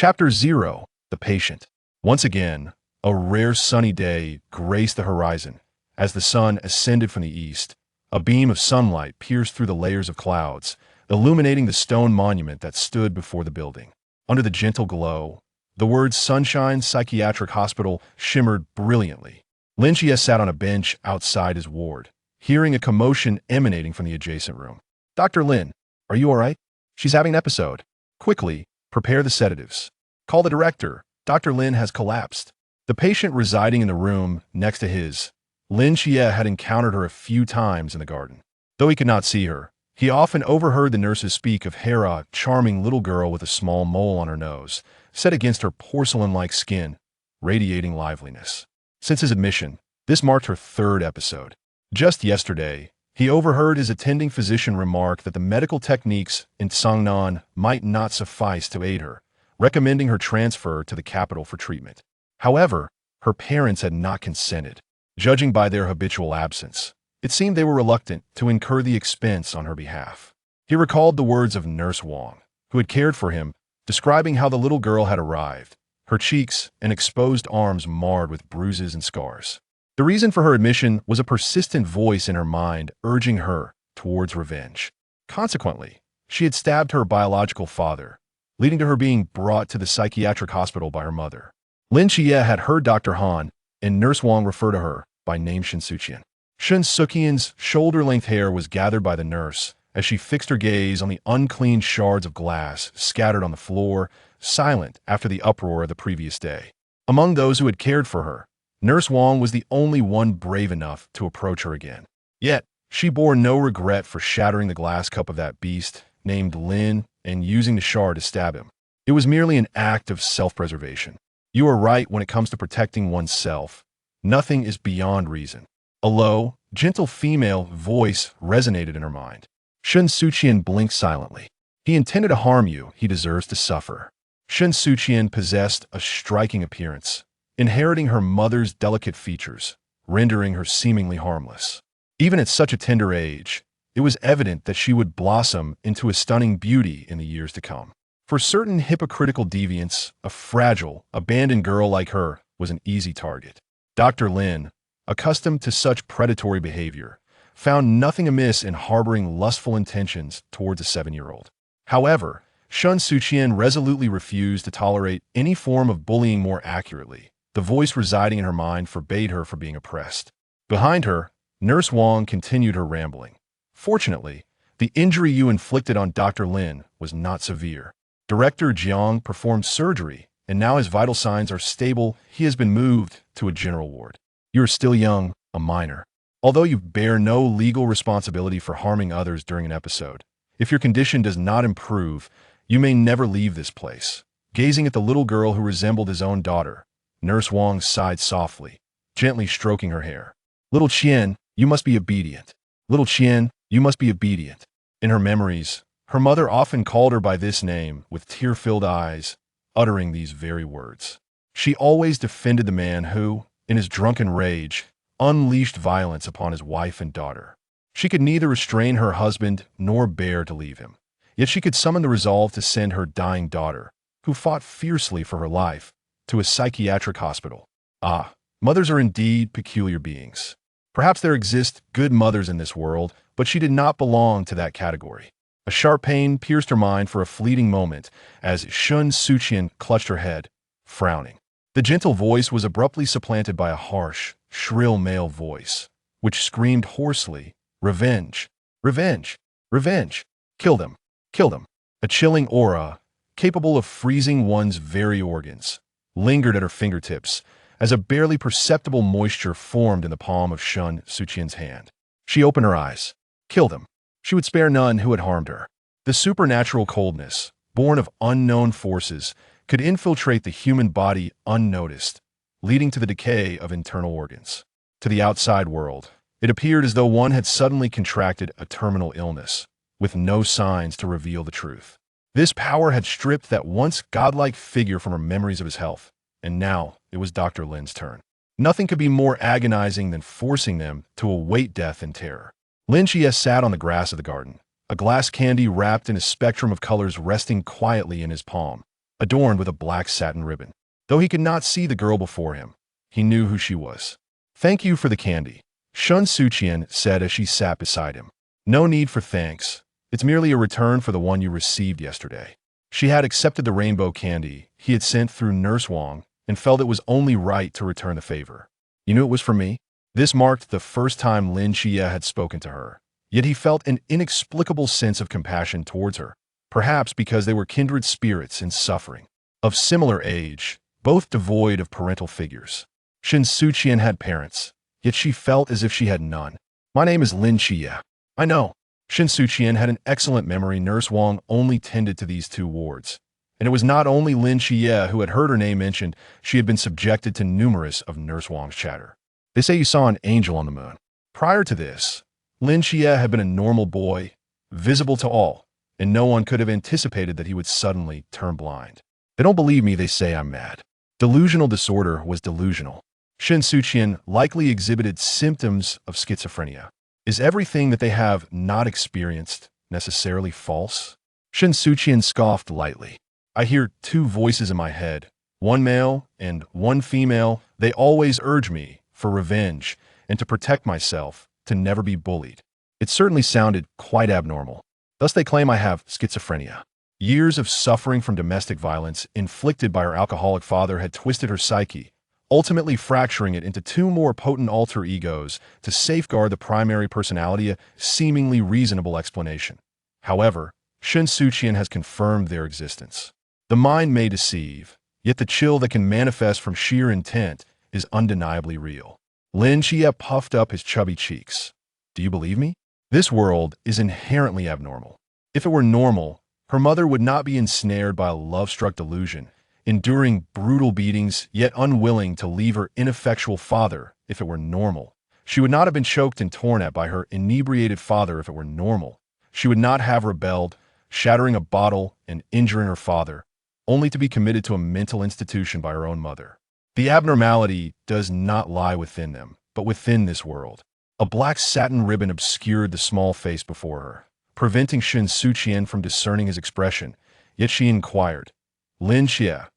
Chapter 0. The Patient. Once again, a rare sunny day graced the horizon. As the sun ascended from the east, a beam of sunlight pierced through the layers of clouds, illuminating the stone monument that stood before the building. Under the gentle glow, the words Sunshine Psychiatric Hospital shimmered brilliantly. Lin Xie sat on a bench outside his ward, hearing a commotion emanating from the adjacent room. "Dr. Lin, are you all right? She's having an episode. Quickly, prepare the sedatives. Call the director. Dr. Lin has collapsed." The patient residing in the room next to his, Lin Xie had encountered her a few times in the garden. Though he could not see her, he often overheard the nurses speak of Hera, charming little girl with a small mole on her nose, set against her porcelain-like skin, radiating liveliness. Since his admission, this marked her third episode. Just yesterday, he overheard his attending physician remark that the medical techniques in Sangnan might not suffice to aid her, recommending her transfer to the capital for treatment. However, her parents had not consented. Judging by their habitual absence, it seemed they were reluctant to incur the expense on her behalf. He recalled the words of Nurse Wang, who had cared for him, describing how the little girl had arrived, her cheeks and exposed arms marred with bruises and scars. The reason for her admission was a persistent voice in her mind urging her towards revenge. Consequently, she had stabbed her biological father, leading to her being brought to the psychiatric hospital by her mother. Lin Xie had heard Dr. Han and Nurse Wang refer to her by name Shen Suqian. Shen Suqian's shoulder-length hair was gathered by the nurse as she fixed her gaze on the unclean shards of glass scattered on the floor, silent after the uproar of the previous day. Among those who had cared for her, Nurse Wang was the only one brave enough to approach her again. Yet, she bore no regret for shattering the glass cup of that beast named Lin and using the shard to stab him. It was merely an act of self-preservation. You are right when it comes to protecting oneself. Nothing is beyond reason. A low, gentle female voice resonated in her mind. Shen Suqian blinked silently. He intended to harm you, he deserves to suffer. Shen Suqian possessed a striking appearance, inheriting her mother's delicate features, rendering her seemingly harmless. Even at such a tender age, it was evident that she would blossom into a stunning beauty in the years to come. For certain hypocritical deviants, a fragile, abandoned girl like her was an easy target. Dr. Lin, accustomed to such predatory behavior, found nothing amiss in harboring lustful intentions towards a 7-year-old. However, Shen Suqian resolutely refused to tolerate any form of bullying. More accurately, the voice residing in her mind forbade her from being oppressed. Behind her, Nurse Wang continued her rambling. "Fortunately, the injury you inflicted on Dr. Lin was not severe. Director Jiang performed surgery, and now his vital signs are stable. He has been moved to a general ward. You are still young, a minor. Although you bear no legal responsibility for harming others during an episode, if your condition does not improve, you may never leave this place." Gazing at the little girl who resembled his own daughter, Nurse Wang sighed softly, gently stroking her hair. "Little Qian, you must be obedient. Little Qian, you must be obedient." In her memories, her mother often called her by this name with tear-filled eyes, uttering these very words. She always defended the man who, in his drunken rage, unleashed violence upon his wife and daughter. She could neither restrain her husband nor bear to leave him. Yet she could summon the resolve to send her dying daughter, who fought fiercely for her life, to a psychiatric hospital. Ah, mothers are indeed peculiar beings. Perhaps there exist good mothers in this world, but she did not belong to that category. A sharp pain pierced her mind for a fleeting moment as Shen Suqian clutched her head, frowning. The gentle voice was abruptly supplanted by a harsh, shrill male voice, which screamed hoarsely, "Revenge! Revenge! Revenge! Kill them! Kill them!" A chilling aura, capable of freezing one's very organs, lingered at her fingertips as a barely perceptible moisture formed in the palm of Shen Suqian's hand. She opened her eyes. Kill them. She would spare none who had harmed her. The supernatural coldness, born of unknown forces, could infiltrate the human body unnoticed, leading to the decay of internal organs. To the outside world, it appeared as though one had suddenly contracted a terminal illness, with no signs to reveal the truth. This power had stripped that once godlike figure from her memories of his health, and now it was Dr. Lin's turn. Nothing could be more agonizing than forcing them to await death in terror. Lin Xie sat on the grass of the garden, a glass candy wrapped in a spectrum of colors resting quietly in his palm. adorned with a black satin ribbon. Though he could not see the girl before him, he knew who she was. "Thank you for the candy," Shen Suqian said as she sat beside him. "No need for thanks. It's merely a return for the one you received yesterday." She had accepted the rainbow candy he had sent through Nurse Wang and felt it was only right to return the favor. "You knew it was for me?" This marked the first time Lin Xie had spoken to her, yet he felt an inexplicable sense of compassion towards her, perhaps because they were kindred spirits in suffering. Of similar age, both devoid of parental figures. Shen Suqian had parents, yet she felt as if she had none. "My name is Lin Xie." "I know." Shen Suqian had an excellent memory. Nurse Wang only tended to these two wards. And it was not only Lin Xie who had heard her name mentioned, she had been subjected to numerous of Nurse Wang's chatter. "They say you saw an angel on the moon." Prior to this, Lin Xie had been a normal boy, visible to all, and no one could have anticipated that he would suddenly turn blind. "They don't believe me, they say I'm mad." Delusional disorder was delusional. Shen Suqian likely exhibited symptoms of schizophrenia. Is everything that they have not experienced necessarily false? Shen Suqian scoffed lightly. "I hear two voices in my head, one male and one female. They always urge me, for revenge, and to protect myself, to never be bullied." It certainly sounded quite abnormal. Thus they claim I have schizophrenia. Years of suffering from domestic violence inflicted by her alcoholic father had twisted her psyche, ultimately fracturing it into two more potent alter egos to safeguard the primary personality, a seemingly reasonable explanation. However, Shen Suqian has confirmed their existence. The mind may deceive, yet the chill that can manifest from sheer intent is undeniably real. Lin Xie puffed up his chubby cheeks. "Do you believe me? This world is inherently abnormal. If it were normal, her mother would not be ensnared by a love-struck delusion, enduring brutal beatings, yet unwilling to leave her ineffectual father. If it were normal, she would not have been choked and torn at by her inebriated father. If it were normal, she would not have rebelled, shattering a bottle and injuring her father, only to be committed to a mental institution by her own mother. The abnormality does not lie within them, but within this world." A black satin ribbon obscured the small face before her, preventing Shen Suqian from discerning his expression, yet she inquired, "Lin Xie,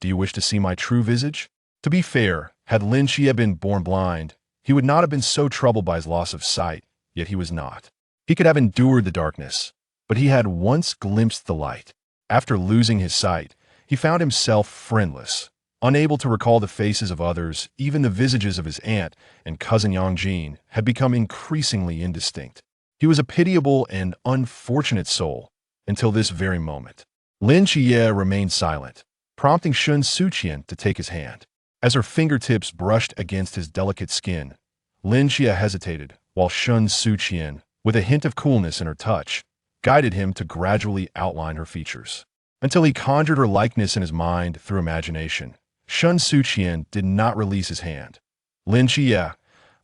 do you wish to see my true visage?" To be fair, had Lin Xie been born blind, he would not have been so troubled by his loss of sight, yet he was not. He could have endured the darkness, but he had once glimpsed the light. After losing his sight, he found himself friendless, unable to recall the faces of others. Even the visages of his aunt and cousin Yangjin had become increasingly indistinct. He was a pitiable and unfortunate soul until this very moment. Lin Xie remained silent, prompting Shen Suqian to take his hand. As her fingertips brushed against his delicate skin, Lin Xie hesitated, while Shen Suqian, with a hint of coolness in her touch, guided him to gradually outline her features. Until he conjured her likeness in his mind through imagination, Shen Suqian did not release his hand. "Lin Xie,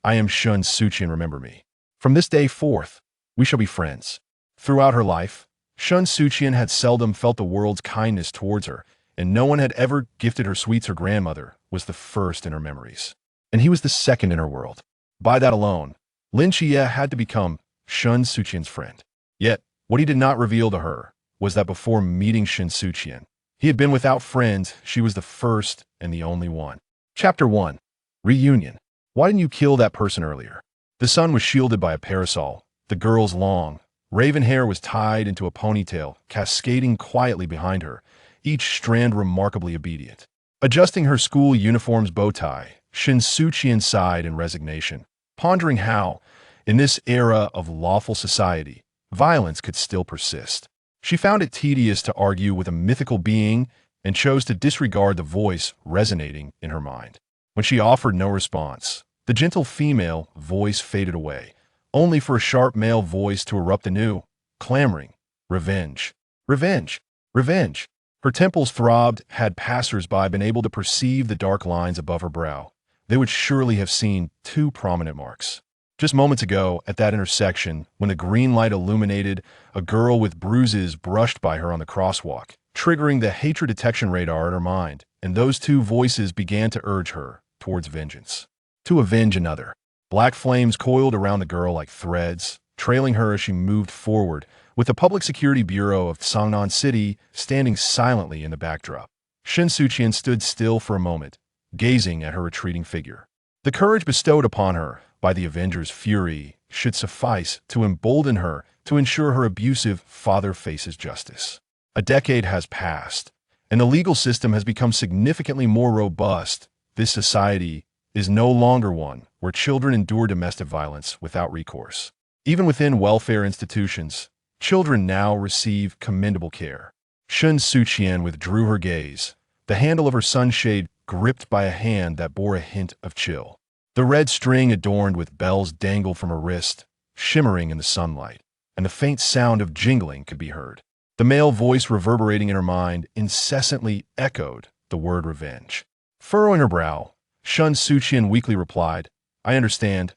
I am Shen Suqian, remember me. From this day forth, we shall be friends." Throughout her life, Shen Suqian had seldom felt the world's kindness towards her, and no one had ever gifted her sweets. Her grandmother was the first in her memories, and he was the second in her world. By that alone, Lin Xie had to become Shen Suqian's friend. Yet, what he did not reveal to her was that before meeting Shen Suqian, he had been without friends. She was the first and the only one. Chapter 1. Reunion. "Why didn't you kill that person earlier?" The sun was shielded by a parasol. The girl's long, raven hair was tied into a ponytail, cascading quietly behind her, each strand remarkably obedient. Adjusting her school uniform's bow tie, Shen Suqian sighed in resignation, pondering how, in this era of lawful society, violence could still persist. She found it tedious to argue with a mythical being and chose to disregard the voice resonating in her mind. When she offered no response, the gentle female voice faded away, only for a sharp male voice to erupt anew, clamoring, "Revenge! Revenge! Revenge!" Her temples throbbed. Had passers-by been able to perceive the dark lines above her brow, they would surely have seen two prominent marks. Just moments ago, at that intersection, when the green light illuminated, a girl with bruises brushed by her on the crosswalk, triggering the hatred detection radar in her mind, and those two voices began to urge her towards vengeance. To avenge another. Black flames coiled around the girl like threads, trailing her as she moved forward, with the Public Security Bureau of Sangnan City standing silently in the backdrop. Shen Suqian stood still for a moment, gazing at her retreating figure. The courage bestowed upon her by the Avenger's fury should suffice to embolden her to ensure her abusive father faces justice. A decade has passed, and the legal system has become significantly more robust. This society is no longer one where children endure domestic violence without recourse. Even within welfare institutions, children now receive commendable care. Shen Suqian withdrew her gaze, the handle of her sunshade gripped by a hand that bore a hint of chill. The red string adorned with bells dangled from her wrist, shimmering in the sunlight, and the faint sound of jingling could be heard. The male voice reverberating in her mind incessantly echoed the word revenge. Furrowing her brow, Shen Suqian weakly replied, I understand.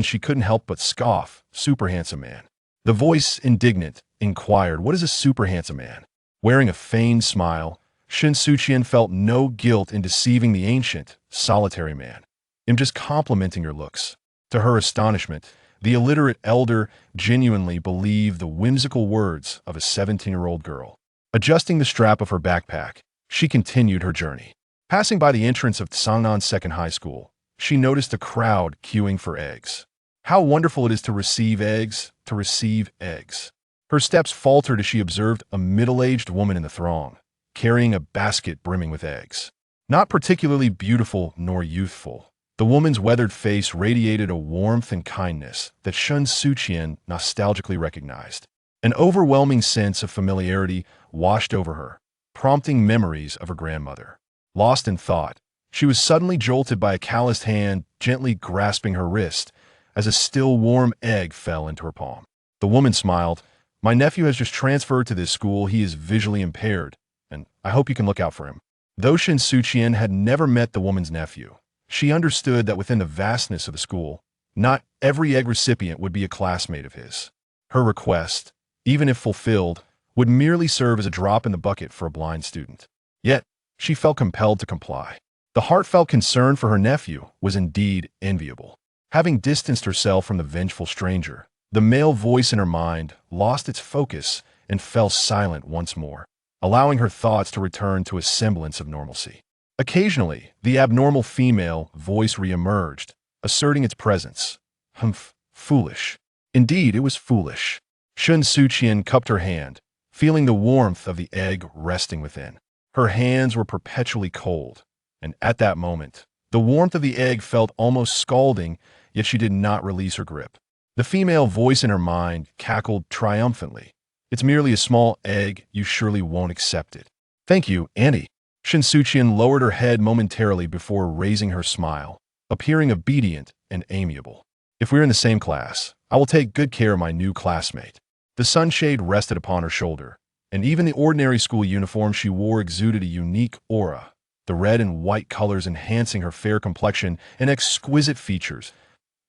She couldn't help but scoff. Super handsome man. The voice, indignant, inquired, what is a super handsome man? Wearing a feigned smile, Shen Suqian felt no guilt in deceiving the ancient, solitary man. I'm just complimenting your looks. To her astonishment, the illiterate elder genuinely believed the whimsical words of a 17-year-old girl. Adjusting the strap of her backpack, she continued her journey. Passing by the entrance of Sangnan Second High School, she noticed a crowd queuing for eggs. How wonderful it is to receive eggs, Her steps faltered as she observed a middle-aged woman in the throng, carrying a basket brimming with eggs. Not particularly beautiful nor youthful, the woman's weathered face radiated a warmth and kindness that Shen Suqian nostalgically recognized. An overwhelming sense of familiarity washed over her, prompting memories of her grandmother. Lost in thought, she was suddenly jolted by a calloused hand gently grasping her wrist as a still warm egg fell into her palm. The woman smiled. My nephew has just transferred to this school. He is visually impaired, and I hope you can look out for him. Though Shen Suqian had never met the woman's nephew, she understood that within the vastness of the school, not every egg recipient would be a classmate of his. Her request, even if fulfilled, would merely serve as a drop in the bucket for a blind student. Yet, she felt compelled to comply. The heartfelt concern for her nephew was indeed enviable. Having distanced herself from the vengeful stranger, the male voice in her mind lost its focus and fell silent once more, allowing her thoughts to return to a semblance of normalcy. Occasionally, the abnormal female voice re-emerged, asserting its presence. Foolish. Indeed, it was foolish. Shen Suqian cupped her hand, feeling the warmth of the egg resting within. Her hands were perpetually cold, and at that moment, the warmth of the egg felt almost scalding, yet she did not release her grip. The female voice in her mind cackled triumphantly. It's merely a small egg, you surely won't accept it. Thank you, Annie. Shen Suqian lowered her head momentarily before raising her smile, appearing obedient and amiable. If we're in the same class, I will take good care of my new classmate. The sunshade rested upon her shoulder, and even the ordinary school uniform she wore exuded a unique aura, the red and white colors enhancing her fair complexion and exquisite features.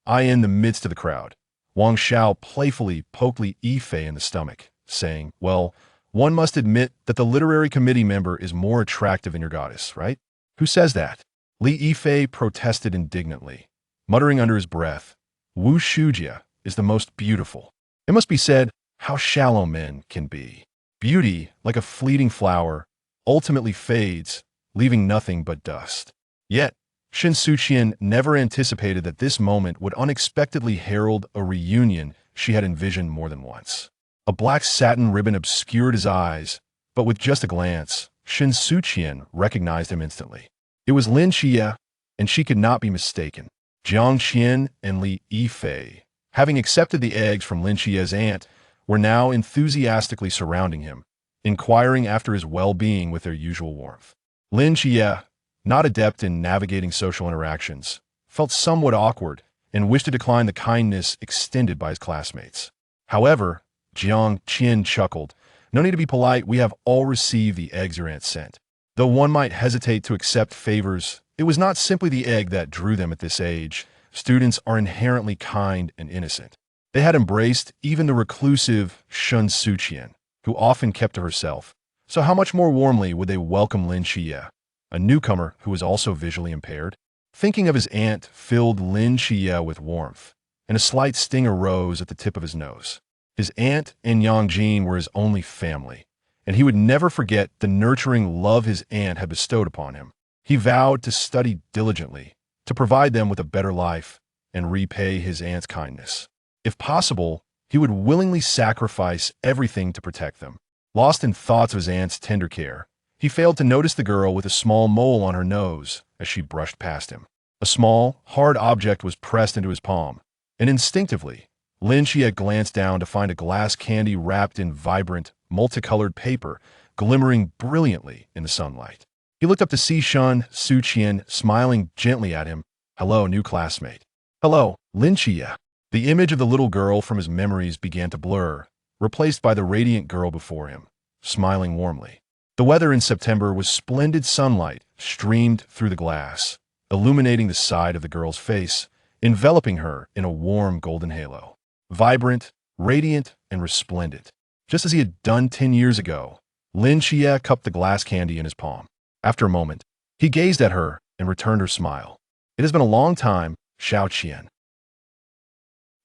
In the midst of the crowd, Wang Xiao playfully poked Li Yifei in the stomach, saying, well, one must admit that the literary committee member is more attractive than your goddess, right? Who says that? Li Yifei protested indignantly, muttering under his breath, Wu Shujia is the most beautiful. It must be said how shallow men can be. Beauty, like a fleeting flower, ultimately fades, leaving nothing but dust. Yet, Shen Suqian never anticipated that this moment would unexpectedly herald a reunion she had envisioned more than once. A black satin ribbon obscured his eyes, but with just a glance, Shen Suqian recognized him instantly. It was Lin Xie, and she could not be mistaken. Jiang Qian and Li Yifei, having accepted the eggs from Lin Xie's aunt, were now enthusiastically surrounding him, inquiring after his well-being with their usual warmth. Lin Xie, not adept in navigating social interactions, felt somewhat awkward and wished to decline the kindness extended by his classmates. However, Jiang Qian chuckled. No need to be polite, we have all received the eggs your aunt sent. Though one might hesitate to accept favors, it was not simply the egg that drew them at this age. Students are inherently kind and innocent. They had embraced even the reclusive Shen Suqian, who often kept to herself. So how much more warmly would they welcome Lin Xie, a newcomer who was also visually impaired? Thinking of his aunt filled Lin Xie with warmth, and a slight sting arose at the tip of his nose. His aunt and Yang Jin were his only family, and he would never forget the nurturing love his aunt had bestowed upon him. He vowed to study diligently, to provide them with a better life, and repay his aunt's kindness. If possible, he would willingly sacrifice everything to protect them. Lost in thoughts of his aunt's tender care, he failed to notice the girl with a small mole on her nose as she brushed past him. A small, hard object was pressed into his palm, and instinctively, Lin Xie glanced down to find a glass candy wrapped in vibrant, multicolored paper, glimmering brilliantly in the sunlight. He looked up to see Shen Suqian smiling gently at him. "Hello, new classmate." "Hello, Lin Xie." The image of the little girl from his memories began to blur, replaced by the radiant girl before him, smiling warmly. The weather in September was splendid. Sunlight streamed through the glass, illuminating the side of the girl's face, enveloping her in a warm golden halo. Vibrant, radiant, and resplendent. Just as he had done 10 years ago, Lin Xie cupped the glass candy in his palm. After a moment, he gazed at her and returned her smile. "It has been a long time, Xiao Qian."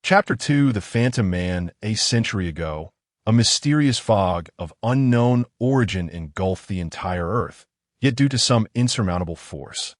Chapter 2: The Phantom Man. A century ago, a mysterious fog of unknown origin engulfed the entire Earth, yet due to some insurmountable force,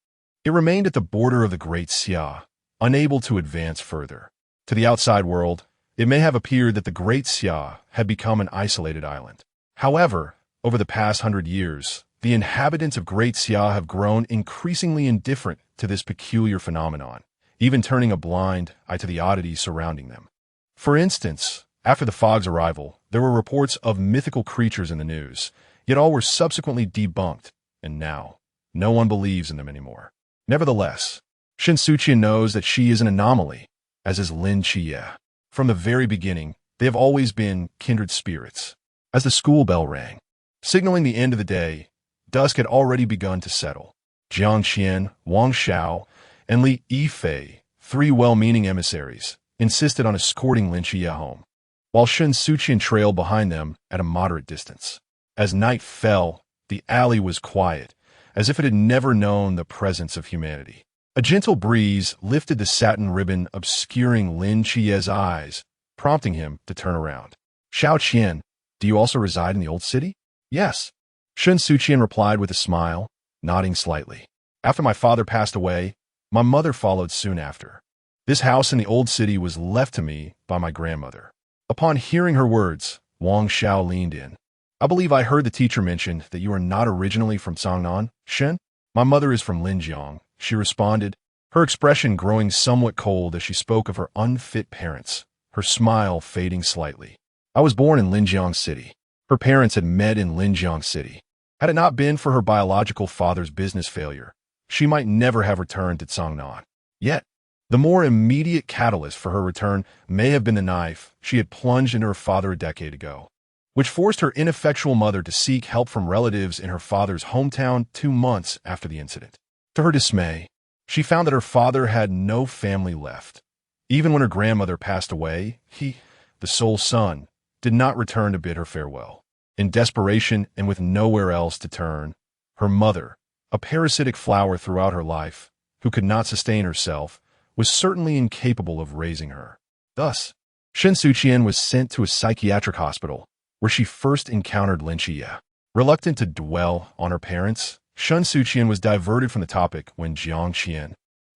it remained at the border of the Great Xia, unable to advance further. To the outside world, it may have appeared that the Great Xia had become an isolated island. However, over the past 100 years, the inhabitants of Great Xia have grown increasingly indifferent to this peculiar phenomenon, even turning a blind eye to the oddities surrounding them. For instance, after the fog's arrival, there were reports of mythical creatures in the news, yet all were subsequently debunked, and now, no one believes in them anymore. Nevertheless, Shen Suqian knows that she is an anomaly, as is Lin Xie. From the very beginning, they have always been kindred spirits. As the school bell rang, signaling the end of the day, dusk had already begun to settle. Jiang Qian, Wang Xiao, and Li Yifei, 3 well-meaning emissaries, insisted on escorting Lin Xie home, while Shen Suqian trailed behind them at a moderate distance. As night fell, the alley was quiet, as if it had never known the presence of humanity. A gentle breeze lifted the satin ribbon obscuring Lin Xie's eyes, prompting him to turn around. "Xiao Qian, do you also reside in the old city?" "Yes," Shen Suqian replied with a smile, nodding slightly. "After my father passed away, my mother followed soon after. This house in the old city was left to me by my grandmother." Upon hearing her words, Wang Xiao leaned in. "I believe I heard the teacher mention that you are not originally from Sangnan, Shen?" "My mother is from Linjiang," she responded, her expression growing somewhat cold as she spoke of her unfit parents, her smile fading slightly. "I was born in Linjiang City." Her parents had met in Linjiang City. Had it not been for her biological father's business failure, she might never have returned to Sangnan. Yet, the more immediate catalyst for her return may have been the knife she had plunged into her father a decade ago, which forced her ineffectual mother to seek help from relatives in her father's hometown 2 months after the incident. To her dismay, she found that her father had no family left. Even when her grandmother passed away, he, the sole son, did not return to bid her farewell. In desperation and with nowhere else to turn, her mother, a parasitic flower throughout her life, who could not sustain herself, was certainly incapable of raising her. Thus, Shen Suqian was sent to a psychiatric hospital, where she first encountered Lin Xie. Reluctant to dwell on her parents, Shen Suqian was diverted from the topic when Jiang Qian,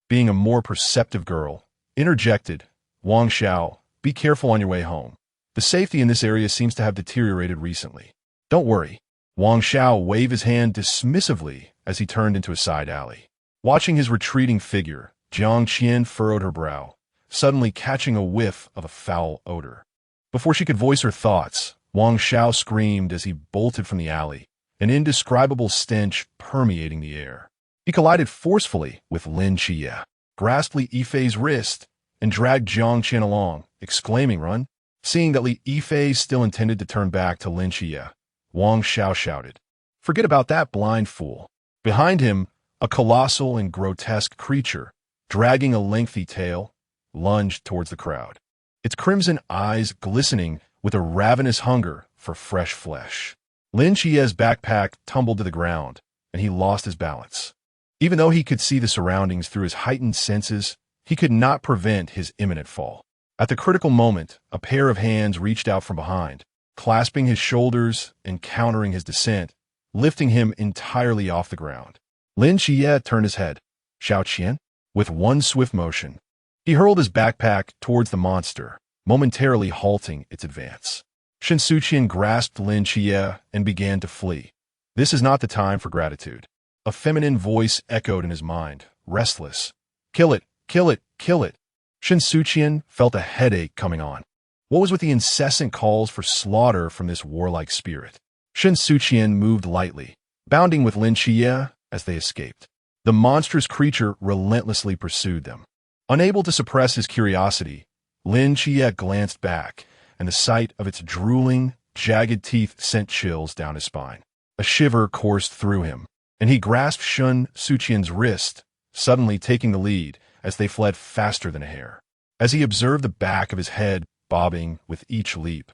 being a more perceptive girl, interjected, "Wang Xiao, be careful on your way home. The safety in this area seems to have deteriorated recently." "Don't worry." Wang Xiao waved his hand dismissively as he turned into a side alley. Watching his retreating figure, Jiang Qian furrowed her brow, suddenly catching a whiff of a foul odor. Before she could voice her thoughts, Wang Xiao screamed as he bolted from the alley, an indescribable stench permeating the air. He collided forcefully with Lin Xie, grasped Li Yifei's wrist, and dragged Jiang Qian along, exclaiming, "Run!" Seeing that Li Yifei still intended to turn back to Lin Xie, Wang Xiao shouted, "Forget about that blind fool." Behind him, a colossal and grotesque creature, dragging a lengthy tail, lunged towards the crowd, its crimson eyes glistening with a ravenous hunger for fresh flesh. Lin Xie's backpack tumbled to the ground, and he lost his balance. Even though he could see the surroundings through his heightened senses, he could not prevent his imminent fall. At the critical moment, a pair of hands reached out from behind, clasping his shoulders and countering his descent, lifting him entirely off the ground. Lin Xie turned his head. Suqian? With one swift motion, he hurled his backpack towards the monster, momentarily halting its advance. Shen Suqian grasped Lin Xie and began to flee. This is not the time for gratitude. A feminine voice echoed in his mind, restless. Kill it, kill it, kill it. Shen Suqian felt a headache coming on. What was with the incessant calls for slaughter from this warlike spirit? Shen Suqian moved lightly, bounding with Lin Xie as they escaped. The monstrous creature relentlessly pursued them. Unable to suppress his curiosity, Lin Xie glanced back, and the sight of its drooling, jagged teeth sent chills down his spine. A shiver coursed through him, and he grasped Shen Suqian's wrist, suddenly taking the lead as they fled faster than a hare. As he observed the back of his head bobbing with each leap,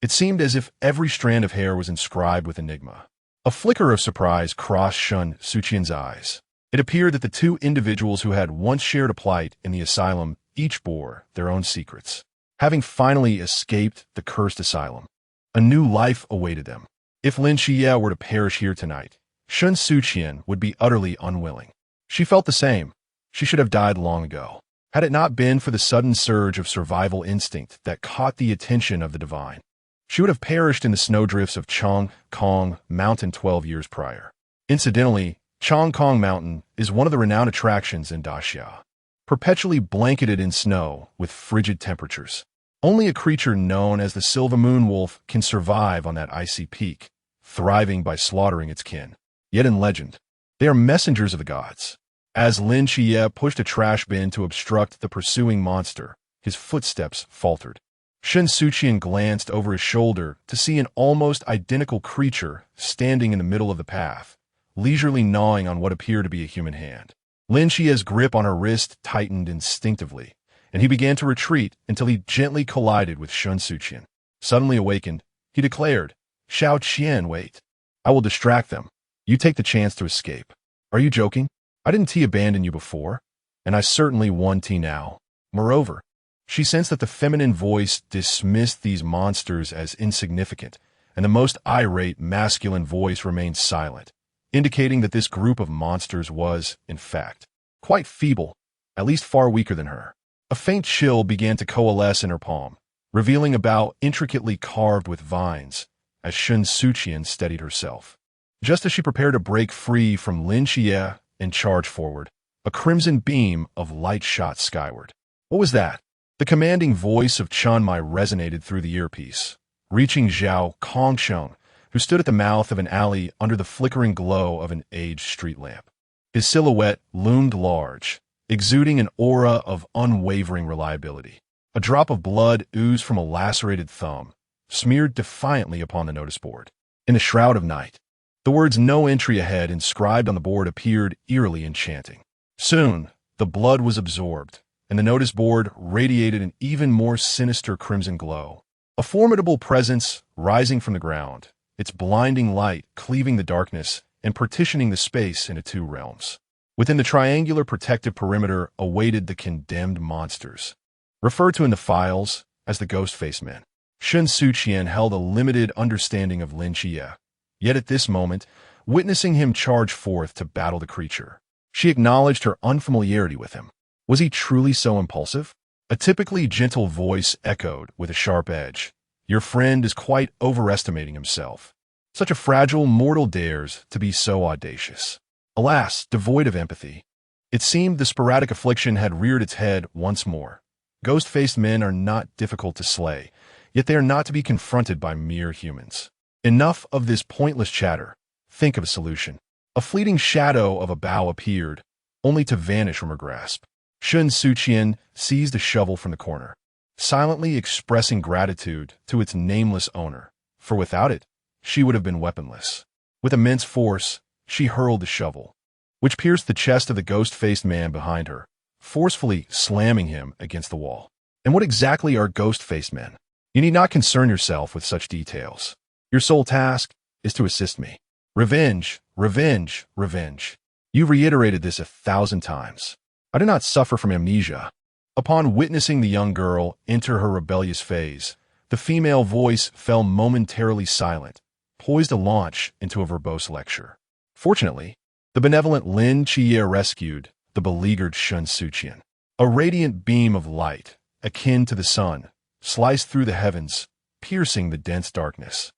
it seemed as if every strand of hair was inscribed with enigma. A flicker of surprise crossed Shen Suqian's eyes. It appeared that the two individuals who had once shared a plight in the asylum each bore their own secrets. Having finally escaped the cursed asylum, a new life awaited them. If Lin Xie were to perish here tonight, Shen Suqian would be utterly unwilling. She felt the same. She should have died long ago, had it not been for the sudden surge of survival instinct that caught the attention of the divine. She would have perished in the snowdrifts of Chong Kong Mountain 12 years prior. Incidentally, Chong Kong Mountain is one of the renowned attractions in Daxia, perpetually blanketed in snow with frigid temperatures. Only a creature known as the Silver Moon Wolf can survive on that icy peak, thriving by slaughtering its kin. Yet in legend, they are messengers of the gods. As Lin Xie pushed a trash bin to obstruct the pursuing monster, his footsteps faltered. Shen Suqian glanced over his shoulder to see an almost identical creature standing in the middle of the path, leisurely gnawing on what appeared to be a human hand. Lin Xie's grip on her wrist tightened instinctively, and he began to retreat until he gently collided with Shen Suqian. Suddenly awakened, he declared, "Shao Qian, wait. I will distract them. You take the chance to escape." "Are you joking? I didn't abandon you before, and I certainly won't now." Moreover, she sensed that the feminine voice dismissed these monsters as insignificant, and the most irate masculine voice remained silent, indicating that this group of monsters was, in fact, quite feeble, at least far weaker than her. A faint chill began to coalesce in her palm, revealing a bow intricately carved with vines, as Shen Suqian steadied herself. Just as she prepared to break free from Lin Xie and charge forward, a crimson beam of light shot skyward. What was that? The commanding voice of Chun Mai resonated through the earpiece, reaching Zhao Kongsheng, who stood at the mouth of an alley under the flickering glow of an aged street lamp. His silhouette loomed large, exuding an aura of unwavering reliability. A drop of blood oozed from a lacerated thumb, smeared defiantly upon the notice board. In the shroud of night, the words "No entry ahead" inscribed on the board appeared eerily enchanting. Soon, the blood was absorbed, and the notice board radiated an even more sinister crimson glow. A formidable presence rising from the ground, its blinding light cleaving the darkness and partitioning the space into two realms. Within the triangular protective perimeter awaited the condemned monsters, referred to in the files as the ghost-faced men. Shen Suqian held a limited understanding of Lin Xie, yet at this moment, witnessing him charge forth to battle the creature, she acknowledged her unfamiliarity with him. Was he truly so impulsive? A typically gentle voice echoed with a sharp edge. "Your friend is quite overestimating himself. Such a fragile mortal dares to be so audacious." Alas, devoid of empathy. It seemed the sporadic affliction had reared its head once more. Ghost-faced men are not difficult to slay, yet they are not to be confronted by mere humans. Enough of this pointless chatter. Think of a solution. A fleeting shadow of a bough appeared, only to vanish from her grasp. Shen Suqian seized a shovel from the corner, silently expressing gratitude to its nameless owner, for without it, she would have been weaponless. With immense force, she hurled the shovel, which pierced the chest of the ghost-faced man behind her, forcefully slamming him against the wall. And what exactly are ghost-faced men? You need not concern yourself with such details. Your sole task is to assist me. Revenge, revenge, revenge. You reiterated this 1,000 times. I do not suffer from amnesia. Upon witnessing the young girl enter her rebellious phase, the female voice fell momentarily silent, poised to launch into a verbose lecture. Fortunately, the benevolent Lin Chiye rescued the beleaguered Shen Suqian. A radiant beam of light, akin to the sun, sliced through the heavens, piercing the dense darkness.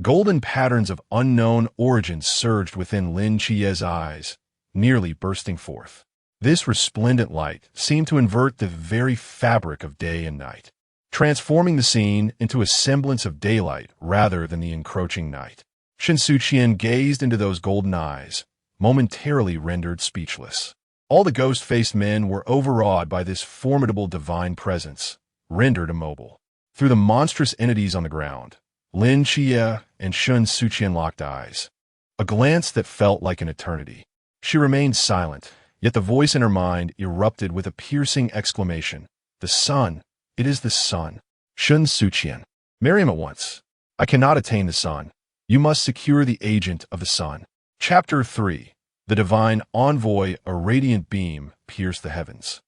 Golden patterns of unknown origin surged within Lin Chiye's eyes, nearly bursting forth. This resplendent light seemed to invert the very fabric of day and night, transforming the scene into a semblance of daylight rather than the encroaching night. Shen Suqian gazed into those golden eyes, momentarily rendered speechless. All the ghost-faced men were overawed by this formidable divine presence, rendered immobile. Through the monstrous entities on the ground, Lin Chiye and Shen Suqian locked eyes, a glance that felt like an eternity. She remained silent, yet the voice in her mind erupted with a piercing exclamation. The sun! It is the sun! Shen Suqian, marry him at once. I cannot attain the sun. You must secure the agent of the sun. Chapter 3. The divine envoy, a radiant beam, pierced the heavens.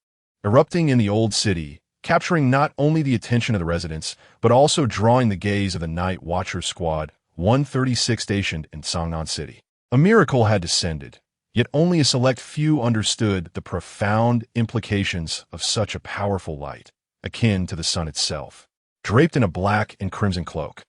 Erupting in the old city, capturing not only the attention of the residents, but also drawing the gaze of the Night Watcher Squad 136 stationed in Sangnan City. A miracle had descended, yet only a select few understood the profound implications of such a powerful light, akin to the sun itself. Draped in a black and crimson cloak,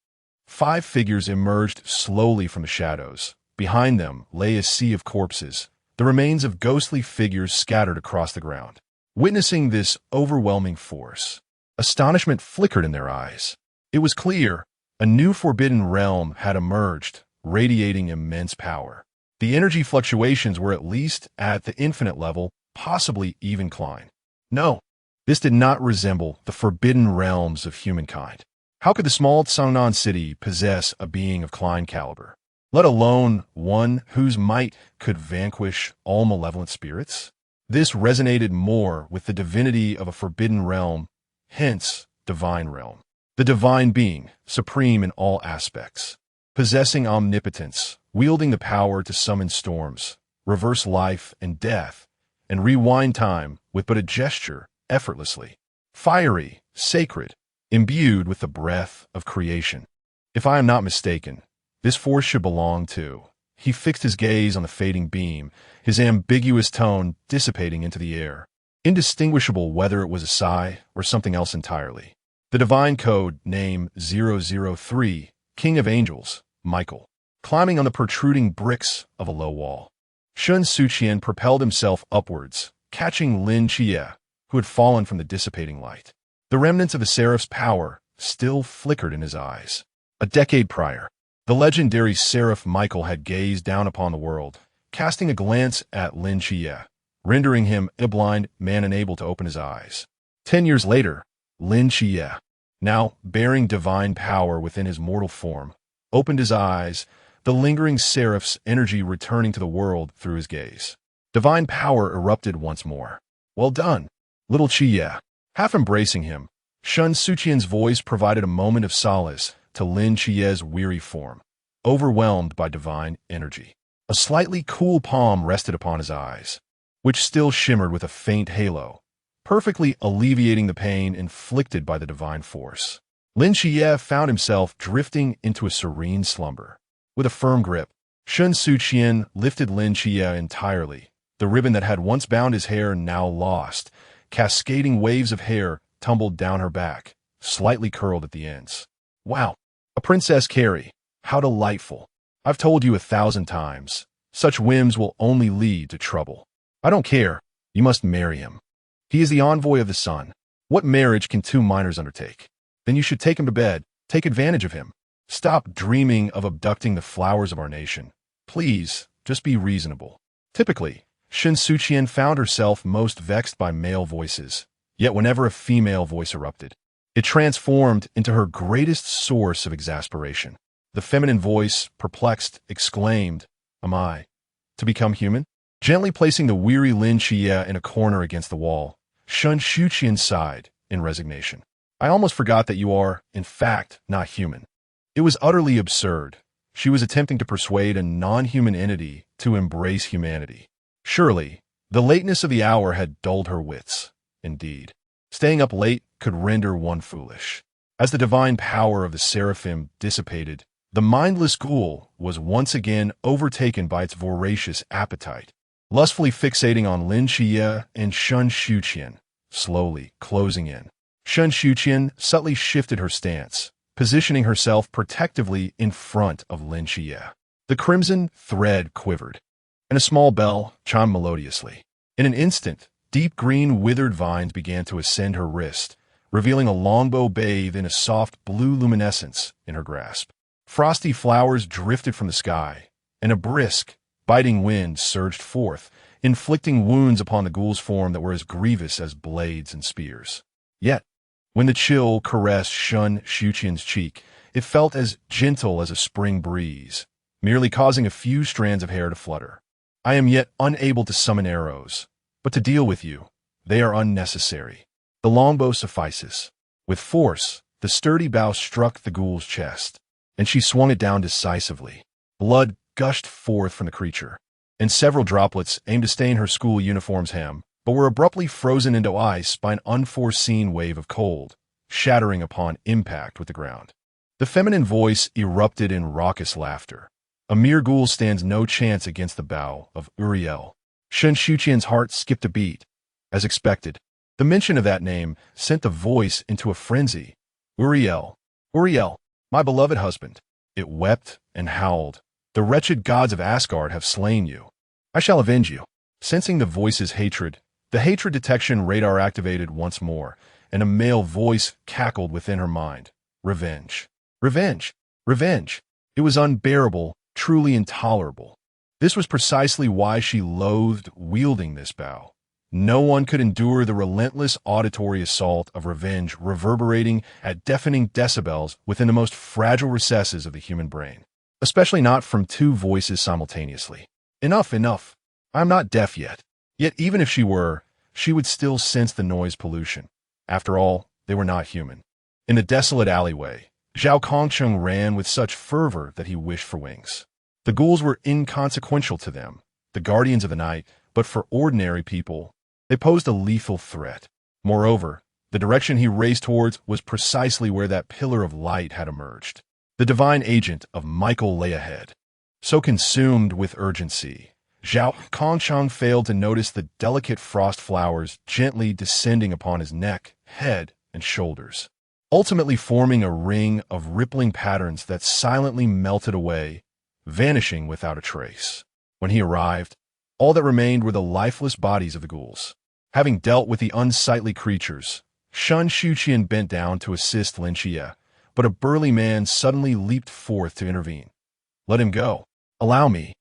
5 figures emerged slowly from the shadows. Behind them lay a sea of corpses, the remains of ghostly figures scattered across the ground. Witnessing this overwhelming force, astonishment flickered in their eyes. It was clear a new forbidden realm had emerged, radiating immense power. The energy fluctuations were at least at the infinite level, possibly even Klein. No, this did not resemble the forbidden realms of humankind. How could the small Sangnan city possess a being of Klein caliber, let alone one whose might could vanquish all malevolent spirits? This resonated more with the divinity of a forbidden realm, hence divine realm. The divine being, supreme in all aspects, possessing omnipotence, wielding the power to summon storms, reverse life and death, and rewind time with but a gesture effortlessly. Fiery, sacred, imbued with the breath of creation. If I am not mistaken, this force should belong to. He fixed his gaze on the fading beam, his ambiguous tone dissipating into the air, indistinguishable whether it was a sigh or something else entirely. The divine code, name 003, King of Angels, Michael, climbing on the protruding bricks of a low wall. Shen Suqian propelled himself upwards, catching Lin Chiye, who had fallen from the dissipating light. The remnants of the seraph's power still flickered in his eyes. A decade prior, the legendary seraph Michael had gazed down upon the world, casting a glance at Lin Chiye, rendering him a blind man unable to open his eyes. 10 years later, Lin Chiye, now bearing divine power within his mortal form, opened his eyes, the lingering seraph's energy returning to the world through his gaze. Divine power erupted once more. Well done, little Chiye. Half embracing him, Shen Suqian's voice provided a moment of solace to Lin Chiye's weary form, overwhelmed by divine energy. A slightly cool palm rested upon his eyes, which still shimmered with a faint halo, perfectly alleviating the pain inflicted by the divine force. Lin Chiye found himself drifting into a serene slumber. With a firm grip, Shen Suqian lifted Lin Chiye entirely, the ribbon that had once bound his hair now lost. Cascading waves of hair tumbled down her back, slightly curled at the ends. Wow, a Princess Carrie, how delightful. I've told you 1,000 times, such whims will only lead to trouble. I don't care, you must marry him. He is the envoy of the sun. What marriage can 2 minors undertake? Then you should take him to bed, take advantage of him. Stop dreaming of abducting the flowers of our nation. Please, just be reasonable. Typically, Shen Suqian found herself most vexed by male voices, yet whenever a female voice erupted, it transformed into her greatest source of exasperation. The feminine voice, perplexed, exclaimed, "Am I to become human?" Gently placing the weary Lin Chiye in a corner against the wall, Shen Suqian sighed in resignation. I almost forgot that you are, in fact, not human. It was utterly absurd. She was attempting to persuade a non-human entity to embrace humanity. Surely, the lateness of the hour had dulled her wits. Indeed. Staying up late could render one foolish. As the divine power of the seraphim dissipated, the mindless ghoul was once again overtaken by its voracious appetite, lustfully fixating on Lin Xie and Shen Suqian, slowly closing in. Shen Suqian subtly shifted her stance, positioning herself protectively in front of Lin Xie. The crimson thread quivered, and a small bell chimed melodiously. In an instant, deep green withered vines began to ascend her wrist, revealing a longbow bathed in a soft blue luminescence in her grasp. Frosty flowers drifted from the sky, and a brisk, biting wind surged forth, inflicting wounds upon the ghoul's form that were as grievous as blades and spears. Yet, when the chill caressed Shen Suqian's cheek, it felt as gentle as a spring breeze, merely causing a few strands of hair to flutter. I am yet unable to summon arrows, but to deal with you, they are unnecessary. The longbow suffices. With force, the sturdy bow struck the ghoul's chest, and she swung it down decisively. Blood gushed forth from the creature, and several droplets aimed to stain her school uniform's hem, but were abruptly frozen into ice by an unforeseen wave of cold, shattering upon impact with the ground. The feminine voice erupted in raucous laughter. A mere ghoul stands no chance against the bow of Uriel. Shen Suqian's heart skipped a beat. As expected, the mention of that name sent the voice into a frenzy. Uriel, Uriel, my beloved husband. It wept and howled. The wretched gods of Asgard have slain you. I shall avenge you. Sensing the voice's hatred, the hatred detection radar activated once more, and a male voice cackled within her mind. Revenge. Revenge. Revenge. It was unbearable, truly intolerable. This was precisely why she loathed wielding this bow. No one could endure the relentless auditory assault of revenge reverberating at deafening decibels within the most fragile recesses of the human brain, especially not from two voices simultaneously. Enough, enough. I am not deaf yet. Yet even if she were, she would still sense the noise pollution. After all, they were not human. In the desolate alleyway, Zhao Kongcheng ran with such fervor that he wished for wings. The ghouls were inconsequential to them, the guardians of the night, but for ordinary people, they posed a lethal threat. Moreover, the direction he raced towards was precisely where that pillar of light had emerged. The divine agent of Michael lay ahead. So consumed with urgency, Zhao Kongcheng failed to notice the delicate frost flowers gently descending upon his neck, head, and shoulders, ultimately forming a ring of rippling patterns that silently melted away, vanishing without a trace. When he arrived, all that remained were the lifeless bodies of the ghouls. Having dealt with the unsightly creatures, Shen Suqian bent down to assist Lin Xie, but a burly man suddenly leaped forth to intervene. Let him go. Allow me.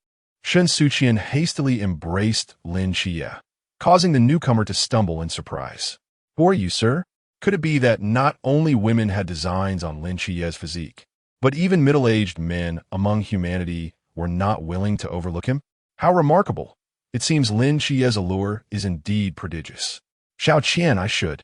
Shen Suqian hastily embraced Lin Xie, causing the newcomer to stumble in surprise. Who are you, sir? Could it be that not only women had designs on Lin Xie's physique, but even middle-aged men among humanity were not willing to overlook him? How remarkable! It seems Lin Xie's allure is indeed prodigious. Xiao Qian, I should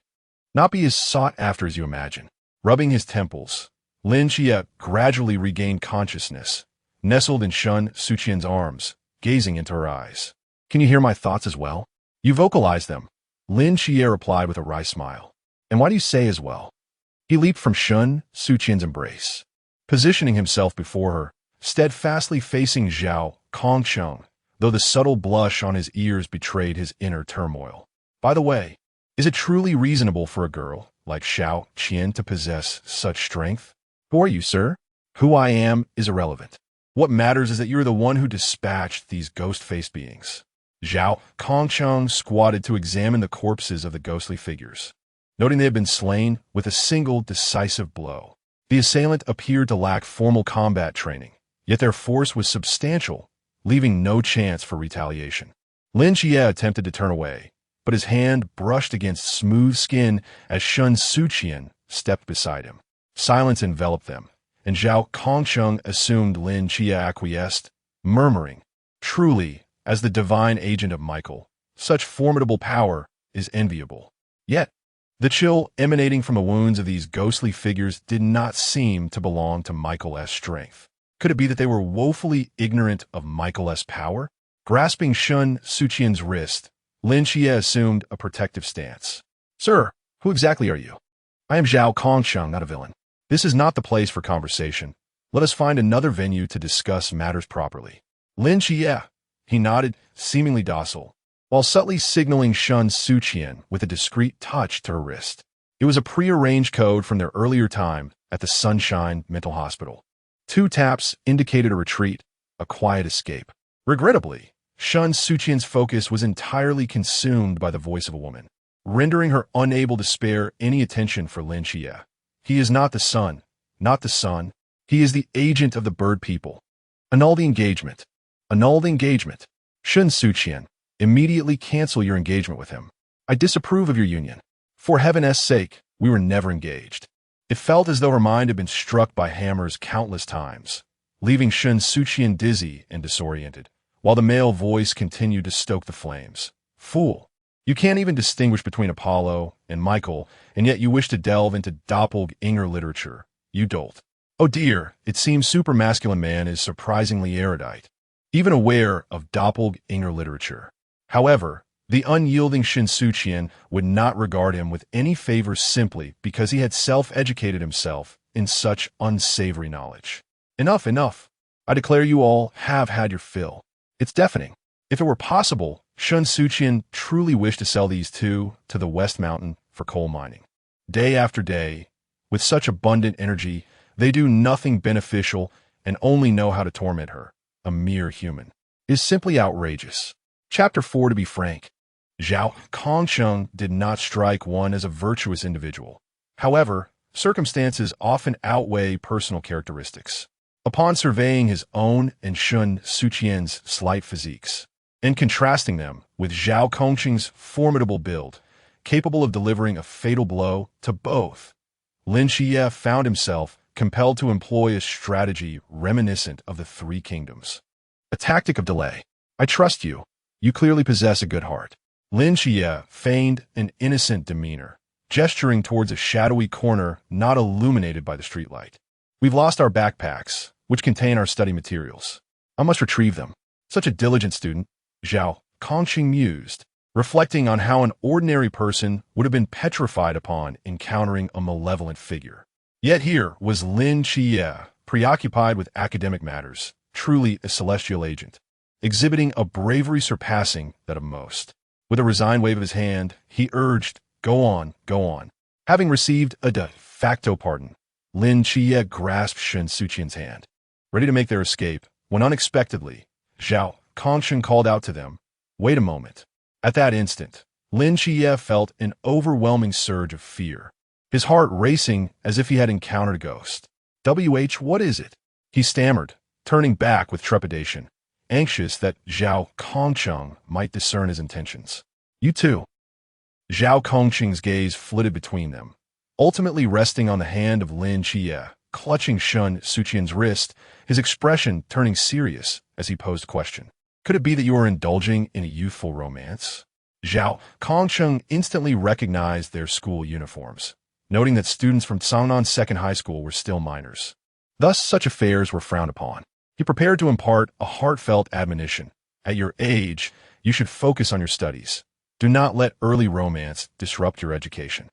not be as sought after as you imagine. Rubbing his temples, Lin Xie gradually regained consciousness, nestled in Shen Suqian's arms, gazing into her eyes. Can you hear my thoughts as well? You vocalize them. Lin Xie replied with a wry smile. And why do you say as well? He leaped from Shen Suqian's embrace, positioning himself before her, steadfastly facing Zhao Kongcheng, though the subtle blush on his ears betrayed his inner turmoil. By the way, is it truly reasonable for a girl like Xiao Qian to possess such strength? Who are you, sir? Who I am is irrelevant. What matters is that you're the one who dispatched these ghost-faced beings. Zhao Kongcheng squatted to examine the corpses of the ghostly figures, noting they had been slain with a single decisive blow. The assailant appeared to lack formal combat training, yet their force was substantial, leaving no chance for retaliation. Lin Xie attempted to turn away, but his hand brushed against smooth skin as Shen Suqian stepped beside him. Silence enveloped them, and Zhao Kongcheng assumed Lin Xie acquiesced, murmuring, Truly, as the divine agent of Michael, such formidable power is enviable. Yet, the chill emanating from the wounds of these ghostly figures did not seem to belong to Michael's strength. Could it be that they were woefully ignorant of Michael's power? Grasping Shen Suqian's wrist, Lin Xie assumed a protective stance. Sir, Who exactly are you? I am Zhao Kongsheng, not a villain. This is not the place for conversation. Let us find another venue to discuss matters properly. Lin Xie. He nodded, seemingly docile, while subtly signaling Shen Suqian with a discreet touch to her wrist. It was a prearranged code from their earlier time at the Sunshine Mental Hospital. 2 taps indicated a retreat, a quiet escape. Regrettably, Shen Suqian's focus was entirely consumed by the voice of a woman, rendering her unable to spare any attention for Lin Xie. He is not the sun, not the sun. He is the agent of the bird people. Annul the engagement. Annul the engagement. Shen Suqian, immediately cancel your engagement with him. I disapprove of your union. For heaven's sake, we were never engaged. It felt as though her mind had been struck by hammers countless times, leaving Shen Suqian dizzy and disoriented, while the male voice continued to stoke the flames. Fool! You can't even distinguish between Apollo and Michael, and yet you wish to delve into doppelganger literature. You dolt. Oh dear, it seems supermasculine man is surprisingly erudite, even aware of doppelganger literature. However, the unyielding Shen Suqian would not regard him with any favor simply because he had self-educated himself in such unsavory knowledge. Enough, enough. I declare you all have had your fill. It's deafening. If it were possible, Shen Suqian truly wished to sell these two to the West Mountain for coal mining. Day after day, with such abundant energy, they do nothing beneficial and only know how to torment her, a mere human. It is simply outrageous. Chapter 4. To be frank, Zhao Kongsheng did not strike one as a virtuous individual. However, circumstances often outweigh personal characteristics. Upon surveying his own and Shen Suqian's slight physiques, and contrasting them with Zhao Kongsheng's formidable build, capable of delivering a fatal blow to both, Lin Xie found himself compelled to employ a strategy reminiscent of the Three Kingdoms. A tactic of delay. I trust you. You clearly possess a good heart. Lin Xie feigned an innocent demeanor, gesturing towards a shadowy corner not illuminated by the streetlight. We've lost our backpacks, which contain our study materials. I must retrieve them. Such a diligent student, Zhao Kongsheng mused, reflecting on how an ordinary person would have been petrified upon encountering a malevolent figure. Yet here was Lin Xie, preoccupied with academic matters, truly a celestial agent, exhibiting a bravery surpassing that of most. With a resigned wave of his hand, he urged, go on, go on. Having received a de facto pardon, Lin Xie grasped Shen Suqian's hand, ready to make their escape, when unexpectedly, Zhao Kongsheng called out to them, wait a moment. At that instant, Lin Xie felt an overwhelming surge of fear, his heart racing as if he had encountered a ghost. What is it? He stammered, turning back with trepidation, anxious that Zhao Kongsheng might discern his intentions. You too. Zhao Kongsheng's gaze flitted between them, ultimately resting on the hand of Lin Xie, clutching Shen Suqian's wrist, his expression turning serious as he posed a question. Could it be that you are indulging in a youthful romance? Zhao Kongsheng instantly recognized their school uniforms, noting that students from Sangnan Second High School were still minors. Thus, such affairs were frowned upon. He prepared to impart a heartfelt admonition. At your age, you should focus on your studies. Do not let early romance disrupt your education.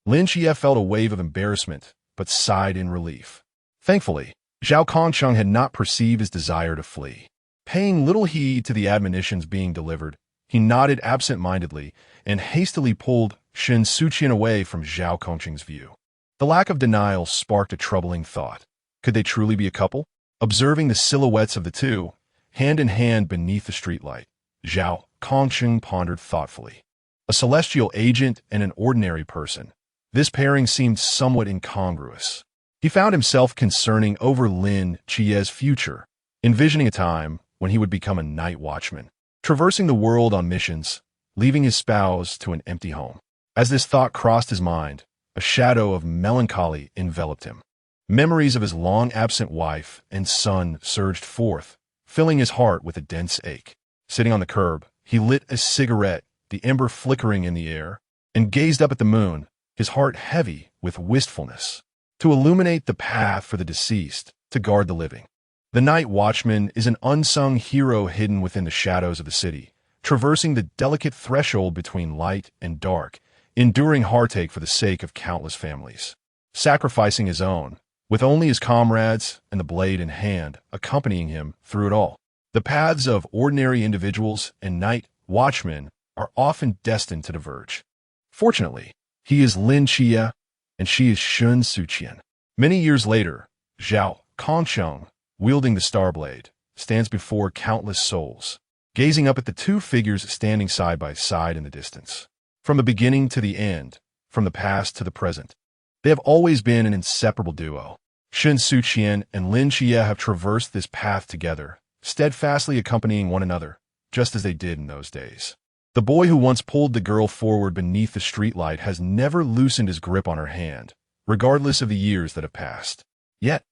Lin Xie felt a wave of embarrassment, but sighed in relief. Thankfully, Zhao Kongsheng had not perceived his desire to flee. Paying little heed to the admonitions being delivered, he nodded absent-mindedly and hastily pulled Shen Suqian away from Zhao Kongsheng's view. The lack of denial sparked a troubling thought. Could they truly be a couple? Observing the silhouettes of the two, hand in hand beneath the streetlight, Zhao Kongsheng pondered thoughtfully. A celestial agent and an ordinary person. This pairing seemed somewhat incongruous. He found himself concerning over Lin Xie's future, envisioning a time when he would become a night watchman, traversing the world on missions, leaving his spouse to an empty home. As this thought crossed his mind, a shadow of melancholy enveloped him. Memories of his long-absent wife and son surged forth, filling his heart with a dense ache. Sitting on the curb, he lit a cigarette, the ember flickering in the air, and gazed up at the moon, his heart heavy with wistfulness. To illuminate the path for the deceased, to guard the living. The night watchman is an unsung hero hidden within the shadows of the city, traversing the delicate threshold between light and dark, enduring heartache for the sake of countless families, sacrificing his own, with only his comrades and the blade in hand accompanying him through it all. The paths of ordinary individuals and night watchmen are often destined to diverge. Fortunately, he is Lin Xie, and she is Shen Suqian. Many years later, Zhao Kongsheng, wielding the star blade, stands before countless souls, gazing up at the two figures standing side by side in the distance. From the beginning to the end, from the past to the present, they have always been an inseparable duo. Shen Suqian and Lin Xie have traversed this path together, steadfastly accompanying one another, just as they did in those days. The boy who once pulled the girl forward beneath the streetlight has never loosened his grip on her hand, regardless of the years that have passed. Yet,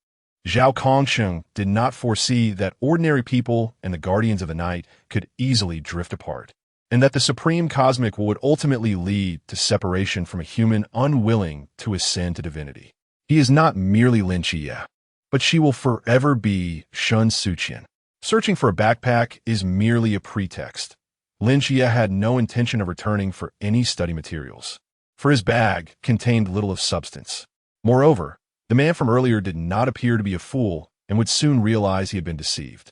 Zhao Kongsheng did not foresee that ordinary people and the guardians of the night could easily drift apart, and that the supreme cosmic would ultimately lead to separation from a human unwilling to ascend to divinity. He is not merely Lin Xie, but she will forever be Shen Suqian. Searching for a backpack is merely a pretext. Lin Xie had no intention of returning for any study materials, for his bag contained little of substance. Moreover, the man from earlier did not appear to be a fool and would soon realize he had been deceived.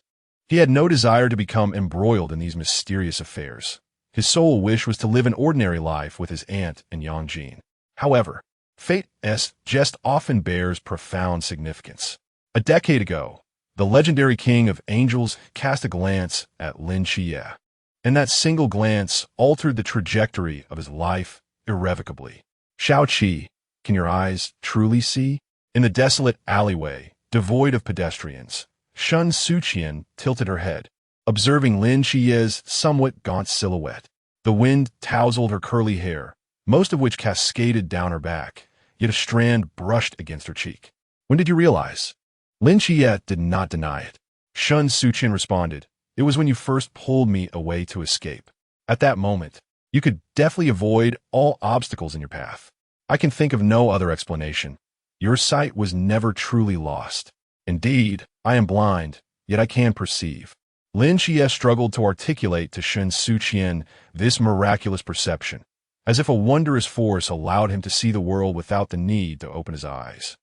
He had no desire to become embroiled in these mysterious affairs. His sole wish was to live an ordinary life with his aunt and Yangjin. However, fate's jest often bears profound significance. A decade ago, the legendary king of angels cast a glance at Lin Xie, and that single glance altered the trajectory of his life irrevocably. Shao Qi, can your eyes truly see? In the desolate alleyway, devoid of pedestrians, Shen Suqian tilted her head, observing Lin Xie's somewhat gaunt silhouette. The wind tousled her curly hair, most of which cascaded down her back, yet a strand brushed against her cheek. When did you realize? Lin Xie did not deny it. Shen Suqian responded, it was when you first pulled me away to escape. At that moment, you could deftly avoid all obstacles in your path. I can think of no other explanation. Your sight was never truly lost. Indeed, I am blind, yet I can perceive. Lin Xie struggled to articulate to Shen Suqian this miraculous perception, as if a wondrous force allowed him to see the world without the need to open his eyes.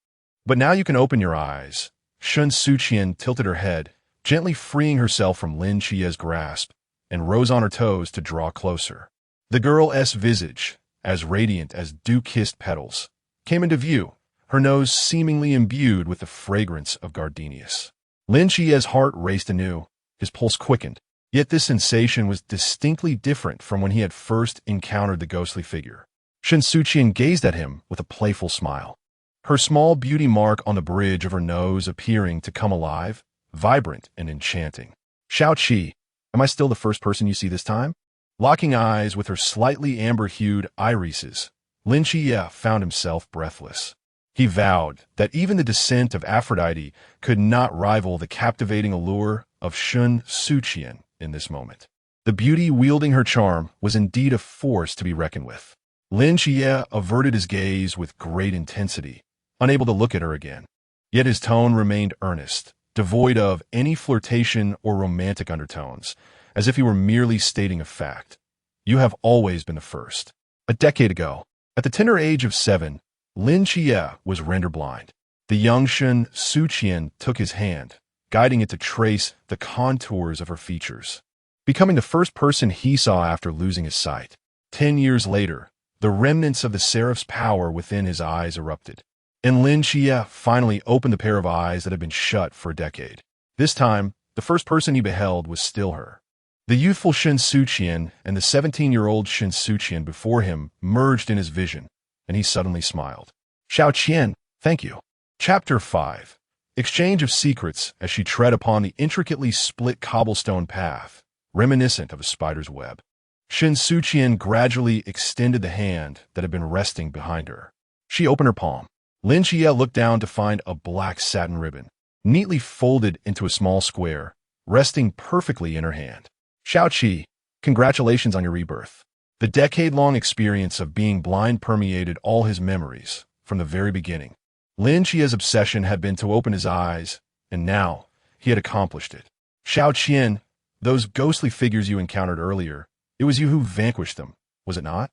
But now you can open your eyes. Shen Suqian tilted her head, gently freeing herself from Lin Xie's grasp, and rose on her toes to draw closer. The girl's visage, as radiant as dew-kissed petals, came into view, her nose seemingly imbued with the fragrance of gardenias. Lin Xie's heart raced anew, his pulse quickened, yet this sensation was distinctly different from when he had first encountered the ghostly figure. Shen Suqian gazed at him with a playful smile, her small beauty mark on the bridge of her nose appearing to come alive, vibrant and enchanting. Shao Qi, am I still the first person you see this time? Locking eyes with her slightly amber-hued irises, Lin Xie found himself breathless. He vowed that even the descent of Aphrodite could not rival the captivating allure of Shen Suqian in this moment. The beauty wielding her charm was indeed a force to be reckoned with. Lin Xie averted his gaze with great intensity, unable to look at her again. Yet his tone remained earnest, devoid of any flirtation or romantic undertones, as if he were merely stating a fact. You have always been the first. A decade ago, at the tender age of 7, Lin Xie was rendered blind. The young Shen Suqian took his hand, guiding it to trace the contours of her features, becoming the first person he saw after losing his sight. 10 years later, the remnants of the seraph's power within his eyes erupted, and Lin Xie finally opened the pair of eyes that had been shut for a decade. This time, the first person he beheld was still her. The youthful Shen Suqian and the 17-year-old Shen Suqian before him merged in his vision, and he suddenly smiled. Shao Qian, thank you. Chapter 5. Exchange of secrets as she tread upon the intricately split cobblestone path, reminiscent of a spider's web. Shen Suqian gradually extended the hand that had been resting behind her. She opened her palm. Lin Xie looked down to find a black satin ribbon, neatly folded into a small square, resting perfectly in her hand. Shao Qi, congratulations on your rebirth. The decade-long experience of being blind permeated all his memories from the very beginning. Lin Xie's obsession had been to open his eyes, and now he had accomplished it. Shao Qian, those ghostly figures you encountered earlier, it was you who vanquished them, was it not?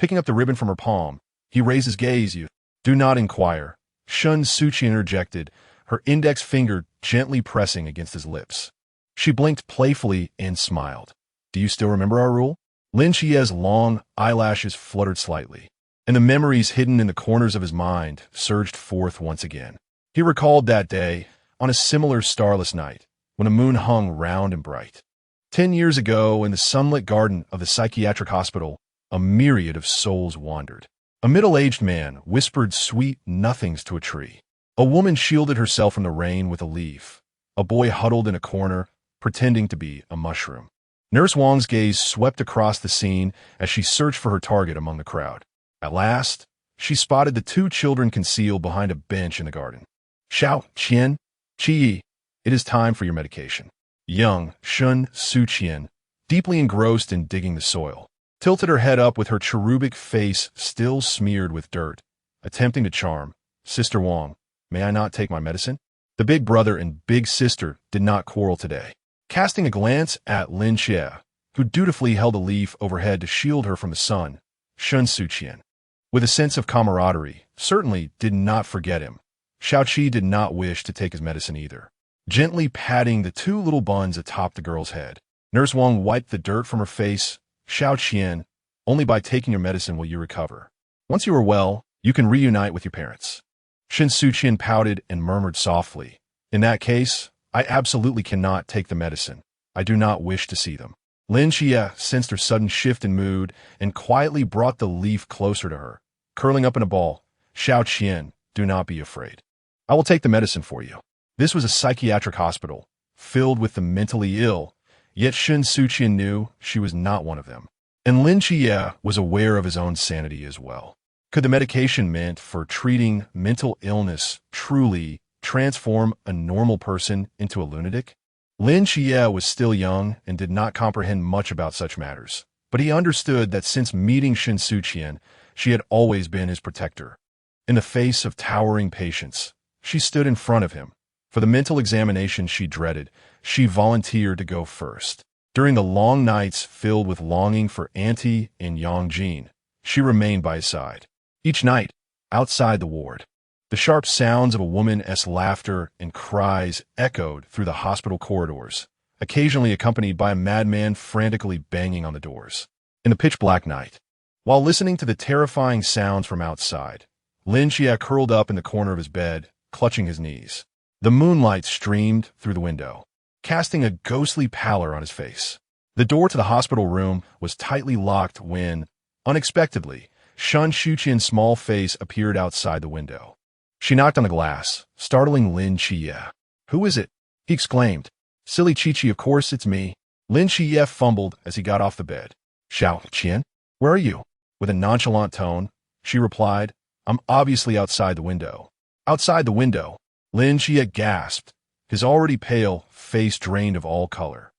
Picking up the ribbon from her palm, he raised his gaze. You do not inquire, Shen Suqian interjected, her index finger gently pressing against his lips. She blinked playfully and smiled. Do you still remember our rule? Lin Chie's long eyelashes fluttered slightly, and the memories hidden in the corners of his mind surged forth once again. He recalled that day, on a similar starless night, when a moon hung round and bright. 10 years ago, in the sunlit garden of the psychiatric hospital, a myriad of souls wandered. A middle-aged man whispered sweet nothings to a tree. A woman shielded herself from the rain with a leaf. A boy huddled in a corner, pretending to be a mushroom. Nurse Wang's gaze swept across the scene as she searched for her target among the crowd. At last, she spotted the 2 children concealed behind a bench in the garden. Xiao Qian, Qi, it is time for your medication. Young Shen Suqian, deeply engrossed in digging the soil, tilted her head up with her cherubic face still smeared with dirt, attempting to charm. Sister Wang, may I not take my medicine? The big brother and big sister did not quarrel today. Casting a glance at Lin Xie, who dutifully held a leaf overhead to shield her from the sun, Shen Suqian, with a sense of camaraderie, certainly did not forget him. Xiaoqi did not wish to take his medicine either. Gently patting the 2 little buns atop the girl's head, Nurse Wang wiped the dirt from her face. Xiaoqian, only by taking your medicine will you recover. Once you are well, you can reunite with your parents. Shen Suqian pouted and murmured softly, in that case, I absolutely cannot take the medicine. I do not wish to see them. Lin Xie sensed her sudden shift in mood and quietly brought the leaf closer to her, curling up in a ball. Xiaoqian, do not be afraid. I will take the medicine for you. This was a psychiatric hospital, filled with the mentally ill, yet Shen Suqian knew she was not one of them. And Lin Xie was aware of his own sanity as well. Could the medication meant for treating mental illness truly transform a normal person into a lunatic? Lin Xie was still young and did not comprehend much about such matters, but he understood that since meeting Shen Suqian, she had always been his protector. In the face of towering patience, she stood in front of him. For the mental examination she dreaded, she volunteered to go first. During the long nights filled with longing for Auntie and Yang Jin, she remained by his side. Each night, outside the ward, the sharp sounds of a woman's laughter and cries echoed through the hospital corridors, occasionally accompanied by a madman frantically banging on the doors. In the pitch-black night, while listening to the terrifying sounds from outside, Lin Xie curled up in the corner of his bed, clutching his knees. The moonlight streamed through the window, casting a ghostly pallor on his face. The door to the hospital room was tightly locked when, unexpectedly, Shen Suqian's small face appeared outside the window. She knocked on the glass, startling Lin Xie. Who is it? He exclaimed. Silly Chi-Chi, of course it's me. Lin Xie fumbled as he got off the bed. Xiaoqian, where are you? With a nonchalant tone, she replied, I'm obviously outside the window. Outside the window? Lin Xie gasped, his already pale face drained of all color.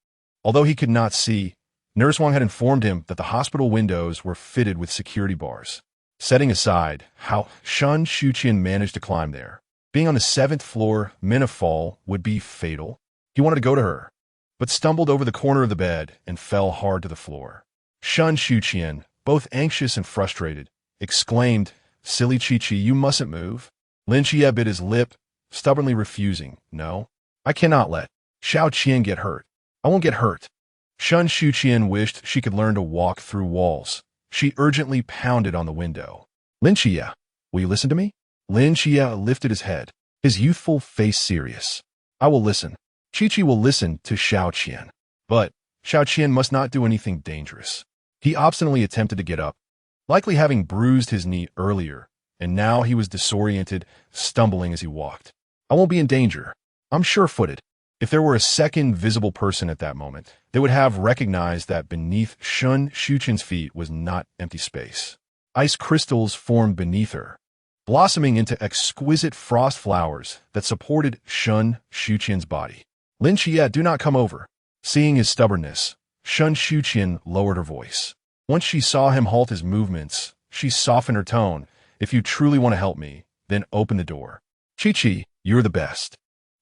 Although he could not see, Nurse Wang had informed him that the hospital windows were fitted with security bars. Setting aside how Shen Suqian managed to climb there, being on the 7th floor meant a fall would be fatal. He wanted to go to her, but stumbled over the corner of the bed and fell hard to the floor. Shen Suqian, both anxious and frustrated, exclaimed, Silly Chi-Chi, you mustn't move. Lin Xie bit his lip, stubbornly refusing. No, I cannot let Xiaoqian get hurt. I won't get hurt. Shen Suqian wished she could learn to walk through walls. She urgently pounded on the window. Lin Xie, will you listen to me? Lin Xie lifted his head, his youthful face serious. I will listen. Chi-Chi will listen to Xiaoqian. But Xiaoqian must not do anything dangerous. He obstinately attempted to get up, likely having bruised his knee earlier, and now he was disoriented, stumbling as he walked. I won't be in danger. I'm sure-footed. If there were a second visible person at that moment, they would have recognized that beneath Shen Suqian's feet was not empty space. Ice crystals formed beneath her, blossoming into exquisite frost flowers that supported Shen Suqian's body. Lin Xie, do not come over. Seeing his stubbornness, Shen Suqian lowered her voice. Once she saw him halt his movements, she softened her tone. If you truly want to help me, then open the door. Chi-Chi, you're the best.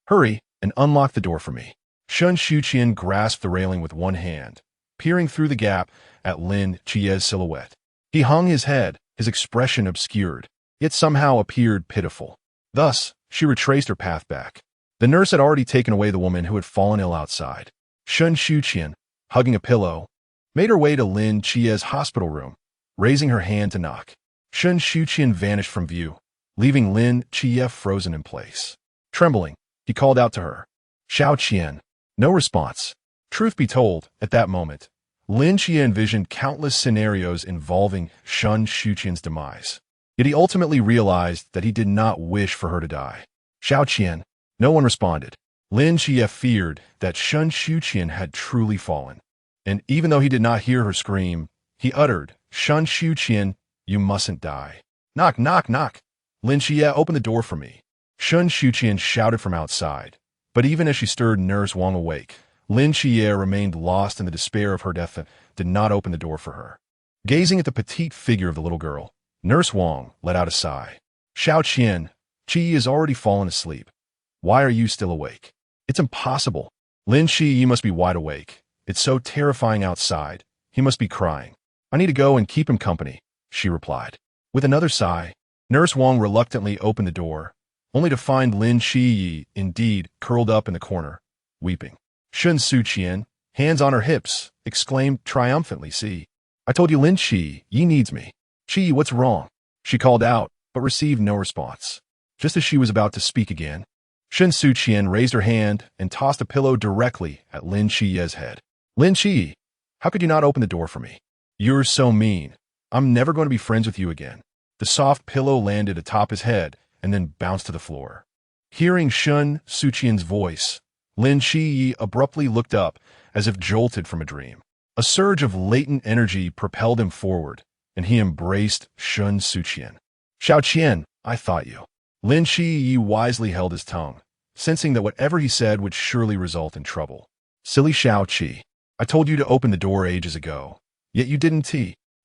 Hurry and unlock the door for me. Shen Suqian grasped the railing with one hand, peering through the gap at Lin Xie's silhouette. He hung his head, his expression obscured, yet somehow appeared pitiful. Thus, she retraced her path back. The nurse had already taken away the woman who had fallen ill outside. Shen Suqian, hugging a pillow, made her way to Lin Chia's hospital room, raising her hand to knock. Shen Suqian vanished from view, leaving Lin Chia frozen in place. Trembling, he called out to her. Xiao Qian. No response. Truth be told, at that moment, Lin Chia envisioned countless scenarios involving Shen Suqian's demise. Yet he ultimately realized that he did not wish for her to die. Xiao Qian. No one responded. Lin Chia feared that Shen Suqian had truly fallen. And even though he did not hear her scream, he uttered, Shen Suqian, you mustn't die. Knock, knock, knock. Lin Chia, open the door for me. Shen Suqian shouted from outside. But even as she stirred Nurse Wang awake, Lin Chia remained lost in the despair of her death and did not open the door for her. Gazing at the petite figure of the little girl, Nurse Wang let out a sigh. Xiao Qian, Qi is already fallen asleep. Why are you still awake? It's impossible. Lin Qi must be wide awake. It's so terrifying outside. He must be crying. I need to go and keep him company, she replied. With another sigh, Nurse Wang reluctantly opened the door, only to find Lin Qi indeed curled up in the corner, weeping. Shen Suqian, hands on her hips, exclaimed triumphantly, see, I told you Lin Qi needs me. Qi, what's wrong? She called out, but received no response. Just as she was about to speak again, Shen Suqian raised her hand and tossed a pillow directly at Lin Qi's head. Lin Qi, how could you not open the door for me? You're so mean. I'm never going to be friends with you again. The soft pillow landed atop his head and then bounced to the floor. Hearing Shen Suqian's voice, Lin Qi abruptly looked up as if jolted from a dream. A surge of latent energy propelled him forward, and he embraced Shen Suqian. Xiao Qian, I thought you. Lin Qi wisely held his tongue, sensing that whatever he said would surely result in trouble. Silly Xiao Qi, I told you to open the door ages ago, yet you didn't.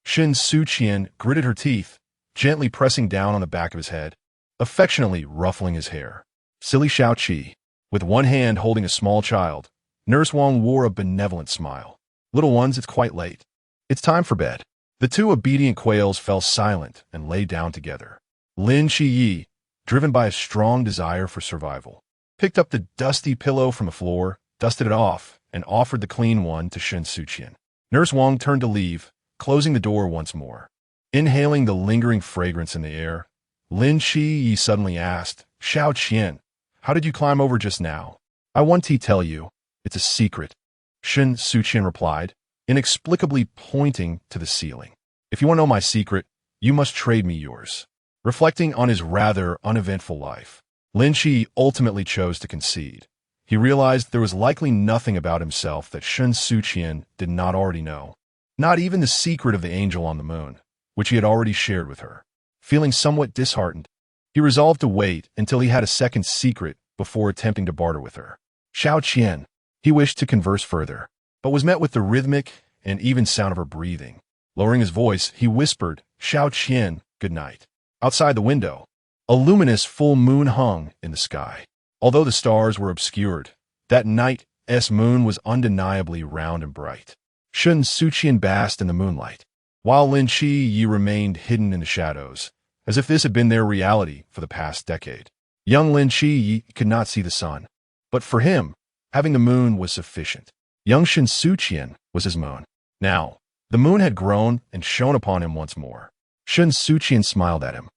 Shen Suqian gritted her teeth, gently pressing down on the back of his head, affectionately ruffling his hair. Silly Xiao Qi. With one hand holding a small child, Nurse Wang wore a benevolent smile. Little ones, it's quite late. It's time for bed. The two obedient quails fell silent and lay down together. Lin Qi, driven by a strong desire for survival, picked up the dusty pillow from the floor, dusted it off, and offered the clean one to Shen Suqian. Nurse Wang turned to leave, closing the door once more. Inhaling the lingering fragrance in the air, Lin Qi suddenly asked, Xiao Qian, how did you climb over just now? I want to tell you. It's a secret. Shen Suqian replied, inexplicably pointing to the ceiling. If you want to know my secret, you must trade me yours. Reflecting on his rather uneventful life, Lin Qi ultimately chose to concede. He realized there was likely nothing about himself that Shen Suqian did not already know. Not even the secret of the angel on the moon, which he had already shared with her. Feeling somewhat disheartened, he resolved to wait until he had a second secret before attempting to barter with her. Xiao Qian. He wished to converse further, but was met with the rhythmic and even sound of her breathing. Lowering his voice, he whispered, Xiao Qian, good night. Outside the window, a luminous full moon hung in the sky. Although the stars were obscured, that night's moon was undeniably round and bright. Shen Suqian basked in the moonlight, while Lin Qi remained hidden in the shadows, as if this had been their reality for the past decade. Young Lin Qi could not see the sun, but for him, having the moon was sufficient. Young Shen Suqian was his moon. Now, the moon had grown and shone upon him once more. Shen Suqian smiled at him.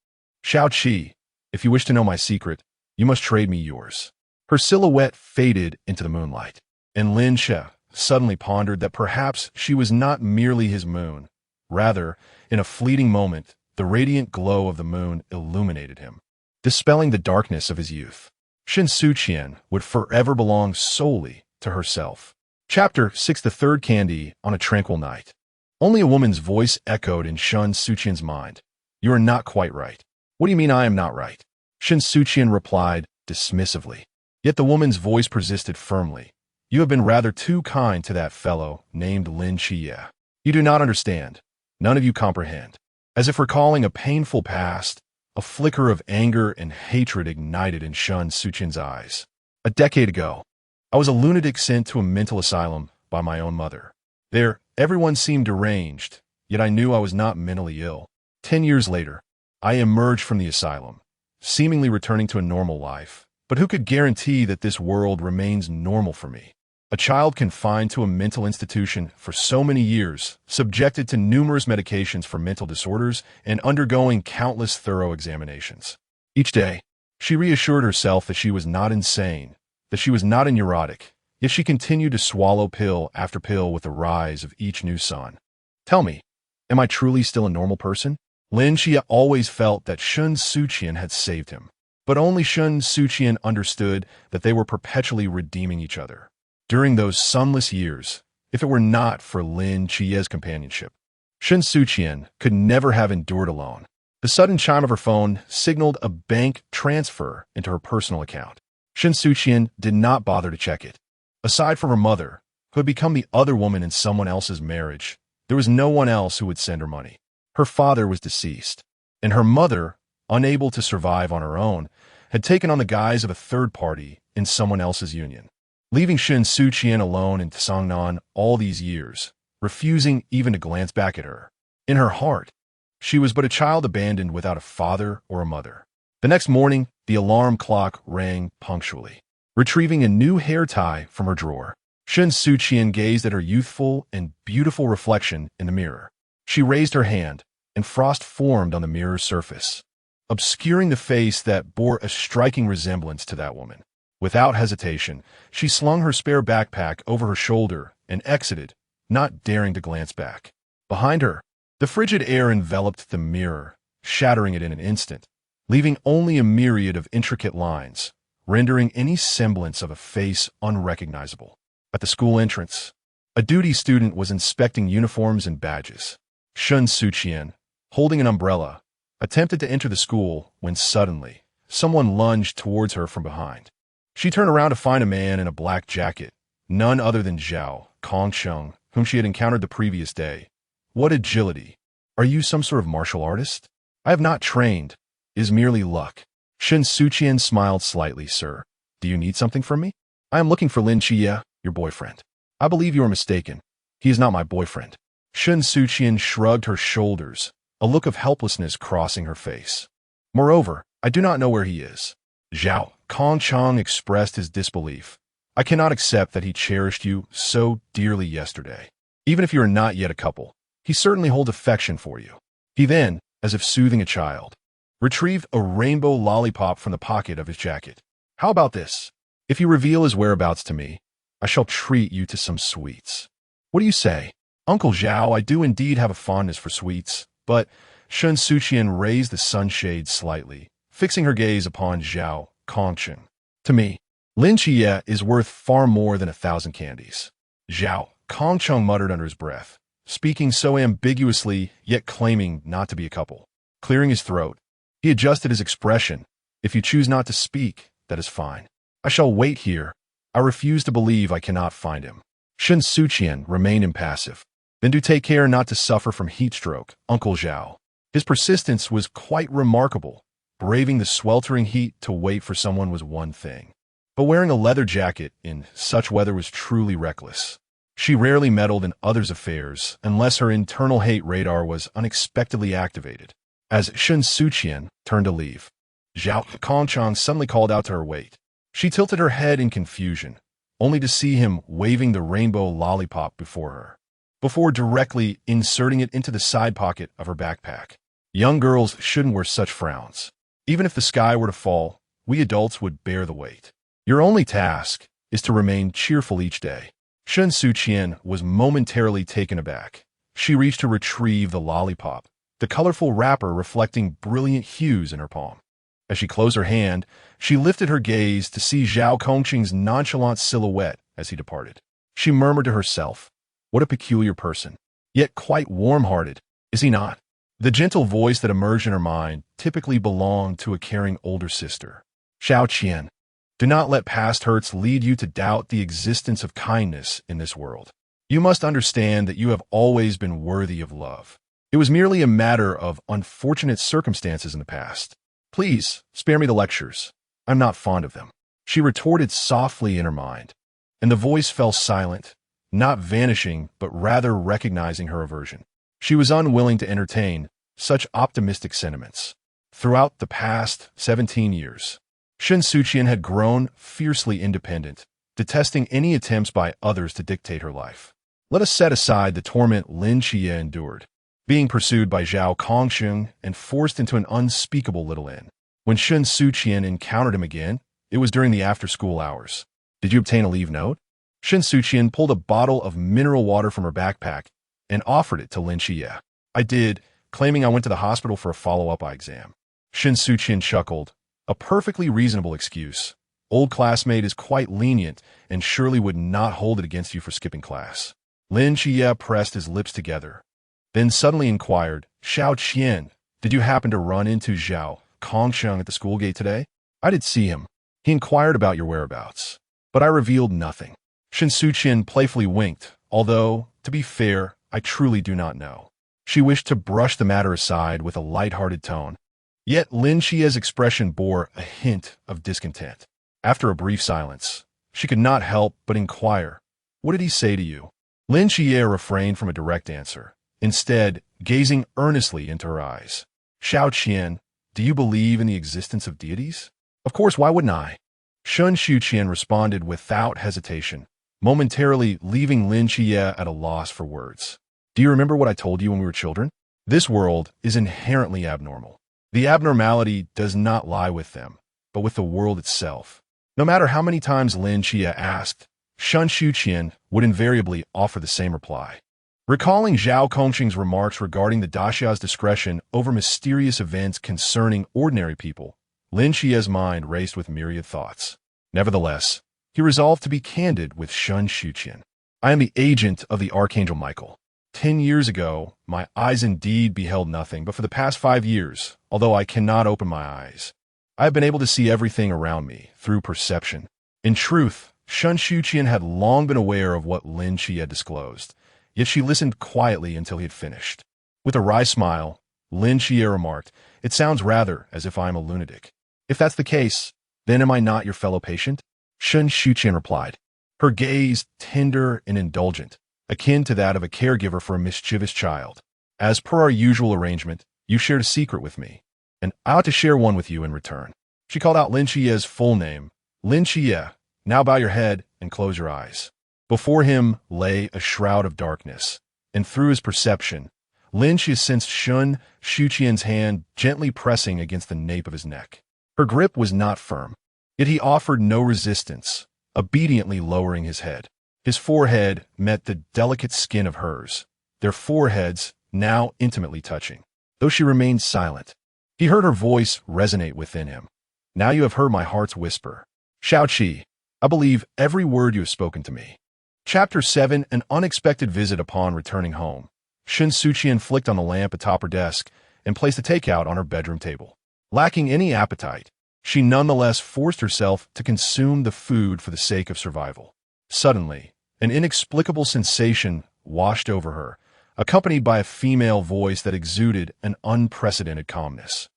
Xiao Qi, if you wish to know my secret, you must trade me yours. Her silhouette faded into the moonlight, and Lin Xia suddenly pondered that perhaps she was not merely his moon. Rather, in a fleeting moment, the radiant glow of the moon illuminated him, dispelling the darkness of his youth. Shen Suqian would forever belong solely to herself. Chapter 6. The Third Candy on a Tranquil Night. Only a woman's voice echoed in Shen Suqian's mind. You are not quite right. What do you mean I am not right? Shen Suqian replied dismissively. Yet the woman's voice persisted firmly. You have been rather too kind to that fellow named Lin Qi. You do not understand. None of you comprehend. As if recalling a painful past, a flicker of anger and hatred ignited in Shen Suqian's eyes. A decade ago, I was a lunatic sent to a mental asylum by my own mother. There, everyone seemed deranged, yet I knew I was not mentally ill. 10 years later, I emerged from the asylum, seemingly returning to a normal life. But who could guarantee that this world remains normal for me? A child confined to a mental institution for so many years, subjected to numerous medications for mental disorders, and undergoing countless thorough examinations. Each day, she reassured herself that she was not insane, that she was not a neurotic, yet she continued to swallow pill after pill with the rise of each new sun. Tell me, am I truly still a normal person? Lin Xie always felt that Shen Suqian had saved him, but only Shen Suqian understood that they were perpetually redeeming each other. During those sunless years, if it were not for Lin Xie's companionship, Shen Suqian could never have endured alone. The sudden chime of her phone signaled a bank transfer into her personal account. Shen Suqian did not bother to check it. Aside from her mother, who had become the other woman in someone else's marriage, there was no one else who would send her money. Her father was deceased, and her mother, unable to survive on her own, had taken on the guise of a third party in someone else's union. Leaving Shen Suqian alone in Tsangnan all these years, refusing even to glance back at her. In her heart, she was but a child abandoned without a father or a mother. The next morning, the alarm clock rang punctually. Retrieving a new hair tie from her drawer, Shen Suqian gazed at her youthful and beautiful reflection in the mirror. She raised her hand, and frost formed on the mirror's surface, obscuring the face that bore a striking resemblance to that woman. Without hesitation, she slung her spare backpack over her shoulder and exited, not daring to glance back. Behind her, the frigid air enveloped the mirror, shattering it in an instant, leaving only a myriad of intricate lines, rendering any semblance of a face unrecognizable. At the school entrance, a duty student was inspecting uniforms and badges. Shen Suqian, holding an umbrella, attempted to enter the school when suddenly, someone lunged towards her from behind. She turned around to find a man in a black jacket, none other than Zhao Kongsheng, whom she had encountered the previous day. What agility! Are you some sort of martial artist? I have not trained. It is merely luck. Shen Suqian smiled slightly. Sir, do you need something from me? I am looking for Lin Xie, your boyfriend. I believe you are mistaken. He is not my boyfriend. Shen Suqian shrugged her shoulders, a look of helplessness crossing her face. Moreover, I do not know where he is. Zhao Kongchang expressed his disbelief. I cannot accept that he cherished you so dearly yesterday. Even if you are not yet a couple, he certainly holds affection for you. He then, as if soothing a child, retrieved a rainbow lollipop from the pocket of his jacket. How about this? If you reveal his whereabouts to me, I shall treat you to some sweets. What do you say? Uncle Zhao, I do indeed have a fondness for sweets, but Shen Suqian raised the sunshade slightly, fixing her gaze upon Zhao Kongcheng. To me, Lin Xie is worth far more than 1,000 candies. Zhao Kongcheng muttered under his breath, speaking so ambiguously yet claiming not to be a couple. Clearing his throat, he adjusted his expression. If you choose not to speak, that is fine. I shall wait here. I refuse to believe I cannot find him. Shen Suqian remained impassive. Then do take care not to suffer from heat stroke, Uncle Zhao. His persistence was quite remarkable. Braving the sweltering heat to wait for someone was one thing, but wearing a leather jacket in such weather was truly reckless. She rarely meddled in others' affairs unless her internal hate radar was unexpectedly activated. As Shen Suqian turned to leave, Zhao Kongchang suddenly called out to her wait. She tilted her head in confusion, only to see him waving the rainbow lollipop before her, before directly inserting it into the side pocket of her backpack. Young girls shouldn't wear such frowns. Even if the sky were to fall, we adults would bear the weight. Your only task is to remain cheerful each day. Shen Suqian was momentarily taken aback. She reached to retrieve the lollipop, the colorful wrapper reflecting brilliant hues in her palm. As she closed her hand, she lifted her gaze to see Zhao Kongqing's nonchalant silhouette as he departed. She murmured to herself, what a peculiar person, yet quite warm-hearted, is he not? The gentle voice that emerged in her mind typically belonged to a caring older sister. Xiao Qian, do not let past hurts lead you to doubt the existence of kindness in this world. You must understand that you have always been worthy of love. It was merely a matter of unfortunate circumstances in the past. Please, spare me the lectures. I'm not fond of them. She retorted softly in her mind, and the voice fell silent, not vanishing but rather recognizing her aversion. She was unwilling to entertain such optimistic sentiments. Throughout the past 17 years, Shen Suqian had grown fiercely independent, detesting any attempts by others to dictate her life. Let us set aside the torment Lin Xie endured, being pursued by Zhao Kongsheng and forced into an unspeakable little inn. When Shen Suqian encountered him again, it was during the after-school hours. Did you obtain a leave note? Shen Suqian pulled a bottle of mineral water from her backpack and offered it to Lin Xie. I did, claiming I went to the hospital for a follow-up eye exam. Shen Suqian chuckled. A perfectly reasonable excuse. Old classmate is quite lenient and surely would not hold it against you for skipping class. Lin Xie pressed his lips together, then suddenly inquired, Xiao Qian, did you happen to run into Zhao Kongsheng at the school gate today? I did see him. He inquired about your whereabouts, but I revealed nothing. Shen Suqian playfully winked, although, to be fair, I truly do not know. She wished to brush the matter aside with a light-hearted tone. Yet Lin Xie's expression bore a hint of discontent. After a brief silence, she could not help but inquire, what did he say to you? Lin Xie refrained from a direct answer, instead gazing earnestly into her eyes. Xiao Qian, do you believe in the existence of deities? Of course, why wouldn't I? Shen Suqian responded without hesitation, momentarily leaving Lin Xie at a loss for words. Do you remember what I told you when we were children? This world is inherently abnormal. The abnormality does not lie with them, but with the world itself. No matter how many times Lin Xie asked, Shen Suqian would invariably offer the same reply. Recalling Zhao Kongsheng's remarks regarding the Daxia's discretion over mysterious events concerning ordinary people, Lin Xie's mind raced with myriad thoughts. Nevertheless, he resolved to be candid with Shen Suqian. I am the agent of the Archangel Michael. 10 years ago, my eyes indeed beheld nothing, but for the past 5 years, although I cannot open my eyes, I have been able to see everything around me through perception. In truth, Shen Suqian had long been aware of what Lin Xie had disclosed, yet she listened quietly until he had finished. With a wry smile, Lin Xie remarked, it sounds rather as if I am a lunatic. If that's the case, then am I not your fellow patient? Shen Suqian replied, her gaze tender and indulgent, akin to that of a caregiver for a mischievous child. As per our usual arrangement, you shared a secret with me, and I ought to share one with you in return. She called out Lin Xie's full name. Lin Xie, now bow your head and close your eyes. Before him lay a shroud of darkness, and through his perception, Lin Xie sensed Shen Suqian's hand gently pressing against the nape of his neck. Her grip was not firm, yet he offered no resistance, obediently lowering his head. His forehead met the delicate skin of hers, their foreheads now intimately touching. Though she remained silent, he heard her voice resonate within him. Now you have heard my heart's whisper. Xiao Qi, I believe every word you have spoken to me. Chapter 7, An Unexpected Visit Upon Returning Home. Shen Suqian flicked on the lamp atop her desk and placed a takeout on her bedroom table. Lacking any appetite, she nonetheless forced herself to consume the food for the sake of survival. Suddenly, an inexplicable sensation washed over her, accompanied by a female voice that exuded an unprecedented calmness.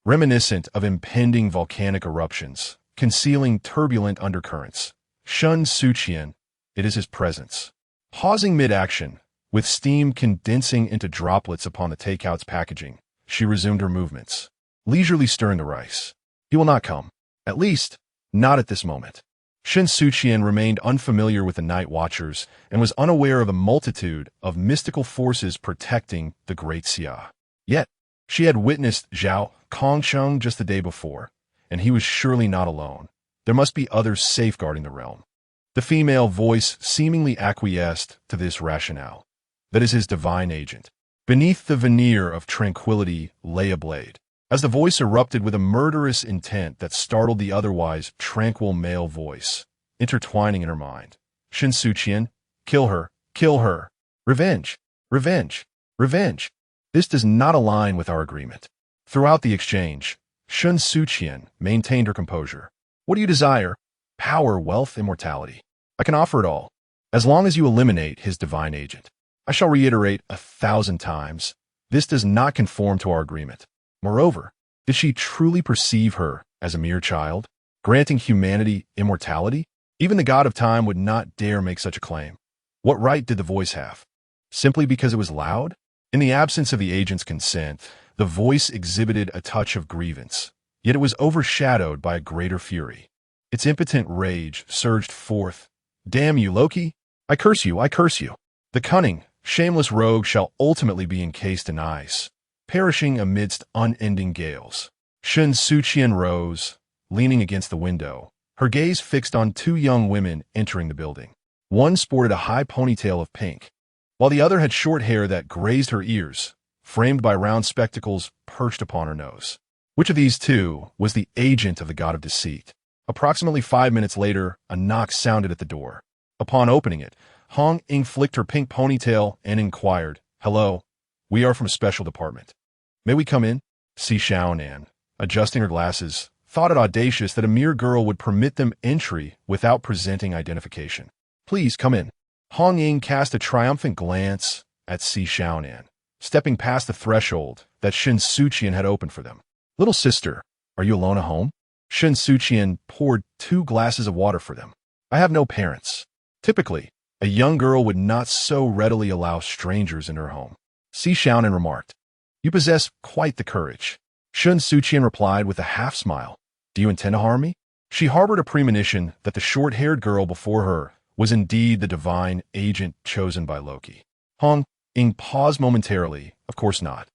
Reminiscent of impending volcanic eruptions, concealing turbulent undercurrents, Shen Suqian, it is his presence. Pausing mid-action, with steam condensing into droplets upon the takeout's packaging, she resumed her movements, leisurely stirring the rice. He will not come. At least, not at this moment. Shen Suqian remained unfamiliar with the night watchers and was unaware of a multitude of mystical forces protecting the Great Xia. Yet, she had witnessed Zhao Kongsheng just the day before, and he was surely not alone. There must be others safeguarding the realm. The female voice seemingly acquiesced to this rationale. That is his divine agent. Beneath the veneer of tranquility lay a blade. As the voice erupted with a murderous intent that startled the otherwise tranquil male voice, intertwining in her mind. Shen Suqian, kill her, kill her. Revenge, revenge, revenge. This does not align with our agreement. Throughout the exchange, Shen Suqian maintained her composure. What do you desire? Power, wealth, immortality. I can offer it all, as long as you eliminate his divine agent. I shall reiterate 1,000 times, this does not conform to our agreement. Moreover, did she truly perceive her as a mere child, granting humanity immortality? Even the god of time would not dare make such a claim. What right did the voice have? Simply because it was loud? In the absence of the agent's consent, the voice exhibited a touch of grievance, yet it was overshadowed by a greater fury. Its impotent rage surged forth. "Damn you, Loki! I curse you, I curse you! The cunning, shameless rogue shall ultimately be encased in ice, perishing amidst unending gales." Shen Suqian rose, leaning against the window, her gaze fixed on two young women entering the building. One sported a high ponytail of pink, while the other had short hair that grazed her ears, framed by round spectacles perched upon her nose. Which of these two was the agent of the god of deceit? Approximately 5 minutes later, a knock sounded at the door. Upon opening it, Hong Ying flicked her pink ponytail and inquired, "Hello, we are from a special department. May we come in?" Si Xiaonan, adjusting her glasses, thought it audacious that a mere girl would permit them entry without presenting identification. "Please come in." Hong Ying cast a triumphant glance at Si Xiaonan, stepping past the threshold that Shen Suqian had opened for them. "Little sister, are you alone at home?" Shen Suqian poured 2 glasses of water for them. "I have no parents." Typically, a young girl would not so readily allow strangers in her home. Si Xiaonan remarked, "You possess quite the courage." Shen Suqian replied with a half-smile, "Do you intend to harm me?" She harbored a premonition that the short-haired girl before her was indeed the divine agent chosen by Loki. Hong Ying paused momentarily. "Of course not.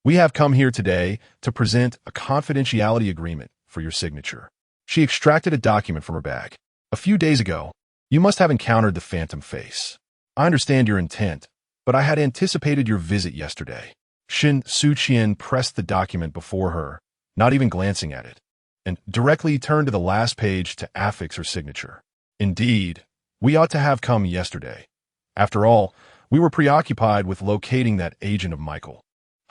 We have come here today to present a confidentiality agreement for your signature." She extracted a document from her bag. "A few days ago, you must have encountered the phantom face. I understand your intent, but I had anticipated your visit yesterday." Shen Suqian pressed the document before her, not even glancing at it, and directly turned to the last page to affix her signature. "Indeed, we ought to have come yesterday. After all, we were preoccupied with locating that agent of Michael."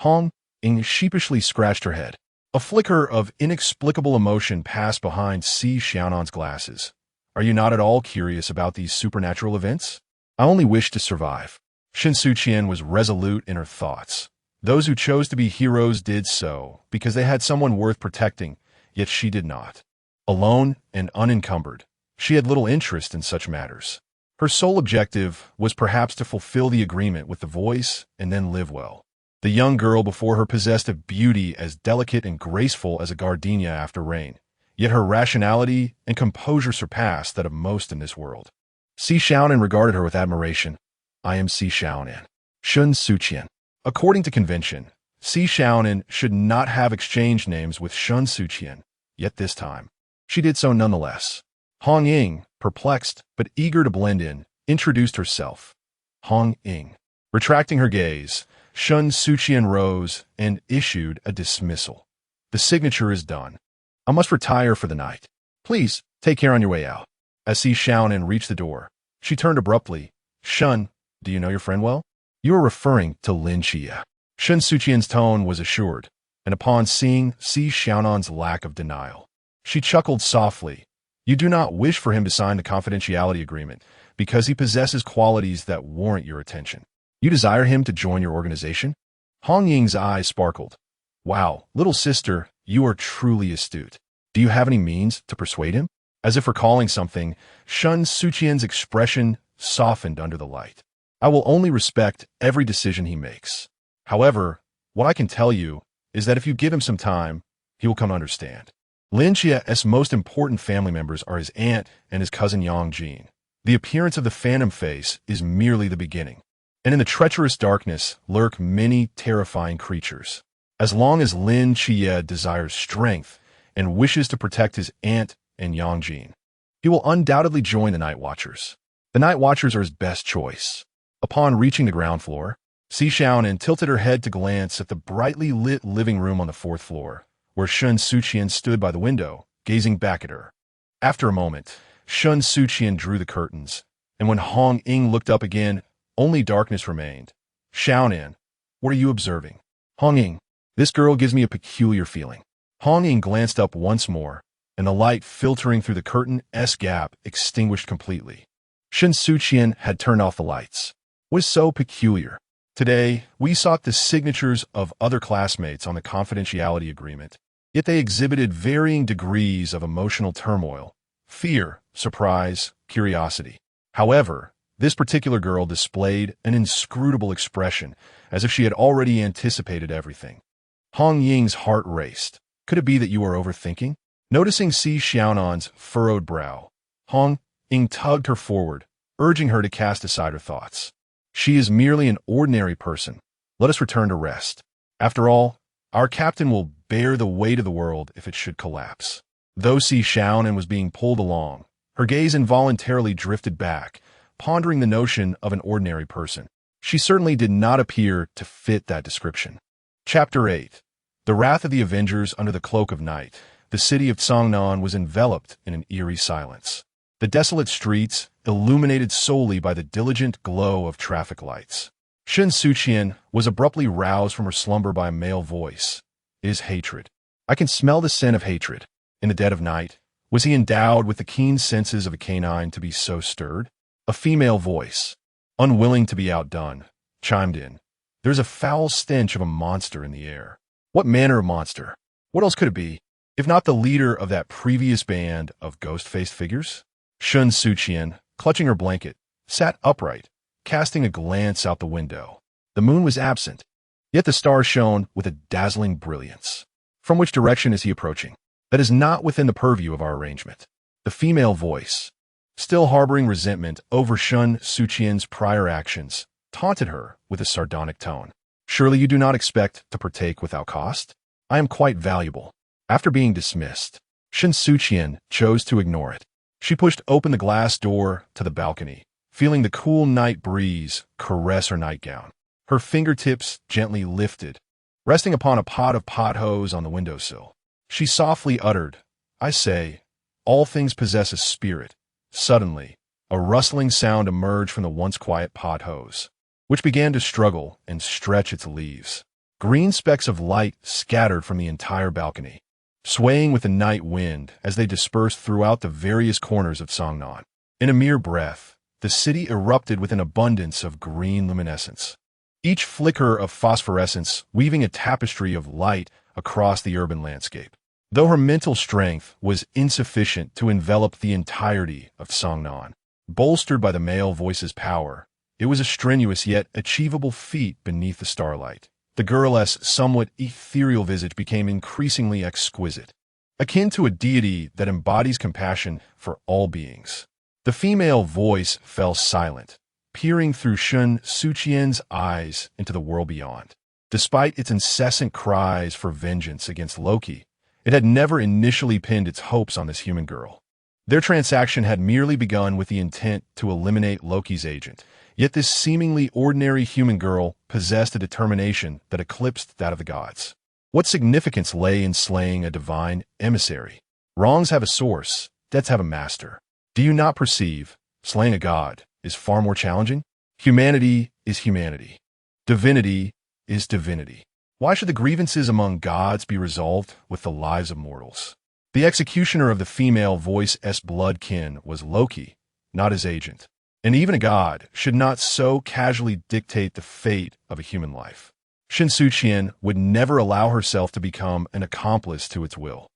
Hong Ying sheepishly scratched her head. A flicker of inexplicable emotion passed behind Si Xiaonan's glasses. "Are you not at all curious about these supernatural events?" "I only wish to survive." Shen Suqian was resolute in her thoughts. Those who chose to be heroes did so because they had someone worth protecting, yet she did not. Alone and unencumbered, she had little interest in such matters. Her sole objective was perhaps to fulfill the agreement with the voice and then live well. The young girl before her possessed a beauty as delicate and graceful as a gardenia after rain, yet her rationality and composure surpassed that of most in this world. Si Xiaonan regarded her with admiration. "I am Si Xiaonan." Shen Suqian. According to convention, Si Xiaonan should not have exchanged names with Shen Suqian, yet this time, she did so nonetheless. Hong Ying, perplexed but eager to blend in, introduced herself. Hong Ying. Retracting her gaze, Shen Suqian rose and issued a dismissal. "The signature is done. I must retire for the night. Please, take care on your way out." As Si Xiaonan reached the door, she turned abruptly. "Shen, do you know your friend well?" "You are referring to Lin Chia." Shen Suqian's tone was assured, and upon seeing Si Xiaonan's lack of denial, she chuckled softly. "You do not wish for him to sign the confidentiality agreement because he possesses qualities that warrant your attention. You desire him to join your organization?" Hong Ying's eyes sparkled. "Wow, little sister, you are truly astute. Do you have any means to persuade him?" As if recalling something, Shen Suqian's expression softened under the light. "I will only respect every decision he makes. However, what I can tell you is that if you give him some time, he will come to understand. Lin Chia's most important family members are his aunt and his cousin Yang Jin. The appearance of the phantom face is merely the beginning, and in the treacherous darkness lurk many terrifying creatures. As long as Lin Chia desires strength and wishes to protect his aunt and Yang Jin, he will undoubtedly join the Night Watchers. The Night Watchers are his best choice." Upon reaching the ground floor, Si Xiaonan tilted her head to glance at the brightly lit living room on the 4th floor, where Shen Suqian stood by the window, gazing back at her. After a moment, Shen Suqian drew the curtains, and when Hong Ying looked up again, only darkness remained. "Xiaonan, what are you observing?" "Hong Ying, this girl gives me a peculiar feeling." Hong Ying glanced up once more, and the light filtering through the curtain-s gap extinguished completely. Shen Suqian had turned off the lights. "Was so peculiar. Today, we sought the signatures of other classmates on the confidentiality agreement, yet they exhibited varying degrees of emotional turmoil, fear, surprise, curiosity. However, this particular girl displayed an inscrutable expression, as if she had already anticipated everything. Hong Ying's heart raced. Could it be that you are overthinking? Noticing Si Xiaonan's furrowed brow, Hong Ying tugged her forward, urging her to cast aside her thoughts. She is merely an ordinary person. Let us return to rest. After all, our captain will bear the weight of the world if it should collapse. Though Si Xiaonan was being pulled along, her gaze involuntarily drifted back, pondering the notion of an ordinary person. She certainly did not appear to fit that description. Chapter 8. The Wrath of the Avengers under the Cloak of Night. The city of Cangnan was enveloped in an eerie silence. The desolate streets, illuminated solely by the diligent glow of traffic lights. Shen Suqian was abruptly roused from her slumber by a male voice. It is hatred. I can smell the scent of hatred. In the dead of night, was he endowed with the keen senses of a canine to be so stirred? A female voice, unwilling to be outdone, chimed in. There's a foul stench of a monster in the air. What manner of monster? What else could it be, if not the leader of that previous band of ghost-faced figures? Shen Suqian, clutching her blanket, sat upright, casting a glance out the window. The moon was absent, yet the stars shone with a dazzling brilliance. From which direction is he approaching? That is not within the purview of our arrangement. The female voice, still harboring resentment over Shen Suqian's prior actions, taunted her with a sardonic tone. Surely you do not expect to partake without cost? I am quite valuable. After being dismissed, Shen Suqian chose to ignore it. She pushed open the glass door to the balcony, feeling the cool night breeze caress her nightgown. Her fingertips gently lifted, resting upon a pot of pot-hose on the windowsill. She softly uttered, I say, all things possess a spirit. Suddenly, a rustling sound emerged from the once quiet pot-hose, which began to struggle and stretch its leaves. Green specks of light scattered from the entire balcony, swaying with the night wind as they dispersed throughout the various corners of Cangnan. In a mere breath, the city erupted with an abundance of green luminescence, each flicker of phosphorescence weaving a tapestry of light across the urban landscape. Though her mental strength was insufficient to envelop the entirety of Cangnan, bolstered by the male voice's power, it was a strenuous yet achievable feat beneath the starlight. The girl's somewhat ethereal visage became increasingly exquisite, akin to a deity that embodies compassion for all beings. The female voice fell silent, peering through Shen Suqian's eyes into the world beyond. Despite its incessant cries for vengeance against Loki, it had never initially pinned its hopes on this human girl. Their transaction had merely begun with the intent to eliminate Loki's agent, yet this seemingly ordinary human girl possessed a determination that eclipsed that of the gods. What significance lay in slaying a divine emissary? Wrongs have a source, debts have a master. Do you not perceive, slaying a god is far more challenging? Humanity is humanity. Divinity is divinity. Why should the grievances among gods be resolved with the lives of mortals? The executioner of the female voice's bloodkin was Loki, not his agent. And even a god should not so casually dictate the fate of a human life. Shen Suqian would never allow herself to become an accomplice to its will.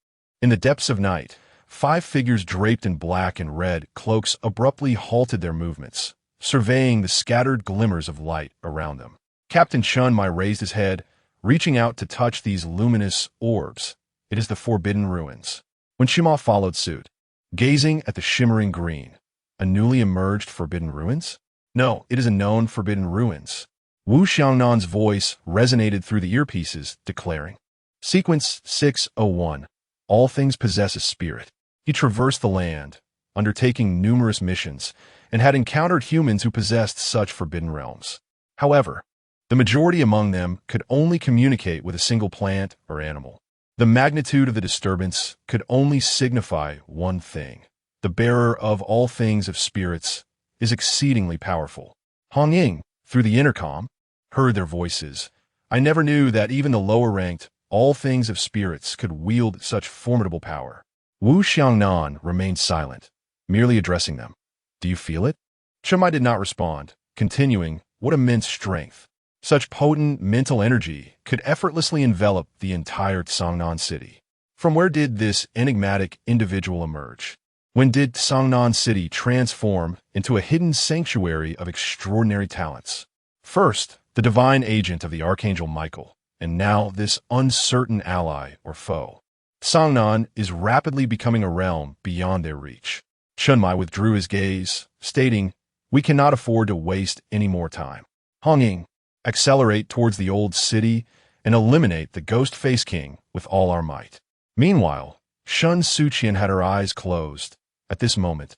In the depths of night, 5 figures draped in black and red cloaks abruptly halted their movements, surveying the scattered glimmers of light around them. Captain Chun Mai raised his head, reaching out to touch these luminous orbs. It is the Forbidden Ruins. When Shima followed suit, gazing at the shimmering green, a newly emerged Forbidden Ruins? No, it is a known Forbidden Ruins. Wu Xiangnan's voice resonated through the earpieces, declaring, Sequence 601. All things possess a spirit. He traversed the land, undertaking numerous missions, and had encountered humans who possessed such forbidden realms. However, the majority among them could only communicate with a single plant or animal. The magnitude of the disturbance could only signify one thing. The bearer of all things of spirits is exceedingly powerful. Hong Ying, through the intercom, heard their voices. I never knew that even the lower-ranked all things of spirits could wield such formidable power. Wu Xiangnan remained silent, merely addressing them. Do you feel it? Chen Mai did not respond, continuing, what immense strength. Such potent mental energy could effortlessly envelop the entire Cangnan city. From where did this enigmatic individual emerge? When did Cangnan City transform into a hidden sanctuary of extraordinary talents? First, the divine agent of the Archangel Michael, and now this uncertain ally or foe. Sangnan is rapidly becoming a realm beyond their reach. Shunmai withdrew his gaze, stating, "We cannot afford to waste any more time. Honging, accelerate towards the old city and eliminate the Ghost Face King with all our might." Meanwhile, Shen Suqian had her eyes closed. At this moment,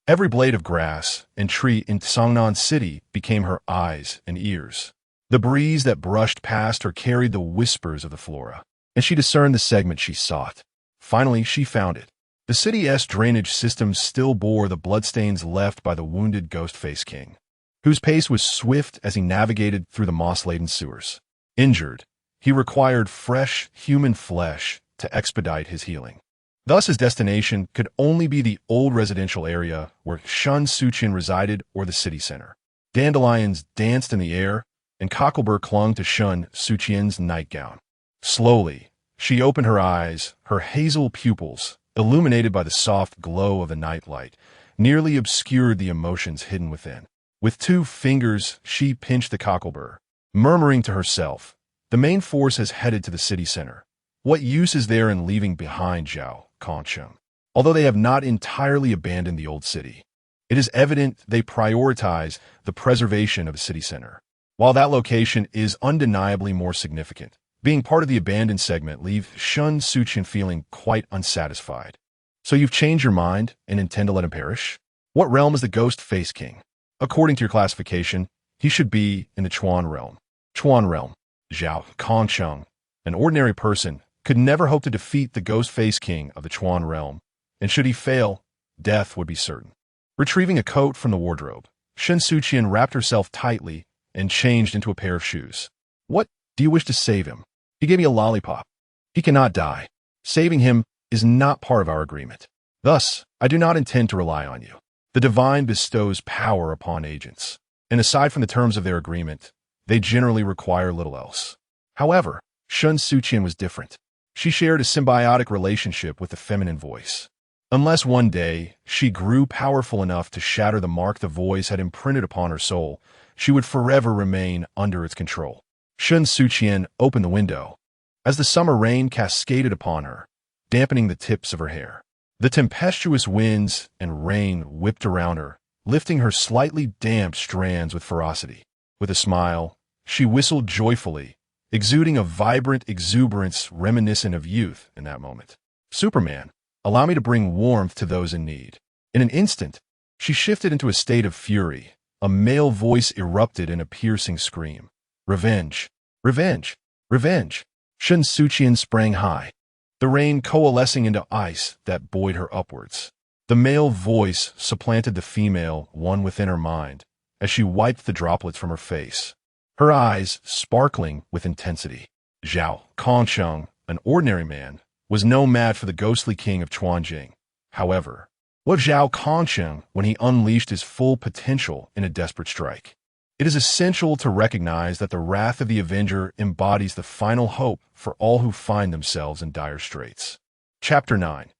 every blade of grass and tree in Sangnan City became her eyes and ears. The breeze that brushed past her carried the whispers of the flora, and she discerned the segment she sought. Finally, she found it. The city's drainage system still bore the bloodstains left by the wounded Ghost-Face King, whose pace was swift as he navigated through the moss-laden sewers. Injured, he required fresh human flesh to expedite his healing. Thus his destination could only be the old residential area where Shen Suqian resided or the city center. Dandelions danced in the air, and Cocklebur clung to Shen Suqian's nightgown. Slowly, she opened her eyes, her hazel pupils, illuminated by the soft glow of the nightlight, nearly obscured the emotions hidden within. With 2 fingers, she pinched the Cocklebur, murmuring to herself, "The main force has headed to the city center. What use is there in leaving behind Zhao Concheng? Although they have not entirely abandoned the old city, it is evident they prioritize the preservation of the city center. While that location is undeniably more significant, being part of the abandoned segment leaves Shen Suqian feeling quite unsatisfied." "So you've changed your mind and intend to let him perish? What realm is the Ghost Face King? According to your classification, he should be in the Chuan realm." Chuan realm. Zhao Concheng, an ordinary person, could never hope to defeat the Ghost Face King of the Chuan realm, and should he fail, death would be certain. Retrieving a coat from the wardrobe, Shen Suqian wrapped herself tightly and changed into a pair of shoes. "What, do you wish to save him? He gave me a lollipop. He cannot die. Saving him is not part of our agreement. Thus, I do not intend to rely on you. The divine bestows power upon agents, and aside from the terms of their agreement, they generally require little else." However, Shen Suqian was different. She shared a symbiotic relationship with the feminine voice. Unless one day she grew powerful enough to shatter the mark the voice had imprinted upon her soul, she would forever remain under its control. Shen Suqian opened the window as the summer rain cascaded upon her, dampening the tips of her hair. The tempestuous winds and rain whipped around her, lifting her slightly damp strands with ferocity. With a smile, she whistled joyfully, exuding a vibrant exuberance reminiscent of youth in that moment. "Superman, allow me to bring warmth to those in need." In an instant, she shifted into a state of fury. A male voice erupted in a piercing scream. "Revenge! Revenge! Revenge!" Shen Suqian sprang high, the rain coalescing into ice that buoyed her upwards. The male voice supplanted the female one within her mind as she wiped the droplets from her face, her eyes sparkling with intensity. Zhao Concheng, an ordinary man, was no match for the ghostly king of Chuanjing. However, what of Zhao Concheng when he unleashed his full potential in a desperate strike? It is essential to recognize that the wrath of the Avenger embodies the final hope for all who find themselves in dire straits. Chapter 9.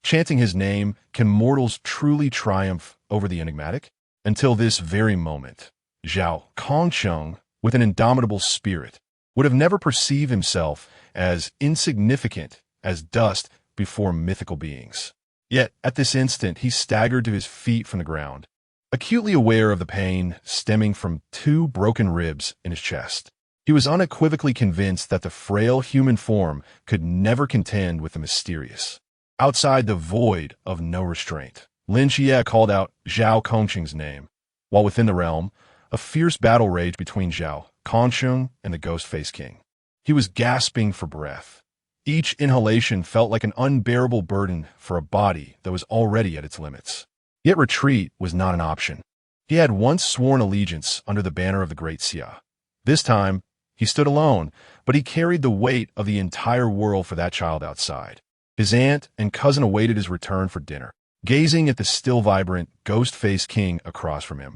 Chanting his name, can mortals truly triumph over the enigmatic? Until this very moment, Zhao Concheng, with an indomitable spirit, would have never perceived himself as insignificant as dust before mythical beings. Yet, at this instant, he staggered to his feet from the ground, acutely aware of the pain stemming from 2 broken ribs in his chest. He was unequivocally convinced that the frail human form could never contend with the mysterious. Outside the void of no restraint, Lin Xie called out Zhao Concheng's name, while within the realm, a fierce battle raged between Zhao Concheng and the Ghost Face King. He was gasping for breath. Each inhalation felt like an unbearable burden for a body that was already at its limits. Yet retreat was not an option. He had once sworn allegiance under the banner of the Great Xia. This time, he stood alone, but he carried the weight of the entire world for that child outside. His aunt and cousin awaited his return for dinner, gazing at the still vibrant, ghost-faced king across from him.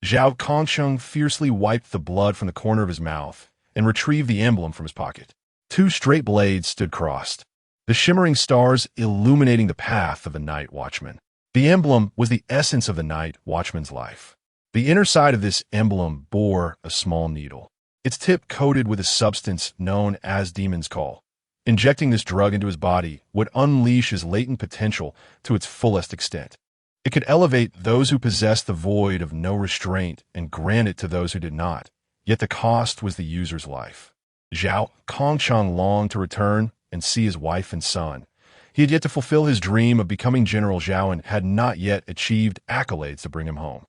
Zhao Concheng fiercely wiped the blood from the corner of his mouth and retrieved the emblem from his pocket. 2 straight blades stood crossed, the shimmering stars illuminating the path of the night watchman. The emblem was the essence of the night watchman's life. The inner side of this emblem bore a small needle. its tip coated with a substance known as demon's call. Injecting this drug into his body would unleash his latent potential to its fullest extent. It could elevate those who possessed the void of no restraint and grant it to those who did not, yet the cost was the user's life. Zhao Kongcheng longed to return and see his wife and son. He had yet to fulfill his dream of becoming General Zhao and had not yet achieved accolades to bring him home.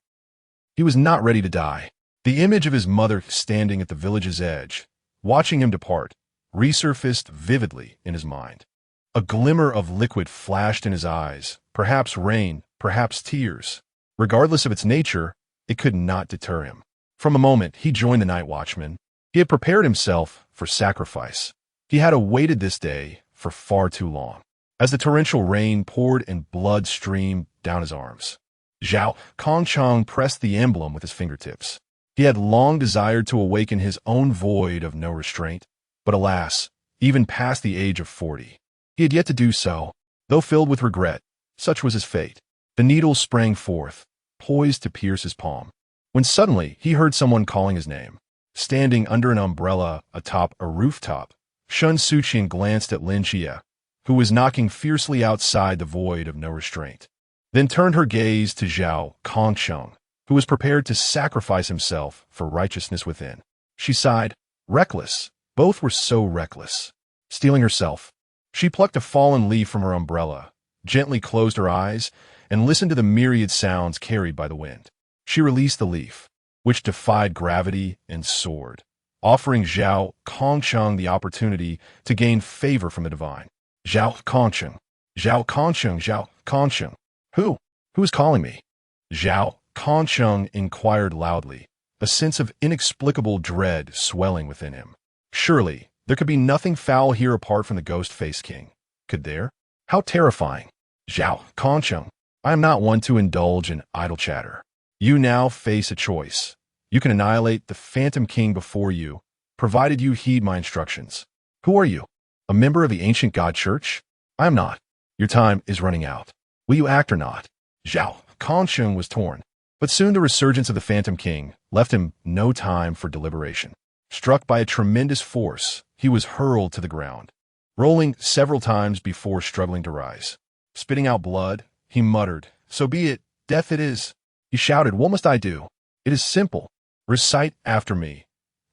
He was not ready to die. The image of his mother standing at the village's edge, watching him depart, resurfaced vividly in his mind. A glimmer of liquid flashed in his eyes, perhaps rain, perhaps tears. Regardless of its nature, it could not deter him. From a moment, he joined the night watchman. He had prepared himself for sacrifice. He had awaited this day for far too long. As the torrential rain poured and blood streamed down his arms, Zhao Kongcheng pressed the emblem with his fingertips. He had long desired to awaken his own void of no restraint, but alas, even past the age of 40, he had yet to do so. Though filled with regret, such was his fate. The needle sprang forth, poised to pierce his palm, when suddenly he heard someone calling his name. Standing under an umbrella atop a rooftop, Shen Suqian glanced at Lin Xie, who was knocking fiercely outside the void of no restraint, then turned her gaze to Zhao Kongcheng, who was prepared to sacrifice himself for righteousness within. She sighed, reckless. Both were so reckless. Steeling herself, she plucked a fallen leaf from her umbrella, gently closed her eyes, and listened to the myriad sounds carried by the wind. She released the leaf, which defied gravity and soared, offering Zhao Kongcheng the opportunity to gain favor from the divine. Zhao Kongcheng, Zhao Kongcheng, Zhao Kongcheng. Who? Who is calling me? Zhao Kongcheng inquired loudly, a sense of inexplicable dread swelling within him. Surely, there could be nothing foul here apart from the ghost-faced king. Could there? How terrifying. Zhao Kongcheng, I am not one to indulge in idle chatter. You now face a choice. You can annihilate the phantom king before you, provided you heed my instructions. Who are you? A member of the ancient god church? I am not. Your time is running out. Will you act or not? Zhao Kongcheng was torn, but soon the resurgence of the phantom king left him no time for deliberation. Struck by a tremendous force, he was hurled to the ground, rolling several times before struggling to rise. Spitting out blood, he muttered, "So be it, death it is." He shouted, "What must I do?" "It is simple. Recite after me.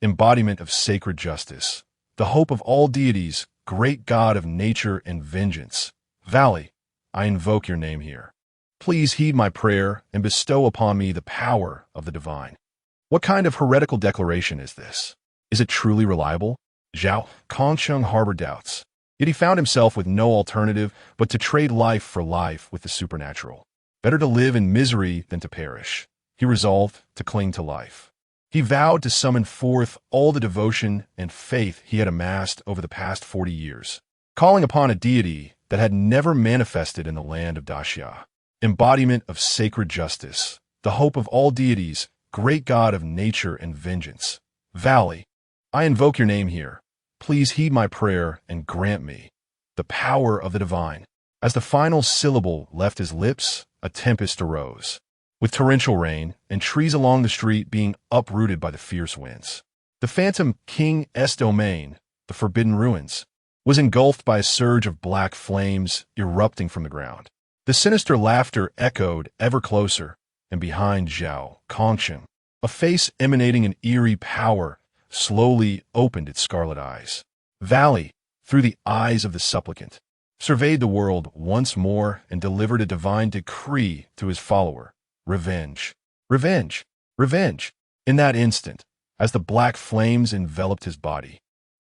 Embodiment of sacred justice, the hope of all deities, great God of nature and vengeance. Valley, I invoke your name here. Please heed my prayer and bestow upon me the power of the divine." What kind of heretical declaration is this? Is it truly reliable? Zhao Kongcheng harbored doubts, yet he found himself with no alternative but to trade life for life with the supernatural. Better to live in misery than to perish. He resolved to cling to life. He vowed to summon forth all the devotion and faith he had amassed over the past 40 years, calling upon a deity that had never manifested in the land of Daxia. Embodiment of sacred justice, the hope of all deities, great God of nature and vengeance. Valley, I invoke your name here. Please heed my prayer and grant me the power of the divine. As the final syllable left his lips, a tempest arose, with torrential rain and trees along the street being uprooted by the fierce winds. The phantom king's domain, the forbidden ruins, was engulfed by a surge of black flames erupting from the ground. The sinister laughter echoed ever closer, and behind Zhao Kongcheng, a face emanating an eerie power slowly opened its scarlet eyes. Valley, through the eyes of the supplicant, surveyed the world once more and delivered a divine decree to his follower. Revenge. Revenge. Revenge. In that instant, as the black flames enveloped his body,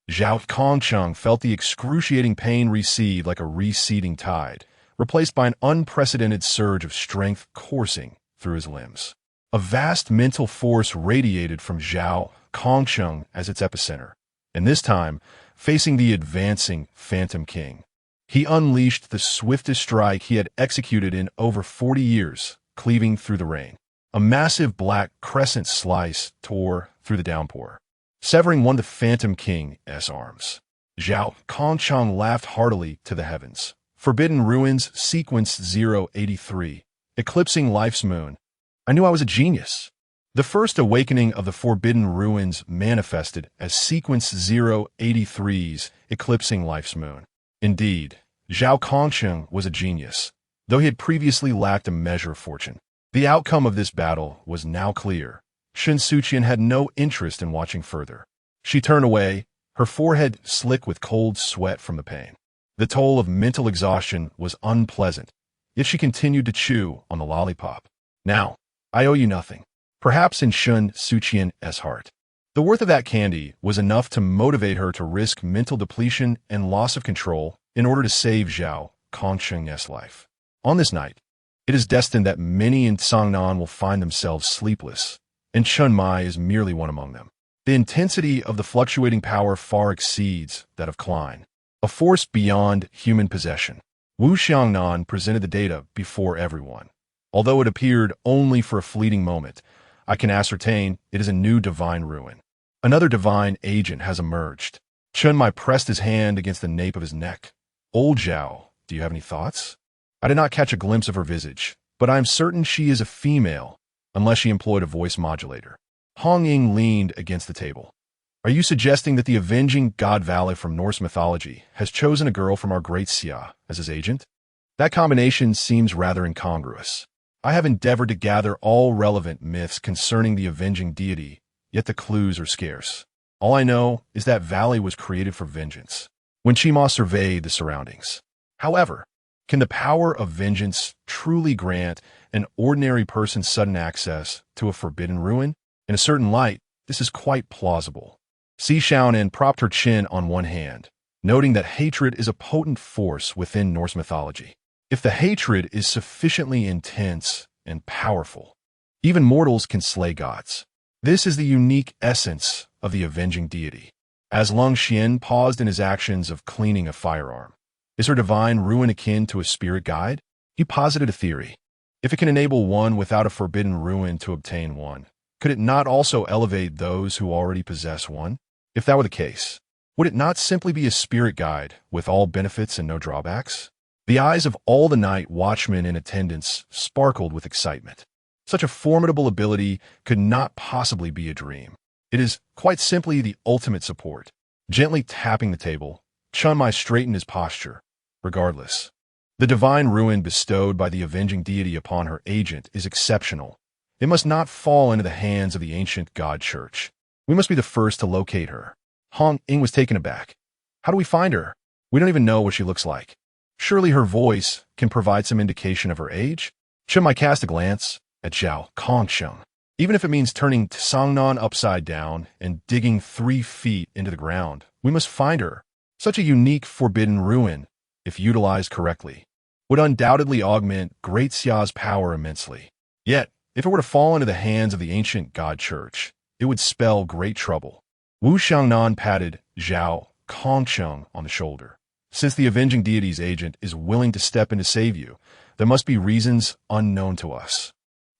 Zhao Kongcheng felt the excruciating pain recede like a receding tide, replaced by an unprecedented surge of strength coursing through his limbs. A vast mental force radiated from Zhao Kongcheng as its epicenter, and this time, facing the advancing Phantom King, he unleashed the swiftest strike he had executed in over 40 years, cleaving through the rain. A massive black crescent slice tore through the downpour, severing one of the Phantom King's arms. Zhao Kongcheng laughed heartily to the heavens. Forbidden Ruins, Sequence 083, eclipsing life's moon. I knew I was a genius. The first awakening of the Forbidden Ruins manifested as Sequence 083's eclipsing life's moon. Indeed, Zhao Kongsheng was a genius, though he had previously lacked a measure of fortune. The outcome of this battle was now clear. Shen Suqian had no interest in watching further. She turned away, her forehead slick with cold sweat from the pain. The toll of mental exhaustion was unpleasant, yet she continued to chew on the lollipop. Now, I owe you nothing. Perhaps in Shen Suqian's heart. The worth of that candy was enough to motivate her to risk mental depletion and loss of control in order to save Zhao Kongsheng's life. On this night, it is destined that many in Sangnan will find themselves sleepless, and Chen Mai is merely one among them. The intensity of the fluctuating power far exceeds that of Klein, a force beyond human possession. Wu Xiangnan presented the data before everyone. Although it appeared only for a fleeting moment, I can ascertain it is a new divine ruin. Another divine agent has emerged. Chen Mai pressed his hand against the nape of his neck. Old Zhao, do you have any thoughts? I did not catch a glimpse of her visage, but I am certain she is a female, unless she employed a voice modulator. Hong Ying leaned against the table. Are you suggesting that the avenging god Valley from Norse mythology has chosen a girl from our great Xia as his agent? That combination seems rather incongruous. I have endeavored to gather all relevant myths concerning the avenging deity, yet the clues are scarce. All I know is that Valley was created for vengeance, when Qima surveyed the surroundings. However, can the power of vengeance truly grant an ordinary person sudden access to a forbidden ruin? In a certain light, this is quite plausible. Si Xiaonan propped her chin on one hand, noting that hatred is a potent force within Norse mythology. If the hatred is sufficiently intense and powerful, even mortals can slay gods. This is the unique essence of the avenging deity. As Lung Xian paused in his actions of cleaning a firearm, is her divine ruin akin to a spirit guide? He posited a theory. If it can enable one without a forbidden ruin to obtain one, could it not also elevate those who already possess one? If that were the case, would it not simply be a spirit guide with all benefits and no drawbacks? The eyes of all the night watchmen in attendance sparkled with excitement. Such a formidable ability could not possibly be a dream. It is quite simply the ultimate support. Gently tapping the table, Chen Mai straightened his posture. Regardless, the divine ruin bestowed by the avenging deity upon her agent is exceptional. It must not fall into the hands of the ancient god church. We must be the first to locate her. Hong Ying was taken aback. How do we find her? We don't even know what she looks like. Surely her voice can provide some indication of her age? Chen Mai cast a glance at Zhao Kongsheng. Even if it means turning Sangnan upside down and digging 3 feet into the ground, we must find her. Such a unique forbidden ruin, if utilized correctly, would undoubtedly augment Great Xia's power immensely. Yet, if it were to fall into the hands of the ancient god church, it would spell great trouble. Wu Xiangnan patted Zhao Kongsheng on the shoulder. Since the avenging deity's agent is willing to step in to save you, there must be reasons unknown to us.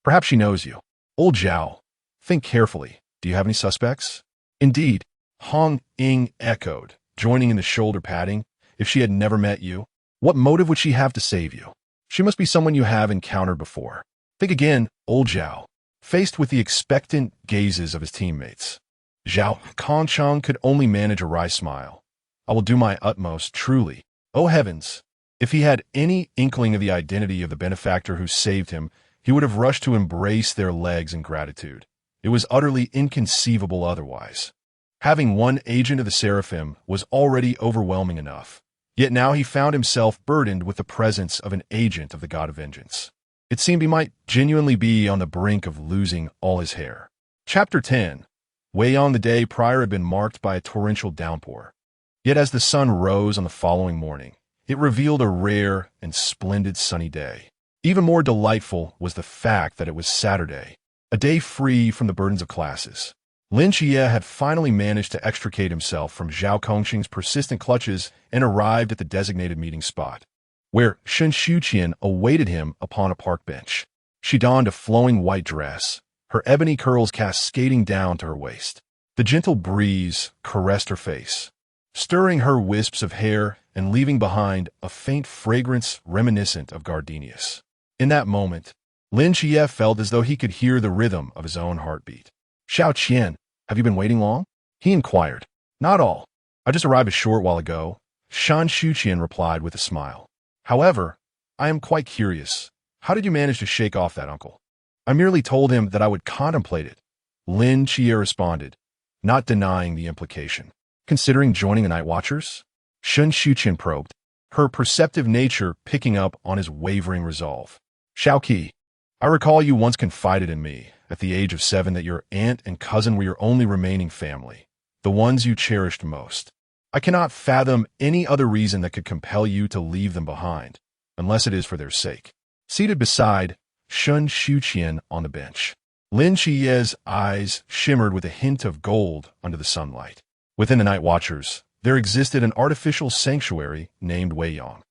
Perhaps she knows you. Old Zhao, think carefully. Do you have any suspects? Indeed, Hong Ying echoed, joining in the shoulder patting. If she had never met you, what motive would she have to save you? She must be someone you have encountered before. Think again, old Zhao, faced with the expectant gazes of his teammates. Zhao Kongsheng could only manage a wry smile. I will do my utmost, truly. Oh heavens! If he had any inkling of the identity of the benefactor who saved him, he would have rushed to embrace their legs in gratitude. It was utterly inconceivable otherwise. Having one agent of the Seraphim was already overwhelming enough. Yet now he found himself burdened with the presence of an agent of the god of vengeance. It seemed he might genuinely be on the brink of losing all his hair. Chapter 10. Weiyang the day prior had been marked by a torrential downpour. Yet as the sun rose on the following morning, it revealed a rare and splendid sunny day. Even more delightful was the fact that it was Saturday, a day free from the burdens of classes. Lin Jie had finally managed to extricate himself from Zhao Kongsheng's persistent clutches and arrived at the designated meeting spot, where Shen Suqian awaited him upon a park bench. She donned a flowing white dress, her ebony curls cascading down to her waist. The gentle breeze caressed her face, stirring her wisps of hair and leaving behind a faint fragrance reminiscent of gardenias. In that moment, Lin Xie felt as though he could hear the rhythm of his own heartbeat. Xiao Qian, have you been waiting long? He inquired. Not all. I just arrived a short while ago, Shen Suqian replied with a smile. However, I am quite curious. How did you manage to shake off that uncle? I merely told him that I would contemplate it. Lin Xie responded, not denying the implication. Considering joining the Night Watchers? Shen Suqian probed, her perceptive nature picking up on his wavering resolve. Xiaoqi, I recall you once confided in me, at the age of 7, that your aunt and cousin were your only remaining family, the ones you cherished most. I cannot fathom any other reason that could compel you to leave them behind, unless it is for their sake. Seated beside Shen Suqian on the bench, Lin Xie's eyes shimmered with a hint of gold under the sunlight. Within the Night Watchers, there existed an artificial sanctuary named Weiyang.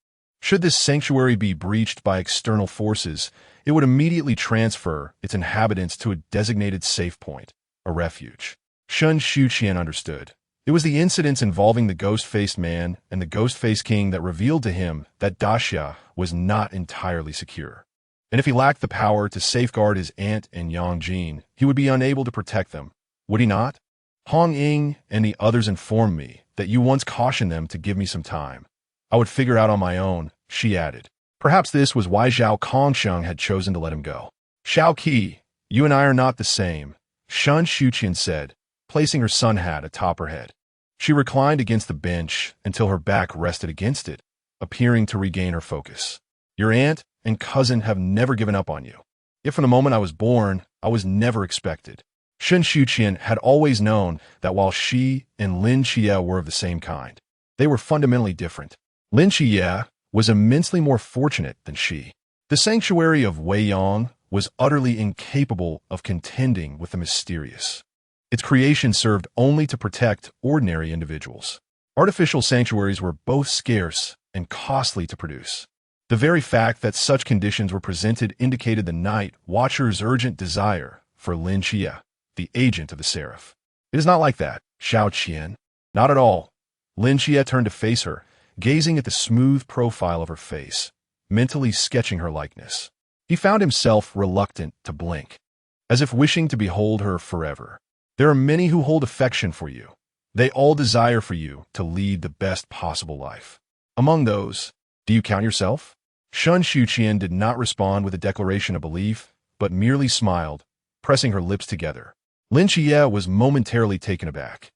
Should this sanctuary be breached by external forces, it would immediately transfer its inhabitants to a designated safe point, a refuge. Shen Suqian understood. It was the incidents involving the ghost-faced man and the ghost-faced king that revealed to him that Daxia was not entirely secure. And if he lacked the power to safeguard his aunt and Yang Jin, he would be unable to protect them. Would he not? Hong Ying and the others informed me that you once cautioned them to give me some time. I would figure out on my own, she added. Perhaps this was why Zhao Kongsheng had chosen to let him go. Xiao Qi, you and I are not the same, Shen Suqian said, placing her sun hat atop her head. She reclined against the bench until her back rested against it, appearing to regain her focus. Your aunt and cousin have never given up on you. Yet from the moment I was born, I was never expected. Shen Suqian had always known that while she and Lin Xie were of the same kind, they were fundamentally different. Lin Xie was immensely more fortunate than she. The sanctuary of Weiyang was utterly incapable of contending with the mysterious. Its creation served only to protect ordinary individuals. Artificial sanctuaries were both scarce and costly to produce. The very fact that such conditions were presented indicated the Night Watcher's urgent desire for Lin Xie, the agent of the Seraph. It is not like that, Xiao Qian. Not at all. Lin Xie turned to face her, gazing at the smooth profile of her face, mentally sketching her likeness. He found himself reluctant to blink, as if wishing to behold her forever. There are many who hold affection for you. They all desire for you to lead the best possible life. Among those, do you count yourself? Shen Suqian did not respond with a declaration of belief, but merely smiled, pressing her lips together. Lin Xie was momentarily taken aback,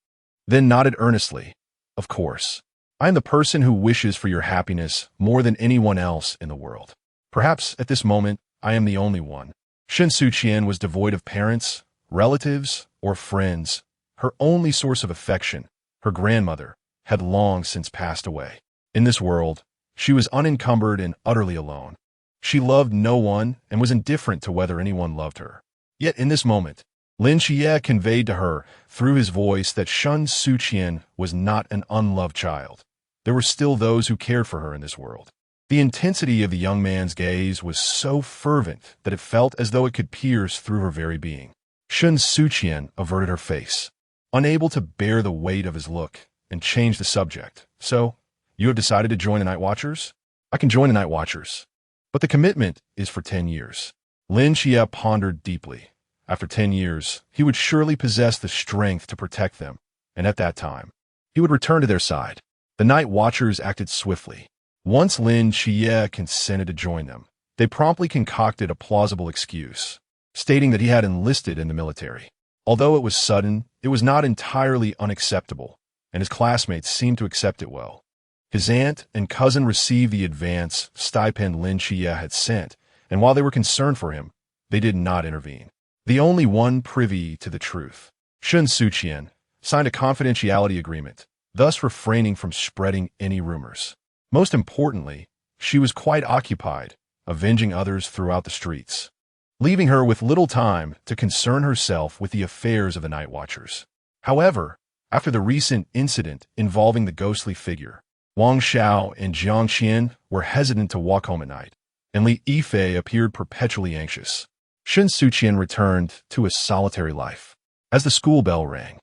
then nodded earnestly. Of course. I am the person who wishes for your happiness more than anyone else in the world. Perhaps at this moment, I am the only one. Shen Suqian was devoid of parents, relatives, or friends. Her only source of affection, her grandmother, had long since passed away. In this world, she was unencumbered and utterly alone. She loved no one and was indifferent to whether anyone loved her. Yet in this moment, Lin Xie conveyed to her through his voice that Shen Suqian was not an unloved child. There were still those who cared for her in this world. The intensity of the young man's gaze was so fervent that it felt as though it could pierce through her very being. Shen Suqian averted her face, unable to bear the weight of his look, and changed the subject. So, you have decided to join the Night Watchers? I can join the Night Watchers, but the commitment is for 10 years. Lin Xie pondered deeply. After 10 years, he would surely possess the strength to protect them, and at that time, he would return to their side. The Night Watchers acted swiftly. Once Lin Xie consented to join them, they promptly concocted a plausible excuse, stating that he had enlisted in the military. Although it was sudden, it was not entirely unacceptable, and his classmates seemed to accept it well. His aunt and cousin received the advance stipend Lin Xie had sent, and while they were concerned for him, they did not intervene. The only one privy to the truth, Shen Suqian, signed a confidentiality agreement, thus refraining from spreading any rumors. Most importantly, she was quite occupied, avenging others throughout the streets, leaving her with little time to concern herself with the affairs of the Night Watchers. However, after the recent incident involving the ghostly figure, Wang Xiao and Jiang Qian were hesitant to walk home at night, and Li Yifei appeared perpetually anxious. Shen Suqian returned to a solitary life. As the school bell rang,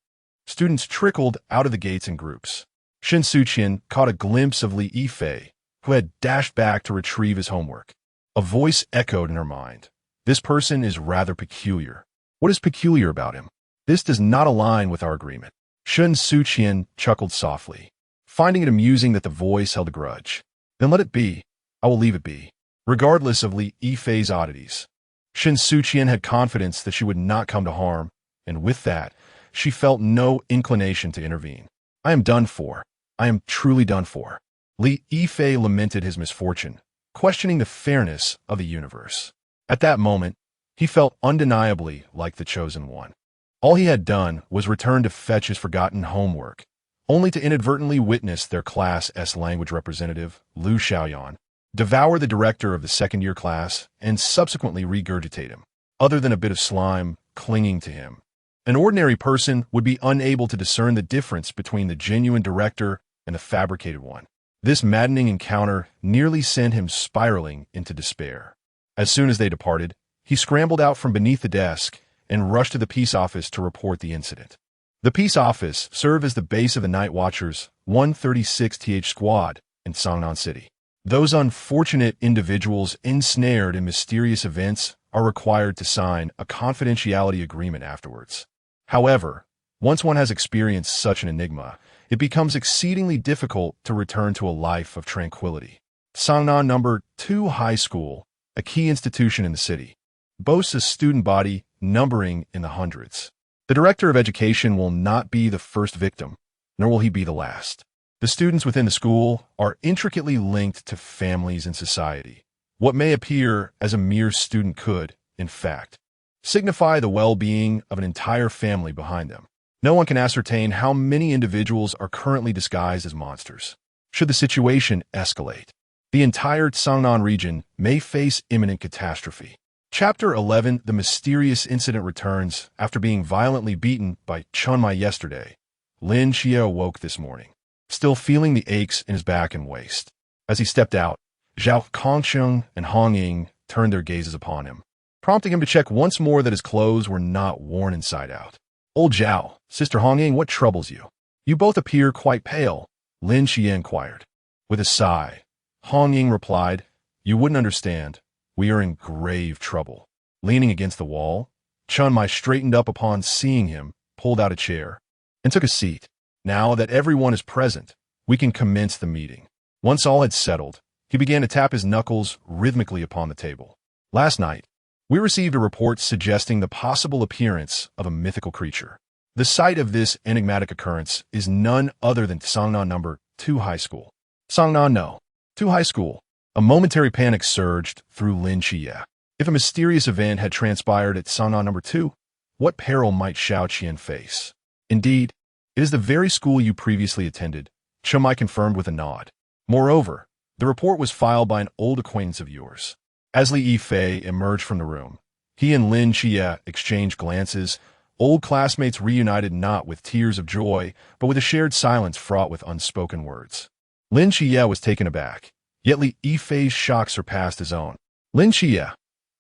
students trickled out of the gates in groups. Shen Suqian caught a glimpse of Li Yifei, who had dashed back to retrieve his homework. A voice echoed in her mind. This person is rather peculiar. What is peculiar about him? This does not align with our agreement. Shen Suqian chuckled softly, finding it amusing that the voice held a grudge. Then let it be. I will leave it be. Regardless of Li Yifei's oddities, Shen Suqian had confidence that she would not come to harm, and with that, she felt no inclination to intervene. I am done for. I am truly done for. Li Yifei lamented his misfortune, questioning the fairness of the universe. At that moment, he felt undeniably like the chosen one. All he had done was return to fetch his forgotten homework, only to inadvertently witness their Class S language representative, Liu Xiaoyan, devour the director of the second-year class and subsequently regurgitate him, other than a bit of slime clinging to him. An ordinary person would be unable to discern the difference between the genuine director and the fabricated one. This maddening encounter nearly sent him spiraling into despair. As soon as they departed, he scrambled out from beneath the desk and rushed to the peace office to report the incident. The peace office served as the base of the Night Watchers' 136th squad in Songnan City. Those unfortunate individuals ensnared in mysterious events are required to sign a confidentiality agreement afterwards. However, once one has experienced such an enigma, it becomes exceedingly difficult to return to a life of tranquility. Songnan No. 2 High School, a key institution in the city, boasts a student body numbering in the hundreds. The director of education will not be the first victim, nor will he be the last. The students within the school are intricately linked to families and society. What may appear as a mere student could, in fact, signify the well-being of an entire family behind them. No one can ascertain how many individuals are currently disguised as monsters. Should the situation escalate, the entire Songnan region may face imminent catastrophe. Chapter 11. The mysterious incident returns. After being violently beaten by Chunmai yesterday, Lin Xie awoke this morning, still feeling the aches in his back and waist. As he stepped out, Zhao Kongsheng and Hong Ying turned their gazes upon him, prompting him to check once more that his clothes were not worn inside out. Old Zhao, Sister Hong Ying, what troubles you? You both appear quite pale, Lin Xie inquired. With a sigh, Hong Ying replied, You wouldn't understand. We are in grave trouble. Leaning against the wall, Chunmai straightened up upon seeing him, pulled out a chair, and took a seat. Now that everyone is present, we can commence the meeting. Once all had settled, he began to tap his knuckles rhythmically upon the table. Last night, we received a report suggesting the possible appearance of a mythical creature. The site of this enigmatic occurrence is none other than Songnan No. 2 High School. Songnan No. 2 High School. A momentary panic surged through Lin Xie. If a mysterious event had transpired at Songnan No. 2, what peril might Xiao Qian face? Indeed, it is the very school you previously attended, Chunmai confirmed with a nod. Moreover, the report was filed by an old acquaintance of yours. As Li Yifei emerged from the room, he and Lin Xie exchanged glances. Old classmates reunited not with tears of joy, but with a shared silence fraught with unspoken words. Lin Xie was taken aback, yet Li Yifei's shock surpassed his own. Lin Xie,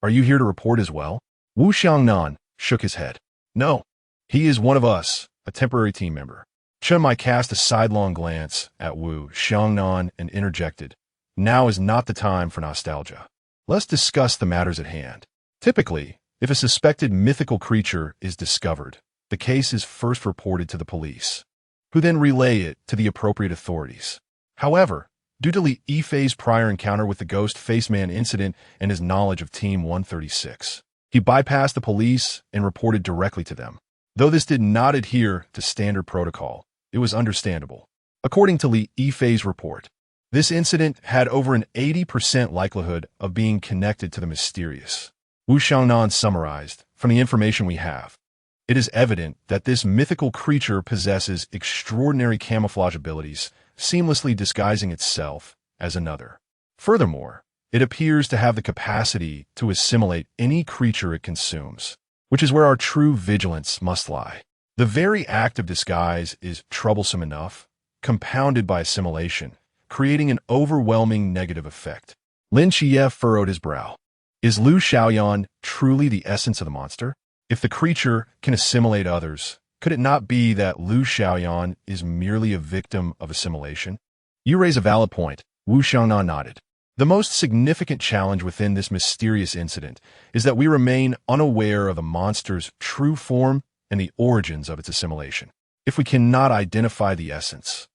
are you here to report as well? Wu Xiangnan shook his head. No, he is one of us, a temporary team member. Chunmai cast a sidelong glance at Wu Xiangnan and interjected, Now is not the time for nostalgia. Let's discuss the matters at hand. Typically, if a suspected mythical creature is discovered, the case is first reported to the police, who then relay it to the appropriate authorities. However, due to Li Yifei's prior encounter with the Ghost Face Man incident and his knowledge of Team 136, he bypassed the police and reported directly to them. Though this did not adhere to standard protocol, it was understandable. According to Li Yifei's report, this incident had over an 80% likelihood of being connected to the mysterious. Wu Xiangnan summarized, From the information we have, it is evident that this mythical creature possesses extraordinary camouflage abilities, seamlessly disguising itself as another. Furthermore, it appears to have the capacity to assimilate any creature it consumes, which is where our true vigilance must lie. The very act of disguise is troublesome enough, compounded by assimilation, creating an overwhelming negative effect. Lin Xie furrowed his brow. Is Liu Xiaoyan truly the essence of the monster? If the creature can assimilate others, could it not be that Liu Xiaoyan is merely a victim of assimilation? You raise a valid point, Wu Xiangnan nodded. The most significant challenge within this mysterious incident is that we remain unaware of the monster's true form and the origins of its assimilation. If we cannot identify the essence,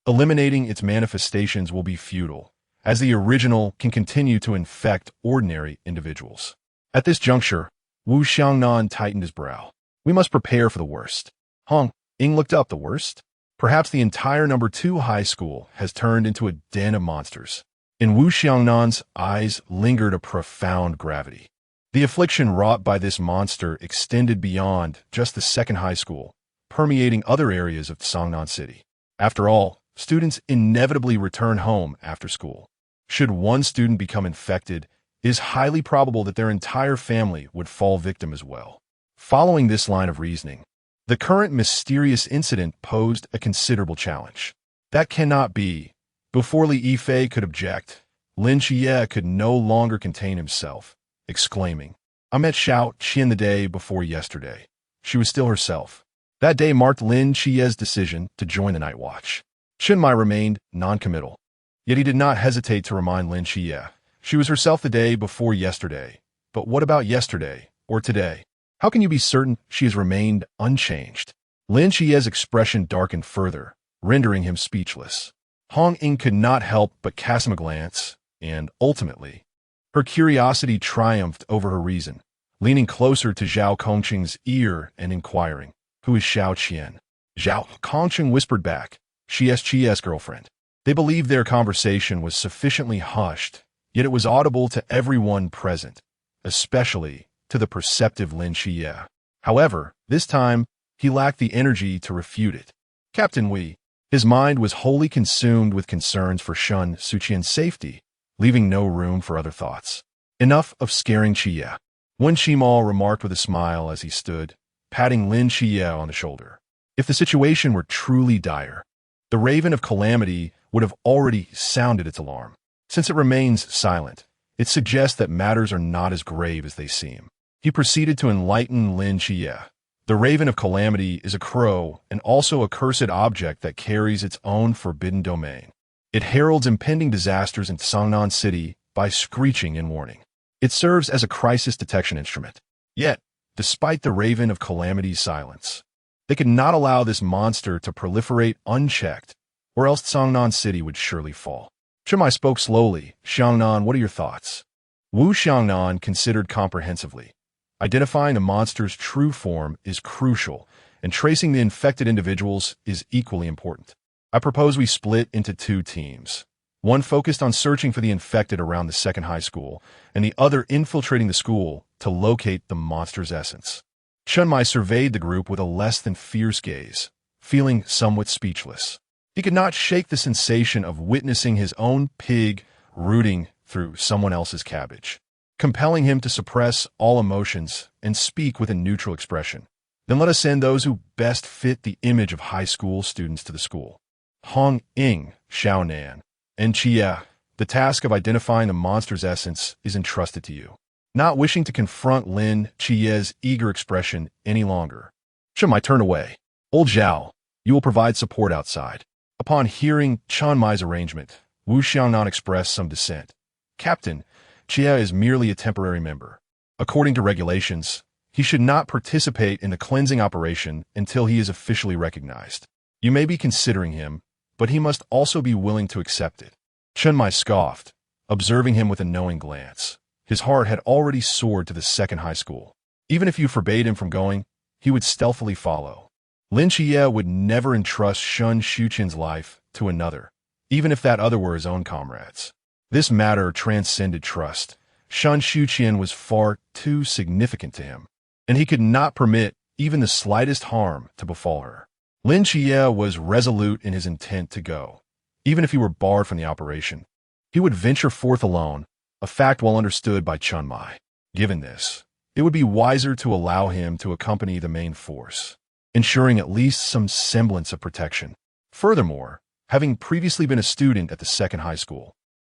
eliminating its manifestations will be futile, as the original can continue to infect ordinary individuals. At this juncture, Wu Xiangnan tightened his brow. We must prepare for the worst. Hong Ying looked up. The worst? Perhaps the entire number 2 high school has turned into a den of monsters. In Wu Xiangnan's eyes lingered a profound gravity. The affliction wrought by this monster extended beyond just the second high school, permeating other areas of Songnan City. After all, students inevitably return home after school. Should one student become infected, it is highly probable that their entire family would fall victim as well. Following this line of reasoning, the current mysterious incident posed a considerable challenge. That cannot be. Before Li Yifei could object, Lin Xie could no longer contain himself, exclaiming, I met Xiao Qian the day before yesterday. She was still herself. That day marked Lin Xie's decision to join the night watch. Chen Mai remained non-committal. Yet he did not hesitate to remind Lin Xie. She was herself the day before yesterday. But what about yesterday, or today? How can you be certain she has remained unchanged? Lin Xie's expression darkened further, rendering him speechless. Hong Ying could not help but cast him a glance, and, ultimately, her curiosity triumphed over her reason, leaning closer to Zhao Kongqing's ear and inquiring, Who is Xiao Qian? Zhao Kongqing whispered back, She is Qi's girlfriend. They believed their conversation was sufficiently hushed, yet it was audible to everyone present, especially to the perceptive Lin Xie. However, this time, he lacked the energy to refute it. Captain Wei. His mind was wholly consumed with concerns for Shen Suqian's safety, leaving no room for other thoughts. Enough of scaring Xie. Wen Shimao remarked with a smile as he stood, patting Lin Xie on the shoulder. If the situation were truly dire, the Raven of Calamity would have already sounded its alarm. Since it remains silent, it suggests that matters are not as grave as they seem. He proceeded to enlighten Lin Xie. The Raven of Calamity is a crow and also a cursed object that carries its own forbidden domain. It heralds impending disasters in Songnan City by screeching in warning. It serves as a crisis detection instrument. Yet, despite the Raven of Calamity's silence, they could not allow this monster to proliferate unchecked, or else Songnan City would surely fall. Chen Mai spoke slowly. Xiangnan, what are your thoughts? Wu Xiangnan considered comprehensively. Identifying the monster's true form is crucial, and tracing the infected individuals is equally important. I propose we split into 2 teams. One focused on searching for the infected around the second high school, and the other infiltrating the school to locate the monster's essence. Chen Mai surveyed the group with a less than fierce gaze, feeling somewhat speechless. He could not shake the sensation of witnessing his own pig rooting through someone else's cabbage, compelling him to suppress all emotions and speak with a neutral expression. Then let us send those who best fit the image of high school students to the school. Hong Ying, Xiaonan, and Xie, the task of identifying the monster's essence is entrusted to you. Not wishing to confront Lin Xie's eager expression any longer, Chen Mai turned away. Old Zhao, you will provide support outside. Upon hearing Chen Mai's arrangement, Wu Xiangnan expressed some dissent. Captain, Xie is merely a temporary member. According to regulations, he should not participate in the cleansing operation until he is officially recognized. You may be considering him, but he must also be willing to accept it. Chen Mai scoffed, observing him with a knowing glance. His heart had already soared to the second high school. Even if you forbade him from going, he would stealthily follow. Lin Xie would never entrust Shen Suqian's life to another, even if that other were his own comrades. This matter transcended trust. Shen Suqian was far too significant to him, and he could not permit even the slightest harm to befall her. Lin Xie was resolute in his intent to go. Even if he were barred from the operation, he would venture forth alone, a fact well understood by Chen Mai. Given this, it would be wiser to allow him to accompany the main force, ensuring at least some semblance of protection. Furthermore, having previously been a student at the second high school,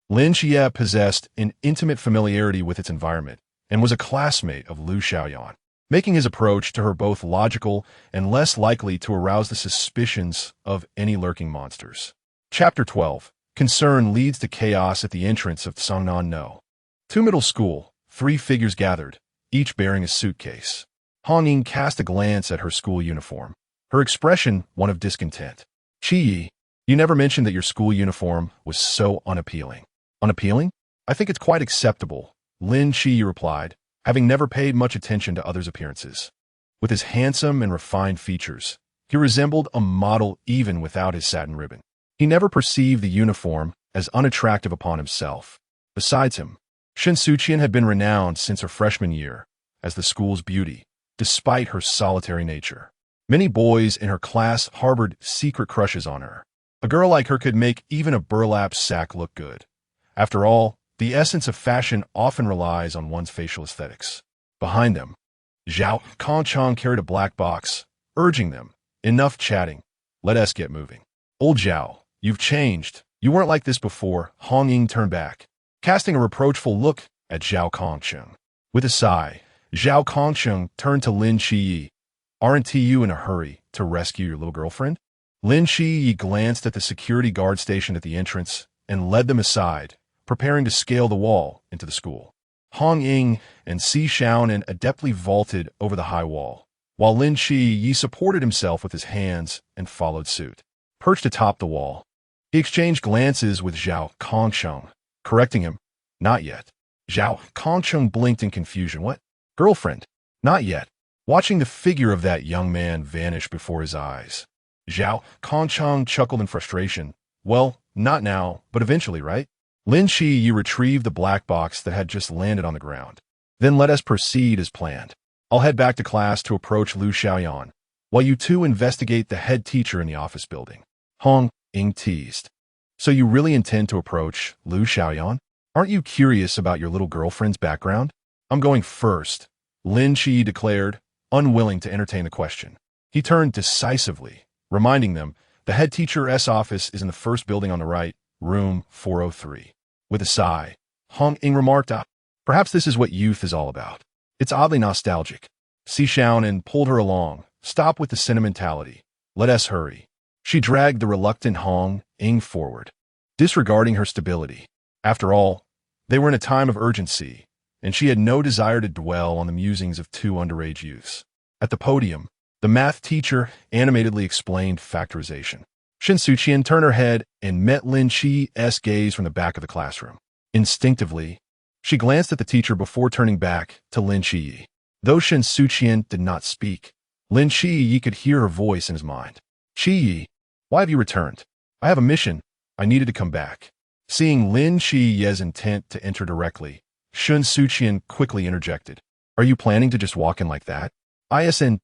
Lin Xie possessed an intimate familiarity with its environment and was a classmate of Lu Xiaoyan, making his approach to her both logical and less likely to arouse the suspicions of any lurking monsters. Chapter 12. Concern leads to chaos at the entrance of Songnan No. 2 middle school, 3 figures gathered, each bearing a suitcase. Hong Ying cast a glance at her school uniform, her expression one of discontent. Chi, you never mentioned that your school uniform was so unappealing. Unappealing? I think it's quite acceptable, Lin Chi replied, having never paid much attention to others' appearances. With his handsome and refined features, he resembled a model even without his satin ribbon. He never perceived the uniform as unattractive upon himself. Besides him, Shen Suqian had been renowned since her freshman year as the school's beauty, despite her solitary nature. Many boys in her class harbored secret crushes on her. A girl like her could make even a burlap sack look good. After all, the essence of fashion often relies on one's facial aesthetics. Behind them, Zhao Kongchang carried a black box, urging them, enough chatting, let us get moving. Old Zhao, you've changed. You weren't like this before. Hong Ying turned back, casting a reproachful look at Zhao Kongcheng. With a sigh, Zhao Kongcheng turned to Lin Qiyi. Aren't you in a hurry to rescue your little girlfriend? Lin Qiyi glanced at the security guard stationed at the entrance and led them aside, preparing to scale the wall into the school. Hong Ying and Si Shaonan adeptly vaulted over the high wall, while Lin Qiyi supported himself with his hands and followed suit. Perched atop the wall, he exchanged glances with Zhao Kongcheng, correcting him, not yet. Zhao Kongcheng blinked in confusion. What? Girlfriend? Not yet. Watching the figure of that young man vanish before his eyes, Zhao Kongcheng chuckled in frustration. Well, not now, but eventually, right? Lin Qiyi retrieved the black box that had just landed on the ground. Then let us proceed as planned. I'll head back to class to approach Lu Xiaoyan, while you two investigate the head teacher in the office building. Hong Ying teased. So you really intend to approach Lu Xiaoyan? Aren't you curious about your little girlfriend's background? I'm going first, Lin Qiyi declared, unwilling to entertain the question. He turned decisively, reminding them the head teacher's office is in the first building on the right, room 403. With a sigh, Hong Ying remarked, perhaps this is what youth is all about. It's oddly nostalgic. Si Shaonan pulled her along. Stop with the sentimentality. Let us hurry. She dragged the reluctant Hong Ying forward, disregarding her stability. After all, they were in a time of urgency, and she had no desire to dwell on the musings of 2 underage youths. At the podium, the math teacher animatedly explained factorization. Shen Suqian turned her head and met Lin Qi's gaze from the back of the classroom. Instinctively, she glanced at the teacher before turning back to Lin Qiyi. Though Shen Suqian did not speak, Lin Qiyi could hear her voice in his mind. Qiyi, why have you returned? I have a mission. I needed to come back. Seeing Lin Qiyi's intent to enter directly, Shen Suqian quickly interjected. Are you planning to just walk in like that? Isn't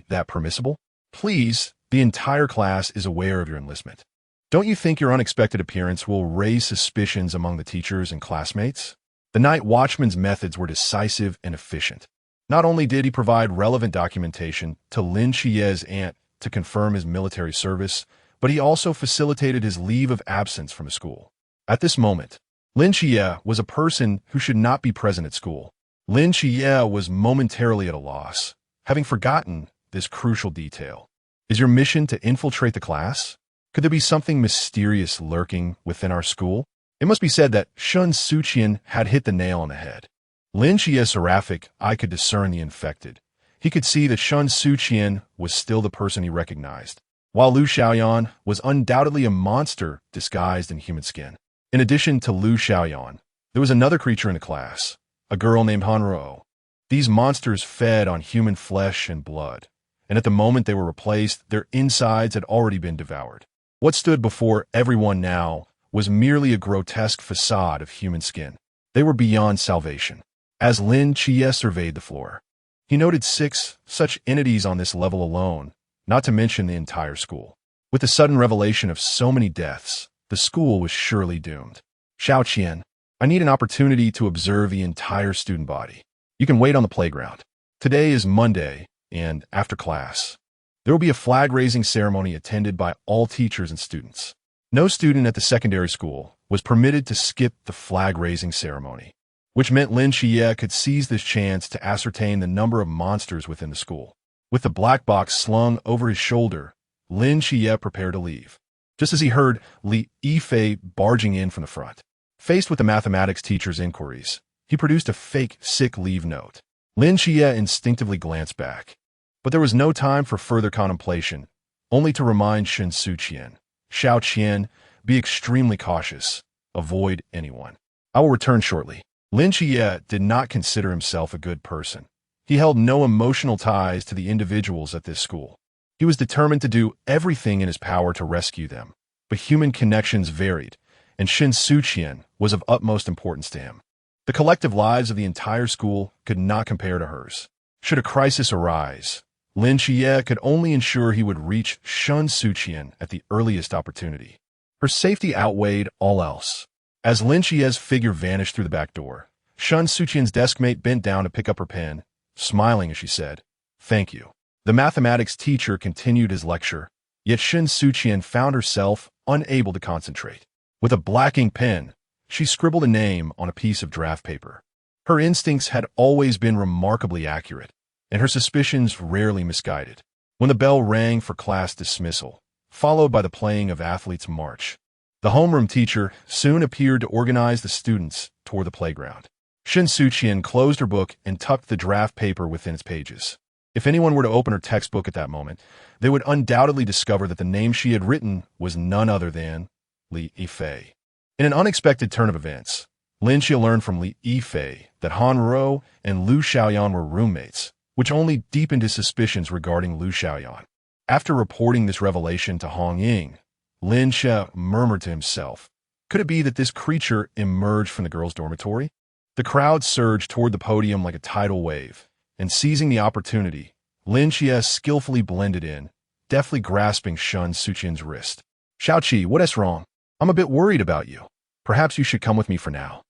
that permissible? Please, the entire class is aware of your enlistment. Don't you think your unexpected appearance will raise suspicions among the teachers and classmates? The night watchman's methods were decisive and efficient. Not only did he provide relevant documentation to Lin Qiyi's aunt to confirm his military service, but he also facilitated his leave of absence from the school. At this moment, Lin Qiyi was a person who should not be present at school. Lin Qiyi was momentarily at a loss, having forgotten this crucial detail. Is your mission to infiltrate the class? Could there be something mysterious lurking within our school? It must be said that Shen Suqian had hit the nail on the head. Lin Qiyi's seraphic eye could discern the infected. He could see that Shen Suqian was still the person he recognized, while Lu Xiaoyan was undoubtedly a monster disguised in human skin. In addition to Lu Xiaoyan, there was another creature in the class, a girl named Han Ruo. These monsters fed on human flesh and blood, and at the moment they were replaced, their insides had already been devoured. What stood before everyone now was merely a grotesque facade of human skin. They were beyond salvation. As Lin Qiyi surveyed the floor, he noted 6 such entities on this level alone, not to mention the entire school. With the sudden revelation of so many deaths, the school was surely doomed. Xiao Qian, I need an opportunity to observe the entire student body. You can wait on the playground. Today is Monday, and after class, there will be a flag-raising ceremony attended by all teachers and students. No student at the secondary school was permitted to skip the flag-raising ceremony, which meant Lin Qiyi could seize this chance to ascertain the number of monsters within the school. With the black box slung over his shoulder, Lin Qiyi prepared to leave. just as he heard Li Yifei barging in from the front. Faced with the mathematics teacher's inquiries, he produced a fake sick leave note. Lin Xie instinctively glanced back. But there was no time for further contemplation, only to remind Shen Suqian, Xiao Qian, be extremely cautious. Avoid anyone. I will return shortly. Lin Xie did not consider himself a good person. He held no emotional ties to the individuals at this school. He was determined to do everything in his power to rescue them. But human connections varied, and Shen Suqian was of utmost importance to him. The collective lives of the entire school could not compare to hers. Should a crisis arise, Lin Xie could only ensure he would reach Shen Suqian at the earliest opportunity. Her safety outweighed all else. As Lin Xie's figure vanished through the back door, Shen Suqian's deskmate bent down to pick up her pen, smiling as she said, "Thank you." The mathematics teacher continued his lecture, yet Shen Suqian found herself unable to concentrate. With a black ink pen, she scribbled a name on a piece of draft paper. Her instincts had always been remarkably accurate, and her suspicions rarely misguided. When the bell rang for class dismissal, followed by the playing of Athletes' March, the homeroom teacher soon appeared to organize the students toward the playground. Shen Suqian closed her book and tucked the draft paper within its pages. If anyone were to open her textbook at that moment, they would undoubtedly discover that the name she had written was none other than Li Yifei. In an unexpected turn of events, Lin Xie learned from Li Yifei that Han Ruo and Lu Xiaoyan were roommates, which only deepened his suspicions regarding Lu Xiaoyan. After reporting this revelation to Hong Ying, Lin Xie murmured to himself, could it be that this creature emerged from the girls' dormitory? The crowd surged toward the podium like a tidal wave, and seizing the opportunity, Lin Xie skillfully blended in, deftly grasping Shen Suqian's wrist. "Xiaoqi, what is wrong? I'm a bit worried about you. Perhaps you should come with me for now."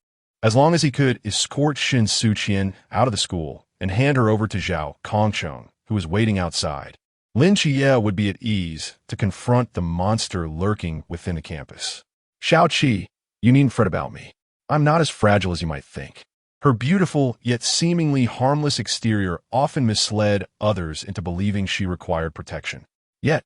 As long as he could escort Shen Suqian out of the school and hand her over to Zhao Kongcheng, who was waiting outside, Lin Xie would be at ease to confront the monster lurking within the campus. "Xiaoqi, you needn't fret about me. I'm not as fragile as you might think." Her beautiful yet seemingly harmless exterior often misled others into believing she required protection. Yet,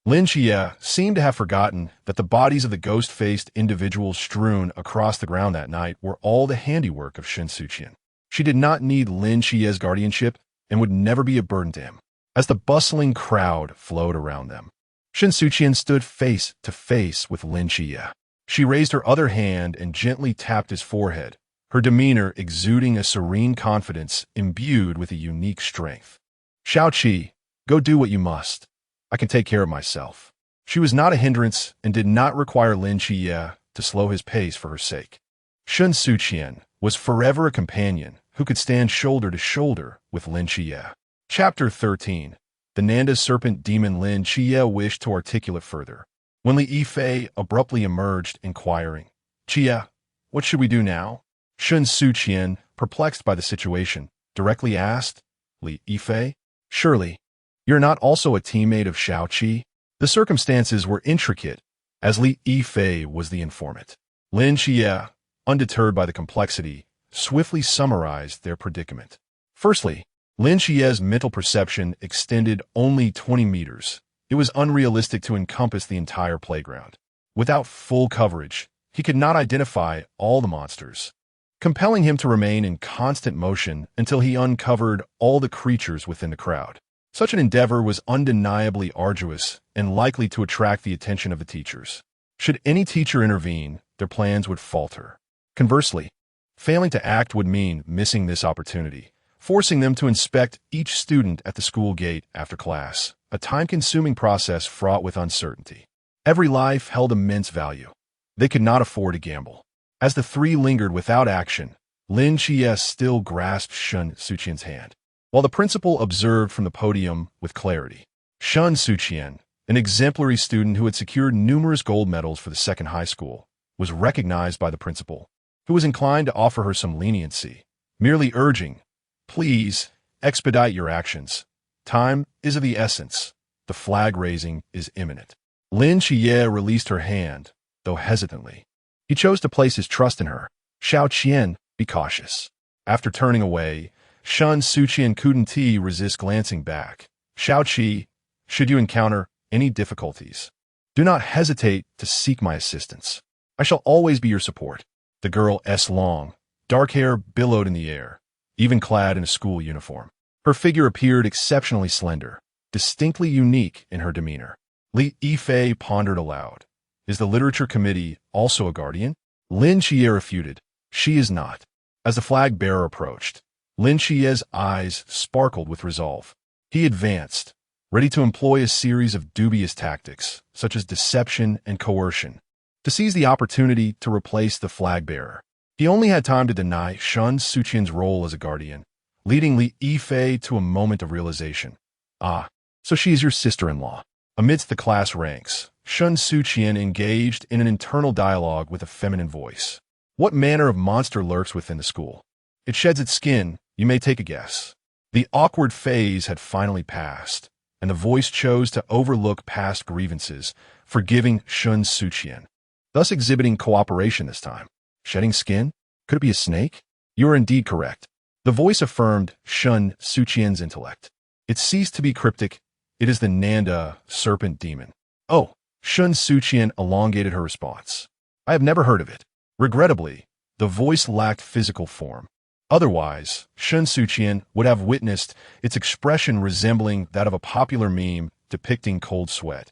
Lin Xie seemed to have forgotten that the bodies of the ghost-faced individuals strewn across the ground that night were all the handiwork of Shen Suqian. She did not need Lin Xie's guardianship and would never be a burden to him. As the bustling crowd flowed around them, Shen Suqian stood face to face with Lin Xie. She raised her other hand and gently tapped his forehead, her demeanor exuding a serene confidence imbued with a unique strength. "Xiaoqi, go do what you must. I can take care of myself." She was not a hindrance and did not require Lin Xie to slow his pace for her sake. Shen Suqian was forever a companion who could stand shoulder to shoulder with Lin Xie. Chapter 13. The Nanda serpent demon Lin Xie wished to articulate further, when Li Yifei abruptly emerged, inquiring, "Xie, what should we do now?" Shen Suqian, perplexed by the situation, directly asked, "Li Yifei, surely you're not also a teammate of Xiaoqi?" The circumstances were intricate, as Li Yifei was the informant. Lin Xie, undeterred by the complexity, swiftly summarized their predicament. Firstly, Lin Xie's mental perception extended only 20 meters. It was unrealistic to encompass the entire playground. Without full coverage, he could not identify all the monsters, compelling him to remain in constant motion until he uncovered all the creatures within the crowd. Such an endeavor was undeniably arduous and likely to attract the attention of the teachers. Should any teacher intervene, their plans would falter. Conversely, failing to act would mean missing this opportunity, forcing them to inspect each student at the school gate after class, a time-consuming process fraught with uncertainty. Every life held immense value. They could not afford to gamble. As the three lingered without action, Lin Xie still grasped Shen Suqian's hand, while the principal observed from the podium with clarity. Shen Suqian, an exemplary student who had secured numerous gold medals for the second high school, was recognized by the principal, who was inclined to offer her some leniency, merely urging, "Please, expedite your actions. Time is of the essence. The flag raising is imminent." Lin Xie released her hand, though hesitantly. He chose to place his trust in her. "Xiaoqian, be cautious." After turning away, Shen Suqian couldn't resist glancing back. "Xiaoqi, should you encounter any difficulties, Do not hesitate to seek my assistance. I shall always be your support. The girl's long, dark hair billowed in the air, even clad in a school uniform. Her figure appeared exceptionally slender, distinctly unique in her demeanor. Li Yifei pondered aloud. Is the literature committee also a guardian? Lin Xie refuted. She is not. As the flag bearer approached, Lin Xie's eyes sparkled with resolve. He advanced, ready to employ a series of dubious tactics, such as deception and coercion, to seize the opportunity to replace the flag bearer. He only had time to deny Shen Suqian's role as a guardian, leading Li Yifei to a moment of realization. Ah, so she is your sister-in-law. Amidst the class ranks, Shen Suqian engaged in an internal dialogue with a feminine voice. What manner of monster lurks within the school? It sheds its skin, you may take a guess. The awkward phase had finally passed, and the voice chose to overlook past grievances, forgiving Shen Suqian, thus exhibiting cooperation this time. Shedding skin? Could it be a snake? You are indeed correct. The voice affirmed Shen Suqian's intellect. It ceased to be cryptic. It is the Nanda serpent demon. Oh, Shen Suqian elongated her response. I have never heard of it. Regrettably, the voice lacked physical form. Otherwise, Shen Suqian would have witnessed its expression resembling that of a popular meme depicting cold sweat.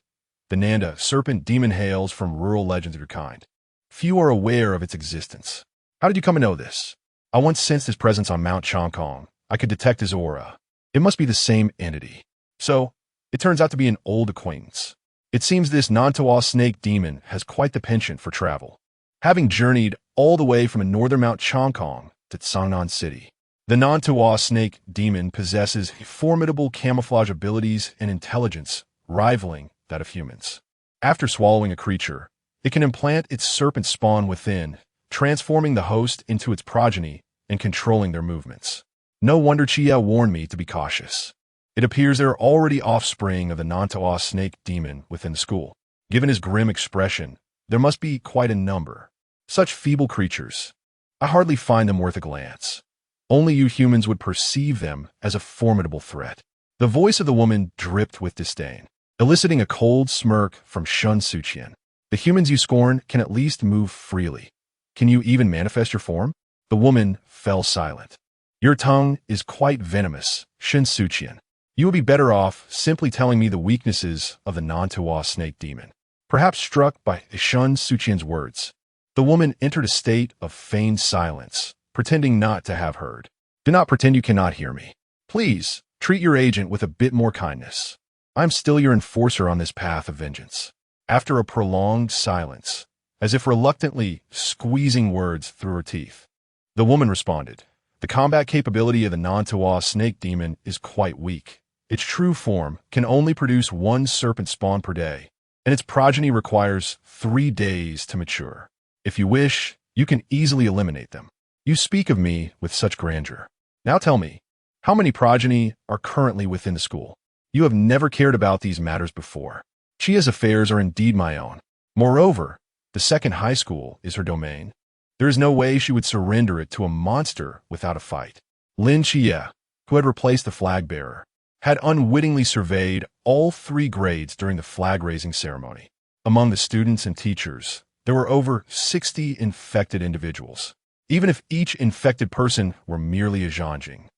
The Nanda serpent demon hails from rural legends of your kind. Few are aware of its existence. How did you come to know this? I once sensed his presence on Mount Chongkong. I could detect his aura. It must be the same entity. So, it turns out to be an old acquaintance. It seems this Nantua snake demon has quite the penchant for travel, having journeyed all the way from northern Mount Chongkong to Sangnan City. The Nantua snake demon possesses formidable camouflage abilities and intelligence, rivaling that of humans. After swallowing a creature, it can implant its serpent spawn within, transforming the host into its progeny and controlling their movements. No wonder Chia warned me to be cautious. It appears there are already offspring of the Nantua snake demon within the school. Given his grim expression, there must be quite a number. Such feeble creatures. I hardly find them worth a glance. Only you humans would perceive them as a formidable threat. The voice of the woman dripped with disdain, eliciting a cold smirk from Shen Suqian. The humans you scorn can at least move freely. Can you even manifest your form? The woman fell silent. Your tongue is quite venomous, Shen Suqian. You would be better off simply telling me the weaknesses of the Nantua snake demon. Perhaps struck by Shen Suqian's words, the woman entered a state of feigned silence, pretending not to have heard. Do not pretend you cannot hear me. Please, treat your agent with a bit more kindness. I'm still your enforcer on this path of vengeance. After a prolonged silence, as if reluctantly squeezing words through her teeth, the woman responded, the combat capability of the Nantua snake demon is quite weak. Its true form can only produce one serpent spawn per day, and its progeny requires 3 days to mature. If you wish, you can easily eliminate them. You speak of me with such grandeur. Now tell me, how many progeny are currently within the school? You have never cared about these matters before. Chia's affairs are indeed my own. Moreover, the second high school is her domain. There is no way she would surrender it to a monster without a fight. Lin Xie, who had replaced the flag bearer, had unwittingly surveyed all 3 grades during the flag-raising ceremony. Among the students and teachers, there were over 60 infected individuals. Even if each infected person were merely a Zhangjing,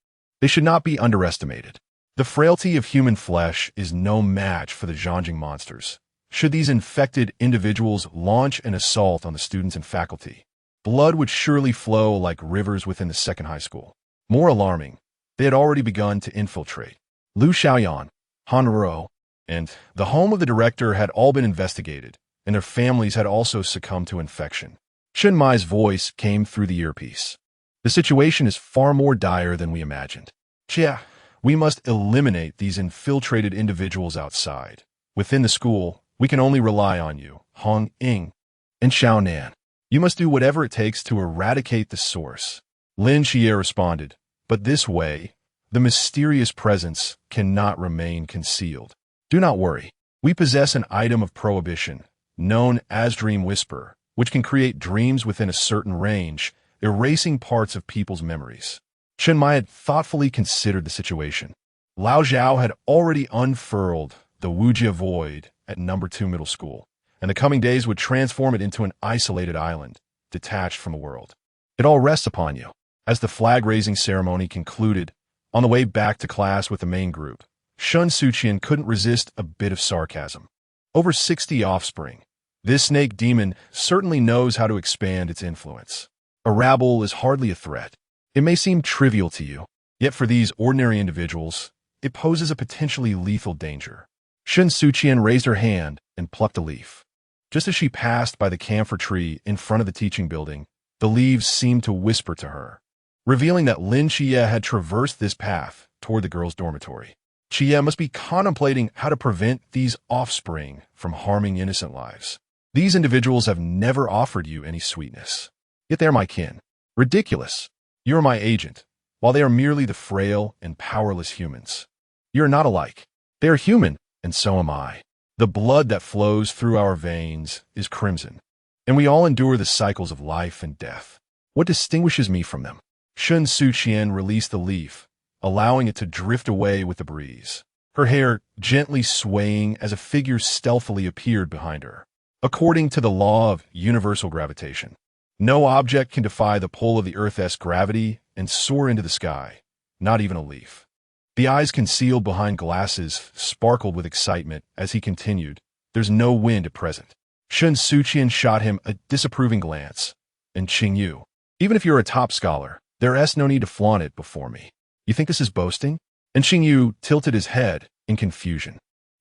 they should not be underestimated. The frailty of human flesh is no match for the Zhangjing monsters. Should these infected individuals launch an assault on the students and faculty, blood would surely flow like rivers within the second high school. More alarming, they had already begun to infiltrate. Lu Xiaoyan, Han Ruo, and the home of the director had all been investigated, and their families had also succumbed to infection. Chen Mai's voice came through the earpiece. The situation is far more dire than we imagined. Chia, we must eliminate these infiltrated individuals outside. Within the school, we can only rely on you, Hong Ying, and Xiao Nan. You must do whatever it takes to eradicate the source. Lin Xie responded, but this way, the mysterious presence cannot remain concealed. Do not worry. We possess an item of prohibition, known as Dream Whisper, which can create dreams within a certain range, erasing parts of people's memories. Chen Mai had thoughtfully considered the situation. Lao Zhao had already unfurled the Wujia Void at No. 2 Middle School. and the coming days would transform it into an isolated island, detached from the world. It all rests upon you. As the flag-raising ceremony concluded, on the way back to class with the main group, Shen Suqian couldn't resist a bit of sarcasm. Over 60 offspring. This snake demon certainly knows how to expand its influence. A rabble is hardly a threat. It may seem trivial to you, yet for these ordinary individuals, it poses a potentially lethal danger. Shen Suqian raised her hand and plucked a leaf. Just as she passed by the camphor tree in front of the teaching building, the leaves seemed to whisper to her, revealing that Lin Xie had traversed this path toward the girls' dormitory. Xie must be contemplating how to prevent these offspring from harming innocent lives. These individuals have never offered you any sweetness. Yet they are my kin. Ridiculous. You are my agent, while they are merely the frail and powerless humans. You are not alike. They are human, and so am I. The blood that flows through our veins is crimson, and we all endure the cycles of life and death. What distinguishes me from them? Shen Suqian released the leaf, allowing it to drift away with the breeze, her hair gently swaying as a figure stealthily appeared behind her. According to the law of universal gravitation, no object can defy the pull of the Earth's gravity and soar into the sky, not even a leaf. The eyes concealed behind glasses sparkled with excitement as he continued, "There's no wind at present." Shen Suqian shot him a disapproving glance. "And Qingyu, even if you're a top scholar, there's no need to flaunt it before me. You think this is boasting?" And Qingyu tilted his head in confusion.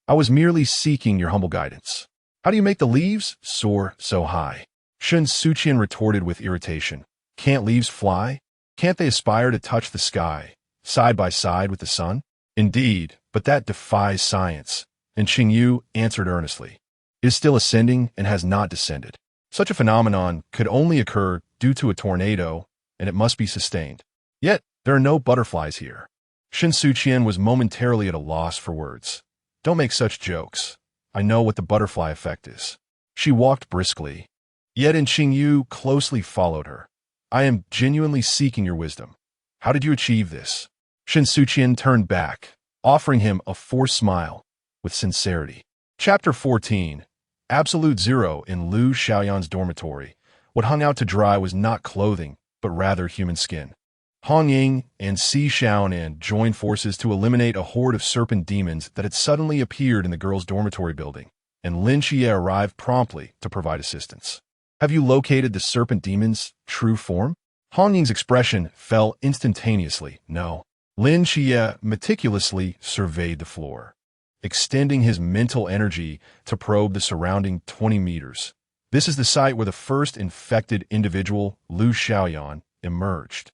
"I was merely seeking your humble guidance. How do you make the leaves soar so high?" Shen Suqian retorted with irritation. "Can't leaves fly? Can't they aspire to touch the sky, side by side with the sun?" "Indeed, but that defies science." And Qingyu answered earnestly. "It is still ascending and has not descended. Such a phenomenon could only occur due to a tornado, and it must be sustained. Yet, there are no butterflies here." Shen Suqian was momentarily at a loss for words. "Don't make such jokes. I know what the butterfly effect is." She walked briskly. Yet and Qingyu closely followed her. "I am genuinely seeking your wisdom. How did you achieve this?" Shen Suqian turned back, offering him a forced smile with sincerity. Chapter 14. Absolute Zero. In Lu Xiaoyan's dormitory, what hung out to dry was not clothing, but rather human skin. Hong Ying and Si Xiaonan joined forces to eliminate a horde of serpent demons that had suddenly appeared in the girls' dormitory building, and Lin Xie arrived promptly to provide assistance. "Have you located the serpent demon's true form?" Hong Ying's expression fell instantaneously. "No." Lin Xie meticulously surveyed the floor, extending his mental energy to probe the surrounding 20 meters. This is the site where the first infected individual, Lu Xiaoyan, emerged.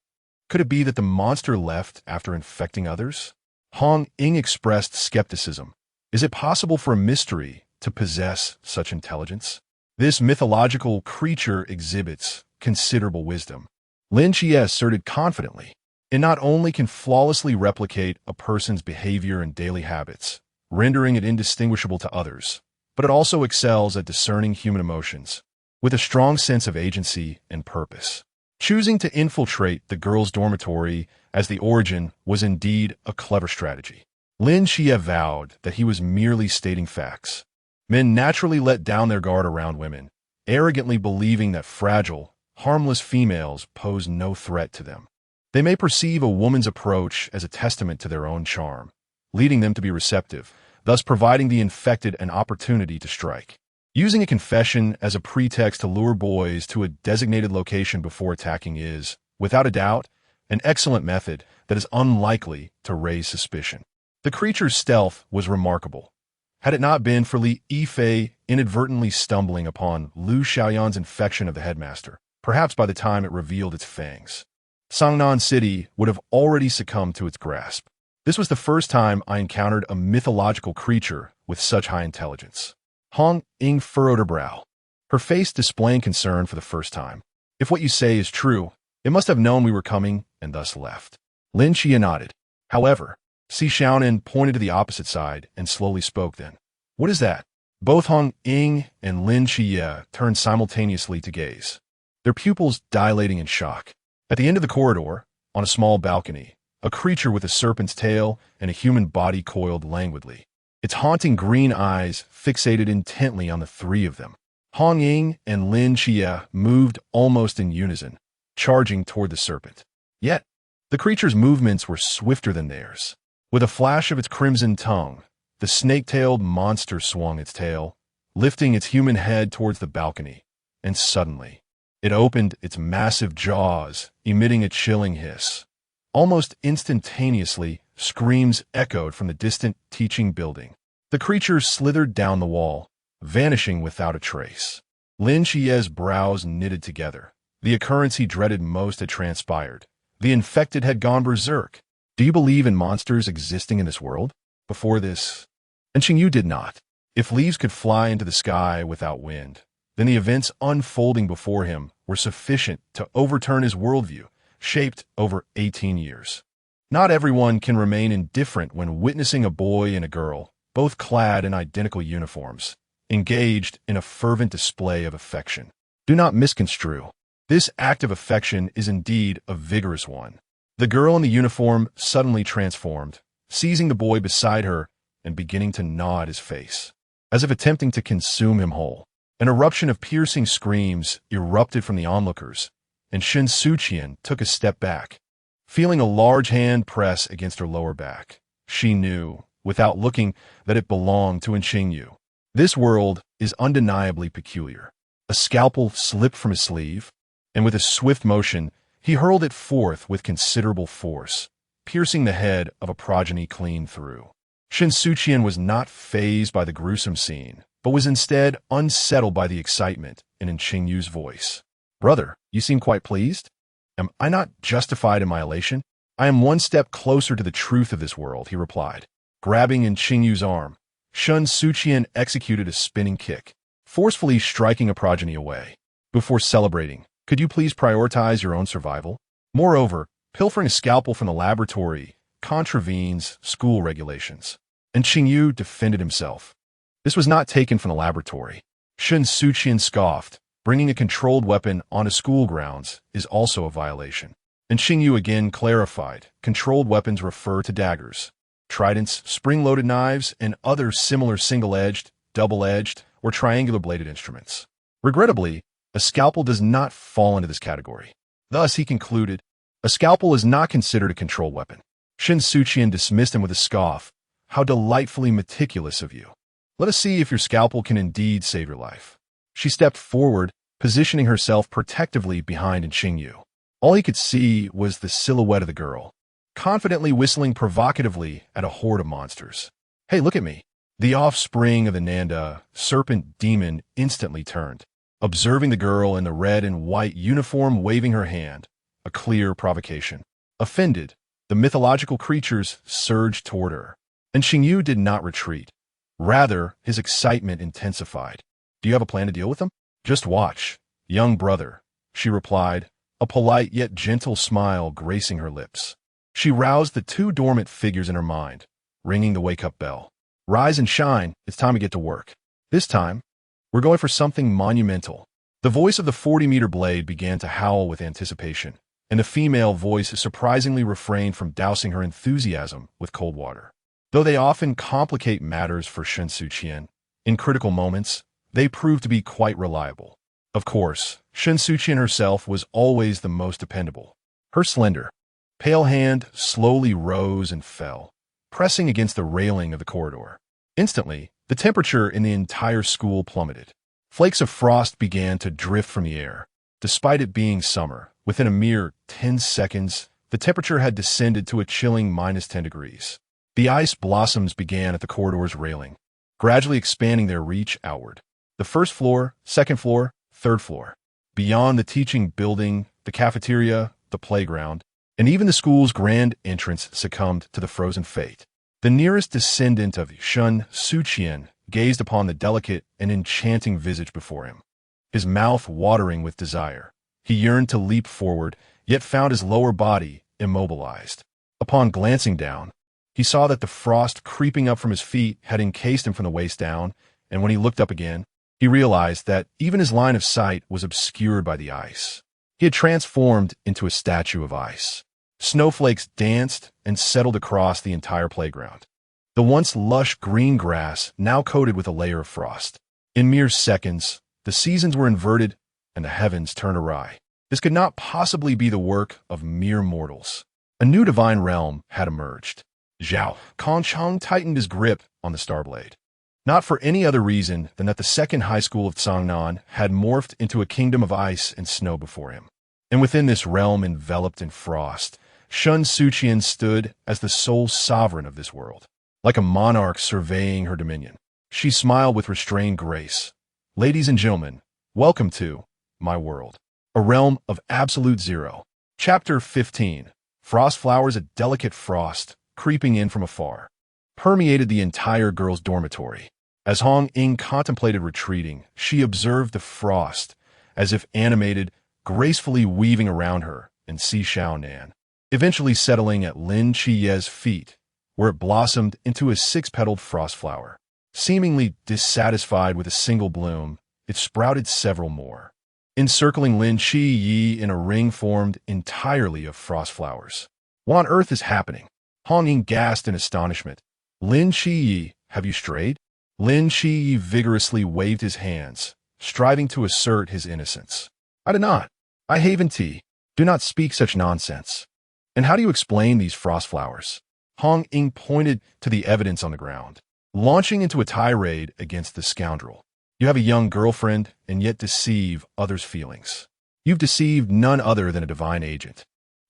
Could it be that the monster left after infecting others? Hong Ying expressed skepticism. Is it possible for a mystery to possess such intelligence? This mythological creature exhibits considerable wisdom. Lin Xie asserted confidently. It not only can flawlessly replicate a person's behavior and daily habits, rendering it indistinguishable to others, but it also excels at discerning human emotions, with a strong sense of agency and purpose. Choosing to infiltrate the girls' dormitory as the origin was indeed a clever strategy. Lin Xie vowed that he was merely stating facts. Men naturally let down their guard around women, arrogantly believing that fragile, harmless females pose no threat to them. They may perceive a woman's approach as a testament to their own charm, leading them to be receptive, thus providing the infected an opportunity to strike. Using a confession as a pretext to lure boys to a designated location before attacking is, without a doubt, an excellent method that is unlikely to raise suspicion. The creature's stealth was remarkable. Had it not been for Li Yifei inadvertently stumbling upon Lu Xiaoyan's infection of the headmaster, perhaps by the time it revealed its fangs, Sangnan City would have already succumbed to its grasp. This was the first time I encountered a mythological creature with such high intelligence. Hong Ying furrowed her brow, her face displaying concern for the first time. "If what you say is true, it must have known we were coming and thus left." Lin Xie nodded. However, Si Xiaonan pointed to the opposite side and slowly spoke then. "What is that?" Both Hong Ying and Lin Xie turned simultaneously to gaze, their pupils dilating in shock. At the end of the corridor, on a small balcony, a creature with a serpent's tail and a human body coiled languidly. its haunting green eyes fixated intently on the three of them. Hong Ying and Lin Xie moved almost in unison, charging toward the serpent. Yet, the creature's movements were swifter than theirs. With a flash of its crimson tongue, the snake-tailed monster swung its tail, lifting its human head towards the balcony, and suddenly, it opened its massive jaws, emitting a chilling hiss. Almost instantaneously, screams echoed from the distant teaching building. The creature slithered down the wall, vanishing without a trace. Lin Xie's brows knitted together. The occurrence he dreaded most had transpired. The infected had gone berserk. Do you believe in monsters existing in this world? Before this, and Xingyu did not. If leaves could fly into the sky without wind, then the events unfolding before him were sufficient to overturn his worldview, shaped over 18 years. Not everyone can remain indifferent when witnessing a boy and a girl, both clad in identical uniforms, engaged in a fervent display of affection. Do not misconstrue. This act of affection is indeed a vigorous one. The girl in the uniform suddenly transformed, seizing the boy beside her and beginning to gnaw at his face, as if attempting to consume him whole. An eruption of piercing screams erupted from the onlookers, and Shen Suqian took a step back. Feeling a large hand press against her lower back, she knew, without looking, that it belonged to Xingyu. This world is undeniably peculiar. A scalpel slipped from his sleeve, and with a swift motion, he hurled it forth with considerable force, piercing the head of a progeny clean through. Shen Suqian was not fazed by the gruesome scene, but was instead unsettled by the excitement in Xingyu's voice. Brother, you seem quite pleased? Am I not justified in my elation? I am one step closer to the truth of this world, he replied. Grabbing Xingyu's arm, Shen Suqian executed a spinning kick, forcefully striking a progeny away. Before celebrating, could you please prioritize your own survival? Moreover, pilfering a scalpel from the laboratory contravenes school regulations. And Xingyu defended himself. This was not taken from the laboratory. Shen Suqian scoffed. Bringing a controlled weapon onto school grounds is also a violation. And Xingyu again clarified, controlled weapons refer to daggers, tridents, spring-loaded knives, and other similar single-edged, double-edged, or triangular-bladed instruments. Regrettably, a scalpel does not fall into this category. Thus, he concluded, a scalpel is not considered a controlled weapon. Shen Suqian dismissed him with a scoff. How delightfully meticulous of you. Let us see if your scalpel can indeed save your life. She stepped forward, positioning herself protectively behind Xingyu. All he could see was the silhouette of the girl, confidently whistling provocatively at a horde of monsters. Hey, look at me. The offspring of the Nanda, serpent demon, instantly turned, observing the girl in the red and white uniform waving her hand, a clear provocation. Offended, the mythological creatures surged toward her. And Xingyu did not retreat. Rather, his excitement intensified. Do you have a plan to deal with them? Just watch, young brother, she replied, a polite yet gentle smile gracing her lips. She roused the two dormant figures in her mind, ringing the wake-up bell. Rise and shine, it's time to get to work. This time, we're going for something monumental. The voice of the 40-meter blade began to howl with anticipation, and the female voice surprisingly refrained from dousing her enthusiasm with cold water. Though they often complicate matters for Shen Suqian, in critical moments, they proved to be quite reliable. Of course, Shen Suqian herself was always the most dependable. Her slender, pale hand slowly rose and fell, pressing against the railing of the corridor. Instantly, the temperature in the entire school plummeted. Flakes of frost began to drift from the air. Despite it being summer, within a mere 10 seconds, the temperature had descended to a chilling -10 degrees. The ice blossoms began at the corridor's railing, gradually expanding their reach outward. The first floor, second floor, third floor. Beyond the teaching building, the cafeteria, the playground, and even the school's grand entrance succumbed to the frozen fate. The nearest descendant of Shen Suqian gazed upon the delicate and enchanting visage before him, his mouth watering with desire. He yearned to leap forward, yet found his lower body immobilized. Upon glancing down, he saw that the frost creeping up from his feet had encased him from the waist down, and when he looked up again, he realized that even his line of sight was obscured by the ice. He had transformed into a statue of ice. Snowflakes danced and settled across the entire playground. the once lush green grass now coated with a layer of frost. In mere seconds, the seasons were inverted and the heavens turned awry. This could not possibly be the work of mere mortals. A new divine realm had emerged. Zhao Kanchong tightened his grip on the Starblade. Not for any other reason than that the second high school of Cangnan had morphed into a kingdom of ice and snow before him. And within this realm enveloped in frost, Shen Suqian stood as the sole sovereign of this world. Like a monarch surveying her dominion, she smiled with restrained grace. Ladies and gentlemen, welcome to my world, a realm of absolute zero. Chapter 15. Frost flowers. A delicate frost, creeping in from afar, permeated the entire girls' dormitory. As Hong Ying contemplated retreating, she observed the frost, as if animated, gracefully weaving around her and Si Xiaonan, eventually settling at Lin Chiye's feet, where it blossomed into a six-petaled frost flower. Seemingly dissatisfied with a single bloom, it sprouted several more, encircling Lin Chiyi in a ring formed entirely of frost flowers. What on earth is happening? Hong Ying gasped in astonishment. Lin Chiyi, have you strayed? Lin Chiyi vigorously waved his hands, striving to assert his innocence. I did not. I haven't. Do not speak such nonsense. And how do you explain these frost flowers? Hong Ying pointed to the evidence on the ground, launching into a tirade against the scoundrel. You have a young girlfriend and yet deceive others' feelings. You've deceived none other than a divine agent.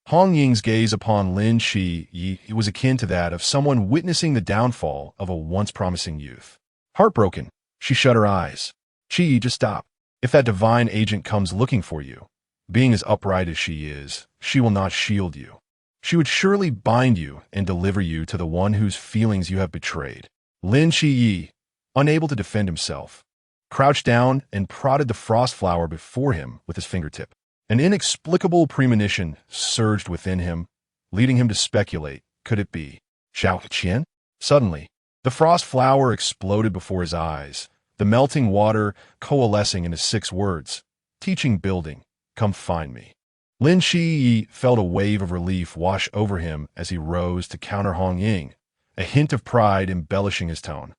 Hong Ying's gaze upon Lin Chiyi was akin to that of someone witnessing the downfall of a once promising youth. Heartbroken, she shut her eyes. Chiyi, just stop. If that divine agent comes looking for you, being as upright as she is, she will not shield you. She would surely bind you and deliver you to the one whose feelings you have betrayed. Lin Chiyi, unable to defend himself, crouched down and prodded the frost flower before him with his fingertip. An inexplicable premonition surged within him, leading him to speculate, could it be Xiao Qian? Suddenly, the frost flower exploded before his eyes, the melting water coalescing into 6 words, teaching building, come find me. Lin Chiyi felt a wave of relief wash over him as he rose to counter Hong Ying, a hint of pride embellishing his tone,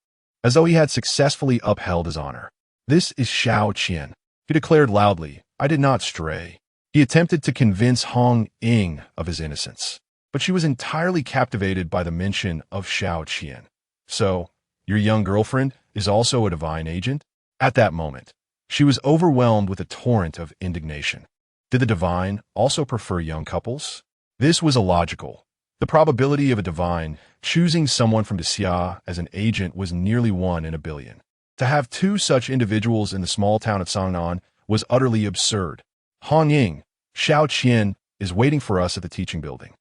as though he had successfully upheld his honor. This is Xiao Qian, he declared loudly. I did not stray. He attempted to convince Hong Ying of his innocence, but she was entirely captivated by the mention of Xiao Qian. So, your young girlfriend is also a divine agent? At that moment, she was overwhelmed with a torrent of indignation. Did the divine also prefer young couples? This was illogical. The probability of a divine choosing someone from Xia as an agent was nearly 1 in a billion. To have 2 such individuals in the small town of Cangnan was utterly absurd. Hong Ying, Xiao Qian is waiting for us at the teaching building.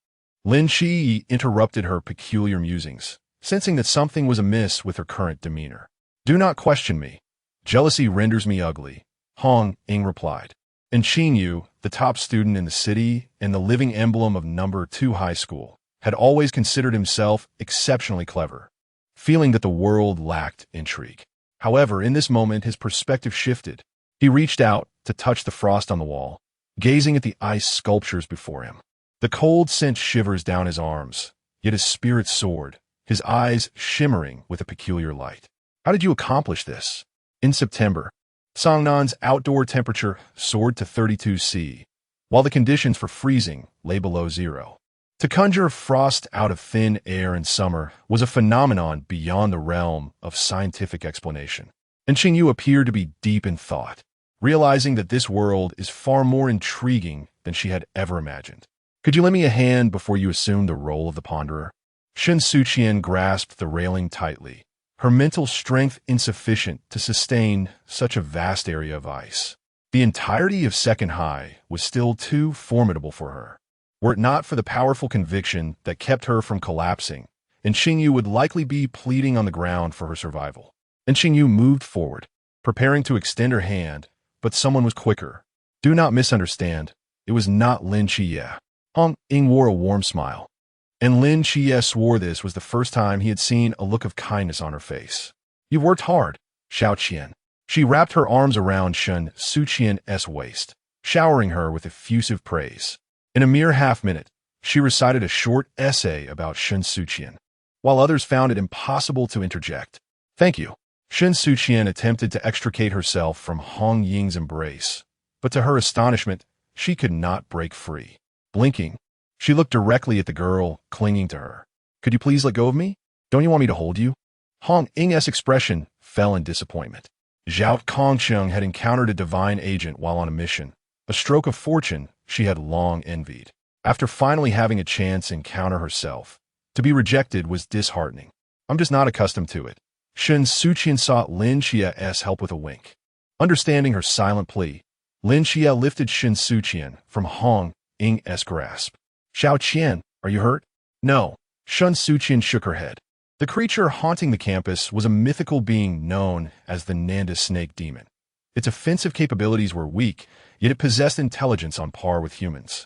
Lin Chiyi interrupted her peculiar musings, sensing that something was amiss with her current demeanor. Do not question me. Jealousy renders me ugly, Hong Ying replied. And Qin Yu, the top student in the city and the living emblem of No. 2 high school, had always considered himself exceptionally clever, feeling that the world lacked intrigue. However, in this moment his perspective shifted. He reached out to touch the frost on the wall, gazing at the ice sculptures before him. The cold sent shivers down his arms, yet his spirit soared, his eyes shimmering with a peculiar light. How did you accomplish this? In September, Cangnan's outdoor temperature soared to 32 C, while the conditions for freezing lay below 0. To conjure frost out of thin air in summer was a phenomenon beyond the realm of scientific explanation. And Qing Yu appeared to be deep in thought, realizing that this world is far more intriguing than she had ever imagined. Could you lend me a hand before you assume the role of the ponderer? Shen Suqian grasped the railing tightly, her mental strength insufficient to sustain such a vast area of ice. The entirety of Second High was still too formidable for her. Were it not for the powerful conviction that kept her from collapsing, and Qing Yu would likely be pleading on the ground for her survival. And Qing Yu moved forward, preparing to extend her hand, but someone was quicker. Do not misunderstand, it was not Lin Chiye. Hong Ying wore a warm smile, and Lin Chiye swore this was the first time he had seen a look of kindness on her face. You've worked hard, Xiao Qian. She wrapped her arms around Shen Suqian's waist, showering her with effusive praise. In a mere half-minute, she recited a short essay about Shen Suqian. while others found it impossible to interject. Thank you. Shen Suqian attempted to extricate herself from Hong Ying's embrace, but to her astonishment, she could not break free. Blinking, she looked directly at the girl clinging to her. Could you please let go of me? Don't you want me to hold you? Hong Ying's expression fell in disappointment. Zhao Kongsheng had encountered a divine agent while on a mission, a stroke of fortune she had long envied. After finally having a chance encounter herself, to be rejected was disheartening. I'm just not accustomed to it. Shen Suqian sought Lin Xia's help with a wink. Understanding her silent plea, Lin Xia lifted Shen Suqian from Hong Ying's grasp. Xiao Qian, are you hurt? No. Shen Suqian shook her head. The creature haunting the campus was a mythical being known as the Nanda Snake Demon. Its offensive capabilities were weak, yet it possessed intelligence on par with humans,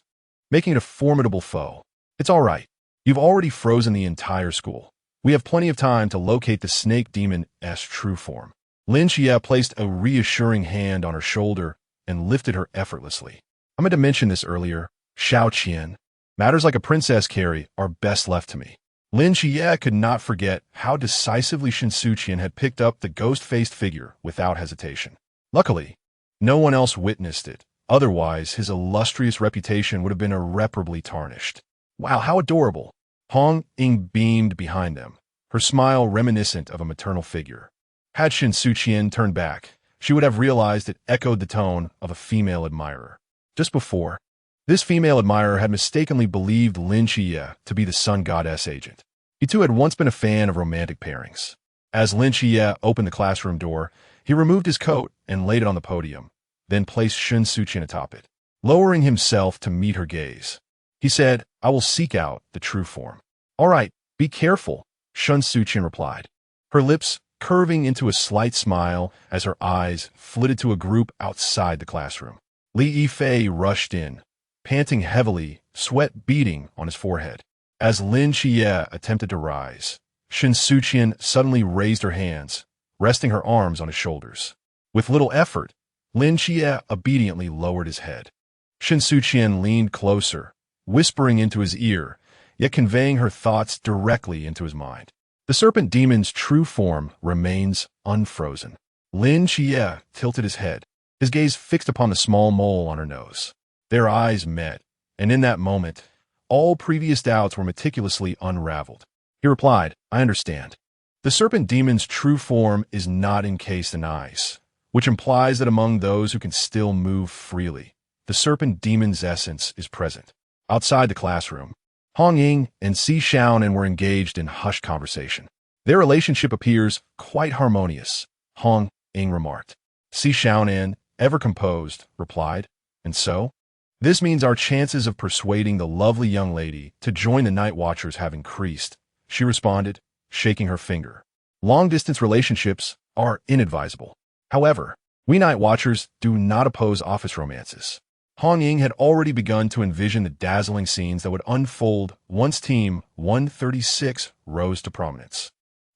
making it a formidable foe. It's all right. You've already frozen the entire school. We have plenty of time to locate the Snake Demon's true form. Lin Xia placed a reassuring hand on her shoulder and lifted her effortlessly. I meant to mention this earlier, Xiao Qian. Matters like a princess carry are best left to me. Lin Xia could not forget how decisively Shen Suqian had picked up the ghost-faced figure without hesitation. Luckily, no one else witnessed it. Otherwise, his illustrious reputation would have been irreparably tarnished. Wow, how adorable! Hong Ying beamed behind them, her smile reminiscent of a maternal figure. Had Shen Suqian turned back, she would have realized it echoed the tone of a female admirer. Just before, this female admirer had mistakenly believed Lin Xia to be the sun goddess agent. He too had once been a fan of romantic pairings. As Lin Xia opened the classroom door, he removed his coat and laid it on the podium, then placed Shen Suqian atop it. Lowering himself to meet her gaze, he said, I will seek out the true form. All right, be careful, Shen Suqian replied, her lips curving into a slight smile as her eyes flitted to a group outside the classroom. Li Yifei rushed in, panting heavily, sweat beading on his forehead. As Lin Xia attempted to rise, Shen Suqian suddenly raised her hands, resting her arms on his shoulders. With little effort, Lin Xia obediently lowered his head. Shen Suqian leaned closer, whispering into his ear, yet conveying her thoughts directly into his mind. The serpent demon's true form remains unfrozen. Lin Xia tilted his head, his gaze fixed upon the small mole on her nose. Their eyes met, and in that moment, all previous doubts were meticulously unraveled. He replied, I understand. The serpent demon's true form is not encased in ice, which implies that among those who can still move freely, the serpent demon's essence is present. Outside the classroom, Hong Ying and Si Xiaonan were engaged in hushed conversation. Their relationship appears quite harmonious, Hong Ying remarked. Si Xiaonan, ever composed, replied, and so? This means our chances of persuading the lovely young lady to join the Night Watchers have increased, she responded, shaking her finger. Long-distance relationships are inadvisable. However, we Night Watchers do not oppose office romances. Hong Ying had already begun to envision the dazzling scenes that would unfold once Team 136 rose to prominence.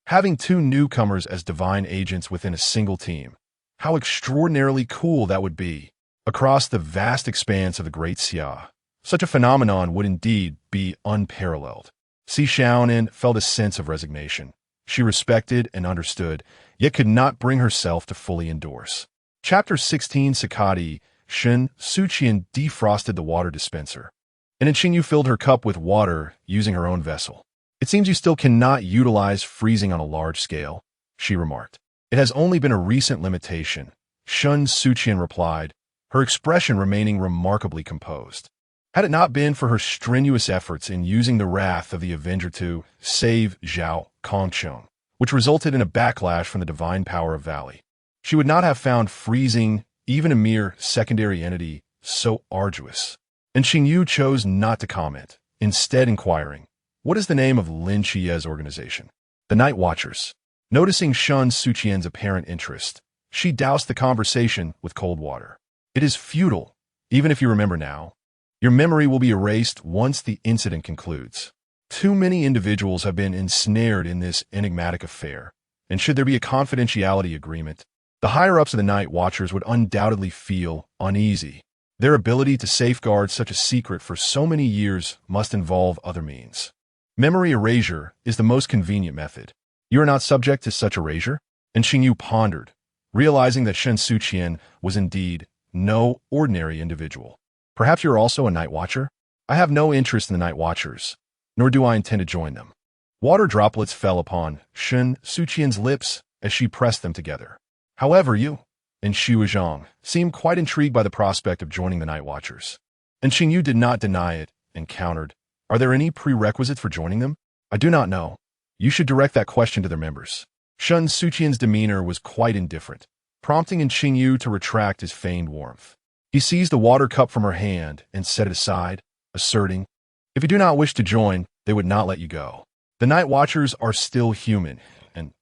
Having two newcomers as divine agents within a single team, how extraordinarily cool that would be. Across the vast expanse of the Great Xia, such a phenomenon would indeed be unparalleled. Si Xiaonan felt a sense of resignation. She respected and understood, yet could not bring herself to fully endorse. Chapter 16 Sakati, Shen Suqian defrosted the water dispenser, and Qingyu filled her cup with water using her own vessel. It seems you still cannot utilize freezing on a large scale, she remarked. It has only been a recent limitation, Shen Suqian replied, her expression remaining remarkably composed. Had it not been for her strenuous efforts in using the wrath of the Avenger to save Zhao Kongsheng, which resulted in a backlash from the divine power of Valley, she would not have found freezing even a mere secondary entity so arduous. And Qingyu chose not to comment, instead inquiring, what is the name of Lin Xia's organization? The Night Watchers. Noticing Shen Suqian's apparent interest, she doused the conversation with cold water. It is futile, even if you remember now. Your memory will be erased once the incident concludes. Too many individuals have been ensnared in this enigmatic affair, and should there be a confidentiality agreement, the higher-ups of the Night Watchers would undoubtedly feel uneasy. Their ability to safeguard such a secret for so many years must involve other means. Memory erasure is the most convenient method. You are not subject to such erasure? And Xingyu pondered, realizing that Shen Suqian was indeed no ordinary individual. Perhaps you're also a night watcher? I have no interest in the night watchers, nor do I intend to join them. Water droplets fell upon Shen Suqian's lips as she pressed them together. However, you and Xu Zhang seemed quite intrigued by the prospect of joining the night watchers. And Xingyu did not deny it and countered, "Are there any prerequisites for joining them? I do not know. You should direct that question to their members." Shen Suqian's demeanor was quite indifferent, prompting in Xingyu to retract his feigned warmth. He seized the water cup from her hand and set it aside, asserting, "If you do not wish to join, they would not let you go. The night watchers are still human, and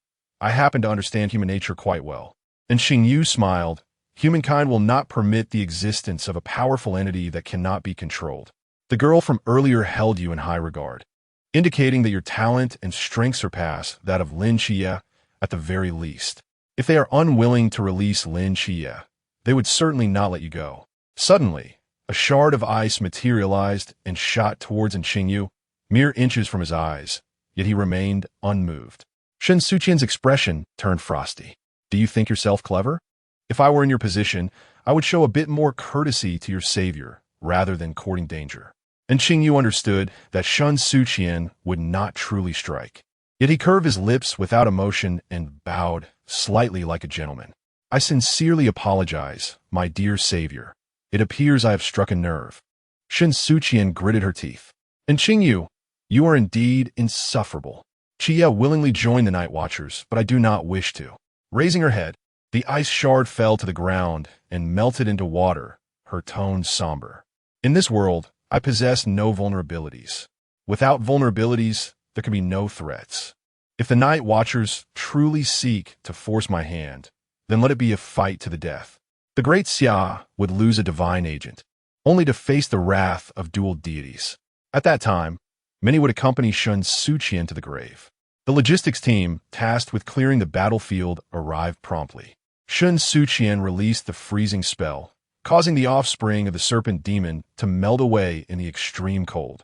I happen to understand human nature quite well." And Xingyu smiled. Humankind will not permit the existence of a powerful entity that cannot be controlled. The girl from earlier held you in high regard, indicating that your talent and strength surpass that of Lin Xie at the very least. If they are unwilling to release Lin Xie, they would certainly not let you go. Suddenly, a shard of ice materialized and shot towards Xingyu, mere inches from his eyes, yet he remained unmoved. Shen Suqian's expression turned frosty. "Do you think yourself clever? If I were in your position, I would show a bit more courtesy to your savior rather than courting danger." And Xingyu understood that Shen Suqian would not truly strike. Yet he curved his lips without emotion and bowed slightly like a gentleman. "I sincerely apologize, my dear savior. It appears I have struck a nerve." Shen Suqian gritted her teeth. "And Xingyu, you are indeed insufferable. Xie willingly joined the night watchers, but I do not wish to." Raising her head, the ice shard fell to the ground and melted into water, her tone somber. "In this world, I possess no vulnerabilities. Without vulnerabilities, there can be no threats. If the night watchers truly seek to force my hand, then let it be a fight to the death. The great Xia would lose a divine agent, only to face the wrath of dual deities. At that time, many would accompany Shen Suqian to the grave." The logistics team, tasked with clearing the battlefield, arrived promptly. Shen Suqian released the freezing spell, causing the offspring of the serpent demon to melt away in the extreme cold,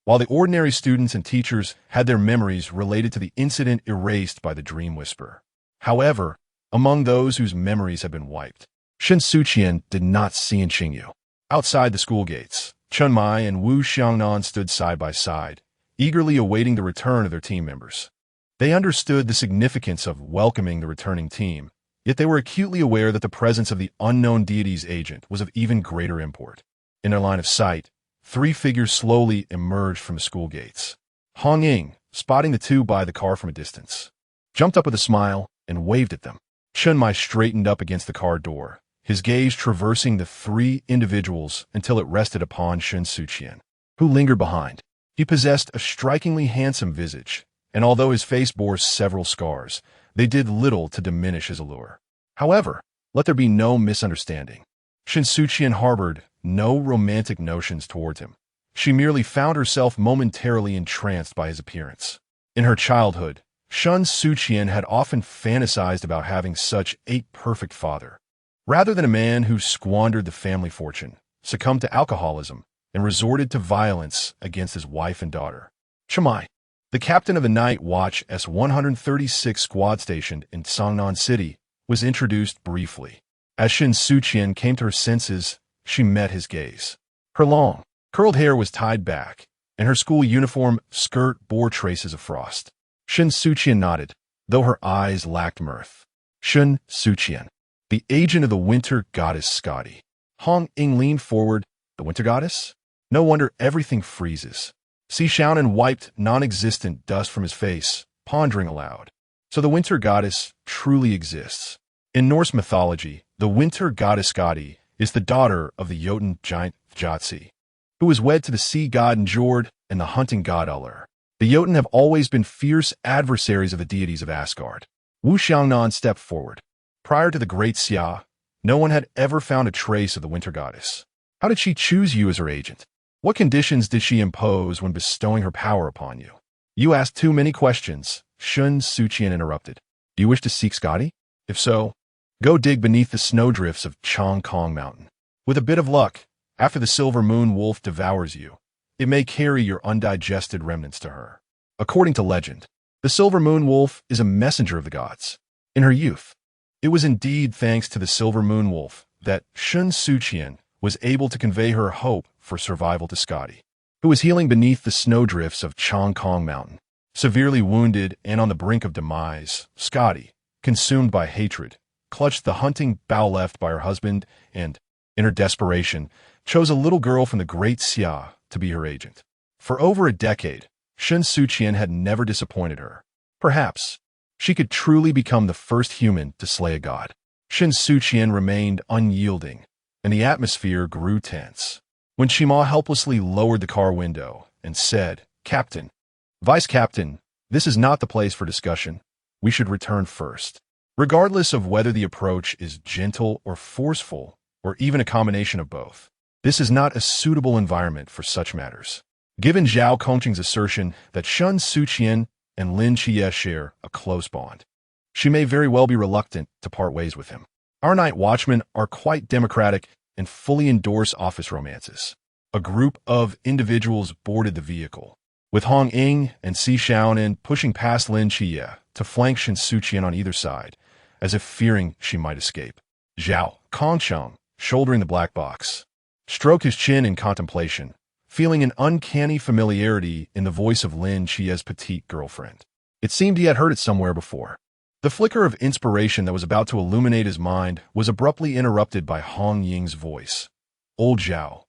while the ordinary students and teachers had their memories related to the incident erased by the dream whisper. However, among those whose memories had been wiped, Shen Suqian did not see Xingyu. Outside the school gates, Chen Mai and Wu Xiangnan stood side by side, eagerly awaiting the return of their team members. They understood the significance of welcoming the returning team, yet they were acutely aware that the presence of the unknown deity's agent was of even greater import. In their line of sight, three figures slowly emerged from the school gates. Hong Ying, spotting the two by the car from a distance, jumped up with a smile and waved at them. Chen Mai straightened up against the car door, his gaze traversing the three individuals until it rested upon Shen Suqian, who lingered behind. He possessed a strikingly handsome visage, and although his face bore several scars, they did little to diminish his allure. However, let there be no misunderstanding. Shen Suqian harbored no romantic notions towards him. She merely found herself momentarily entranced by his appearance. In her childhood, Shen Suqian had often fantasized about having such a perfect father. Rather than a man who squandered the family fortune, succumbed to alcoholism, and resorted to violence against his wife and daughter. Chamai, the captain of the Night Watch S-136 squad stationed in Songnan City, was introduced briefly. As Shen Suqian came to her senses, she met his gaze. Her long, curled hair was tied back, and her school uniform skirt bore traces of frost. Shen Suqian nodded, though her eyes lacked mirth. Shen Suqian, the agent of the winter goddess Scotty. Hong Ying leaned forward. The winter goddess? No wonder everything freezes. Si Xiaonan wiped non-existent dust from his face, pondering aloud. So the winter goddess truly exists. In Norse mythology, the winter goddess Skadi is the daughter of the Jotun giant Jotzi, who was wed to the sea god Njord and the hunting god Ullr. The Jotun have always been fierce adversaries of the deities of Asgard. Wu Xiangnan stepped forward. Prior to the great Xia, no one had ever found a trace of the winter goddess. How did she choose you as her agent? What conditions did she impose when bestowing her power upon you? You asked too many questions, Shen Suqian interrupted. Do you wish to seek Scotty? If so, go dig beneath the snowdrifts of Chong Kong Mountain. With a bit of luck, after the silver moon wolf devours you, it may carry your undigested remnants to her. According to legend, the silver moon wolf is a messenger of the gods. In her youth, it was indeed thanks to the silver moon wolf that Shen Suqian was able to convey her hope for survival to Scotty, who was healing beneath the snowdrifts of Chong Kong Mountain. Severely wounded and on the brink of demise, Scotty, consumed by hatred, clutched the hunting bow left by her husband and, in her desperation, chose a little girl from the Great Xia to be her agent. For over a decade, Shen Suqian had never disappointed her. Perhaps she could truly become the first human to slay a god. Shen Suqian remained unyielding, and the atmosphere grew tense. When Shima helplessly lowered the car window and said, "Captain, Vice Captain, this is not the place for discussion. We should return first." Regardless of whether the approach is gentle or forceful, or even a combination of both, this is not a suitable environment for such matters. Given Zhao Kongqing's assertion that Shen Suqian and Lin Qie share a close bond, she may very well be reluctant to part ways with him. Our night watchmen are quite democratic and fully endorse office romances. A group of individuals boarded the vehicle, with Hong Ying and Si Xiaonan pushing past Lin Qie to flank Shen Suqian on either side, as if fearing she might escape. Zhao Kongqing, shouldering the black box, stroked his chin in contemplation, feeling an uncanny familiarity in the voice of Lin Qie's petite girlfriend. It seemed he had heard it somewhere before. The flicker of inspiration that was about to illuminate his mind was abruptly interrupted by Hong Ying's voice. "Old Zhao,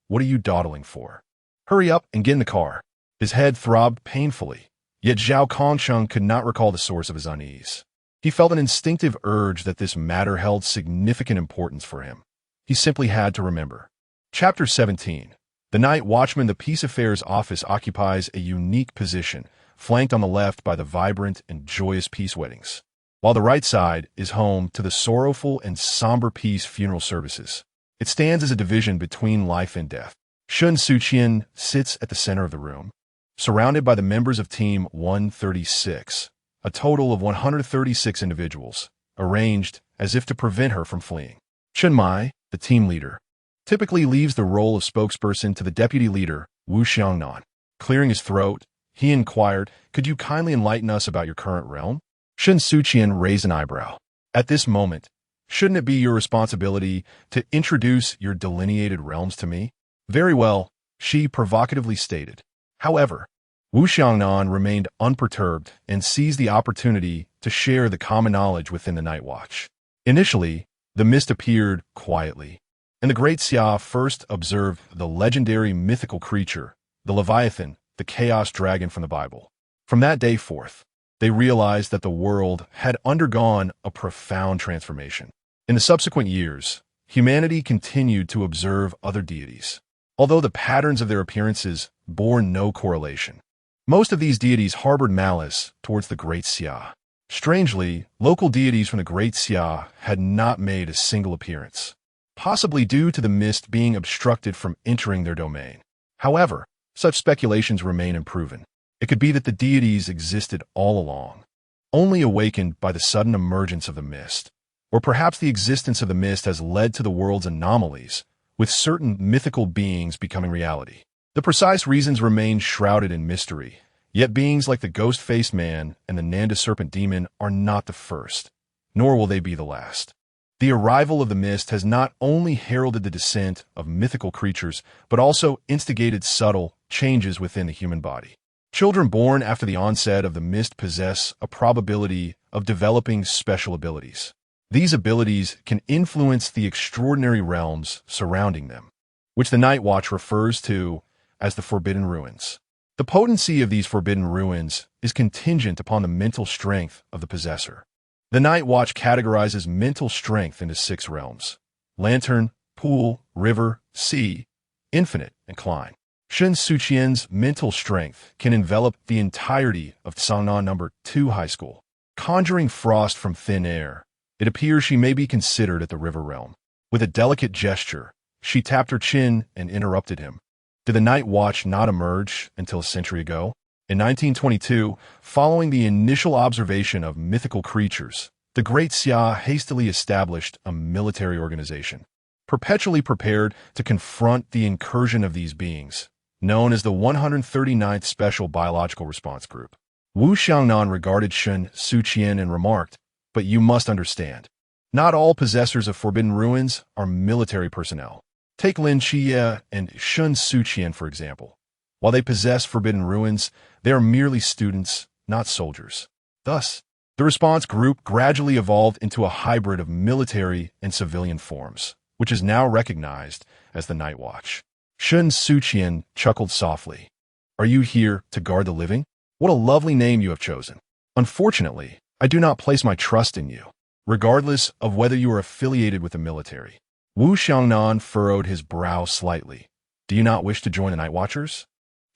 what are you dawdling for? Hurry up and get in the car." His head throbbed painfully, yet Zhao Kongqing could not recall the source of his unease. He felt an instinctive urge that this matter held significant importance for him. He simply had to remember. Chapter 17. The Night Watchman. The Peace Affairs Office occupies a unique position, flanked on the left by the vibrant and joyous peace weddings, while the right side is home to the sorrowful and somber peace funeral services. It stands as a division between life and death. Shen Suqian sits at the center of the room, surrounded by the members of Team 136, a total of 136 individuals, arranged as if to prevent her from fleeing. Chen Mai, the team leader, typically leaves the role of spokesperson to the deputy leader, Wu Xiangnan. Clearing his throat, he inquired, "Could you kindly enlighten us about your current realm?" Shen Suqian raised an eyebrow. "At this moment, shouldn't it be your responsibility to introduce your delineated realms to me?" "Very well," she provocatively stated. However, Wu Xiangnan remained unperturbed and seized the opportunity to share the common knowledge within the Night Watch. Initially, the mist appeared quietly, and the Great Xia first observed the legendary mythical creature, the Leviathan, the chaos dragon from the Bible. From that day forth, they realized that the world had undergone a profound transformation. In the subsequent years, humanity continued to observe other deities, although the patterns of their appearances bore no correlation. Most of these deities harbored malice towards the Great Xia. Strangely, local deities from the Great Xia had not made a single appearance, possibly due to the mist being obstructed from entering their domain. However, such speculations remain unproven. It could be that the deities existed all along, only awakened by the sudden emergence of the mist, or perhaps the existence of the mist has led to the world's anomalies, with certain mythical beings becoming reality. The precise reasons remain shrouded in mystery, yet beings like the ghost-faced man and the Nanda serpent demon are not the first, nor will they be the last. The arrival of the mist has not only heralded the descent of mythical creatures, but also instigated subtle changes within the human body. Children born after the onset of the mist possess a probability of developing special abilities. These abilities can influence the extraordinary realms surrounding them, which the Night Watch refers to as the Forbidden Ruins. The potency of these Forbidden Ruins is contingent upon the mental strength of the possessor. The Night Watch categorizes mental strength into 6 realms: lantern, pool, river, sea, infinite, and climb. Shen Suqian's mental strength can envelop the entirety of Tsangnan No. 2 High School. Conjuring frost from thin air, it appears she may be considered at the river realm. With a delicate gesture, she tapped her chin and interrupted him. Did the Night Watch not emerge until a century ago? In 1922, following the initial observation of mythical creatures, the Great Xia hastily established a military organization, perpetually prepared to confront the incursion of these beings, known as the 139th Special Biological Response Group. Wu Xiangnan regarded Shen Suqian and remarked, "But you must understand, not all possessors of Forbidden Ruins are military personnel. Take Lin Qie and Shen Suqian, for example. While they possess Forbidden Ruins, they are merely students, not soldiers." Thus, the response group gradually evolved into a hybrid of military and civilian forms, which is now recognized as the Night Watch. Shen Suqian chuckled softly. "Are you here to guard the living? What a lovely name you have chosen. Unfortunately, I do not place my trust in you, regardless of whether you are affiliated with the military." Wu Xiangnan furrowed his brow slightly. "Do you not wish to join the Night Watchers?"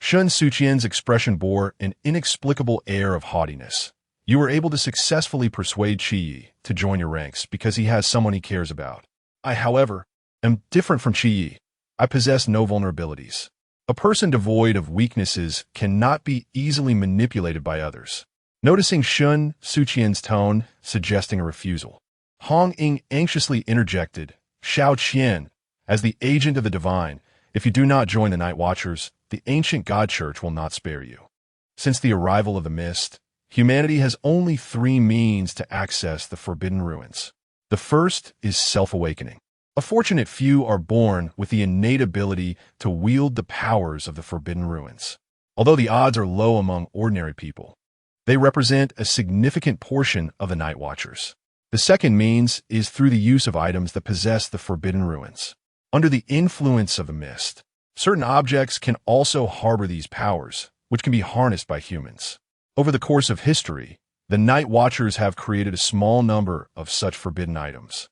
Shen Suqian's expression bore an inexplicable air of haughtiness. "You were able to successfully persuade Qi to join your ranks because he has someone he cares about. I, however, am different from Qi. I possess no vulnerabilities. A person devoid of weaknesses cannot be easily manipulated by others." Noticing Shen Suqian's tone, suggesting a refusal, Hong Ying anxiously interjected, "Xiao Qian, as the agent of the divine, if you do not join the Night Watchers, the ancient God Church will not spare you. Since the arrival of the mist, humanity has only 3 means to access the Forbidden Ruins. The first is self-awakening. A fortunate few are born with the innate ability to wield the powers of the Forbidden Ruins. Although the odds are low among ordinary people, they represent a significant portion of the Night Watchers. The second means is through the use of items that possess the Forbidden Ruins. Under the influence of the mist, certain objects can also harbor these powers, which can be harnessed by humans. Over the course of history, the Night Watchers have created a small number of such forbidden items,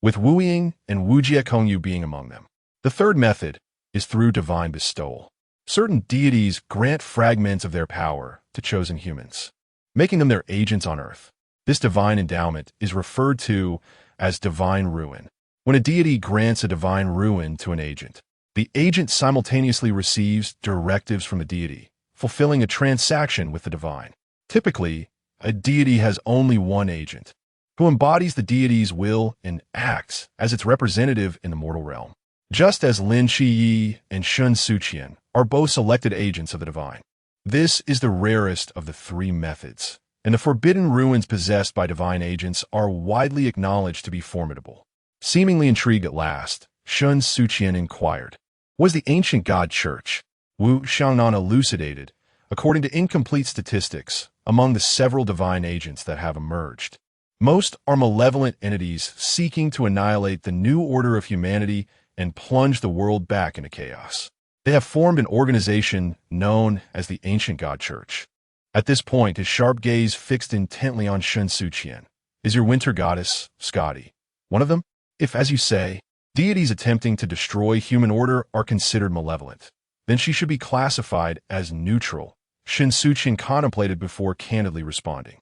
with Wu Ying and Wu Jiekongyu being among them. The third method is through divine bestowal. Certain deities grant fragments of their power to chosen humans, making them their agents on Earth. This divine endowment is referred to as divine ruin. When a deity grants a divine ruin to an agent, the agent simultaneously receives directives from the deity, fulfilling a transaction with the divine. Typically, a deity has only one agent, who embodies the deity's will and acts as its representative in the mortal realm. Just as Lin Qi and Shen Suqian are both selected agents of the divine. This is the rarest of the 3 methods, and the forbidden ruins possessed by divine agents are widely acknowledged to be formidable. Seemingly intrigued at last, Shen Suqian inquired, "Was the ancient God Church?" Wu Xiangnan elucidated, "According to incomplete statistics, among the several divine agents that have emerged, most are malevolent entities seeking to annihilate the new order of humanity and plunge the world back into chaos. They have formed an organization known as the Ancient God Church." At this point, his sharp gaze fixed intently on Shen Suqian. "Is your winter goddess, Scotty, one of them? If, as you say, deities attempting to destroy human order are considered malevolent, then she should be classified as neutral," Shen Suqian contemplated before candidly responding.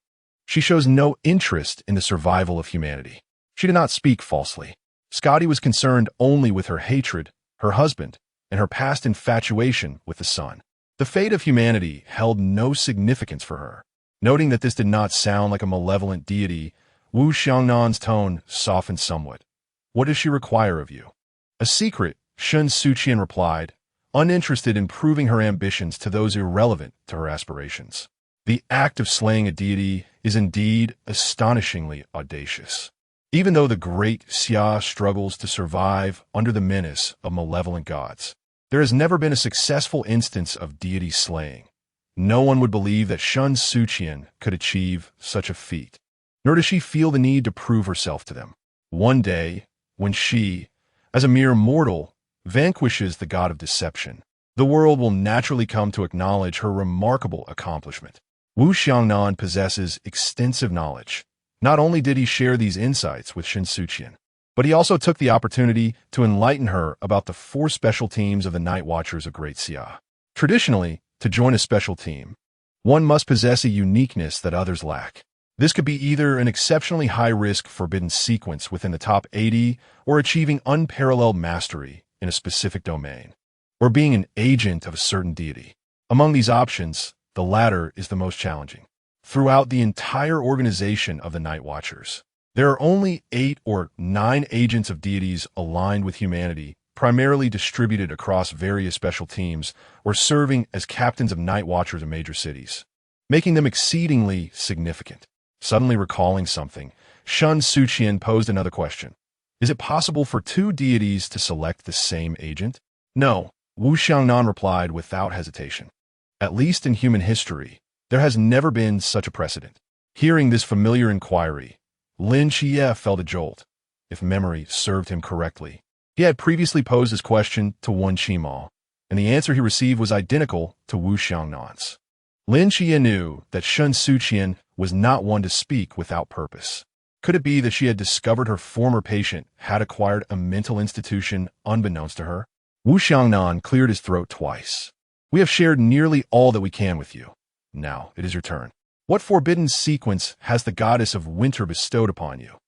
"She shows no interest in the survival of humanity." She did not speak falsely. Scotty was concerned only with her hatred, her husband, and her past infatuation with the sun. The fate of humanity held no significance for her. Noting that this did not sound like a malevolent deity, Wu Xiangnan's tone softened somewhat. "What does she require of you?" "A secret," Shen Suqian replied, uninterested in proving her ambitions to those irrelevant to her aspirations. The act of slaying a deity is indeed astonishingly audacious. Even though the great Xia struggles to survive under the menace of malevolent gods, there has never been a successful instance of deity slaying. No one would believe that Shen Suqian could achieve such a feat, nor does she feel the need to prove herself to them. One day, when she, as a mere mortal, vanquishes the god of deception, the world will naturally come to acknowledge her remarkable accomplishment. Wu Xiangnan possesses extensive knowledge. Not only did he share these insights with Shen Suqian, but he also took the opportunity to enlighten her about the 4 special teams of the Night Watchers of Great Xia. Traditionally, to join a special team, one must possess a uniqueness that others lack. This could be either an exceptionally high-risk forbidden sequence within the top 80 or achieving unparalleled mastery in a specific domain, or being an agent of a certain deity. Among these options, the latter is the most challenging. Throughout the entire organization of the Night Watchers, there are only 8 or 9 agents of deities aligned with humanity primarily distributed across various special teams or serving as captains of night watchers in major cities, making them exceedingly significant. Suddenly recalling something, Shen Suqian posed another question. Is it possible for two deities to select the same agent? No, Wu Xiangnan replied without hesitation. At least in human history, there has never been such a precedent. Hearing this familiar inquiry, Lin Xie felt a jolt. If memory served him correctly, he had previously posed his question to Wen Qimao, and the answer he received was identical to Wu Xiangnan's. Lin Xie knew that Shen Suqian was not one to speak without purpose. Could it be that she had discovered her former patient had acquired a mental institution unbeknownst to her? Wu Xiangnan cleared his throat twice. We have shared nearly all that we can with you. Now it is your turn. What forbidden sequence has the goddess of winter bestowed upon you?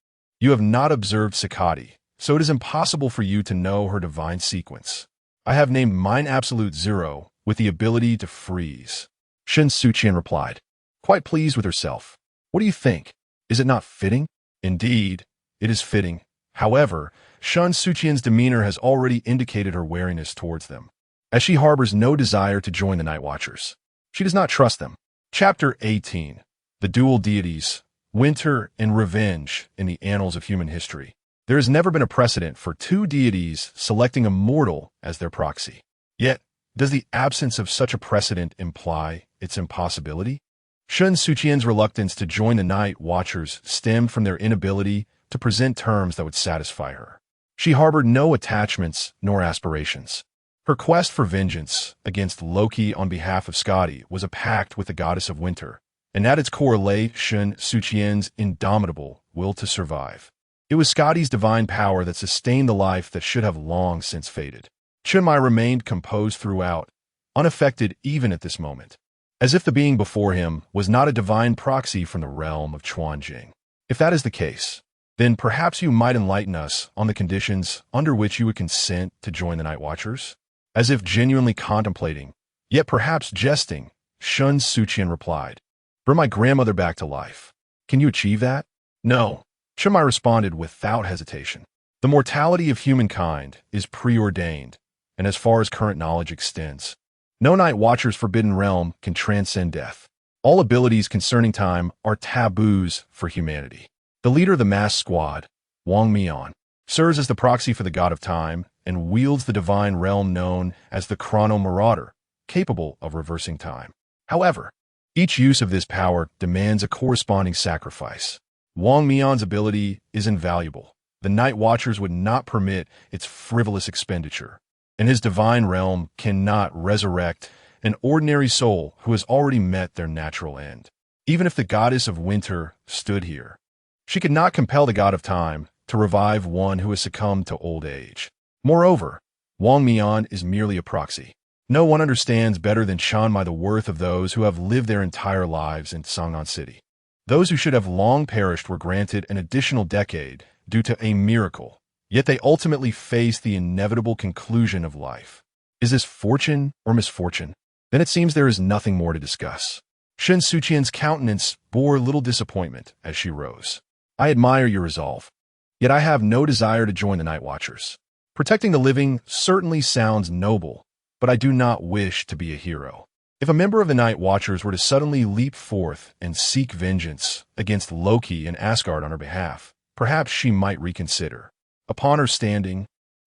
You have not observed Sakati, so it is impossible for you to know her divine sequence. I have named mine Absolute Zero with the ability to freeze. Shen Suqian replied, quite pleased with herself. What do you think? Is it not fitting? Indeed, it is fitting. However, Shen Suqian's demeanor has already indicated her wariness towards them, as she harbors no desire to join the Night Watchers. She does not trust them. Chapter 18. The Dual Deities, Winter and Revenge in the Annals of Human History. There has never been a precedent for two deities selecting a mortal as their proxy. Yet, does the absence of such a precedent imply its impossibility? Shen Suqian's reluctance to join the Night Watchers stemmed from their inability to present terms that would satisfy her. She harbored no attachments nor aspirations. Her quest for vengeance against Loki on behalf of Skadi was a pact with the goddess of winter, and at its core lay Shen Suqian's indomitable will to survive. It was Skadi's divine power that sustained the life that should have long since faded. Chenmai remained composed throughout, unaffected even at this moment, as if the being before him was not a divine proxy from the realm of Chuanjing. If that is the case, then perhaps you might enlighten us on the conditions under which you would consent to join the Night Watchers? As if genuinely contemplating, yet perhaps jesting, Shen Suqian replied, bring my grandmother back to life. Can you achieve that? No, Chenmai responded without hesitation. The mortality of humankind is preordained, and as far as current knowledge extends, no Night Watcher's forbidden realm can transcend death. All abilities concerning time are taboos for humanity. The leader of the masked squad, Wang Mian, serves as the proxy for the god of time and wields the divine realm known as the Chrono Marauder, capable of reversing time. However, each use of this power demands a corresponding sacrifice. Wang Mian's ability is invaluable. The Night Watchers would not permit its frivolous expenditure, and his divine realm cannot resurrect an ordinary soul who has already met their natural end. Even if the goddess of winter stood here, she could not compel the god of time to revive one who has succumbed to old age. Moreover, Wang Mian is merely a proxy. No one understands better than Chenmai the worth of those who have lived their entire lives in Sangnan City. Those who should have long perished were granted an additional decade due to a miracle, yet they ultimately face the inevitable conclusion of life. Is this fortune or misfortune? Then it seems there is nothing more to discuss. Shen Suqian's countenance bore little disappointment as she rose. I admire your resolve, yet I have no desire to join the Night Watchers. Protecting the living certainly sounds noble, but I do not wish to be a hero. If a member of the Night Watchers were to suddenly leap forth and seek vengeance against Loki and Asgard on her behalf, perhaps she might reconsider. Upon her standing,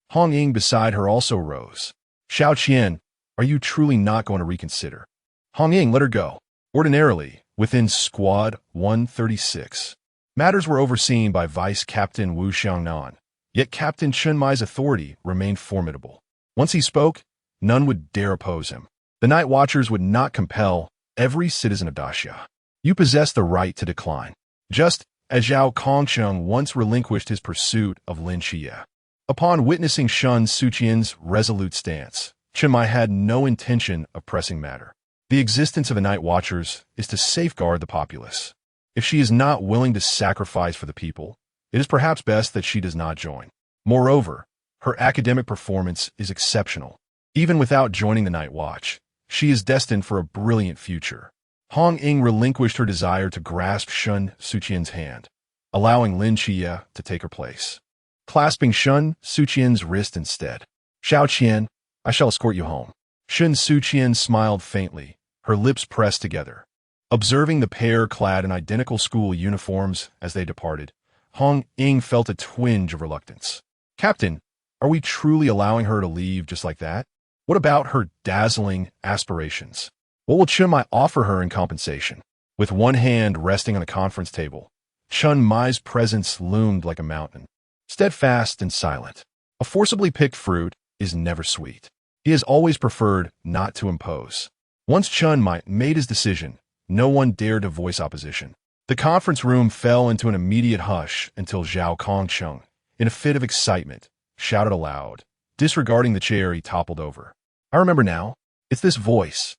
Hong Ying beside her also rose. Xiao Qian, are you truly not going to reconsider? Hong Ying, let her go. Ordinarily, within Squad 136, matters were overseen by Vice Captain Wu Xiangnan, yet Captain Chenmai's authority remained formidable. Once he spoke, none would dare oppose him. The Night Watchers would not compel every citizen of Daxia. You possess the right to decline, just as Zhao Kongsheng once relinquished his pursuit of Lin Xie. Upon witnessing Shen Suqian's resolute stance, Chenmai had no intention of pressing matter. The existence of the Night Watchers is to safeguard the populace. If she is not willing to sacrifice for the people, it is perhaps best that she does not join. Moreover, her academic performance is exceptional. Even without joining the Night Watch, she is destined for a brilliant future. Hong Ying relinquished her desire to grasp Shen Suqian's hand, allowing Lin Xie to take her place. Clasping Shen Suqian's wrist instead, Xiao Qian, I shall escort you home. Shen Suqian smiled faintly, her lips pressed together. Observing the pair clad in identical school uniforms as they departed, Hong Ying felt a twinge of reluctance. Captain, are we truly allowing her to leave just like that? What about her dazzling aspirations? What will Chen Mai offer her in compensation? With one hand resting on the conference table, Chen Mai's presence loomed like a mountain, steadfast and silent. A forcibly picked fruit is never sweet. He has always preferred not to impose. Once Chen Mai made his decision, no one dared to voice opposition. The conference room fell into an immediate hush until Zhao Kongcheng, in a fit of excitement, shouted aloud. Disregarding the chair, he toppled over. I remember now. It's this voice.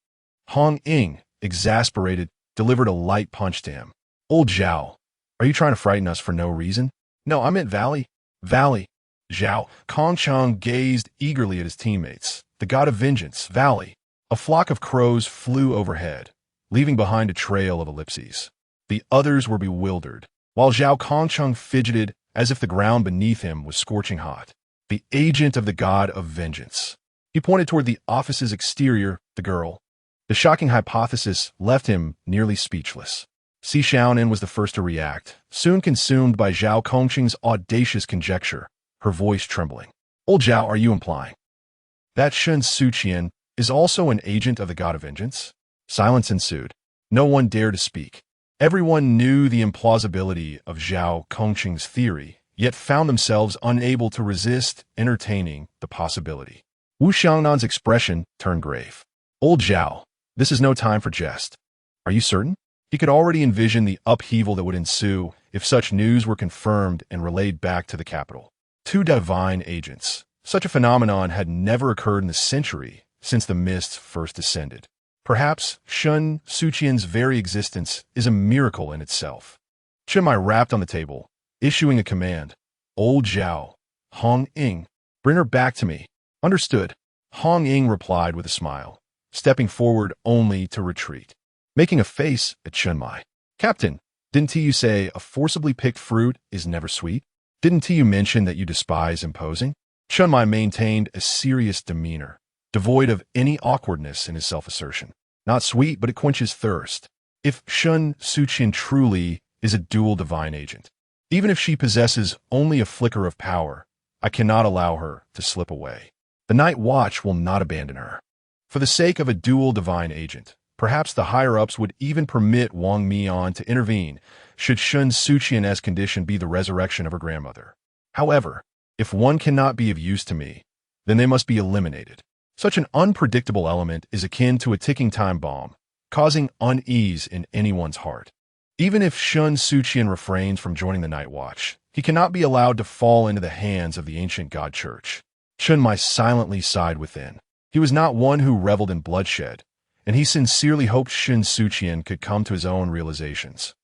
Hong Ying, exasperated, delivered a light punch to him. Old Zhao, are you trying to frighten us for no reason? No, I meant Valley. Valley. Zhao Kongcheng gazed eagerly at his teammates. The god of vengeance, Valley. A flock of crows flew overhead, leaving behind a trail of ellipses. The others were bewildered, while Zhao Kongcheng fidgeted as if the ground beneath him was scorching hot. The agent of the god of vengeance. He pointed toward the office's exterior, the girl. The shocking hypothesis left him nearly speechless. Si Xiaonan was the first to react, soon consumed by Zhao Kongcheng's audacious conjecture, her voice trembling. Old Zhao, are you implying that Shen Suqian is also an agent of the god of vengeance? Silence ensued. No one dared to speak. Everyone knew the implausibility of Zhao Kongcheng's theory, yet found themselves unable to resist entertaining the possibility. Wu Xiangnan's expression turned grave. Old Zhao, this is no time for jest. Are you certain? He could already envision the upheaval that would ensue if such news were confirmed and relayed back to the capital. Two divine agents. Such a phenomenon had never occurred in the century since the mists first descended. Perhaps Shen Suqian's very existence is a miracle in itself. Chen Mai rapped on the table, issuing a command. Old Zhao, Hong Ying, bring her back to me. Understood. Hong Ying replied with a smile, stepping forward only to retreat, making a face at Chen Mai. Captain, didn't you say a forcibly picked fruit is never sweet? Didn't you mention that you despise imposing? Chen Mai maintained a serious demeanor, devoid of any awkwardness in his self-assertion. Not sweet, but it quenches thirst. If Shen Suqian truly is a dual divine agent, even if she possesses only a flicker of power, I cannot allow her to slip away. The Night Watch will not abandon her. For the sake of a dual divine agent, perhaps the higher-ups would even permit Wang Mian to intervene should Shen Suqian's condition be the resurrection of her grandmother. However, if one cannot be of use to me, then they must be eliminated. Such an unpredictable element is akin to a ticking time bomb, causing unease in anyone's heart. Even if Shen Suqian refrains from joining the Night Watch, he cannot be allowed to fall into the hands of the ancient God Church. Chen Mai silently sighed within. He was not one who reveled in bloodshed, and he sincerely hoped Shen Suqian could come to his own realizations.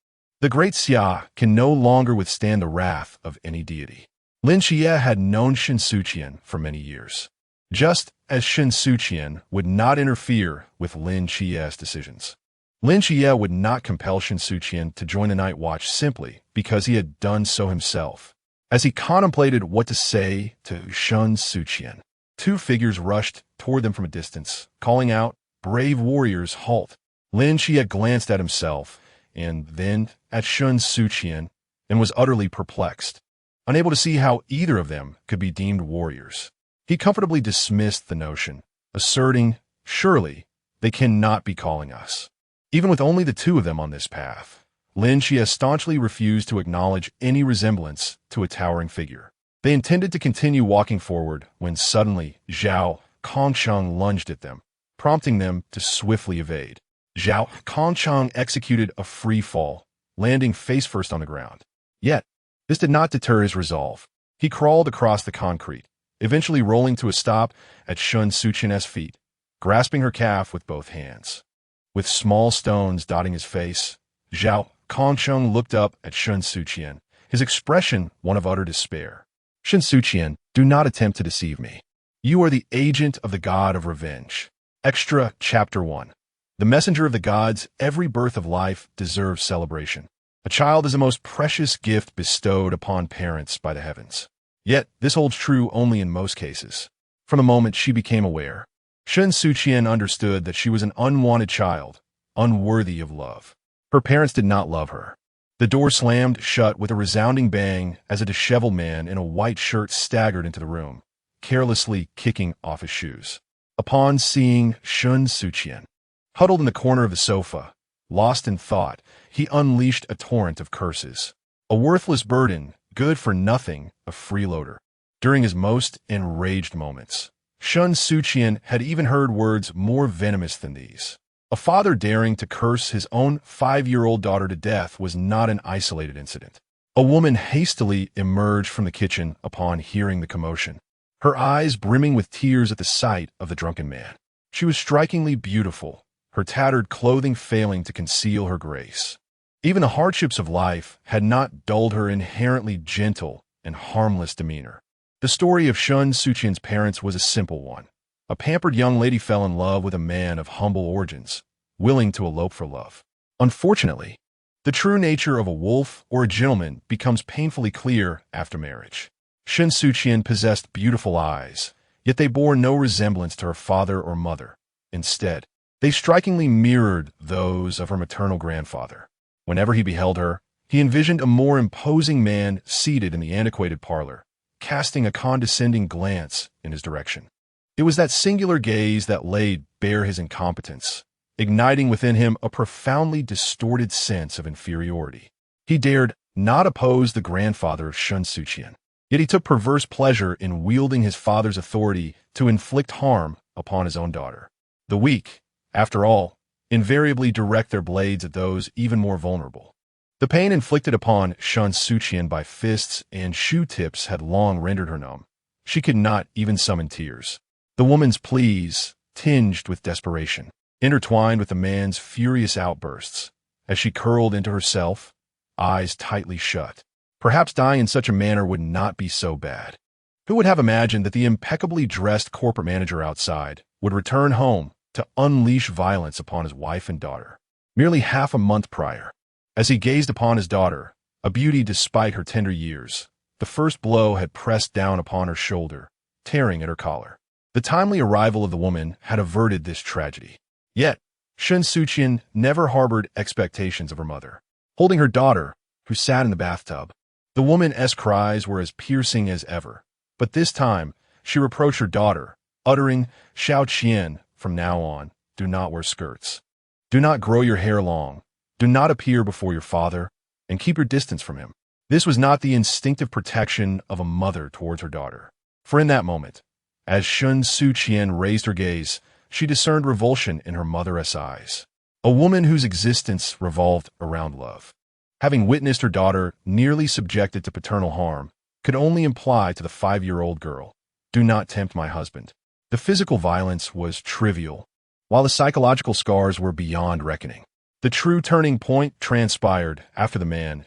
The great Xia can no longer withstand the wrath of any deity. Lin Xie had known Shen Suqian for many years, just as Shen Suqian would not interfere with Lin Xie's decisions. Lin Xie would not compel Shen Suqian to join the Night Watch simply because he had done so himself. As he contemplated what to say to Shen Suqian, two figures rushed toward them from a distance, calling out, "Brave warriors, halt!" Lin Xie glanced at himself and then at Shen Suqian and was utterly perplexed, unable to see how either of them could be deemed warriors. He comfortably dismissed the notion, asserting, "Surely, they cannot be calling us." Even with only the two of them on this path, Lin Xie staunchly refused to acknowledge any resemblance to a towering figure. They intended to continue walking forward when suddenly Zhao Kongcheng lunged at them, prompting them to swiftly evade. Zhao Kongcheng executed a free fall, landing face first on the ground. Yet, this did not deter his resolve. He crawled across the concrete, eventually rolling to a stop at Shen Suqian's feet, grasping her calf with both hands. With small stones dotting his face, Zhao Kongcheng looked up at Shen Suqian, his expression one of utter despair. Shen Suqian, do not attempt to deceive me. You are the agent of the god of revenge. Extra Chapter 1. The messenger of the gods, every birth of life deserves celebration. A child is the most precious gift bestowed upon parents by the heavens. Yet, this holds true only in most cases. From the moment she became aware, Shen Suqian understood that she was an unwanted child, unworthy of love. Her parents did not love her. The door slammed shut with a resounding bang as a disheveled man in a white shirt staggered into the room, carelessly kicking off his shoes. Upon seeing Shen Suqian huddled in the corner of the sofa, lost in thought, he unleashed a torrent of curses. A worthless burden, good for nothing, a freeloader. During his most enraged moments, Shen Suqian had even heard words more venomous than these. A father daring to curse his own 5-year-old daughter to death was not an isolated incident. A woman hastily emerged from the kitchen upon hearing the commotion, her eyes brimming with tears at the sight of the drunken man. She was strikingly beautiful, her tattered clothing failing to conceal her grace. Even the hardships of life had not dulled her inherently gentle and harmless demeanor. The story of Shen Suqian's parents was a simple one. A pampered young lady fell in love with a man of humble origins, willing to elope for love. Unfortunately, the true nature of a wolf or a gentleman becomes painfully clear after marriage. Shen Suqian possessed beautiful eyes, yet they bore no resemblance to her father or mother. Instead, they strikingly mirrored those of her maternal grandfather. Whenever he beheld her, he envisioned a more imposing man seated in the antiquated parlor, casting a condescending glance in his direction. It was that singular gaze that laid bare his incompetence, igniting within him a profoundly distorted sense of inferiority. He dared not oppose the grandfather of Shen Suqian, yet he took perverse pleasure in wielding his father's authority to inflict harm upon his own daughter. The weak, after all, invariably direct their blades at those even more vulnerable. The pain inflicted upon Shen Suqian by fists and shoe tips had long rendered her numb. She could not even summon tears. The woman's pleas, tinged with desperation, intertwined with the man's furious outbursts, as she curled into herself, eyes tightly shut. Perhaps dying in such a manner would not be so bad. Who would have imagined that the impeccably dressed corporate manager outside would return home to unleash violence upon his wife and daughter? Merely half a month prior, as he gazed upon his daughter, a beauty despite her tender years, the first blow had pressed down upon her shoulder, tearing at her collar. The timely arrival of the woman had averted this tragedy. Yet, Shen Suqian never harbored expectations of her mother. Holding her daughter, who sat in the bathtub, the woman's cries were as piercing as ever. But this time, she reproached her daughter, uttering, "Shao Qian, from now on, do not wear skirts. Do not grow your hair long. Do not appear before your father, and keep your distance from him." This was not the instinctive protection of a mother towards her daughter. For in that moment, as Shen Suqian raised her gaze, she discerned revulsion in her mother's eyes. A woman whose existence revolved around love, having witnessed her daughter nearly subjected to paternal harm, could only imply to the 5-year-old girl, "Do not tempt my husband." The physical violence was trivial, while the psychological scars were beyond reckoning. The true turning point transpired after the man's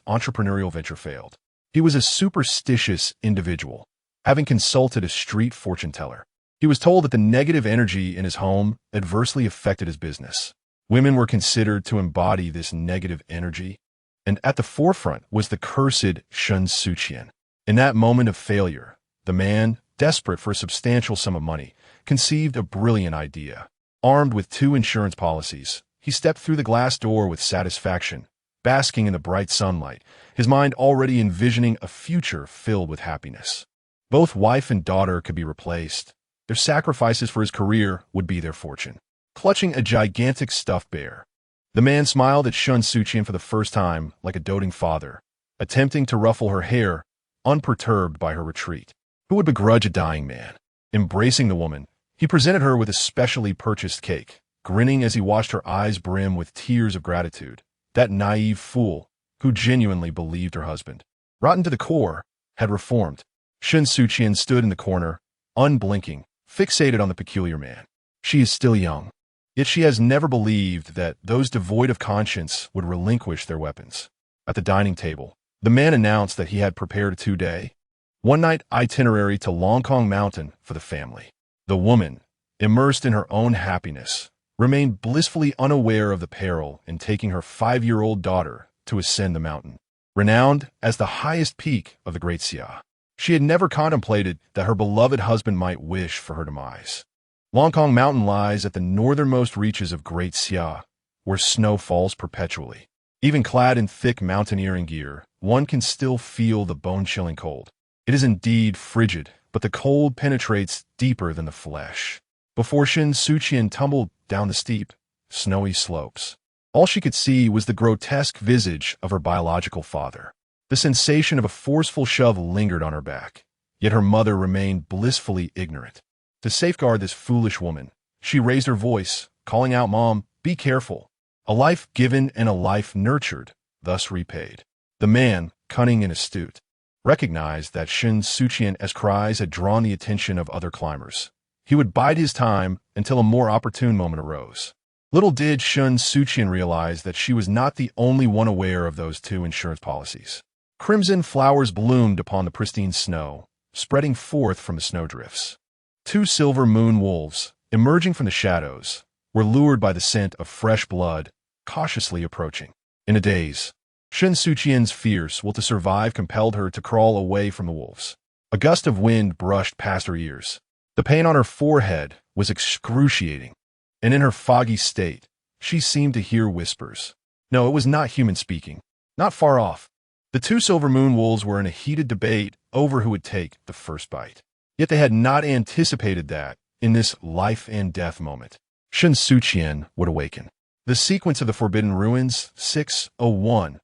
entrepreneurial venture failed. He was a superstitious individual, having consulted a street fortune teller. He was told that the negative energy in his home adversely affected his business. Women were considered to embody this negative energy, and at the forefront was the cursed Shen Suqian. In that moment of failure, the man, desperate for a substantial sum of money, conceived a brilliant idea. Armed with 2 insurance policies, he stepped through the glass door with satisfaction, basking in the bright sunlight, his mind already envisioning a future filled with happiness. Both wife and daughter could be replaced. Their sacrifices for his career would be their fortune. Clutching a gigantic stuffed bear, the man smiled at Shen Suqian for the first time like a doting father, attempting to ruffle her hair, unperturbed by her retreat. Who would begrudge a dying man? Embracing the woman, he presented her with a specially purchased cake, grinning as he watched her eyes brim with tears of gratitude. That naive fool, who genuinely believed her husband, rotten to the core, had reformed. Shen Suqian stood in the corner, unblinking, fixated on the peculiar man. She is still young, yet she has never believed that those devoid of conscience would relinquish their weapons. At the dining table, the man announced that he had prepared a 2-day, 1-night itinerary to Longkong Mountain for the family. The woman, immersed in her own happiness, remained blissfully unaware of the peril in taking her 5-year-old daughter to ascend the mountain, renowned as the highest peak of the Great Xia. She had never contemplated that her beloved husband might wish for her demise. Longkong Mountain lies at the northernmost reaches of Great Xia, where snow falls perpetually. Even clad in thick mountaineering gear, one can still feel the bone-chilling cold. It is indeed frigid, but the cold penetrates deeper than the flesh. Before Shen Suqian tumbled down the steep, snowy slopes, all she could see was the grotesque visage of her biological father. The sensation of a forceful shove lingered on her back, yet her mother remained blissfully ignorant. To safeguard this foolish woman, she raised her voice, calling out, "Mom, be careful." A life given and a life nurtured, thus repaid. The man, cunning and astute, recognized that Shen Suqian's cries had drawn the attention of other climbers. He would bide his time until a more opportune moment arose. Little did Shen Suqian realize that she was not the only one aware of those two insurance policies. Crimson flowers bloomed upon the pristine snow, spreading forth from the snowdrifts. Two silver moon wolves, emerging from the shadows, were lured by the scent of fresh blood, cautiously approaching. In a daze, Shen Suqian's fierce will to survive compelled her to crawl away from the wolves. A gust of wind brushed past her ears. The pain on her forehead was excruciating, and in her foggy state, she seemed to hear whispers. No, it was not human speaking. Not far off. The two silver moon wolves were in a heated debate over who would take the first bite. Yet they had not anticipated that, in this life and death moment, Shen Suqian would awaken. The sequence of the Forbidden Ruins, 601.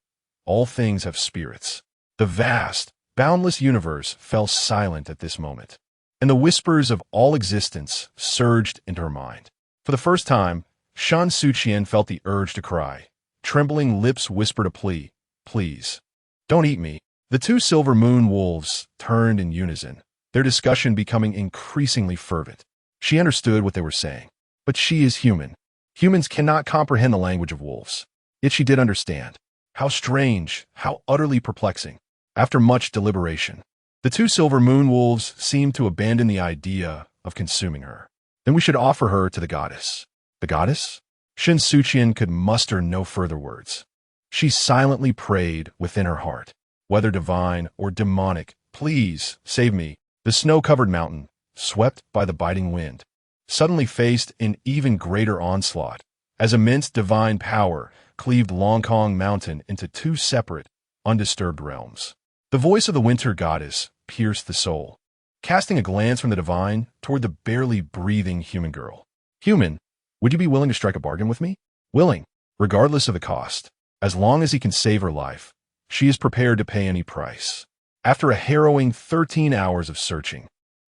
All things have spirits. The vast, boundless universe fell silent at this moment, and the whispers of all existence surged into her mind. For the first time, Shen Suqian felt the urge to cry. Trembling lips whispered a plea, "Please, don't eat me." The two silver moon wolves turned in unison, their discussion becoming increasingly fervent. She understood what they were saying. But she is human. Humans cannot comprehend the language of wolves. Yet she did understand. How strange, how utterly perplexing. After much deliberation, the two silver moon wolves seemed to abandon the idea of consuming her. Then we should offer her to the goddess. The goddess? Shen Suqian could muster no further words. She silently prayed within her heart. Whether divine or demonic, please save me. The snow-covered mountain, swept by the biting wind, suddenly faced an even greater onslaught, as immense divine power cleaved Longkong Mountain into two separate, undisturbed realms. The voice of the winter goddess pierced the soul, casting a glance from the divine toward the barely breathing human girl. "Human, would you be willing to strike a bargain with me?" "Willing, regardless of the cost. As long as he can save her life, she is prepared to pay any price." After a harrowing 13 hours of searching,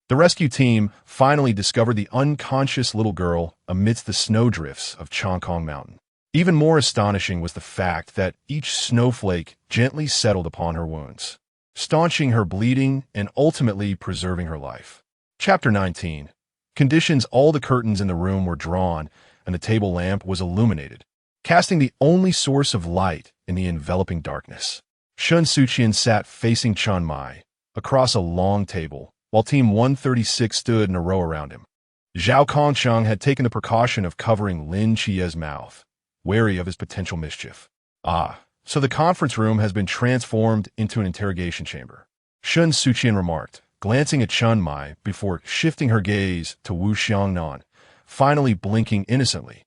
the rescue team finally discovered the unconscious little girl amidst the snowdrifts of Chongkong Mountain. Even more astonishing was the fact that each snowflake gently settled upon her wounds, staunching her bleeding and ultimately preserving her life. Chapter 19. Conditions. All the curtains in the room were drawn, and the table lamp was illuminated, casting the only source of light in the enveloping darkness. Shen Suqian sat facing Chiang Mai, across a long table, while Team 136 stood in a row around him. Zhao Kongcheng had taken the precaution of covering Lin Chia's mouth, wary of his potential mischief. "Ah, so the conference room has been transformed into an interrogation chamber," Shen Suqian remarked, glancing at Chiang Mai before shifting her gaze to Wu Xiangnan, finally blinking innocently.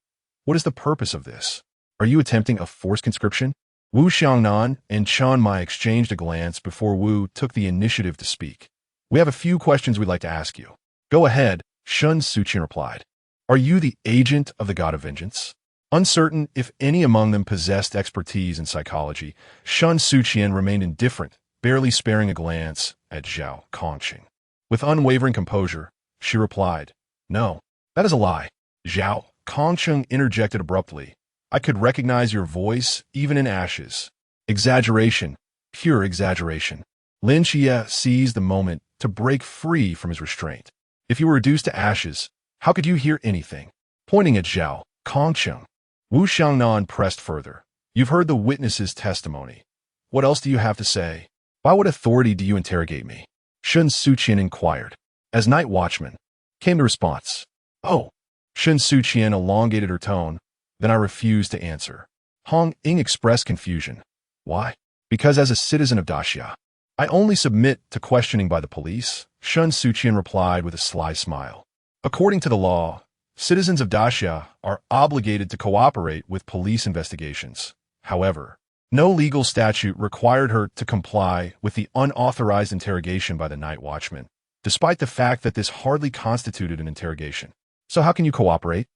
"What is the purpose of this? Are you attempting a forced conscription?" Wu Xiangnan and Chiang Mai exchanged a glance before Wu took the initiative to speak. "We have a few questions we'd like to ask you." "Go ahead," Shen Suqian replied. "Are you the agent of the god of vengeance?" Uncertain if any among them possessed expertise in psychology, Shen Suqian remained indifferent, barely sparing a glance at Zhao Kongqing. With unwavering composure, she replied, "No, that is a lie." Zhao Kongqing interjected abruptly, "I could recognize your voice even in ashes." Exaggeration, pure exaggeration. Lin Chia seized the moment to break free from his restraint. "If you were reduced to ashes, how could you hear anything?" Pointing at Zhao Kongqing, Wu Xiangnan pressed further. "You've heard the witness's testimony. What else do you have to say? By what authority do you interrogate me?" Shen Suqian inquired. "As night watchman," came the response. "Oh." Shen Suqian elongated her tone. "Then I refuse to answer." Hong Ying expressed confusion. "Why?" "Because as a citizen of Daxia, I only submit to questioning by the police, Shen Suqian replied with a sly smile. According to the law, citizens of Daxia are obligated to cooperate with police investigations. However, no legal statute required her to comply with the unauthorized interrogation by the night watchman, despite the fact that this hardly constituted an interrogation. So how can you cooperate?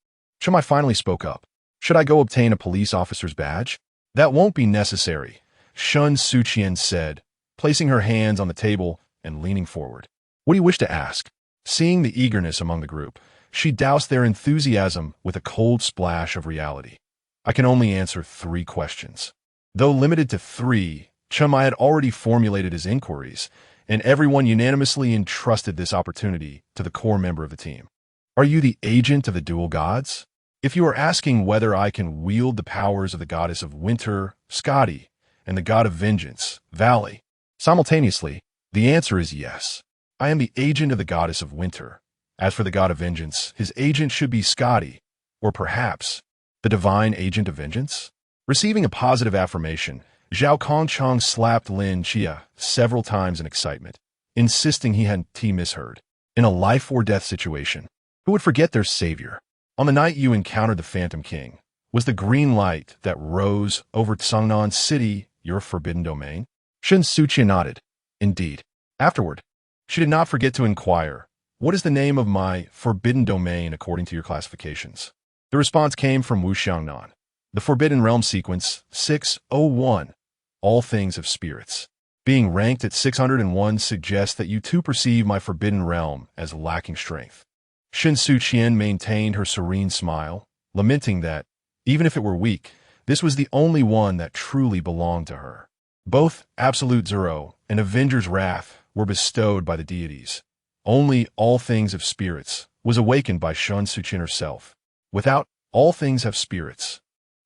Chumai finally spoke up. Should I go obtain a police officer's badge? That won't be necessary, Shen Suqian said, placing her hands on the table and leaning forward. What do you wish to ask? Seeing the eagerness among the group, she doused their enthusiasm with a cold splash of reality. I can only answer 3 questions. Though limited to 3, Chumai had already formulated his inquiries, and everyone unanimously entrusted this opportunity to the core member of the team. Are you the agent of the dual gods? If you are asking whether I can wield the powers of the goddess of winter, Skadi, and the god of vengeance, Valley, simultaneously, the answer is yes. I am the agent of the goddess of winter. As for the god of vengeance, his agent should be Skadi, or perhaps the divine agent of vengeance? Receiving a positive affirmation, Zhao Kongchang slapped Lin Chia several times in excitement, insisting he hadn't misheard. In a life-or-death situation, who would forget their savior? On the night you encountered the Phantom King, was the green light that rose over Tsangnan City your forbidden domain? Shen Suqian nodded. Indeed. Afterward, she did not forget to inquire, what is the name of my forbidden domain according to your classifications? The response came from Wu Xiangnan. The Forbidden Realm sequence, 601, all things of spirits. Being ranked at 601 suggests that you too perceive my Forbidden Realm as lacking strength. Shen Suqian maintained her serene smile, lamenting that, even if it were weak, this was the only one that truly belonged to her. Both Absolute Zero and Avenger's Wrath were bestowed by the deities. Only All Things of Spirits was awakened by Shen Suqian herself. Without All Things Have Spirits,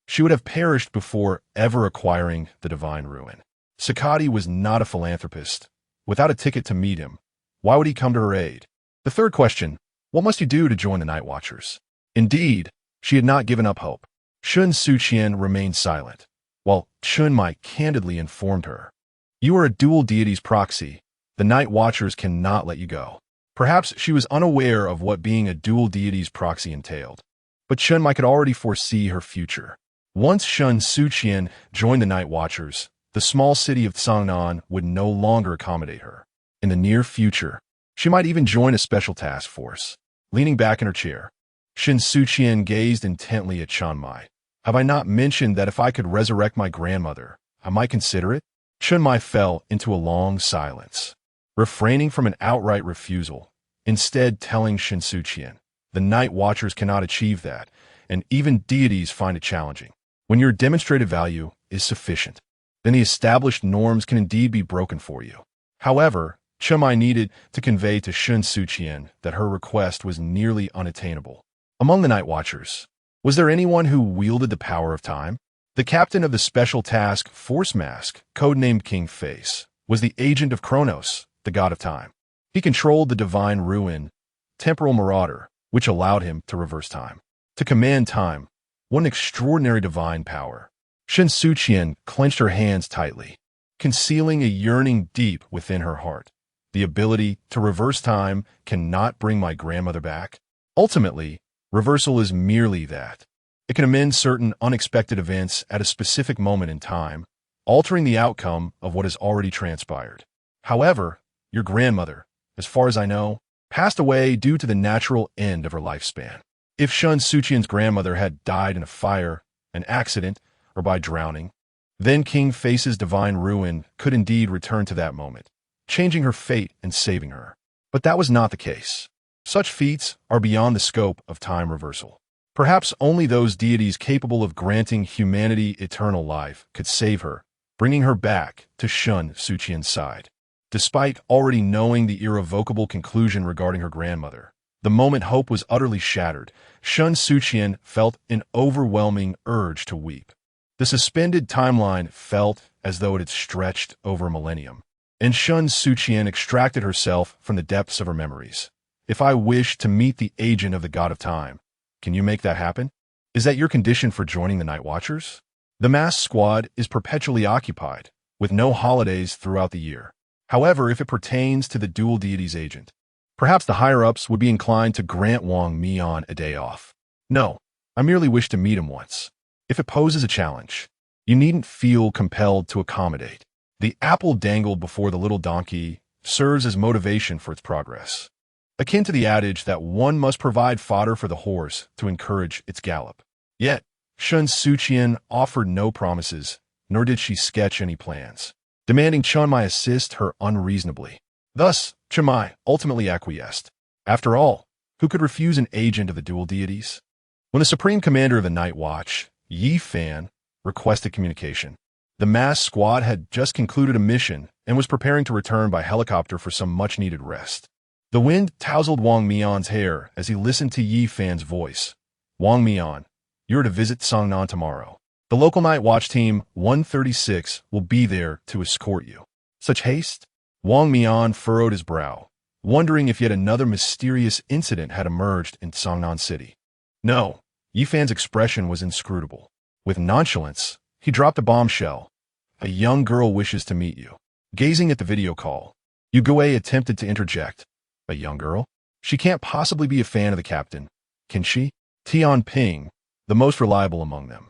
she would have perished before ever acquiring the divine ruin. Sakati was not a philanthropist. Without a ticket to meet him, why would he come to her aid? The third question, what must you do to join the Night Watchers? Indeed, she had not given up hope. Shen Suqian remained silent, while Chunmai candidly informed her. You are a dual deity's proxy. The Night Watchers cannot let you go. Perhaps she was unaware of what being a dual deity's proxy entailed, but Chunmai could already foresee her future. Once Shen Suqian joined the Night Watchers, the small city of Tsangnan would no longer accommodate her. In the near future, she might even join a special task force. Leaning back in her chair, Shen Suqian gazed intently at Chunmai. Have I not mentioned that if I could resurrect my grandmother, I might consider it? Chunmai fell into a long silence, refraining from an outright refusal, instead telling Shen Suqian, the Night Watchers cannot achieve that, and even deities find it challenging. When your demonstrated value is sufficient, then the established norms can indeed be broken for you. However, Chunmai needed to convey to Shen Suqian that her request was nearly unattainable. Among the Night Watchers, was there anyone who wielded the power of time? The captain of the Special Task Force Mask, codenamed King Face, was the agent of Kronos, the god of time. He controlled the divine ruin, temporal marauder, which allowed him to reverse time. To command time, what an extraordinary divine power. Shen Suqian clenched her hands tightly, concealing a yearning deep within her heart. The ability to reverse time cannot bring my grandmother back. Ultimately, reversal is merely that. It can amend certain unexpected events at a specific moment in time, altering the outcome of what has already transpired. However, your grandmother, as far as I know, passed away due to the natural end of her lifespan. If Shen Suqian's grandmother had died in a fire, an accident, or by drowning, then King Face's divine ruin could indeed return to that moment, changing her fate and saving her. But that was not the case. Such feats are beyond the scope of time reversal. Perhaps only those deities capable of granting humanity eternal life could save her, bringing her back to Shen Suqian's side. Despite already knowing the irrevocable conclusion regarding her grandmother, the moment hope was utterly shattered, Shen Suqian felt an overwhelming urge to weep. The suspended timeline felt as though it had stretched over a millennium, and Shen Suqian extracted herself from the depths of her memories. If I wish to meet the agent of the god of time, can you make that happen? Is that your condition for joining the Night Watchers? The mass squad is perpetually occupied, with no holidays throughout the year. However, if it pertains to the dual deity's agent, perhaps the higher-ups would be inclined to grant Wang Mian a day off. No, I merely wish to meet him once. If it poses a challenge, you needn't feel compelled to accommodate. The apple dangled before the little donkey serves as motivation for its progress, akin to the adage that one must provide fodder for the horse to encourage its gallop. Yet, Shen Suqian offered no promises, nor did she sketch any plans, demanding Chen Mai assist her unreasonably. Thus, Chen Mai ultimately acquiesced. After all, who could refuse an agent of the dual deities? When the supreme commander of the Night Watch, Yi Fan, requested communication, the mass squad had just concluded a mission and was preparing to return by helicopter for some much-needed rest. The wind tousled Wang Mian's hair as he listened to Yi Fan's voice. Wang Mian, you're to visit Songnan tomorrow. The local Night Watch Team 136 will be there to escort you. Such haste? Wang Mian furrowed his brow, wondering if yet another mysterious incident had emerged in Songnan City. No, Yi Fan's expression was inscrutable. With nonchalance, he dropped a bombshell. A young girl wishes to meet you. Gazing at the video call, Yugui attempted to interject. A young girl? She can't possibly be a fan of the captain, can she? Tian Ping, the most reliable among them.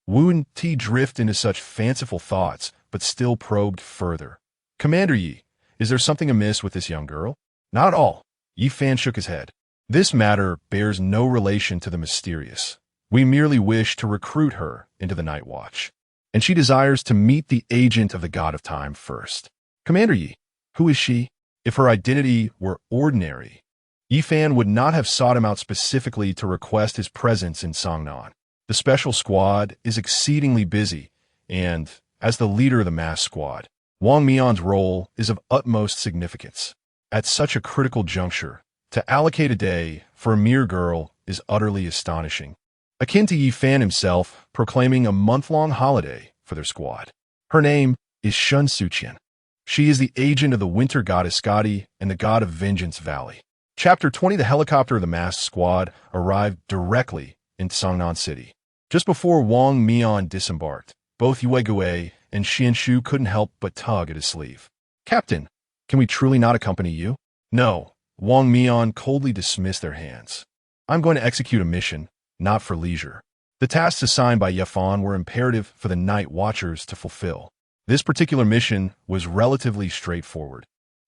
Wu Ti drifted into such fanciful thoughts, but still probed further. Commander Yi, is there something amiss with this young girl? Not at all. Yi Fan shook his head. This matter bears no relation to the mysterious. We merely wish to recruit her into the Night Watch, and she desires to meet the agent of the God of Time first. Commander Yi, who is she? If her identity were ordinary, Yi Fan would not have sought him out specifically to request his presence in Songnan. The special squad is exceedingly busy, and, as the leader of the mass squad, Wang Mian's role is of utmost significance. At such a critical juncture, to allocate a day for a mere girl is utterly astonishing, akin to Yi Fan himself proclaiming a month-long holiday for their squad. Her name is Shen Suqian. She is the agent of the winter goddess Skadi and the god of Vengeance Valley. Chapter 20. The helicopter of the masked squad arrived directly in Songnan City. Just before Wang Mian disembarked, both Yue Gui and Xianshu couldn't help but tug at his sleeve. Captain, can we truly not accompany you? No, Wang Mian coldly dismissed their hands. I'm going to execute a mission, not for leisure. The tasks assigned by Yefan were imperative for the Night Watchers to fulfill. This particular mission was relatively straightforward,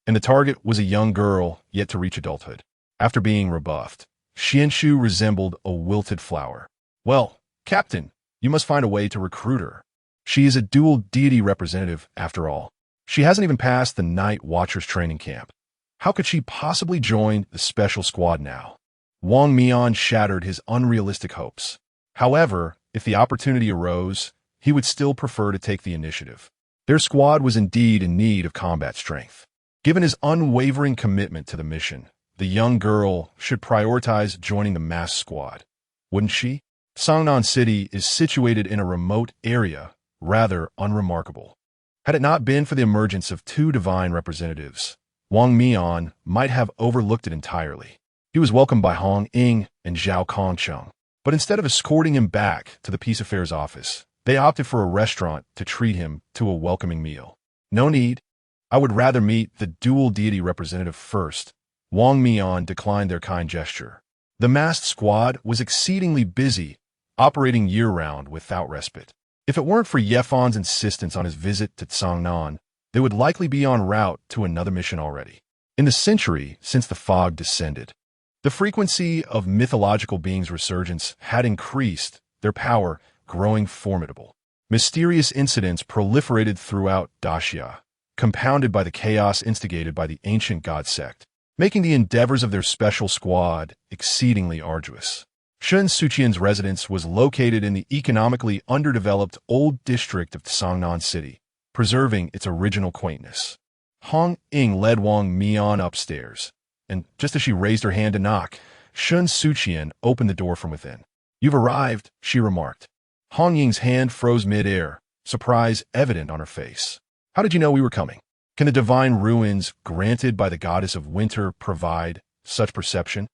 and the target was a young girl yet to reach adulthood. After being rebuffed, Xianshu resembled a wilted flower. Well, Captain, you must find a way to recruit her. She is a dual deity representative, after all. She hasn't even passed the Night Watchers training camp. How could she possibly join the special squad now? Wang Mian shattered his unrealistic hopes. However, if the opportunity arose, he would still prefer to take the initiative. Their squad was indeed in need of combat strength. Given his unwavering commitment to the mission, the young girl should prioritize joining the mass squad, wouldn't she? Songnan City is situated in a remote area, rather unremarkable. Had it not been for the emergence of two divine representatives, Wang Mian might have overlooked it entirely. He was welcomed by Hong Ying and Zhao Kongcheng, but instead of escorting him back to the Peace Affairs office, they opted for a restaurant to treat him to a welcoming meal. No need. I would rather meet the dual deity representative first. Wang Mian declined their kind gesture. The masked squad was exceedingly busy, operating year-round without respite. If it weren't for Yefan's insistence on his visit to Songnan, they would likely be en route to another mission already. In the century since the fog descended, the frequency of mythological beings' resurgence had increased, their power growing formidable. Mysterious incidents proliferated throughout Daxia, compounded by the chaos instigated by the ancient god sect, making the endeavors of their special squad exceedingly arduous. Shen Suqian's residence was located in the economically underdeveloped old district of Songnan City, preserving its original quaintness. Hong Ying led Wang Mian upstairs, and just as she raised her hand to knock, Shen Suqian opened the door from within. "You've arrived," she remarked. Hong Ying's hand froze mid-air, surprise evident on her face. "How did you know we were coming? Can the divine ruins granted by the goddess of winter provide such perception?"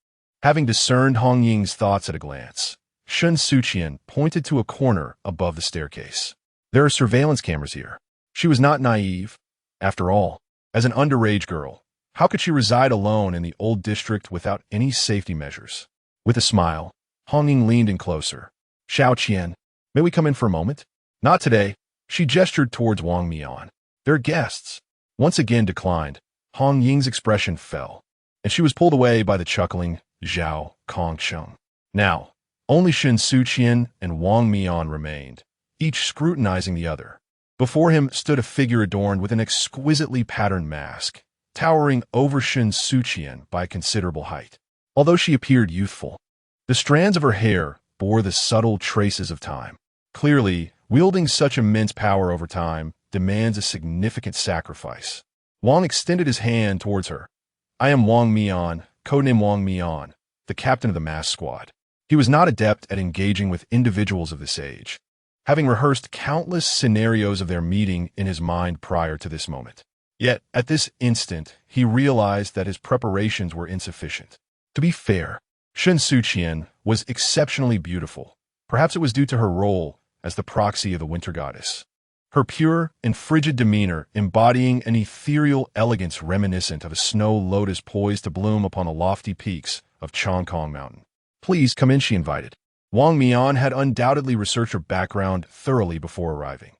Having discerned Hong Ying's thoughts at a glance, Shen Suqian pointed to a corner above the staircase. "There are surveillance cameras here." She was not naive. After all, As an underage girl, how could she reside alone in the old district without any safety measures? With a smile, Hong Ying leaned in closer. Xiao Qian, may we come in for a moment? Not today. She gestured towards Wang Mian. They're guests. Once again declined, Hong Ying's expression fell, and she was pulled away by the chuckling Zhao Kongsheng. Now, only Shen Suqian and Wang Mian remained, each scrutinizing the other. Before him stood a figure adorned with an exquisitely patterned mask, towering over Shen Suqian by a considerable height. Although she appeared youthful, the strands of her hair bore the subtle traces of time. Clearly, wielding such immense power over time demands a significant sacrifice. Wang extended his hand towards her. I am Wang Mian, codename Wang Mian, the captain of the mask squad. He was not adept at engaging with individuals of this age, having rehearsed countless scenarios of their meeting in his mind prior to this moment. Yet, at this instant, he realized that his preparations were insufficient. To be fair, Shen Suqian was exceptionally beautiful. Perhaps it was due to her role as the proxy of the winter goddess. Her pure and frigid demeanor embodying an ethereal elegance reminiscent of a snow lotus poised to bloom upon the lofty peaks of Chongkong Mountain. Please come in, she invited. Wang Mian had undoubtedly researched her background thoroughly before arriving.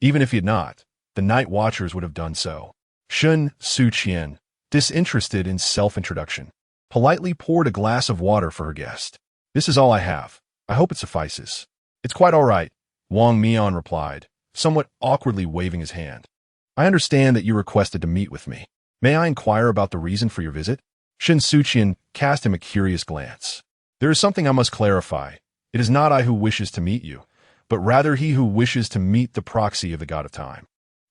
Even if he had not, the night watchers would have done so. Shen Suqian, disinterested in self-introduction, politely poured a glass of water for her guest. This is all I have. I hope it suffices. It's quite all right, Wang Mian replied, somewhat awkwardly waving his hand. I understand that you requested to meet with me. May I inquire about the reason for your visit? Shen Suqian cast him a curious glance. There is something I must clarify. It is not I who wishes to meet you, but rather he who wishes to meet the proxy of the god of time.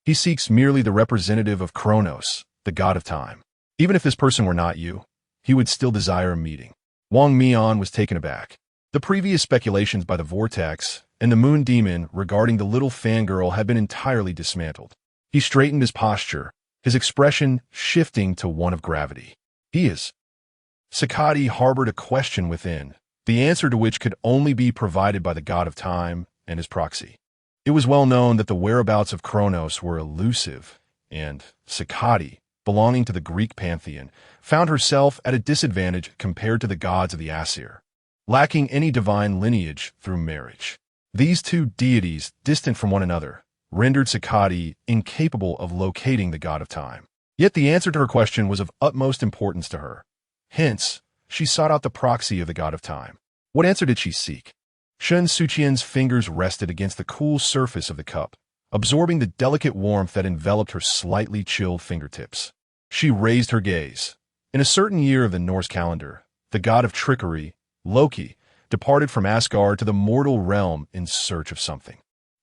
He seeks merely the representative of Kronos, the god of time. Even if this person were not you, he would still desire a meeting. Wang Mian was taken aback. The previous speculations by the Vortex and the Moon Demon regarding the little fangirl had been entirely dismantled. He straightened his posture, his expression shifting to one of gravity. He is. Sakati harbored a question within, the answer to which could only be provided by the god of time and his proxy. It was well known that the whereabouts of Kronos were elusive, and Sakati, belonging to the Greek pantheon, found herself at a disadvantage compared to the gods of the Aesir, lacking any divine lineage through marriage. These two deities, distant from one another, rendered Sakati incapable of locating the god of time. Yet the answer to her question was of utmost importance to her. Hence, she sought out the proxy of the god of time. What answer did she seek? Shen Suqian's fingers rested against the cool surface of the cup, absorbing the delicate warmth that enveloped her slightly chilled fingertips. She raised her gaze. In a certain year of the Norse calendar, the god of trickery, Loki, departed from Asgard to the mortal realm in search of something.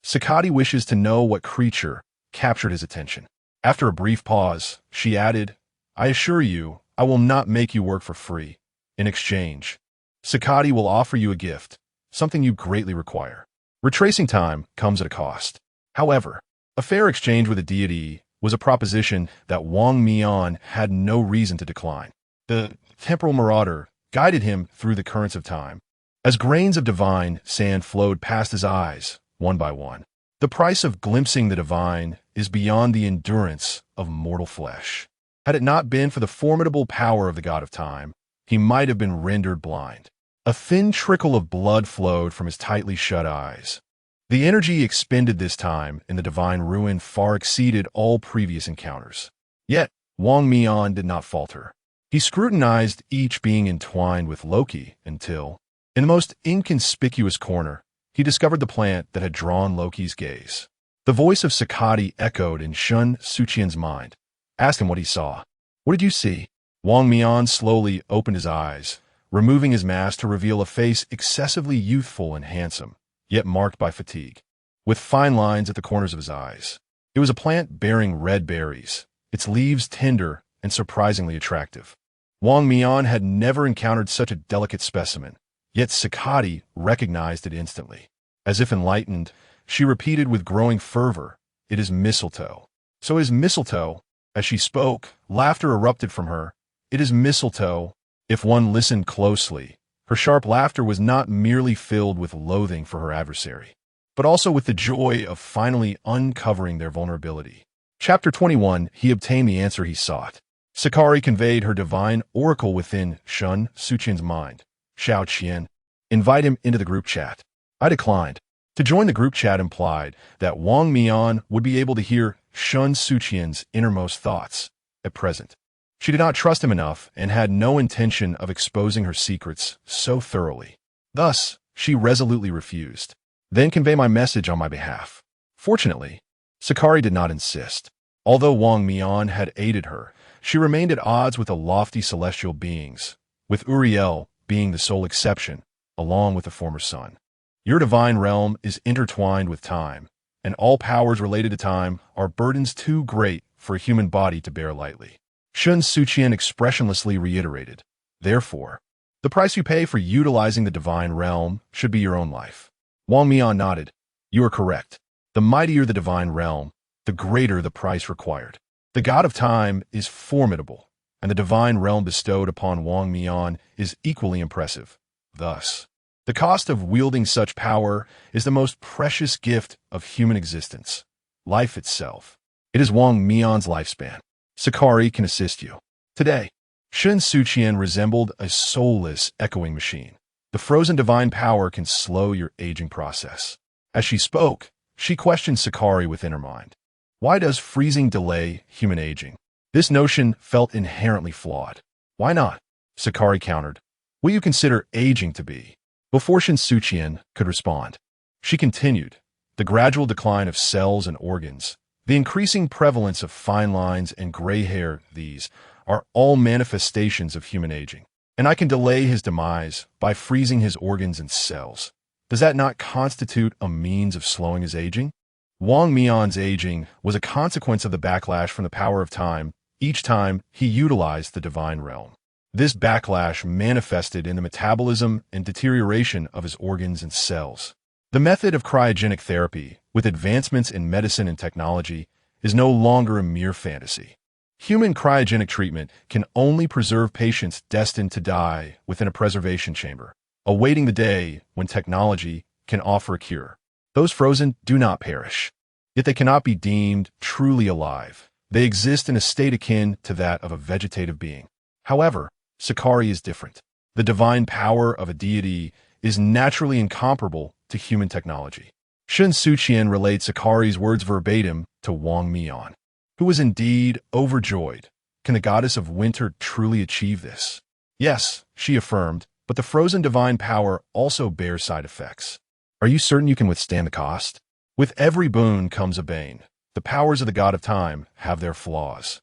Sakati wishes to know what creature captured his attention. After a brief pause, she added, I assure you, I will not make you work for free. In exchange, Sakati will offer you a gift, something you greatly require. Retracing time comes at a cost. However, a fair exchange with a deity was a proposition that Wang Mian had no reason to decline. The temporal marauder guided him through the currents of time. As grains of divine sand flowed past his eyes, one by one, the price of glimpsing the divine is beyond the endurance of mortal flesh. Had it not been for the formidable power of the god of time, he might have been rendered blind. A thin trickle of blood flowed from his tightly shut eyes. The energy expended this time in the divine ruin far exceeded all previous encounters. Yet, Wang Mian did not falter. He scrutinized each being entwined with Loki until, in the most inconspicuous corner, he discovered the plant that had drawn Loki's gaze. The voice of Sakati echoed in Shen Suqian's mind. Ask him what he saw. What did you see? Wang Mian slowly opened his eyes, removing his mask to reveal a face excessively youthful and handsome, yet marked by fatigue, with fine lines at the corners of his eyes. It was a plant bearing red berries, its leaves tender and surprisingly attractive. Wang Mian had never encountered such a delicate specimen, yet Sakati recognized it instantly. As if enlightened, she repeated with growing fervor, "It is mistletoe." So it is mistletoe. As she spoke, laughter erupted from her. It is mistletoe. If one listened closely, her sharp laughter was not merely filled with loathing for her adversary, but also with the joy of finally uncovering their vulnerability. Chapter 21, he obtained the answer he sought. Sakari conveyed her divine oracle within Shen Suqian's mind. Xiao Qian, invite him into the group chat. I declined. To join the group chat implied that Wang Mian would be able to hear Shen Suqian's innermost thoughts. At present, she did not trust him enough and had no intention of exposing her secrets so thoroughly. Thus, she resolutely refused. Then convey my message on my behalf. Fortunately, Sakari did not insist. Although Wang Mian had aided her, she remained at odds with the lofty celestial beings, with Uriel being the sole exception, along with the former sun. Your divine realm is intertwined with time, and all powers related to time are burdens too great for a human body to bear lightly. Shen Suqian expressionlessly reiterated. Therefore, the price you pay for utilizing the divine realm should be your own life. Wang Mian nodded. You are correct. The mightier the divine realm, the greater the price required. The god of time is formidable, and the divine realm bestowed upon Wang Mian is equally impressive. Thus, the cost of wielding such power is the most precious gift of human existence, life itself. It is Wang Mian's lifespan. Sakari can assist you. Today, Shen Suqian resembled a soulless echoing machine. The frozen divine power can slow your aging process. As she spoke, she questioned Sakari within her mind. Why does freezing delay human aging? This notion felt inherently flawed. Why not? Sakari countered. What you consider aging to be? Before Shen Suqian could respond, she continued. The gradual decline of cells and organs, the increasing prevalence of fine lines and gray hair, these are all manifestations of human aging. And I can delay his demise by freezing his organs and cells. Does that not constitute a means of slowing his aging? Wang Mian's aging was a consequence of the backlash from the power of time each time he utilized the divine realm. This backlash manifested in the metabolism and deterioration of his organs and cells. The method of cryogenic therapy, with advancements in medicine and technology, is no longer a mere fantasy. Human cryogenic treatment can only preserve patients destined to die within a preservation chamber, awaiting the day when technology can offer a cure. Those frozen do not perish, yet they cannot be deemed truly alive. They exist in a state akin to that of a vegetative being. However, Sakari is different. The divine power of a deity is naturally incomparable to human technology. Shen Suqian relayed Sakari's words verbatim to Wang Mian, who was indeed overjoyed. Can the goddess of winter truly achieve this? Yes, she affirmed, but the frozen divine power also bears side effects. Are you certain you can withstand the cost? With every boon comes a bane. The powers of the god of time have their flaws,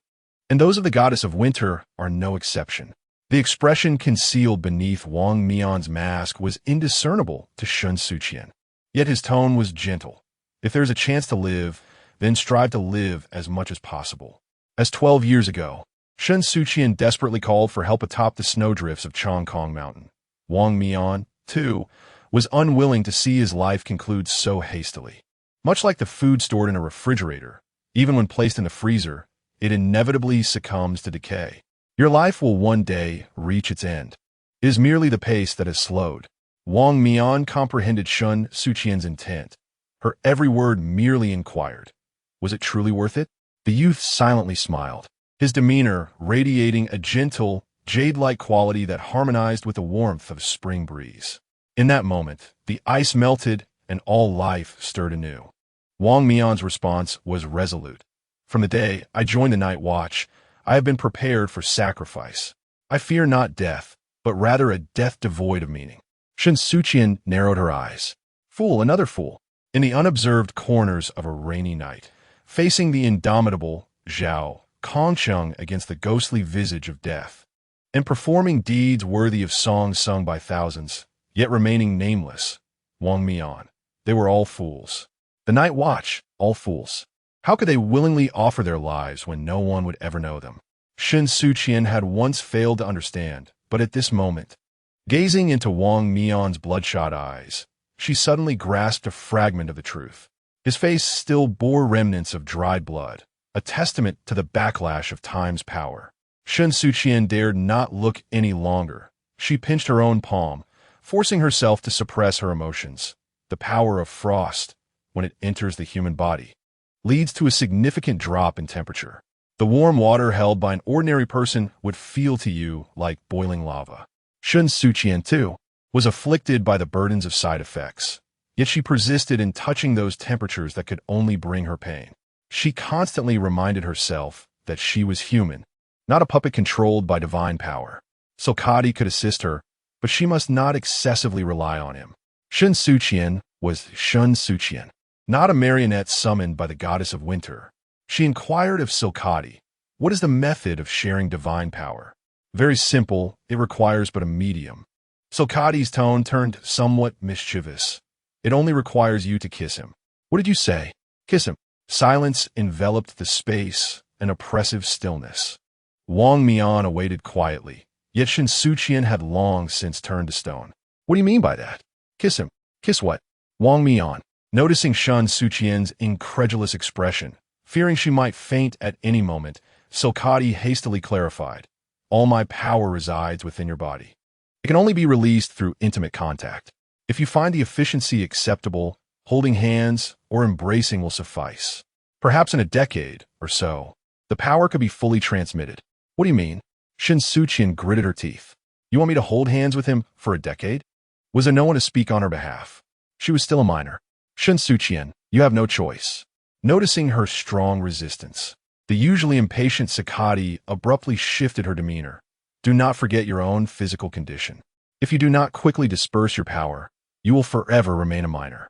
and those of the goddess of winter are no exception. The expression concealed beneath Wang Mian's mask was indiscernible to Shen Suqian, yet his tone was gentle. If there is a chance to live, then strive to live as much as possible. As 12 years ago, Shen Suqian desperately called for help atop the snowdrifts of Chongkong Mountain. Wang Mian, too, was unwilling to see his life conclude so hastily. Much like the food stored in a refrigerator, even when placed in the freezer, it inevitably succumbs to decay. Your life will one day reach its end. It is merely the pace that has slowed. Wang Mian comprehended Shen Suqian's intent. Her every word merely inquired. Was it truly worth it? The youth silently smiled, his demeanor radiating a gentle, jade-like quality that harmonized with the warmth of a spring breeze. In that moment, the ice melted and all life stirred anew. Wang Mian's response was resolute. From the day I joined the night watch, I have been prepared for sacrifice. I fear not death, but rather a death devoid of meaning. Shen Suqian narrowed her eyes. Fool, another fool. In the unobserved corners of a rainy night, facing the indomitable Zhao Kongcheng against the ghostly visage of death, and performing deeds worthy of songs sung by thousands, yet remaining nameless, Wang Mian. They were all fools. The night watch, all fools. How could they willingly offer their lives when no one would ever know them? Shen Suqian had once failed to understand, but at this moment, gazing into Wang Mian's bloodshot eyes, she suddenly grasped a fragment of the truth. His face still bore remnants of dried blood, a testament to the backlash of time's power. Shen Suqian dared not look any longer. She pinched her own palm, forcing herself to suppress her emotions. The power of frost, when it enters the human body, leads to a significant drop in temperature. The warm water held by an ordinary person would feel to you like boiling lava. Shen Suqian, too, was afflicted by the burdens of side effects, yet she persisted in touching those temperatures that could only bring her pain. She constantly reminded herself that she was human, not a puppet controlled by divine power. Suqian could assist her, but she must not excessively rely on him. Shen Suqian was Shen Suqian, not a marionette summoned by the goddess of winter. She inquired of Suqian, "What is the method of sharing divine power?" "Very simple, it requires but a medium." Suqian's tone turned somewhat mischievous. "It only requires you to kiss him." "What did you say?" "Kiss him." Silence enveloped the space, an oppressive stillness. Wang Mian awaited quietly, yet Shen Suqian had long since turned to stone. "What do you mean by that?" "Kiss him." "Kiss what?" Wang Mian, noticing Shen Suqian's incredulous expression, fearing she might faint at any moment, Suqian hastily clarified, "All my power resides within your body. It can only be released through intimate contact. If you find the efficiency acceptable, holding hands or embracing will suffice. Perhaps in a decade or so, the power could be fully transmitted." "What do you mean?" Shen Suqian gritted her teeth. "You want me to hold hands with him for a decade?" Was there no one to speak on her behalf? She was still a minor. "Shen Suqian, you have no choice." Noticing her strong resistance, the usually impatient Suqian abruptly shifted her demeanor. "Do not forget your own physical condition. If you do not quickly disperse your power, you will forever remain a minor."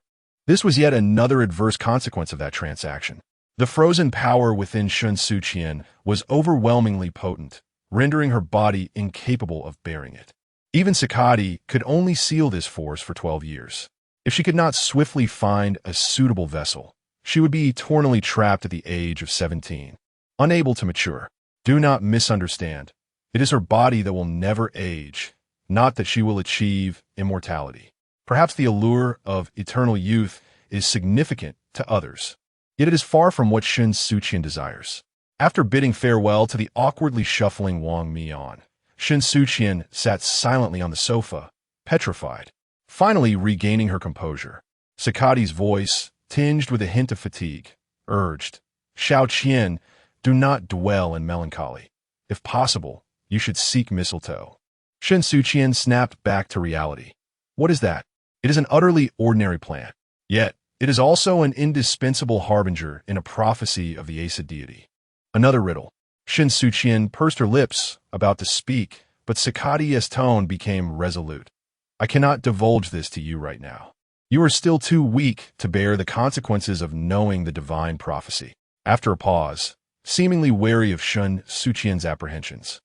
This was yet another adverse consequence of that transaction. The frozen power within Shen Suqian was overwhelmingly potent, rendering her body incapable of bearing it. Even Suqian could only seal this force for 12 years. If she could not swiftly find a suitable vessel, she would be eternally trapped at the age of 17, unable to mature. Do not misunderstand. It is her body that will never age, not that she will achieve immortality. Perhaps the allure of eternal youth is significant to others, yet it is far from what Shen Suqian desires. After bidding farewell to the awkwardly shuffling Wang Mian, Shen Suqian sat silently on the sofa, petrified. Finally regaining her composure, Suqian's voice, tinged with a hint of fatigue, urged, "Xiao Qian, do not dwell in melancholy. If possible, you should seek mistletoe." Shen Suqian snapped back to reality. "What is that?" "It is an utterly ordinary plant. Yet, it is also an indispensable harbinger in a prophecy of the Aesir deity." Another riddle. Shen Suqian pursed her lips, about to speak, but Suqian's tone became resolute. "I cannot divulge this to you right now. You are still too weak to bear the consequences of knowing the divine prophecy." After a pause, seemingly wary of Shen Suqian's apprehensions,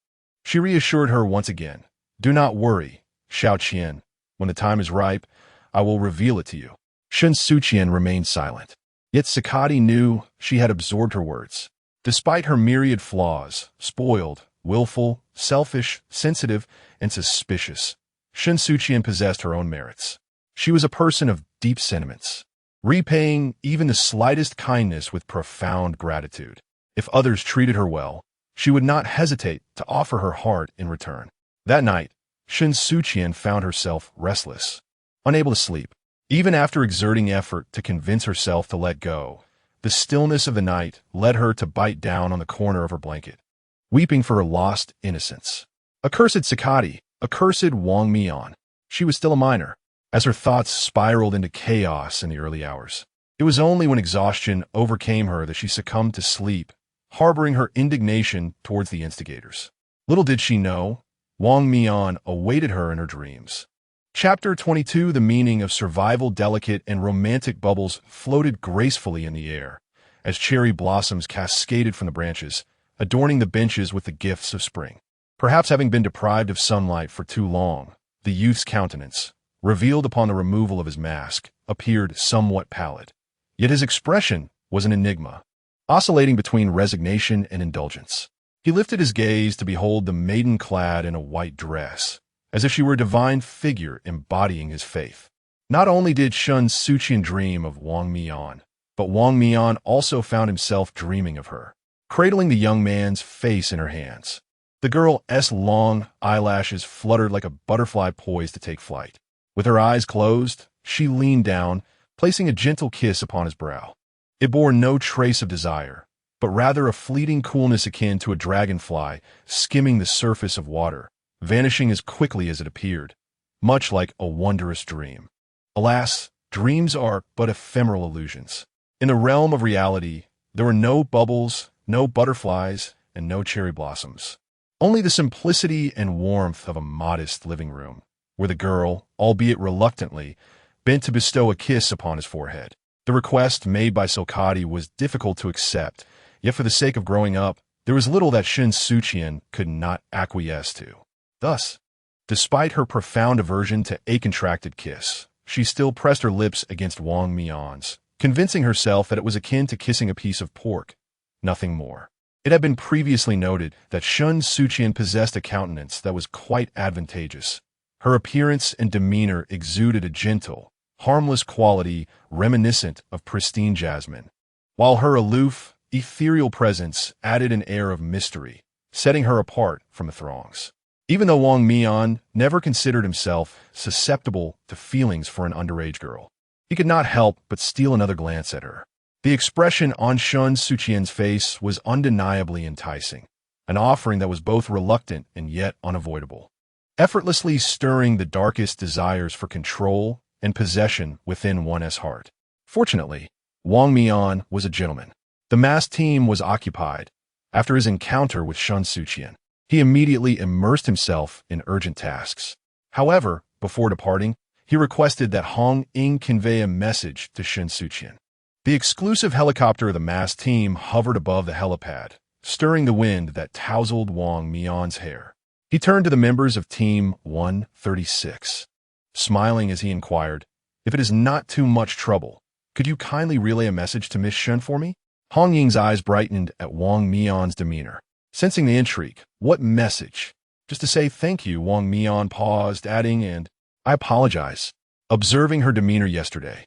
she reassured her once again. "Do not worry, Xiao Qian. When the time is ripe, I will reveal it to you." Shen Suqian remained silent. Yet Suqian knew she had absorbed her words. Despite her myriad flaws, spoiled, willful, selfish, sensitive, and suspicious, Shen Suqian possessed her own merits. She was a person of deep sentiments, repaying even the slightest kindness with profound gratitude. If others treated her well, she would not hesitate to offer her heart in return. That night, Shen Suqian found herself restless, unable to sleep. Even after exerting effort to convince herself to let go, the stillness of the night led her to bite down on the corner of her blanket, weeping for her lost innocence. Accursed Suqian, accursed Wang Mian. She was still a minor. As her thoughts spiraled into chaos in the early hours, it was only when exhaustion overcame her that she succumbed to sleep, harboring her indignation towards the instigators. Little did she know, Wang Mian awaited her in her dreams. Chapter 22. The meaning of survival. Delicate and romantic bubbles floated gracefully in the air, as cherry blossoms cascaded from the branches, adorning the benches with the gifts of spring. Perhaps having been deprived of sunlight for too long, the youth's countenance, revealed upon the removal of his mask, appeared somewhat pallid. Yet his expression was an enigma, oscillating between resignation and indulgence. He lifted his gaze to behold the maiden clad in a white dress, as if she were a divine figure embodying his faith. Not only did Shen Suqian dream of Wang Mian, but Wang Mian also found himself dreaming of her, cradling the young man's face in her hands. The girl's long eyelashes fluttered like a butterfly poised to take flight. With her eyes closed, she leaned down, placing a gentle kiss upon his brow. It bore no trace of desire, but rather a fleeting coolness akin to a dragonfly skimming the surface of water, vanishing as quickly as it appeared, much like a wondrous dream. Alas, dreams are but ephemeral illusions. In the realm of reality, there were no bubbles, no butterflies, and no cherry blossoms. Only the simplicity and warmth of a modest living room, where the girl, albeit reluctantly, bent to bestow a kiss upon his forehead. The request made by Suqian was difficult to accept, yet for the sake of growing up, there was little that Shen Suqian could not acquiesce to. Thus, despite her profound aversion to a contracted kiss, she still pressed her lips against Wang Mian's, convincing herself that it was akin to kissing a piece of pork, nothing more. It had been previously noted that Shen Suqian possessed a countenance that was quite advantageous. Her appearance and demeanor exuded a gentle, harmless quality reminiscent of pristine jasmine, while her aloof, ethereal presence added an air of mystery, setting her apart from the throngs. Even though Wang Mian never considered himself susceptible to feelings for an underage girl, he could not help but steal another glance at her. The expression on Shen Suqian's face was undeniably enticing, an offering that was both reluctant and yet unavoidable, effortlessly stirring the darkest desires for control and possession within one's heart. Fortunately, Wang Mian was a gentleman. The masked team was occupied. After his encounter with Shen Suqian, he immediately immersed himself in urgent tasks. However, before departing, he requested that Hong Ying convey a message to Shen Suqian. The exclusive helicopter of the masked team hovered above the helipad, stirring the wind that tousled Wang Mian's hair. He turned to the members of Team 136, smiling as he inquired, "If it is not too much trouble, could you kindly relay a message to Miss Shen for me?" Hong Ying's eyes brightened at Wang Mian's demeanor. Sensing the intrigue, "What message?" "Just to say thank you," Wang Mian paused, adding, "and I apologize." Observing her demeanor yesterday,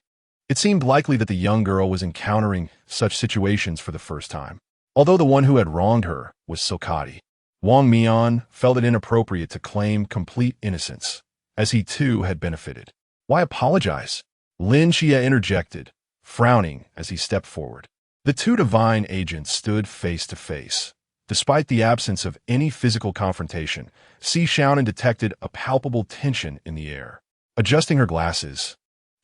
it seemed likely that the young girl was encountering such situations for the first time. Although the one who had wronged her was Suqian, Wang Mian felt it inappropriate to claim complete innocence, as he too had benefited. "Why apologize?" Lin Xia interjected, frowning as he stepped forward. The two divine agents stood face to face. Despite the absence of any physical confrontation, Si Xiaonan detected a palpable tension in the air. Adjusting her glasses,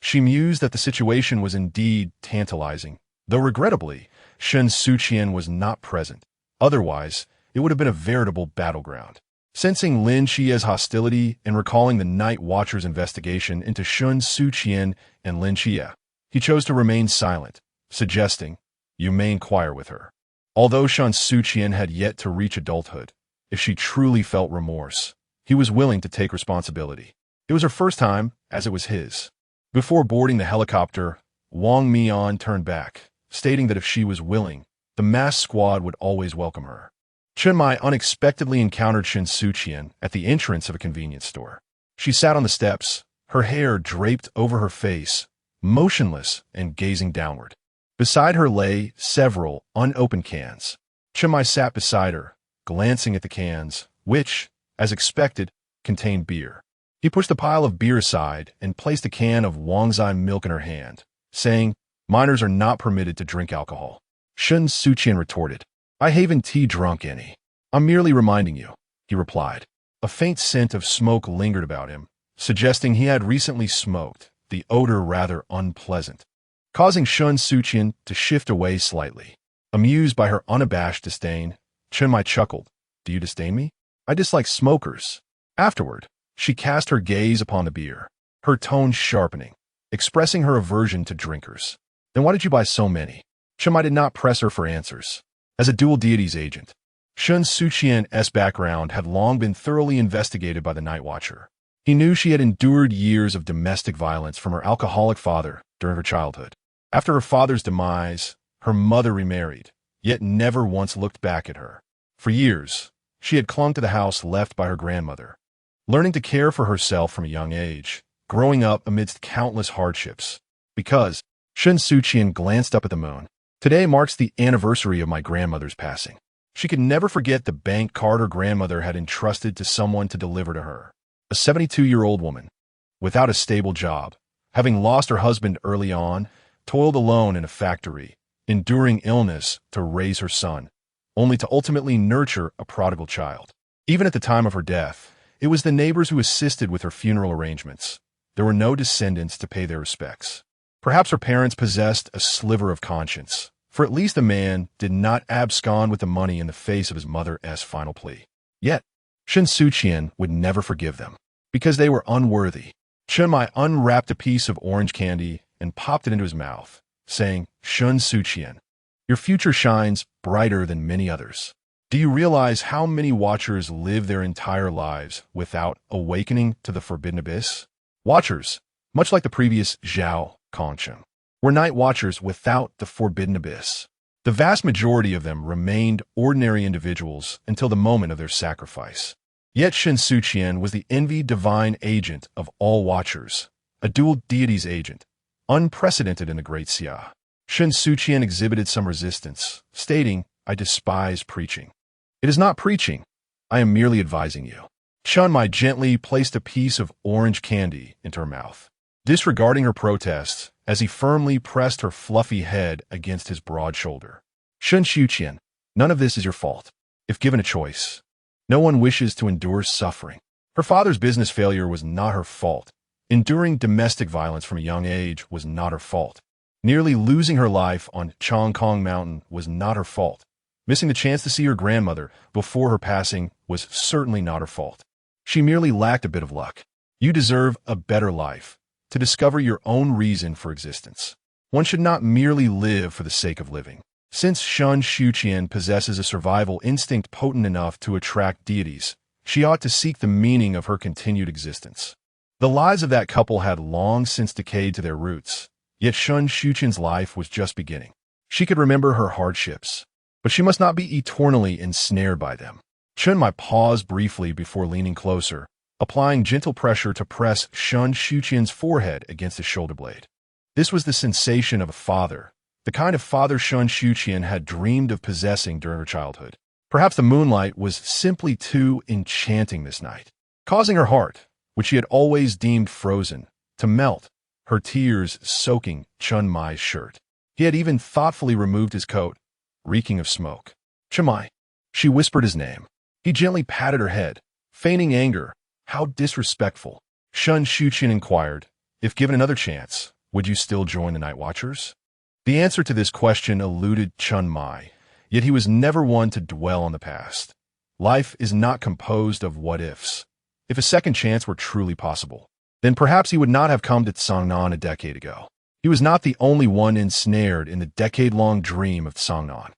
she mused that the situation was indeed tantalizing, though regrettably, Shen Suqian was not present. Otherwise, it would have been a veritable battleground. Sensing Lin Xia's hostility and recalling the Night Watcher's investigation into Shen Suqian and Lin Xia, he chose to remain silent, suggesting, "You may inquire with her." Although Shen Suqian had yet to reach adulthood, if she truly felt remorse, he was willing to take responsibility. It was her first time, as it was his. Before boarding the helicopter, Wang Mian turned back, stating that if she was willing, the masked squad would always welcome her. Chen Mai unexpectedly encountered Shen Suqian at the entrance of a convenience store. She sat on the steps, her hair draped over her face, motionless and gazing downward. Beside her lay several unopened cans. Chen Mai sat beside her, glancing at the cans, which, as expected, contained beer. He pushed the pile of beer aside and placed a can of Wangzai milk in her hand, saying, "Minors are not permitted to drink alcohol." Shen Suqian retorted, "I haven't tea drunk any. I'm merely reminding you," he replied. A faint scent of smoke lingered about him, suggesting he had recently smoked, the odor rather unpleasant, causing Shen Suqian to shift away slightly. Amused by her unabashed disdain, Chen Mai chuckled, "Do you disdain me? I dislike smokers." Afterward, she cast her gaze upon the beer, her tone sharpening, expressing her aversion to drinkers. "Then why did you buy so many?" Chen Mai did not press her for answers. As a dual deities agent, Shen Suqian's background had long been thoroughly investigated by the Night Watcher. He knew she had endured years of domestic violence from her alcoholic father during her childhood. After her father's demise, her mother remarried, yet never once looked back at her. For years, she had clung to the house left by her grandmother, learning to care for herself from a young age, growing up amidst countless hardships. Because, Shen Suqian glanced up at the moon. "Today marks the anniversary of my grandmother's passing." She could never forget the bank card her grandmother had entrusted to someone to deliver to her. A 72-year-old woman, without a stable job, having lost her husband early on, toiled alone in a factory, enduring illness to raise her son, only to ultimately nurture a prodigal child. Even at the time of her death, it was the neighbors who assisted with her funeral arrangements. There were no descendants to pay their respects. Perhaps her parents possessed a sliver of conscience, for at least the man did not abscond with the money in the face of his mother's final plea. Yet, Shen Suqian would never forgive them, because they were unworthy. Shen Mai unwrapped a piece of orange candy and popped it into his mouth, saying, "Shen Suqian, your future shines brighter than many others. Do you realize how many Watchers live their entire lives without awakening to the forbidden abyss? Watchers, much like the previous Zhao Kongsheng, were night watchers without the forbidden abyss. The vast majority of them remained ordinary individuals until the moment of their sacrifice. Yet Shen Suqian was the envied divine agent of all Watchers, a dual deities agent, unprecedented in the Great Xia. Shen Suqian exhibited some resistance, stating, "I despise preaching." "It is not preaching. I am merely advising you." Shen Mai gently placed a piece of orange candy into her mouth, disregarding her protests as he firmly pressed her fluffy head against his broad shoulder. "Shen Suqian, none of this is your fault. If given a choice, no one wishes to endure suffering. Her father's business failure was not her fault. Enduring domestic violence from a young age was not her fault. Nearly losing her life on Chongkong Mountain was not her fault. Missing the chance to see her grandmother before her passing was certainly not her fault. She merely lacked a bit of luck. You deserve a better life, to discover your own reason for existence. One should not merely live for the sake of living." Since Shen Suqian possesses a survival instinct potent enough to attract deities, she ought to seek the meaning of her continued existence. The lives of that couple had long since decayed to their roots, yet Shen Suqian's life was just beginning. She could remember her hardships, but she must not be eternally ensnared by them. Shen Mai paused briefly before leaning closer, applying gentle pressure to press Shen Suqian's forehead against his shoulder blade. This was the sensation of a father, the kind of father Shen Suqian had dreamed of possessing during her childhood. Perhaps the moonlight was simply too enchanting this night, causing her heart, which she had always deemed frozen, to melt, her tears soaking Shen Mai's shirt. He had even thoughtfully removed his coat, reeking of smoke. "Shen Mai." She whispered his name. He gently patted her head, feigning anger. "How disrespectful." Shen Suqian inquired, "If given another chance, would you still join the Night Watchers?" The answer to this question eluded Shen Mai, yet he was never one to dwell on the past. Life is not composed of what-ifs. If a second chance were truly possible, then perhaps he would not have come to Songnan a decade ago. He was not the only one ensnared in the decade-long dream of Songnan.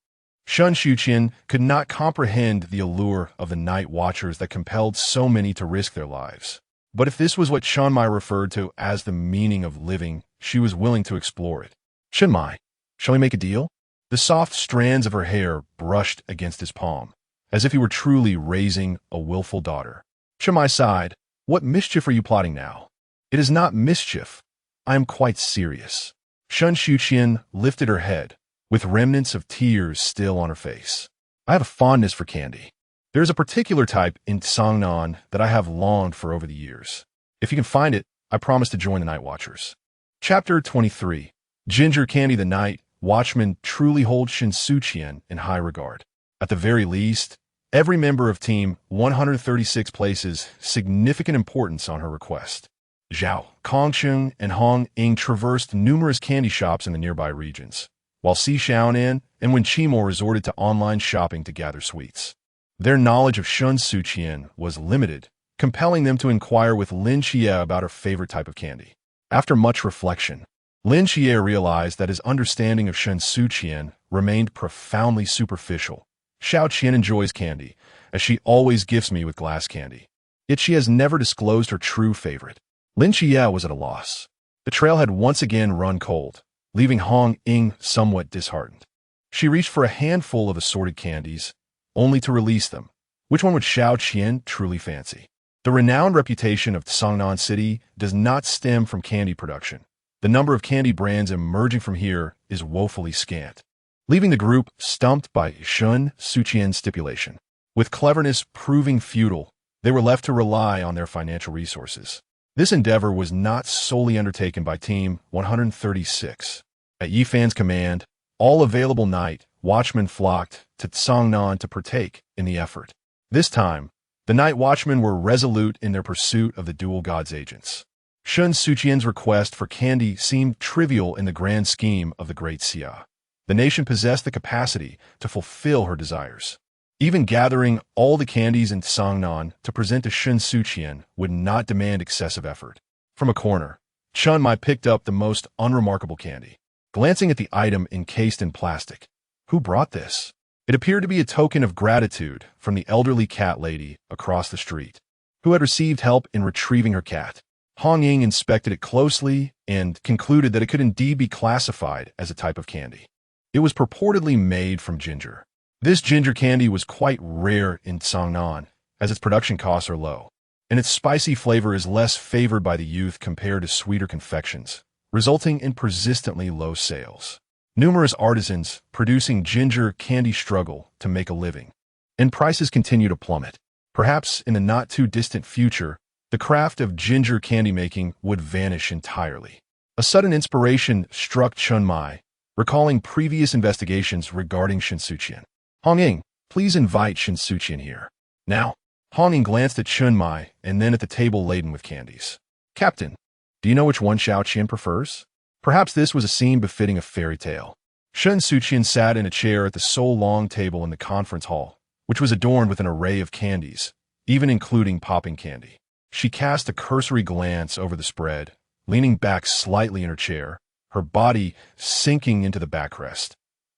Shen Suqian could not comprehend the allure of the Night Watchers that compelled so many to risk their lives. But if this was what Shen Mai referred to as the meaning of living, she was willing to explore it. "Shen Mai, shall we make a deal?" The soft strands of her hair brushed against his palm, as if he were truly raising a willful daughter. Shen Mai sighed. "What mischief are you plotting now?" "It is not mischief. I am quite serious." Shen Suqian lifted her head, with remnants of tears still on her face. "I have a fondness for candy. There is a particular type in Songnan that I have longed for over the years. If you can find it, I promise to join the Night Watchers." Chapter 23. Ginger Candy. The Night Watchmen truly hold Shen Suqian in high regard. At the very least, every member of Team 136 places significant importance on her request. Zhao Kongsheng and Hong Ying traversed numerous candy shops in the nearby regions, while Si Xiaonan and Wen Qimo resorted to online shopping to gather sweets. Their knowledge of Shen Suqian was limited, compelling them to inquire with Lin Xie about her favorite type of candy. After much reflection, Lin Xie realized that his understanding of Shen Suqian remained profoundly superficial. "Xiao Qian enjoys candy, as she always gifts me with glass candy. Yet she has never disclosed her true favorite." Lin Xie was at a loss. The trail had once again run cold, leaving Hong Ying somewhat disheartened. She reached for a handful of assorted candies, only to release them. Which one would Xiao Qian truly fancy? The renowned reputation of Songnan City does not stem from candy production. The number of candy brands emerging from here is woefully scant. Leaving the group stumped by Shen Suqian's stipulation. With cleverness proving futile, they were left to rely on their financial resources. This endeavor was not solely undertaken by Team 136. At Yifan's command, All available night watchmen flocked to Tsangnan to partake in the effort. This time, the night watchmen were resolute in their pursuit of the dual gods' agents. Shen Suqian's request for candy seemed trivial in the grand scheme of the Great Xia. The nation possessed the capacity to fulfill her desires. Even gathering all the candies in Tsangnan to present to Shen Suqian would not demand excessive effort. From a corner, Chun Mai picked up the most unremarkable candy. Glancing at the item encased in plastic, who brought this? It appeared to be a token of gratitude from the elderly cat lady across the street, who had received help in retrieving her cat. Hong Ying inspected it closely and concluded that it could indeed be classified as a type of candy. It was purportedly made from ginger. This ginger candy was quite rare in Tsangnan, as its production costs are low, and its spicy flavor is less favored by the youth compared to sweeter confections, resulting in persistently low sales. Numerous artisans producing ginger candy struggle to make a living, and prices continue to plummet. Perhaps in the not-too-distant future, the craft of ginger candy making would vanish entirely. A sudden inspiration struck Chun Mai, recalling previous investigations regarding Shen Suqian. Hong Ying, please invite Shen Suqian here. Now, Hong Ying glanced at Chun Mai and then at the table laden with candies. Captain, do you know which one Xiao Qian prefers? Perhaps this was a scene befitting a fairy tale. Shen Suqian sat in a chair at the sole long table in the conference hall, which was adorned with an array of candies, even including popping candy. She cast a cursory glance over the spread, leaning back slightly in her chair, her body sinking into the backrest.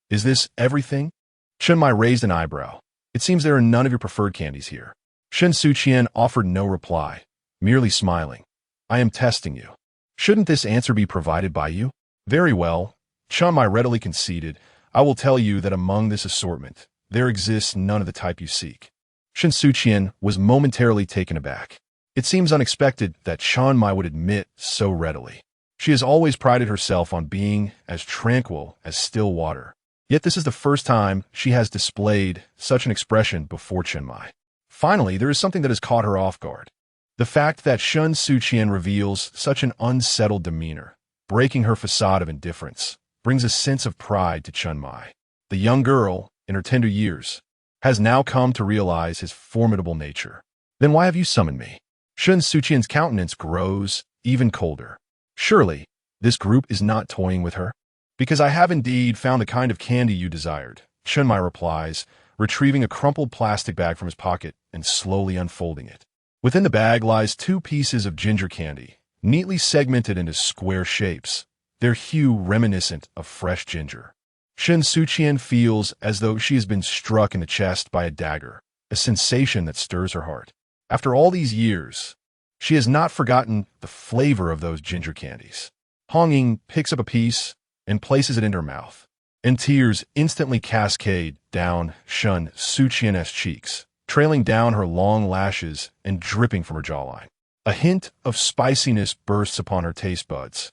Is this everything? Chun Mai raised an eyebrow. It seems there are none of your preferred candies here. Shen Suqian offered no reply, merely smiling. I am testing you. Shouldn't this answer be provided by you? Very well, Chun Mai readily conceded. I will tell you that among this assortment, there exists none of the type you seek. Shen Suqian was momentarily taken aback. It seems unexpected that Chun Mai would admit so readily. She has always prided herself on being as tranquil as still water. Yet this is the first time she has displayed such an expression before Chun Mai. Finally, there is something that has caught her off guard. The fact that Shen Suqian reveals such an unsettled demeanor, breaking her facade of indifference, brings a sense of pride to Chun Mai. The young girl, in her tender years, has now come to realize his formidable nature. Then why have you summoned me? Shen Suqian's countenance grows even colder. Surely, this group is not toying with her? Because I have indeed found the kind of candy you desired, Chun Mai replies, retrieving a crumpled plastic bag from his pocket and slowly unfolding it. Within the bag lies 2 pieces of ginger candy, neatly segmented into square shapes, their hue reminiscent of fresh ginger. Shen Suqian feels as though she has been struck in the chest by a dagger, a sensation that stirs her heart. After all these years, she has not forgotten the flavor of those ginger candies. Hong Ying picks up a piece and places it into her mouth, and tears instantly cascade down Shen Suqian's cheeks, trailing down her long lashes and dripping from her jawline. A hint of spiciness bursts upon her taste buds,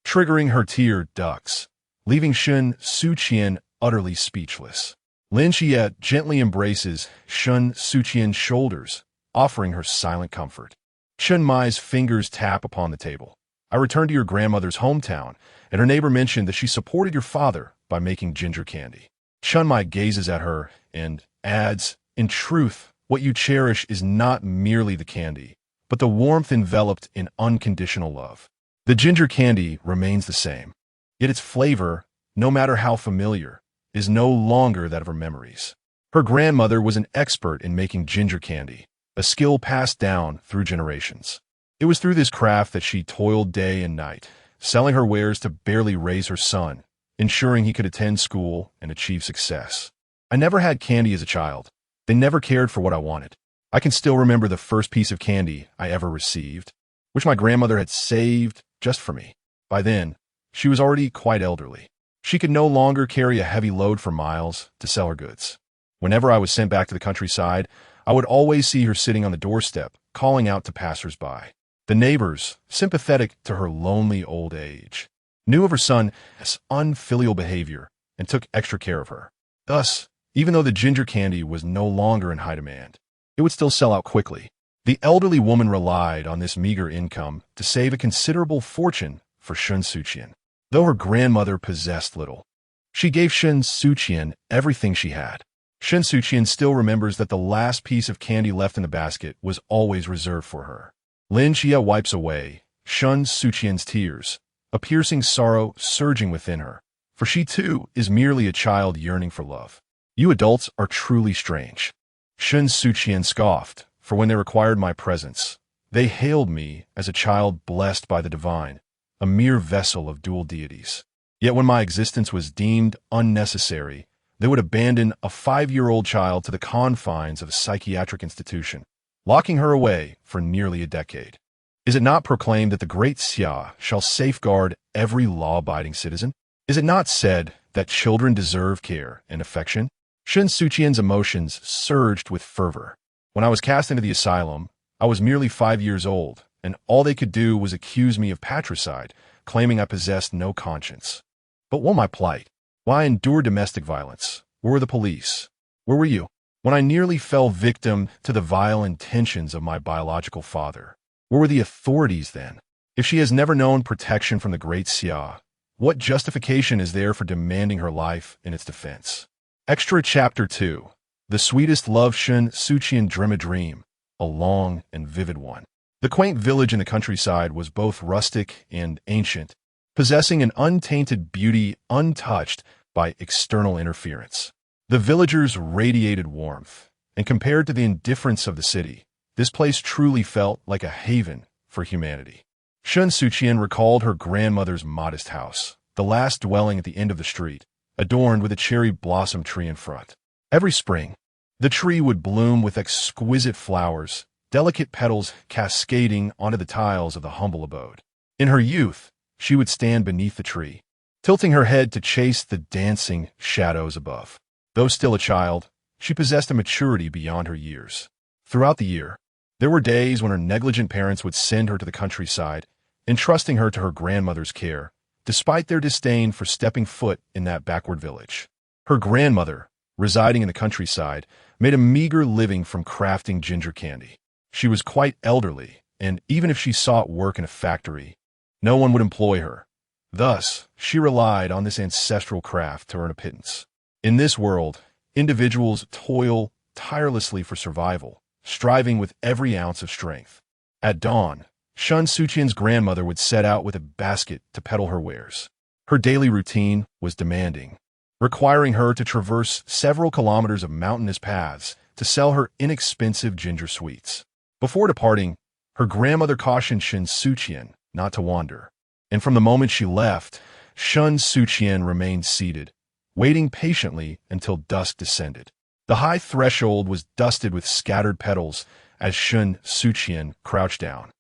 triggering her tear ducts, leaving Shen Suqian utterly speechless. Lin Xie gently embraces Shen Suqian's shoulders, offering her silent comfort. Chun Mai's fingers tap upon the table. I returned to your grandmother's hometown, and her neighbor mentioned that she supported your father by making ginger candy. Chun Mai gazes at her and adds, in truth, what you cherish is not merely the candy, but the warmth enveloped in unconditional love. The ginger candy remains the same, yet its flavor, no matter how familiar, is no longer that of her memories. Her grandmother was an expert in making ginger candy, a skill passed down through generations. It was through this craft that she toiled day and night, selling her wares to barely raise her son, ensuring he could attend school and achieve success. I never had candy as a child. They never cared for what I wanted. I can still remember the first piece of candy I ever received, which my grandmother had saved just for me. By then, she was already quite elderly. She could no longer carry a heavy load for miles to sell her goods. Whenever I was sent back to the countryside, I would always see her sitting on the doorstep, calling out to passers-by. The neighbors, sympathetic to her lonely old age, knew of her son's unfilial behavior and took extra care of her. Thus, even though the ginger candy was no longer in high demand, it would still sell out quickly. The elderly woman relied on this meager income to save a considerable fortune for Shen Suqian. Though her grandmother possessed little, She gave Shen Suqian everything she had. Shen Suqian still remembers that the last piece of candy left in the basket was always reserved for her. Lin Xia wipes away Shen Suqian's tears, a piercing sorrow surging within her, for she too is merely a child yearning for love. You adults are truly strange. Shen Suqian scoffed, for when they required my presence, they hailed me as a child blessed by the divine, a mere vessel of dual deities. Yet when my existence was deemed unnecessary, they would abandon a 5-year-old child to the confines of a psychiatric institution, locking her away for nearly a decade. Is it not proclaimed that the great Xia shall safeguard every law-abiding citizen? Is it not said that children deserve care and affection? Shen Suqian's emotions surged with fervor. When I was cast into the asylum, I was merely 5 years old, and all they could do was accuse me of patricide, claiming I possessed no conscience. But what my plight? Why endure domestic violence? Where were the police? Where were you? When I nearly fell victim to the vile intentions of my biological father, where were the authorities then? If she has never known protection from the great Xia, what justification is there for demanding her life in its defense? Extra Chapter 2. The sweetest love Shen Suqian dream a dream, a long and vivid one. The quaint village in the countryside was both rustic and ancient, possessing an untainted beauty untouched by external interference. The villagers radiated warmth, and compared to the indifference of the city, this place truly felt like a haven for humanity. Shen Suqian recalled her grandmother's modest house, the last dwelling at the end of the street, adorned with a cherry blossom tree in front. Every spring, the tree would bloom with exquisite flowers, delicate petals cascading onto the tiles of the humble abode. In her youth, she would stand beneath the tree, tilting her head to chase the dancing shadows above. Though still a child, she possessed a maturity beyond her years. Throughout the year, there were days when her negligent parents would send her to the countryside, entrusting her to her grandmother's care, despite their disdain for stepping foot in that backward village. Her grandmother, residing in the countryside, made a meager living from crafting ginger candy. She was quite elderly, and even if she sought work in a factory, no one would employ her. Thus, she relied on this ancestral craft to earn a pittance. In this world, individuals toil tirelessly for survival, striving with every ounce of strength. At dawn, Shen Suqian's grandmother would set out with a basket to peddle her wares. Her daily routine was demanding, requiring her to traverse several kilometers of mountainous paths to sell her inexpensive ginger sweets. Before departing, her grandmother cautioned Shen Suqian not to wander, and from the moment she left, Shen Suqian remained seated, waiting patiently until dusk descended. The high threshold was dusted with scattered petals as Shen Suqian crouched down,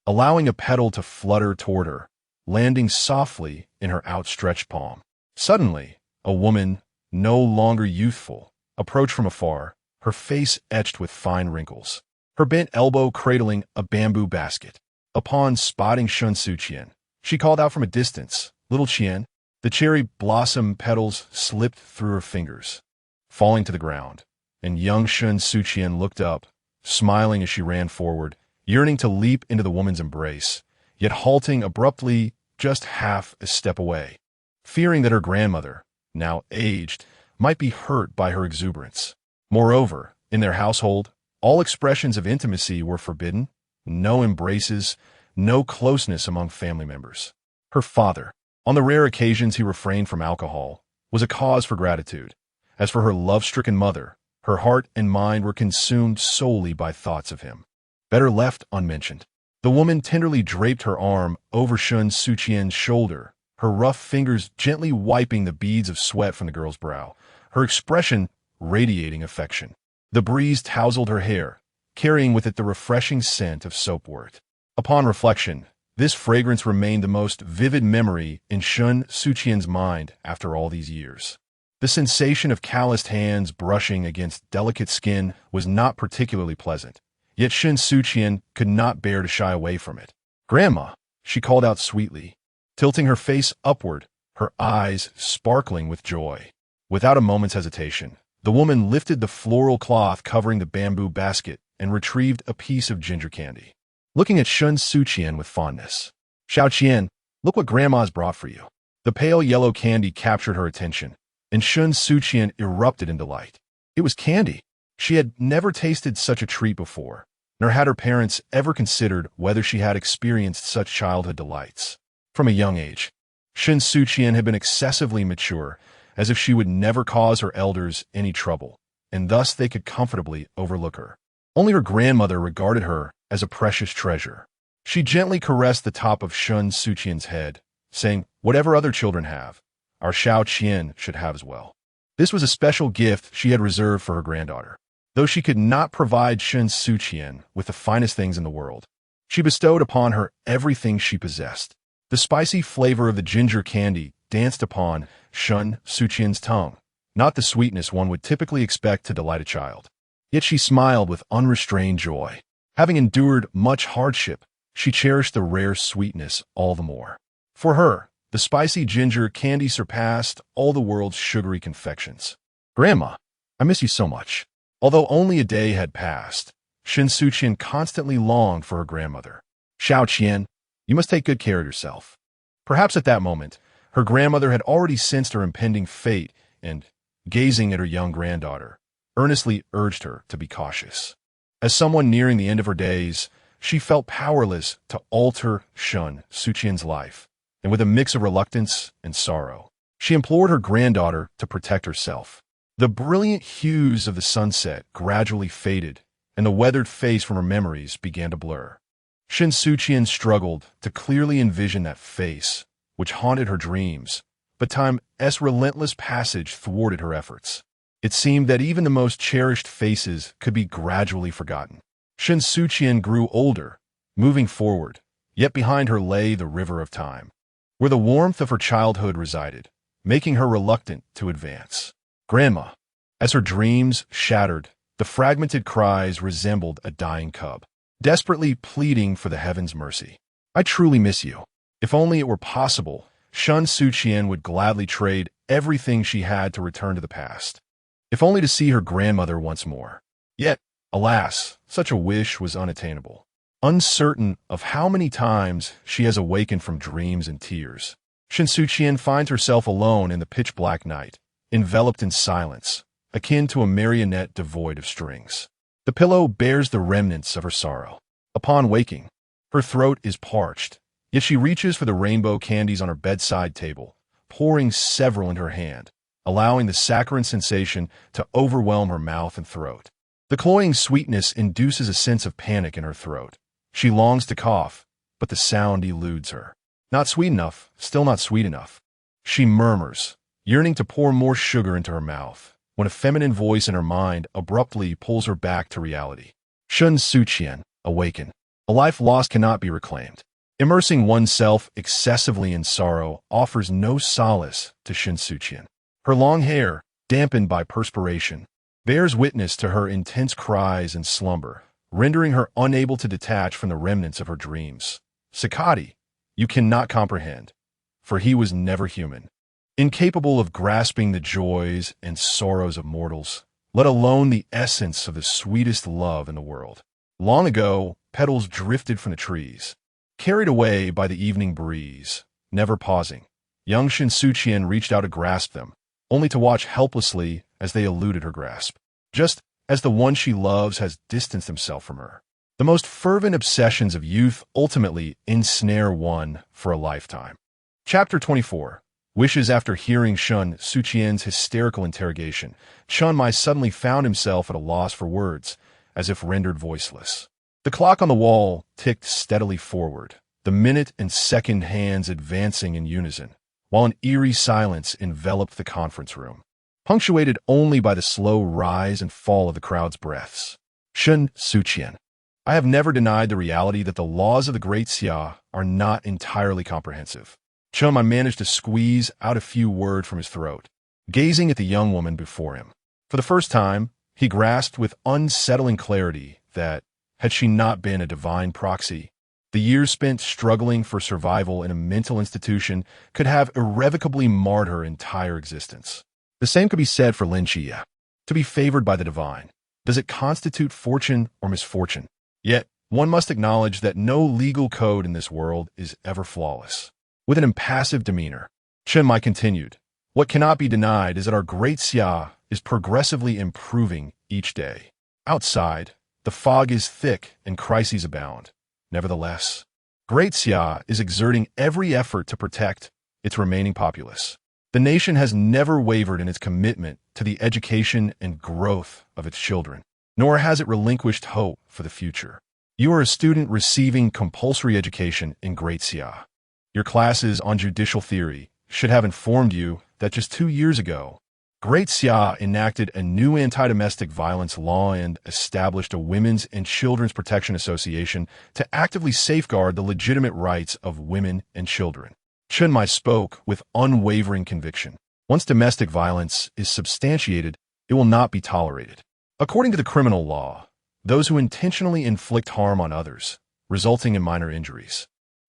allowing a petal to flutter toward her, landing softly in her outstretched palm. Suddenly, a woman, no longer youthful, approached from afar, her face etched with fine wrinkles, her bent elbow cradling a bamboo basket. Upon spotting Shen Suqian, she called out from a distance, "Little Qian." The cherry blossom petals slipped through her fingers, falling to the ground, and young Shen Suqian looked up, smiling as she ran forward, yearning to leap into the woman's embrace, yet halting abruptly just half a step away, fearing that her grandmother, now aged, might be hurt by her exuberance. Moreover, in their household, all expressions of intimacy were forbidden, no embraces, no closeness among family members. Her father, on the rare occasions he refrained from alcohol, was a cause for gratitude. As for her love-stricken mother, her heart and mind were consumed solely by thoughts of him. Better left unmentioned. The woman tenderly draped her arm over Shen Suqian's shoulder, her rough fingers gently wiping the beads of sweat from the girl's brow, her expression radiating affection. The breeze tousled her hair, carrying with it the refreshing scent of soapwort. Upon reflection, this fragrance remained the most vivid memory in Shen Suqian's mind after all these years. The sensation of calloused hands brushing against delicate skin was not particularly pleasant, yet Shen Suqian could not bear to shy away from it. "Grandma," she called out sweetly, tilting her face upward, her eyes sparkling with joy. Without a moment's hesitation, the woman lifted the floral cloth covering the bamboo basket and retrieved a piece of ginger candy. Looking at Shen Suqian with fondness, "Xiao Qian, look what Grandma's brought for you." The pale yellow candy captured her attention, and Shen Suqian erupted in delight. It was candy. She had never tasted such a treat before, nor had her parents ever considered whether she had experienced such childhood delights. From a young age, Shen Suqian had been excessively mature, as if she would never cause her elders any trouble, and thus they could comfortably overlook her. Only her grandmother regarded her as a precious treasure. She gently caressed the top of Shen Suqian's head, saying, "Whatever other children have, our Xiao Qian should have as well." This was a special gift she had reserved for her granddaughter. Though she could not provide Shen Suqian with the finest things in the world, she bestowed upon her everything she possessed. The spicy flavor of the ginger candy danced upon Shen Suqian's tongue, not the sweetness one would typically expect to delight a child. Yet she smiled with unrestrained joy. Having endured much hardship, she cherished the rare sweetness all the more. For her, the spicy ginger candy surpassed all the world's sugary confections. "Grandma, I miss you so much." Although only a day had passed, Shen Suqian constantly longed for her grandmother. "Xiao Qian, you must take good care of yourself." Perhaps at that moment, her grandmother had already sensed her impending fate and, gazing at her young granddaughter, earnestly urged her to be cautious. As someone nearing the end of her days, she felt powerless to alter Shen Suqian's life, and with a mix of reluctance and sorrow, she implored her granddaughter to protect herself. The brilliant hues of the sunset gradually faded, and the weathered face from her memories began to blur. Shen Suqian struggled to clearly envision that face, which haunted her dreams, but time's relentless passage thwarted her efforts. It seemed that even the most cherished faces could be gradually forgotten. Shen Suqian grew older, moving forward, yet behind her lay the river of time, where the warmth of her childhood resided, making her reluctant to advance. "Grandma." As her dreams shattered, the fragmented cries resembled a dying cub, desperately pleading for the heavens' mercy. "I truly miss you." If only it were possible, Shen Suqian would gladly trade everything she had to return to the past. If only to see her grandmother once more. Yet, alas, such a wish was unattainable. Uncertain of how many times she has awakened from dreams and tears, Shen Suqian finds herself alone in the pitch-black night, enveloped in silence, akin to a marionette devoid of strings. The pillow bears the remnants of her sorrow. Upon waking, her throat is parched, yet she reaches for the rainbow candies on her bedside table, pouring several into her hand, allowing the saccharine sensation to overwhelm her mouth and throat. The cloying sweetness induces a sense of panic in her throat. She longs to cough, but the sound eludes her. Not sweet enough, still not sweet enough. She murmurs, yearning to pour more sugar into her mouth, when a feminine voice in her mind abruptly pulls her back to reality. "Shen Suqian, awaken. A life lost cannot be reclaimed." Immersing oneself excessively in sorrow offers no solace to Shen Suqian. Her long hair, dampened by perspiration, bears witness to her intense cries and slumber, rendering her unable to detach from the remnants of her dreams. Sakati, you cannot comprehend, for he was never human. Incapable of grasping the joys and sorrows of mortals, let alone the essence of the sweetest love in the world. Long ago, petals drifted from the trees, carried away by the evening breeze, never pausing. Young Shen Suqian reached out to grasp them, only to watch helplessly as they eluded her grasp, just as the one she loves has distanced himself from her. The most fervent obsessions of youth ultimately ensnare one for a lifetime. Chapter 24. Wishes. After hearing Shen Suqian's hysterical interrogation, Chen Mai suddenly found himself at a loss for words, as if rendered voiceless. The clock on the wall ticked steadily forward, the minute and second hands advancing in unison, while an eerie silence enveloped the conference room, punctuated only by the slow rise and fall of the crowd's breaths. "Shen Suqian, I have never denied the reality that the laws of the Great Xia are not entirely comprehensive." Chen Mai managed to squeeze out a few words from his throat, gazing at the young woman before him. For the first time, he grasped with unsettling clarity that, had she not been a divine proxy, the years spent struggling for survival in a mental institution could have irrevocably marred her entire existence. The same could be said for Lin Chia. To be favored by the divine, does it constitute fortune or misfortune? Yet, one must acknowledge that no legal code in this world is ever flawless. With an impassive demeanor, Chen Mai continued, What cannot be denied is that our great Xia is progressively improving each day. Outside, the fog is thick and crises abound. Nevertheless, Great Xia is exerting every effort to protect its remaining populace. The nation has never wavered in its commitment to the education and growth of its children, nor has it relinquished hope for the future. You are a student receiving compulsory education in Great Xia. Your classes on judicial theory should have informed you that just 2 years ago, Great Xia enacted a new anti-domestic violence law and established a Women's and Children's Protection Association to actively safeguard the legitimate rights of women and children. Chen Mai spoke with unwavering conviction. Once domestic violence is substantiated, it will not be tolerated. According to the criminal law, those who intentionally inflict harm on others, resulting in minor injuries,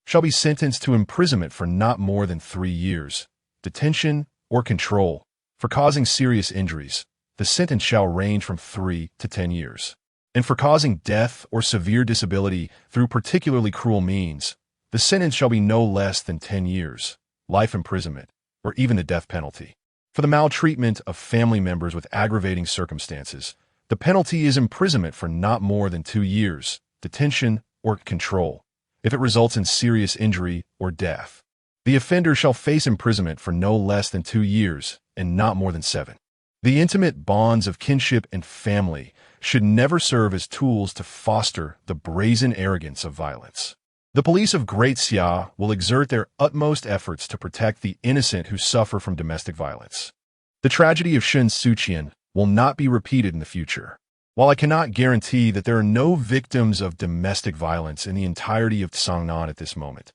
shall be sentenced to imprisonment for not more than 3 years, detention, or control. For causing serious injuries, the sentence shall range from 3 to 10 years. And for causing death or severe disability through particularly cruel means, the sentence shall be no less than 10 years, life imprisonment, or even the death penalty. For the maltreatment of family members with aggravating circumstances, the penalty is imprisonment for not more than 2 years, detention, or control, if it results in serious injury or death. The offender shall face imprisonment for no less than 2 years and not more than 7. The intimate bonds of kinship and family should never serve as tools to foster the brazen arrogance of violence. The police of Great Xia will exert their utmost efforts to protect the innocent who suffer from domestic violence. The tragedy of Shen Suqian will not be repeated in the future. While I cannot guarantee that there are no victims of domestic violence in the entirety of Tsangnan at this moment,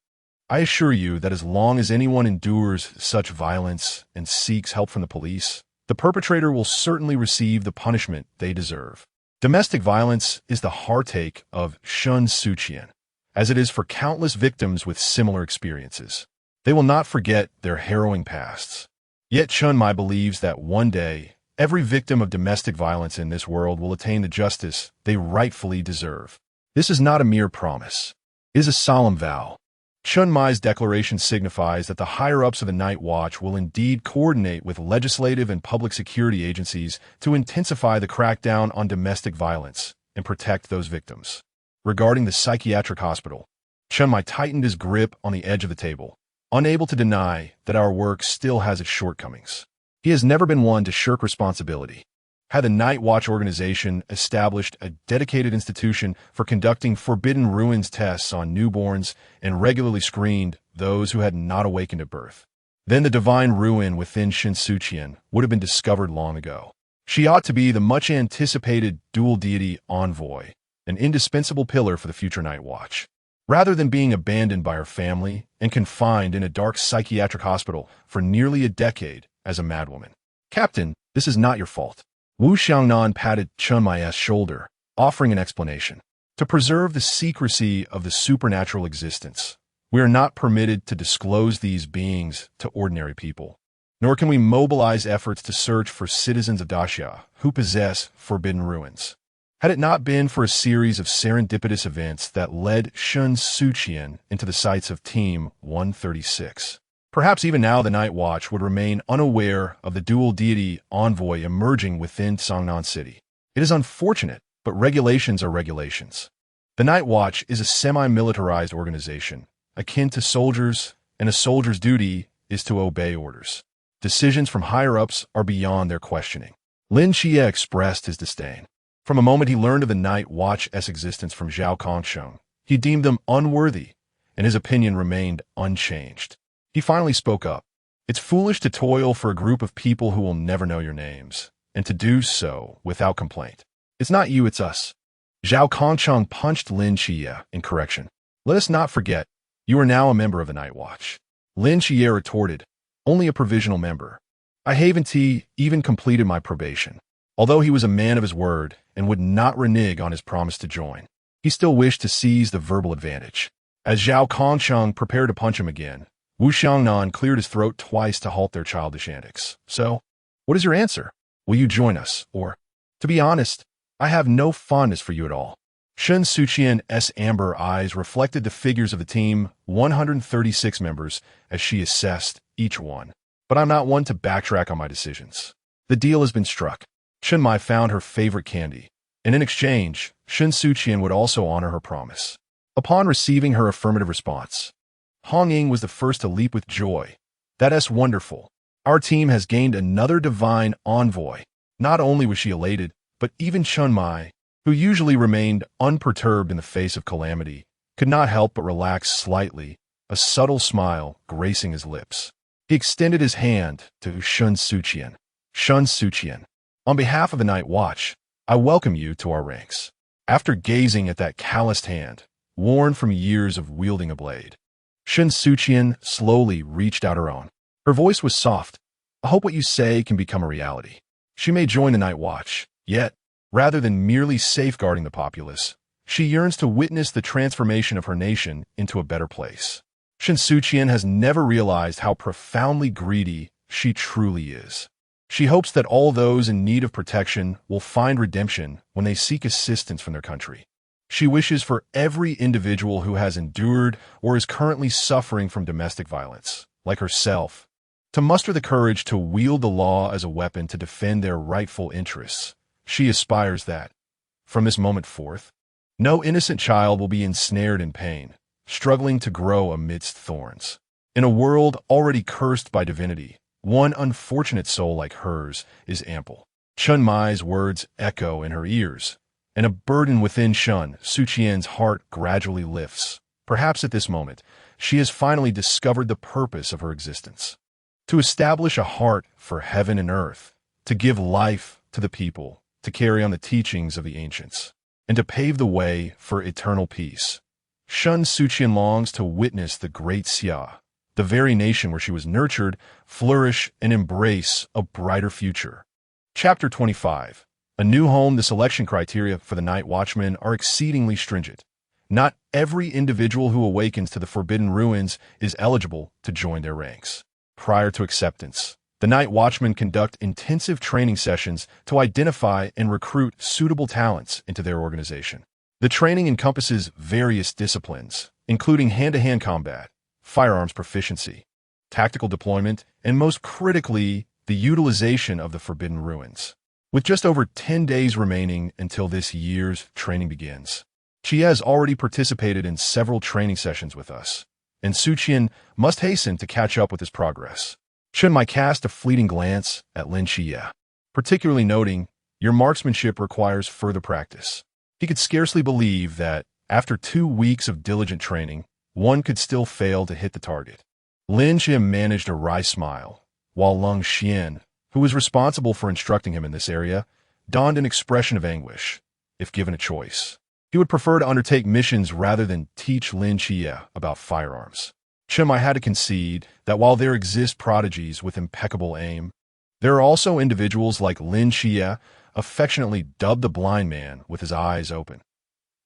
I assure you that as long as anyone endures such violence and seeks help from the police, the perpetrator will certainly receive the punishment they deserve. Domestic violence is the heartache of Shen Suqian, as it is for countless victims with similar experiences. They will not forget their harrowing pasts. Yet Chen Mai believes that one day, every victim of domestic violence in this world will attain the justice they rightfully deserve. This is not a mere promise. It is a solemn vow. Chen Mai's declaration signifies that the higher-ups of the Night Watch will indeed coordinate with legislative and public security agencies to intensify the crackdown on domestic violence and protect those victims. Regarding the psychiatric hospital, Chen Mai tightened his grip on the edge of the table, unable to deny that our work still has its shortcomings. He has never been one to shirk responsibility. Had the Night Watch organization established a dedicated institution for conducting forbidden ruins tests on newborns and regularly screened those who had not awakened at birth, then the divine ruin within Shen Suqian would have been discovered long ago. She ought to be the much-anticipated dual deity envoy, an indispensable pillar for the future Night Watch. Rather than being abandoned by her family and confined in a dark psychiatric hospital for nearly a decade as a madwoman. Captain, this is not your fault. Wu Xiangnan patted Chen Mai's shoulder, offering an explanation. To preserve the secrecy of the supernatural existence, we are not permitted to disclose these beings to ordinary people, nor can we mobilize efforts to search for citizens of Daxia who possess forbidden ruins. Had it not been for a series of serendipitous events that led Shen Suqian into the sights of Team 136, perhaps even now the Night Watch would remain unaware of the dual deity envoy emerging within Tsangnan City. It is unfortunate, but regulations are regulations. The Night Watch is a semi-militarized organization, akin to soldiers, and a soldier's duty is to obey orders. Decisions from higher-ups are beyond their questioning. Lin Xie expressed his disdain. From a moment he learned of the Night Watch's existence from Zhao Kongsheng, he deemed them unworthy, and his opinion remained unchanged. He finally spoke up. It's foolish to toil for a group of people who will never know your names, and to do so without complaint. It's not you, it's us. Zhao Kongsheng punched Lin Xie in correction. Let us not forget, you are now a member of the Night Watch. Lin Xie retorted, only a provisional member. I haven't even completed my probation. Although he was a man of his word and would not renege on his promise to join, he still wished to seize the verbal advantage. As Zhao Kongsheng prepared to punch him again, Wu Xiangnan cleared his throat twice to halt their childish antics. So, what is your answer? Will you join us, or, to be honest, I have no fondness for you at all. Shen Suqian's amber eyes reflected the figures of the team 136 members as she assessed each one. but I'm not one to backtrack on my decisions. The deal has been struck. Chen Mai found her favorite candy, and in exchange, Shen Suqian would also honor her promise. Upon receiving her affirmative response, Hong Ying was the first to leap with joy. That's wonderful. Our team has gained another divine envoy. Not only was she elated, but even Chen Mai, who usually remained unperturbed in the face of calamity, could not help but relax slightly, a subtle smile gracing his lips. He extended his hand to Shen Suqian. Shen Suqian, on behalf of the Night Watch, I welcome you to our ranks. After gazing at that calloused hand, worn from years of wielding a blade, Shen Suqian slowly reached out her own. Her voice was soft. I hope what you say can become a reality. She may join the Night Watch, yet, rather than merely safeguarding the populace, she yearns to witness the transformation of her nation into a better place. Shen Suqian has never realized how profoundly greedy she truly is. She hopes that all those in need of protection will find redemption when they seek assistance from their country. She wishes for every individual who has endured or is currently suffering from domestic violence, like herself, to muster the courage to wield the law as a weapon to defend their rightful interests. She aspires that, from this moment forth, no innocent child will be ensnared in pain, struggling to grow amidst thorns. In a world already cursed by divinity, one unfortunate soul like hers is ample. Chen Mai's words echo in her ears, and a burden within Shen Suqian's heart gradually lifts. Perhaps at this moment, she has finally discovered the purpose of her existence. To establish a heart for heaven and earth, to give life to the people, to carry on the teachings of the ancients, and to pave the way for eternal peace. Shen Suqian longs to witness the great Xia, the very nation where she was nurtured, flourish and embrace a brighter future. Chapter 25. A new home. The selection criteria for the Night Watchmen are exceedingly stringent. Not every individual who awakens to the Forbidden Ruins is eligible to join their ranks. Prior to acceptance, the Night Watchmen conduct intensive training sessions to identify and recruit suitable talents into their organization. The training encompasses various disciplines, including hand-to-hand combat, firearms proficiency, tactical deployment, and most critically, the utilization of the Forbidden Ruins. With just over 10 days remaining until this year's training begins, she has already participated in several training sessions with us, and Suqian must hasten to catch up with his progress. Chen Mai cast a fleeting glance at Lin Xie, particularly noting, your marksmanship requires further practice. He could scarcely believe that, after 2 weeks of diligent training, one could still fail to hit the target. Lin Xie managed a wry smile, while Lung Xian, who was responsible for instructing him in this area, donned an expression of anguish. If given a choice, he would prefer to undertake missions rather than teach Lin Xie about firearms. Chen Mai had to concede that while there exist prodigies with impeccable aim, there are also individuals like Lin Xie, affectionately dubbed the blind man with his eyes open.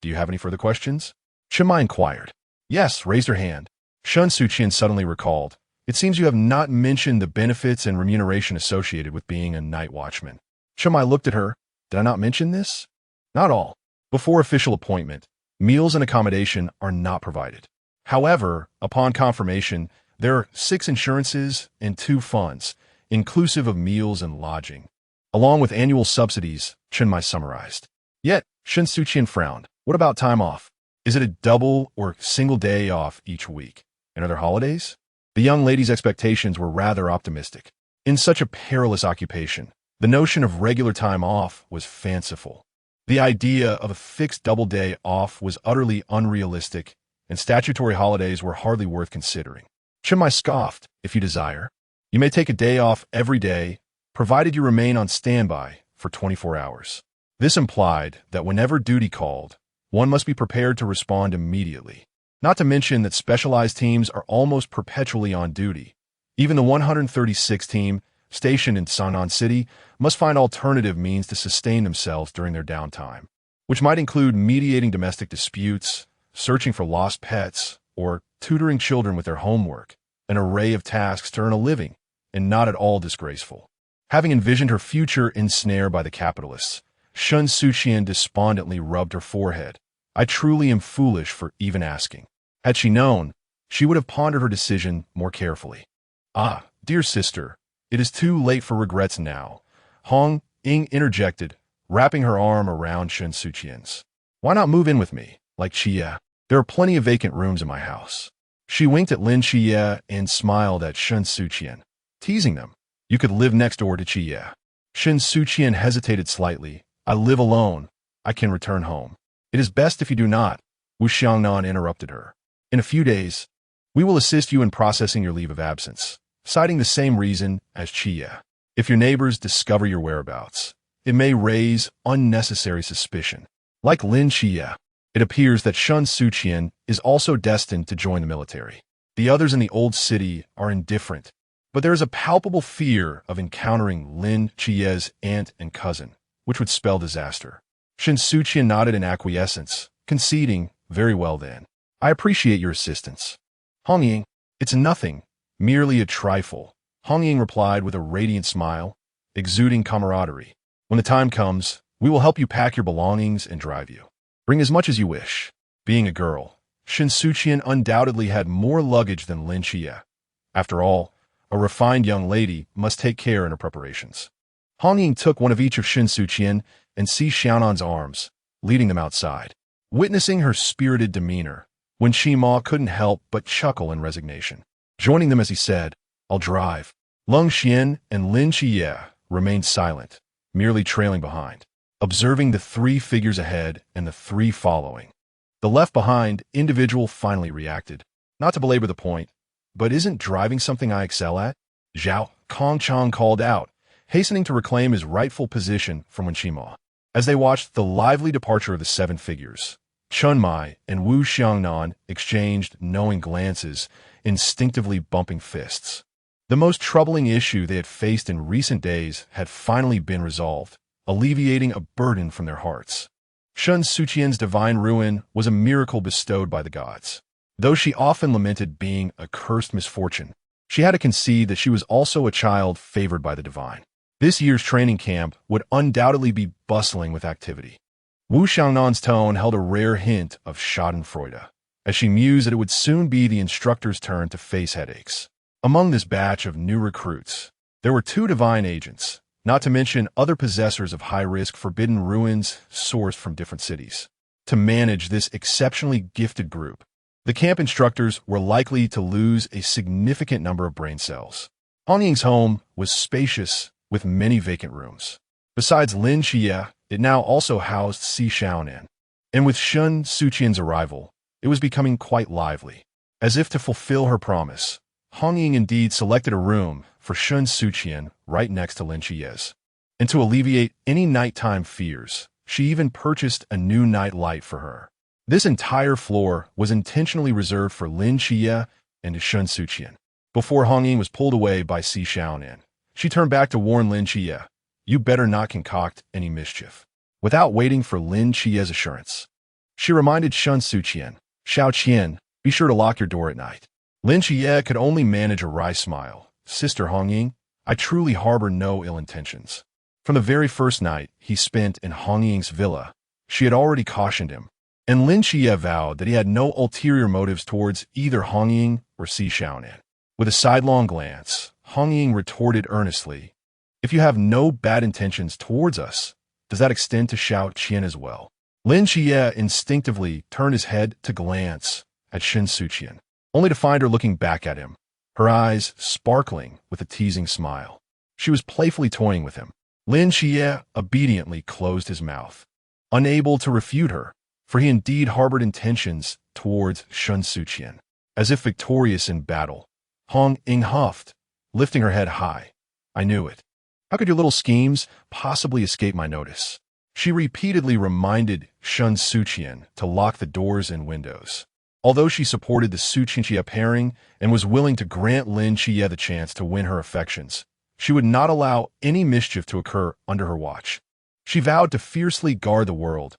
Do you have any further questions? Chen Mai inquired. Yes, raised her hand. Shen Suqian suddenly recalled. It seems you have not mentioned the benefits and remuneration associated with being a Night Watchman. Chen Mai looked at her. Did I not mention this? Not all. Before official appointment, meals and accommodation are not provided. However, upon confirmation, there are 6 insurances and 2 funds, inclusive of meals and lodging, along with annual subsidies, Chen Mai summarized. Yet, Shen Suqian frowned. What about time off? Is it a double or single day off each week? And are there holidays? The young lady's expectations were rather optimistic. In such a perilous occupation, the notion of regular time off was fanciful. The idea of a fixed double day off was utterly unrealistic, and statutory holidays were hardly worth considering. Chen Mai scoffed. If you desire, you may take a day off every day, provided you remain on standby for 24 hours. This implied that whenever duty called, one must be prepared to respond immediately. Not to mention that specialized teams are almost perpetually on duty. Even the 136th team, stationed in Sanan City, must find alternative means to sustain themselves during their downtime, which might include mediating domestic disputes, searching for lost pets, or tutoring children with their homework, an array of tasks to earn a living, and not at all disgraceful. Having envisioned her future ensnared by the capitalists, Shen Suqian despondently rubbed her forehead. I truly am foolish for even asking. Had she known, she would have pondered her decision more carefully. Ah, Dear sister, it is too late for regrets now. Hong Ying interjected, wrapping her arm around Shen Suqian's. Why not move in with me, like Qie? There are plenty of vacant rooms in my house. She winked at Lin Qie and smiled at Shen Suqian, teasing them. You could live next door to Qie. Shen Suqian hesitated slightly. I live alone. I can return home. It is best if you do not, Wu Xiangnan interrupted her. In a few days, we will assist you in processing your leave of absence, citing the same reason as Qie. If your neighbors discover your whereabouts, it may raise unnecessary suspicion. Like Lin Qie, it appears that Shen Suqian is also destined to join the military. The others in the old city are indifferent, but there is a palpable fear of encountering Lin Qie's aunt and cousin, which would spell disaster. Shen Suqian nodded in acquiescence, conceding, very well then. I appreciate your assistance. Hong Ying, it's nothing, merely a trifle, Hong Ying replied with a radiant smile, exuding camaraderie. When the time comes, we will help you pack your belongings and drive you. Bring as much as you wish. Being a girl, Shen Suqian undoubtedly had more luggage than Lin Qie. After all, a refined young lady must take care in her preparations. Hong Ying took one of each of Shen Suqian and Si Xiaonan's arms, leading them outside. Witnessing her spirited demeanor, Wen Qima couldn't help but chuckle in resignation. Joining them as he said, I'll drive. Lung Xian and Lin Qie remained silent, merely trailing behind, observing the three figures ahead and the three following. The left-behind individual finally reacted. Not to belabor the point, but isn't driving something I excel at? Zhao Kongchang called out, hastening to reclaim his rightful position from Wen Qima. As they watched the lively departure of the seven figures, Chun Mai and Wu Xiangnan exchanged knowing glances, instinctively bumping fists. The most troubling issue they had faced in recent days had finally been resolved, alleviating a burden from their hearts. Shen Suqian's divine ruin was a miracle bestowed by the gods. Though she often lamented being a cursed misfortune, she had to concede that she was also a child favored by the divine. This year's training camp would undoubtedly be bustling with activity. Wu Xiangnan's tone held a rare hint of schadenfreude, as she mused that it would soon be the instructor's turn to face headaches. Among this batch of new recruits, there were 2 divine agents, not to mention other possessors of high-risk forbidden ruins sourced from different cities. To manage this exceptionally gifted group, the camp instructors were likely to lose a significant number of brain cells. Hong Ying's home was spacious, with many vacant rooms. Besides Lin Qie, it now also housed Si Xiaonan. And with Shen Suqian's arrival, it was becoming quite lively. As if to fulfill her promise, Hong Ying indeed selected a room for Shen Suqian right next to Lin Qie's. And to alleviate any nighttime fears, she even purchased a new night light for her. This entire floor was intentionally reserved for Lin Qie and Shen Suqian. Before Hong Ying was pulled away by Si Xiaonan, she turned back to warn Lin Qie, you better not concoct any mischief. Without waiting for Lin Qie's assurance, she reminded Shen Suqian, Xiao Qian, be sure to lock your door at night. Lin Qie could only manage a wry smile. Sister Hong Ying, I truly harbor no ill intentions. From the very first night he spent in Hong Ying's villa, she had already cautioned him, and Lin Qie vowed that he had no ulterior motives towards either Hong Ying or Si Xiaonan. With a sidelong glance, Hong Ying retorted earnestly, if you have no bad intentions towards us, does that extend to Xiao Qian as well? Lin Qie instinctively turned his head to glance at Shen Suqian, only to find her looking back at him, her eyes sparkling with a teasing smile. She was playfully toying with him. Lin Qie obediently closed his mouth, unable to refute her, for he indeed harbored intentions towards Shen Suqian. As if victorious in battle, Hong Ying huffed, lifting her head high. I knew it. How could your little schemes possibly escape my notice? She repeatedly reminded Shen Suqian to lock the doors and windows. Although she supported the Suqian pairing and was willing to grant Lin Qie the chance to win her affections, she would not allow any mischief to occur under her watch. She vowed to fiercely guard the world's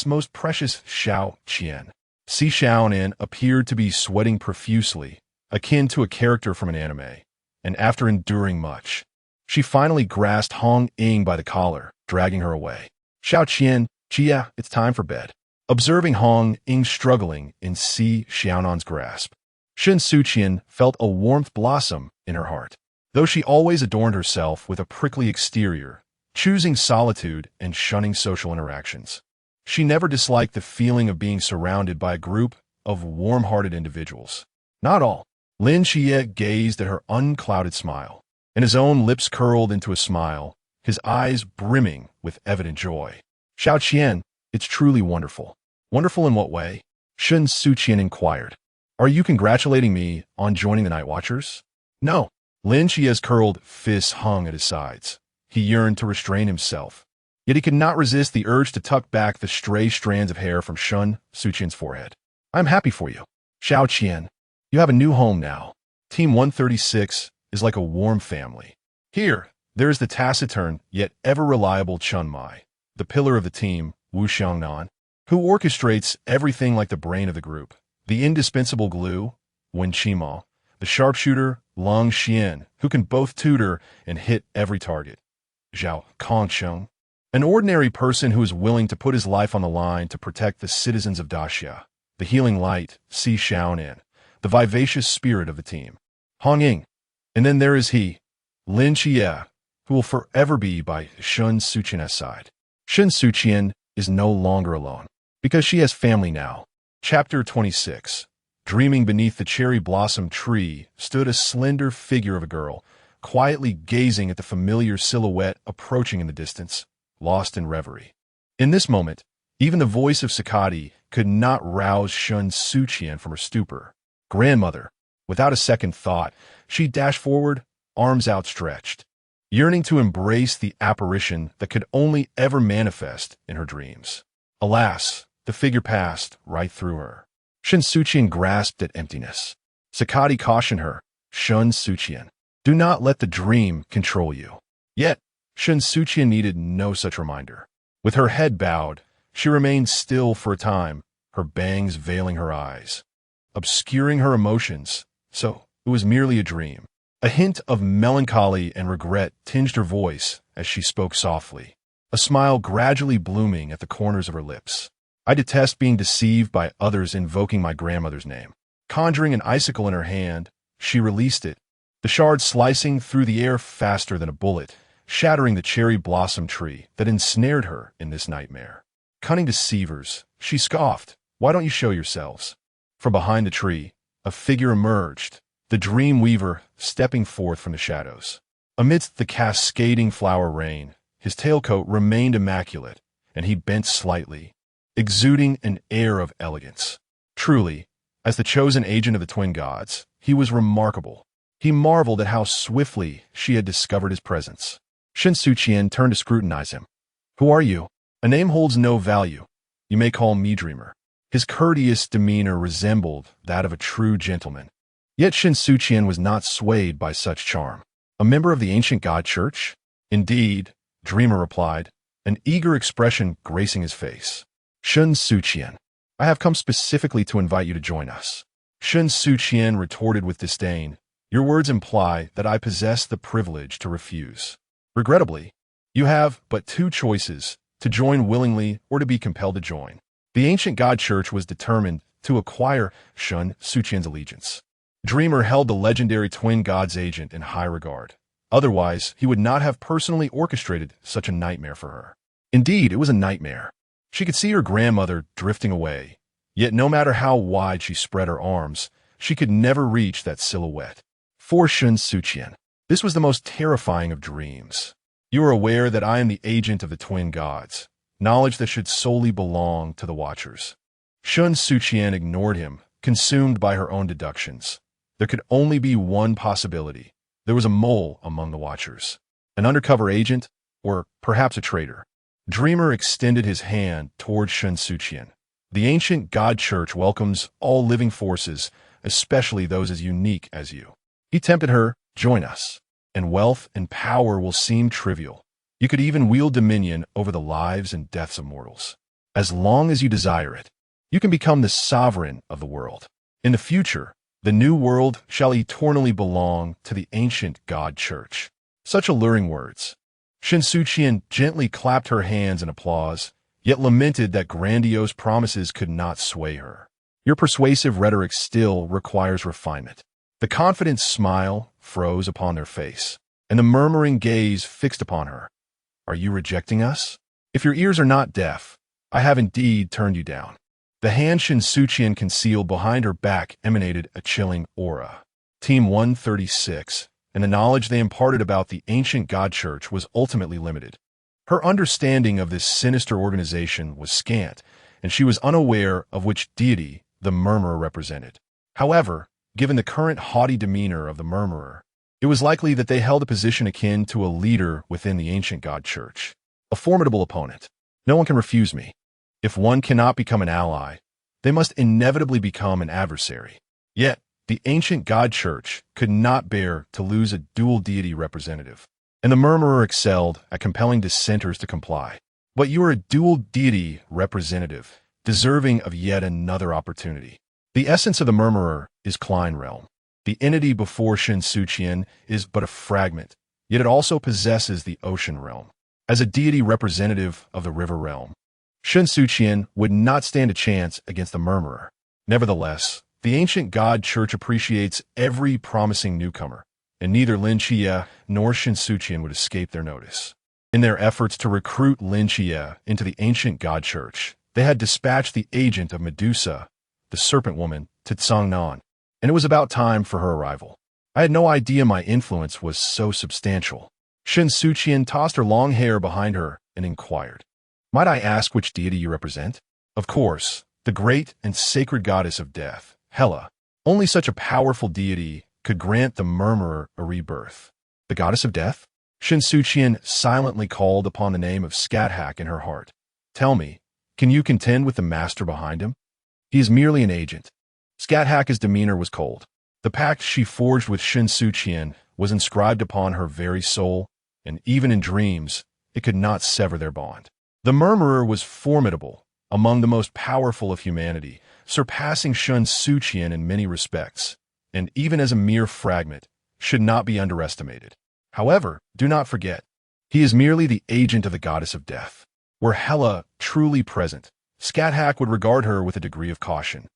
most precious Xiao Qian. Si Xiaonan appeared to be sweating profusely, akin to a character from an anime, and after enduring much, she finally grasped Hong Ying by the collar, dragging her away. Xiao Qian, Qie, it's time for bed. Observing Hong Ying struggling in Si Xiaonan's grasp, Shen Suqian felt a warmth blossom in her heart. though she always adorned herself with a prickly exterior, choosing solitude and shunning social interactions. She never disliked the feeling of being surrounded by a group of warm-hearted individuals. Not all. Lin Xie gazed at her unclouded smile, and his own lips curled into a smile, his eyes brimming with evident joy. Xiao Qian, it's truly wonderful. Wonderful in what way? Shen Suqian inquired. Are you congratulating me on joining the Night Watchers? No. Lin Xie's curled fists hung at his sides. He yearned to restrain himself, yet he could not resist the urge to tuck back the stray strands of hair from Shen Suqian's forehead. I'm happy for you. Xiao Qian, you have a new home now. Team 136 is like a warm family. Here, there is the taciturn yet ever-reliable Chun Mai, the pillar of the team, Wu Xiangnan, who orchestrates everything like the brain of the group. The indispensable glue, Wen Qima, the sharpshooter, Long Xian, who can both tutor and hit every target. Zhao Kongsheng, an ordinary person who is willing to put his life on the line to protect the citizens of Daxia. The healing light, Si Xiaonan, the vivacious spirit of the team. Hong Ying. And then there is he, Lin Xie, who will forever be by Shen Suqian's side. Shen Suqian is no longer alone, because she has family now. Chapter 26. Dreaming beneath the cherry blossom tree stood a slender figure of a girl, quietly gazing at the familiar silhouette approaching in the distance, lost in reverie. In this moment, even the voice of Sakati could not rouse Shen Suqian from her stupor. Grandmother. Without a second thought, she dashed forward, arms outstretched, yearning to embrace the apparition that could only ever manifest in her dreams. Alas, the figure passed right through her. Shen Suqian grasped at emptiness. Sakati cautioned her, Shen Suqian, do not let the dream control you. Yet, Shen Suqian needed no such reminder. With her head bowed, she remained still for a time, her bangs veiling her eyes, obscuring her emotions, so it was merely a dream. A hint of melancholy and regret tinged her voice as she spoke softly, a smile gradually blooming at the corners of her lips. I detest being deceived by others invoking my grandmother's name. Conjuring an icicle in her hand, she released it, the shard slicing through the air faster than a bullet, shattering the cherry blossom tree that ensnared her in this nightmare. Cunning deceivers, she scoffed. Why don't you show yourselves? From behind the tree, a figure emerged, the dream weaver stepping forth from the shadows. Amidst the cascading flower rain, his tailcoat remained immaculate, and he bent slightly, exuding an air of elegance. Truly, as the chosen agent of the twin gods, he was remarkable. He marveled at how swiftly she had discovered his presence. Shen Suqian turned to scrutinize him. Who are you? A name holds no value. You may call me Dreamer. His courteous demeanor resembled that of a true gentleman. Yet Shen Suqian was not swayed by such charm. A member of the ancient god church? Indeed, Dreamer replied, an eager expression gracing his face. Shen Suqian, I have come specifically to invite you to join us. Shen Suqian retorted with disdain. Your words imply that I possess the privilege to refuse. Regrettably, you have but two choices, to join willingly or to be compelled to join. The ancient god church was determined to acquire Shen Suqian's allegiance. Dreamer held the legendary twin god's agent in high regard. Otherwise, he would not have personally orchestrated such a nightmare for her. Indeed, it was a nightmare. She could see her grandmother drifting away, yet no matter how wide she spread her arms, she could never reach that silhouette. For Shen Suqian, this was the most terrifying of dreams. You are aware that I am the agent of the twin gods, knowledge that should solely belong to the Watchers. Shen Suqian ignored him, consumed by her own deductions. There could only be one possibility. There was a mole among the Watchers. An undercover agent, or perhaps a traitor. Dreamer extended his hand toward Shen Suqian. The ancient god church welcomes all living forces, especially those as unique as you. He tempted her, join us, and wealth and power will seem trivial. You could even wield dominion over the lives and deaths of mortals. As long as you desire it, you can become the sovereign of the world. In the future, the new world shall eternally belong to the ancient god church. Such alluring words. Shen Suqian gently clapped her hands in applause, yet lamented that grandiose promises could not sway her. Your persuasive rhetoric still requires refinement. The confident smile froze upon their face, and the murmuring gaze fixed upon her. Are you rejecting us? If your ears are not deaf, I have indeed turned you down. The hand Shen Suqian concealed behind her back emanated a chilling aura. Team 136, and the knowledge they imparted about the ancient God Church was ultimately limited. Her understanding of this sinister organization was scant, and she was unaware of which deity the murmurer represented. However, given the current haughty demeanor of the murmurer, it was likely that they held a position akin to a leader within the ancient God Church, a formidable opponent. No one can refuse me. If one cannot become an ally, they must inevitably become an adversary. Yet, the ancient God Church could not bear to lose a dual deity representative, and the murmurer excelled at compelling dissenters to comply. But you are a dual deity representative, deserving of yet another opportunity. The essence of the murmurer is Klein realm. The entity before Shen Suqian is but a fragment, yet it also possesses the ocean realm. As a deity representative of the river realm, Shen Suqian would not stand a chance against the murmurer. Nevertheless, the ancient God Church appreciates every promising newcomer, and neither Lin Chia nor Shen Suqian would escape their notice. In their efforts to recruit Lin Chia into the ancient God Church, they had dispatched the agent of Medusa, the serpent woman, to Tsangnan, and it was about time for her arrival. I had no idea my influence was so substantial. Shen Suqian tossed her long hair behind her and inquired, Might I ask which deity you represent? Of course, the great and sacred goddess of death, Hela. Only such a powerful deity could grant the murmurer a rebirth. The goddess of death? Shen Suqian silently called upon the name of Scathach in her heart. Tell me, can you contend with the master behind him? He is merely an agent. Scathach's demeanor was cold. The pact she forged with Shen Suqian was inscribed upon her very soul, and even in dreams, it could not sever their bond. The murmurer was formidable, among the most powerful of humanity, surpassing Shen Suqian in many respects, and even as a mere fragment, should not be underestimated. However, do not forget, he is merely the agent of the goddess of death. Were Hela truly present, Scathach would regard her with a degree of caution.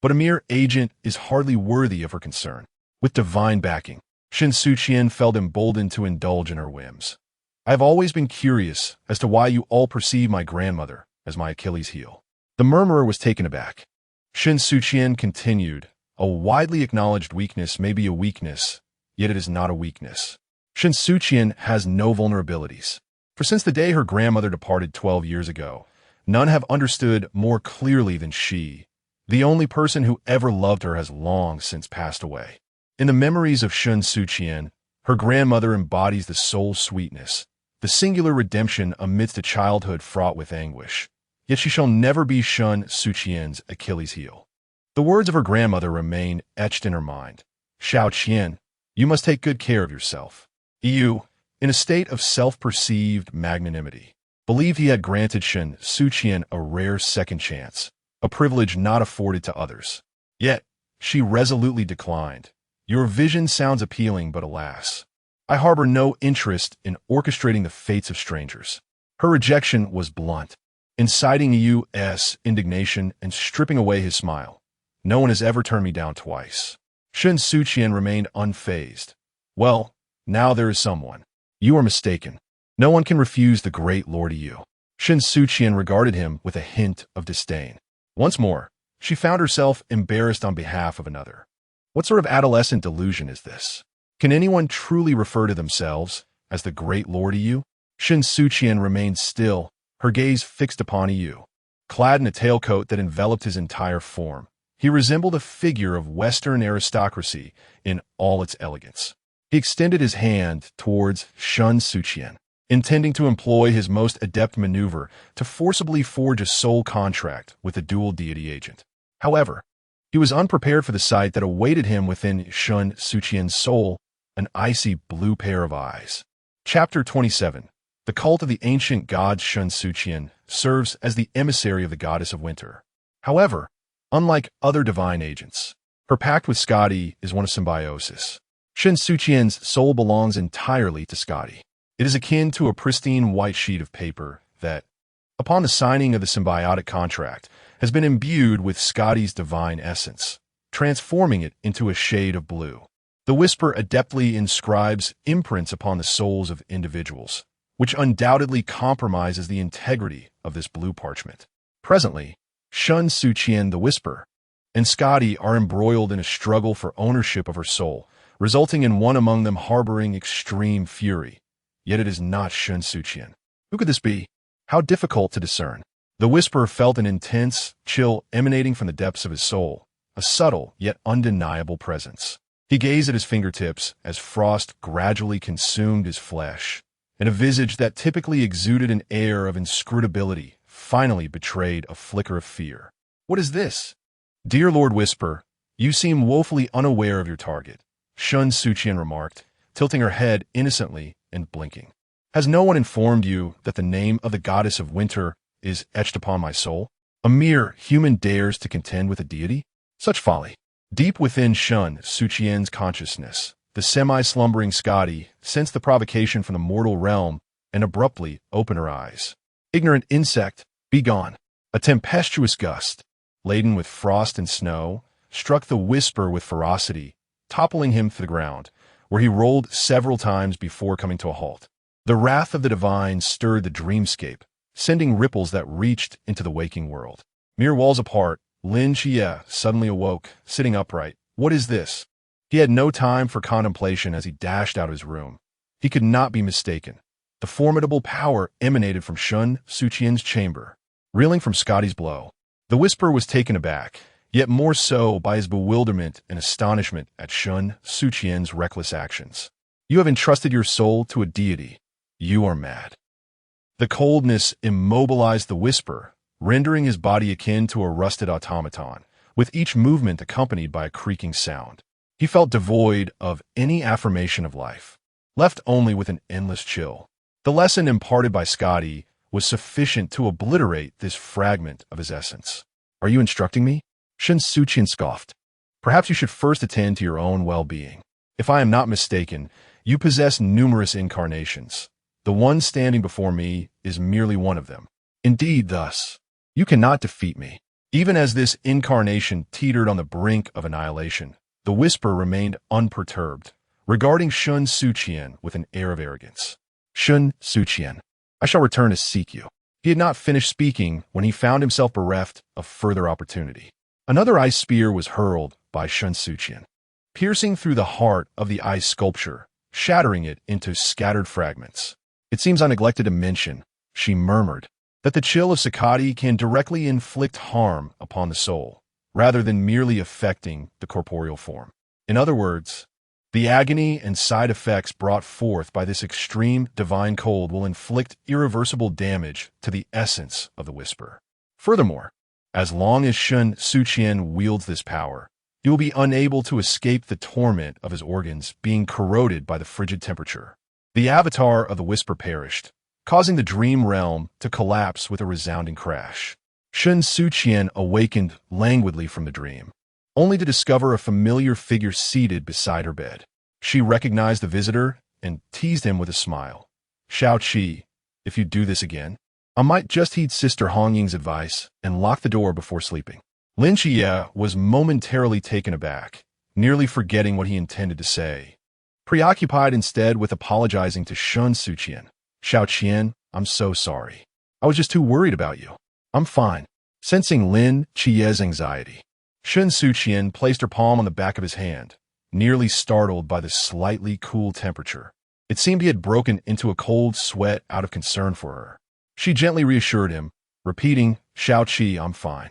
But a mere agent is hardly worthy of her concern. With divine backing, Shen Suqian felt emboldened to indulge in her whims. I have always been curious as to why you all perceive my grandmother as my Achilles heel. The murmurer was taken aback. Shen Suqian continued, a widely acknowledged weakness may be a weakness, yet it is not a weakness. Shen Suqian has no vulnerabilities. For since the day her grandmother departed 12 years ago, none have understood more clearly than she. The only person who ever loved her has long since passed away. In the memories of Shen Suqian, her grandmother embodies the soul sweetness, the singular redemption amidst a childhood fraught with anguish. Yet she shall never be Shen Suqian's Achilles heel. The words of her grandmother remain etched in her mind. Shao Qian, you must take good care of yourself. Yu, in a state of self-perceived magnanimity, believed he had granted Shen Suqian a rare second chance, a privilege not afforded to others. Yet, she resolutely declined. Your vision sounds appealing, but alas, I harbor no interest in orchestrating the fates of strangers. Her rejection was blunt, inciting Yu's indignation and stripping away his smile. No one has ever turned me down twice. Shen Suqian remained unfazed. Well, now there is someone. You are mistaken. No one can refuse the great Lord Yu. Shen Suqian regarded him with a hint of disdain. Once more, she found herself embarrassed on behalf of another. What sort of adolescent delusion is this? Can anyone truly refer to themselves as the great Lord Yu? Shen Suqian remained still, her gaze fixed upon Yu. Clad in a tailcoat that enveloped his entire form, he resembled a figure of Western aristocracy in all its elegance. He extended his hand towards Shen Suqian, intending to employ his most adept maneuver to forcibly forge a soul contract with the dual deity agent. However, he was unprepared for the sight that awaited him within Shen Suqian's soul, an icy blue pair of eyes. Chapter 27. The cult of the ancient god Shen Suqian serves as the emissary of the goddess of winter. However, unlike other divine agents, her pact with Skadi is one of symbiosis. Shen Suqian's soul belongs entirely to Skadi. It is akin to a pristine white sheet of paper that, upon the signing of the symbiotic contract, has been imbued with Skadi's divine essence, transforming it into a shade of blue. The whisper adeptly inscribes imprints upon the souls of individuals, which undoubtedly compromises the integrity of this blue parchment. Presently, Shen Suqian, the whisper, and Scotty are embroiled in a struggle for ownership of her soul, resulting in one among them harboring extreme fury. Yet it is not Shen Suqian. Who could this be? How difficult to discern. The whisperer felt an intense chill emanating from the depths of his soul, a subtle yet undeniable presence. He gazed at his fingertips as frost gradually consumed his flesh, and a visage that typically exuded an air of inscrutability finally betrayed a flicker of fear. What is this? Dear Lord Whisper, you seem woefully unaware of your target, Shen Suqian remarked, tilting her head innocently and blinking. Has no one informed you that the name of the goddess of winter is etched upon my soul? A mere human dares to contend with a deity? Such folly. Deep within Shen Suqian's consciousness, the semi-slumbering Scotty sensed the provocation from the mortal realm and abruptly opened her eyes. Ignorant insect, be gone. A tempestuous gust, laden with frost and snow, struck the whisper with ferocity, toppling him to the ground, where he rolled several times before coming to a halt. The wrath of the divine stirred the dreamscape, sending ripples that reached into the waking world. Mere walls apart, Lin Xie suddenly awoke, sitting upright. What is this? He had no time for contemplation as he dashed out of his room. He could not be mistaken. The formidable power emanated from Shen Suqian's chamber. Reeling from Scotty's blow, the whisperer was taken aback, yet more so by his bewilderment and astonishment at Shen Suqian's reckless actions. You have entrusted your soul to a deity. You are mad. The coldness immobilized the whisperer, rendering his body akin to a rusted automaton, with each movement accompanied by a creaking sound. He felt devoid of any affirmation of life, left only with an endless chill. The lesson imparted by Scotty was sufficient to obliterate this fragment of his essence. Are you instructing me? Shen Suqian scoffed. Perhaps you should first attend to your own well-being. If I am not mistaken, you possess numerous incarnations. The one standing before me is merely one of them. Indeed, thus, you cannot defeat me. Even as this incarnation teetered on the brink of annihilation, the whisper remained unperturbed, regarding Shen Suqian with an air of arrogance. Shen Suqian, I shall return to seek you. He had not finished speaking when he found himself bereft of further opportunity. Another ice spear was hurled by Shen Suqian, piercing through the heart of the ice sculpture, shattering it into scattered fragments. It seems I neglected to mention, she murmured, that the chill of Sakati can directly inflict harm upon the soul, rather than merely affecting the corporeal form. In other words, the agony and side effects brought forth by this extreme divine cold will inflict irreversible damage to the essence of the whisper. Furthermore, as long as Shen Suqian wields this power, he will be unable to escape the torment of his organs being corroded by the frigid temperature. The avatar of the whisper perished, causing the dream realm to collapse with a resounding crash. Shen Suqian awakened languidly from the dream, only to discover a familiar figure seated beside her bed. She recognized the visitor and teased him with a smile. Shao Qi, if you do this again, I might just heed Sister Hong Ying's advice and lock the door before sleeping. Lin Xie was momentarily taken aback, nearly forgetting what he intended to say, preoccupied instead with apologizing to Shen Suqian. Shao Qian, I'm so sorry. I was just too worried about you. I'm fine. Sensing Lin Xie's anxiety, Shen Suqian placed her palm on the back of his hand, nearly startled by the slightly cool temperature. It seemed he had broken into a cold sweat out of concern for her. She gently reassured him, repeating, Shao Qi, I'm fine.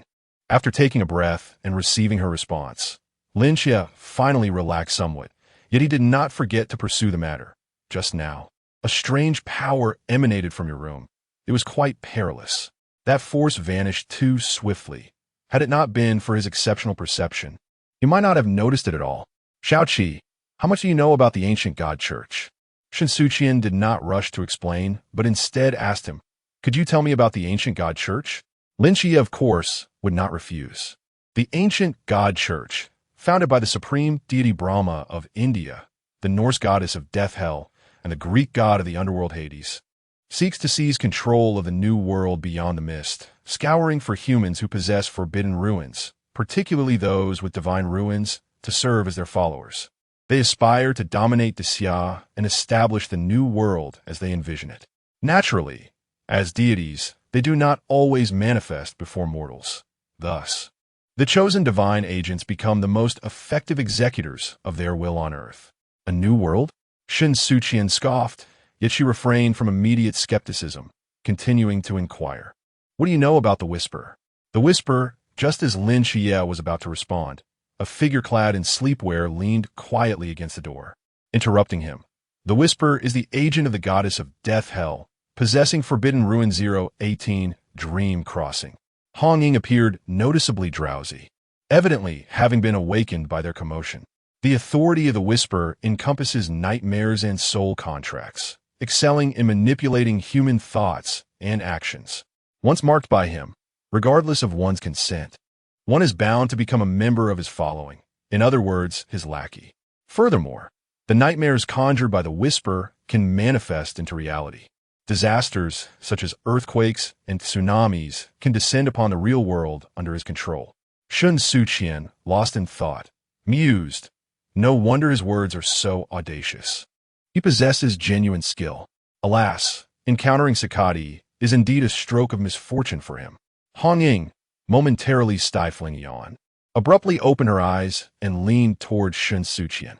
After taking a breath and receiving her response, Lin Xie finally relaxed somewhat, yet he did not forget to pursue the matter. Just now, a strange power emanated from your room. It was quite perilous. That force vanished too swiftly. Had it not been for his exceptional perception, he might not have noticed it at all. Shao Qi, how much do you know about the ancient god church? Shen Suqian did not rush to explain, but instead asked him, could you tell me about the ancient god church? Lin Xie, of course, would not refuse. The ancient god church, founded by the supreme deity Brahma of India, the Norse goddess of death hell, and the Greek god of the underworld Hades, seeks to seize control of the new world beyond the mist, scouring for humans who possess forbidden ruins, particularly those with divine ruins, to serve as their followers. They aspire to dominate the Xia and establish the new world as they envision it. Naturally, as deities, they do not always manifest before mortals. Thus, the chosen divine agents become the most effective executors of their will on earth. A new world? Shen Suqian scoffed, yet she refrained from immediate skepticism, continuing to inquire. What do you know about the Whisper? The Whisper, just as Lin Xie was about to respond, a figure clad in sleepwear leaned quietly against the door, interrupting him. The Whisper is the agent of the goddess of Death Hell, possessing Forbidden Ruin 018 Dream Crossing. Hong Ying appeared noticeably drowsy, evidently having been awakened by their commotion. The authority of the Whisper encompasses nightmares and soul contracts, excelling in manipulating human thoughts and actions. Once marked by him, regardless of one's consent, one is bound to become a member of his following, in other words, his lackey. Furthermore, the nightmares conjured by the Whisper can manifest into reality. Disasters, such as earthquakes and tsunamis, can descend upon the real world under his control. Shen Suqian, lost in thought, mused. No wonder his words are so audacious. He possesses genuine skill. Alas, encountering Sakati is indeed a stroke of misfortune for him. Hong Ying, momentarily stifling a yawn, abruptly opened her eyes and leaned towards Shen Suqian.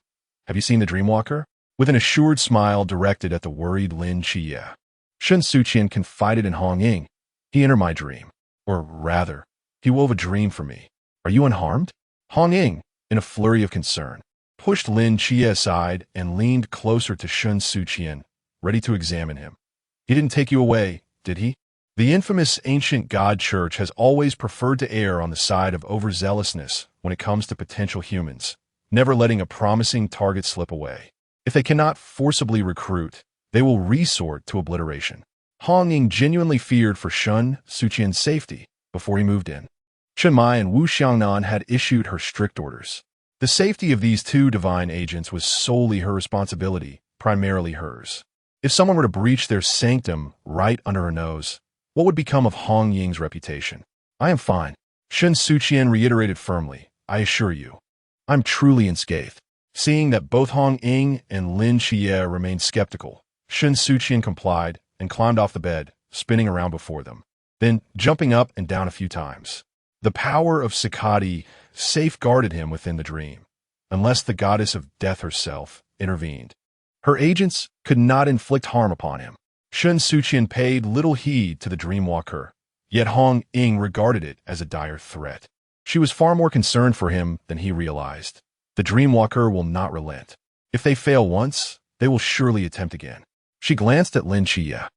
Have you seen the Dreamwalker? With an assured smile directed at the worried Lin Xie. Shen Suqian confided in Hong Ying. He entered my dream. Or rather, he wove a dream for me. Are you unharmed? Hong Ying, in a flurry of concern, pushed Lin Xie aside and leaned closer to Shen Suqian, ready to examine him. He didn't take you away, did he? The infamous ancient god church has always preferred to err on the side of overzealousness when it comes to potential humans, never letting a promising target slip away. If they cannot forcibly recruit, they will resort to obliteration. Hong Ying genuinely feared for Shen Suqian's safety before he moved in. Chen Mai and Wu Xiangnan had issued her strict orders. The safety of these two divine agents was solely her responsibility, primarily hers. If someone were to breach their sanctum right under her nose, what would become of Hong Ying's reputation? I am fine, Shen Suqian reiterated firmly. I assure you, I'm truly unscathed. Seeing that both Hong Ying and Lin Xie remained skeptical, Shen Suqian complied and climbed off the bed, spinning around before them, then jumping up and down a few times. The power of Sakati safeguarded him within the dream, unless the goddess of death herself intervened. Her agents could not inflict harm upon him. Shen Suqian paid little heed to the Dreamwalker, yet Hong Ying regarded it as a dire threat. She was far more concerned for him than he realized. The Dreamwalker will not relent. If they fail once, they will surely attempt again. She glanced at Lin Xie,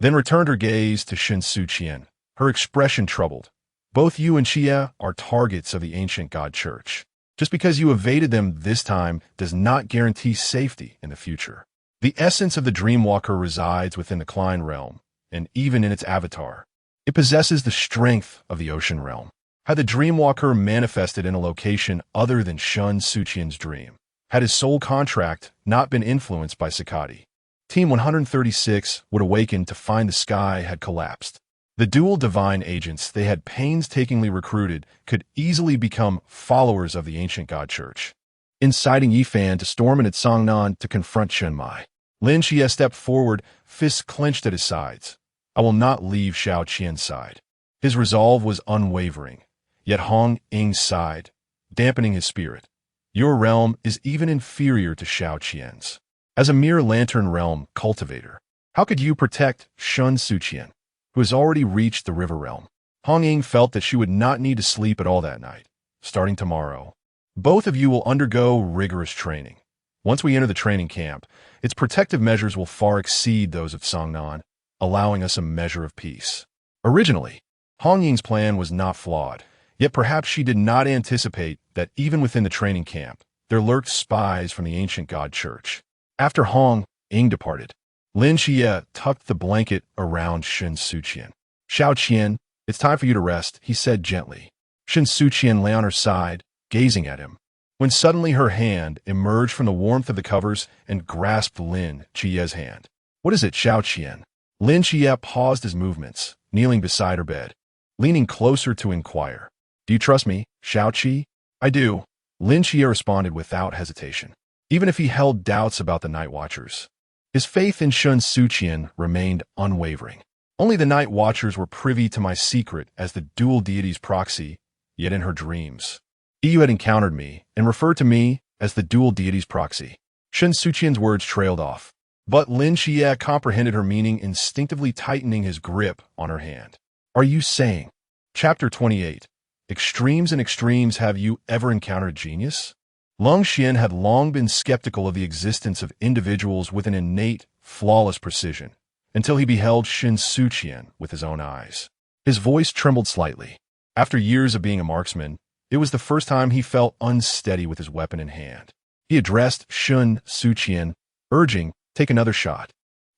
then returned her gaze to Shen Suqian, her expression troubled. Both you and Xie are targets of the ancient god church. Just because you evaded them this time does not guarantee safety in the future. The essence of the Dreamwalker resides within the Klein realm, and even in its avatar. It possesses the strength of the ocean realm. Had the Dreamwalker manifested in a location other than Shen Suqian's dream, had his soul contract not been influenced by Sakati, Team 136 would awaken to find the sky had collapsed. The dual divine agents they had painstakingly recruited could easily become followers of the ancient god church, inciting Yifan to storm in at Songnan to confront Chen Mai. Lin Xie stepped forward, fists clenched at his sides. I will not leave Xiao Qian's side. His resolve was unwavering, yet Hong Ying sighed, dampening his spirit. Your realm is even inferior to Xiao Qian's. As a mere lantern realm cultivator, how could you protect Shen Suqian, who has already reached the river realm? Hong Ying felt that she would not need to sleep at all that night. Starting tomorrow, both of you will undergo rigorous training. Once we enter the training camp, its protective measures will far exceed those of Songnan, allowing us a measure of peace. Originally, Hong Ying's plan was not flawed, yet perhaps she did not anticipate that even within the training camp, there lurked spies from the ancient god church. After Hong Ying departed, Lin Xie tucked the blanket around Shen Suqian. Xiao Qian, it's time for you to rest, he said gently. Shen Suqian lay on her side, gazing at him, when suddenly her hand emerged from the warmth of the covers and grasped Lin Xie's hand. What is it, Xiao Qian? Lin Xie paused his movements, kneeling beside her bed, leaning closer to inquire. Do you trust me, Xiao Qi? I do, Lin Xie responded without hesitation. even if he held doubts about the Night Watchers. His faith in Shen Suqian remained unwavering. Only the Night Watchers were privy to my secret as the dual deity's proxy, yet in her dreams. You had encountered me and referred to me as the dual deity's proxy. Shen Suqian's words trailed off, but Lin Xie comprehended her meaning, instinctively tightening his grip on her hand. Are you saying? Chapter 28. Extremes and extremes. Have you ever encountered genius? Lung Xian had long been skeptical of the existence of individuals with an innate, flawless precision, until he beheld Shen Suqian with his own eyes. His voice trembled slightly. After years of being a marksman, it was the first time he felt unsteady with his weapon in hand. He addressed Shen Suqian, urging, "Take another shot."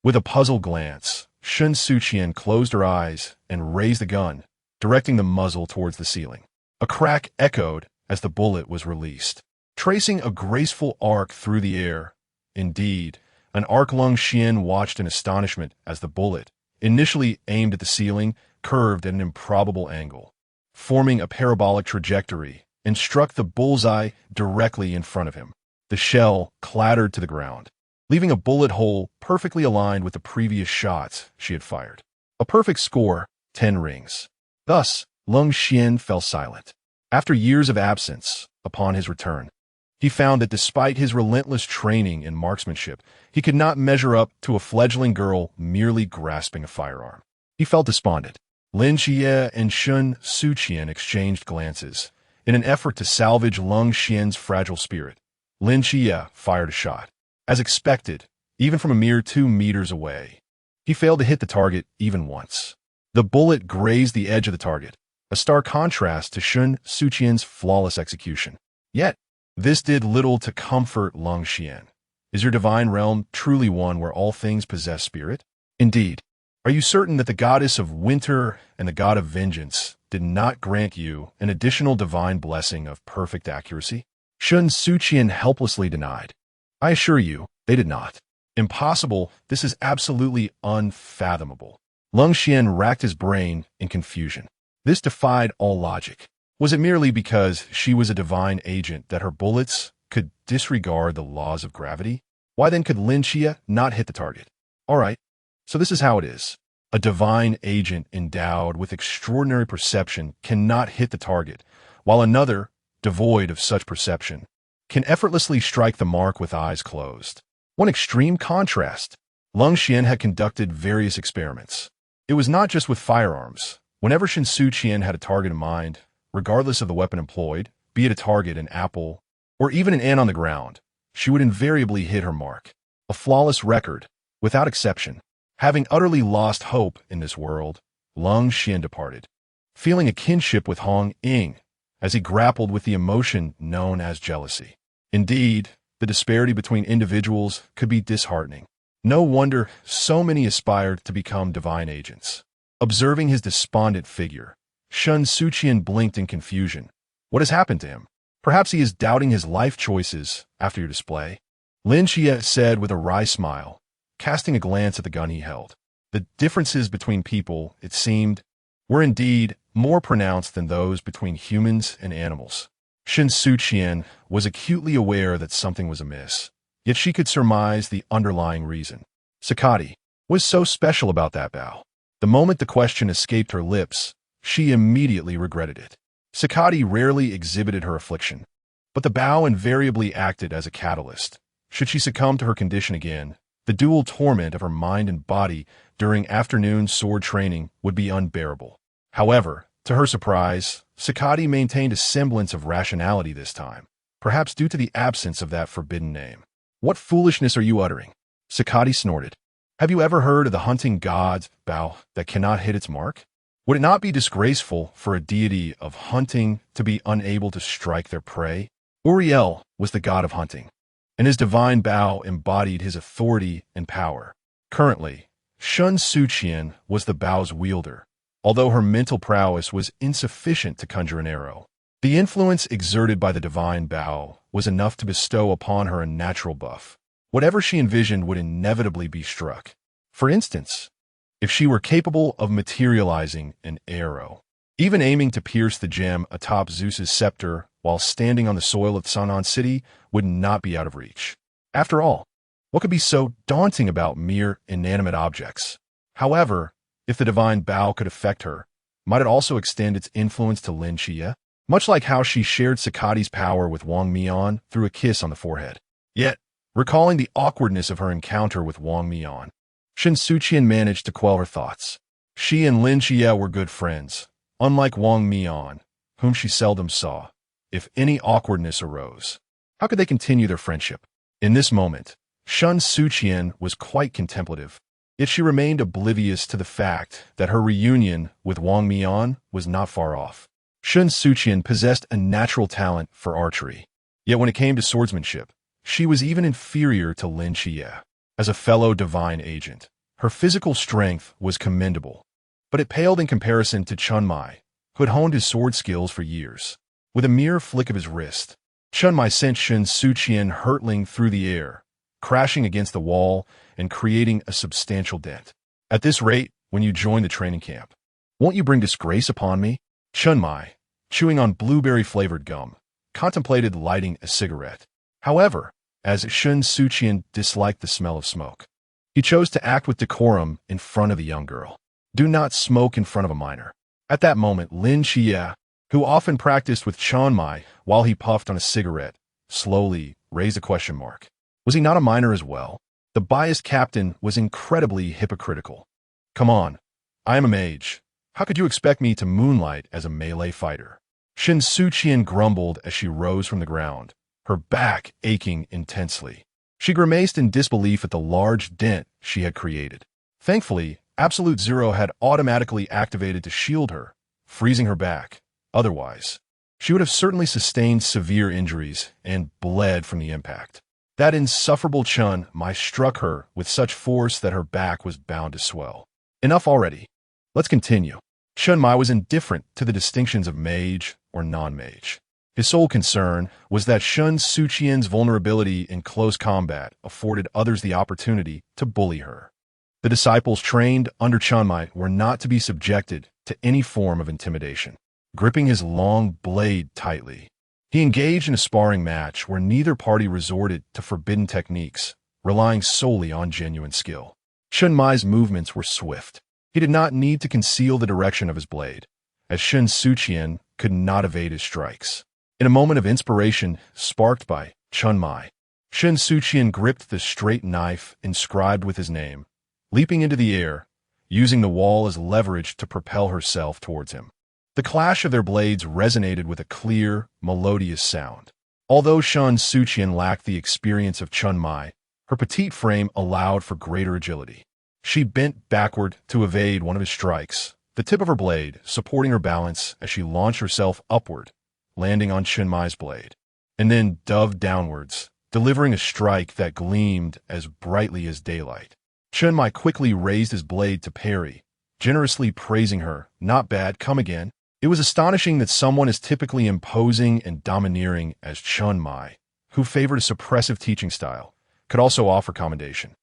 With a puzzled glance, Shen Suqian closed her eyes and raised the gun, directing the muzzle towards the ceiling. A crack echoed as the bullet was released, tracing a graceful arc through the air. Indeed, an arc. Lung Xian watched in astonishment as the bullet, initially aimed at the ceiling, curved at an improbable angle, forming a parabolic trajectory, and struck the bullseye directly in front of him. The shell clattered to the ground, leaving a bullet hole perfectly aligned with the previous shots she had fired. A perfect score, 10 rings. Thus, Lung Xian fell silent. After years of absence, upon his return, he found that despite his relentless training in marksmanship, he could not measure up to a fledgling girl merely grasping a firearm. He felt despondent. Lin Xie and Shen Suqian exchanged glances. In an effort to salvage Lung Xian's fragile spirit, Lin Xie fired a shot. As expected, even from a mere 2 meters away, he failed to hit the target even once. The bullet grazed the edge of the target, a stark contrast to Shen Suqian's flawless execution. Yet, this did little to comfort Lung Xian. Is your divine realm truly one where all things possess spirit? Indeed. Are you certain that the goddess of winter and the god of vengeance did not grant you an additional divine blessing of perfect accuracy? Shen Suqian helplessly denied. I assure you, they did not. Impossible. This is absolutely unfathomable. Lung Xian racked his brain in confusion. This defied all logic. Was it merely because she was a divine agent that her bullets could disregard the laws of gravity? Why then could Lin Xie not hit the target? All right, so this is how it is. A divine agent endowed with extraordinary perception cannot hit the target, while another, devoid of such perception, can effortlessly strike the mark with eyes closed. One extreme contrast. Lung Xian had conducted various experiments. It was not just with firearms. Whenever Shen Suqian had a target in mind, regardless of the weapon employed, be it a target, an apple, or even an ant on the ground, she would invariably hit her mark. A flawless record, without exception. Having utterly lost hope in this world, Lung Xian departed, feeling a kinship with Hong Ying as he grappled with the emotion known as jealousy. Indeed, the disparity between individuals could be disheartening. No wonder so many aspired to become divine agents. Observing his despondent figure, Shen Suqian blinked in confusion. What has happened to him? Perhaps he is doubting his life choices after your display. Lin Xie said with a wry smile, casting a glance at the gun he held. The differences between people, it seemed, were indeed more pronounced than those between humans and animals. Shen Suqian was acutely aware that something was amiss, yet she could surmise the underlying reason. Sakati was so special about that bow. The moment the question escaped her lips, she immediately regretted it. Sakati rarely exhibited her affliction, but the bow invariably acted as a catalyst. Should she succumb to her condition again, the dual torment of her mind and body during afternoon sword training would be unbearable. However, to her surprise, Sakati maintained a semblance of rationality this time, perhaps due to the absence of that forbidden name. What foolishness are you uttering? Sakati snorted. Have you ever heard of the hunting god's bow that cannot hit its mark? Would it not be disgraceful for a deity of hunting to be unable to strike their prey? Uriel was the god of hunting, and his divine bow embodied his authority and power. Currently, Shen Suqian was the bow's wielder, although her mental prowess was insufficient to conjure an arrow. The influence exerted by the divine bow was enough to bestow upon her a natural buff. Whatever she envisioned would inevitably be struck. For instance, if she were capable of materializing an arrow, even aiming to pierce the gem atop Zeus's scepter while standing on the soil of Sanan City would not be out of reach. After all, what could be so daunting about mere inanimate objects? However, if the divine bow could affect her, might it also extend its influence to Lin Xie? Much like how she shared Sakati's power with Wang Mian through a kiss on the forehead. Yet, recalling the awkwardness of her encounter with Wang Mian, Shen Suqian managed to quell her thoughts. She and Lin Xie were good friends, unlike Wang Mian, whom she seldom saw. If any awkwardness arose, how could they continue their friendship? In this moment, Shen Suqian was quite contemplative, yet she remained oblivious to the fact that her reunion with Wang Mian was not far off. Shen Suqian possessed a natural talent for archery, yet when it came to swordsmanship, she was even inferior to Lin Xie. As a fellow divine agent, her physical strength was commendable, but it paled in comparison to Chun Mai, who had honed his sword skills for years. With a mere flick of his wrist, Chun Mai sent Shen Suqian hurtling through the air, crashing against the wall and creating a substantial dent. At this rate, when you join the training camp, won't you bring disgrace upon me? Chun Mai, chewing on blueberry-flavored gum, contemplated lighting a cigarette. However, as Shen Suqian disliked the smell of smoke, he chose to act with decorum in front of the young girl. Do not smoke in front of a minor. At that moment, Lin Xie, who often practiced with Chun Mai while he puffed on a cigarette, slowly raised a question mark. Was he not a minor as well? The biased captain was incredibly hypocritical. Come on, I am a mage. How could you expect me to moonlight as a melee fighter? Shen Suqian grumbled as she rose from the ground, her back aching intensely. She grimaced in disbelief at the large dent she had created. Thankfully, Absolute Zero had automatically activated to shield her, freezing her back. Otherwise, she would have certainly sustained severe injuries and bled from the impact. That insufferable Chun Mai struck her with such force that her back was bound to swell. Enough already. Let's continue. Chun Mai was indifferent to the distinctions of mage or non-mage. His sole concern was that Shen Suqian's vulnerability in close combat afforded others the opportunity to bully her. The disciples trained under Chun Mai were not to be subjected to any form of intimidation. Gripping his long blade tightly, he engaged in a sparring match where neither party resorted to forbidden techniques, relying solely on genuine skill. Chun Mai's movements were swift. He did not need to conceal the direction of his blade, as Shen Suqian could not evade his strikes. In a moment of inspiration sparked by Chun Mai, Shen Suqian gripped the straight knife inscribed with his name, leaping into the air, using the wall as leverage to propel herself towards him. The clash of their blades resonated with a clear, melodious sound. Although Shen Suqian lacked the experience of Chun Mai, her petite frame allowed for greater agility. She bent backward to evade one of his strikes, the tip of her blade supporting her balance as she launched herself upward, landing on Chun Mai's blade, and then dove downwards, delivering a strike that gleamed as brightly as daylight. Chun Mai quickly raised his blade to parry, generously praising her. Not bad, come again. It was astonishing that someone as typically imposing and domineering as Chun Mai, who favored a suppressive teaching style, could also offer commendation.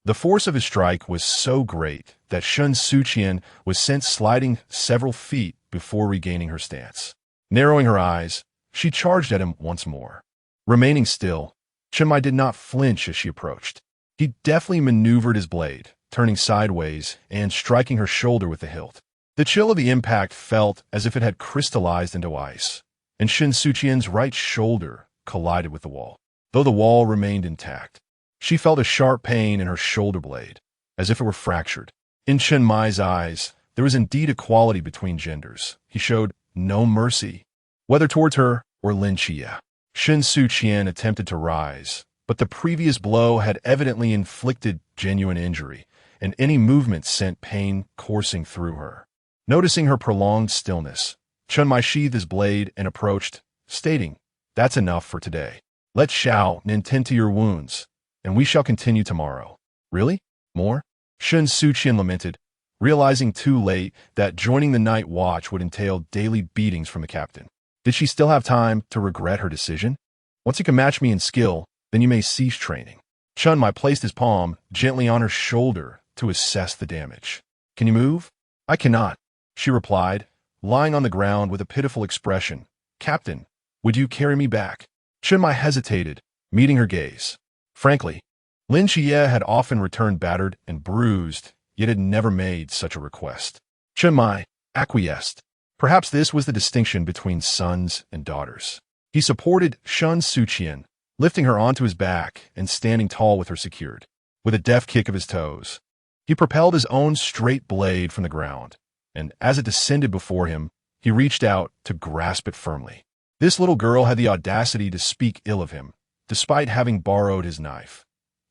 The force of his strike was so great that Shen Suqian was sent sliding several feet before regaining her stance. Narrowing her eyes, she charged at him once more. Remaining still, Chun Mai did not flinch as she approached. He deftly maneuvered his blade, turning sideways and striking her shoulder with the hilt. The chill of the impact felt as if it had crystallized into ice, and Shen Suqian's right shoulder collided with the wall. Though the wall remained intact, she felt a sharp pain in her shoulder blade, as if it were fractured. In Chun Mai's eyes, there was indeed equality between genders. He showed no mercy, whether towards her or Lin Xie. Shen Suqian attempted to rise, but the previous blow had evidently inflicted genuine injury, and any movement sent pain coursing through her. Noticing her prolonged stillness, Chun Mai sheathed his blade and approached, stating, "That's enough for today. Let Shao tend to your wounds, and we shall continue tomorrow." "Really? More?" Shen Suqian lamented, realizing too late that joining the night watch would entail daily beatings from the captain. Did she still have time to regret her decision? "Once you can match me in skill, then you may cease training." Chun Mai placed his palm gently on her shoulder to assess the damage. "Can you move?" "I cannot," she replied, lying on the ground with a pitiful expression. "Captain, Would you carry me back? Shen Mai hesitated, meeting her gaze. Frankly, Lin Xie had often returned battered and bruised, yet had never made such a request. Shen Mai acquiesced. Perhaps this was the distinction between sons and daughters. He supported Shen Suqian, lifting her onto his back and standing tall with her secured. With a deft kick of his toes, he propelled his own straight blade from the ground, and as it descended before him, he reached out to grasp it firmly. This little girl had the audacity to speak ill of him, despite having borrowed his knife.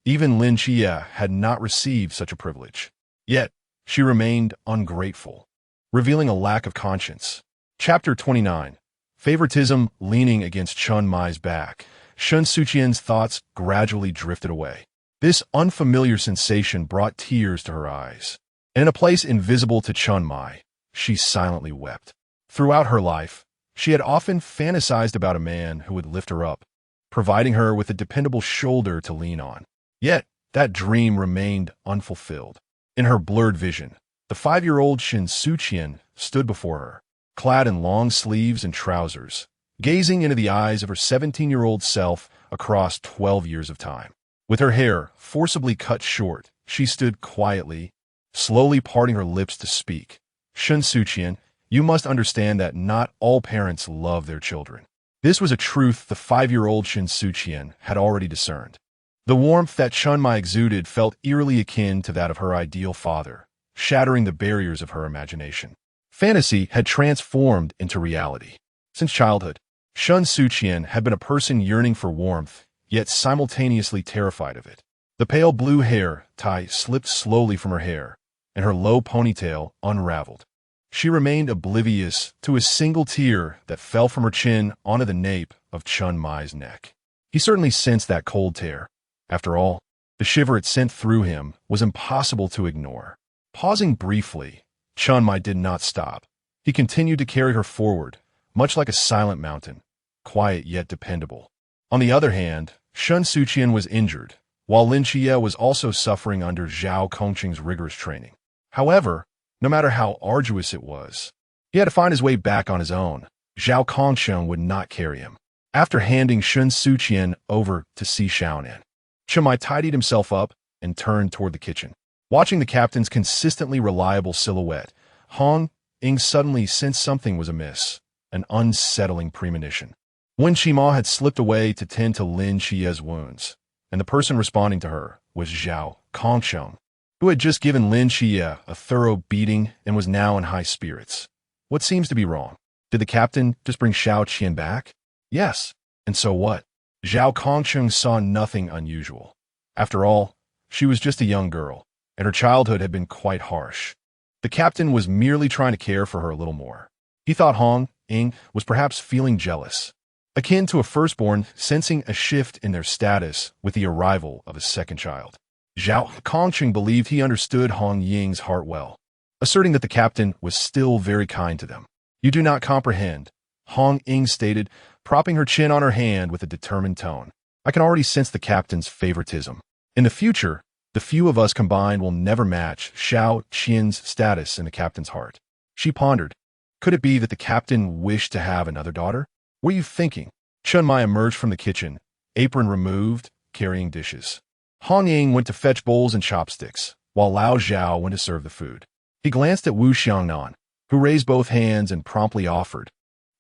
Even Lin Xie had not received such a privilege. Yet, she remained ungrateful, revealing a lack of conscience. Chapter 29. Favoritism leaning against Shen Mai's back. Shen Suqian's thoughts gradually drifted away. This unfamiliar sensation brought tears to her eyes. And in a place invisible to Shen Mai, she silently wept. Throughout her life, she had often fantasized about a man who would lift her up, providing her with a dependable shoulder to lean on. Yet, that dream remained unfulfilled. In her blurred vision, the 5-year-old Shen Suqian stood before her, clad in long sleeves and trousers, gazing into the eyes of her 17-year-old self across 12 years of time. With her hair forcibly cut short, she stood quietly, slowly parting her lips to speak. Shen Suqian, you must understand that not all parents love their children. This was a truth the 5-year-old Shen Suqian had already discerned. The warmth that Shen Mai exuded felt eerily akin to that of her ideal father, shattering the barriers of her imagination. Fantasy had transformed into reality. Since childhood, Shen Suqian had been a person yearning for warmth, yet simultaneously terrified of it. The pale blue hair tie slipped slowly from her hair, and her low ponytail unraveled. She remained oblivious to a single tear that fell from her chin onto the nape of Shen Mai's neck. He certainly sensed that cold tear. After all, the shiver it sent through him was impossible to ignore. Pausing briefly, Shen Mai did not stop. He continued to carry her forward, much like a silent mountain, quiet yet dependable. On the other hand, Shen Suqian was injured, while Lin Xie was also suffering under Zhao Kongqing's rigorous training. However, no matter how arduous it was, he had to find his way back on his own. Zhao Kongqing would not carry him. After handing Shen Suqian over to Si Xiaonan, Shen Mai tidied himself up and turned toward the kitchen. Watching the captain's consistently reliable silhouette, Hong Ying suddenly sensed something was amiss, an unsettling premonition. Wen Qima had slipped away to tend to Lin Xie's wounds, and the person responding to her was Zhao Kongqing, who had just given Lin Xie a thorough beating and was now in high spirits. What seems to be wrong? Did the captain just bring Xiao Qian back? Yes, and so what? Zhao Kongqing saw nothing unusual. After all, she was just a young girl, and her childhood had been quite harsh. The captain was merely trying to care for her a little more. He thought Hong Ying was perhaps feeling jealous, akin to a firstborn sensing a shift in their status with the arrival of a second child. Zhao Kongqing believed he understood Hong Ying's heart well, asserting that the captain was still very kind to them. You do not comprehend, Hong Ying stated, propping her chin on her hand with a determined tone. I can already sense the captain's favoritism. In the future, the few of us combined will never match Xiao Qian's status in the captain's heart. She pondered. Could it be that the captain wished to have another daughter? What are you thinking? Shen Mai emerged from the kitchen, apron removed, carrying dishes. Hong Ying went to fetch bowls and chopsticks, while Lao Zhao went to serve the food. He glanced at Wu Xiangnan, who raised both hands and promptly offered,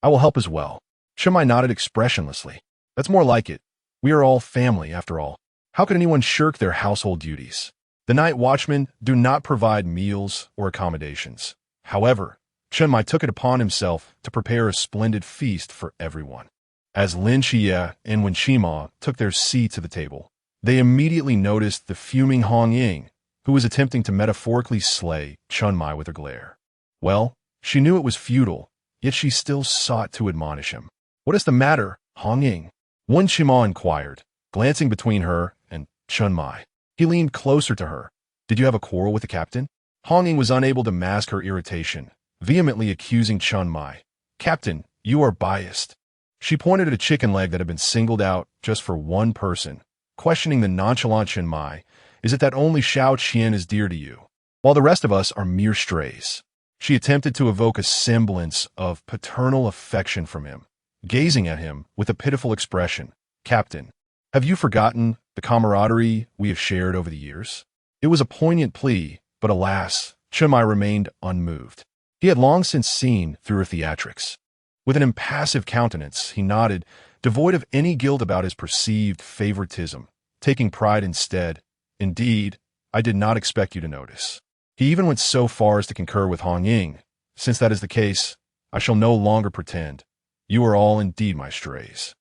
I will help as well. Shen Mai nodded expressionlessly. That's more like it. We are all family, after all. How could anyone shirk their household duties? The night watchmen do not provide meals or accommodations. However, Shen Mai took it upon himself to prepare a splendid feast for everyone. As Lin Xie and Wen Qima took their seats at the table, they immediately noticed the fuming Hong Ying, who was attempting to metaphorically slay Shen Mai with her glare. Well, she knew it was futile, yet she still sought to admonish him. What is the matter, Hong Ying? Wen Qima inquired, glancing between her and Shen Mai. He leaned closer to her. Did you have a quarrel with the captain? Hong Ying was unable to mask her irritation, vehemently accusing Shen Mai. Captain, you are biased. She pointed at a chicken leg that had been singled out just for one person, questioning the nonchalant Shen Mai. Is it that only Xiao Qian is dear to you, while the rest of us are mere strays? She attempted to evoke a semblance of paternal affection from him, gazing at him with a pitiful expression. "Captain, have you forgotten the camaraderie we have shared over the years?" It was a poignant plea, but alas, Chen Mai remained unmoved. He had long since seen through her theatrics. With an impassive countenance, he nodded, devoid of any guilt about his perceived favoritism, taking pride instead. "Indeed, I did not expect you to notice." He even went so far as to concur with Hong Ying. "Since that is the case, I shall no longer pretend. You are all indeed my strays."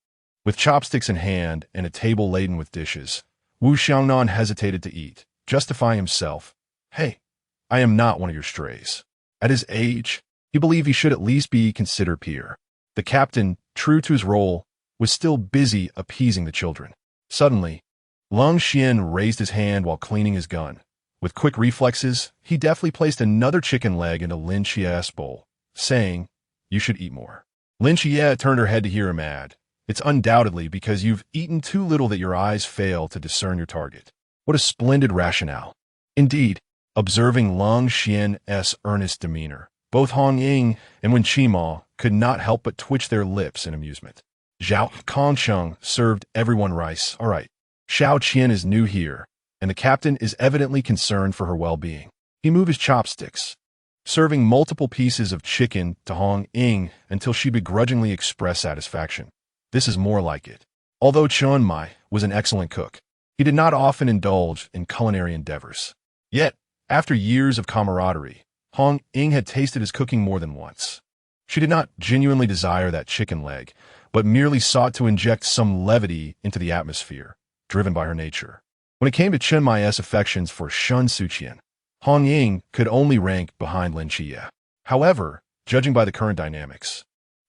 With chopsticks in hand and a table laden with dishes, Wu Xiangnan hesitated to eat, justifying himself. "Hey, I am not one of your strays." At his age, he believed he should at least be considered peer. The captain, true to his role, was still busy appeasing the children. Suddenly, Lung Xian raised his hand while cleaning his gun. With quick reflexes, he deftly placed another chicken leg into Lin Chia's bowl, saying, "You should eat more." Lin Chia turned her head to hear him add, "It's undoubtedly because you've eaten too little that your eyes fail to discern your target." What a splendid rationale. Indeed, observing Lung Xian's earnest demeanor, both Hong Ying and Wen Qima could not help but twitch their lips in amusement. Zhao Kongsheng served everyone rice. "All right, Xiao Qian is new here, and the captain is evidently concerned for her well-being." He moved his chopsticks, serving multiple pieces of chicken to Hong Ying until she begrudgingly expressed satisfaction. "This is more like it." Although Chen Mai was an excellent cook, he did not often indulge in culinary endeavors. Yet, after years of camaraderie, Hong Ying had tasted his cooking more than once. She did not genuinely desire that chicken leg, but merely sought to inject some levity into the atmosphere, driven by her nature. When it came to Chen Mai's affections for Shen Suqian, Hong Ying could only rank behind Lin Chia. However, judging by the current dynamics,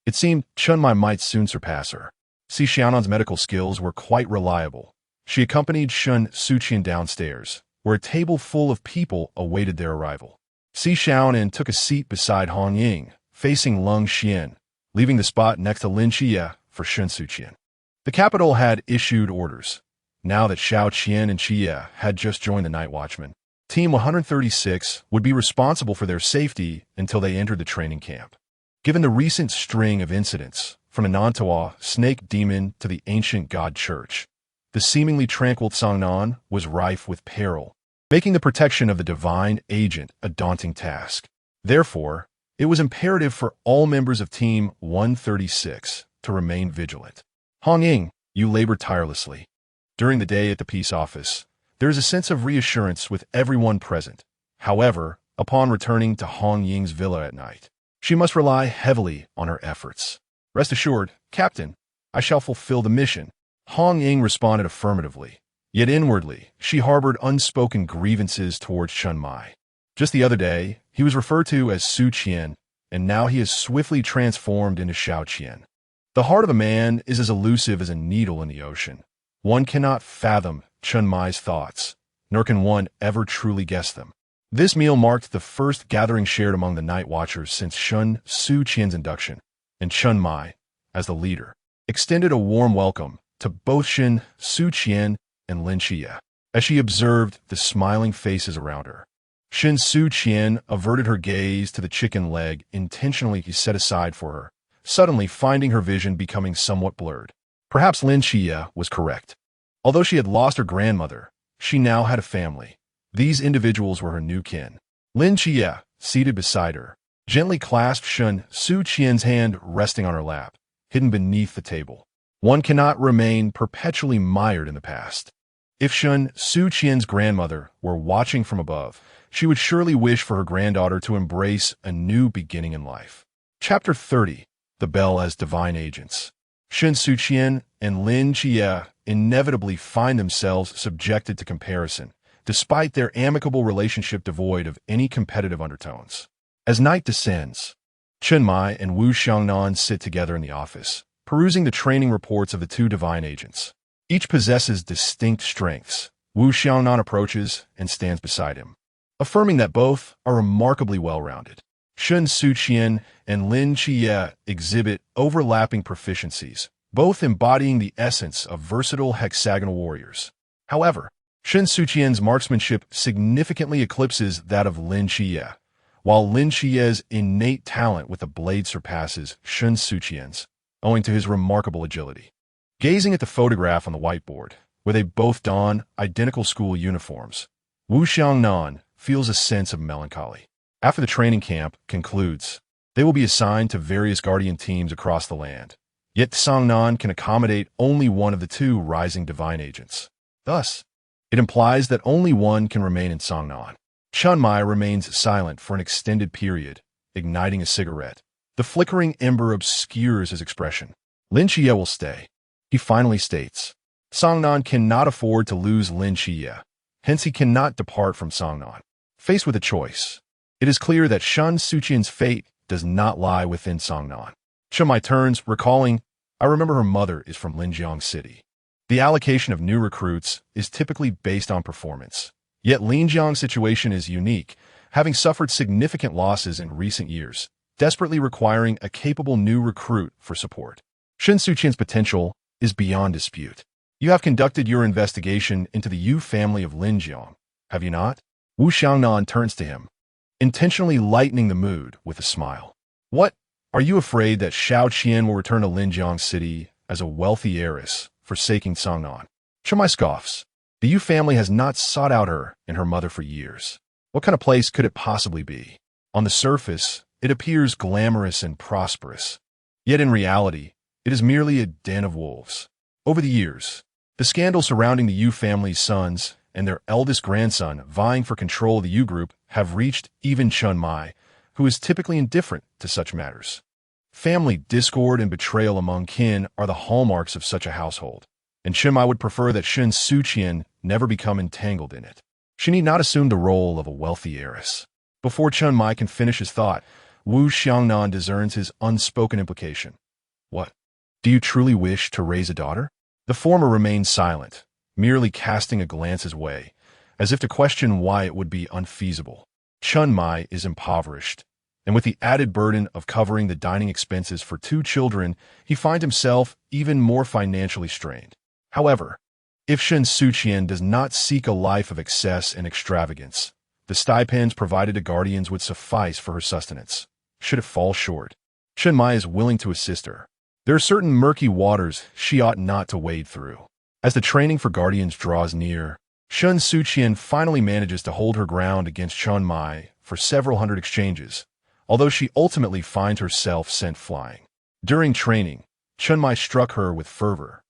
it seemed Chen Mai might soon surpass her. Si Xiaonan's medical skills were quite reliable. She accompanied Shen Suqian downstairs, where a table full of people awaited their arrival. Si Xiaonan took a seat beside Hong Ying, facing Lung Xian, leaving the spot next to Lin Chia for Shen Suqian. The capital had issued orders. Now that Xiao Qian and Chia had just joined the night watchman, Team 136 would be responsible for their safety until they entered the training camp. Given the recent string of incidents, from the Nantua snake demon to the ancient god church, the seemingly tranquil Sangnan was rife with peril, making the protection of the divine agent a daunting task. Therefore, it was imperative for all members of Team 136 to remain vigilant. Hong Ying, you labored tirelessly. During the day at the peace office, there is a sense of reassurance with everyone present. However, upon returning to Hong Ying's villa at night, she must rely heavily on her efforts. "Rest assured, Captain, I shall fulfill the mission." Hong Ying responded affirmatively, yet inwardly, she harbored unspoken grievances towards Chen Mai. Just the other day, he was referred to as Su Qian, and now he is swiftly transformed into Xiao Qian. The heart of a man is as elusive as a needle in the ocean. One cannot fathom Chen Mai's thoughts, nor can one ever truly guess them. This meal marked the first gathering shared among the night watchers since Shen Suqian's induction, and Chen Mai, as the leader, extended a warm welcome to both Shen Suqian and Lin Chia, as she observed the smiling faces around her. Shen Suqian averted her gaze to the chicken leg intentionally he set aside for her, suddenly finding her vision becoming somewhat blurred. Perhaps Lin Chia was correct. Although she had lost her grandmother, she now had a family. These individuals were her new kin. Lin Chia, seated beside her, gently clasped Shen Suqian's hand resting on her lap, hidden beneath the table. One cannot remain perpetually mired in the past. If Shen Suqian's grandmother were watching from above, she would surely wish for her granddaughter to embrace a new beginning in life. Chapter 30. The Bell as Divine Agents. Shen Suqian and Lin Chia inevitably find themselves subjected to comparison, despite their amicable relationship devoid of any competitive undertones. As night descends, Chen Mai and Wu Xiangnan sit together in the office, perusing the training reports of the two divine agents. Each possesses distinct strengths. Wu Xiangnan approaches and stands beside him, affirming that both are remarkably well-rounded. Shen Suqian and Lin Chia exhibit overlapping proficiencies, both embodying the essence of versatile hexagonal warriors. However, Shen Suqian's marksmanship significantly eclipses that of Lin Chia, while Lin Chia's innate talent with the blade surpasses Shen Suqian's. owing to his remarkable agility. Gazing at the photograph on the whiteboard, where they both don identical school uniforms, Wu Xiangnan feels a sense of melancholy. After the training camp concludes, they will be assigned to various guardian teams across the land. Yet Xiangnan can accommodate only one of the two rising divine agents. Thus, it implies that only one can remain in Xiangnan. Chen Mai remains silent for an extended period, igniting a cigarette. The flickering ember obscures his expression. Lin Xie will stay, he finally states. Xiangnan cannot afford to lose Lin Xie, hence he cannot depart from Xiangnan. Faced with a choice, it is clear that Shen Suqian's fate does not lie within Xiangnan. Chen Mai turns, recalling, I remember her mother is from Linjiang City. The allocation of new recruits is typically based on performance. Yet Linjiang's situation is unique, having suffered significant losses in recent years, desperately requiring a capable new recruit for support. Shen Suqian's potential is beyond dispute. You have conducted your investigation into the Yu family of Linjiang, have you not? Wu Xiangnan turns to him, intentionally lightening the mood with a smile. What? Are you afraid that Xiao Qian will return to Linjiang City as a wealthy heiress, forsaking Xiangnan? Chen Mai scoffs. The Yu family has not sought out her and her mother for years. What kind of place could it possibly be? On the surface, it appears glamorous and prosperous. Yet in reality, it is merely a den of wolves. Over the years, the scandal surrounding the Yu family's sons and their eldest grandson vying for control of the Yu group have reached even Chen Mai, who is typically indifferent to such matters. Family discord and betrayal among kin are the hallmarks of such a household, and Chen Mai would prefer that Shen Suqian never become entangled in it. She need not assume the role of a wealthy heiress. Before Chen Mai can finish his thought, Wu Xiangnan discerns his unspoken implication. What? Do you truly wish to raise a daughter? The former remains silent, merely casting a glance his way, as if to question why it would be unfeasible. Chen Mai is impoverished, and with the added burden of covering the dining expenses for 2 children, he finds himself even more financially strained. However, if Shen Suqian does not seek a life of excess and extravagance, the stipends provided to guardians would suffice for her sustenance. Should it fall short, Chen Mai is willing to assist her. There are certain murky waters she ought not to wade through. As the training for guardians draws near, Shen Suqian finally manages to hold her ground against Chen Mai for several hundred exchanges, although she ultimately finds herself sent flying. During training, Chen Mai struck her with fervor,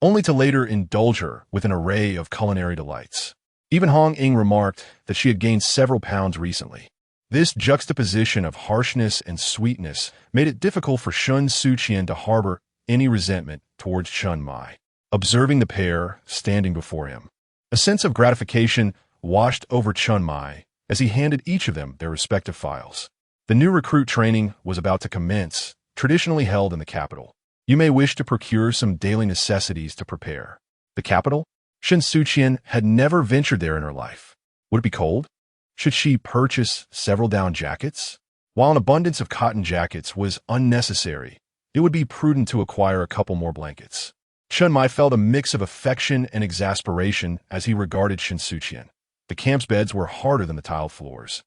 only to later indulge her with an array of culinary delights. Even Hong Ying remarked that she had gained several pounds recently. This juxtaposition of harshness and sweetness made it difficult for Shen Suqian to harbor any resentment towards Chen Mai. Observing the pair standing before him, a sense of gratification washed over Chen Mai as he handed each of them their respective files. The new recruit training was about to commence, traditionally held in the capital. You may wish to procure some daily necessities to prepare. The capital? Shen Suqian had never ventured there in her life. Would it be cold? Should she purchase several down jackets? While an abundance of cotton jackets was unnecessary, it would be prudent to acquire a couple more blankets. Chen Mai felt a mix of affection and exasperation as he regarded Shen Suqian. The camp's beds were harder than the tiled floors,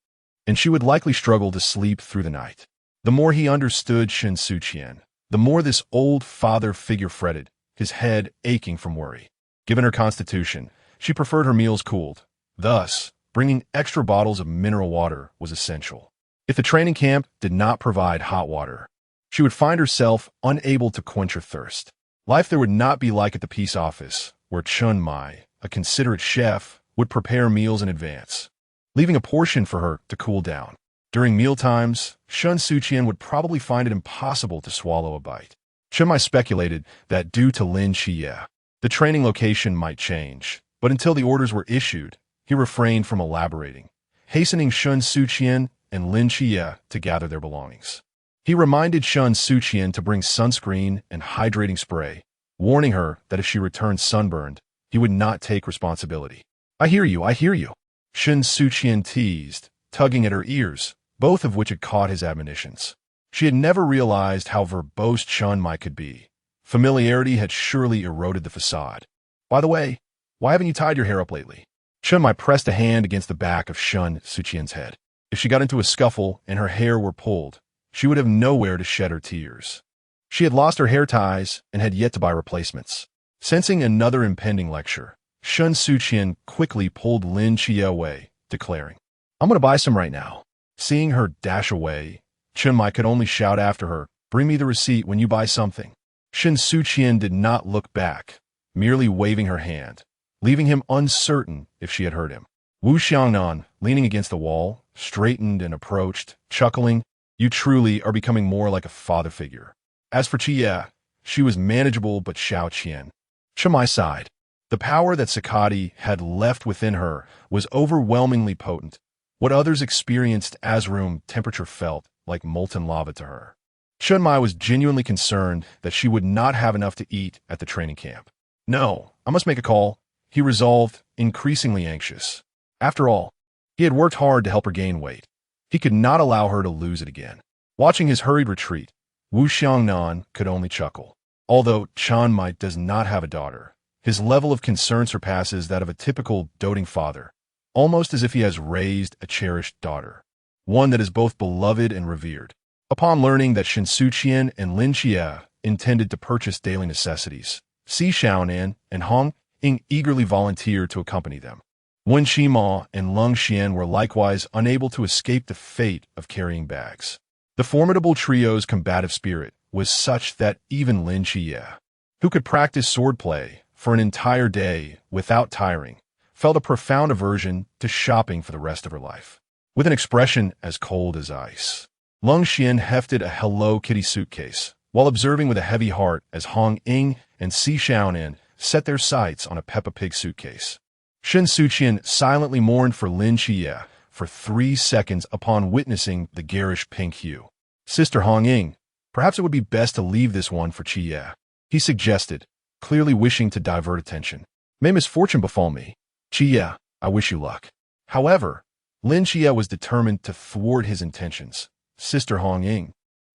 and she would likely struggle to sleep through the night. The more he understood Shen Suqian, the more this old father figure fretted, his head aching from worry. Given her constitution, she preferred her meals cooled. Thus, bringing extra bottles of mineral water was essential. If the training camp did not provide hot water, she would find herself unable to quench her thirst. Life there would not be like at the peace office, where Chen Mai, a considerate chef, would prepare meals in advance, leaving a portion for her to cool down. During mealtimes, Shen Suqian would probably find it impossible to swallow a bite. Chen Mai speculated that due to Lin Xie, the training location might change, but until the orders were issued, he refrained from elaborating, hastening Shen Suqian and Lin Xie to gather their belongings. He reminded Shen Suqian to bring sunscreen and hydrating spray, warning her that if she returned sunburned, he would not take responsibility. I hear you, I hear you. Shen Suqian teased, tugging at her ears, both of which had caught his admonitions. She had never realized how verbose Chen Mai could be. Familiarity had surely eroded the facade. By the way, why haven't you tied your hair up lately? Chen Mai pressed a hand against the back of Shen Suqian's head. If she got into a scuffle and her hair were pulled, she would have nowhere to shed her tears. She had lost her hair ties and had yet to buy replacements. Sensing another impending lecture, Shen Suqian quickly pulled Lin Chia away, declaring, "I'm going to buy some right now." Seeing her dash away, Chen Mai could only shout after her, "Bring me the receipt when you buy something." Shen Suqian did not look back, merely waving her hand, leaving him uncertain if she had heard him. Wu Xiangnan, leaning against the wall, straightened and approached, chuckling, "You truly are becoming more like a father figure." As for Chia, she was manageable but Xiao Qian. Chen Mai sighed. The power that Sakati had left within her was overwhelmingly potent. What others experienced as room temperature felt like molten lava to her. Chen Mai was genuinely concerned that she would not have enough to eat at the training camp. "No, I must make a call," he resolved, increasingly anxious. After all, he had worked hard to help her gain weight. He could not allow her to lose it again. Watching his hurried retreat, Wu Xiangnan could only chuckle. Although Chen Mai does not have a daughter, his level of concern surpasses that of a typical doting father, almost as if he has raised a cherished daughter, one that is both beloved and revered. Upon learning that Shen Suqian and Lin Chia intended to purchase daily necessities, Si Xiaonan and Hong Ying eagerly volunteered to accompany them. Wen Qima and Leng Xian were likewise unable to escape the fate of carrying bags. The formidable trio's combative spirit was such that even Lin Chia, who could practice swordplay for an entire day without tiring, felt a profound aversion to shopping for the rest of her life. With an expression as cold as ice, Leng Xian hefted a Hello Kitty suitcase, while observing with a heavy heart as Hong Ying and Si Xiaonan set their sights on a Peppa Pig suitcase. Shen Suqian silently mourned for Lin Chia for 3 seconds upon witnessing the garish pink hue. "Sister Hong Ying, perhaps it would be best to leave this one for Chia," he suggested, clearly wishing to divert attention. "May misfortune befall me. Chia, I wish you luck." However, Lin Chia was determined to thwart his intentions. "Sister Hong Ying,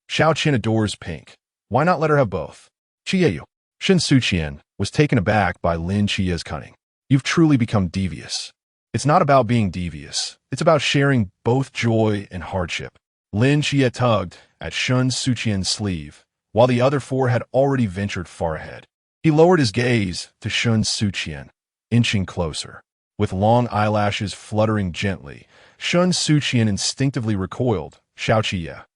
Xiao Qin adores pink. Why not let her have both?" "Chia you." Shen Suqian was taken aback by Lin Chia's cunning. "You've truly become devious." "It's not about being devious. It's about sharing both joy and hardship." Lin Chia tugged at Shen Suqian's sleeve, while the other 4 had already ventured far ahead. He lowered his gaze to Shen Suqian, inching closer. With long eyelashes fluttering gently, Shen Suqian instinctively recoiled. "Xiao Chia."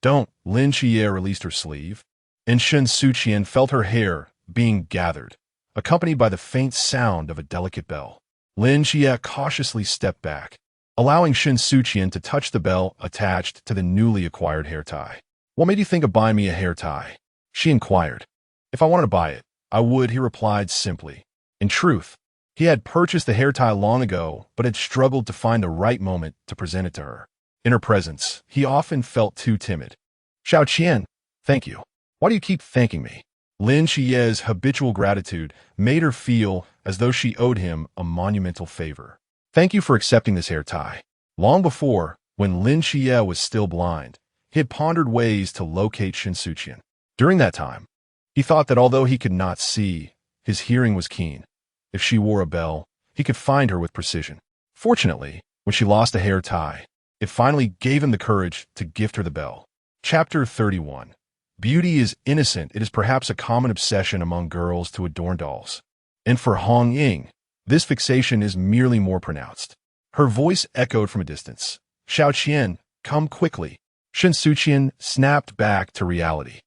"Don't." Lin Chia released her sleeve, and Shen Suqian felt her hair being gathered, accompanied by the faint sound of a delicate bell. Lin Chia cautiously stepped back, allowing Shen Suqian to touch the bell attached to the newly acquired hair tie. "What made you think of buying me a hair tie?" she inquired. "If I wanted to buy it, I would," he replied simply. In truth, he had purchased the hair tie long ago, but had struggled to find the right moment to present it to her. In her presence, he often felt too timid. "Xiao Qian, thank you." "Why do you keep thanking me?" Lin Chia's habitual gratitude made her feel as though she owed him a monumental favor. "Thank you for accepting this hair tie." Long before, when Lin Chia was still blind, he had pondered ways to locate Shen Suqian. During that time, he thought that although he could not see, his hearing was keen. If she wore a bell, he could find her with precision. Fortunately, when she lost a hair tie, it finally gave him the courage to gift her the bell. Chapter 31. Beauty is innocent. It is perhaps a common obsession among girls to adorn dolls. And for Hong Ying, this fixation is merely more pronounced. Her voice echoed from a distance. "Xiao Qian, come quickly." Shen Suqian snapped back to reality,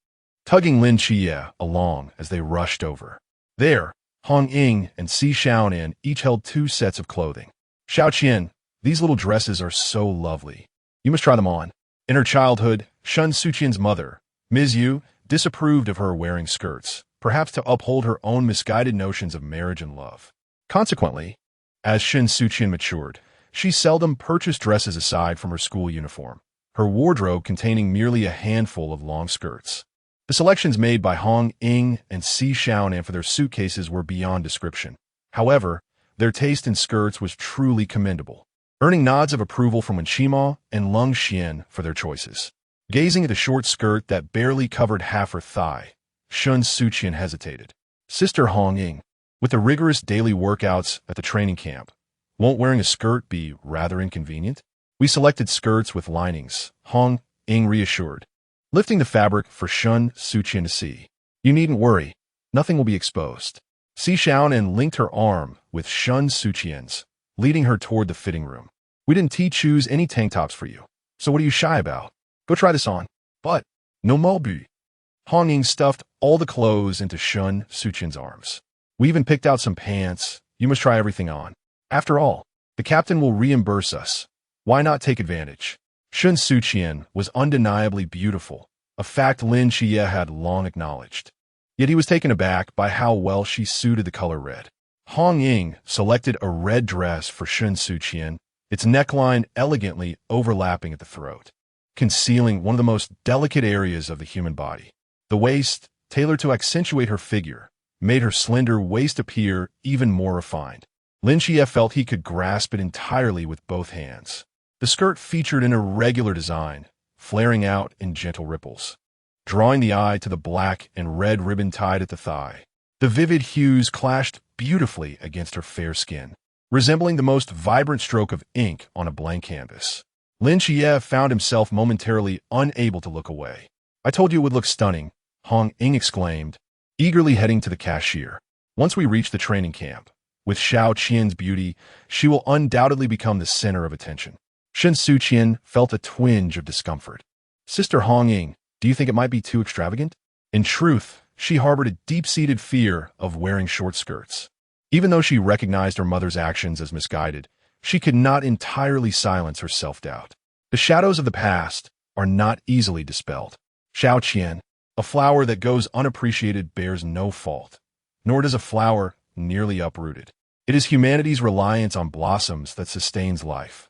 tugging Lin Chia along as they rushed over. There, Hong Ying and Si Xiaonan each held 2 sets of clothing. "Xiao Qian, these little dresses are so lovely. You must try them on." In her childhood, Shen Suqian's mother, Ms. Yu, disapproved of her wearing skirts, perhaps to uphold her own misguided notions of marriage and love. Consequently, as Shen Suqian matured, she seldom purchased dresses aside from her school uniform, her wardrobe containing merely a handful of long skirts. The selections made by Hong Ying and Si Xiaonan for their suitcases were beyond description. However, their taste in skirts was truly commendable, earning nods of approval from Wen Qima and Leng Xian for their choices. Gazing at the short skirt that barely covered half her thigh, Shen Suqian hesitated. "Sister Hong Ying, with the rigorous daily workouts at the training camp, won't wearing a skirt be rather inconvenient?" "We selected skirts with linings," Hong Ying reassured. lifting the fabric for Shen Suqian to see. You needn't worry. Nothing will be exposed. Si Xiaonan linked her arm with Shen Suqian's, leading her toward the fitting room. We didn't choose any tank tops for you. So what are you shy about? Go try this on. But, no mobu. Hong Ying stuffed all the clothes into Shen Suqian's arms. We even picked out some pants. You must try everything on. After all, the captain will reimburse us. Why not take advantage? Shen Suqian was undeniably beautiful, a fact Lin Xie had long acknowledged. Yet he was taken aback by how well she suited the color red. Hong Ying selected a red dress for Shen Suqian, its neckline elegantly overlapping at the throat, concealing one of the most delicate areas of the human body. The waist, tailored to accentuate her figure, made her slender waist appear even more refined. Lin Xie felt he could grasp it entirely with both hands. The skirt featured an irregular design, flaring out in gentle ripples, drawing the eye to the black and red ribbon tied at the thigh. The vivid hues clashed beautifully against her fair skin, resembling the most vibrant stroke of ink on a blank canvas. Lin Xie found himself momentarily unable to look away. I told you it would look stunning, Hong Ying exclaimed, eagerly heading to the cashier. Once we reach the training camp, with Xiao Qian's beauty, she will undoubtedly become the center of attention. Shen Suqian felt a twinge of discomfort. Sister Hong Ying, do you think it might be too extravagant? In truth, she harbored a deep-seated fear of wearing short skirts. Even though she recognized her mother's actions as misguided, she could not entirely silence her self-doubt. The shadows of the past are not easily dispelled. Xiao Qian, a flower that goes unappreciated bears no fault, nor does a flower nearly uprooted. It is humanity's reliance on blossoms that sustains life.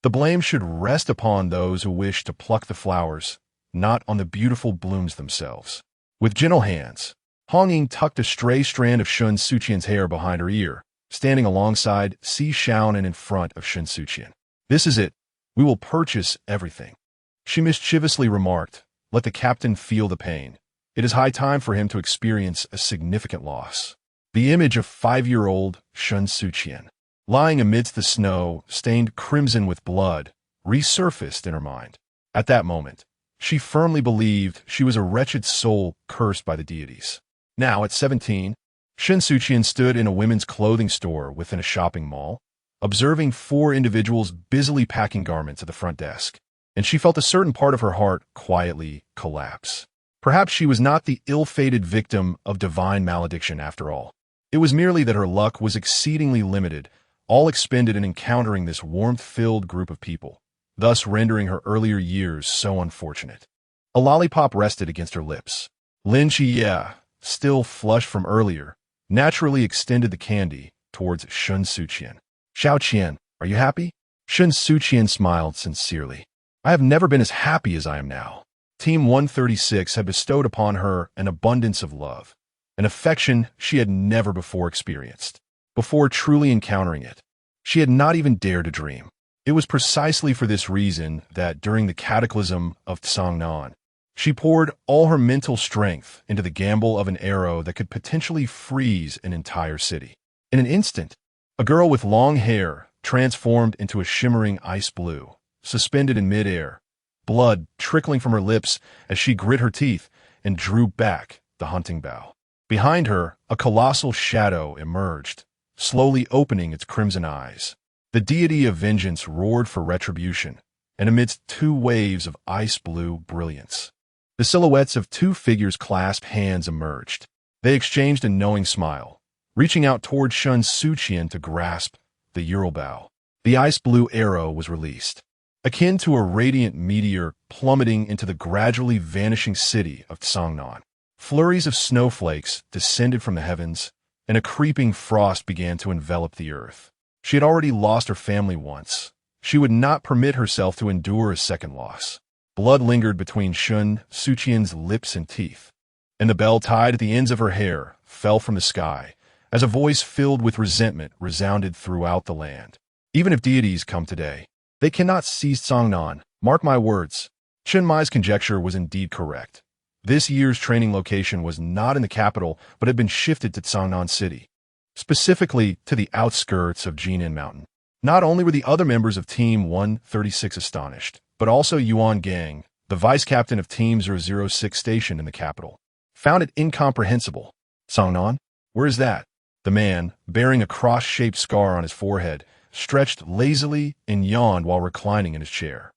The blame should rest upon those who wish to pluck the flowers, not on the beautiful blooms themselves. With gentle hands, Hong Ying tucked a stray strand of Shen Suqian's hair behind her ear, standing alongside Si Xiaonan and in front of Shen Suqian. This is it. We will purchase everything. She mischievously remarked, let the captain feel the pain. It is high time for him to experience a significant loss. The image of 5-year-old Shen Suqian, lying amidst the snow, stained crimson with blood, resurfaced in her mind. At that moment, she firmly believed she was a wretched soul cursed by the deities. Now, at 17, Shen Suqian stood in a women's clothing store within a shopping mall, observing 4 individuals busily packing garments at the front desk, and she felt a certain part of her heart quietly collapse. Perhaps she was not the ill-fated victim of divine malediction after all. It was merely that her luck was exceedingly limited, all expended in encountering this warmth-filled group of people, thus rendering her earlier years so unfortunate. A lollipop rested against her lips. Lin Xie, still flushed from earlier, naturally extended the candy towards Shen Suqian. Xiao Qian, are you happy? Shen Suqian smiled sincerely. I have never been as happy as I am now. Team 136 had bestowed upon her an abundance of love, an affection she had never before experienced. Before truly encountering it, she had not even dared to dream. It was precisely for this reason that during the cataclysm of Tsangnan, she poured all her mental strength into the gamble of an arrow that could potentially freeze an entire city. In an instant, a girl with long hair transformed into a shimmering ice blue, suspended in midair, blood trickling from her lips as she grit her teeth and drew back the hunting bow. Behind her, a colossal shadow emerged, slowly opening its crimson eyes. The deity of vengeance roared for retribution, and amidst 2 waves of ice-blue brilliance, the silhouettes of 2 figures clasped hands emerged. They exchanged a knowing smile, reaching out toward Shen Suqian to grasp the Ural bow. The ice-blue arrow was released, akin to a radiant meteor plummeting into the gradually vanishing city of Tsangnan. Flurries of snowflakes descended from the heavens, and a creeping frost began to envelop the earth. She had already lost her family once. She would not permit herself to endure a second loss. Blood lingered between Shen Suqian's lips and teeth, and the bell tied at the ends of her hair fell from the sky as a voice filled with resentment resounded throughout the land. Even if deities come today, they cannot seize Tsangnan. Mark my words. Chen Mai's conjecture was indeed correct. This year's training location was not in the capital, but had been shifted to Tsangnan City, specifically to the outskirts of Jinan Mountain. Not only were the other members of Team 136 astonished, but also Yuan Gang, the the vice captain of Team 006 stationed in the capital, found it incomprehensible. Songnan? Where is that? The man, bearing a cross-shaped scar on his forehead, stretched lazily and yawned while reclining in his chair.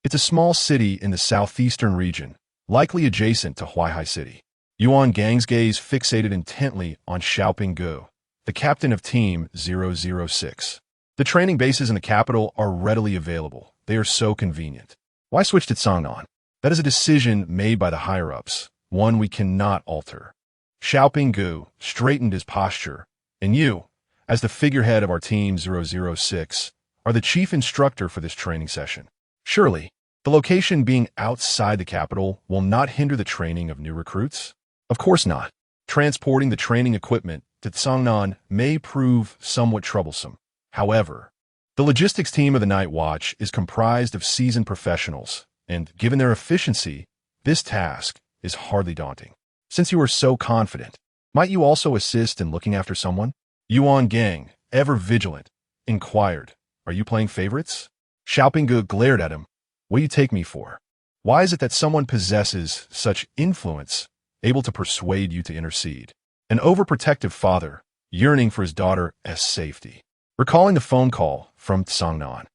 It's a small city in the southeastern region, likely adjacent to Huaihai City. Yuan Gang's gaze fixated intently on Xiaoping Gu, the captain of Team 006. The training bases in the capital are readily available. They are so convenient. Why switch to Songnan? That is a decision made by the higher-ups, one we cannot alter. Xiaoping Gu straightened his posture, and you, as the figurehead of our Team 006, are the chief instructor for this training session. Surely, the location being outside the capital will not hinder the training of new recruits? Of course not. Transporting the training equipment to Songnan may prove somewhat troublesome. However, the logistics team of the Night Watch is comprised of seasoned professionals, and given their efficiency, this task is hardly daunting. Since you are so confident, might you also assist in looking after someone? Yuan Gang, ever vigilant, inquired, "Are you playing favorites?" Xiaoping Gu glared at him. "What do you take me for? Why is it that someone possesses such influence, able to persuade you to intercede? An overprotective father, yearning for his daughter's safety." Recalling the phone call from Songnan,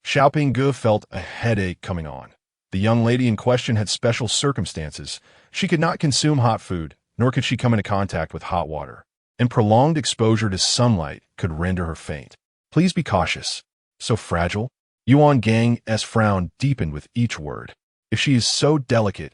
Xiaoping Gu felt a headache coming on. The young lady in question had special circumstances. She could not consume hot food, nor could she come into contact with hot water, and prolonged exposure to sunlight could render her faint. "Please be cautious. So fragile?" Yuan Gang's frown deepened with each word. "If she is so delicate,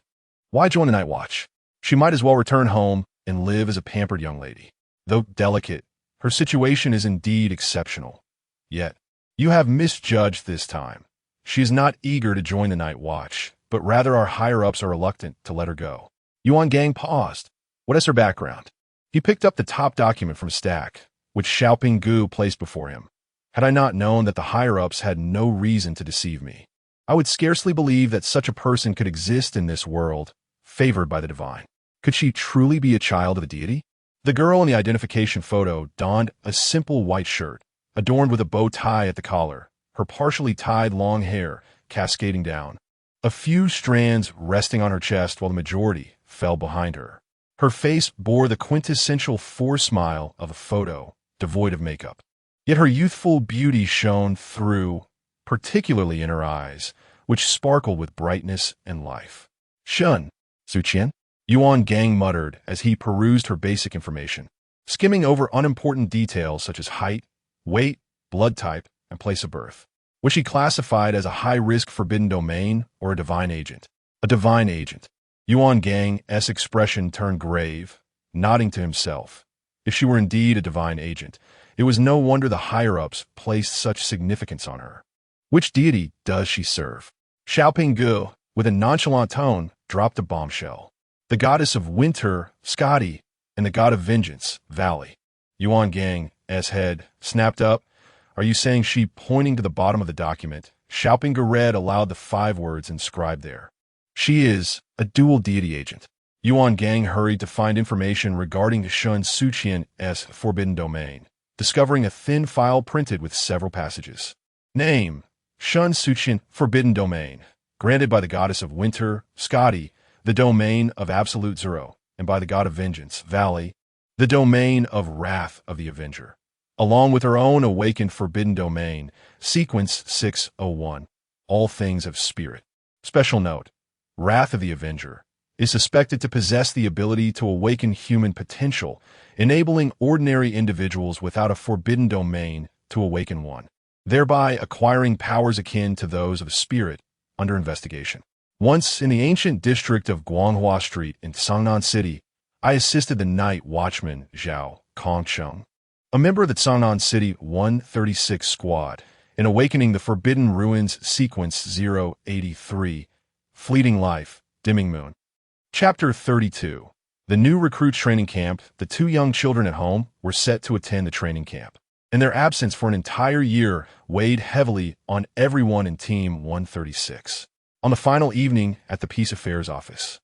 why join the Night Watch? She might as well return home and live as a pampered young lady. Though delicate, her situation is indeed exceptional. Yet, you have misjudged this time. She is not eager to join the Night Watch, but rather our higher-ups are reluctant to let her go." Yuan Gang paused. What is her background? He picked up the top document from a stack, which Xiaoping Gu placed before him. Had I not known that the higher-ups had no reason to deceive me, I would scarcely believe that such a person could exist in this world, favored by the divine. Could she truly be a child of the deity? The girl in the identification photo donned a simple white shirt, adorned with a bow tie at the collar, her partially tied long hair cascading down, a few strands resting on her chest while the majority fell behind her. Her face bore the quintessential forced smile of a photo, devoid of makeup. Yet her youthful beauty shone through, particularly in her eyes, which sparkled with brightness and life. "Shen Suqian?" Yuan Gang muttered as he perused her basic information, skimming over unimportant details such as height, weight, blood type, and place of birth. Was she classified as a high-risk forbidden domain or a divine agent? A divine agent. Yuan Gang's expression turned grave, nodding to himself. If she were indeed a divine agent, it was no wonder the higher-ups placed such significance on her. Which deity does she serve? Xiaoping Gu, with a nonchalant tone, dropped a bombshell. The goddess of winter, Skadi, and the god of vengeance, Valley. Yuan Gang's head snapped up. Are you saying she? Pointing to the bottom of the document, Xiaoping Gu read aloud the 5 words inscribed there. She is a dual deity agent. Yuan Gang hurried to find information regarding Shen Suqian's forbidden domain, discovering a thin file printed with several passages. Name: Shen Suqian, forbidden domain, granted by the goddess of winter, Skadi, the domain of absolute zero, and by the god of vengeance, Valley, the domain of wrath of the Avenger, along with her own awakened forbidden domain, sequence 601, all things of spirit. Special note: Wrath of the Avenger is suspected to possess the ability to awaken human potential, enabling ordinary individuals without a forbidden domain to awaken one, thereby acquiring powers akin to those of spirit under investigation. Once in the ancient district of Guanghua Street in Songnan City, I assisted the night watchman Zhao Kongcheng, a member of the Songnan City 136 squad, in awakening the Forbidden Ruins sequence 083, Fleeting Life, Dimming Moon. Chapter 32. The new recruits training camp. The 2 young children at home were set to attend the training camp, and their absence for an entire year weighed heavily on everyone in Team 136. On the final evening at the Peace Affairs office,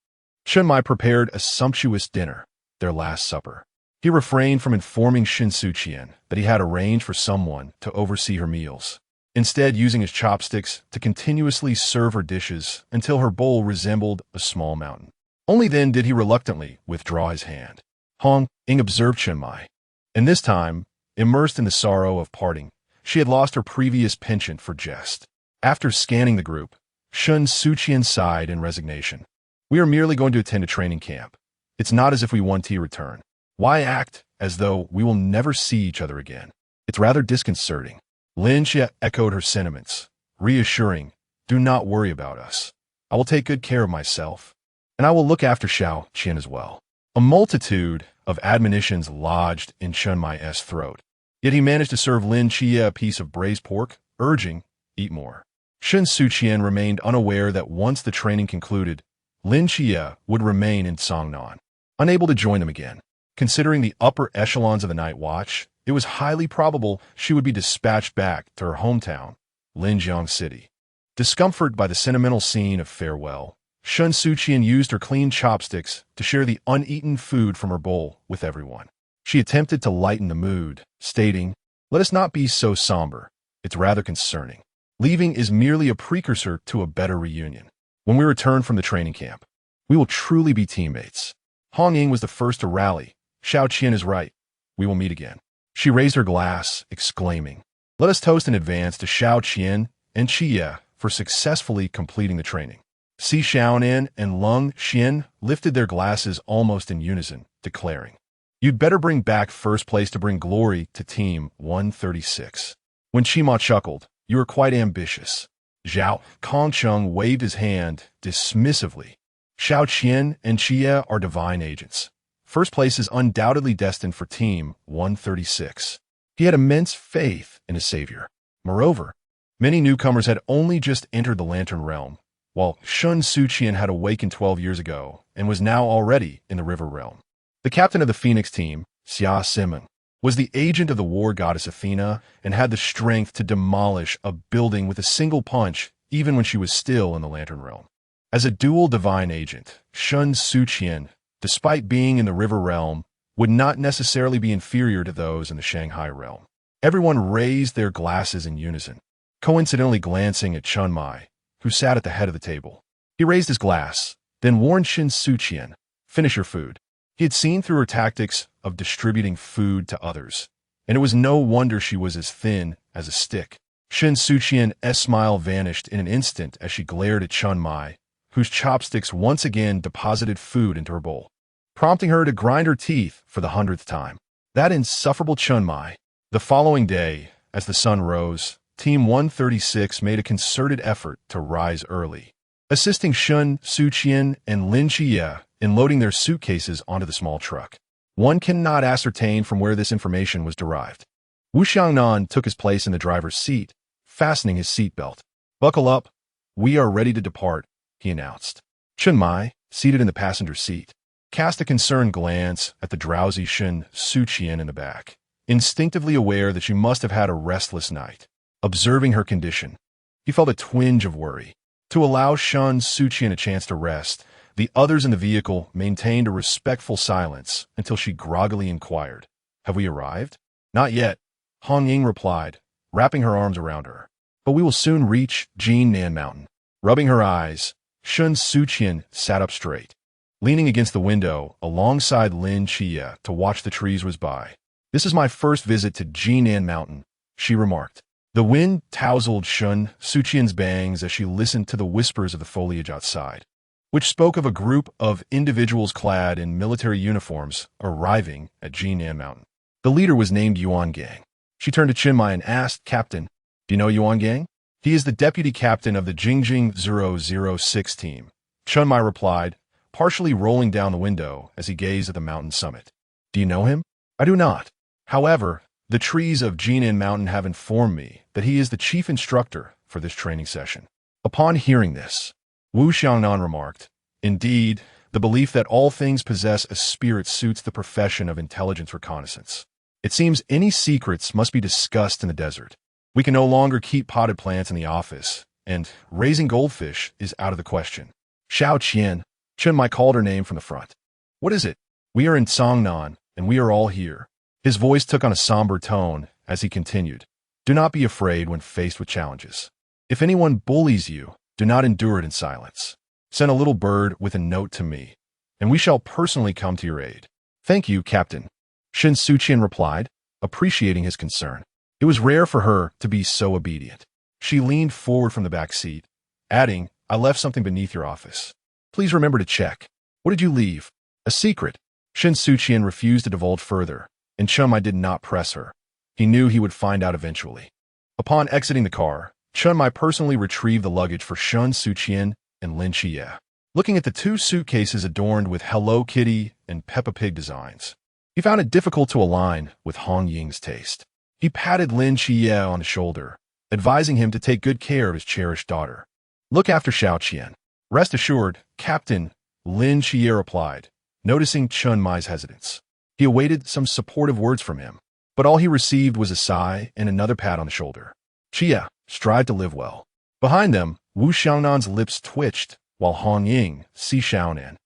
Chen Mai prepared a sumptuous dinner, their last supper. He refrained from informing Shen Suqian that he had arranged for someone to oversee her meals. instead using his chopsticks to continuously serve her dishes until her bowl resembled a small mountain. Only then did he reluctantly withdraw his hand. Hong Ying observed Shen Mai, and this time, immersed in the sorrow of parting, she had lost her previous penchant for jest. After scanning the group, Shen Suqian sighed in resignation. We are merely going to attend a training camp. It's not as if we want to return. Why act as though we will never see each other again? It's rather disconcerting. Lin Xie echoed her sentiments, reassuring, do not worry about us. I will take good care of myself, and I will look after Xiao Qian as well. A multitude of admonitions lodged in Shen Mai's throat, yet he managed to serve Lin Xie a piece of braised pork, urging, eat more. Shen Suqian remained unaware that once the training concluded, Lin Xie would remain in Songnan, unable to join them again. Considering the upper echelons of the night watch, it was highly probable she would be dispatched back to her hometown, Linjiang City. Discomforted by the sentimental scene of farewell, Shen Suqian used her clean chopsticks to share the uneaten food from her bowl with everyone. She attempted to lighten the mood, stating, let us not be so somber. It's rather concerning. Leaving is merely a precursor to a better reunion. When we return from the training camp, we will truly be teammates. Hong Ying was the first to rally. Xiao Qian is right. We will meet again. She raised her glass, exclaiming, let us toast in advance to Xiao Qian and Qie for successfully completing the training. Si Xiaonan and Lung Xian lifted their glasses almost in unison, declaring, you'd better bring back first place to bring glory to Team 136. When Qima chuckled, you are quite ambitious. Zhao Kongcheng waved his hand dismissively. Xiao Qian and Qie are divine agents. First place is undoubtedly destined for Team 136. He had immense faith in his savior. Moreover, many newcomers had only just entered the Lantern Realm, while Shen Suqian had awakened 12 years ago and was now already in the River Realm. The captain of the Phoenix team, Xia Simon, was the agent of the war goddess Athena and had the strength to demolish a building with a single punch even when she was still in the Lantern Realm. As a dual divine agent, Shen Suqian, despite being in the River Realm, would not necessarily be inferior to those in the Shanghai Realm. Everyone raised their glasses in unison, coincidentally glancing at Shen Mai, who sat at the head of the table. He raised his glass, then warned Shen Suqian, finish your food. He had seen through her tactics of distributing food to others, and it was no wonder she was as thin as a stick. Shen Suqian's smile vanished in an instant as she glared at Shen Mai, whose chopsticks once again deposited food into her bowl, prompting her to grind her teeth for the 100th time. That insufferable Shen Mai. The following day, as the sun rose, Team 136 made a concerted effort to rise early, assisting Shen Suqian and Lin Xie in loading their suitcases onto the small truck. One cannot ascertain from where this information was derived. Wu Xiangnan took his place in the driver's seat, fastening his seatbelt. Buckle up. We are ready to depart, he announced. Shen Mai, seated in the passenger seat, cast a concerned glance at the drowsy Shen Suqian in the back, instinctively aware that she must have had a restless night. Observing her condition, he felt a twinge of worry. To allow Shen Suqian a chance to rest, the others in the vehicle maintained a respectful silence until she groggily inquired, have we arrived? Not yet, Hong Ying replied, wrapping her arms around her. But we will soon reach Jinan Mountain. Rubbing her eyes, Shen Suqian sat up straight, leaning against the window alongside Lin Xie to watch the trees whiz by. This is my first visit to Jinan Mountain, she remarked. The wind tousled Shen Suqian's bangs as she listened to the whispers of the foliage outside, which spoke of a group of individuals clad in military uniforms arriving at Jinan Mountain. The leader was named Yuan Gang. She turned to Chen Mai and asked, Captain, do you know Yuan Gang? He is the deputy captain of the Jingjing 006 team. Chen Mai replied, partially rolling down the window as he gazed at the mountain summit. Do you know him? I do not. However, the trees of Jinan Mountain have informed me that he is the chief instructor for this training session. Upon hearing this, Wu Xiangnan remarked, indeed, the belief that all things possess a spirit suits the profession of intelligence reconnaissance. It seems any secrets must be discussed in the desert. We can no longer keep potted plants in the office, and raising goldfish is out of the question. Xiao Qian, Chen Mai called her name from the front. What is it? We are in Songnan, and we are all here. His voice took on a somber tone as he continued. Do not be afraid when faced with challenges. If anyone bullies you, do not endure it in silence. Send a little bird with a note to me, and we shall personally come to your aid. Thank you, Captain, Shen Suqian replied, appreciating his concern. It was rare for her to be so obedient. She leaned forward from the back seat, adding, I left something beneath your office. Please remember to check. What did you leave? A secret. Shen Suqian refused to divulge further, and Chen Mai did not press her. He knew he would find out eventually. Upon exiting the car, Chen Mai personally retrieved the luggage for Shen Suqian and Lin Xie. Looking at the two suitcases adorned with Hello Kitty and Peppa Pig designs, he found it difficult to align with Hong Ying's taste. He patted Lin Xie on the shoulder, advising him to take good care of his cherished daughter. Look after Xiao Qian. Rest assured, Captain, Lin Xie replied, noticing Chen Mai's hesitance. He awaited some supportive words from him, but all he received was a sigh and another pat on the shoulder. Xie, strive to live well. Behind them, Wu Xiaonan's lips twitched, while Hong Ying, Si Xiaonan,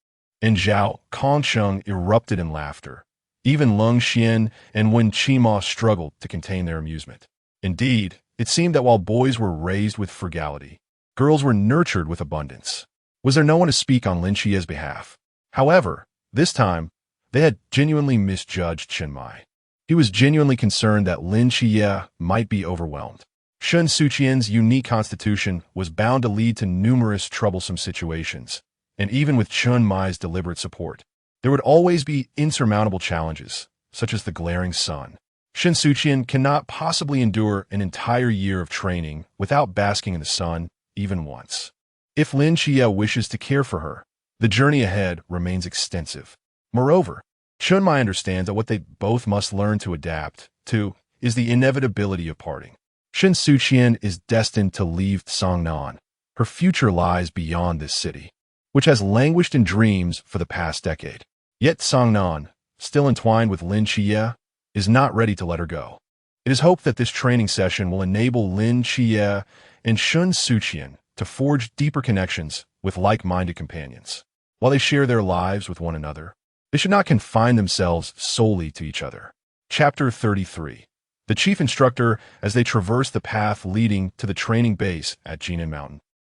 and Zhao Kongsheng erupted in laughter. Even Leng Xian and Wen Qima struggled to contain their amusement. Indeed, it seemed that while boys were raised with frugality, girls were nurtured with abundance. Was there no one to speak on Lin Xie's behalf? However, this time, they had genuinely misjudged Chen Mai. He was genuinely concerned that Lin Xie might be overwhelmed. Shen Suqian's unique constitution was bound to lead to numerous troublesome situations, and even with Chen Mai's deliberate support, there would always be insurmountable challenges, such as the glaring sun. Shen Suqian cannot possibly endure an entire year of training without basking in the sun even once. If Lin Xie wishes to care for her, the journey ahead remains extensive. Moreover, Chen Mai understands that what they both must learn to adapt to is the inevitability of parting. Shen Suqian is destined to leave Songnan. Her future lies beyond this city, which has languished in dreams for the past decade. Yet Songnan, still entwined with Lin Xie, is not ready to let her go. It is hoped that this training session will enable Lin Xie and Shen Suqian to forge deeper connections with like-minded companions. While they share their lives with one another, they should not confine themselves solely to each other. Chapter 33. The chief instructor as they traversed the path leading to the training base at Jinan Mountain.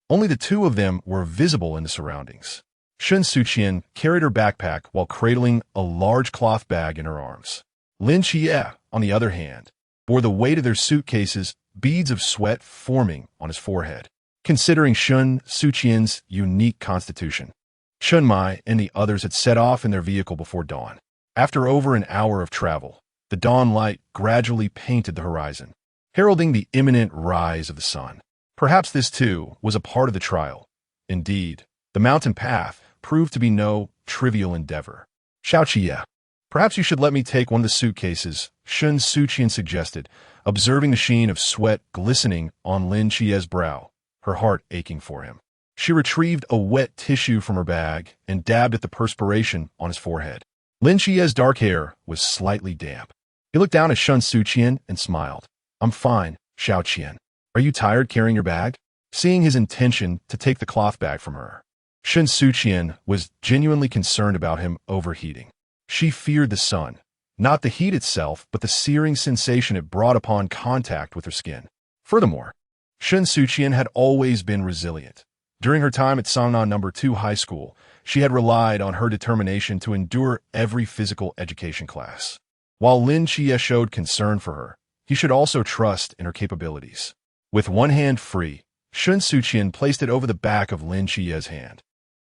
Only the two of them were visible in the surroundings. Shen Suqian carried her backpack while cradling a large cloth bag in her arms. Lin Xie, on the other hand, bore the weight of their suitcases, beads of sweat forming on his forehead. Considering Shen Suqian's unique constitution, Chen Mai and the others had set off in their vehicle before dawn. After over an hour of travel, the dawn light gradually painted the horizon, heralding the imminent rise of the sun. Perhaps this, too, was a part of the trial. Indeed, the mountain path proved to be no trivial endeavor. Xiao Qie, perhaps you should let me take one of the suitcases, Shen Suqian suggested, observing the sheen of sweat glistening on Lin Xie's brow, her heart aching for him. She retrieved a wet tissue from her bag and dabbed at the perspiration on his forehead. Lin Xie's dark hair was slightly damp. He looked down at Shen Suqian and smiled. I'm fine, Xiao Qian. Are you tired carrying your bag? Seeing his intention to take the cloth bag from her, Shen Suqian was genuinely concerned about him overheating. She feared the sun, not the heat itself, but the searing sensation it brought upon contact with her skin. Furthermore, Shen Suqian had always been resilient. During her time at Songnan No. 2 High School, she had relied on her determination to endure every physical education class. While Lin Xie showed concern for her, he should also trust in her capabilities. With one hand free, Shen Suqian placed it over the back of Lin Xie's hand,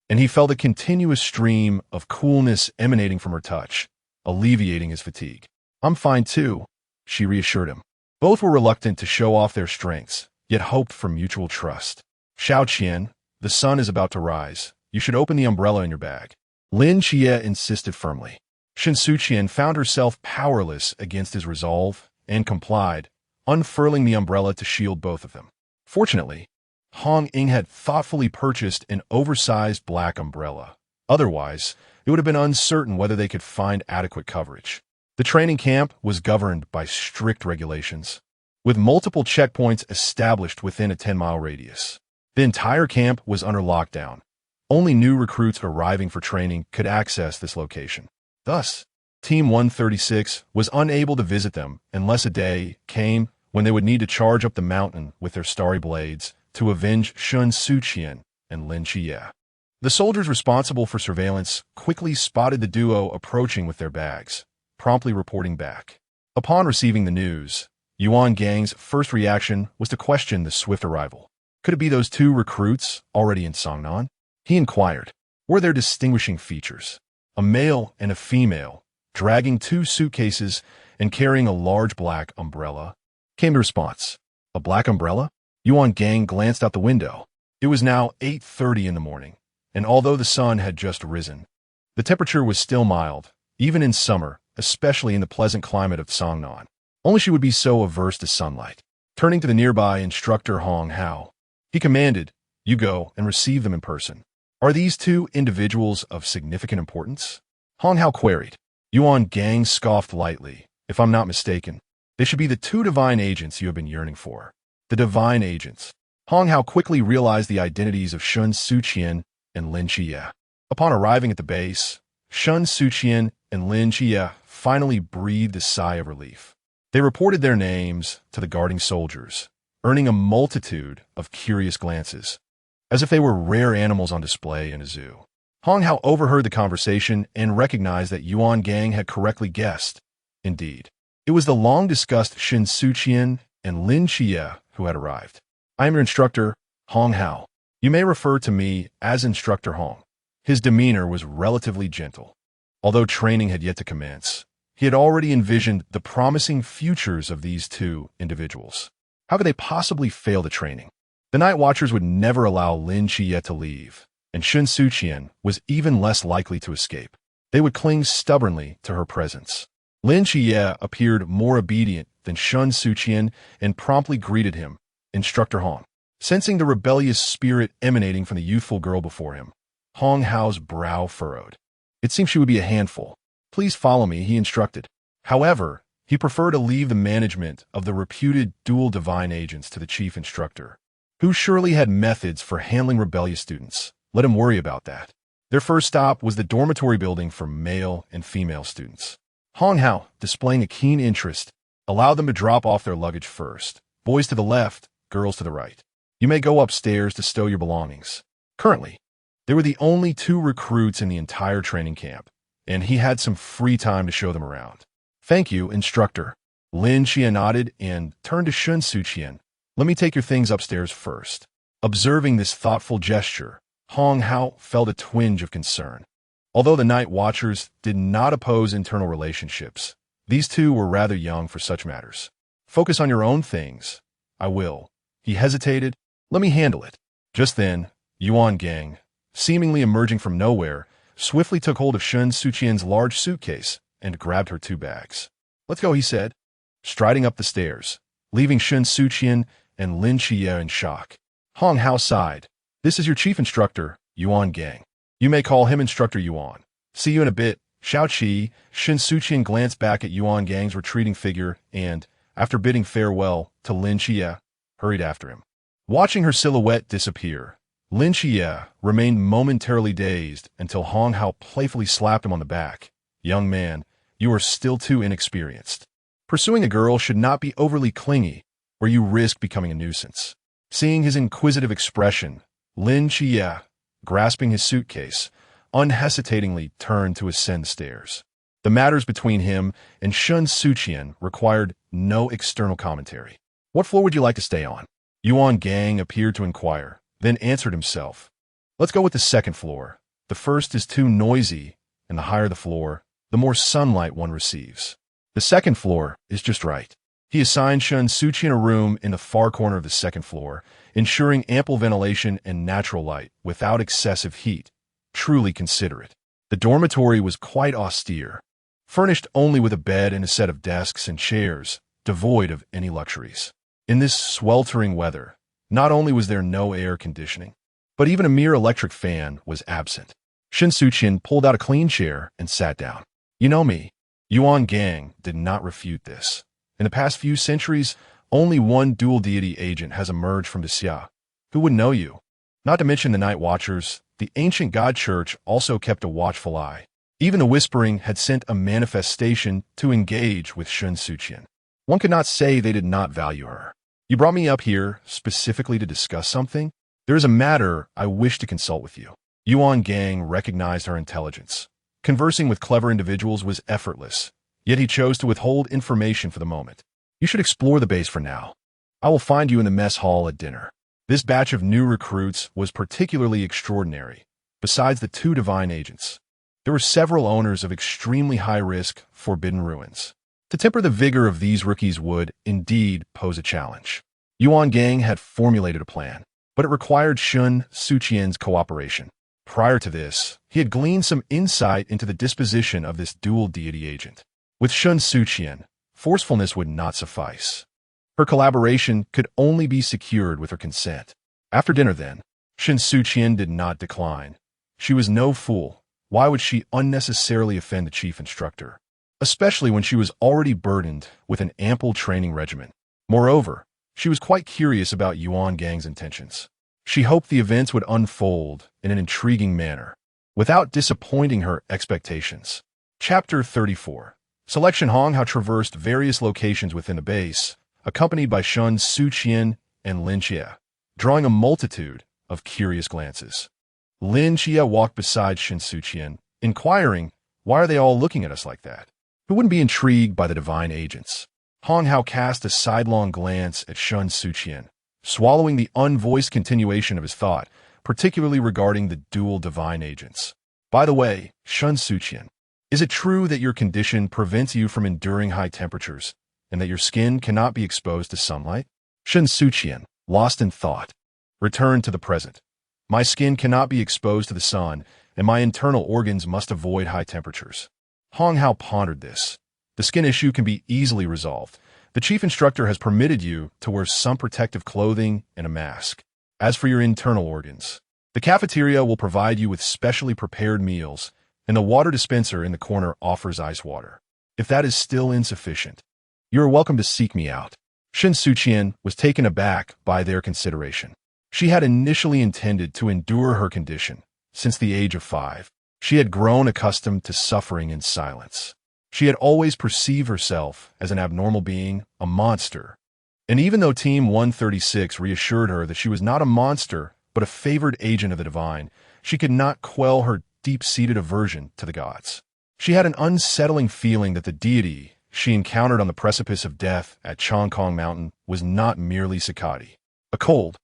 and he felt a continuous stream of coolness emanating from her touch, alleviating his fatigue. I'm fine too, she reassured him. Both were reluctant to show off their strengths, yet hoped for mutual trust. Xiao Qian, the sun is about to rise. You should open the umbrella in your bag. Lin Xie insisted firmly. Shen Suqian found herself powerless against his resolve and complied, unfurling the umbrella to shield both of them. Fortunately, Hong Ying had thoughtfully purchased an oversized black umbrella. Otherwise, it would have been uncertain whether they could find adequate coverage. The training camp was governed by strict regulations, with multiple checkpoints established within a 10-mile radius. The entire camp was under lockdown. Only new recruits arriving for training could access this location. Thus, Team 136 was unable to visit them unless a day came when they would need to charge up the mountain with their starry blades to avenge Shen Suqian and Lin Xie. The soldiers responsible for surveillance quickly spotted the duo approaching with their bags, promptly reporting back. Upon receiving the news, Yuan Gang's first reaction was to question the swift arrival. Could it be those two recruits already in Songnan? He inquired. Were there distinguishing features? A male and a female, dragging two suitcases and carrying a large black umbrella? Came the response. A black umbrella? Yuan Gang glanced out the window. It was now 8:30 in the morning, and although the sun had just risen, the temperature was still mild, even in summer, especially in the pleasant climate of Songnan. Only she would be so averse to sunlight. Turning to the nearby instructor Hong Hao, he commanded, "You go and receive them in person." Are these two individuals of significant importance? Hong Hao queried. Yuan Gang scoffed lightly. If I'm not mistaken, they should be the two divine agents you have been yearning for. The divine agents. Hong Hao quickly realized the identities of Shen Suqian and Lin Xie. Upon arriving at the base, Shen Suqian and Lin Xie finally breathed a sigh of relief. They reported their names to the guarding soldiers, earning a multitude of curious glances, as if they were rare animals on display in a zoo. Hong Hao overheard the conversation and recognized that Yuan Gang had correctly guessed. Indeed, it was the long-discussed Shen Suqian and Lin Xie who had arrived. I am your instructor, Hong Hao. You may refer to me as Instructor Hong. His demeanor was relatively gentle. Although training had yet to commence, he had already envisioned the promising futures of these two individuals. How could they possibly fail the training? The Night Watchers would never allow Lin Xie to leave, and Shen Suqian was even less likely to escape. They would cling stubbornly to her presence. Lin Xie appeared more obedient than Shen Suqian and promptly greeted him, Instructor Hong. Sensing the rebellious spirit emanating from the youthful girl before him, Hong Hao's brow furrowed. It seemed she would be a handful. Please follow me, he instructed. However, he preferred to leave the management of the reputed dual divine agents to the chief instructor, who surely had methods for handling rebellious students. Let him worry about that. Their first stop was the dormitory building for male and female students. Hong Hao, displaying a keen interest, allowed them to drop off their luggage first. Boys to the left, girls to the right. You may go upstairs to stow your belongings. Currently, they were the only two recruits in the entire training camp, and he had some free time to show them around. Thank you, instructor. Lin Xie nodded and turned to Shen Suqian. Let me take your things upstairs first. Observing this thoughtful gesture, Hong Hao felt a twinge of concern. Although the Night Watchers did not oppose internal relationships, these two were rather young for such matters. Focus on your own things. I will. He hesitated. Let me handle it. Just then, Yuan Gang, seemingly emerging from nowhere, swiftly took hold of Shen Suqian's large suitcase and grabbed her two bags. Let's go, he said, striding up the stairs, leaving Shen Suqian and Lin Xie in shock. Hong Hao sighed. This is your chief instructor, Yuan Gang. You may call him Instructor Yuan. See you in a bit. Shao Qi. Shen Suqian glanced back at Yuan Gang's retreating figure and, after bidding farewell to Lin Xie, hurried after him. Watching her silhouette disappear, Lin Xie remained momentarily dazed until Hong Hao playfully slapped him on the back. Young man, you are still too inexperienced. Pursuing a girl should not be overly clingy, or you risk becoming a nuisance. Seeing his inquisitive expression, Lin Xie, grasping his suitcase, unhesitatingly turned to ascend the stairs. The matters between him and Shen Suqian required no external commentary. What floor would you like to stay on? Yuan Gang appeared to inquire, then answered himself. Let's go with the second floor. The first is too noisy, and the higher the floor, the more sunlight one receives. The second floor is just right. He assigned Shen Suqian a room in the far corner of the second floor, ensuring ample ventilation and natural light without excessive heat. Truly considerate. The dormitory was quite austere, furnished only with a bed and a set of desks and chairs, devoid of any luxuries. In this sweltering weather, not only was there no air conditioning, but even a mere electric fan was absent. Shen Suqian pulled out a clean chair and sat down. You know me. Yuan Gang did not refute this. In the past few centuries, only one dual deity agent has emerged from the Xia. Who would know you? Not to mention the Night Watchers, the ancient God Church also kept a watchful eye. Even the Whispering had sent a manifestation to engage with Shen Suqian. One could not say they did not value her. You brought me up here specifically to discuss something? There is a matter I wish to consult with you. Yuan Gang recognized her intelligence. Conversing with clever individuals was effortless, yet he chose to withhold information for the moment. You should explore the base for now. I will find you in the mess hall at dinner. This batch of new recruits was particularly extraordinary. Besides the 2 divine agents, there were several owners of extremely high-risk, forbidden ruins. To temper the vigor of these rookies would, indeed, pose a challenge. Yuan Gang had formulated a plan, but it required Shen Suqian's cooperation. Prior to this, he had gleaned some insight into the disposition of this dual deity agent. With Shen Suqian, forcefulness would not suffice. Her collaboration could only be secured with her consent. After dinner, then, Shen Suqian did not decline. She was no fool. Why would she unnecessarily offend the chief instructor? Especially when she was already burdened with an ample training regimen. Moreover, she was quite curious about Yuan Gang's intentions. She hoped the events would unfold in an intriguing manner, without disappointing her expectations. Chapter 34. Selection Hong Hao traversed various locations within the base, accompanied by Shen Suqian and Lin Xie, drawing a multitude of curious glances. Lin Xie walked beside Shen Suqian, inquiring, "Why are they all looking at us like that? Who wouldn't be intrigued by the divine agents?" Hong Hao cast a sidelong glance at Shen Suqian, swallowing the unvoiced continuation of his thought, particularly regarding the dual divine agents. "By the way, Shen Suqian, is it true that your condition prevents you from enduring high temperatures, and that your skin cannot be exposed to sunlight?" Shen Suqian, lost in thought, returned to the present. "My skin cannot be exposed to the sun, and my internal organs must avoid high temperatures." Hong Hao pondered this. The skin issue can be easily resolved. The chief instructor has permitted you to wear some protective clothing and a mask. As for your internal organs, the cafeteria will provide you with specially prepared meals, and the water dispenser in the corner offers ice water. If that is still insufficient, you are welcome to seek me out. Shen Suqian was taken aback by their consideration. She had initially intended to endure her condition. Since the age of 5, she had grown accustomed to suffering in silence. She had always perceived herself as an abnormal being, a monster. And even though Team 136 reassured her that she was not a monster, but a favored agent of the divine, she could not quell her deep-seated aversion to the gods. She had an unsettling feeling that the deity she encountered on the precipice of death at Chongkong Mountain was not merely Sakati. A cold,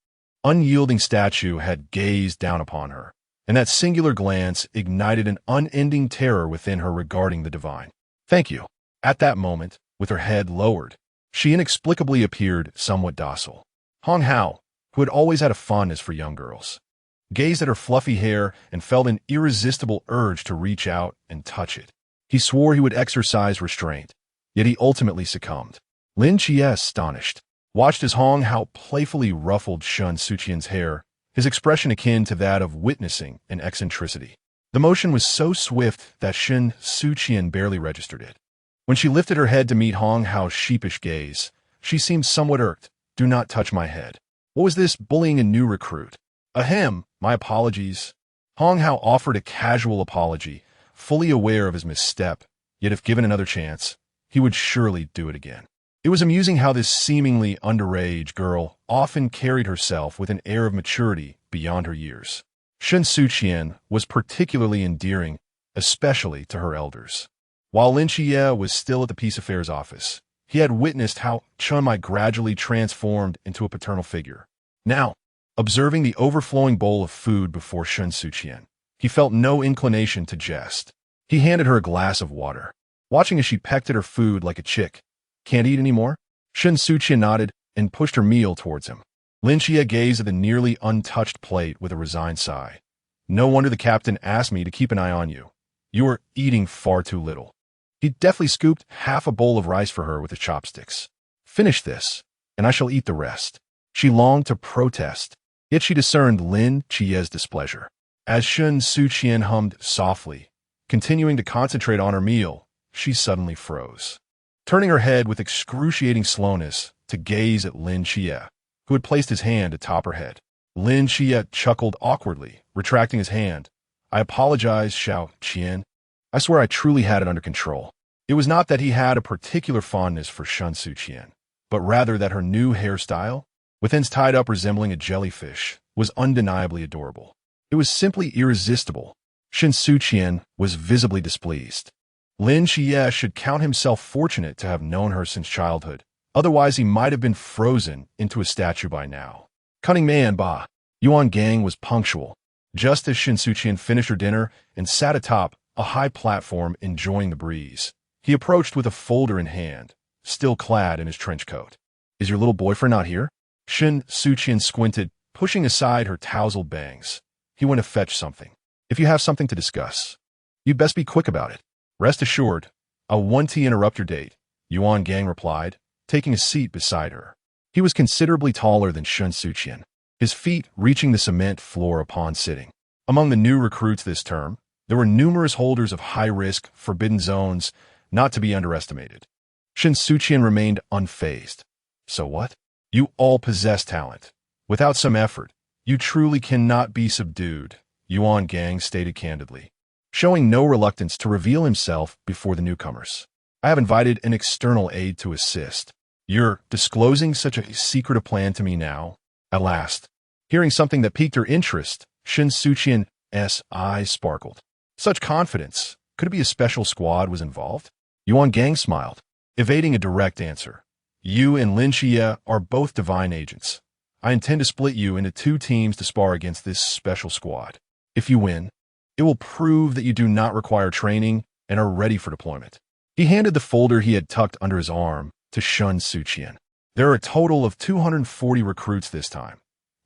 unyielding statue had gazed down upon her, and that singular glance ignited an unending terror within her regarding the divine. "Thank you." At that moment, with her head lowered, she inexplicably appeared somewhat docile. Hong Hao, who had always had a fondness for young girls, gazed at her fluffy hair and felt an irresistible urge to reach out and touch it. He swore he would exercise restraint, yet he ultimately succumbed. Lin Xie, astonished, watched as Hong Hao playfully ruffled Shen Suqian's hair, his expression akin to that of witnessing an eccentricity. The motion was so swift that Shen Suqian barely registered it. When she lifted her head to meet Hong Hao's sheepish gaze, she seemed somewhat irked. "Do not touch my head. What was this bullying a new recruit?" "Ahem, my apologies." Hong Hao offered a casual apology, fully aware of his misstep, yet if given another chance, he would surely do it again. It was amusing how this seemingly underage girl often carried herself with an air of maturity beyond her years. Shen Suqian was particularly endearing, especially to her elders. While Lin Xie was still at the Peace Affairs office, he had witnessed how Chun Mai gradually transformed into a paternal figure. Now, observing the overflowing bowl of food before Shen Suqian, he felt no inclination to jest. He handed her a glass of water, watching as she pecked at her food like a chick. "Can't eat anymore?" Shen Suqian nodded and pushed her meal towards him. Lin Xie gazed at the nearly untouched plate with a resigned sigh. "No wonder the captain asked me to keep an eye on you. You are eating far too little." He deftly scooped half a bowl of rice for her with his chopsticks. "Finish this, and I shall eat the rest." She longed to protest, yet she discerned Lin Xie's displeasure. As Shen Suqian hummed softly, continuing to concentrate on her meal, she suddenly froze, turning her head with excruciating slowness to gaze at Lin Xie, who had placed his hand atop her head. Lin Xie chuckled awkwardly, retracting his hand. "I apologize, Xiao Qian. I swear I truly had it under control." It It was not that he had a particular fondness for Shen Suqian, but rather that her new hairstyle, with ends tied up resembling a jellyfish, was undeniably adorable. It was simply irresistible. Shen Suqian was visibly displeased. Lin Xie should count himself fortunate to have known her since childhood. Otherwise, he might have been frozen into a statue by now. Cunning man, bah! Yuan Gang was punctual. Just as Shen Suqian finished her dinner and sat atop a high platform enjoying the breeze, he approached with a folder in hand, still clad in his trench coat. Is your little boyfriend not here? Shen Suqian squinted, pushing aside her tousled bangs. He went to fetch something. If you have something to discuss, you'd best be quick about it. Rest assured, I want to interrupt your date, Yuan Gang replied, taking a seat beside her. He was considerably taller than Shen Suqian, his feet reaching the cement floor upon sitting. Among the new recruits this term, there were numerous holders of high-risk, forbidden zones, not to be underestimated. Shen Suqian remained unfazed. So what? You all possess talent. Without some effort, you truly cannot be subdued, Yuan Gang stated candidly, showing no reluctance to reveal himself before the newcomers. I have invited an external aide to assist. You're disclosing such a secretive plan to me now? At last, hearing something that piqued her interest, Shen Suqian's eyes sparkled. Such confidence. Could it be a special squad was involved? Yuan Gang smiled, evading a direct answer. You and Lin Xie are both divine agents. I intend to split you into 2 teams to spar against this special squad. If you win, it will prove that you do not require training and are ready for deployment. He handed the folder he had tucked under his arm to Shen Suqian. There are a total of 240 recruits this time.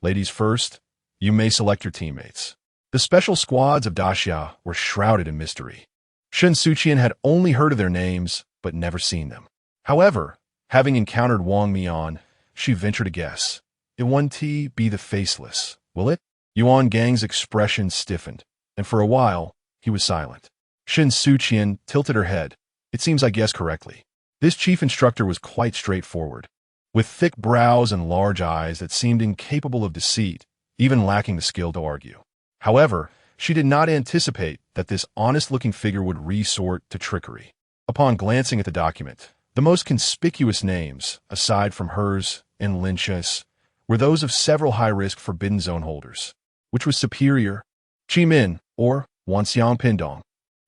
Ladies first, you may select your teammates. The special squads of Daxia were shrouded in mystery. Shen Suqian had only heard of their names, but never seen them. However, having encountered Wang Mian, she ventured to guess. It won't be the faceless, will it? Yuan Gang's expression stiffened, and for a while, he was silent. Shen Suqian tilted her head. It seems I guessed correctly. This chief instructor was quite straightforward, with thick brows and large eyes that seemed incapable of deceit, even lacking the skill to argue. However, she did not anticipate that this honest-looking figure would resort to trickery. Upon glancing at the document, the most conspicuous names, aside from hers and Lin Xie's, were those of several high-risk Forbidden Zone holders. Which was superior? Qi Min, or Wanxiang Pindong.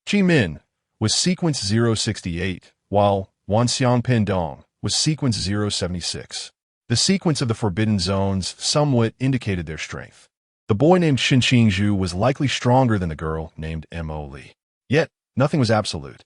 Qi Min was sequence 068, while Wanxiang Pindong was sequence 076. The sequence of the Forbidden Zones somewhat indicated their strength. The boy named Xin Qingzhu was likely stronger than the girl named Mo Li. Yet, nothing was absolute.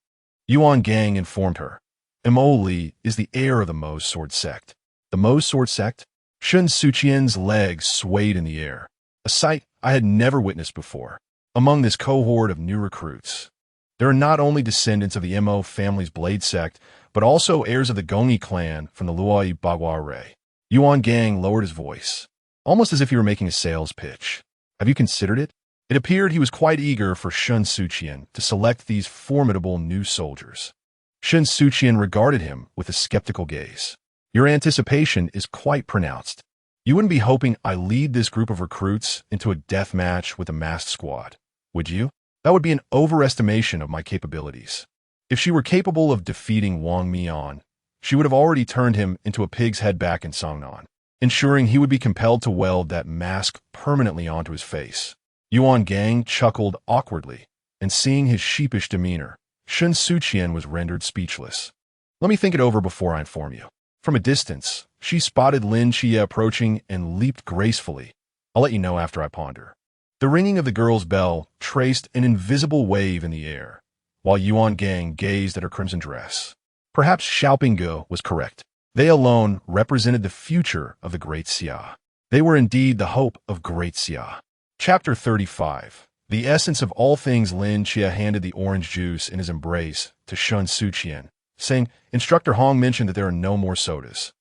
Yuan Gang informed her. Mo Li is the heir of the Mo Sword Sect. The Mo Sword Sect? Shen Suqian's legs swayed in the air, a sight I had never witnessed before. Among this cohort of new recruits, there are not only descendants of the Mo family's Blade Sect, but also heirs of the Gongyi clan from the Luai Bagua Rei. Yuan Gang lowered his voice, almost as if he were making a sales pitch. Have you considered it? It appeared he was quite eager for Shen Suqian to select these formidable new soldiers. Shen Suqian regarded him with a skeptical gaze. Your anticipation is quite pronounced. You wouldn't be hoping I lead this group of recruits into a death match with a masked squad, would you? That would be an overestimation of my capabilities. If she were capable of defeating Wang Mian, she would have already turned him into a pig's head back in Songnan, ensuring he would be compelled to weld that mask permanently onto his face. Yuan Gang chuckled awkwardly, and seeing his sheepish demeanor, Shen Suqian was rendered speechless. Let me think it over before I inform you. From a distance, she spotted Lin Xie approaching and leaped gracefully. I'll let you know after I ponder. The ringing of the girl's bell traced an invisible wave in the air, while Yuan Gang gazed at her crimson dress. Perhaps Xiaopingge was correct. They alone represented the future of the Great Xia. They were indeed the hope of Great Xia. Chapter 35. The essence of all things. Lin Xie handed the orange juice in his embrace to Shen Suqian, saying, Instructor Hong mentioned that there are no more sodas.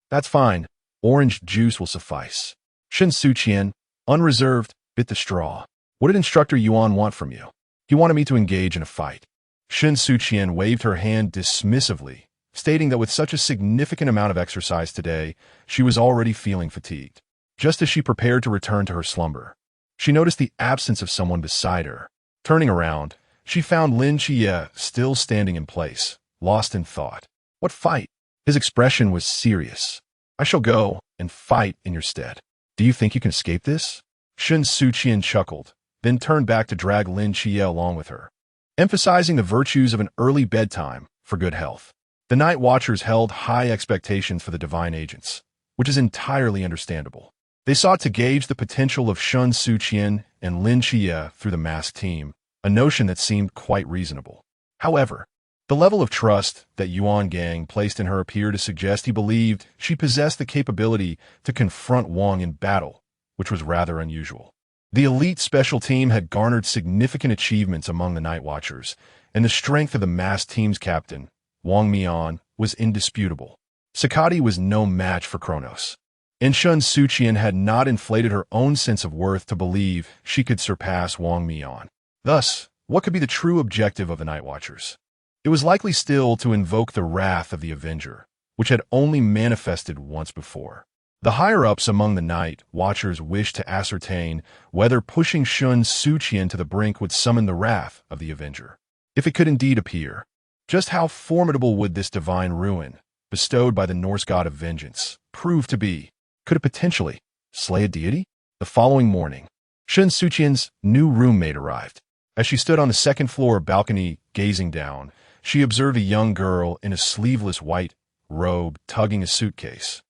That's fine. Orange juice will suffice. Shen Suqian, unreserved, bit the straw. What did Instructor Yuan want from you? He wanted me to engage in a fight. Shen Suqian waved her hand dismissively, stating that with such a significant amount of exercise today, she was already feeling fatigued. Just as she prepared to return to her slumber, she noticed the absence of someone beside her. Turning around, she found Lin Xie still standing in place, lost in thought. What fight? His expression was serious. I shall go and fight in your stead. Do you think you can escape this? Shen Suqian chuckled, then turned back to drag Lin Xie along with her, emphasizing the virtues of an early bedtime for good health. The Night Watchers held high expectations for the divine agents, which is entirely understandable. They sought to gauge the potential of Shen Suqian and Lin Xie through the masked team, a notion that seemed quite reasonable. However, the level of trust that Yuan Gang placed in her appeared to suggest he believed she possessed the capability to confront Wang in battle, which was rather unusual. The elite special team had garnered significant achievements among the Night Watchers, and the strength of the masked team's captain, Wang Mian, was indisputable. Sakati was no match for Kronos, and Shen Suqian had not inflated her own sense of worth to believe she could surpass Wang Mian. Thus, what could be the true objective of the Night Watchers? It was likely still to invoke the wrath of the Avenger, which had only manifested once before. The higher-ups among the Night Watchers wished to ascertain whether pushing Shen Suqian to the brink would summon the wrath of the Avenger. If it could indeed appear, just how formidable would this divine ruin, bestowed by the Norse god of vengeance, prove to be? Could it potentially slay a deity? The following morning, Shen Suqian's new roommate arrived. As she stood on the second-floor balcony gazing down, she observed a young girl in a sleeveless white robe tugging a suitcase,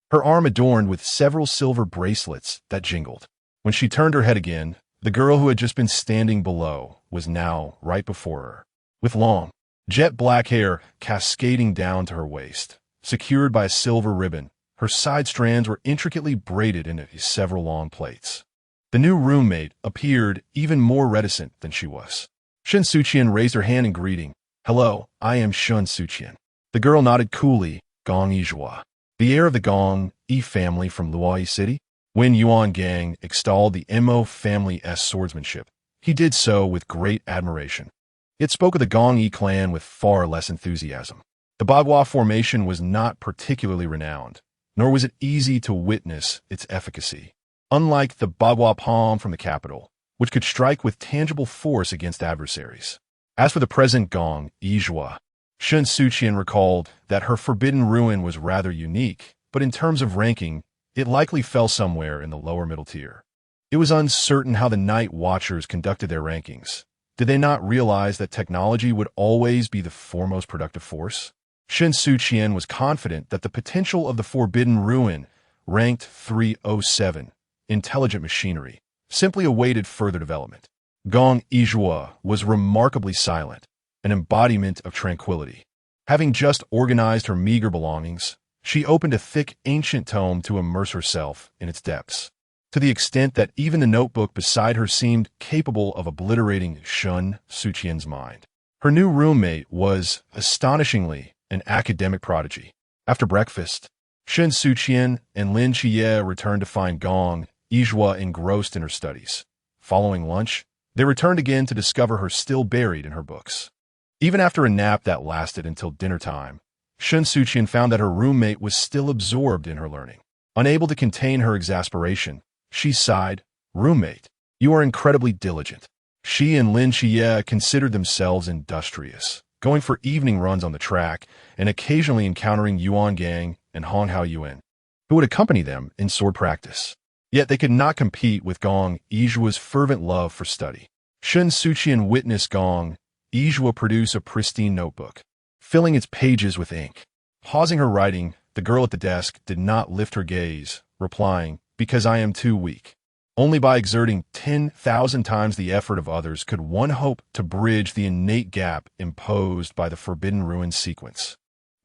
her arm adorned with several silver bracelets that jingled. When she turned her head again, the girl who had just been standing below was now right before her, with long, jet-black hair cascading down to her waist. Secured by a silver ribbon, her side strands were intricately braided into several long plaits. The new roommate appeared even more reticent than she was. Shen Suqian raised her hand in greeting. Hello, I am Shen Suqian. The girl nodded coolly. Gong Yizhua, the heir of the Gong Yi family from Luoyi City. When Yuan Gang extolled the Mo family's swordsmanship, he did so with great admiration. It spoke of the Gong Yi clan with far less enthusiasm. The Bagua formation was not particularly renowned, nor was it easy to witness its efficacy. Unlike the Bagua palm from the capital, which could strike with tangible force against adversaries. As for the present Gong Yizhua, Shen Suqian recalled that her forbidden ruin was rather unique, but in terms of ranking, it likely fell somewhere in the lower middle tier. It was uncertain how the Night Watchers conducted their rankings. Did they not realize that technology would always be the foremost productive force? Shen Suqian was confident that the potential of the forbidden ruin ranked 307, intelligent machinery, simply awaited further development. Gong Yizhua was remarkably silent, an embodiment of tranquility. Having just organized her meager belongings, she opened a thick ancient tome to immerse herself in its depths, to the extent that even the notebook beside her seemed capable of obliterating Shen Suqian's mind. Her new roommate was, astonishingly, an academic prodigy. After breakfast, Shen Suqian and Lin Xie returned to find Gong Yizhua engrossed in her studies. Following lunch, they returned again to discover her still buried in her books. Even after a nap that lasted until dinner time, Shen Suqian found that her roommate was still absorbed in her learning. Unable to contain her exasperation, she sighed, "Roommate, you are incredibly diligent." She and Lin Xie considered themselves industrious, going for evening runs on the track and occasionally encountering Yuan Gang and Hong Hao Yuan, who would accompany them in sword practice. Yet they could not compete with Gong Yizhua's fervent love for study. Shen Suqian witnessed Gong Yizhua produce a pristine notebook, filling its pages with ink. Pausing her writing, the girl at the desk did not lift her gaze, replying, "Because I am too weak. Only by exerting 10,000 times the effort of others could one hope to bridge the innate gap imposed by the Forbidden Ruin sequence."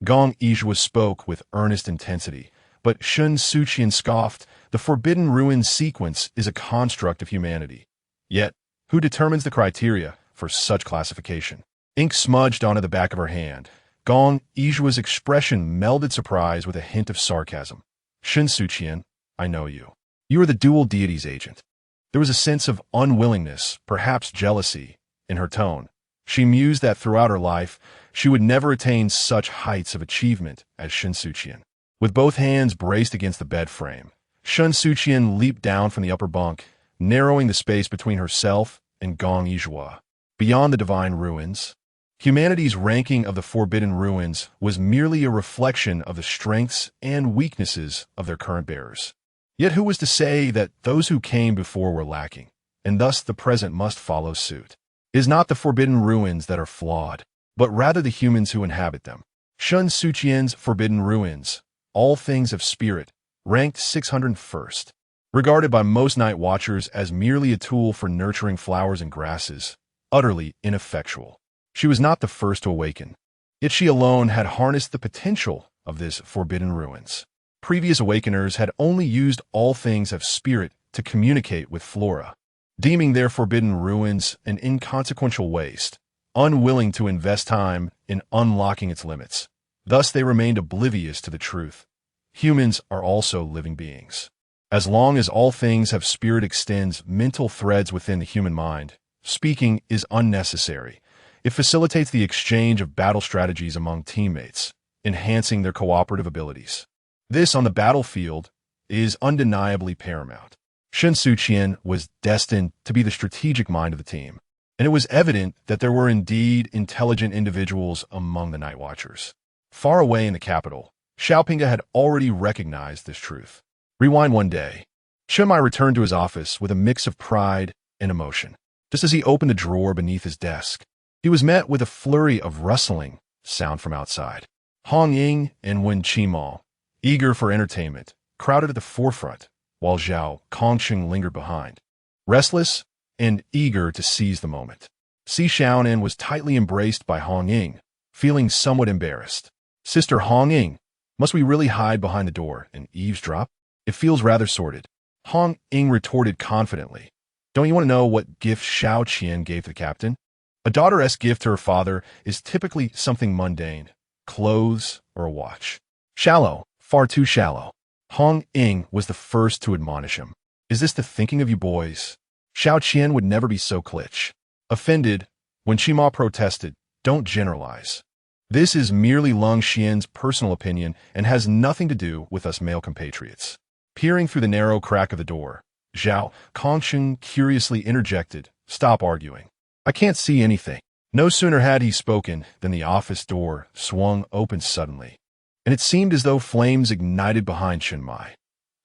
Gong Yizhua spoke with earnest intensity, but Shen Suqian scoffed. The Forbidden Ruin sequence is a construct of humanity. Yet, who determines the criteria for such classification? Ink smudged onto the back of her hand. Gong Yizhua's expression melded surprise with a hint of sarcasm. "Shen Suqian, I know you. You are the dual deity's agent." There was a sense of unwillingness, perhaps jealousy, in her tone. She mused that throughout her life, she would never attain such heights of achievement as Shen Suqian. With both hands braced against the bed frame, Shen Suqian leaped down from the upper bunk, narrowing the space between herself and Gong Yizhua. Beyond the divine ruins, Humanity's ranking of the Forbidden Ruins was merely a reflection of the strengths and weaknesses of their current bearers. Yet who was to say that those who came before were lacking, and thus the present must follow suit? It is not the Forbidden Ruins that are flawed, but rather the humans who inhabit them. Shen Suqian's Forbidden Ruins, All Things of Spirit, ranked 601st. Regarded by most night watchers as merely a tool for nurturing flowers and grasses, utterly ineffectual. She was not the first to awaken, yet she alone had harnessed the potential of this Forbidden Ruins. Previous awakeners had only used All Things of Spirit to communicate with Flora, deeming their Forbidden Ruins an inconsequential waste, unwilling to invest time in unlocking its limits. Thus they remained oblivious to the truth. Humans are also living beings. As long as All Things of Spirit extends mental threads within the human mind, speaking is unnecessary. It facilitates the exchange of battle strategies among teammates, enhancing their cooperative abilities. This, on the battlefield, is undeniably paramount. Shen Suqian was destined to be the strategic mind of the team, and it was evident that there were indeed intelligent individuals among the Night Watchers. Far away in the capital, Xiaopinga had already recognized this truth. Rewind one day. Shen Mai returned to his office with a mix of pride and emotion. Just as he opened a drawer beneath his desk, he was met with a flurry of rustling sound from outside. Hong Ying and Wen Qimao, eager for entertainment, crowded at the forefront, while Zhao Kongsheng lingered behind, restless and eager to seize the moment. Si Xiaonan was tightly embraced by Hong Ying, feeling somewhat embarrassed. Sister Hong Ying, must we really hide behind the door and eavesdrop? It feels rather sordid. Hong Ying retorted confidently. Don't you want to know what gift Xiao Qian gave the captain? A daughter-esque gift to her father is typically something mundane, clothes or a watch. Shallow, far too shallow. Hong Ying was the first to admonish him. Is this the thinking of you boys? Xiao Qian would never be so klitsch. Offended, when Qima protested, don't generalize. This is merely Lung Xian's personal opinion and has nothing to do with us male compatriots. Peering through the narrow crack of the door, Zhao Kongsheng curiously interjected, Stop arguing. I can't see anything. No sooner had he spoken than the office door swung open suddenly, and it seemed as though flames ignited behind Shen Mai.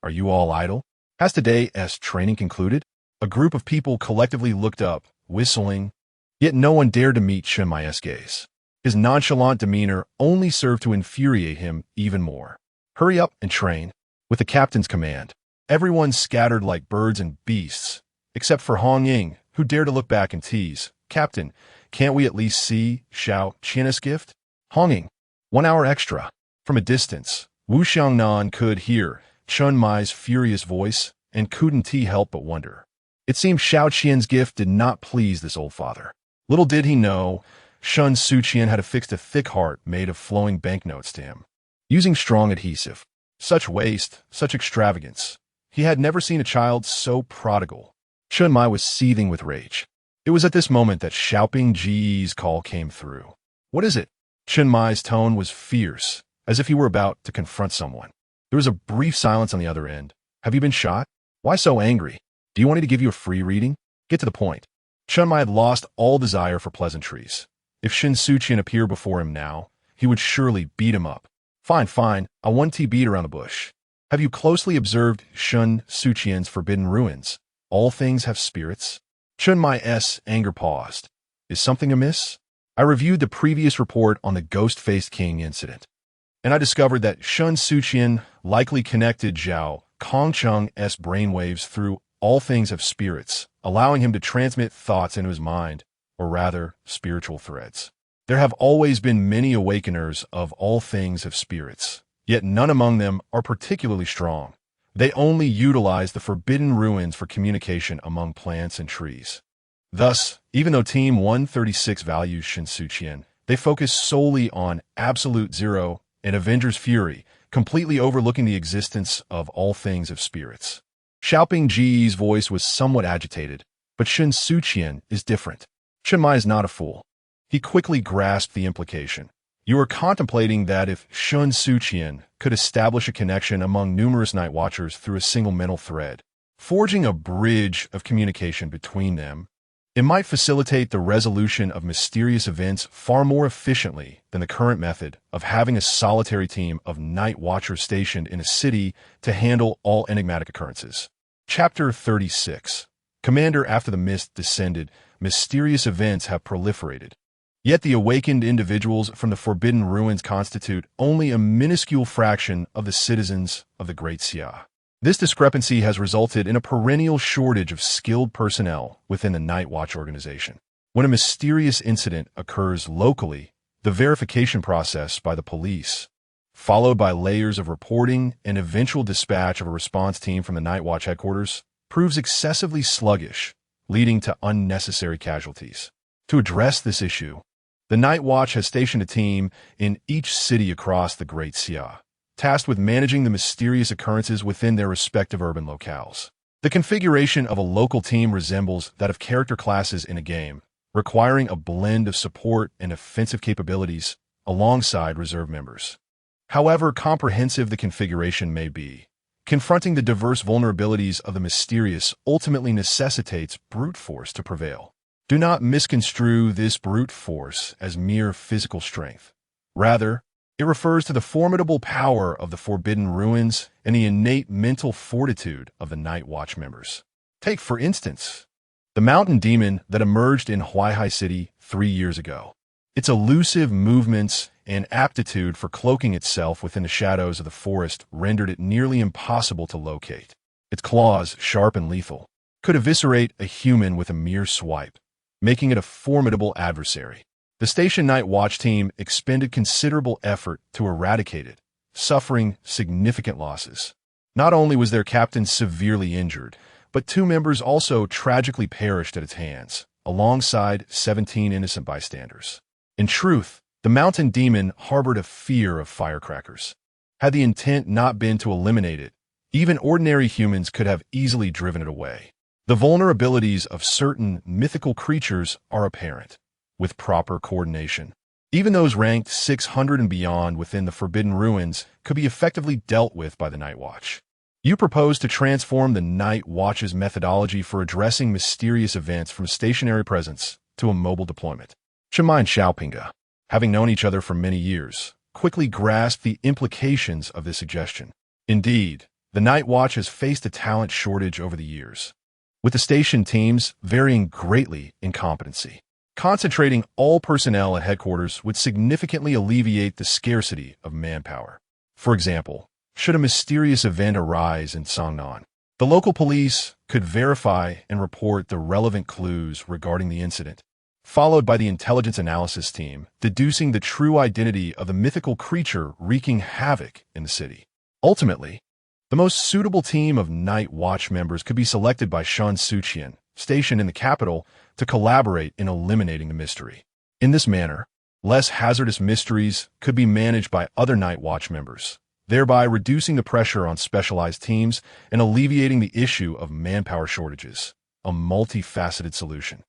Are you all idle? Has today's training concluded? A group of people collectively looked up, whistling, yet no one dared to meet Shen Mai's gaze. His nonchalant demeanor only served to infuriate him even more. Hurry up and train. With the captain's command, everyone scattered like birds and beasts, except for Hong Ying, who dared to look back and tease, Captain, can't we at least see Xiao Qian's gift? Hong Ying, 1 hour extra. From a distance, Wu Xiangnan could hear Chen Mai's furious voice and couldn't he help but wonder. It seemed Xiao Qian's gift did not please this old father. Little did he know, Shen Suqian had affixed a thick heart made of flowing banknotes to him, using strong adhesive. Such waste, such extravagance. He had never seen a child so prodigal. Chen Mai was seething with rage. It was at this moment that Xiaoping Ji's call came through. What is it? Chen Mai's tone was fierce, as if he were about to confront someone. There was a brief silence on the other end. Have you been shot? Why so angry? Do you want me to give you a free reading? Get to the point. Chen Mai had lost all desire for pleasantries. If Shen Suqian appeared before him now, he would surely beat him up. Fine, a 1T beat around the bush. Have you closely observed Shen Suqian's Forbidden Ruins? All things have spirits. Chen Mai's anger paused. Is something amiss? I reviewed the previous report on the ghost-faced king incident, and I discovered that Shen Suqian likely connected Zhao Kongsheng's brainwaves through All Things have spirits, allowing him to transmit thoughts into his mind, or rather, spiritual threads. There have always been many awakeners of All Things have spirits, yet none among them are particularly strong. They only utilize the Forbidden Ruins for communication among plants and trees. Thus, even though Team 136 values Shen Suqian, they focus solely on Absolute Zero and Avenger's Fury, completely overlooking the existence of All Things of spirits. Xiaoping Ji's voice was somewhat agitated, but Shen Suqian is different. Chen Mai is not a fool. He quickly grasped the implication. You are contemplating that if Shen Suqian could establish a connection among numerous Night Watchers through a single mental thread, forging a bridge of communication between them, It might facilitate the resolution of mysterious events far more efficiently than the current method of having a solitary team of night watchers stationed in a city to handle all enigmatic occurrences. Chapter 36. Commander, after the mist descended, mysterious events have proliferated. Yet the awakened individuals from the Forbidden Ruins constitute only a minuscule fraction of the citizens of the Great Xia. This discrepancy has resulted in a perennial shortage of skilled personnel within the Night Watch organization. When a mysterious incident occurs locally, the verification process by the police, followed by layers of reporting and eventual dispatch of a response team from the Night Watch headquarters, proves excessively sluggish, leading to unnecessary casualties. To address this issue, the Night Watch has stationed a team in each city across the Great Xia, tasked with managing the mysterious occurrences within their respective urban locales. The configuration of a local team resembles that of character classes in a game, requiring a blend of support and offensive capabilities alongside reserve members. However comprehensive the configuration may be, confronting the diverse vulnerabilities of the mysterious ultimately necessitates brute force to prevail. Do not misconstrue this brute force as mere physical strength. Rather, it refers to the formidable power of the Forbidden Ruins and the innate mental fortitude of the Night Watch members. Take, for instance, the mountain demon that emerged in Huaihai City 3 years ago. Its elusive movements and aptitude for cloaking itself within the shadows of the forest rendered it nearly impossible to locate. Its claws, sharp and lethal, could eviscerate a human with a mere swipe, making it a formidable adversary. The Station Night Watch team expended considerable effort to eradicate it, suffering significant losses. Not only was their captain severely injured, but 2 members also tragically perished at its hands, alongside 17 innocent bystanders. In truth, the mountain demon harbored a fear of firecrackers. Had the intent not been to eliminate it, even ordinary humans could have easily driven it away. The vulnerabilities of certain mythical creatures are apparent, with proper coordination. Even those ranked 600 and beyond within the Forbidden Ruins could be effectively dealt with by the Night Watch. You propose to transform the Night Watch's methodology for addressing mysterious events from stationary presence to a mobile deployment. Shen and Xiaoping, having known each other for many years, quickly grasped the implications of this suggestion. Indeed, the Night Watch has faced a talent shortage over the years, with the station teams varying greatly in competency. Concentrating all personnel at headquarters would significantly alleviate the scarcity of manpower. For example, should a mysterious event arise in Songnan, the local police could verify and report the relevant clues regarding the incident, followed by the intelligence analysis team deducing the true identity of the mythical creature wreaking havoc in the city. Ultimately, the most suitable team of Night Watch members could be selected by Shen Suqian, stationed in the capital, to collaborate in eliminating the mystery. In this manner, less hazardous mysteries could be managed by other Night Watch members, thereby reducing the pressure on specialized teams and alleviating the issue of manpower shortages, a multifaceted solution.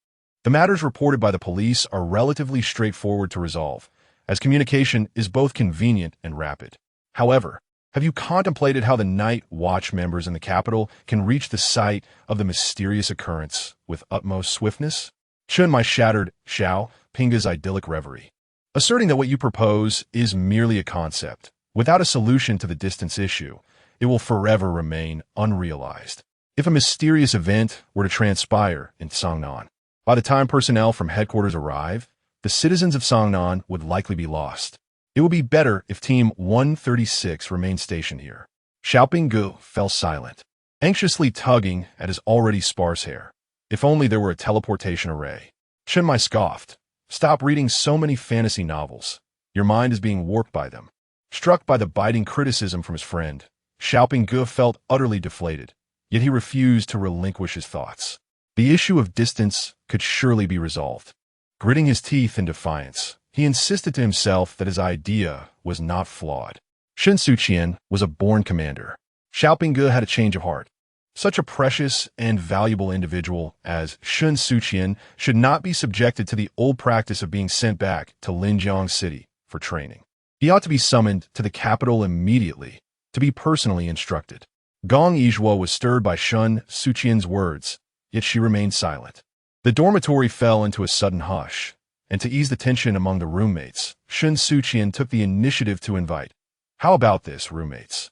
The matters reported by the police are relatively straightforward to resolve, as communication is both convenient and rapid. However, have you contemplated how the Night Watch members in the capital can reach the site of the mysterious occurrence with utmost swiftness? Chun Mai shattered Xiao Pinga's idyllic reverie, asserting that what you propose is merely a concept. Without a solution to the distance issue, it will forever remain unrealized. If a mysterious event were to transpire in Songnan, by the time personnel from headquarters arrive, the citizens of Songnan would likely be lost. It would be better if Team 136 remained stationed here. Xiaoping fell silent, anxiously tugging at his already sparse hair. If only there were a teleportation array. Chen Mai scoffed. Stop reading so many fantasy novels. Your mind is being warped by them. Struck by the biting criticism from his friend, Xiaoping felt utterly deflated, yet he refused to relinquish his thoughts. The issue of distance could surely be resolved. Gritting his teeth in defiance, he insisted to himself that his idea was not flawed. Shen Suqian was a born commander. Xiaoping had a change of heart. Such a precious and valuable individual as Shen Suqian should not be subjected to the old practice of being sent back to Linjiang City for training. He ought to be summoned to the capital immediately to be personally instructed. Gong Yizhuo was stirred by Shen Suqian's words, yet she remained silent. The dormitory fell into a sudden hush, and to ease the tension among the roommates, Shen Suqian took the initiative to invite. How about this, roommates?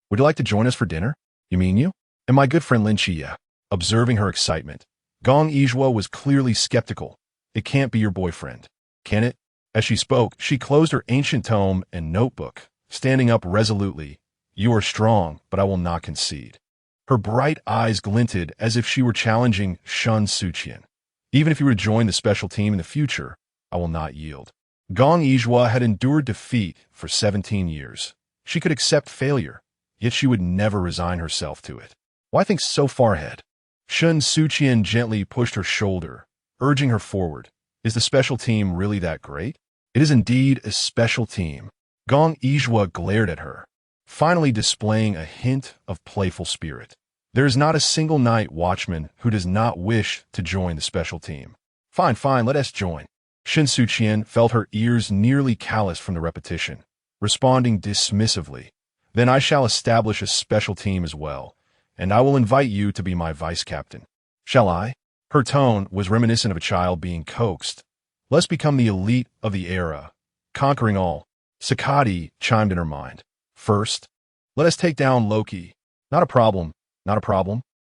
Would you like to join us for dinner? You mean you? And my good friend Lin Xie. Observing her excitement, Gong Yizhuo was clearly skeptical. It can't be your boyfriend, can it? As she spoke, she closed her ancient tome and notebook, standing up resolutely. You are strong, but I will not concede. Her bright eyes glinted as if she were challenging Shen Suqian. Even if you were to join the special team in the future, I will not yield. Gong Yizhuo had endured defeat for 17 years. She could accept failure, yet she would never resign herself to it. Why think so far ahead? Shen Suqian gently pushed her shoulder, urging her forward. Is the special team really that great? It is indeed a special team. Gong Yizhuo glared at her, finally displaying a hint of playful spirit. There is not a single night watchman who does not wish to join the special team. Fine, let us join. Shen Suqian felt her ears nearly calloused from the repetition, responding dismissively. Then I shall establish a special team as well, and I will invite you to be my vice captain. Shall I? Her tone was reminiscent of a child being coaxed. Let's become the elite of the era, conquering all. Sakati chimed in her mind. First, let us take down Loki. Not a problem.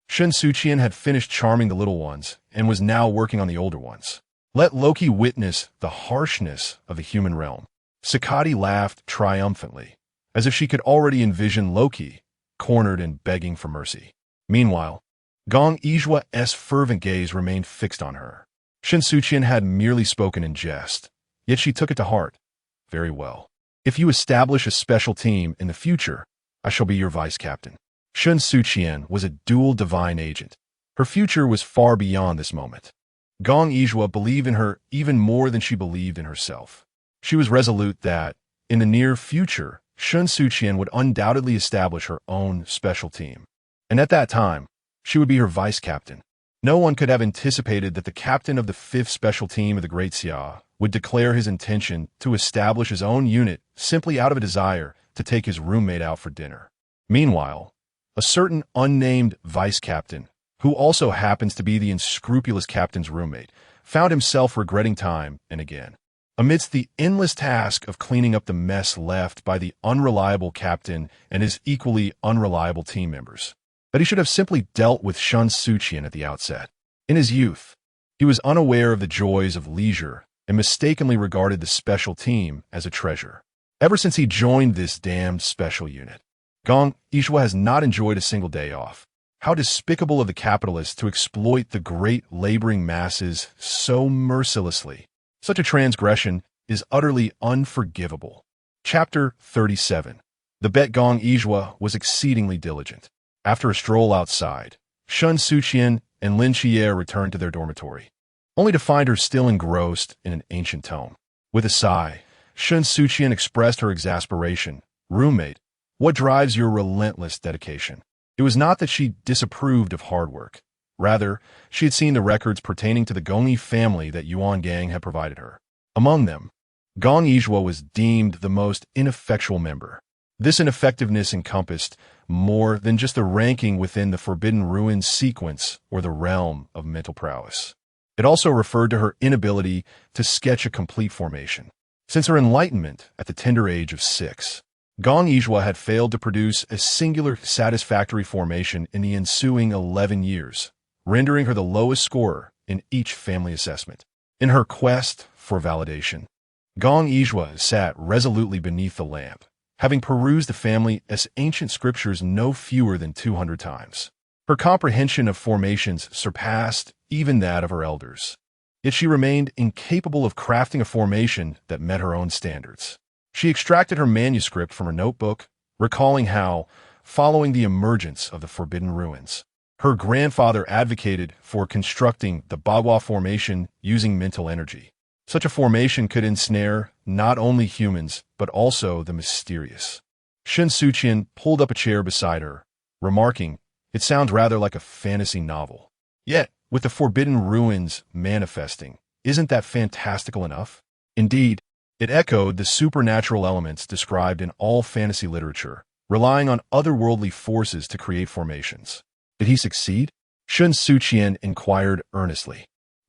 Shen Suqian had finished charming the little ones and was now working on the older ones. Let Loki witness the harshness of the human realm. Sakati laughed triumphantly, as if she could already envision Loki, cornered and begging for mercy. Meanwhile, Gong Yizhuo's fervent gaze remained fixed on her. Shen Suqian had merely spoken in jest, yet she took it to heart. Very well. If you establish a special team in the future, I shall be your vice captain. Shen Suqian was a dual divine agent. Her future was far beyond this moment. Gong Yizhuo believed in her even more than she believed in herself. She was resolute that, in the near future, Shen Suqian would undoubtedly establish her own special team. And at that time, she would be her vice captain. No one could have anticipated that the captain of the 5th special team of the Great Xia would declare his intention to establish his own unit simply out of a desire to take his roommate out for dinner. Meanwhile, a certain unnamed vice captain, who also happens to be the unscrupulous captain's roommate, found himself regretting time and again, amidst the endless task of cleaning up the mess left by the unreliable captain and his equally unreliable team members, that he should have simply dealt with Shen Suqian at the outset. In his youth, he was unaware of the joys of leisure and mistakenly regarded the special team as a treasure. Ever since he joined this damned special unit, Gong Yizhuo has not enjoyed a single day off. How despicable of the capitalists to exploit the great laboring masses so mercilessly. Such a transgression is utterly unforgivable. Chapter 37. The bet Gong Yizhuo was exceedingly diligent. After a stroll outside, Shen Suqian and Lin Xie returned to their dormitory, only to find her still engrossed in an ancient tome. With a sigh, Shen Suqian expressed her exasperation. Roommate, what drives your relentless dedication? It was not that she disapproved of hard work. Rather, she had seen the records pertaining to the Gongyi family that Yuan Gang had provided her. Among them, Gong Yizhuo was deemed the most ineffectual member. This ineffectiveness encompassed more than just the ranking within the Forbidden Ruins sequence or the realm of mental prowess. It also referred to her inability to sketch a complete formation. Since her enlightenment at the tender age of 6, Gong Yizhuo had failed to produce a singular satisfactory formation in the ensuing 11 years, rendering her the lowest scorer in each family assessment. In her quest for validation, Gong Yizhuo sat resolutely beneath the lamp, having perused the family's ancient scriptures no fewer than 200 times. Her comprehension of formations surpassed even that of her elders. Yet she remained incapable of crafting a formation that met her own standards. She extracted her manuscript from her notebook, recalling how, following the emergence of the Forbidden Ruins, her grandfather advocated for constructing the Bagua formation using mental energy. Such a formation could ensnare not only humans, but also the mysterious. Shen Suqian pulled up a chair beside her, remarking, "It sounds rather like a fantasy novel. Yet, with the Forbidden Ruins manifesting, isn't that fantastical enough?" Indeed, it echoed the supernatural elements described in all fantasy literature, relying on otherworldly forces to create formations. Did he succeed? Shen Suqian inquired earnestly.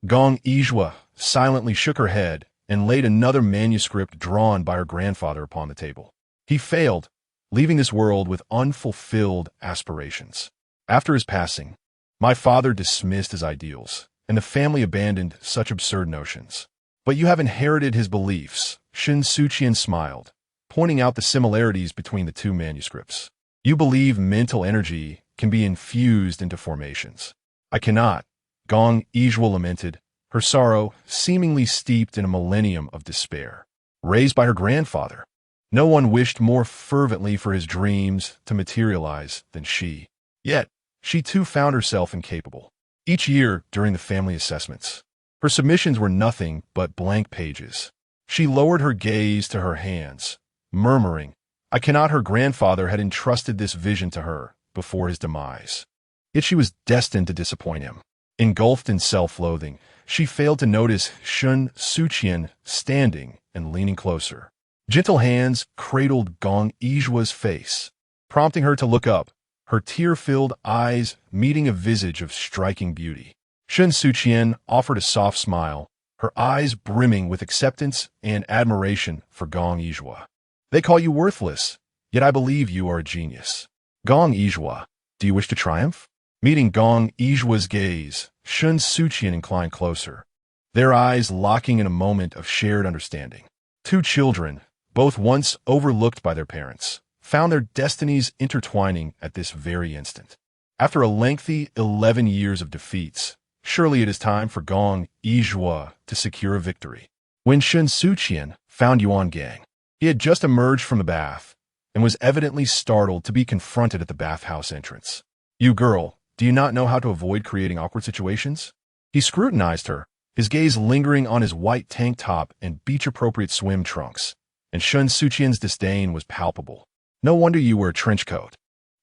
Gong Yizhua silently shook her head and laid another manuscript drawn by her grandfather upon the table. He failed, leaving this world with unfulfilled aspirations. After his passing, my father dismissed his ideals, and the family abandoned such absurd notions. But you have inherited his beliefs, Shen Suqian smiled, pointing out the similarities between the two manuscripts. You believe mental energy can be infused into formations. I cannot, Gong Yizhua lamented, her sorrow seemingly steeped in a millennium of despair. Raised by her grandfather, no one wished more fervently for his dreams to materialize than she. Yet, she too found herself incapable. Each year during the family assessments, her submissions were nothing but blank pages. She lowered her gaze to her hands, murmuring, I cannot. Her grandfather had entrusted this vision to her before his demise. Yet she was destined to disappoint him. Engulfed in self-loathing, she failed to notice Shen Suqian standing and leaning closer. Gentle hands cradled Gong Yizhua's face, prompting her to look up, her tear-filled eyes meeting a visage of striking beauty. Shen Suqian offered a soft smile, her eyes brimming with acceptance and admiration for Gong Yizhua. They call you worthless, yet I believe you are a genius. Gong Yizhua, do you wish to triumph? Meeting Gong Yizhua's gaze, Shen Suqian inclined closer, their eyes locking in a moment of shared understanding. Two children, both once overlooked by their parents, found their destinies intertwining at this very instant. After a lengthy 11 years of defeats, surely it is time for Gong Yizhua to secure a victory. When Shen Suqian found Yuan Gang, he had just emerged from the bath and was evidently startled to be confronted at the bathhouse entrance. You girl, do you not know how to avoid creating awkward situations? He scrutinized her, his gaze lingering on his white tank top and beach-appropriate swim trunks, and Shen Suqian's disdain was palpable. No wonder you wear a trench coat.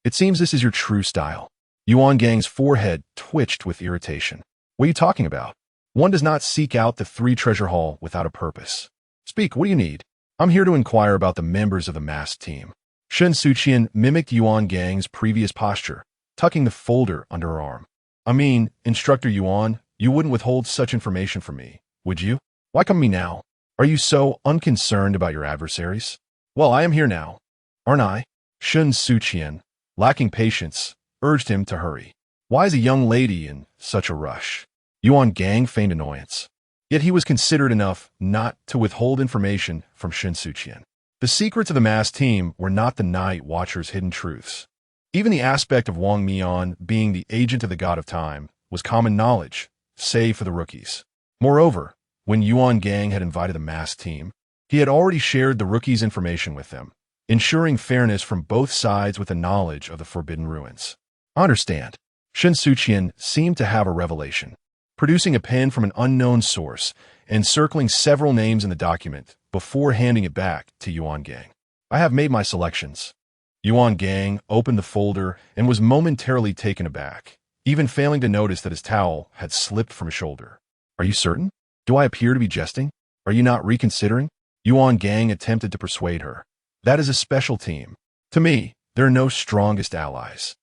It seems this is your true style. Yuan Gang's forehead twitched with irritation. What are you talking about? One does not seek out the Three Treasure Hall without a purpose. Speak, what do you need? I'm here to inquire about the members of the masked team. Shen Suqian mimicked Yuan Gang's previous posture, tucking the folder under her arm. I mean, Instructor Yuan, you wouldn't withhold such information from me, would you? Why come to me now? Are you so unconcerned about your adversaries? Well, I am here now, aren't I? Shen Suqian, lacking patience, urged him to hurry. Why is a young lady in such a rush? Yuan Gang feigned annoyance. Yet he was considerate enough not to withhold information from Shen Suqian. The secrets of the masked team were not the Night Watcher's hidden truths. Even the aspect of Wang Mian being the agent of the God of Time was common knowledge, save for the rookies. Moreover, when Yuan Gang had invited the masked team, he had already shared the rookies' information with them, ensuring fairness from both sides with the knowledge of the Forbidden Ruins. I understand. Shen Suqian seemed to have a revelation, producing a pen from an unknown source and circling several names in the document before handing it back to Yuan Gang. I have made my selections. Yuan Gang opened the folder and was momentarily taken aback, even failing to notice that his towel had slipped from his shoulder. Are you certain? Do I appear to be jesting? Are you not reconsidering? Yuan Gang attempted to persuade her. That is a special team. To me, there are no strongest allies,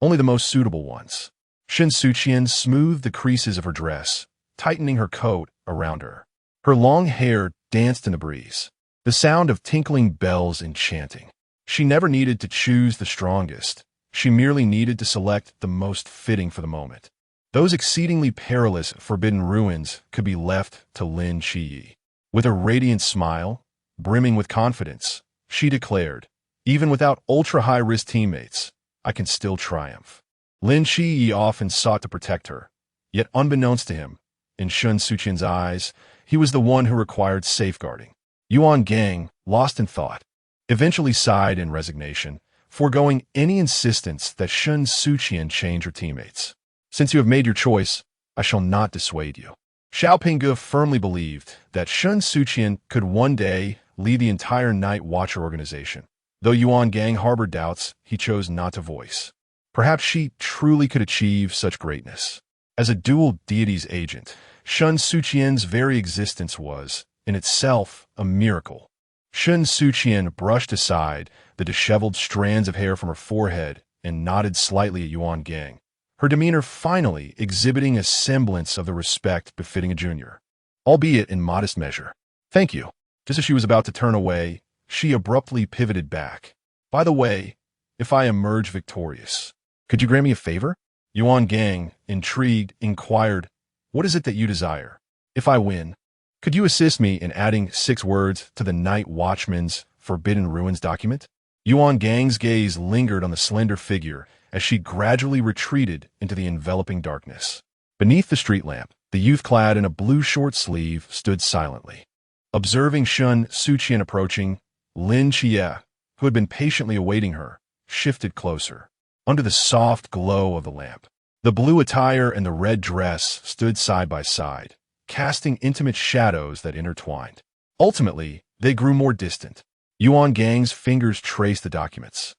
only the most suitable ones. Shen Suqian smoothed the creases of her dress, tightening her coat around her. Her long hair danced in the breeze, the sound of tinkling bells enchanting. She never needed to choose the strongest. She merely needed to select the most fitting for the moment. Those exceedingly perilous Forbidden Ruins could be left to Lin Qiyi. With a radiant smile, brimming with confidence, she declared, even without ultra-high-risk teammates, I can still triumph. Lin Qiyi often sought to protect her, yet unbeknownst to him, in Shen Suqian's eyes, he was the one who required safeguarding. Yuan Gang, lost in thought, eventually sighed in resignation, foregoing any insistence that Shen Suqian change her teammates. Since you have made your choice, I shall not dissuade you. Xiao Pingge firmly believed that Shen Suqian could one day lead the entire Night Watcher organization. Though Yuan Gang harbored doubts, he chose not to voice. Perhaps she truly could achieve such greatness. As a dual deity's agent, Shen Suqian's very existence was, in itself, a miracle. Shen Suqian brushed aside the disheveled strands of hair from her forehead and nodded slightly at Yuan Gang, her demeanor finally exhibiting a semblance of the respect befitting a junior, albeit in modest measure. "Thank you." Just as she was about to turn away, she abruptly pivoted back. "By the way, if I emerge victorious, could you grant me a favor?" Yuan Gang, intrigued, inquired, "What is it that you desire? If I win, could you assist me in adding 6 words to the Night Watchman's Forbidden Ruins document?" Yuan Gang's gaze lingered on the slender figure as she gradually retreated into the enveloping darkness. Beneath the street lamp, the youth clad in a blue short sleeve stood silently. Observing Shen Suqian approaching, Lin Xie, who had been patiently awaiting her, shifted closer. Under the soft glow of the lamp, the blue attire and the red dress stood side by side, casting intimate shadows that intertwined. Ultimately, they grew more distant. Yuan Gang's fingers traced the documents,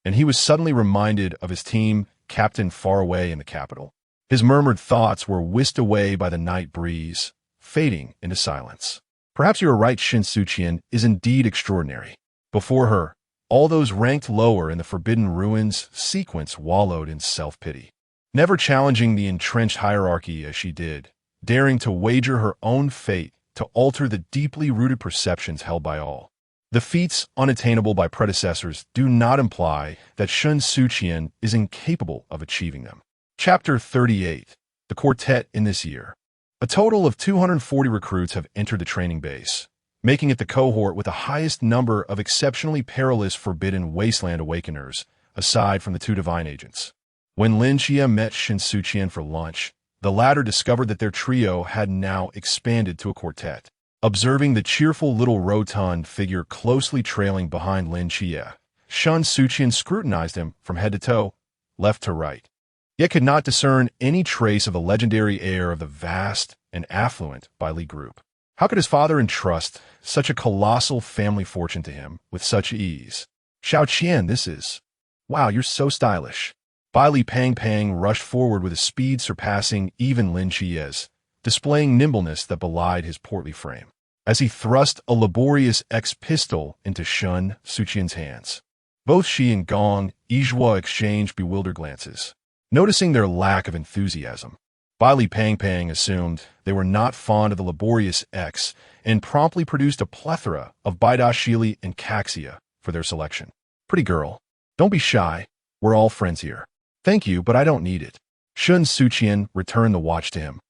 and he was suddenly reminded of his team captain far away in the capital. His murmured thoughts were whisked away by the night breeze, fading into silence. Perhaps you are right, Shen Suqian is indeed extraordinary. Before her, all those ranked lower in the Forbidden Ruins sequence wallowed in self-pity, never challenging the entrenched hierarchy as she did, daring to wager her own fate to alter the deeply rooted perceptions held by all. The feats unattainable by predecessors do not imply that Shen Suqian is incapable of achieving them. Chapter 38. The Quartet in this year. A total of 240 recruits have entered the training base, making it the cohort with the highest number of exceptionally perilous Forbidden Wasteland Awakeners, aside from the 2 divine agents. When Lin Xie met Shen Suqian for lunch, the latter discovered that their trio had now expanded to a quartet. Observing the cheerful little rotund figure closely trailing behind Lin Xie, Shen Suqian scrutinized him from head to toe, left to right, yet could not discern any trace of the legendary air of the vast and affluent Bai Li group. How could his father entrust such a colossal family fortune to him with such ease? "Xiao Qian, this is... Wow, you're so stylish." Bai Li Pang rushed forward with a speed surpassing even Lin Xie's, displaying nimbleness that belied his portly frame, as he thrust a laborious X-pistol into Shen Suqian's hands. Both she and Gong Yizhua exchanged bewildered glances. Noticing their lack of enthusiasm, Bai Li Pang assumed they were not fond of the laborious X and promptly produced a plethora of Baidashili and Caxia for their selection. "Pretty girl, don't be shy. We're all friends here." "Thank you, but I don't need it." Shen Suqian returned the watch to him.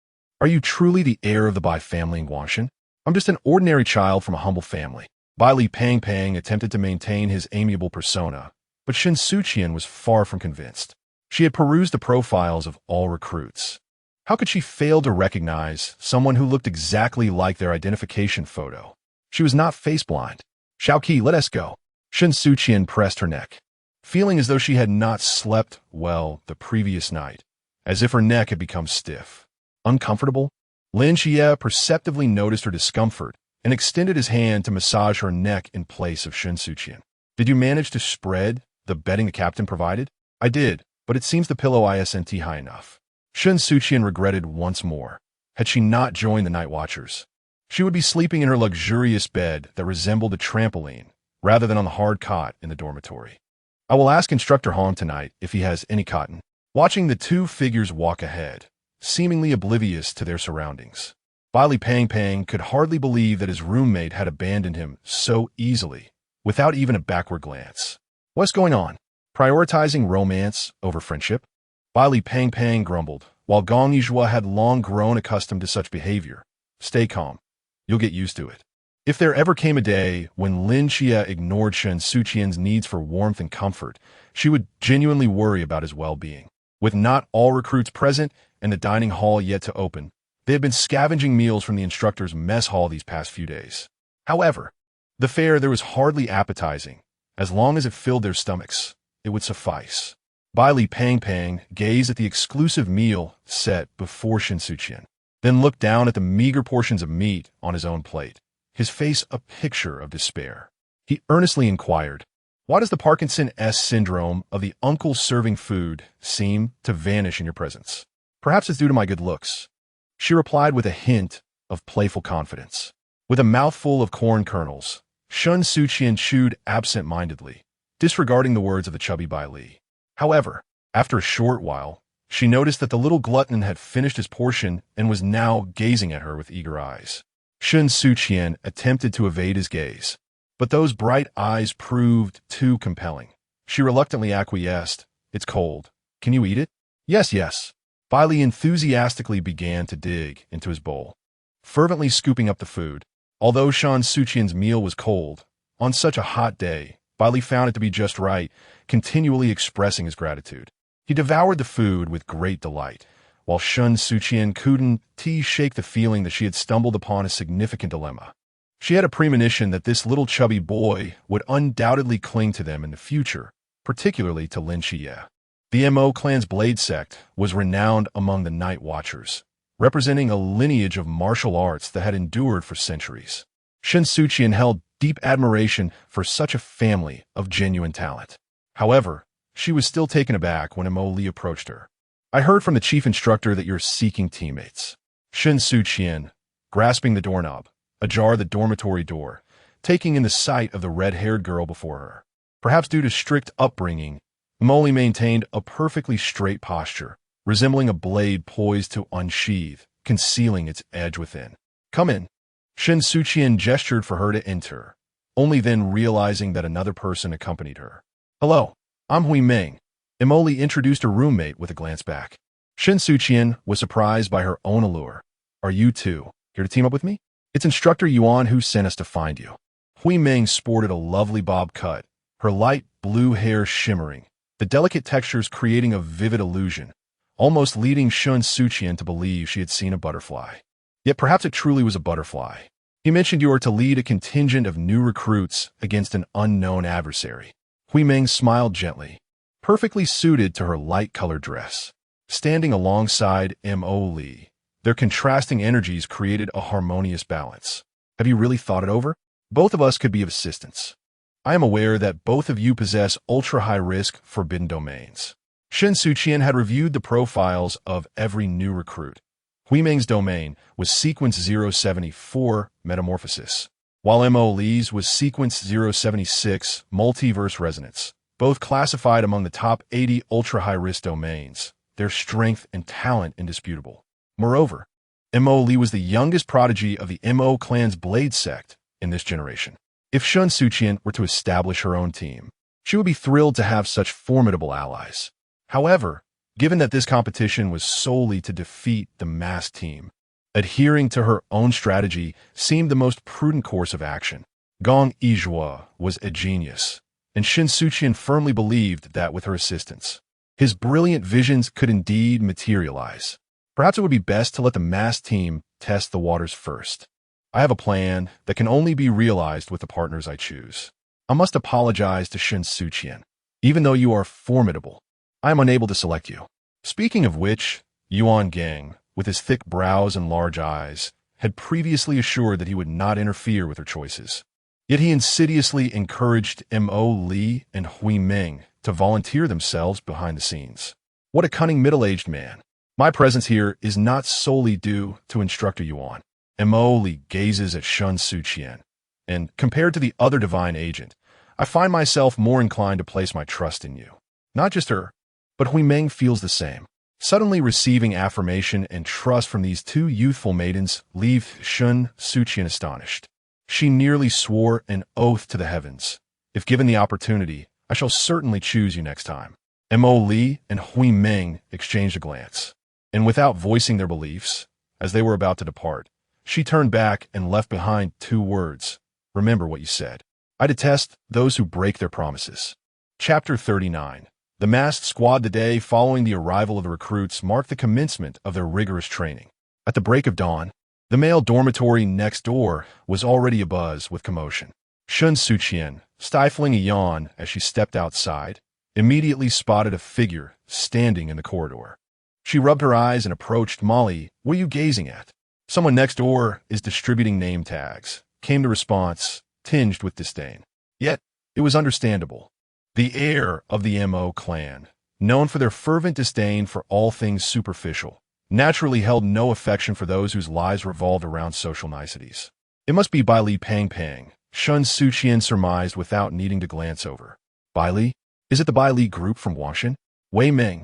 "Are you truly the heir of the Bai family in Guangshan?" "I'm just an ordinary child from a humble family." Bai Li Pang attempted to maintain his amiable persona, but Shen Suqian was far from convinced. She had perused the profiles of all recruits. How could she fail to recognize someone who looked exactly like their identification photo? She was not face-blind. "Xiaoqi, let us go." Shen Suqian pressed her neck, feeling as though she had not slept well the previous night, as if her neck had become stiff. Uncomfortable? Lin Xie perceptively noticed her discomfort and extended his hand to massage her neck in place of Shen Suqian. "Did you manage to spread the bedding the captain provided?" "I did, but it seems the pillow isn't high enough." Shen Suqian regretted once more. Had she not joined the Night Watchers, she would be sleeping in her luxurious bed that resembled a trampoline, rather than on the hard cot in the dormitory. "I will ask Instructor Hong tonight if he has any cotton." Watching the 2 figures walk ahead, seemingly oblivious to their surroundings, Bai Li Pang could hardly believe that his roommate had abandoned him so easily, without even a backward glance. "What's going on? Prioritizing romance over friendship?" Bai Li Pang grumbled, while Gong Yizhua had long grown accustomed to such behavior. "Stay calm. You'll get used to it." If there ever came a day when Lin Xie ignored Shen Suqian's needs for warmth and comfort, she would genuinely worry about his well-being. With not all recruits present and the dining hall yet to open, they had been scavenging meals from the instructor's mess hall these past few days. However, the fare there was hardly appetizing. As long as it filled their stomachs, it would suffice. Bai Li Pang gazed at the exclusive meal set before Shen Suqian, then looked down at the meager portions of meat on his own plate, his face a picture of despair. He earnestly inquired, "Why does the Parkinson's syndrome of the uncle serving food seem to vanish in your presence?" "Perhaps it's due to my good looks," she replied with a hint of playful confidence. With a mouthful of corn kernels, Shen Suqian chewed absent-mindedly, disregarding the words of the chubby Bai Li. However, after a short while, She noticed that the little glutton had finished his portion and was now gazing at her with eager eyes. Shen Suqian attempted to evade his gaze, but those bright eyes proved too compelling. She reluctantly acquiesced. It's cold. Can you eat it? Yes, yes. Bai Li enthusiastically began to dig into his bowl, fervently scooping up the food. Although Shen Suqian's meal was cold, on such a hot day, Bai Li found it to be just right, continually expressing his gratitude. He devoured the food with great delight, while Shen Suqian couldn't shake the feeling that she had stumbled upon a significant dilemma. She had a premonition that this little chubby boy would undoubtedly cling to them in the future, particularly to Lin Xie. The Mo clan's Blade sect was renowned among the Night Watchers, representing a lineage of martial arts that had endured for centuries. Shen Suqian held deep admiration for such a family of genuine talent. However, she was still taken aback when Mo Li approached her. I heard from the chief instructor that you're seeking teammates. Shen Suqian, grasping the doorknob, ajar the dormitory door, taking in the sight of the red-haired girl before her. Perhaps due to strict upbringing, Mo Li maintained a perfectly straight posture, resembling a blade poised to unsheath, concealing its edge within. Come in. Shen Suqian gestured for her to enter, only then realizing that another person accompanied her. Hello, I'm Hui Ming. Mo Li introduced her roommate with a glance back. Shen Suqian was surprised by her own allure. Are you two here to team up with me? It's Instructor Yuan who sent us to find you. Hui Ming sported a lovely bob cut, her light blue hair shimmering, the delicate textures creating a vivid illusion, almost leading Shen Suqian to believe she had seen a butterfly. Yet perhaps it truly was a butterfly. He mentioned you are to lead a contingent of new recruits against an unknown adversary. Hui Ming smiled gently, perfectly suited to her light-colored dress. Standing alongside Mo Li, their contrasting energies created a harmonious balance. Have you really thought it over? Both of us could be of assistance. I am aware that both of you possess ultra-high-risk forbidden domains. Shen Suqian had reviewed the profiles of every new recruit. Hui Ming's domain was Sequence 074, Metamorphosis, while Mo Li's was Sequence 076, Multiverse Resonance, both classified among the top 80 ultra-high-risk domains, their strength and talent indisputable. Moreover, Mo Li was the youngest prodigy of the Mo clan's Blade sect in this generation. If Shen Suqian were to establish her own team, she would be thrilled to have such formidable allies. However, given that this competition was solely to defeat the masked team, adhering to her own strategy seemed the most prudent course of action. Gong Yizhua was a genius, and Shen Suqian firmly believed that with her assistance, his brilliant visions could indeed materialize. Perhaps it would be best to let the masked team test the waters first. I have a plan that can only be realized with the partners I choose. I must apologize to Shen Suqian. Even though you are formidable, I am unable to select you. Speaking of which, Yuan Gang, with his thick brows and large eyes, had previously assured that he would not interfere with her choices. Yet he insidiously encouraged Mo Li and Hui Ming to volunteer themselves behind the scenes. What a cunning middle-aged man. My presence here is not solely due to Instructor Yuan. Mo Li gazes at Shen Suqian, and compared to the other divine agent, I find myself more inclined to place my trust in you. Not just her, but Hui Ming feels the same. Suddenly receiving affirmation and trust from these two youthful maidens leave Shen Suqian astonished. She nearly swore an oath to the heavens. If given the opportunity, I shall certainly choose you next time. Mo Li and Hui Ming exchanged a glance, and without voicing their beliefs, as they were about to depart, she turned back and left behind 2 words. Remember what you said. I detest those who break their promises. Chapter 39. The masked squad. The day following the arrival of the recruits marked the commencement of their rigorous training. At the break of dawn, the male dormitory next door was already abuzz with commotion. Shen Suqian, stifling a yawn as she stepped outside, immediately spotted a figure standing in the corridor. She rubbed her eyes and approached. Molly, what are you gazing at? Someone next door is distributing name tags, came the response, tinged with disdain. Yet, it was understandable. The heir of the Mo clan, known for their fervent disdain for all things superficial, naturally held no affection for those whose lives revolved around social niceties. It must be Bai Li Pang Pang, Shen Suqian surmised without needing to glance over. Bai Li? Is it the Bai Li group from Wangshan? Wei Ming.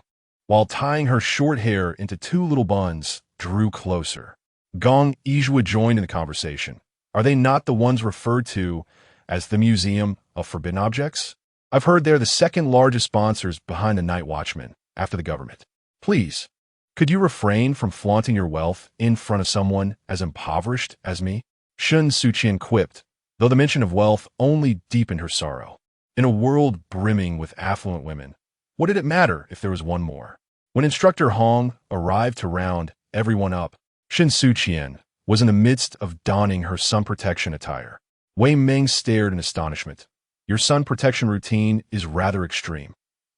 while tying her short hair into two little buns, drew closer. Gong Yizhua joined in the conversation. Are they not the ones referred to as the Museum of Forbidden Objects? I've heard they're the second largest sponsors behind the Night Watchman, after the government. Please, could you refrain from flaunting your wealth in front of someone as impoverished as me? Shen Suqian quipped, though the mention of wealth only deepened her sorrow. In a world brimming with affluent women, what did it matter if there was one more? When Instructor Hong arrived to round everyone up, Shen Suqian was in the midst of donning her sun protection attire. Wei Ming stared in astonishment. Your sun protection routine is rather extreme.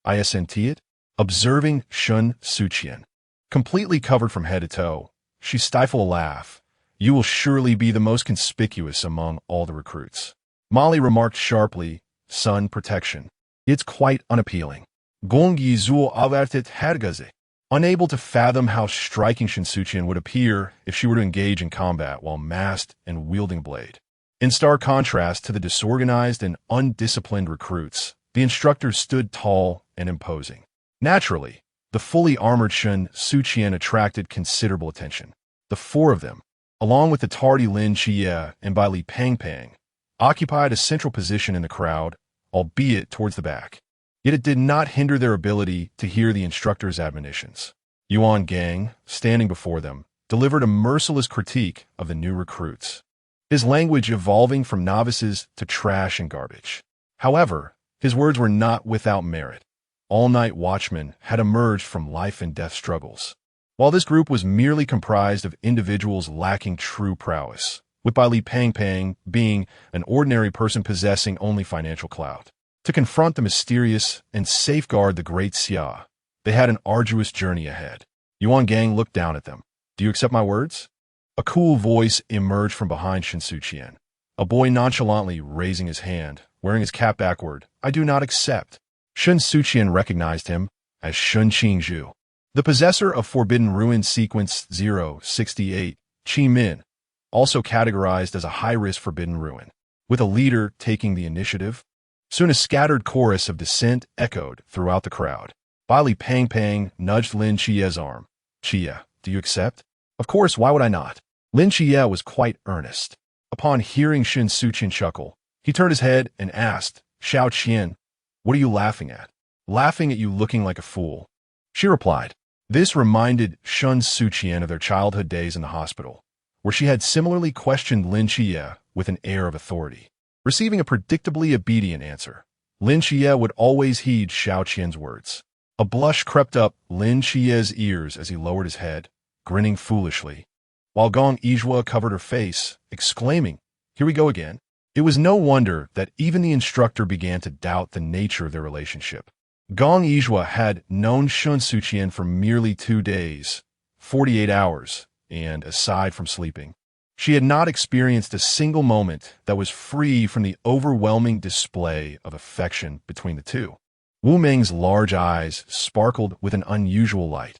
Isn't it? Observing Shen Suqian, completely covered from head to toe, she stifled a laugh. You will surely be the most conspicuous among all the recruits. Molly remarked sharply, sun protection. It's quite unappealing. Gong Yizhua averted hergaze. Unable to fathom how striking Shen Suqian would appear if she were to engage in combat while masked and wielding a blade. In stark contrast to the disorganized and undisciplined recruits, the instructors stood tall and imposing. Naturally, the fully armored Shen Suqian attracted considerable attention. The four of them, along with the tardy Lin Xie and Bai Li Pang, occupied a central position in the crowd, albeit towards the back. Yet it did not hinder their ability to hear the instructor's admonitions. Yuan Gang, standing before them, delivered a merciless critique of the new recruits, his language evolving from novices to trash and garbage. However, his words were not without merit. All-night watchmen had emerged from life and death struggles. While this group was merely comprised of individuals lacking true prowess, with Bai Li Pang being an ordinary person possessing only financial clout. To confront the mysterious and safeguard the great Xia, they had an arduous journey ahead. Yuan Gang looked down at them. Do you accept my words? A cool voice emerged from behind Shen Suqian. A boy nonchalantly raising his hand, wearing his cap backward. I do not accept. Shen Suqian recognized him as Shun Qingzhu, the possessor of Forbidden Ruin Sequence 068, Qi Min, also categorized as a high-risk Forbidden Ruin. With a leader taking the initiative, soon a scattered chorus of dissent echoed throughout the crowd. Bai Li Pang nudged Lin Xie's arm. Xie, do you accept? Of course, why would I not? Lin Xie was quite earnest. Upon hearing Shen Suqian chuckle, he turned his head and asked, Xiao Qian, what are you laughing at? Laughing at you looking like a fool. She replied. This reminded Shen Suqian of their childhood days in the hospital, where she had similarly questioned Lin Xie with an air of authority. Receiving a predictably obedient answer, Lin Xie would always heed Xiao Qian's words. A blush crept up Lin Xie's ears as he lowered his head, grinning foolishly, while Gong Yizhua covered her face, exclaiming, Here we go again. It was no wonder that even the instructor began to doubt the nature of their relationship. Gong Yizhua had known Shen Suqian for merely 2 days, 48 hours, and aside from sleeping, she had not experienced a single moment that was free from the overwhelming display of affection between the two. Wu Ming's large eyes sparkled with an unusual light.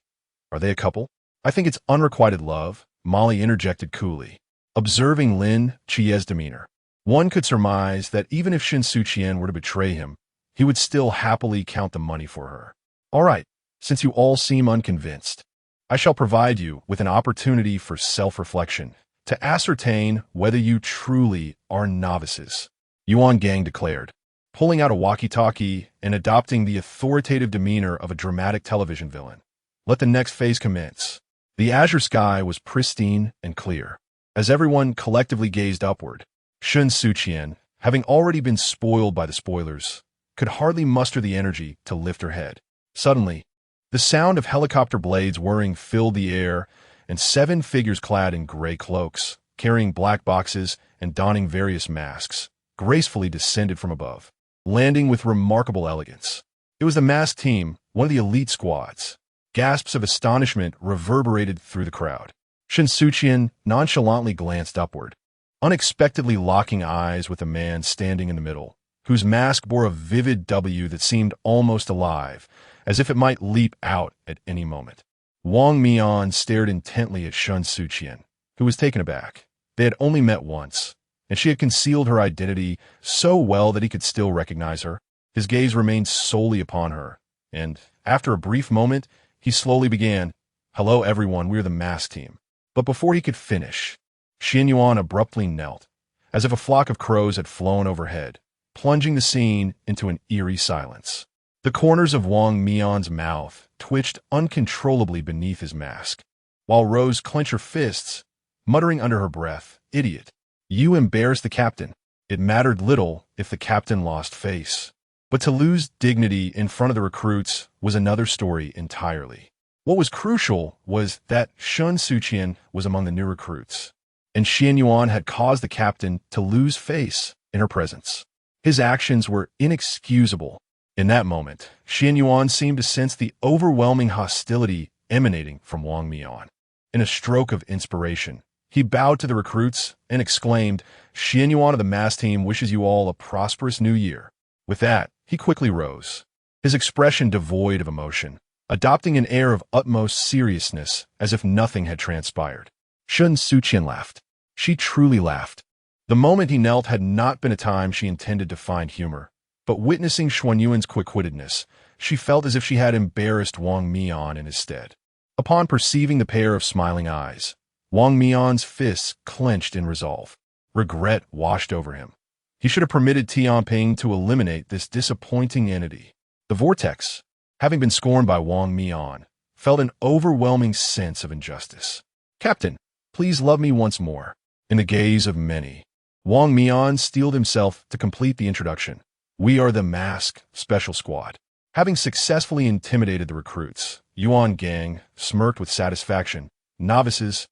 Are they a couple? I think it's unrequited love, Molly interjected coolly. Observing Lin Xie's demeanor, one could surmise that even if Shen Suqian were to betray him, he would still happily count the money for her. All right, since you all seem unconvinced, I shall provide you with an opportunity for self-reflection to ascertain whether you truly are novices, Yuan Gang declared, pulling out a walkie-talkie and adopting the authoritative demeanor of a dramatic television villain. Let the next phase commence. The azure sky was pristine and clear. As everyone collectively gazed upward, Shen Suqian, having already been spoiled by the spoilers, could hardly muster the energy to lift her head. Suddenly, the sound of helicopter blades whirring filled the air, and 7 figures clad in gray cloaks, carrying black boxes and donning various masks, gracefully descended from above, landing with remarkable elegance. It was the masked team, one of the elite squads. Gasps of astonishment reverberated through the crowd. Shen Suqian nonchalantly glanced upward, unexpectedly locking eyes with a man standing in the middle, whose mask bore a vivid W that seemed almost alive, as if it might leap out at any moment. Wang Mian stared intently at Shen Suqian, who was taken aback. They had only met once, and she had concealed her identity so well that he could still recognize her. His gaze remained solely upon her, and, after a brief moment, he slowly began, "Hello everyone, we're the mask team." But before he could finish, Shen Yuan abruptly knelt, as if a flock of crows had flown overhead, plunging the scene into an eerie silence. The corners of Wang Mian's mouth twitched uncontrollably beneath his mask, while Rose clenched her fists, muttering under her breath, "Idiot. You embarrassed the captain." It mattered little if the captain lost face. But to lose dignity in front of the recruits was another story entirely. What was crucial was that Shen Suqian was among the new recruits, and Shen Yuan had caused the captain to lose face in her presence. His actions were inexcusable. In that moment, Shen Yuan seemed to sense the overwhelming hostility emanating from Wang Mian. In a stroke of inspiration, he bowed to the recruits and exclaimed, "Shen Yuan of the mass team wishes you all a prosperous new year." With that, he quickly rose, his expression devoid of emotion, adopting an air of utmost seriousness as if nothing had transpired. Shen Suqian laughed. She truly laughed. The moment he knelt had not been a time she intended to find humor, but witnessing Xuan Yuan's quick-wittedness, she felt as if she had embarrassed Wang Mian in his stead. Upon perceiving the pair of smiling eyes, Wang Mian's fists clenched in resolve. Regret washed over him. He should have permitted Tianping to eliminate this disappointing entity. The vortex, having been scorned by Wang Mian, felt an overwhelming sense of injustice. "Captain, please love me once more." In the gaze of many, Wang Mian steeled himself to complete the introduction. "We are the Mask Special Squad." Having successfully intimidated the recruits, Yuan Gang smirked with satisfaction. "Novices,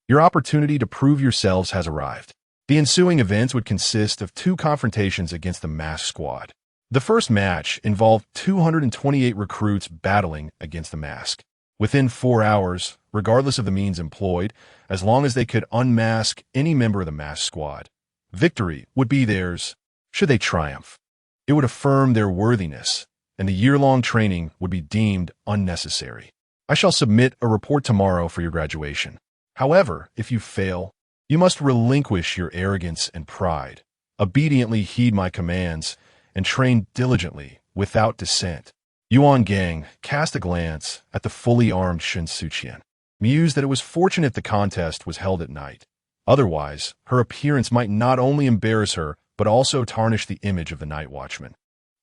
your opportunity to prove yourselves has arrived." The ensuing events would consist of 2 confrontations against the Mask Squad. The first match involved 228 recruits battling against the Mask. Within 4 hours, regardless of the means employed, as long as they could unmask any member of the Mask Squad, victory would be theirs should they triumph. It would affirm their worthiness, and the year-long training would be deemed unnecessary. "I shall submit a report tomorrow for your graduation. However, if you fail, you must relinquish your arrogance and pride, obediently heed my commands, and train diligently without dissent." Yuan Gang cast a glance at the fully armed Shen Suqian, mused that it was fortunate the contest was held at night. Otherwise, her appearance might not only embarrass her, but also tarnish the image of the night watchman.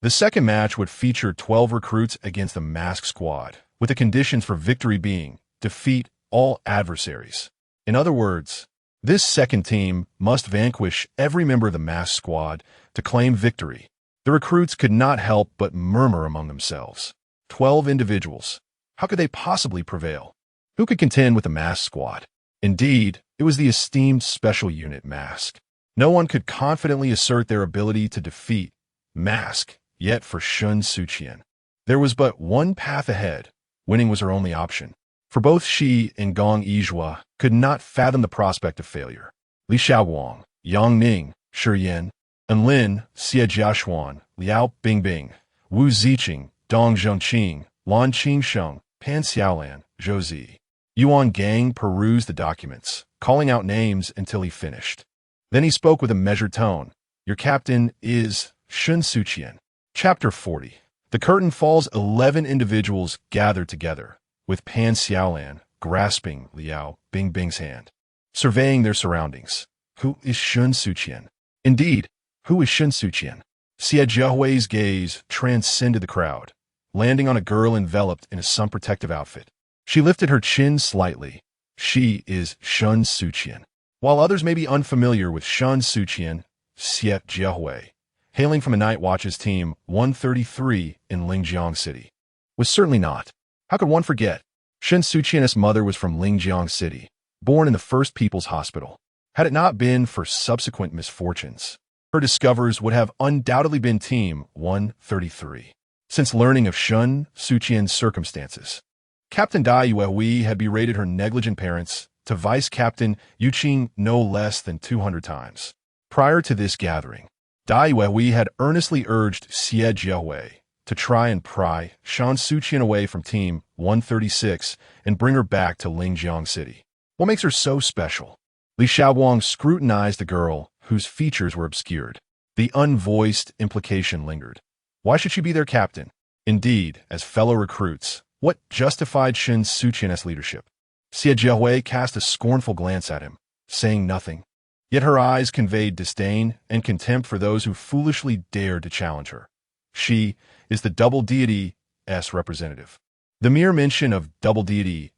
The second match would feature 12 recruits against the Mask Squad, with the conditions for victory being defeat all adversaries. In other words, this second team must vanquish every member of the Mask Squad to claim victory. The recruits could not help but murmur among themselves. 12 individuals. How could they possibly prevail? Who could contend with the Mask Squad? Indeed, it was the esteemed Special Unit Mask. No one could confidently assert their ability to defeat Mask, yet for Shen Suqian, there was but one path ahead. Winning was her only option. For both she and Gong Yizhua could not fathom the prospect of failure. Li Xiaowang, Yang Ning, Shi Yan, and Lin Xie Jiaxuan, Liao Bingbing, Wu Ziqing, Dong Zhongqing, Lan Qingsheng, Pan Xiaolan, Zhou Zi. Yuan Gang perused the documents, calling out names until he finished. Then he spoke with a measured tone. "Your captain is Shen Suqian." Chapter 40. The curtain falls. 11 individuals gathered together, with Pan Xiaolan grasping Liao Bingbing's hand, surveying their surroundings. Who is Shen Suqian? Indeed, who is Shen Suqian? Xie Jiahui's gaze transcended the crowd, landing on a girl enveloped in a sun-protective outfit. She lifted her chin slightly. She is Shen Suqian. While others may be unfamiliar with Shen Suqian, Xie Jiahui, hailing from the Night Watch's Team 133 in Lingjiang City, was certainly not. How could one forget? Shen Suqian's mother was from Lingjiang City, born in the First People's Hospital. Had it not been for subsequent misfortunes, her discoverers would have undoubtedly been Team 133. Since learning of Shen Suqian's circumstances, Captain Dai Yuehui had berated her negligent parents to Vice Captain Yuqing no less than 200 times. Prior to this gathering, Dai Yuehui had earnestly urged Xie Jiahui to try and pry Shen Suqian away from Team 136 and bring her back to Lingjiang City. What makes her so special? Li Xiaowang scrutinized the girl, whose features were obscured. The unvoiced implication lingered. Why should she be their captain? Indeed, as fellow recruits, What justified Shen Suqian's leadership? Xie Jiahui cast a scornful glance at him, saying nothing. Yet her eyes conveyed disdain and contempt for those who foolishly dared to challenge her. She is the double deity's representative. The mere mention of double deity's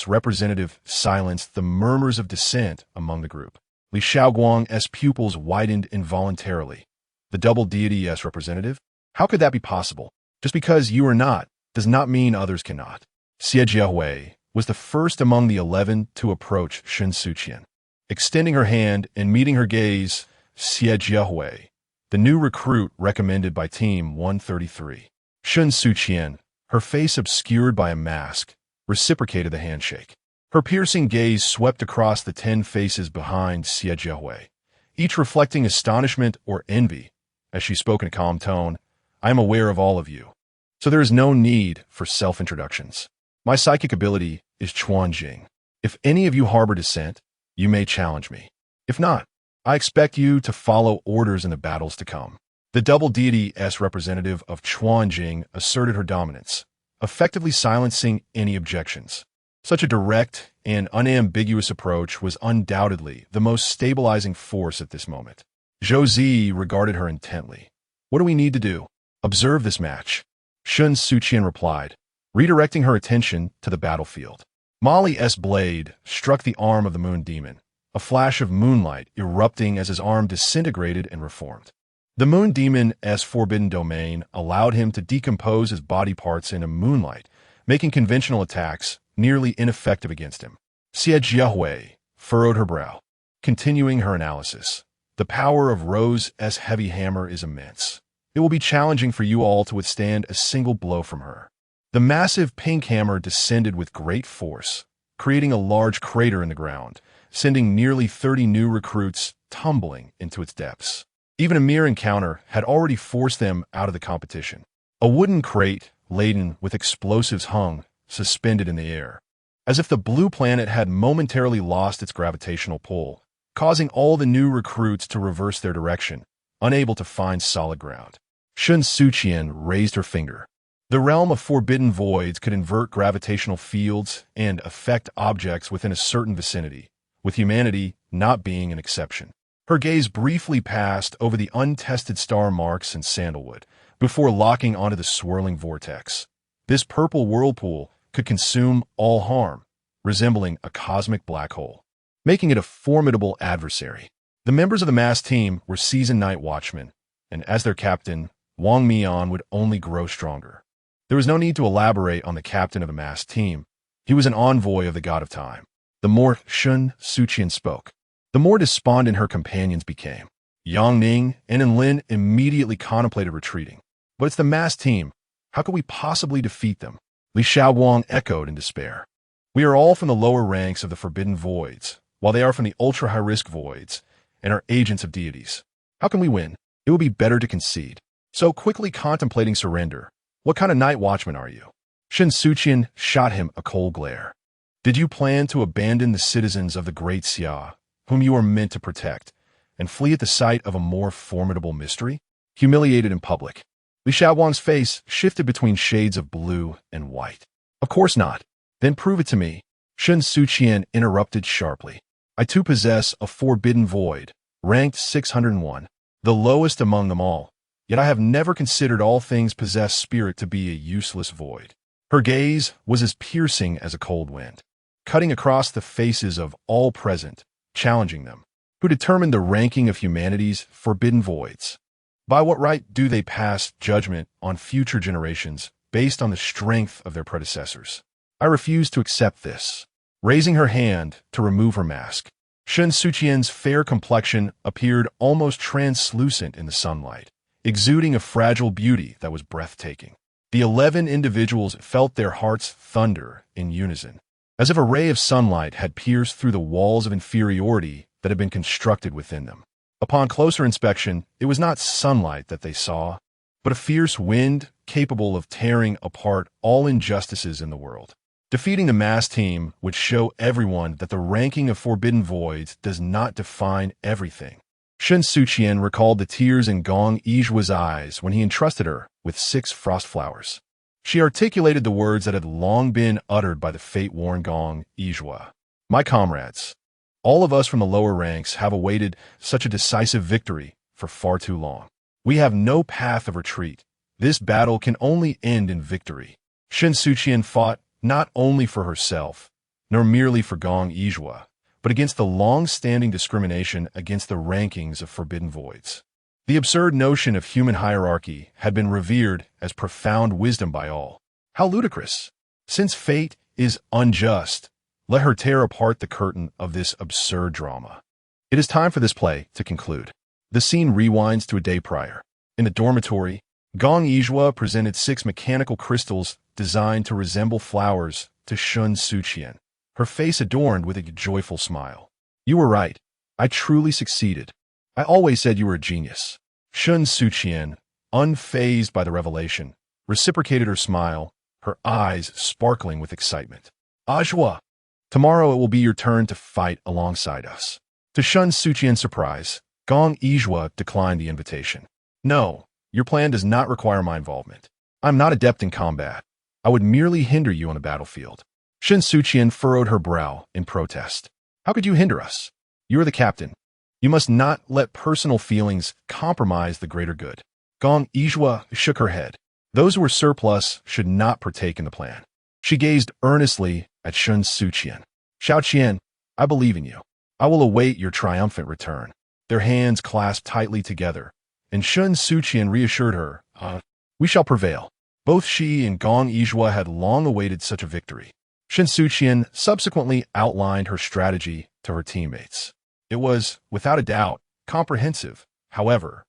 representative silenced the murmurs of dissent among the group. Li Shaoguang's pupils widened involuntarily. The double deity's representative? How could that be possible? Just because you are not does not mean others cannot. Xie Jiahui was the first among the 11 to approach Shen Suqian. Extending her hand and meeting her gaze, Xie Jiahui, the new recruit recommended by Team 133. Shen Suqian, her face obscured by a mask, reciprocated the handshake. Her piercing gaze swept across the 10 faces behind Xie Jiahui, each reflecting astonishment or envy. As she spoke in a calm tone, I am aware of all of you, so there is no need for self-introductions. My psychic ability is Chuanjing. If any of you harbor dissent, you may challenge me. If not, I expect you to follow orders in the battles to come. The double deity's representative of Chuanjing asserted her dominance, effectively silencing any objections. Such a direct and unambiguous approach was undoubtedly the most stabilizing force at this moment. Zhou Zi regarded her intently. What do we need to do? Observe this match. Shen Suqian replied, redirecting her attention to the battlefield. Mali's blade struck the arm of the moon demon, a flash of moonlight erupting as his arm disintegrated and reformed. The moon demon's forbidden domain allowed him to decompose his body parts into moonlight, making conventional attacks nearly ineffective against him. Xie Jiahui furrowed her brow, continuing her analysis. The power of Rose's heavy hammer is immense. It will be challenging for you all to withstand a single blow from her. The massive pink hammer descended with great force, creating a large crater in the ground, sending nearly 30 new recruits tumbling into its depths. Even a mere encounter had already forced them out of the competition. A wooden crate laden with explosives hung, suspended in the air, as if the blue planet had momentarily lost its gravitational pull, causing all the new recruits to reverse their direction, unable to find solid ground. Shen Suqian raised her finger. The realm of forbidden voids could invert gravitational fields and affect objects within a certain vicinity, with humanity not being an exception. Her gaze briefly passed over the untested star marks and sandalwood, before locking onto the swirling vortex. This purple whirlpool could consume all harm, resembling a cosmic black hole, making it a formidable adversary. The members of the mass team were seasoned night watchmen, and as their captain, Wang Mian would only grow stronger. There was no need to elaborate on the captain of the mass team. He was an envoy of the god of time. The more Shen Suqian spoke, the more despondent her companions became. Yang Ning and Enlin immediately contemplated retreating. But it's the mass team. How could we possibly defeat them? Li Shaoguang echoed in despair. We are all from the lower ranks of the forbidden voids, while they are from the ultra-high-risk voids, and are agents of deities. How can we win? It would be better to concede. So quickly contemplating surrender, what kind of night watchman are you? Shen Suqian shot him a cold glare. Did you plan to abandon the citizens of the Great Xia, whom you are meant to protect, and flee at the sight of a more formidable mystery? Humiliated in public, Li Shaoguang's face shifted between shades of blue and white. Of course not. Then prove it to me. Shen Suqian interrupted sharply. I too possess a forbidden void, ranked 601, the lowest among them all. Yet I have never considered all things possess spirit to be a useless void. Her gaze was as piercing as a cold wind, cutting across the faces of all present, challenging them. Who determined the ranking of humanity's forbidden voids? By what right do they pass judgment on future generations based on the strength of their predecessors? I refuse to accept this. Raising her hand to remove her mask, Shen Suqian's fair complexion appeared almost translucent in the sunlight, exuding a fragile beauty that was breathtaking. The 11 individuals felt their hearts thunder in unison, as if a ray of sunlight had pierced through the walls of inferiority that had been constructed within them. Upon closer inspection, it was not sunlight that they saw, but a fierce wind capable of tearing apart all injustices in the world. Defeating the mass team would show everyone that the ranking of forbidden voids does not define everything. Shen Suqian recalled the tears in Gong Yizhua's eyes when he entrusted her with 6 frost flowers. She articulated the words that had long been uttered by the fate-worn Gong Yizhua. My comrades, all of us from the lower ranks have awaited such a decisive victory for far too long. We have no path of retreat. This battle can only end in victory. Shen Suqian fought not only for herself, nor merely for Gong Yizhua, but against the long-standing discrimination against the rankings of forbidden voids. The absurd notion of human hierarchy had been revered as profound wisdom by all. How ludicrous! Since fate is unjust, let her tear apart the curtain of this absurd drama. It is time for this play to conclude. The scene rewinds to a day prior. In the dormitory, Gong Yizhua presented 6 mechanical crystals designed to resemble flowers to Shen Suqian, her face adorned with a joyful smile. You were right. I truly succeeded. I always said you were a genius. Shen Suqian, unfazed by the revelation, reciprocated her smile, her eyes sparkling with excitement. Ajwa, tomorrow it will be your turn to fight alongside us. To Shen Suqian's surprise, Gong Yizhua declined the invitation. No, your plan does not require my involvement. I'm not adept in combat. I would merely hinder you on the battlefield. Shen Suqian furrowed her brow in protest. How could you hinder us? You are the captain. You must not let personal feelings compromise the greater good. Gong Yizhua shook her head. Those who were surplus should not partake in the plan. She gazed earnestly at Shen Suqian. Xiaoqian, I believe in you. I will await your triumphant return. Their hands clasped tightly together, and Shen Suqian reassured her, we shall prevail. Both she and Gong Yizhua had long awaited such a victory. Shen Suqian subsequently outlined her strategy to her teammates. It was, without a doubt, comprehensive. However,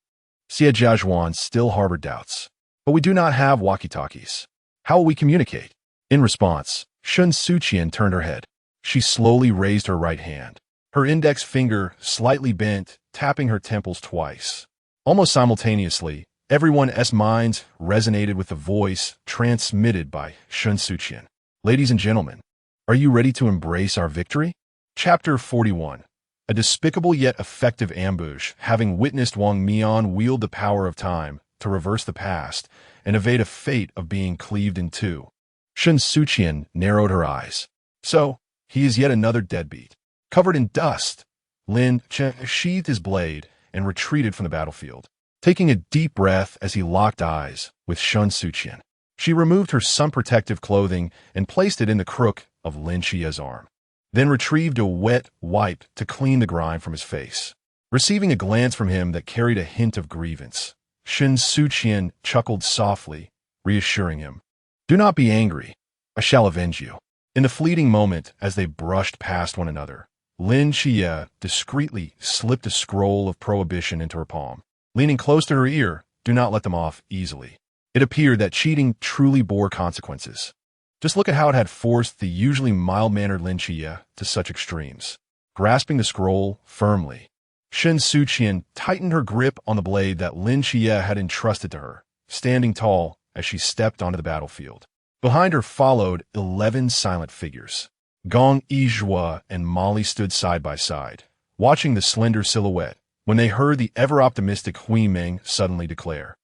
Xie Jiazhuan still harbored doubts. But we do not have walkie-talkies. How will we communicate? In response, Shen Suqian turned her head. She slowly raised her right hand, her index finger slightly bent, tapping her temples twice. Almost simultaneously, everyone's minds resonated with the voice transmitted by Shen Suqian. Ladies and gentlemen, are you ready to embrace our victory? Chapter 41. A despicable yet effective ambush, having witnessed Wang Mian wield the power of time to reverse the past and evade a fate of being cleaved in two. Shen Suqian narrowed her eyes. So, he is yet another deadbeat. Covered in dust, Lin Chen sheathed his blade and retreated from the battlefield, taking a deep breath as he locked eyes with Shen Suqian. She removed her sun-protective clothing and placed it in the crook of Lin Chia's arm, then retrieved a wet wipe to clean the grime from his face. Receiving a glance from him that carried a hint of grievance, Shen Suqian chuckled softly, reassuring him. Do not be angry. I shall avenge you. In the fleeting moment, as they brushed past one another, Lin Chia discreetly slipped a scroll of prohibition into her palm. Leaning close to her ear, do not let them off easily. It appeared that cheating truly bore consequences. Just look at how it had forced the usually mild-mannered Lin Chia to such extremes. Grasping the scroll firmly, Shen Suqian tightened her grip on the blade that Lin Chia had entrusted to her, standing tall as she stepped onto the battlefield. Behind her followed 11 silent figures. Gong Yizhua and Molly stood side by side, watching the slender silhouette, when they heard the ever-optimistic Hui Ming suddenly declare,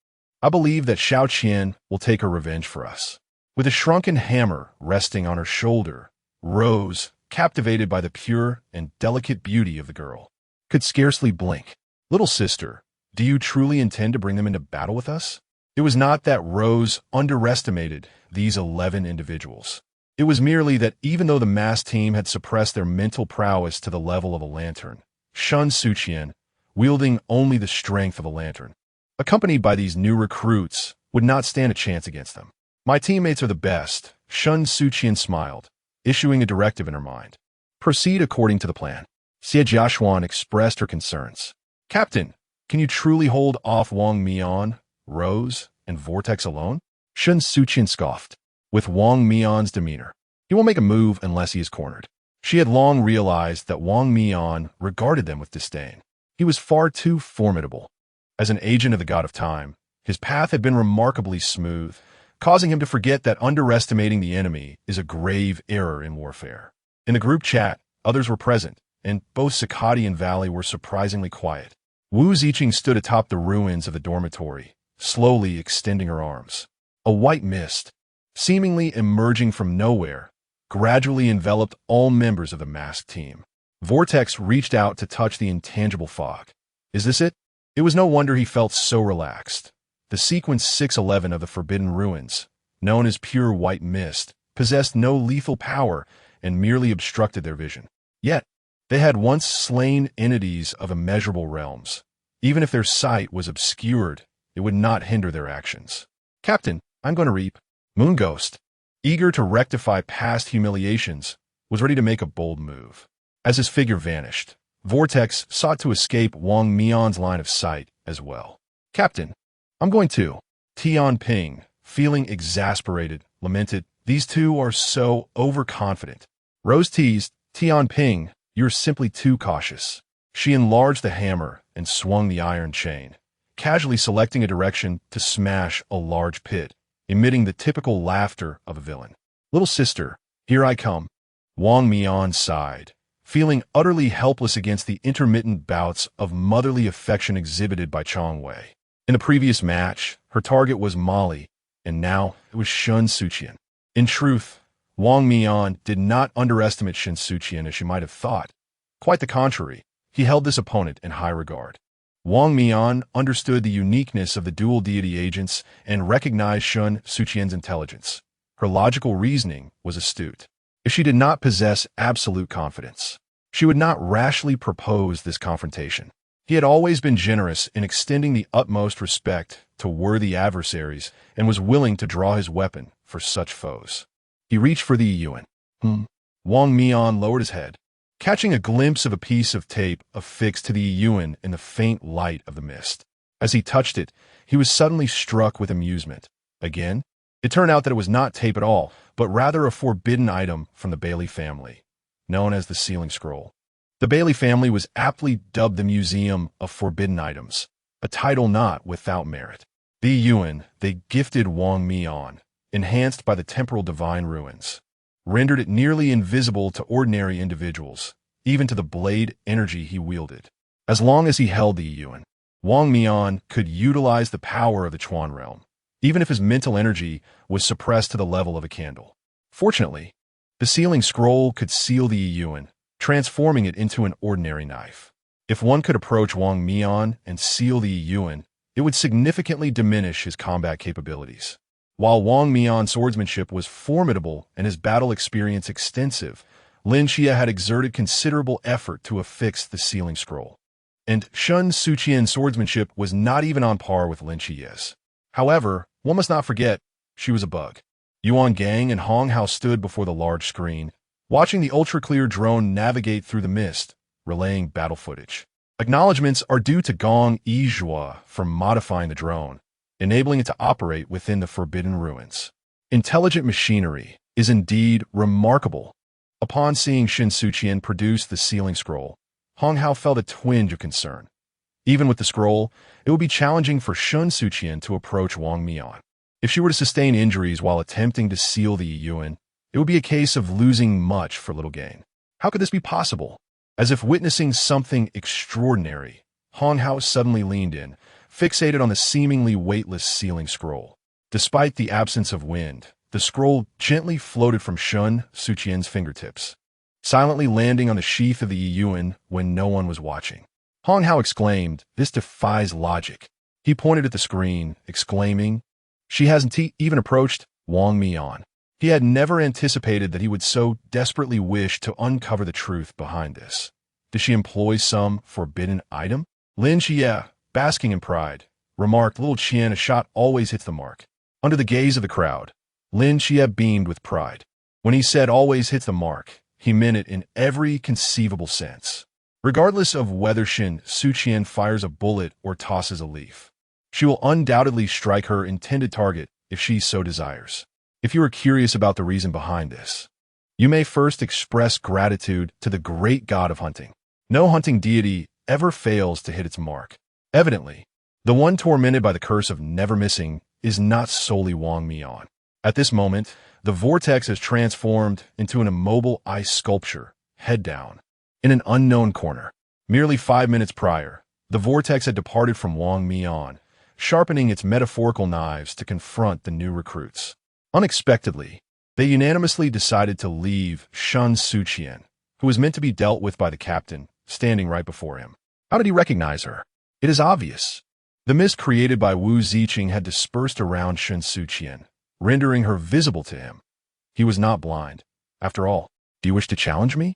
I believe that Xiaoqian will take her revenge for us. With a shrunken hammer resting on her shoulder, Rose, captivated by the pure and delicate beauty of the girl, could scarcely blink. Little sister, do you truly intend to bring them into battle with us? It was not that Rose underestimated these 11 individuals. It was merely that even though the mass team had suppressed their mental prowess to the level of a lantern, Shen Suqian, wielding only the strength of a lantern, accompanied by these new recruits, would not stand a chance against them. My teammates are the best, Shen Suqian smiled, issuing a directive in her mind. Proceed according to the plan. Xie Jiashuan expressed her concerns. Captain, can you truly hold off Wang Mian, Rose, and Vortex alone? Shen Suqian scoffed. With Wang Mian's demeanor, he won't make a move unless he is cornered. She had long realized that Wang Mian regarded them with disdain. He was far too formidable. As an agent of the god of time, his path had been remarkably smooth, causing him to forget that underestimating the enemy is a grave error in warfare. In the group chat, others were present, and both Sakati and Valley were surprisingly quiet. Wu Ziqing stood atop the ruins of the dormitory, slowly extending her arms. A white mist, seemingly emerging from nowhere, gradually enveloped all members of the masked team. Vortex reached out to touch the intangible fog. Is this it? It was no wonder he felt so relaxed. The sequence 611 of the Forbidden Ruins, known as pure white mist, possessed no lethal power and merely obstructed their vision. Yet, they had once slain entities of immeasurable realms. Even if their sight was obscured, it would not hinder their actions. Captain, I'm going to reap. Moon Ghost, eager to rectify past humiliations, was ready to make a bold move. As his figure vanished, Vortex sought to escape Wang Mian's line of sight as well. Captain, I'm going to. Tian Ping, feeling exasperated, lamented, these two are so overconfident. Rose teased, Tian Ping, you're simply too cautious. She enlarged the hammer and swung the iron chain, casually selecting a direction to smash a large pit, emitting the typical laughter of a villain. Little sister, here I come. Wang Mian sighed, feeling utterly helpless against the intermittent bouts of motherly affection exhibited by Chong Wei. In the previous match, her target was Molly, and now it was Shen Suqian. In truth, Wang Mian did not underestimate Shen Suqian as she might have thought. Quite the contrary, he held this opponent in high regard. Wang Mian understood the uniqueness of the dual deity agents and recognized Shen Suqian's intelligence. Her logical reasoning was astute. If she did not possess absolute confidence, she would not rashly propose this confrontation. He had always been generous in extending the utmost respect to worthy adversaries and was willing to draw his weapon for such foes. He reached for the Yuan. Wang Mian lowered his head, catching a glimpse of a piece of tape affixed to the Yuan in the faint light of the mist. As he touched it, he was suddenly struck with amusement. Again, it turned out that it was not tape at all, but rather a forbidden item from the Bailey family, known as the Sealing Scroll. The Bailey family was aptly dubbed the Museum of Forbidden Items, a title not without merit. The Yuan they gifted Wang Mian, enhanced by the temporal divine ruins, rendered it nearly invisible to ordinary individuals, even to the blade energy he wielded. As long as he held the Yuan, Wang Mian could utilize the power of the Chuan realm, even if his mental energy was suppressed to the level of a candle. Fortunately, the Sealing Scroll could seal the Yuan, transforming it into an ordinary knife. If one could approach Wang Mian and seal the Yuan, it would significantly diminish his combat capabilities. While Wang Mian's swordsmanship was formidable and his battle experience extensive, Lin Xie had exerted considerable effort to affix the Sealing Scroll. And Shen Suqian's swordsmanship was not even on par with Lin Xie's. However, one must not forget, she was a bug. Yuan Gang and Hong Hao stood before the large screen, watching the ultra-clear drone navigate through the mist, relaying battle footage. Acknowledgements are due to Gong Yizhua for modifying the drone, enabling it to operate within the Forbidden Ruins. Intelligent machinery is indeed remarkable. Upon seeing Shen Suqian produce the Sealing Scroll, Hong Hao felt a twinge of concern. Even with the scroll, it would be challenging for Shen Suqian to approach Wang Mian. If she were to sustain injuries while attempting to seal the Yuan, it would be a case of losing much for little gain. How could this be possible? As if witnessing something extraordinary, Hong Hao suddenly leaned in, fixated on the seemingly weightless Sealing Scroll. Despite the absence of wind, the scroll gently floated from Shen Suqian's fingertips, silently landing on the sheath of the Yuan when no one was watching. Hong Hao exclaimed, "This defies logic." He pointed at the screen, exclaiming, "She hasn't even approached Wang Mian." He had never anticipated that he would so desperately wish to uncover the truth behind this. Did she employ some forbidden item? Lin Xie, basking in pride, remarked, "Little Qian, a shot always hits the mark." Under the gaze of the crowd, Lin Xie beamed with pride. When he said always hits the mark, he meant it in every conceivable sense. Regardless of whether Shen Suqian fires a bullet or tosses a leaf, she will undoubtedly strike her intended target if she so desires. If you are curious about the reason behind this, you may first express gratitude to the great god of hunting. No hunting deity ever fails to hit its mark. Evidently, the one tormented by the curse of never missing is not solely Wang Mian. At this moment, the vortex has transformed into an immobile ice sculpture, head down, in an unknown corner. Merely 5 minutes prior, the vortex had departed from Wang Mian, sharpening its metaphorical knives to confront the new recruits. Unexpectedly, they unanimously decided to leave Shen Suqian, who was meant to be dealt with by the captain, standing right before him. How did he recognize her? It is obvious. The mist created by Wu Ziqing had dispersed around Shen Suqian, rendering her visible to him. He was not blind. After all, do you wish to challenge me?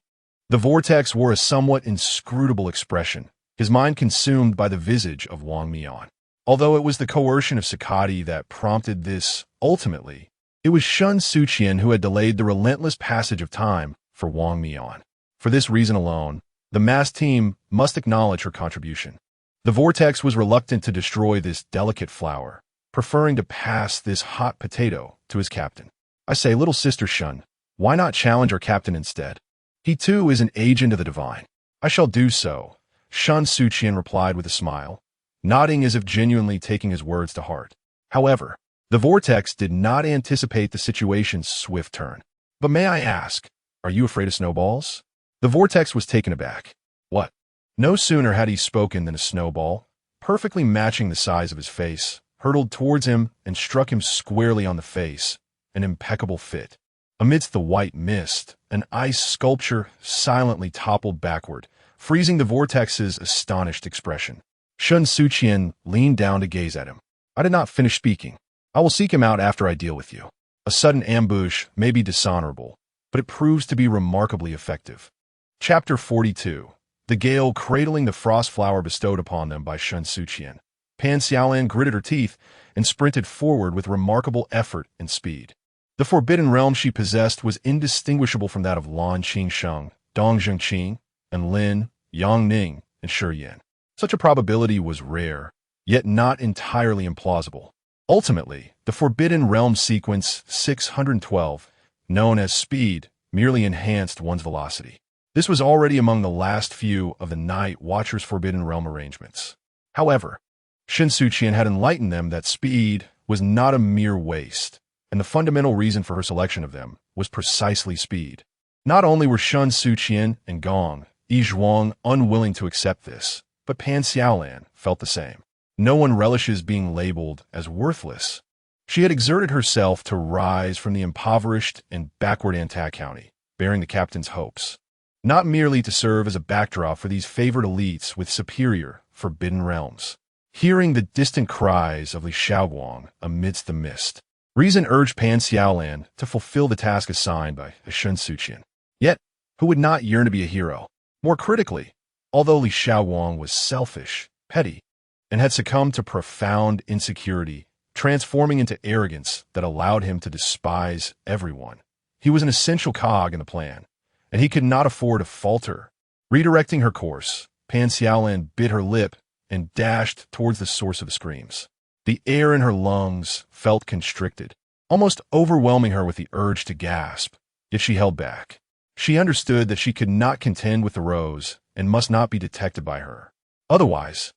The vortex wore a somewhat inscrutable expression, his mind consumed by the visage of Wang Mian. Although it was the coercion of Sakati that prompted this, ultimately, it was Shen Suqian who had delayed the relentless passage of time for Wang Mian. For this reason alone, the mass team must acknowledge her contribution. The vortex was reluctant to destroy this delicate flower, preferring to pass this hot potato to his captain. I say, little sister Shen, why not challenge our captain instead? He too is an agent of the divine. I shall do so, Shen Suqian replied with a smile, nodding as if genuinely taking his words to heart. However, the vortex did not anticipate the situation's swift turn. But may I ask, are you afraid of snowballs? The vortex was taken aback. What? No sooner had he spoken than a snowball, perfectly matching the size of his face, hurtled towards him and struck him squarely on the face, an impeccable fit. Amidst the white mist, an ice sculpture silently toppled backward, freezing the vortex's astonished expression. Shen Suqian leaned down to gaze at him. I did not finish speaking. I will seek him out after I deal with you. A sudden ambush may be dishonorable, but it proves to be remarkably effective. Chapter 42. The gale cradling the frost flower bestowed upon them by Shen Suqian. Pan Xiaolan gritted her teeth and sprinted forward with remarkable effort and speed. The forbidden realm she possessed was indistinguishable from that of Lan Qingsheng, Dong Zhengqing, and Lin, Yang Ning, and Shi Yan. Such a probability was rare, yet not entirely implausible. Ultimately, the Forbidden Realm sequence 612, known as speed, merely enhanced one's velocity. This was already among the last few of the Night Watcher's Forbidden Realm arrangements. However, Shen Suqian had enlightened them that speed was not a mere waste, and the fundamental reason for her selection of them was precisely speed. Not only were Shen Suqian and Gong Yizhuang unwilling to accept this, but Pan Xiaolan felt the same. No one relishes being labeled as worthless. She had exerted herself to rise from the impoverished and backward Antak County, bearing the captain's hopes, not merely to serve as a backdrop for these favored elites with superior, forbidden realms. Hearing the distant cries of Li Xiaoguang amidst the mist, reason urged Pan Xiaolan to fulfill the task assigned by Shen Suqian. Yet, who would not yearn to be a hero? More critically, although Li Xiaoguang was selfish, petty, and had succumbed to profound insecurity, transforming into arrogance that allowed him to despise everyone, he was an essential cog in the plan, and he could not afford to falter. Redirecting her course, Pan Xiaolan bit her lip and dashed towards the source of the screams. The air in her lungs felt constricted, almost overwhelming her with the urge to gasp, yet she held back. She understood that she could not contend with the rose and must not be detected by her. Otherwise,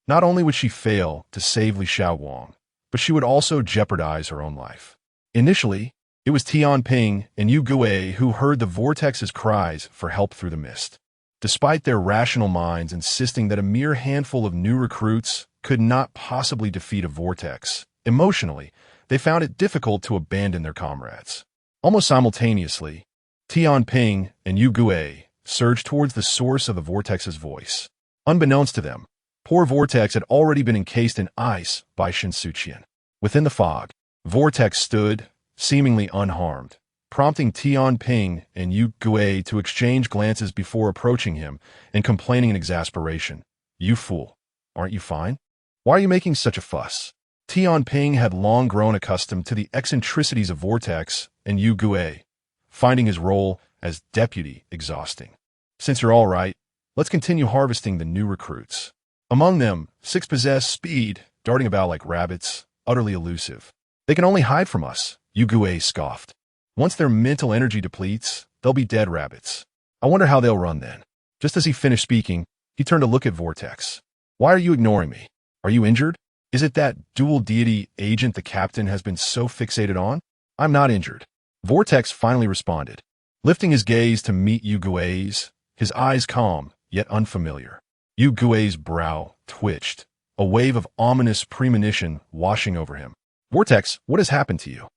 not only would she fail to save Li Xiaoguang, but she would also jeopardize her own life. Initially, it was Tian Ping and Yu Gui who heard the vortex's cries for help through the mist. Despite their rational minds insisting that a mere handful of new recruits could not possibly defeat a vortex, emotionally, they found it difficult to abandon their comrades. Almost simultaneously, Tian Ping and Yu Gui surged towards the source of the vortex's voice. Unbeknownst to them, poor vortex had already been encased in ice by Shen Suqian. Within the fog, vortex stood, seemingly unharmed, prompting Tian Ping and Yu Gui to exchange glances before approaching him and complaining in exasperation. You fool, aren't you fine? Why are you making such a fuss? Tian Ping had long grown accustomed to the eccentricities of vortex and Yu Gui, finding his role as deputy exhausting. Since you're all right, let's continue harvesting the new recruits. Among them, 6 possessed speed, darting about like rabbits, utterly elusive. They can only hide from us, Yu Gui scoffed. Once their mental energy depletes, they'll be dead rabbits. I wonder how they'll run then. Just as he finished speaking, he turned to look at Vortex. Why are you ignoring me? Are you injured? Is it that dual deity agent the captain has been so fixated on? I'm not injured. Vortex finally responded, lifting his gaze to meet Yu Gui's, his eyes calm, yet unfamiliar. Yu Gui's brow twitched, a wave of ominous premonition washing over him. Vortex, what has happened to you?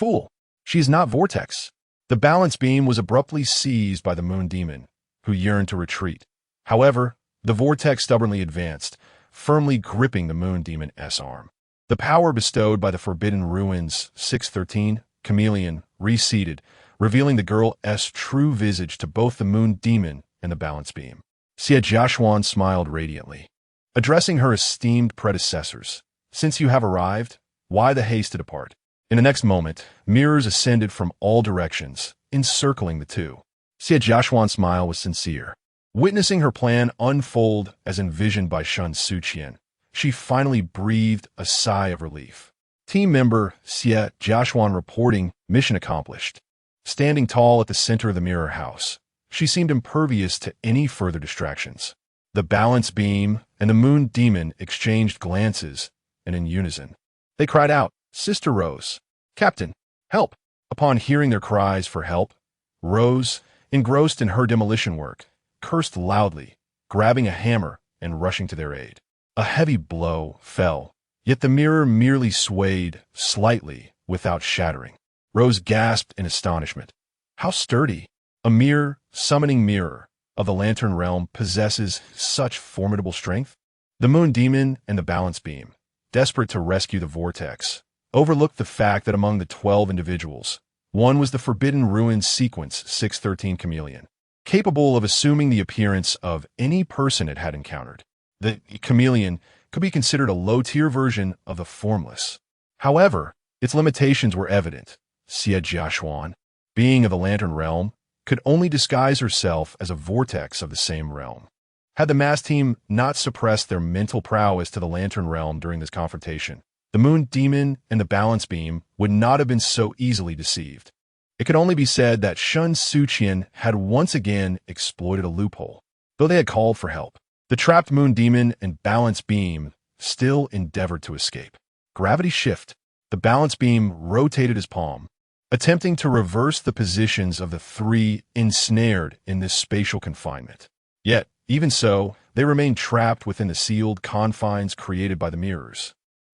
Fool! She is not Vortex. The balance beam was abruptly seized by the moon demon, who yearned to retreat. However, the vortex stubbornly advanced, firmly gripping the moon demon's arm. The power bestowed by the Forbidden Ruins 613 chameleon receded, revealing the girl's true visage to both the moon demon and the balance beam. Xie Jiaxuan smiled radiantly. Addressing her esteemed predecessors, "Since you have arrived, why the haste to depart?" In the next moment, mirrors ascended from all directions, encircling the two. Xie Jiaxuan's smile was sincere. Witnessing her plan unfold as envisioned by Shen Suqian, she finally breathed a sigh of relief. Team member Xie Jiaxuan reporting mission accomplished. Standing tall at the center of the mirror house, she seemed impervious to any further distractions. The balance beam and the moon demon exchanged glances, and in unison, they cried out, "Sister Rose! Captain! Help!" Upon hearing their cries for help, Rose, engrossed in her demolition work, cursed loudly, grabbing a hammer and rushing to their aid. A heavy blow fell, yet the mirror merely swayed slightly without shattering. Rose gasped in astonishment. How sturdy! A mere summoning mirror of the Lantern Realm possesses such formidable strength? The moon demon and the balance beam, desperate to rescue the vortex, overlooked the fact that among the 12 individuals, one was the Forbidden Ruins Sequence 613 chameleon, capable of assuming the appearance of any person it had encountered. The chameleon could be considered a low-tier version of the formless. However, its limitations were evident. Xie Jiaxuan, being of the Lantern Realm, could only disguise herself as a vortex of the same realm. Had the mass team not suppressed their mental prowess to the Lantern Realm during this confrontation, the moon demon and the balance beam would not have been so easily deceived. It could only be said that Shen Suqian had once again exploited a loophole. Though they had called for help, the trapped moon demon and balance beam still endeavored to escape. Gravity shift. The balance beam rotated his palm, attempting to reverse the positions of the three ensnared in this spatial confinement. Yet, even so, they remained trapped within the sealed confines created by the mirrors.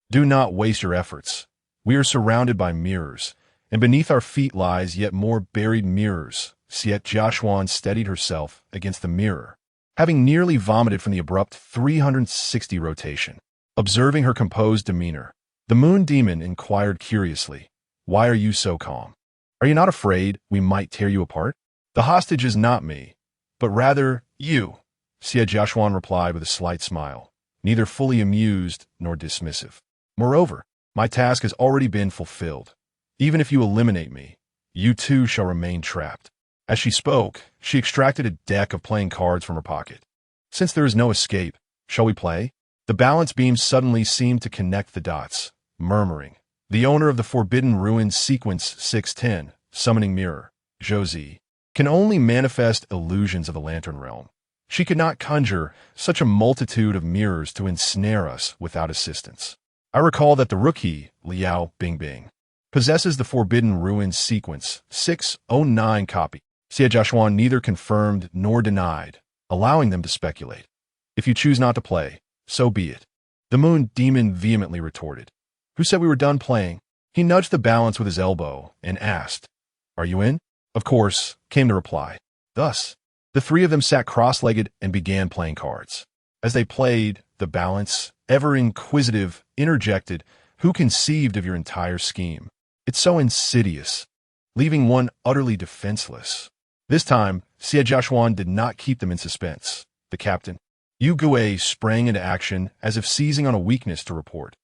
Do not waste your efforts. We are surrounded by mirrors, and beneath our feet lies yet more buried mirrors. Xie Jiaxuan steadied herself against the mirror, having nearly vomited from the abrupt 360 rotation. Observing her composed demeanor, the moon demon inquired curiously, "Why are you so calm? Are you not afraid we might tear you apart?" "The hostage is not me, but rather you," Xie Jiaxuan replied with a slight smile, neither fully amused nor dismissive. "Moreover, my task has already been fulfilled. Even if you eliminate me, you too shall remain trapped." As she spoke, she extracted a deck of playing cards from her pocket. "Since there is no escape, shall we play?" The balance beam suddenly seemed to connect the dots, murmuring, "The owner of the Forbidden Ruins Sequence 610, Summoning Mirror, Josie, can only manifest illusions of the Lantern Realm. She could not conjure such a multitude of mirrors to ensnare us without assistance. I recall that the rookie, Liao Bingbing, possesses the Forbidden Ruins Sequence 609 copy." Xie Jiaxuan neither confirmed nor denied, allowing them to speculate. "If you choose not to play, so be it," the moon demon vehemently retorted. "Who said we were done playing?" He nudged the balance with his elbow and asked, "Are you in?" "Of course," came the reply. Thus, the three of them sat cross-legged and began playing cards. As they played, the balance, ever inquisitive, interjected, "Who conceived of your entire scheme? It's so insidious, leaving one utterly defenseless." This time, Xie Jiaxuan did not keep them in suspense. The captain, Yu Gui, sprang into action as if seizing on a weakness to report.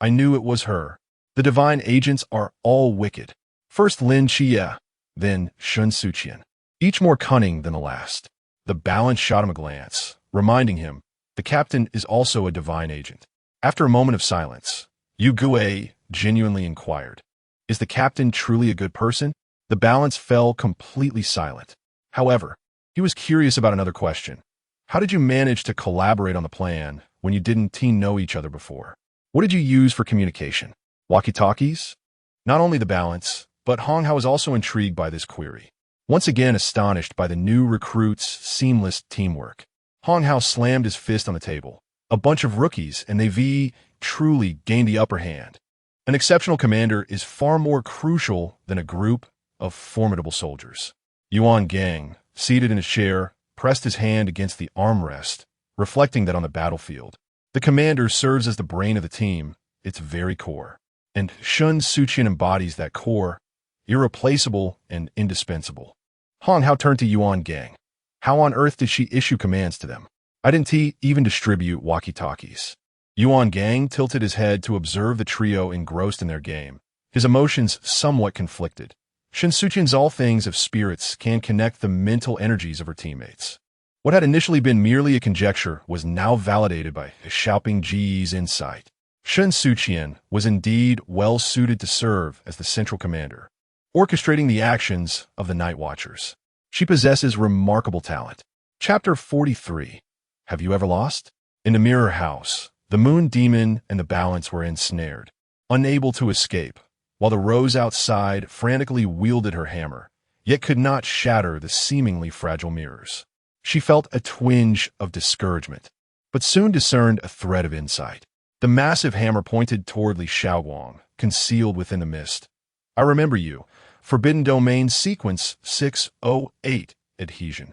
"I knew it was her. The divine agents are all wicked. First Lin Chia, then Shen Suqian, each more cunning than the last." The balance shot him a glance, reminding him, the captain is also a divine agent. After a moment of silence, Yu Gui genuinely inquired, "Is the captain truly a good person?" The balance fell completely silent. However, he was curious about another question. "How did you manage to collaborate on the plan when you didn't know each other before? What did you use for communication? Walkie-talkies?" Not only the balance, but Hong Hao was also intrigued by this query. Once again astonished by the new recruits' seamless teamwork, Hong Hao slammed his fist on the table. "A bunch of rookies, and they truly gained the upper hand. An exceptional commander is far more crucial than a group of formidable soldiers. Yuan Gang, seated in his chair, pressed his hand against the armrest, reflecting that on the battlefield, the commander serves as the brain of the team, its very core. And Shen Suqian embodies that core, irreplaceable and indispensable. Hong Hao turned to Yuan Gang. How on earth did she issue commands to them? I didn't even distribute walkie-talkies. Yuan Gang tilted his head to observe the trio engrossed in their game, his emotions somewhat conflicted. Shen Suqian's all things of spirits can connect the mental energies of her teammates. What had initially been merely a conjecture was now validated by Xiaoping Ji's insight. Shen Suqian was indeed well suited to serve as the central commander, orchestrating the actions of the Night Watchers. She possesses remarkable talent. Chapter 43. Have you ever lost? In the mirror house, the moon demon and the balance were ensnared, unable to escape, while the rose outside frantically wielded her hammer, yet could not shatter the seemingly fragile mirrors. She felt a twinge of discouragement, but soon discerned a thread of insight. The massive hammer pointed toward Li Xiaowang, concealed within the mist. I remember you. Forbidden Domain Sequence 608 Adhesion.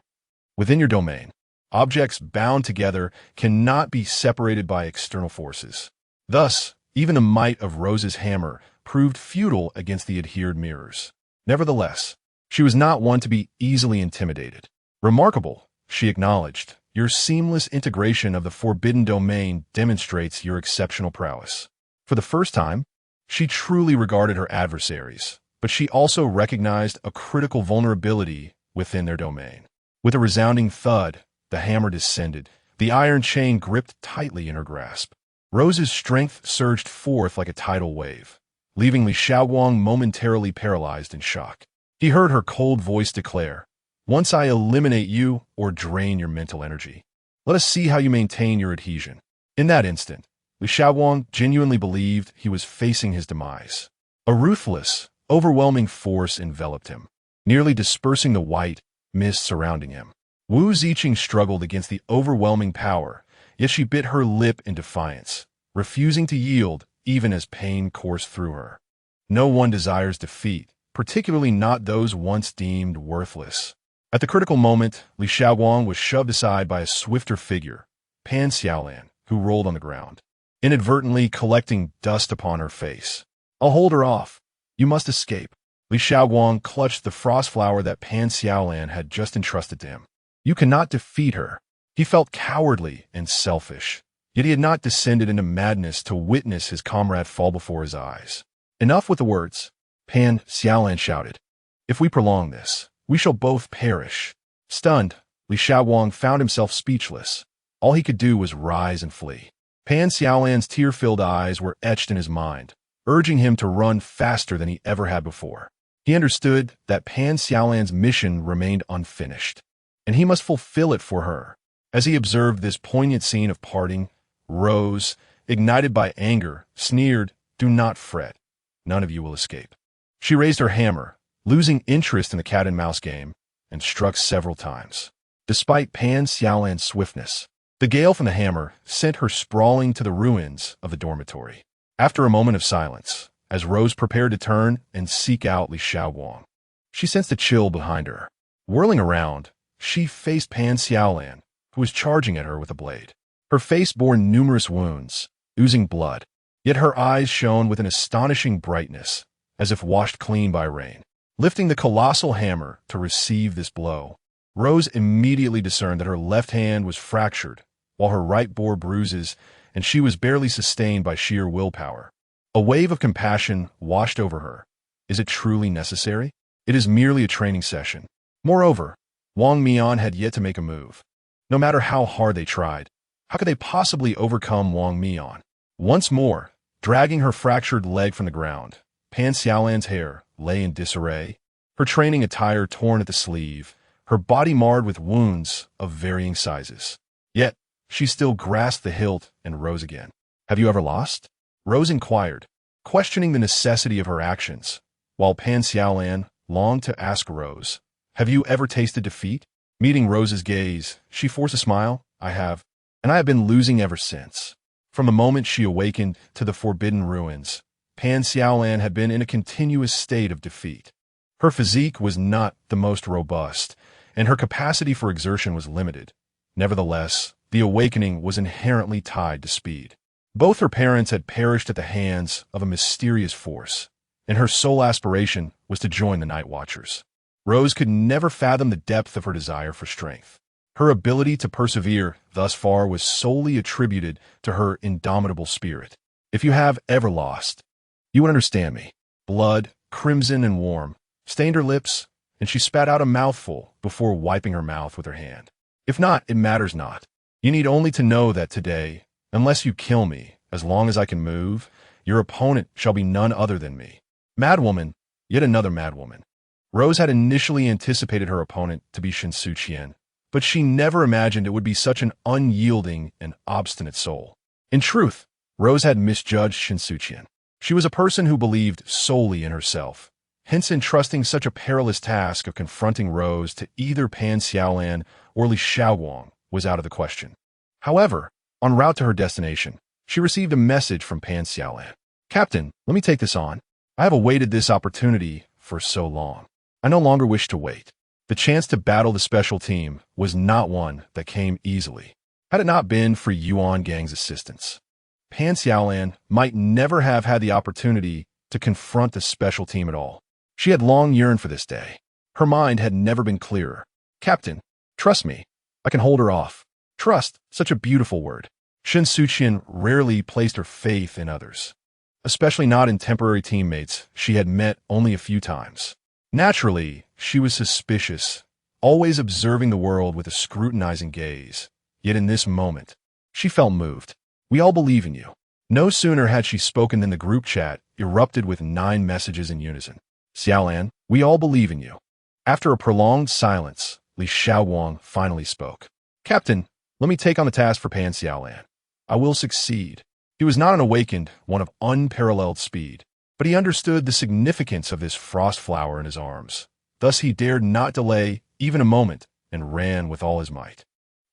Within your domain, objects bound together cannot be separated by external forces. Thus, even the might of Rose's hammer proved futile against the adhered mirrors. Nevertheless, she was not one to be easily intimidated. Remarkable, she acknowledged. Your seamless integration of the Forbidden Domain demonstrates your exceptional prowess. For the first time, she truly regarded her adversaries, but she also recognized a critical vulnerability within their domain. With a resounding thud, the hammer descended, the iron chain gripped tightly in her grasp. Rose's strength surged forth like a tidal wave, leaving Li Xiaowang momentarily paralyzed in shock. He heard her cold voice declare, "Once I eliminate you or drain your mental energy, let us see how you maintain your adhesion." In that instant, Li Xiaowang genuinely believed he was facing his demise. A ruthless, overwhelming force enveloped him, nearly dispersing the white mist surrounding him. Wu Ziqing struggled against the overwhelming power, yet she bit her lip in defiance, refusing to yield even as pain coursed through her. No one desires defeat, particularly not those once deemed worthless. At the critical moment, Li Xiaowang was shoved aside by a swifter figure, Pan Xiaolan, who rolled on the ground, inadvertently collecting dust upon her face. "I'll hold her off. You must escape." Li Xiaowang clutched the frost flower that Pan Xiaolan had just entrusted to him. You cannot defeat her. He felt cowardly and selfish, yet he had not descended into madness to witness his comrade fall before his eyes. Enough with the words, Pan Xiaolan shouted. If we prolong this, we shall both perish. Stunned, Li Xiaowang found himself speechless. All he could do was rise and flee. Pan Xiaolan's tear-filled eyes were etched in his mind, urging him to run faster than he ever had before. He understood that Pan Xiaolan's mission remained unfinished, and he must fulfill it for her. As he observed this poignant scene of parting, Rose, ignited by anger, sneered, "Do not fret. None of you will escape." She raised her hammer, losing interest in the cat-and-mouse game, and struck several times. Despite Pan Xiaolan's swiftness, the gale from the hammer sent her sprawling to the ruins of the dormitory. After a moment of silence, as Rose prepared to turn and seek out Li Xiaowang, she sensed a chill behind her. Whirling around, she faced Pan Xiaolan, who was charging at her with a blade. Her face bore numerous wounds, oozing blood, yet her eyes shone with an astonishing brightness, as if washed clean by rain. Lifting the colossal hammer to receive this blow, Rose immediately discerned that her left hand was fractured, while her right bore bruises, and she was barely sustained by sheer willpower. A wave of compassion washed over her. Is it truly necessary? It is merely a training session. Moreover, Wang Mian had yet to make a move. No matter how hard they tried, how could they possibly overcome Wang Mian? Once more, dragging her fractured leg from the ground, Pan Xiaolan's hair lay in disarray, her training attire torn at the sleeve, her body marred with wounds of varying sizes. Yet, she still grasped the hilt and rose again. "Have you ever lost?" Rose inquired, questioning the necessity of her actions, while Pan Xiaolan longed to ask Rose, "Have you ever tasted defeat?" Meeting Rose's gaze, she forced a smile. "I have, and I have been losing ever since." From the moment she awakened to the forbidden ruins, Pan Xiaolan had been in a continuous state of defeat. Her physique was not the most robust, and her capacity for exertion was limited. Nevertheless, the awakening was inherently tied to speed. Both her parents had perished at the hands of a mysterious force, and her sole aspiration was to join the Night Watchers. Rose could never fathom the depth of her desire for strength. Her ability to persevere thus far was solely attributed to her indomitable spirit. If you have ever lost, you would understand me. Blood, crimson and warm, stained her lips, and she spat out a mouthful before wiping her mouth with her hand. If not, it matters not. You need only to know that today, unless you kill me, as long as I can move, your opponent shall be none other than me. Madwoman, yet another madwoman. Rose had initially anticipated her opponent to be Shen Suqian, but she never imagined it would be such an unyielding and obstinate soul. In truth, Rose had misjudged Shen Suqian. She was a person who believed solely in herself. Hence, entrusting such a perilous task of confronting Rose to either Pan Xiaolan or Li Xiaoguang was out of the question. However, en route to her destination, she received a message from Pan Xiaolan. "Captain, let me take this on. I have awaited this opportunity for so long. I no longer wish to wait." The chance to battle the special team was not one that came easily. Had it not been for Yuan Gang's assistance, Pan Xiaolan might never have had the opportunity to confront the special team at all. She had long yearned for this day. Her mind had never been clearer. "Captain, trust me. I can hold her off." Trust, such a beautiful word. Shen Suqian rarely placed her faith in others, especially not in temporary teammates she had met only a few times. Naturally, she was suspicious, always observing the world with a scrutinizing gaze. Yet in this moment, she felt moved. "We all believe in you." No sooner had she spoken than the group chat erupted with 9 messages in unison. "Xiaolan, we all believe in you." After a prolonged silence, Li Xiaoguang finally spoke. "Captain, let me take on the task for Pan Xiaolan. I will succeed." He was not an awakened, one of unparalleled speed, but he understood the significance of this frost flower in his arms. Thus he dared not delay even a moment and ran with all his might.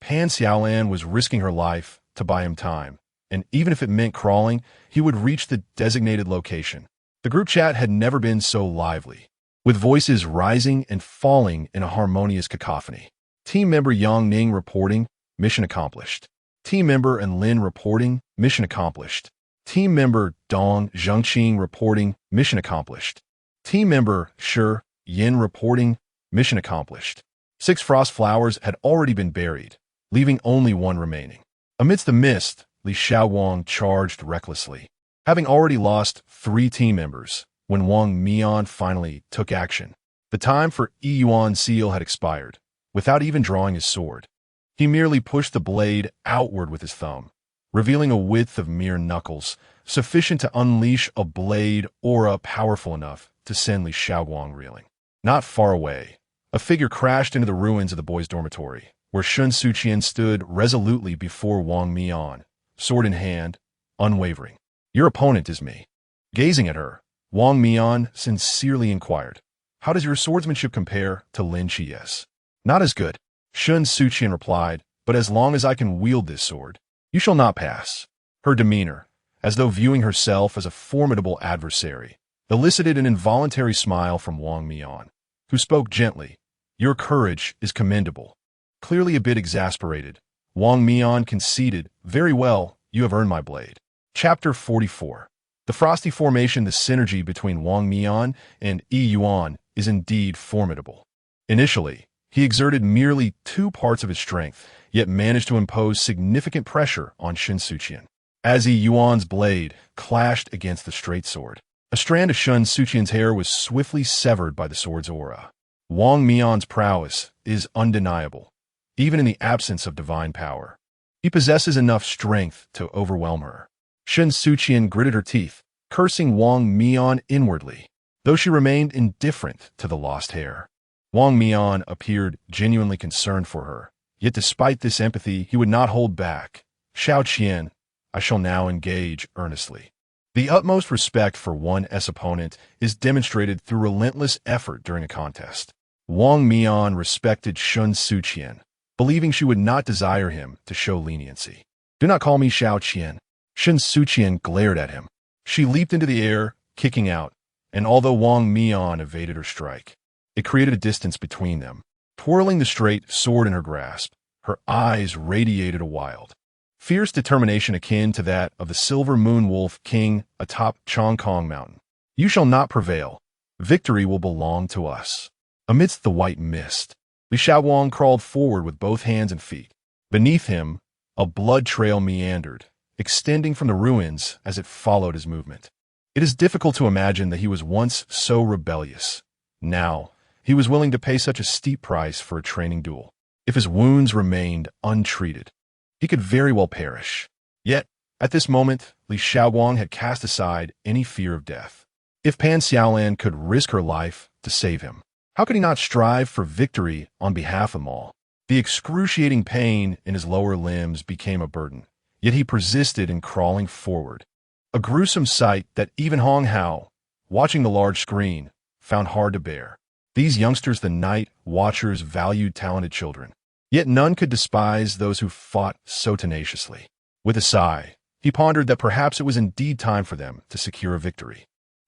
Pan Xiaolan was risking her life to buy him time, and even if it meant crawling, he would reach the designated location. The group chat had never been so lively, with voices rising and falling in a harmonious cacophony. Team member Yang Ning reporting, "Mission accomplished." Team member Enlin reporting, "Mission accomplished." Team member Dong Zhengqing reporting, "Mission accomplished." Team member Shi Yin reporting, "Mission accomplished." 6 frost flowers had already been buried, leaving only 1 remaining. Amidst the mist, Li Xiaoguang charged recklessly, having already lost 3 team members when Wang Mian finally took action. The time for Yi Yuan's seal had expired. Without even drawing his sword, he merely pushed the blade outward with his thumb, revealing a width of mere knuckles, sufficient to unleash a blade aura powerful enough to send Li Xiaoguang reeling. Not far away, a figure crashed into the ruins of the boys' dormitory, where Shen Suqian stood resolutely before Wang Mian, sword in hand, unwavering. "Your opponent is me." Gazing at her, Wang Mian sincerely inquired, "How does your swordsmanship compare to Lin Chi's?" "Not as good," Shen Suqian replied, "but as long as I can wield this sword, you shall not pass." Her demeanor, as though viewing herself as a formidable adversary, elicited an involuntary smile from Wang Mian, who spoke gently. "Your courage is commendable." Clearly a bit exasperated, Wang Mian conceded, "Very well, you have earned my blade." Chapter 44. The frosty formation. The synergy between Wang Mian and Yi Yuan is indeed formidable. Initially, he exerted merely 2 parts of his strength, yet managed to impose significant pressure on Shen Suqian. As Yi Yuan's blade clashed against the straight sword, a strand of Shen Suqian's hair was swiftly severed by the sword's aura. Wang Mian's prowess is undeniable, even in the absence of divine power. He possesses enough strength to overwhelm her. Shen Suqian gritted her teeth, cursing Wang Mian inwardly, though she remained indifferent to the lost hair. Wang Mian appeared genuinely concerned for her, yet despite this empathy, he would not hold back. "Xiao Qian, I shall now engage earnestly." The utmost respect for one's opponent is demonstrated through relentless effort during a contest. Wang Mian respected Shen Suqian, believing she would not desire him to show leniency. "Do not call me Xiao Qian." Shen Suqian glared at him. She leaped into the air, kicking out, and although Wang Mian evaded her strike, it created a distance between them. Twirling the straight sword in her grasp, her eyes radiated a wild, fierce determination akin to that of the silver moon wolf king atop Chongkong Mountain. You shall not prevail. Victory will belong to us. Amidst the white mist, Li Xiaowang crawled forward with both hands and feet. Beneath him, a blood trail meandered, extending from the ruins as it followed his movement. It is difficult to imagine that he was once so rebellious. Now, he was willing to pay such a steep price for a training duel. If his wounds remained untreated, he could very well perish. Yet, at this moment, Li Xiaowang had cast aside any fear of death. If Pan Xiaolan could risk her life to save him, how could he not strive for victory on behalf of them all? The excruciating pain in his lower limbs became a burden, yet he persisted in crawling forward. A gruesome sight that even Hong Hao, watching the large screen, found hard to bear. These youngsters, the Night Watchers, valued talented children, yet none could despise those who fought so tenaciously. With a sigh, he pondered that perhaps it was indeed time for them to secure a victory.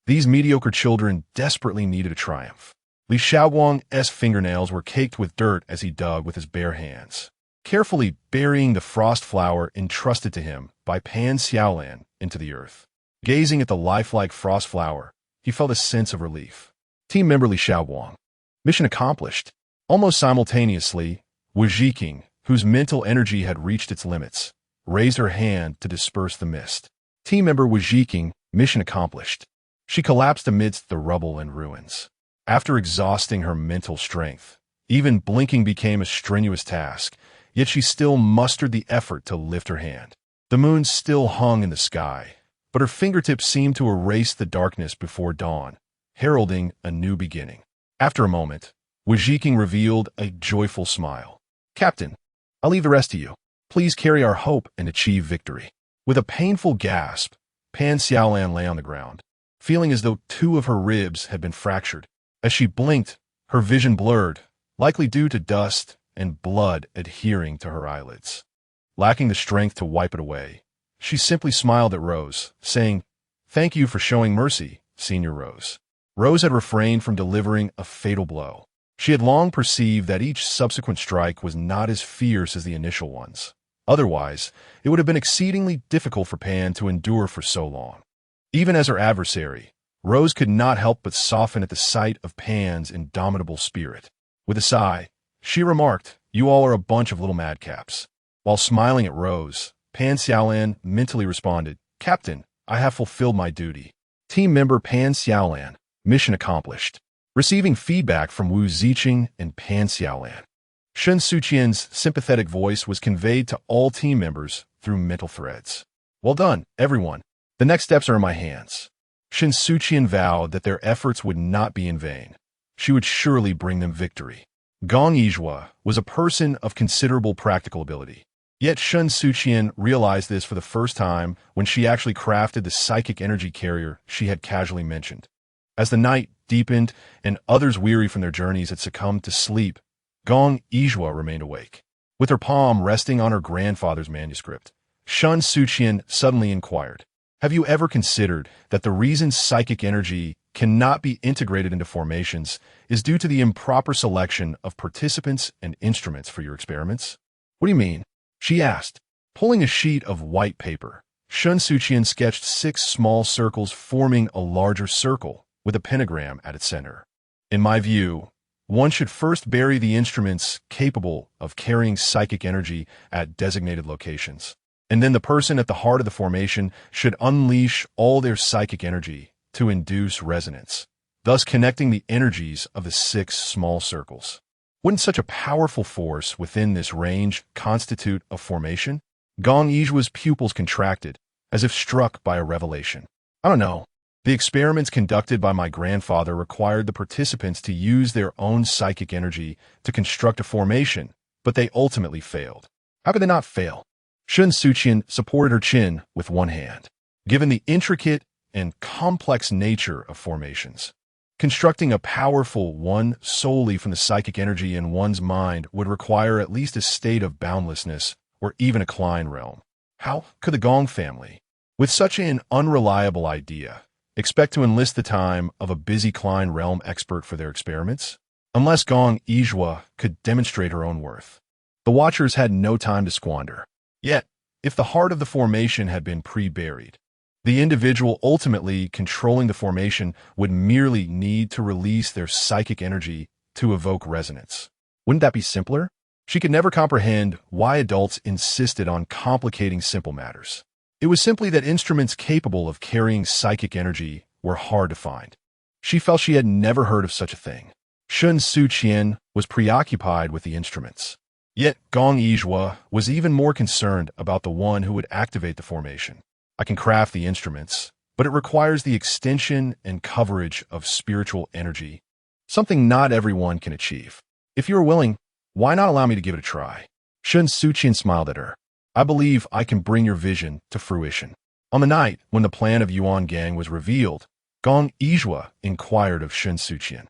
These mediocre children desperately needed a triumph. Li Xiaowang's fingernails were caked with dirt as he dug with his bare hands, carefully burying the frost flower entrusted to him by Pan Xiaolan into the earth. Gazing at the lifelike frost flower, he felt a sense of relief. Team member Li Xiaowang. Mission accomplished. Almost simultaneously, Wu Ziqing, whose mental energy had reached its limits, raised her hand to disperse the mist. Team member Wu Ziqing. Mission accomplished. She collapsed amidst the rubble and ruins. After exhausting her mental strength, even blinking became a strenuous task, yet she still mustered the effort to lift her hand. The moon still hung in the sky, but her fingertips seemed to erase the darkness before dawn, heralding a new beginning. After a moment, Wu Ziqing revealed a joyful smile. Captain, I'll leave the rest to you. Please carry our hope and achieve victory. With a painful gasp, Pan Xiaolan lay on the ground, feeling as though 2 of her ribs had been fractured. As she blinked, her vision blurred, likely due to dust and blood adhering to her eyelids. Lacking the strength to wipe it away, she simply smiled at Rose, saying, "Thank you for showing mercy, Senior Rose." Rose had refrained from delivering a fatal blow. She had long perceived that each subsequent strike was not as fierce as the initial ones. Otherwise, it would have been exceedingly difficult for Pan to endure for so long. Even as her adversary, Rose could not help but soften at the sight of Pan's indomitable spirit. With a sigh, she remarked, "You all are a bunch of little madcaps." While smiling at Rose, Pan Xiaolan mentally responded, "Captain, I have fulfilled my duty." Team member Pan Xiaolan. Mission accomplished. Receiving feedback from Wu Ziqing and Pan Xiaolan, Shen Suqian's sympathetic voice was conveyed to all team members through mental threads. "Well done, everyone. The next steps are in my hands." Shen Suqian vowed that their efforts would not be in vain. She would surely bring them victory. Gong Yizhua was a person of considerable practical ability. Yet Shen Suqian realized this for the first time when she actually crafted the psychic energy carrier she had casually mentioned. As the night deepened and others weary from their journeys had succumbed to sleep, Gong Yizhua remained awake. With her palm resting on her grandfather's manuscript, Shen Suqian suddenly inquired, "Have you ever considered that the reason psychic energy cannot be integrated into formations is due to the improper selection of participants and instruments for your experiments?" "What do you mean?" she asked. Pulling a sheet of white paper, Shen Suqian sketched 6 small circles forming a larger circle with a pentagram at its center. "In my view, one should first bury the instruments capable of carrying psychic energy at designated locations. And then the person at the heart of the formation should unleash all their psychic energy to induce resonance, thus connecting the energies of the 6 small circles. Wouldn't such a powerful force within this range constitute a formation?" Gong Yizhua's pupils contracted, as if struck by a revelation. "I don't know. The experiments conducted by my grandfather required the participants to use their own psychic energy to construct a formation, but they ultimately failed." "How could they not fail?" Shen Suqian supported her chin with one hand. Given the intricate and complex nature of formations, constructing a powerful one solely from the psychic energy in one's mind would require at least a state of boundlessness or even a Klein realm. How could the Gong family, with such an unreliable idea, expect to enlist the time of a busy Klein realm expert for their experiments? Unless Gong Yizhua could demonstrate her own worth. The Watchers had no time to squander. Yet, if the heart of the formation had been pre-buried, the individual ultimately controlling the formation would merely need to release their psychic energy to evoke resonance. Wouldn't that be simpler? She could never comprehend why adults insisted on complicating simple matters. It was simply that instruments capable of carrying psychic energy were hard to find. She felt she had never heard of such a thing. Shen Suqian was preoccupied with the instruments. Yet Gong Yizhua was even more concerned about the one who would activate the formation. I can craft the instruments, but it requires the extension and coverage of spiritual energy, something not everyone can achieve. If you are willing, why not allow me to give it a try? Shen Suqian smiled at her. I believe I can bring your vision to fruition. On the night when the plan of Yuan Gang was revealed, Gong Yizhua inquired of Shen Suqian,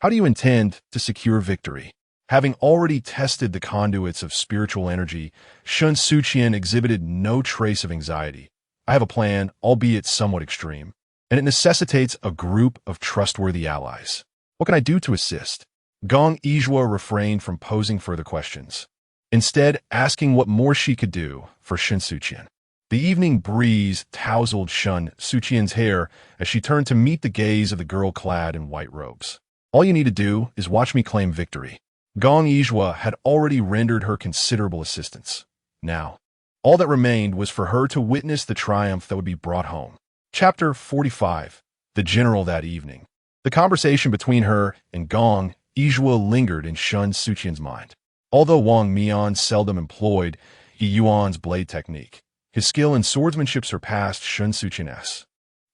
how do you intend to secure victory? Having already tested the conduits of spiritual energy, Shen Suqian exhibited no trace of anxiety. I have a plan, albeit somewhat extreme, and it necessitates a group of trustworthy allies. What can I do to assist? Gong Yizhua refrained from posing further questions, instead asking what more she could do for Shen Suqian. The evening breeze tousled Shen Suqian's hair as she turned to meet the gaze of the girl clad in white robes. All you need to do is watch me claim victory. Gong Yizhua had already rendered her considerable assistance. Now, all that remained was for her to witness the triumph that would be brought home. Chapter 45. The General that evening. The conversation between her and Gong Yizhua lingered in Shen Suqian's mind. Although Wang Mian seldom employed Yuan's blade technique, his skill in swordsmanship surpassed Shen Suqian's.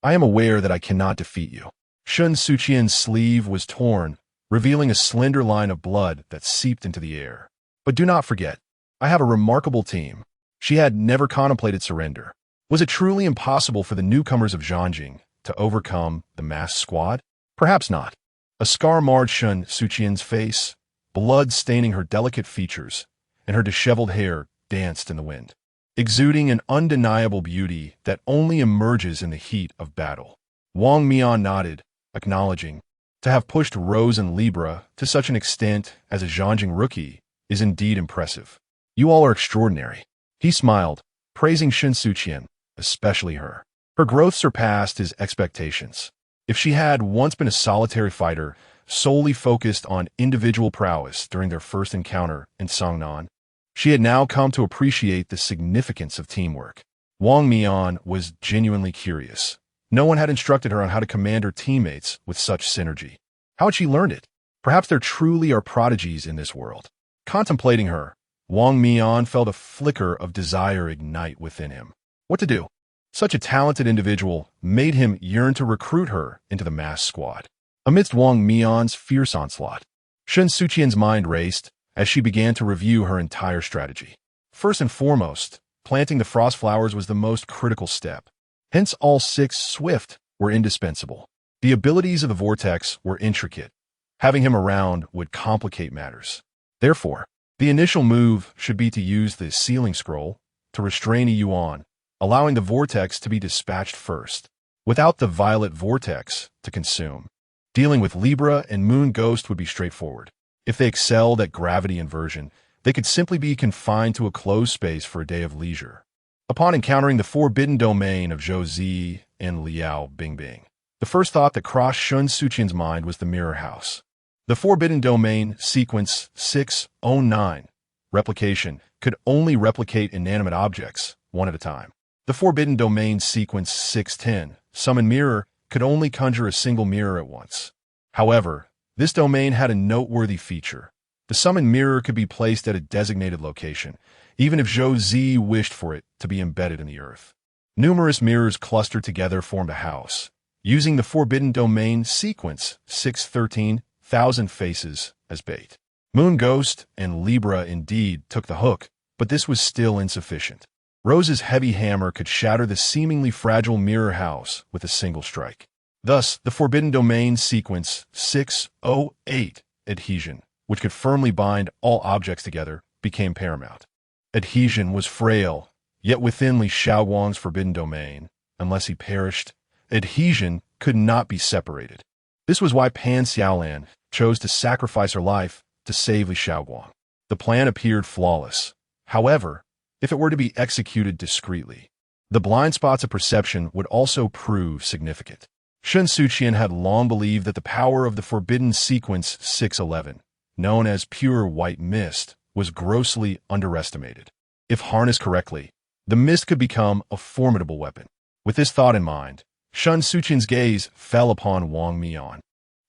I am aware that I cannot defeat you. Shen Suqian's sleeve was torn, revealing a slender line of blood that seeped into the air. But do not forget, I have a remarkable team. She had never contemplated surrender. Was it truly impossible for the newcomers of Zhanjing to overcome the masked squad? Perhaps not. A scar marred Shen Suqian's face, blood staining her delicate features, and her disheveled hair danced in the wind, exuding an undeniable beauty that only emerges in the heat of battle. Wang Mian nodded, acknowledging, to have pushed Rose and Libra to such an extent as a Zhanjing rookie is indeed impressive. You all are extraordinary. He smiled, praising Shen Suqian, especially her. Her growth surpassed his expectations. If she had once been a solitary fighter, solely focused on individual prowess during their first encounter in Songnan, she had now come to appreciate the significance of teamwork. Wang Mian was genuinely curious. No one had instructed her on how to command her teammates with such synergy. How had she learned it? Perhaps there truly are prodigies in this world. Contemplating her, Wang Mian felt a flicker of desire ignite within him. What to do? Such a talented individual made him yearn to recruit her into the masked squad. Amidst Wang Mian's fierce onslaught, Shen Suqian's mind raced as she began to review her entire strategy. First and foremost, planting the frost flowers was the most critical step. Hence all 6 swift were indispensable. The abilities of the vortex were intricate. Having him around would complicate matters. Therefore, the initial move should be to use the sealing scroll to restrain a Yuan, allowing the vortex to be dispatched first, without the violet vortex to consume. Dealing with Libra and Moon Ghost would be straightforward. If they excelled at gravity inversion, they could simply be confined to a closed space for a day of leisure. Upon encountering the forbidden domain of Zhou Zi and Liao Bingbing, the first thought that crossed Shen Suqian's mind was the Mirror House. The forbidden domain, sequence 609, replication, could only replicate inanimate objects, one at a time. The forbidden domain, sequence 610, summon mirror, could only conjure a single mirror at once. However, this domain had a noteworthy feature. The summoned mirror could be placed at a designated location, even if Zhou Zi wished for it to be embedded in the earth. Numerous mirrors clustered together formed a house. Using the forbidden domain, sequence 613, Thousand Faces as bait. Moon Ghost and Libra indeed took the hook, but this was still insufficient. Rose's heavy hammer could shatter the seemingly fragile mirror house with a single strike. Thus, the forbidden domain sequence 608, adhesion, which could firmly bind all objects together, became paramount. Adhesion was frail, yet within Li Xiaowang's forbidden domain, unless he perished, adhesion could not be separated. This was why Pan Xiaolan chose to sacrifice her life to save Li Xiaoguang. The plan appeared flawless. However, if it were to be executed discreetly, the blind spots of perception would also prove significant. Shen Suqian had long believed that the power of the forbidden sequence 611, known as pure white mist, was grossly underestimated. If harnessed correctly, the mist could become a formidable weapon. With this thought in mind, Shen Suqian's gaze fell upon Wang Mian,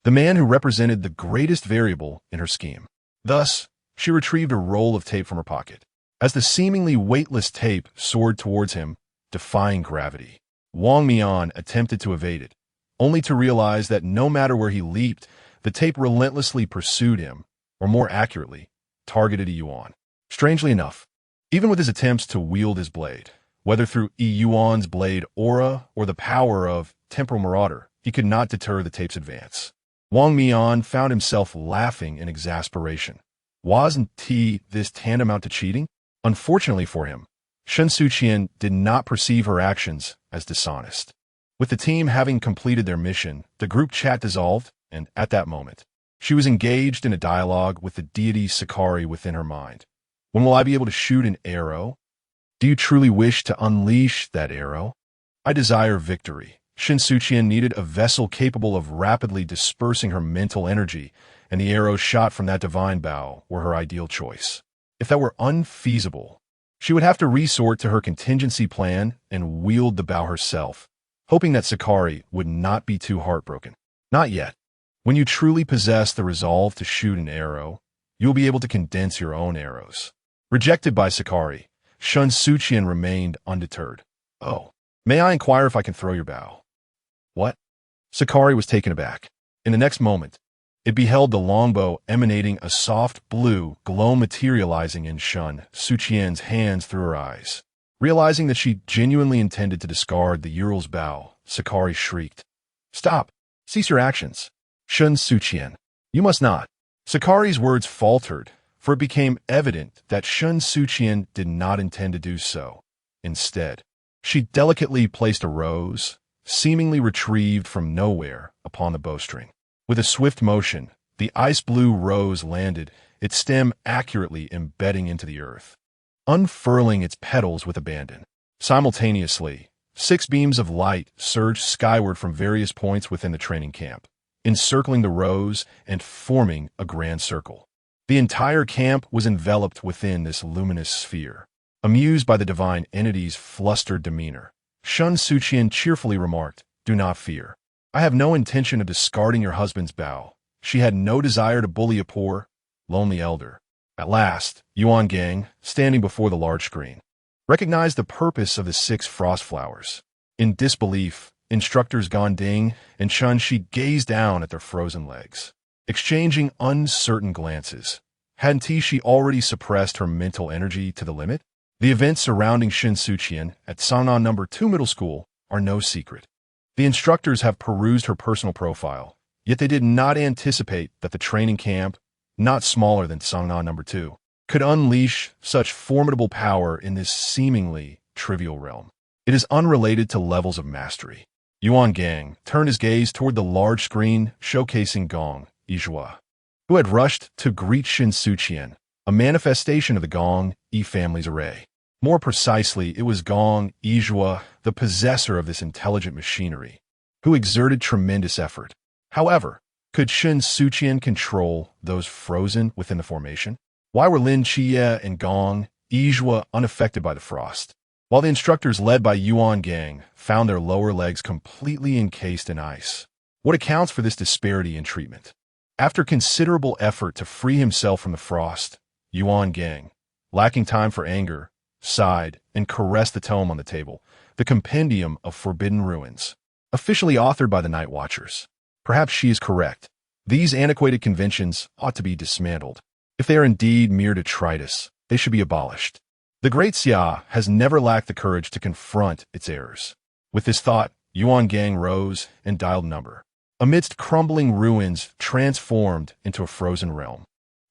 the man who represented the greatest variable in her scheme. Thus, she retrieved a roll of tape from her pocket. As the seemingly weightless tape soared towards him, defying gravity, Wang Mian attempted to evade it, only to realize that no matter where he leaped, the tape relentlessly pursued him, or more accurately, targeted Yuan. Strangely enough, even with his attempts to wield his blade, whether through Yuan's blade aura or the power of Temporal Marauder, he could not deter the tape's advance. Wang Mian found himself laughing in exasperation. Wasn't this tantamount to cheating? Unfortunately for him, Shen Suqian did not perceive her actions as dishonest. With the team having completed their mission, the group chat dissolved, and at that moment, she was engaged in a dialogue with the deity Sakari within her mind. When will I be able to shoot an arrow? Do you truly wish to unleash that arrow? I desire victory. Shen Suqian needed a vessel capable of rapidly dispersing her mental energy, and the arrows shot from that divine bow were her ideal choice. If that were unfeasible, she would have to resort to her contingency plan and wield the bow herself, hoping that Sakari would not be too heartbroken. Not yet. When you truly possess the resolve to shoot an arrow, you will be able to condense your own arrows. Rejected by Sakari, Shen Suqian remained undeterred. Oh, may I inquire if I can throw your bow? What? Sakari was taken aback. In the next moment, it beheld the longbow emanating a soft blue glow materializing in Shen Suqian's hands through her eyes. Realizing that she genuinely intended to discard the Ural's bow, Sakari shrieked. Stop! Cease your actions! Shen Suqian, you must not. Sakari's words faltered, for it became evident that Shen Suqian did not intend to do so. Instead, she delicately placed a rose, seemingly retrieved from nowhere, upon the bowstring. With a swift motion, the ice-blue rose landed, its stem accurately embedding into the earth, unfurling its petals with abandon. Simultaneously, 6 beams of light surged skyward from various points within the training camp, encircling the rose and forming a grand circle. The entire camp was enveloped within this luminous sphere. Amused by the divine entity's flustered demeanor, Shen Suqian cheerfully remarked, Do not fear. I have no intention of discarding your husband's bow. She had no desire to bully a poor, lonely elder. At last, Yuan Gang, standing before the large screen, recognized the purpose of the 6 frost flowers. In disbelief, instructors Gan Ding and Chun Shi gazed down at their frozen legs, exchanging uncertain glances. Hadn't she already suppressed her mental energy to the limit? The events surrounding Shen Suqian at Sangnan No. 2 Middle School are no secret. The instructors have perused her personal profile, yet they did not anticipate that the training camp, not smaller than Sangnan No. 2, could unleash such formidable power in this seemingly trivial realm. It is unrelated to levels of mastery. Yuan Gang turned his gaze toward the large screen showcasing Gong Yizhua, who had rushed to greet Shen Suqian, a manifestation of the Gong Yi family's array. More precisely, it was Gong Yizhua, the possessor of this intelligent machinery, who exerted tremendous effort. However, could Shen Suqian control those frozen within the formation? Why were Lin Qie and Gong Yizhua unaffected by the frost, while the instructors led by Yuan Gang found their lower legs completely encased in ice? What accounts for this disparity in treatment? After considerable effort to free himself from the frost, Yuan Gang, lacking time for anger, sighed and caressed the tome on the table, the Compendium of Forbidden Ruins, officially authored by the Night Watchers. Perhaps she is correct. These antiquated conventions ought to be dismantled. If they are indeed mere detritus, they should be abolished. The Great Xia has never lacked the courage to confront its errors. With this thought, Yuan Gang rose and dialed number. Amidst crumbling ruins transformed into a frozen realm,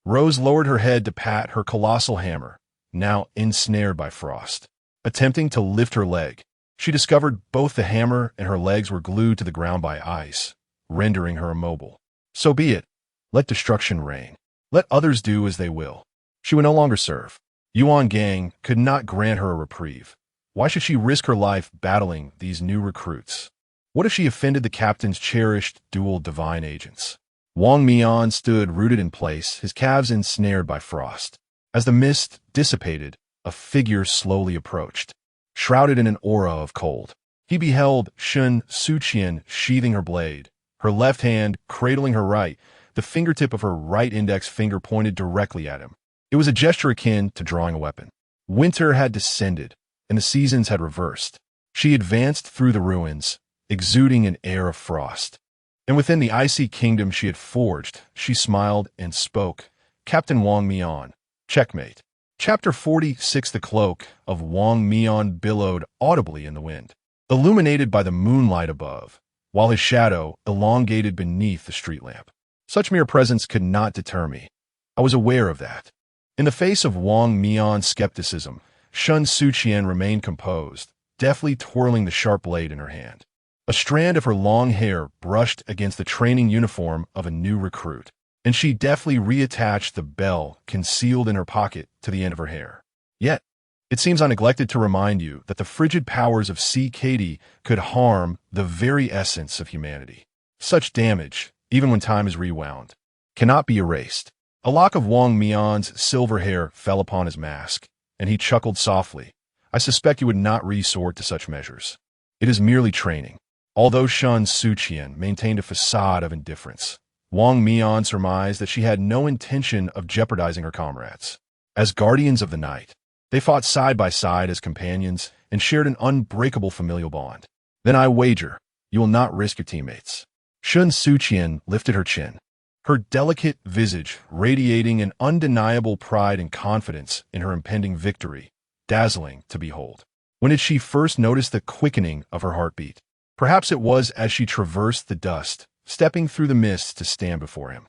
Rose lowered her head to pat her colossal hammer, now ensnared by frost. Attempting to lift her leg, She discovered both the hammer and her legs were glued to the ground by ice, rendering her immobile. So be it. Let destruction reign. Let others do as they will. She would no longer serve. Yuan Gang could not grant her a reprieve. Why should she risk her life battling these new recruits? What if she offended the captain's cherished dual divine agents? Wang Mian stood rooted in place, his calves ensnared by frost. As the mist dissipated, a figure slowly approached, shrouded in an aura of cold. He beheld Shen Suqian sheathing her blade, her left hand cradling her right, the fingertip of her right index finger pointed directly at him. It was a gesture akin to drawing a weapon. Winter had descended, and the seasons had reversed. She advanced through the ruins, exuding an air of frost. And within the icy kingdom she had forged, she smiled and spoke. Captain Wang Mian, checkmate. Chapter 46. The cloak of Wang Mian billowed audibly in the wind, illuminated by the moonlight above, while his shadow elongated beneath the street lamp. Such mere presence could not deter me. I was aware of that. In the face of Wang Mian's skepticism, Shen Suqian remained composed, deftly twirling the sharp blade in her hand. A strand of her long hair brushed against the training uniform of a new recruit, and she deftly reattached the bell concealed in her pocket to the end of her hair. Yet, it seems I neglected to remind you that the frigid powers of CKD could harm the very essence of humanity. Such damage, even when time is rewound, cannot be erased. A lock of Wang Mian's silver hair fell upon his mask, and he chuckled softly. I suspect you would not resort to such measures. It is merely training. Although Shen Suqian maintained a facade of indifference, Wang Mian surmised that she had no intention of jeopardizing her comrades. As guardians of the night, they fought side by side as companions and shared an unbreakable familial bond. Then I wager you will not risk your teammates. Shen Suqian lifted her chin, her delicate visage radiating an undeniable pride and confidence in her impending victory, dazzling to behold. When did she first notice the quickening of her heartbeat? Perhaps it was as she traversed the dust, stepping through the mist to stand before him.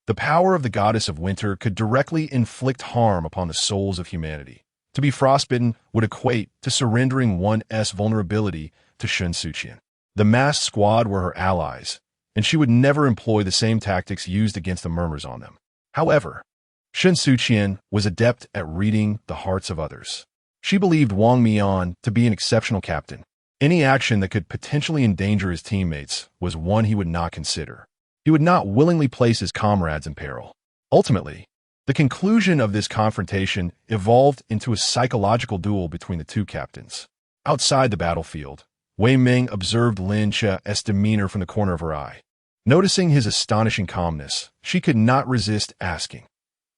The power of the goddess of winter could directly inflict harm upon the souls of humanity. To be frostbitten would equate to surrendering one's vulnerability to Shen Suqian. The masked squad were her allies, and she would never employ the same tactics used against the murmurs on them. However, Shen Suqian was adept at reading the hearts of others. She believed Wang Mian to be an exceptional captain. Any action that could potentially endanger his teammates was one he would not consider. He would not willingly place his comrades in peril. Ultimately, the conclusion of this confrontation evolved into a psychological duel between the two captains. Outside the battlefield, Wei Ming observed Lin Che's demeanor from the corner of her eye. Noticing his astonishing calmness, she could not resist asking,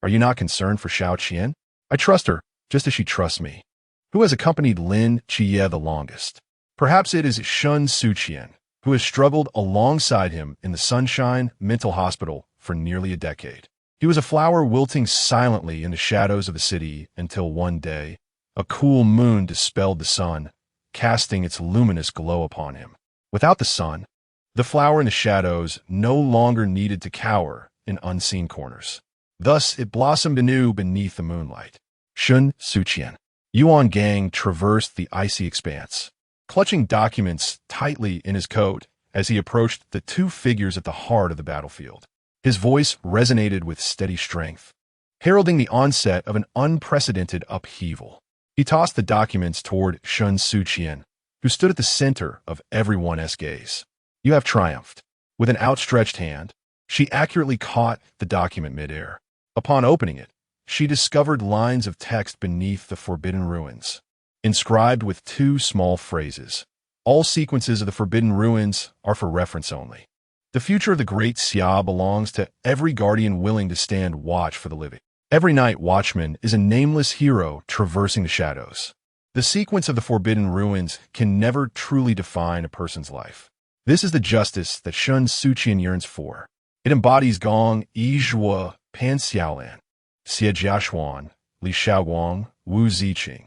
"Are you not concerned for Xiao Qian? I trust her, just as she trusts me." Who has accompanied Lin Chie the longest? Perhaps it is Shen Suqian, who has struggled alongside him in the Sunshine Mental Hospital for nearly a decade. He was a flower wilting silently in the shadows of the city until one day, a cool moon dispelled the sun, casting its luminous glow upon him. Without the sun, the flower in the shadows no longer needed to cower in unseen corners. Thus, it blossomed anew beneath the moonlight. Shen Suqian. Yuan Gang traversed the icy expanse, clutching documents tightly in his coat as he approached the two figures at the heart of the battlefield. His voice resonated with steady strength, heralding the onset of an unprecedented upheaval. He tossed the documents toward Shen Suqian, who stood at the center of everyone's gaze. "You have triumphed." With an outstretched hand, she accurately caught the document midair. Upon opening it, she discovered lines of text beneath the forbidden ruins, inscribed with two small phrases. All sequences of the Forbidden Ruins are for reference only. The future of the Great Xia belongs to every guardian willing to stand watch for the living. Every night watchman is a nameless hero traversing the shadows. The sequence of the Forbidden Ruins can never truly define a person's life. This is the justice that Shen Suqian yearns for. It embodies Gong, Yizhuo, Pan Xiaolan, Xie Jiaxuan, Li Xiaoguang, Wu Ziqing.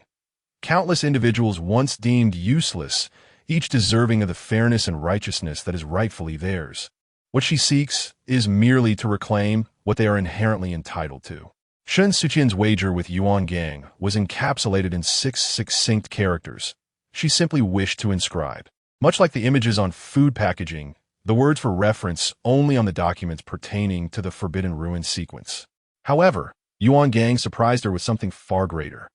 Countless individuals once deemed useless, each deserving of the fairness and righteousness that is rightfully theirs. What she seeks is merely to reclaim what they are inherently entitled to. Shen Suqian's wager with Yuan Gang was encapsulated in 6 succinct characters: she simply wished to inscribe. Much like the images on food packaging, the words were referenced only on the documents pertaining to the Forbidden Ruin sequence. However, Yuan Gang surprised her with something far greater.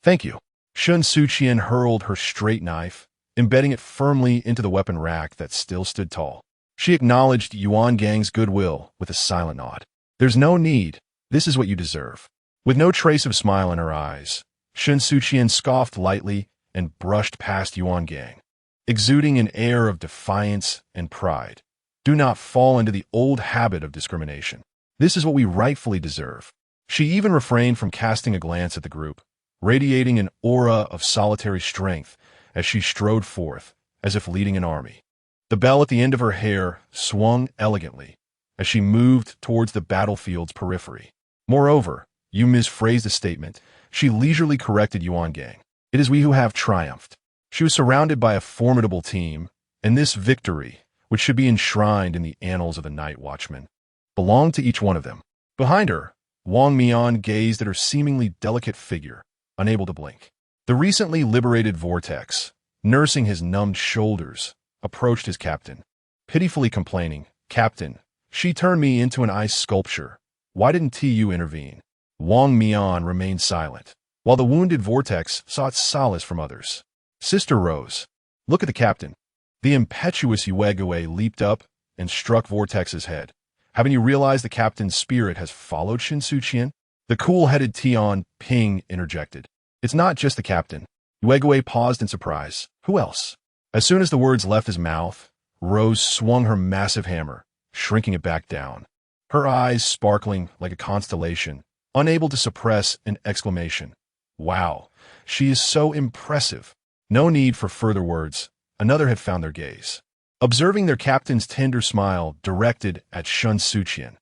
"Thank you." Shen Suqian hurled her straight knife, embedding it firmly into the weapon rack that still stood tall. She acknowledged Yuan Gang's goodwill with a silent nod. "There's no need. This is what you deserve." With no trace of smile in her eyes, Shen Suqian scoffed lightly and brushed past Yuan Gang, exuding an air of defiance and pride. "Do not fall into the old habit of discrimination. This is what we rightfully deserve." She even refrained from casting a glance at the group, radiating an aura of solitary strength as she strode forth, as if leading an army. The bell at the end of her hair swung elegantly as she moved towards the battlefield's periphery. "Moreover, you misphrased a statement," she leisurely corrected Yuan Gang. "It is we who have triumphed." She was surrounded by a formidable team, and this victory, which should be enshrined in the annals of the Night Watchman, belonged to each one of them. Behind her, Wang Mian gazed at her seemingly delicate figure, unable to blink. The recently liberated Vortex, nursing his numbed shoulders, approached his captain, pitifully complaining, "Captain, she turned me into an ice sculpture. Why didn't TU intervene?" Wang Mian remained silent, while the wounded Vortex sought solace from others. "Sister Rose, look at the captain." The impetuous Uegue leaped up and struck Vortex's head. "Haven't you realized the captain's spirit has followed Shen Suqian?" The cool-headed Tian Ping interjected. "It's not just the captain." Uegue paused in surprise. "Who else?" As soon as the words left his mouth, Rose swung her massive hammer, shrinking it back down, her eyes sparkling like a constellation, unable to suppress an exclamation. "Wow, she is so impressive." No need for further words. Another had found their gaze. Observing their captain's tender smile directed at Shen Suqian,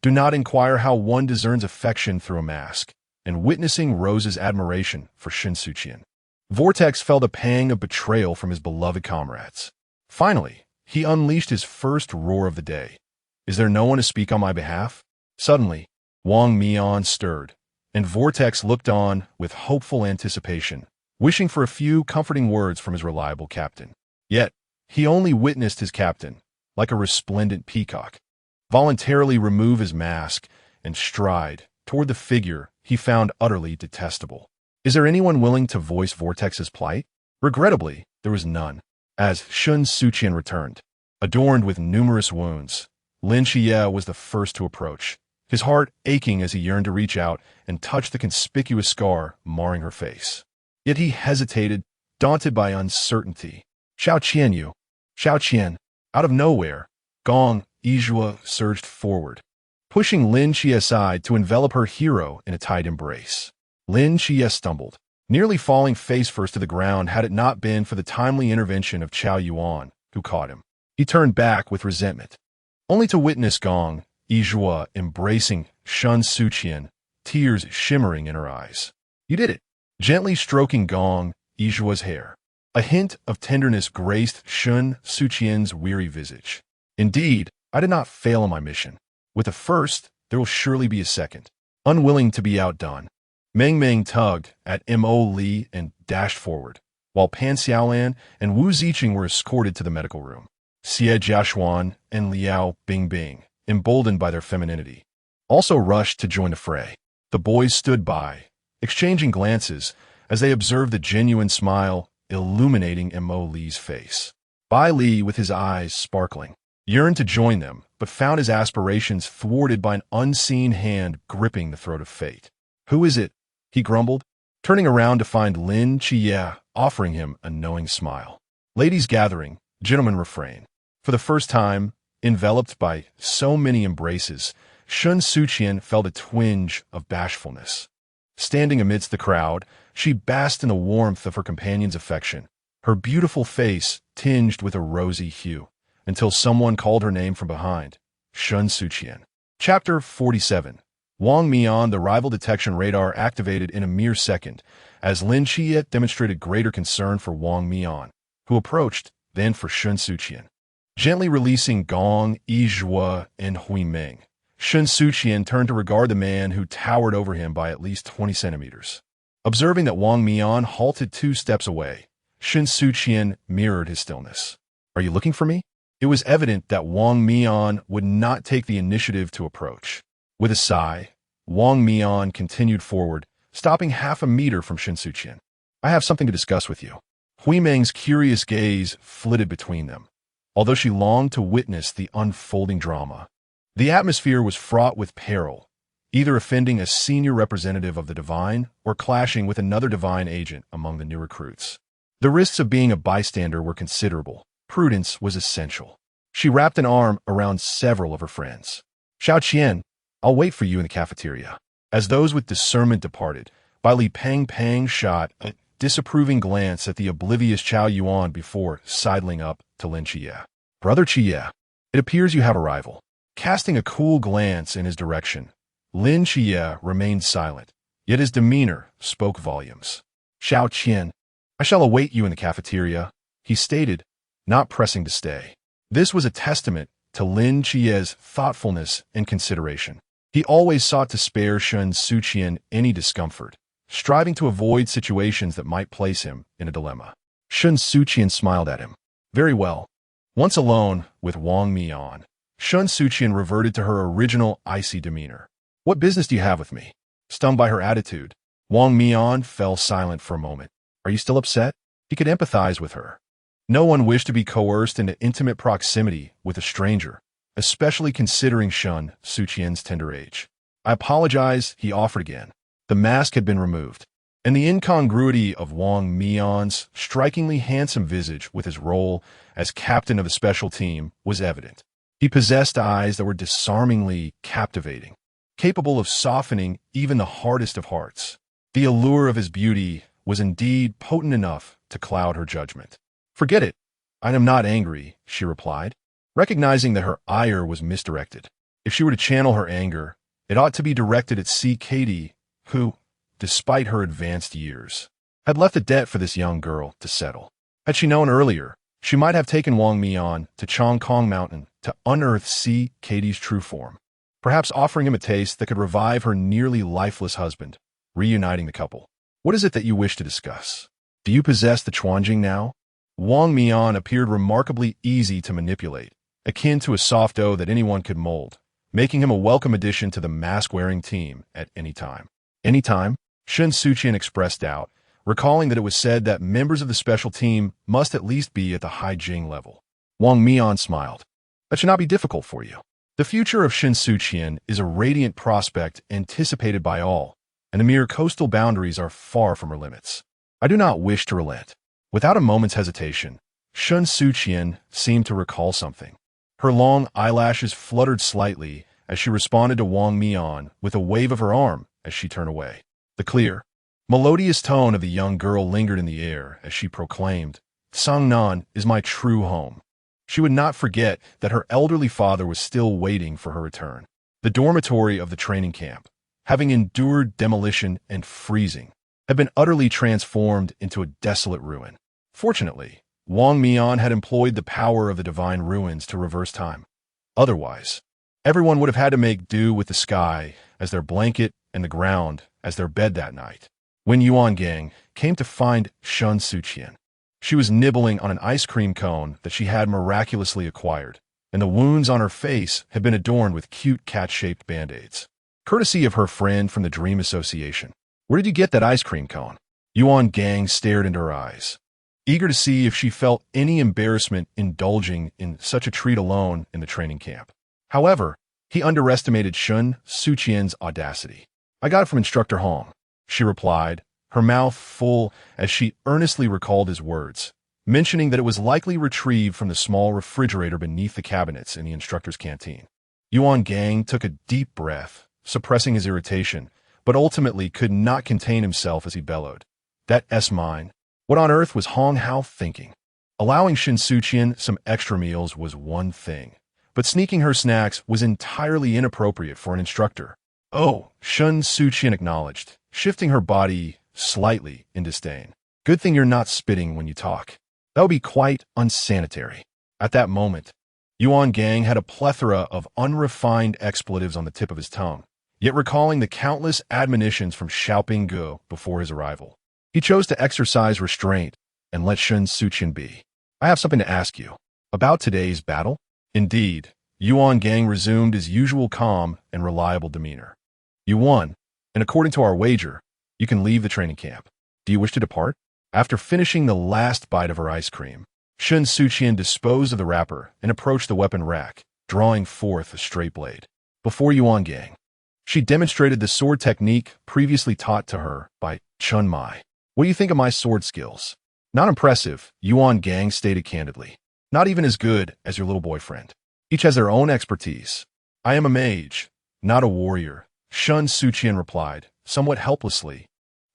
do not inquire how one discerns affection through a mask, and witnessing Rose's admiration for Shen Suqian, Vortex felt a pang of betrayal from his beloved comrades. Finally, he unleashed his first roar of the day. "Is there no one to speak on my behalf?" Suddenly, Wang Mian stirred, and Vortex looked on with hopeful anticipation, wishing for a few comforting words from his reliable captain. Yet, he only witnessed his captain, like a resplendent peacock, voluntarily remove his mask and stride toward the figure he found utterly detestable. "Is there anyone willing to voice Vortex's plight?" Regrettably, there was none. As Shen Suqian returned, adorned with numerous wounds, Lin Xie was the first to approach, his heart aching as he yearned to reach out and touch the conspicuous scar marring her face. Yet he hesitated, daunted by uncertainty. "Xiao Qianyu, Xiao Qian." Out of nowhere, Gong Yizhua surged forward, pushing Lin Xie aside to envelop her hero in a tight embrace. Lin Xie stumbled, nearly falling face first to the ground had it not been for the timely intervention of Chao Yuan, who caught him. He turned back with resentment, only to witness Gong Yizhua embracing Shen Suqian, tears shimmering in her eyes. "You did it." Gently stroking Gong Yizhua's hair, a hint of tenderness graced Shen Suqian's weary visage. "Indeed, I did not fail in my mission. With the first, there will surely be a second." Unwilling to be outdone, Meng Meng tugged at Mo Li and dashed forward, while Pan Xiaolan and Wu Ziqing were escorted to the medical room. Xie Jiaxuan and Liao Bingbing, emboldened by their femininity, also rushed to join the fray. The boys stood by, exchanging glances as they observed the genuine smile illuminating Mo Li's face. Bai Li, with his eyes sparkling, yearned to join them, but found his aspirations thwarted by an unseen hand gripping the throat of fate. "Who is it?" he grumbled, turning around to find Lin Xie offering him a knowing smile. Ladies gathering, gentlemen refrain. For the first time, enveloped by so many embraces, Shen Suqian felt a twinge of bashfulness. Standing amidst the crowd, she basked in the warmth of her companion's affection, her beautiful face tinged with a rosy hue, until someone called her name from behind. Shen Suqian. Chapter 47. Wang Mian, the rival detection radar activated in a mere second, as Lin Xie demonstrated greater concern for Wang Mian, who approached, then for Shen Suqian. Gently releasing Gong Yizhua and Hui Meng, Shen Suqian turned to regard the man who towered over him by at least 20 centimeters. Observing that Wang Mian halted 2 steps away, Shen Suqian mirrored his stillness. Are you looking for me? It was evident that Wang Mian would not take the initiative to approach. With a sigh, Wang Mian continued forward, stopping half a meter from Shen Suqian. I have something to discuss with you. Hui Meng's curious gaze flitted between them, although she longed to witness the unfolding drama. The atmosphere was fraught with peril, either offending a senior representative of the divine or clashing with another divine agent among the new recruits. The risks of being a bystander were considerable. Prudence was essential. She wrapped an arm around several of her friends. Xiao Qian, I'll wait for you in the cafeteria. As those with discernment departed, Bai Li Pang shot a disapproving glance at the oblivious Chao Yuan before sidling up to Lin Qie. Brother Qie, it appears you have a rival. Casting a cool glance in his direction, Lin Qie remained silent, yet his demeanor spoke volumes. Xiao Qian, I shall await you in the cafeteria, he stated, not pressing to stay. This was a testament to Lin Qie's thoughtfulness and consideration. He always sought to spare Shen Suqian any discomfort, striving to avoid situations that might place him in a dilemma. Shen Suqian smiled at him. Very well. Once alone with Wang Mian, Shen Suqian reverted to her original icy demeanor. What business do you have with me? Stung by her attitude, Wang Mian fell silent for a moment. Are you still upset? He could empathize with her. No one wished to be coerced into intimate proximity with a stranger, especially considering Shen Suqian's tender age. I apologize, he offered again. The mask had been removed, and the incongruity of Wang Mian's strikingly handsome visage with his role as captain of the special team was evident. He possessed eyes that were disarmingly captivating, capable of softening even the hardest of hearts. The allure of his beauty was indeed potent enough to cloud her judgment. Forget it. I am not angry, she replied, recognizing that her ire was misdirected. If she were to channel her anger, it ought to be directed at CKD, who, despite her advanced years, had left a debt for this young girl to settle. Had she known earlier, she might have taken Wang Mian to Chongkong Mountain to unearth CKD's true form, perhaps offering him a taste that could revive her nearly lifeless husband, reuniting the couple. What is it that you wish to discuss? Do you possess the Chuanjing now? Wang Mian appeared remarkably easy to manipulate, akin to a soft dough that anyone could mold, making him a welcome addition to the mask-wearing team at any time. Any time? Shen Suqian expressed doubt, recalling that it was said that members of the special team must at least be at the Hai Jing level. Wang Mian smiled. That should not be difficult for you. The future of Shen Suqian is a radiant prospect anticipated by all, and the mere coastal boundaries are far from her limits. I do not wish to relent. Without a moment's hesitation, Shen Suqian seemed to recall something. Her long eyelashes fluttered slightly as she responded to Wang Mian with a wave of her arm as she turned away. The clear, melodious tone of the young girl lingered in the air as she proclaimed, Sangnan is my true home. She would not forget that her elderly father was still waiting for her return. The dormitory of the training camp, having endured demolition and freezing, had been utterly transformed into a desolate ruin. Fortunately, Wang Mian had employed the power of the divine ruins to reverse time. Otherwise, everyone would have had to make do with the sky as their blanket and the ground as their bed that night. When Yuan Gang came to find Shen Suqian, she was nibbling on an ice cream cone that she had miraculously acquired, and the wounds on her face had been adorned with cute cat-shaped band-aids, courtesy of her friend from the Dream Association. Where did you get that ice cream cone? Yuan Gang stared into her eyes, eager to see if she felt any embarrassment indulging in such a treat alone in the training camp. However, he underestimated Shen Suqian's audacity. I got it from Instructor Hong, she replied, her mouth full as she earnestly recalled his words, mentioning that it was likely retrieved from the small refrigerator beneath the cabinets in the instructor's canteen. Yuan Gang took a deep breath, suppressing his irritation, but ultimately could not contain himself as he bellowed. That's mine. What on earth was Hong Hao thinking? Allowing Shen Suqian some extra meals was one thing, but sneaking her snacks was entirely inappropriate for an instructor. Oh, Shen Suqian acknowledged, shifting her body slightly in disdain. Good thing you're not spitting when you talk. That would be quite unsanitary. At that moment, Yuan Gang had a plethora of unrefined expletives on the tip of his tongue, yet recalling the countless admonitions from Xiaoping Ge before his arrival. He chose to exercise restraint, and let Shen Suqian be. I have something to ask you. About today's battle? Indeed, Yuan Gang resumed his usual calm and reliable demeanor. You won, and according to our wager, you can leave the training camp. Do you wish to depart? After finishing the last bite of her ice cream, Shen Suqian disposed of the wrapper and approached the weapon rack, drawing forth a straight blade. Before Yuan Gang, she demonstrated the sword technique previously taught to her by Chun Mai. What do you think of my sword skills? Not impressive, Yuan Gang stated candidly. Not even as good as your little boyfriend. Each has their own expertise. I am a mage, not a warrior, Shen Suqian replied, somewhat helplessly,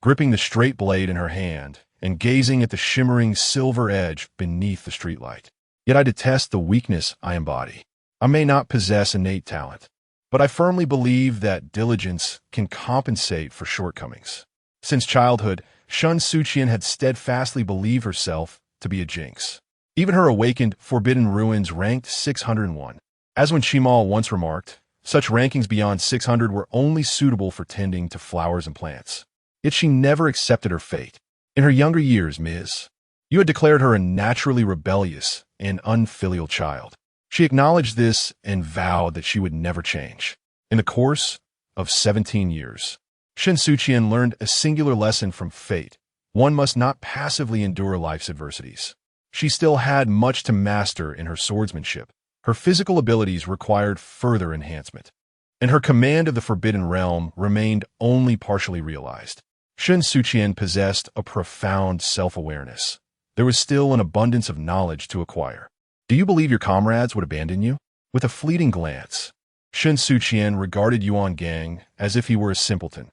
gripping the straight blade in her hand and gazing at the shimmering silver edge beneath the streetlight. Yet I detest the weakness I embody. I may not possess innate talent, but I firmly believe that diligence can compensate for shortcomings. Since childhood, Shen Suqian had steadfastly believed herself to be a jinx. Even her awakened Forbidden Ruins ranked 601. As when Chimal once remarked, such rankings beyond 600 were only suitable for tending to flowers and plants. Yet she never accepted her fate. In her younger years, Ms., you had declared her a naturally rebellious and unfilial child. She acknowledged this and vowed that she would never change. In the course of 17 years, Shen Suqian learned a singular lesson from fate. One must not passively endure life's adversities. She still had much to master in her swordsmanship. Her physical abilities required further enhancement, and her command of the Forbidden Realm remained only partially realized. Shen Suqian possessed a profound self-awareness. There was still an abundance of knowledge to acquire. Do you believe your comrades would abandon you? With a fleeting glance, Shen Suqian regarded Yuan Gang as if he were a simpleton.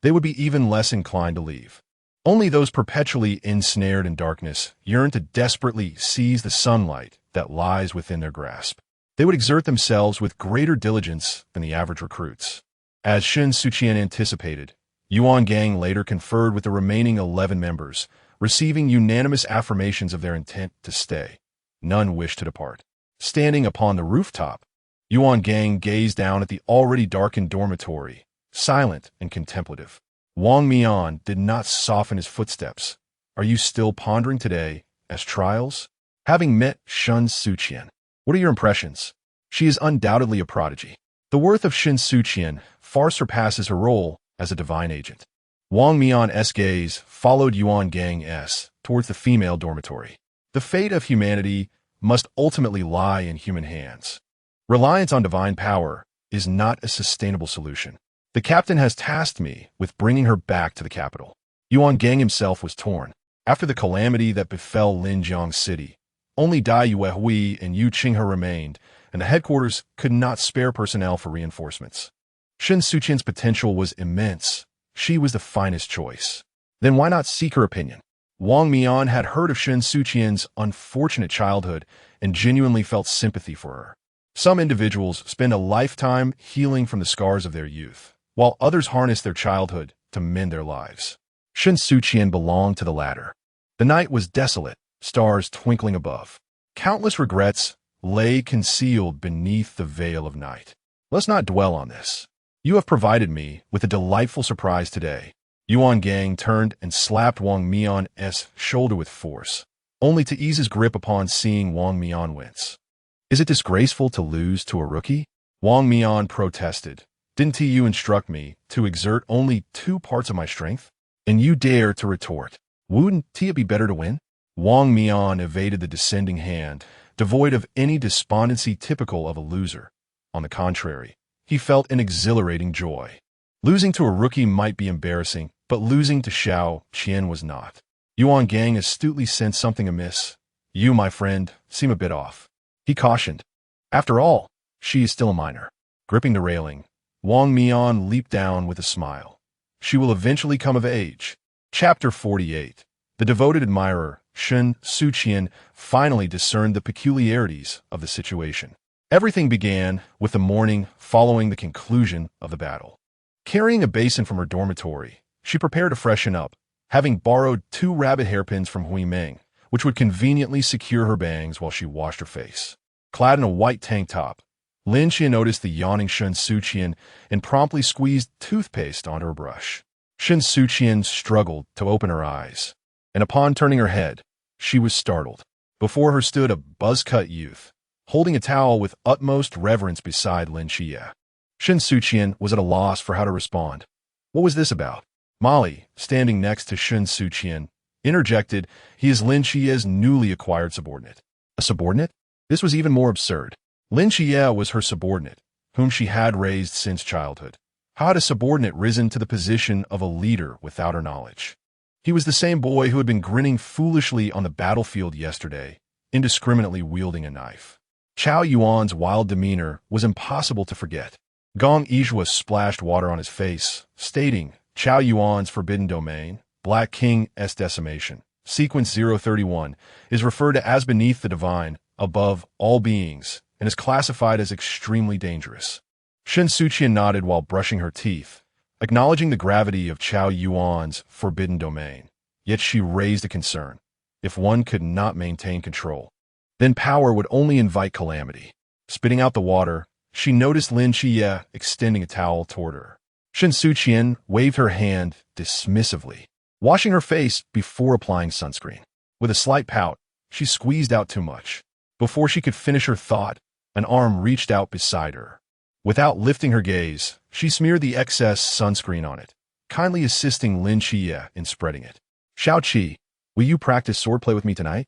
They would be even less inclined to leave. Only those perpetually ensnared in darkness yearn to desperately seize the sunlight that lies within their grasp. They would exert themselves with greater diligence than the average recruits. As Shen Suqian anticipated, Yuan Gang later conferred with the remaining 11 members, receiving unanimous affirmations of their intent to stay. None wished to depart. Standing upon the rooftop, Yuan Gang gazed down at the already darkened dormitory, silent and contemplative. Wang Mian did not soften his footsteps. Are you still pondering today as trials? Having met Shen Suqian, what are your impressions? She is undoubtedly a prodigy. The worth of Shen Suqian far surpasses her role as a divine agent. Wang Mian's gaze followed Yuan Gang's towards the female dormitory. The fate of humanity must ultimately lie in human hands. Reliance on divine power is not a sustainable solution. The captain has tasked me with bringing her back to the capital. Yuan Gang himself was torn. After the calamity that befell Linjiang City, only Dai Yuehui and Yu Qinghe remained, and the headquarters could not spare personnel for reinforcements. Shen Suqian's potential was immense. She was the finest choice. Then why not seek her opinion? Wang Mian had heard of Shen Suqian's unfortunate childhood and genuinely felt sympathy for her. Some individuals spend a lifetime healing from the scars of their youth, while others harness their childhood to mend their lives. Shen Suqian belonged to the latter. The night was desolate, stars twinkling above. Countless regrets lay concealed beneath the veil of night. Let's not dwell on this. You have provided me with a delightful surprise today. Yuan Gang turned and slapped Wang Mian's shoulder with force, only to ease his grip upon seeing Wang Mian wince. Is it disgraceful to lose to a rookie? Wang Mian protested. Didn't you instruct me to exert only 2 parts of my strength? And you dare to retort, wouldn't it be better to win? Wang Mian evaded the descending hand, devoid of any despondency typical of a loser. On the contrary, he felt an exhilarating joy. Losing to a rookie might be embarrassing, but losing to Xiao Qian was not. Yuan Gang astutely sensed something amiss. You, my friend, seem a bit off. He cautioned. After all, she is still a minor. Gripping the railing, Wang Mian leaped down with a smile. She will eventually come of age. Chapter 48. The devoted admirer, Shen Suqian, finally discerned the peculiarities of the situation. Everything began with the morning following the conclusion of the battle. Carrying a basin from her dormitory, she prepared to freshen up, having borrowed 2 rabbit hairpins from Hui Meng, which would conveniently secure her bangs while she washed her face. Clad in a white tank top, Lin Qian noticed the yawning Shen Suqian and promptly squeezed toothpaste onto her brush. Shen Suqian struggled to open her eyes, and upon turning her head, She was startled. Before her stood a buzz-cut youth, holding a towel with utmost reverence beside Lin Xie. Shen Suqian was at a loss for how to respond. What was this about? Molly, standing next to Shen Suqian, interjected, he is Lin Xie's newly acquired subordinate. A subordinate? This was even more absurd. Lin Xie was her subordinate, whom she had raised since childhood. How had a subordinate risen to the position of a leader without her knowledge? He was the same boy who had been grinning foolishly on the battlefield yesterday, indiscriminately wielding a knife. Chao Yuan's wild demeanor was impossible to forget. Gong Yizhua splashed water on his face, stating, Chao Yuan's forbidden domain, Black King's decimation, sequence 031, is referred to as beneath the divine, above all beings, and is classified as extremely dangerous. Shen Suqian nodded while brushing her teeth, acknowledging the gravity of Chao Yuan's forbidden domain. Yet she raised a concern. If one could not maintain control, then power would only invite calamity. Spitting out the water, she noticed Lin Xie extending a towel toward her. Shen Suqian waved her hand dismissively, washing her face before applying sunscreen. With a slight pout, she squeezed out too much. Before she could finish her thought, an arm reached out beside her. Without lifting her gaze, she smeared the excess sunscreen on it, kindly assisting Lin Xie in spreading it. Shao Qi, will you practice swordplay with me tonight?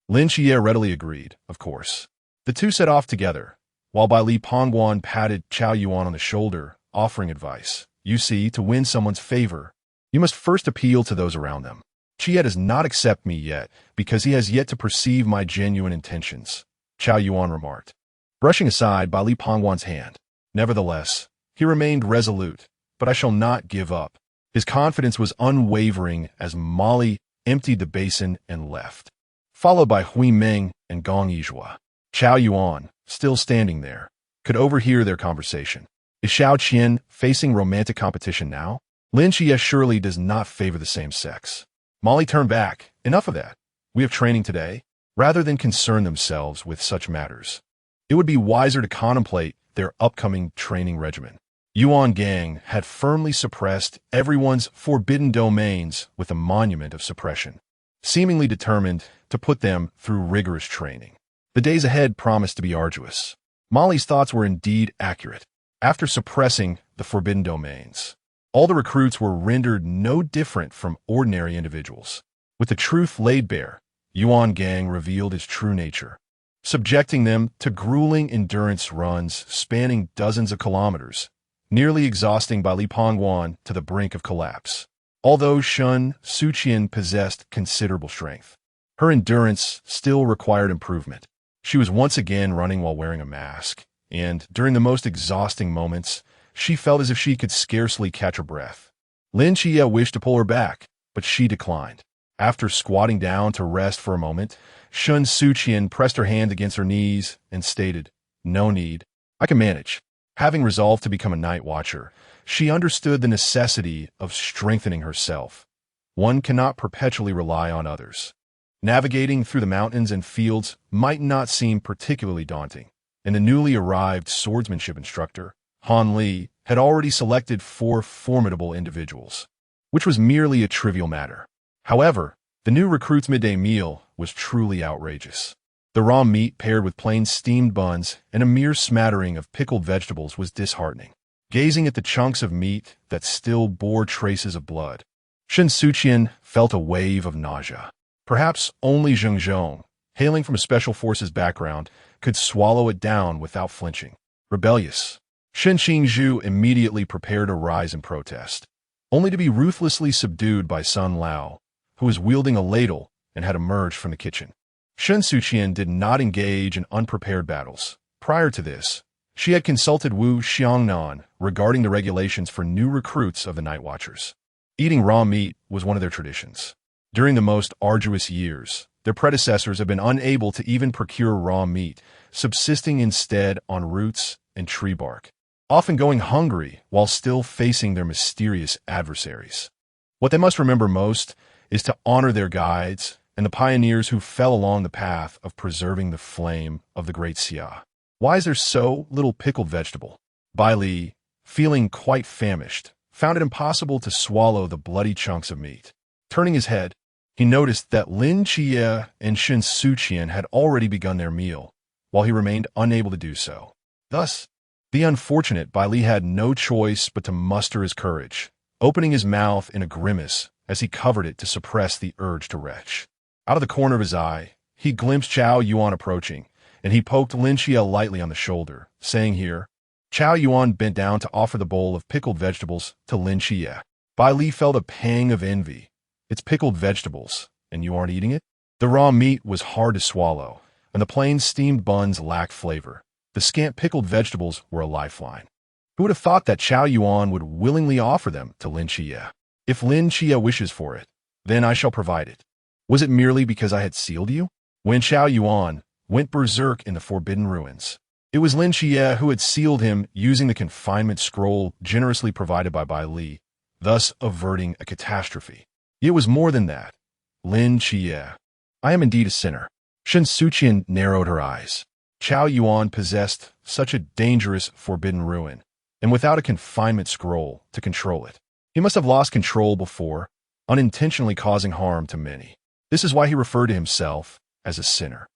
Lin Xie readily agreed, of course. The two set off together, while Bai Li Pongguan patted Chao Yuan on the shoulder, offering advice. You see, to win someone's favor, you must first appeal to those around them. Xie does not accept me yet, because he has yet to perceive my genuine intentions, Chao Yuan remarked, brushing aside Bai Li Pongguan's hand. Nevertheless, he remained resolute, but I shall not give up. His confidence was unwavering as Molly emptied the basin and left, followed by Hui Meng and Gong Yizhua. Chao Yuan, still standing there, could overhear their conversation. Is Shao Qian facing romantic competition now? Lin Xie surely does not favor the same sex. Molly turned back. Enough of that. We have training today. Rather than concern themselves with such matters, it would be wiser to contemplate their upcoming training regimen. Yuan Gang had firmly suppressed everyone's forbidden domains with a monument of suppression, seemingly determined to put them through rigorous training. The days ahead promised to be arduous. Molly's thoughts were indeed accurate. After suppressing the forbidden domains, all the recruits were rendered no different from ordinary individuals. With the truth laid bare, Yuan Gang revealed its true nature, subjecting them to grueling endurance runs spanning dozens of kilometers, nearly exhausting Bai Li Pongguan to the brink of collapse. Although Shen Suqian possessed considerable strength, her endurance still required improvement. She was once again running while wearing a mask, and during the most exhausting moments, she felt as if she could scarcely catch her breath. Lin Xie wished to pull her back, but she declined. After squatting down to rest for a moment, Shen Suqian pressed her hand against her knees and stated, No need. I can manage. Having resolved to become a night watcher, she understood the necessity of strengthening herself. One cannot perpetually rely on others. Navigating through the mountains and fields might not seem particularly daunting, and the newly arrived swordsmanship instructor, Han Li, had already selected 4 formidable individuals, which was merely a trivial matter. However, the new recruit's midday meal was truly outrageous. The raw meat paired with plain steamed buns and a mere smattering of pickled vegetables was disheartening. Gazing at the chunks of meat that still bore traces of blood, Shen Suqian felt a wave of nausea. Perhaps only Zheng Zhong, hailing from a special forces background, could swallow it down without flinching. Rebellious, Shen Xingzhu immediately prepared to rise in protest, only to be ruthlessly subdued by Sun Lao, who was wielding a ladle and had emerged from the kitchen. Shen Suqian did not engage in unprepared battles. Prior to this, she had consulted Wu Xiangnan regarding the regulations for new recruits of the Night Watchers. Eating raw meat was one of their traditions. During the most arduous years, their predecessors had been unable to even procure raw meat, subsisting instead on roots and tree bark, often going hungry while still facing their mysterious adversaries. What they must remember most is to honor their guides and the pioneers who fell along the path of preserving the flame of the great Xia. Why is there so little pickled vegetable? Bai Li, feeling quite famished, found it impossible to swallow the bloody chunks of meat. Turning his head, He noticed that Lin Chia and Shen Suqian had already begun their meal, while he remained unable to do so. Thus, the unfortunate Bai Li had no choice but to muster his courage, opening his mouth in a grimace as he covered it to suppress the urge to retch. Out of the corner of his eye, he glimpsed Chao Yuan approaching, and he poked Lin Chia lightly on the shoulder, saying here, Chao Yuan bent down to offer the bowl of pickled vegetables to Lin Chia. Bai Li felt a pang of envy. It's pickled vegetables, and you aren't eating it? The raw meat was hard to swallow, and the plain steamed buns lacked flavor. The scant pickled vegetables were a lifeline. Who would have thought that Chao Yuan would willingly offer them to Lin Chia? If Lin Chia wishes for it, then I shall provide it. Was it merely because I had sealed you? When Chao Yuan went berserk in the Forbidden Ruins, it was Lin Chia who had sealed him using the confinement scroll generously provided by Bai Li, thus averting a catastrophe. It was more than that. Lin Chia. I am indeed a sinner. Shen Suqian narrowed her eyes. Chao Yuan possessed such a dangerous forbidden ruin, and without a confinement scroll to control it. He must have lost control before, unintentionally causing harm to many. This is why he referred to himself as a sinner.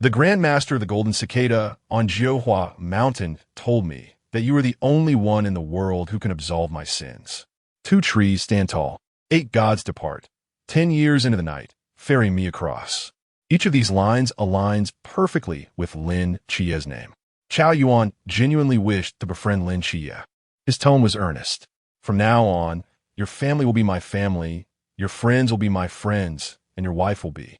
The Grand Master of the Golden Cicada on Jiuhua Mountain told me that you are the only one in the world who can absolve my sins. 2 trees stand tall, 8 gods depart. 10 years into the night, ferry me across. Each of these lines aligns perfectly with Lin Chia's name. Chao Yuan genuinely wished to befriend Lin Chia. His tone was earnest. From now on, your family will be my family, your friends will be my friends, and your wife will be.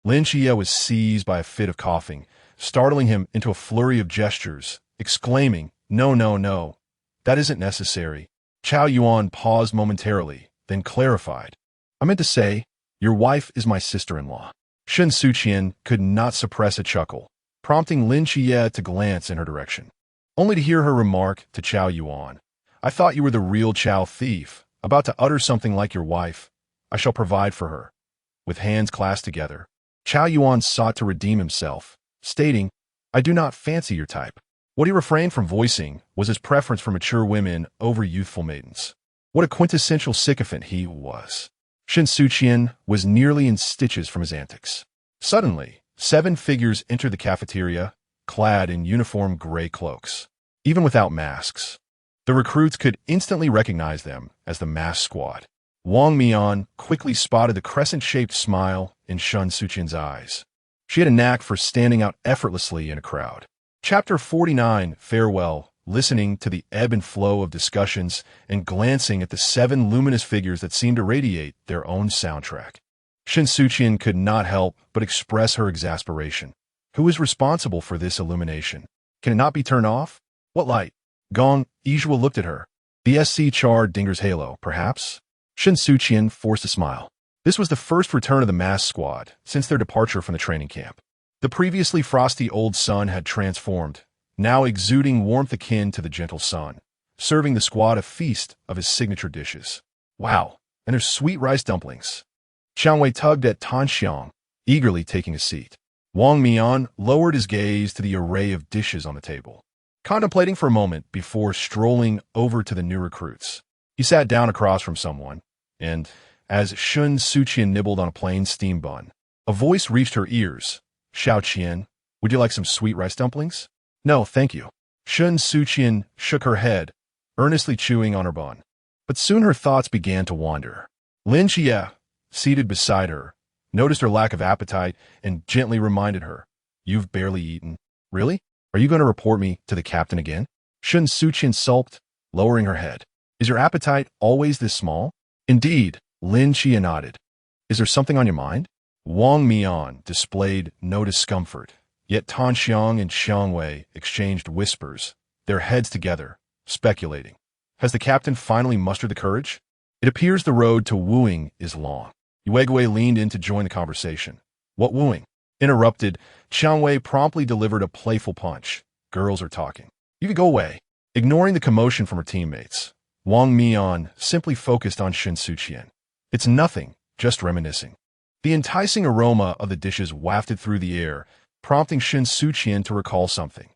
Lin Chia was seized by a fit of coughing, startling him into a flurry of gestures, exclaiming, No, no, no. That isn't necessary. Chao Yuan paused momentarily, then clarified. I meant to say, your wife is my sister-in-law. Shen Suqian could not suppress a chuckle, prompting Lin Chia to glance in her direction, only to hear her remark to Chao Yuan. I thought you were the real Chao thief, about to utter something like your wife. I shall provide for her. With hands clasped together, Chao Yuan sought to redeem himself, stating, I do not fancy your type. What he refrained from voicing was his preference for mature women over youthful maidens. What a quintessential sycophant he was. Shen Suqian was nearly in stitches from his antics. Suddenly, 7 figures entered the cafeteria, clad in uniform gray cloaks. Even without masks, the recruits could instantly recognize them as the masked squad. Wang Mian quickly spotted the crescent-shaped smile in Shen Suqian's eyes. She had a knack for standing out effortlessly in a crowd. Chapter 49, Farewell, listening to the ebb and flow of discussions and glancing at the 7 luminous figures that seemed to radiate their own soundtrack. Shen Suqian could not help but express her exasperation. Who is responsible for this illumination? Can it not be turned off? What light? Gong, Yizhua looked at her. The SC Char Dinger's halo, perhaps? Shen Suqian forced a smile. This was the first return of the masked squad since their departure from the training camp. The previously frosty old sun had transformed, now exuding warmth akin to the gentle sun, serving the squad a feast of his signature dishes. Wow, and there's sweet rice dumplings. Xiang Wei tugged at Tan Xiang, eagerly taking a seat. Wang Mian lowered his gaze to the array of dishes on the table, contemplating for a moment before strolling over to the new recruits. He sat down across from someone, and, as Shen Suqian nibbled on a plain steamed bun, a voice reached her ears. Xiao Qian, would you like some sweet rice dumplings? No, thank you. Shen Suqian shook her head, earnestly chewing on her bun. But soon her thoughts began to wander. Lin Chia, seated beside her, noticed her lack of appetite and gently reminded her, You've barely eaten. Really? Are you going to report me to the captain again? Shen Suqian sulked, lowering her head. Is your appetite always this small? Indeed, Lin Chia nodded. Is there something on your mind? Wang Mian displayed no discomfort, yet Tan Xiang and Xiang Wei exchanged whispers, their heads together, speculating. Has the captain finally mustered the courage? It appears the road to wooing is long. Yuegui leaned in to join the conversation. What wooing? Interrupted, Xiang Wei promptly delivered a playful punch. Girls are talking. You can go away. Ignoring the commotion from her teammates, Wang Mian simply focused on Shen Suqian. It's nothing, just reminiscing. The enticing aroma of the dishes wafted through the air, prompting Shen Suqian to recall something.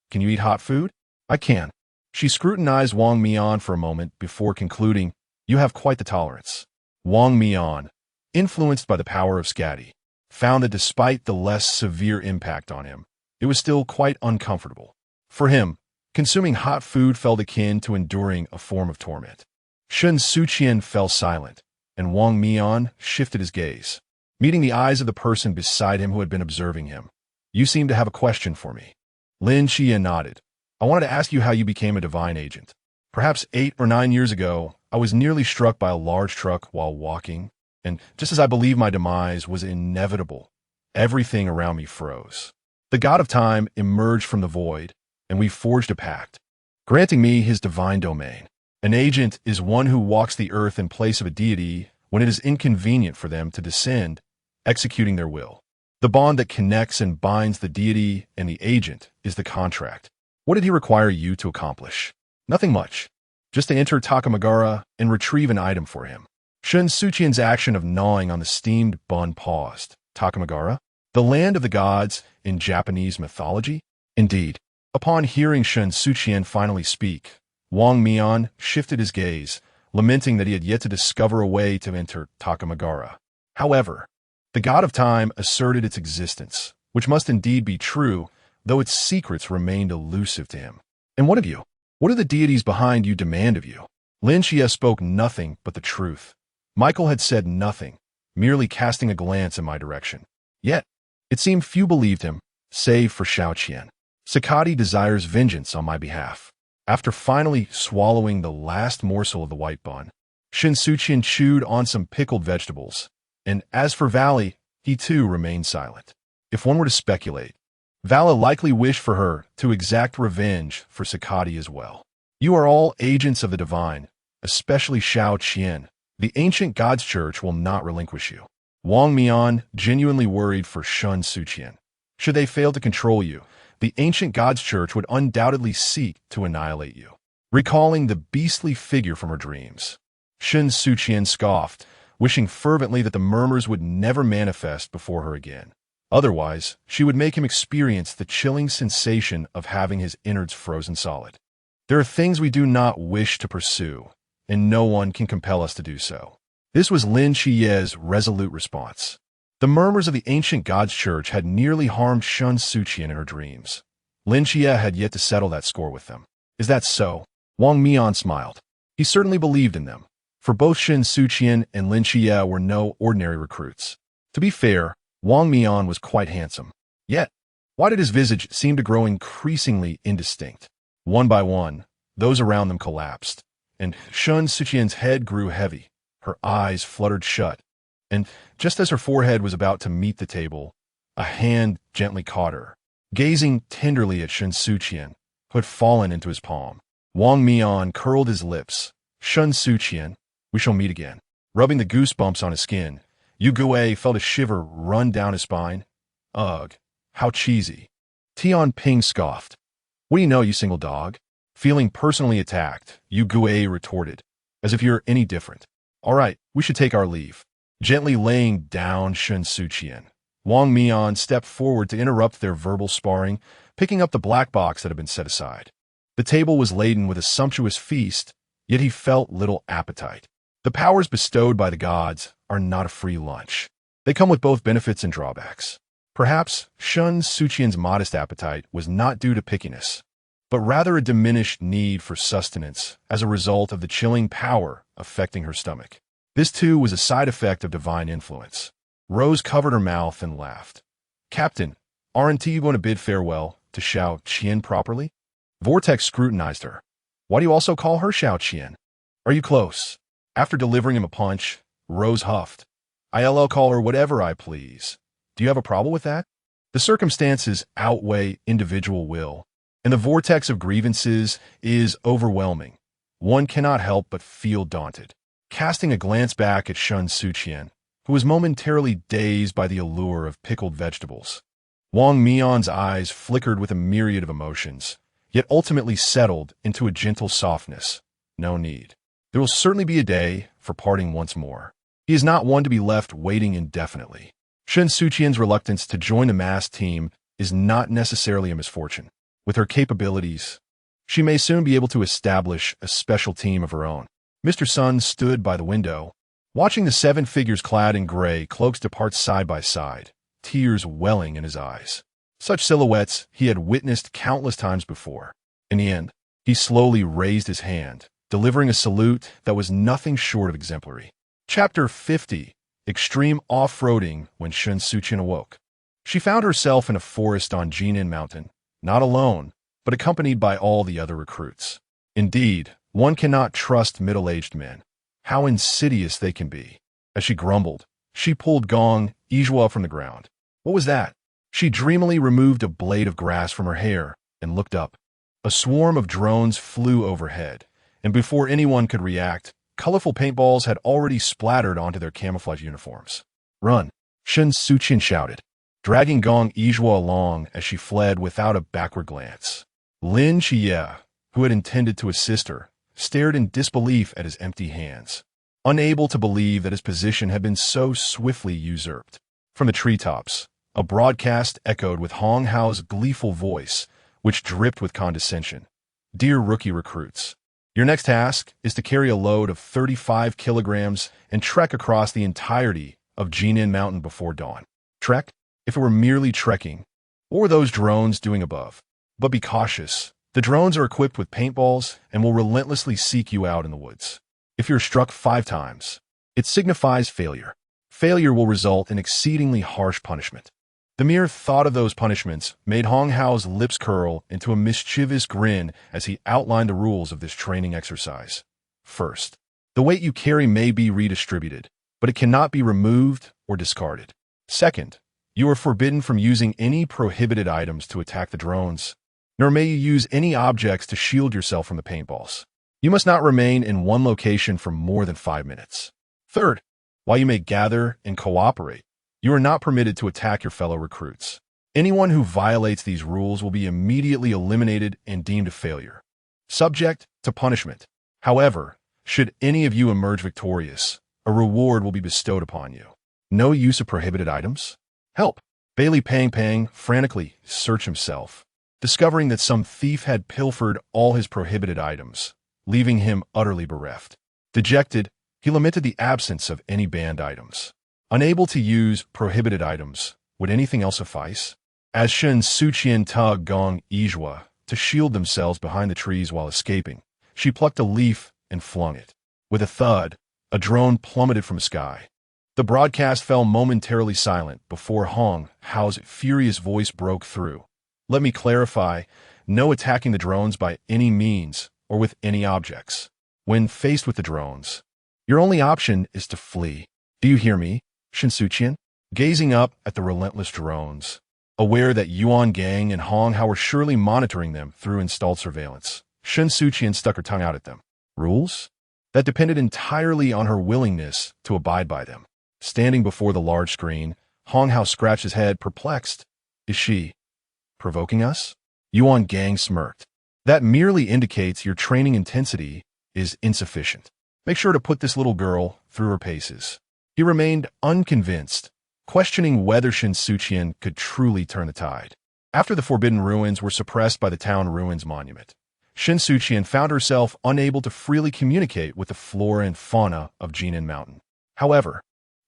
Can you eat hot food? I can. She scrutinized Wang Mian for a moment before concluding, You have quite the tolerance. Wang Mian, influenced by the power of Skadi, found that despite the less severe impact on him, it was still quite uncomfortable. For him, consuming hot food felt akin to enduring a form of torment. Shen Suqian fell silent, and Wang Mian shifted his gaze, meeting the eyes of the person beside him who had been observing him. "You seem to have a question for me." Lin Xie nodded. "I wanted to ask you how you became a divine agent. Perhaps 8 or 9 years ago, I was nearly struck by a large truck while walking, and just as I believed my demise was inevitable, everything around me froze. The god of time emerged from the void, and we forged a pact, granting me his divine domain. An agent is one who walks the earth in place of a deity when it is inconvenient for them to descend, executing their will. The bond that connects and binds the deity and the agent is the contract. What did he require you to accomplish?" "Nothing much. Just to enter Takamagara and retrieve an item for him." Shen Suqian's action of gnawing on the steamed bun paused. "Takamagara? The land of the gods in Japanese mythology?" "Indeed." Upon hearing Shen Suqian finally speak, Wang Mian shifted his gaze, lamenting that he had yet to discover a way to enter Takamagara. However, the god of time asserted its existence, which must indeed be true, though its secrets remained elusive to him. "And what of you? What do the deities behind you demand of you?" Lin Xie spoke nothing but the truth. Michael had said nothing, merely casting a glance in my direction. Yet, it seemed few believed him, save for Xiaoqian. "Sakati desires vengeance on my behalf." After finally swallowing the last morsel of the white bun, Shen Suqian chewed on some pickled vegetables, and as for Valley, he too remained silent. If one were to speculate, Vala likely wished for her to exact revenge for Sakati as well. "You are all agents of the divine, especially Xiao Qian. The ancient God's Church will not relinquish you." Wang Mian genuinely worried for Shen Suqian. Should they fail to control you, the ancient God's Church would undoubtedly seek to annihilate you. Recalling the beastly figure from her dreams, Shen Suqian scoffed, wishing fervently that the murmurs would never manifest before her again. Otherwise, she would make him experience the chilling sensation of having his innards frozen solid. "There are things we do not wish to pursue, and no one can compel us to do so." This was Lin Xie's resolute response. The murmurs of the ancient God's Church had nearly harmed Shen Suqian in her dreams. Lin Xie had yet to settle that score with them. "Is that so?" Wang Mian smiled. He certainly believed in them, for both Shen Suqian and Lin Xie were no ordinary recruits. To be fair, Wang Mian was quite handsome. Yet, why did his visage seem to grow increasingly indistinct? One by one, those around them collapsed, and Shen Suqian's head grew heavy. Her eyes fluttered shut, and just as her forehead was about to meet the table, a hand gently caught her, gazing tenderly at Shen Suqian, who had fallen into his palm. Wang Mian curled his lips. "Shen Suqian, we shall meet again." Rubbing the goosebumps on his skin, Yu Gue felt a shiver run down his spine. "Ugh, how cheesy." Tian Ping scoffed. "What do you know, you single dog?" Feeling personally attacked, Yu Gue retorted, "As if you're any different." "All right, we should take our leave." Gently laying down Shen Suqian, Wang Mian stepped forward to interrupt their verbal sparring, picking up the black box that had been set aside. The table was laden with a sumptuous feast, yet he felt little appetite. The powers bestowed by the gods are not a free lunch. They come with both benefits and drawbacks. Perhaps Shen Suqian's modest appetite was not due to pickiness, but rather a diminished need for sustenance as a result of the chilling power affecting her stomach. This too was a side effect of divine influence. Rose covered her mouth and laughed. "Captain, aren't you going to bid farewell to Xiao Qian properly?" Vortex scrutinized her. "Why do you also call her Xiao Qian? Are you close?" After delivering him a punch, Rose huffed. "I'll call her whatever I please. Do you have a problem with that?" The circumstances outweigh individual will, and the vortex of grievances is overwhelming. One cannot help but feel daunted. Casting a glance back at Shen Suqian, who was momentarily dazed by the allure of pickled vegetables, Wang Mian's eyes flickered with a myriad of emotions, yet ultimately settled into a gentle softness. No need. There will certainly be a day for parting once more. He is not one to be left waiting indefinitely. Shen Suqian's reluctance to join the mass team is not necessarily a misfortune. With her capabilities, she may soon be able to establish a special team of her own. Mr. Sun stood by the window, watching the 7 figures clad in gray cloaks depart side by side, tears welling in his eyes. Such silhouettes he had witnessed countless times before. In the end, he slowly raised his hand, delivering a salute that was nothing short of exemplary. Chapter 50. Extreme Off-Roading when Shen Suqian awoke. She found herself in a forest on Jinan Mountain, not alone, but accompanied by all the other recruits. Indeed, one cannot trust middle-aged men. How insidious they can be. As she grumbled, she pulled Gong Yizhua from the ground. What was that? She dreamily removed a blade of grass from her hair and looked up. A swarm of drones flew overhead, and before anyone could react, colorful paintballs had already splattered onto their camouflage uniforms. Run! Shen Suqian shouted, dragging Gong Yizhua along as she fled without a backward glance. Lin Jie, who had intended to assist her, stared in disbelief at his empty hands, unable to believe that his position had been so swiftly usurped. From the treetops, a broadcast echoed with Hong Hao's gleeful voice, which dripped with condescension. Dear rookie recruits, your next task is to carry a load of 35 kilograms and trek across the entirety of Jinan Mountain before dawn. Trek? If it were merely trekking, what were those drones doing above? But be cautious. The drones are equipped with paintballs and will relentlessly seek you out in the woods. If you're struck 5 times, it signifies failure. Failure will result in exceedingly harsh punishment. The mere thought of those punishments made Hong Hao's lips curl into a mischievous grin as he outlined the rules of this training exercise. First, the weight you carry may be redistributed, but it cannot be removed or discarded. Second, you are forbidden from using any prohibited items to attack the drones, nor may you use any objects to shield yourself from the paintballs. You must not remain in one location for more than 5 minutes. Third, while you may gather and cooperate, you are not permitted to attack your fellow recruits. Anyone who violates these rules will be immediately eliminated and deemed a failure, subject to punishment. However, should any of you emerge victorious, a reward will be bestowed upon you. No use of prohibited items? Help! Bailey Pang Pang frantically searched himself, discovering that some thief had pilfered all his prohibited items, leaving him utterly bereft. Dejected, he lamented the absence of any banned items. Unable to use prohibited items, would anything else suffice? As Shen Suqian tugged Gong Yizhua to shield themselves behind the trees while escaping, she plucked a leaf and flung it. With a thud, a drone plummeted from the sky. The broadcast fell momentarily silent before Hong Hao's furious voice broke through. Let me clarify, no attacking the drones by any means or with any objects. When faced with the drones, your only option is to flee. Do you hear me, Shen Suqian? Gazing up at the relentless drones, aware that Yuan Gang and Hong Hao were surely monitoring them through installed surveillance, Shen Suqian stuck her tongue out at them. Rules? That depended entirely on her willingness to abide by them. Standing before the large screen, Hong Hao scratched his head, perplexed. Is she provoking us? Yuan Gang smirked. That merely indicates your training intensity is insufficient. Make sure to put this little girl through her paces. He remained unconvinced, questioning whether Shen Suqian could truly turn the tide. After the Forbidden Ruins were suppressed by the Town Ruins Monument, Shen Suqian found herself unable to freely communicate with the flora and fauna of Jinan Mountain. However,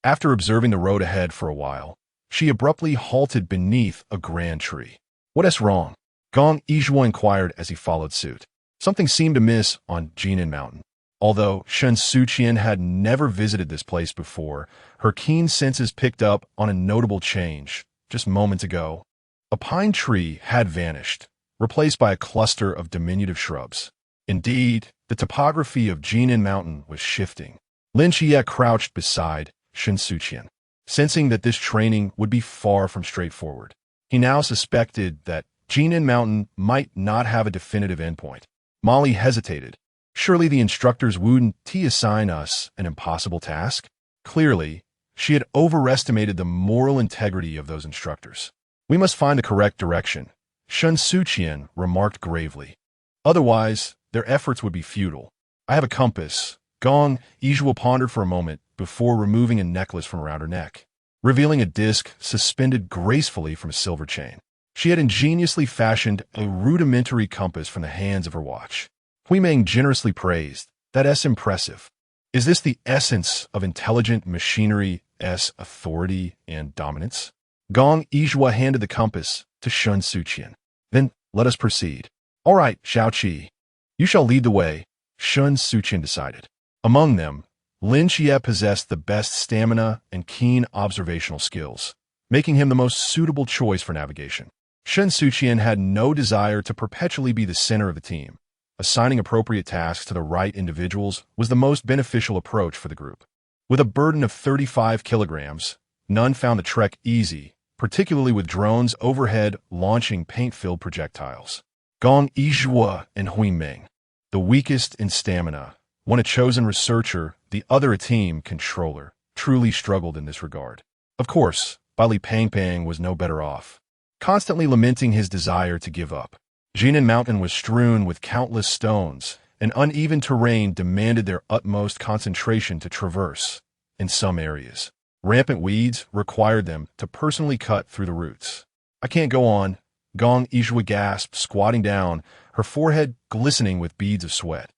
after observing the road ahead for a while, she abruptly halted beneath a grand tree. What is wrong? Gong Yizhua inquired as he followed suit. Something seemed amiss on Jinan Mountain. Although Shen Suqian had never visited this place before, her keen senses picked up on a notable change. Just moments ago, a pine tree had vanished, replaced by a cluster of diminutive shrubs. Indeed, the topography of Jinan Mountain was shifting. Lin Jie crouched beside Shen Suqian, sensing that this training would be far from straightforward. He now suspected that Jinan Mountain might not have a definitive endpoint. Molly hesitated. Surely the instructors wouldn't assign us an impossible task? Clearly, she had overestimated the moral integrity of those instructors. We must find the correct direction, Shen Suqian remarked gravely. Otherwise, their efforts would be futile. I have a compass. Gong Yizhua pondered for a moment before removing a necklace from around her neck, revealing a disc suspended gracefully from a silver chain. She had ingeniously fashioned a rudimentary compass from the hands of her watch. Hui Meng generously praised, "That's impressive." Is this the essence of intelligent machinery's authority and dominance? Gong Yizhua handed the compass to Shen Suqian. Then let us proceed. All right, Xiao Qi. You shall lead the way, Shen Suqian decided. Among them, Lin Xie possessed the best stamina and keen observational skills, making him the most suitable choice for navigation. Shen Suqian had no desire to perpetually be the center of the team. Assigning appropriate tasks to the right individuals was the most beneficial approach for the group. With a burden of 35 kilograms, none found the trek easy, particularly with drones overhead launching paint-filled projectiles. Gong Yizhua and Hui Ming, the weakest in stamina, one a chosen researcher, the other a team controller, truly struggled in this regard. Of course, Li Pangpang was no better off, constantly lamenting his desire to give up. Jinan Mountain was strewn with countless stones, and uneven terrain demanded their utmost concentration to traverse. In some areas, rampant weeds required them to personally cut through the roots. I can't go on, Gong Yizhua gasped, squatting down, her forehead glistening with beads of sweat.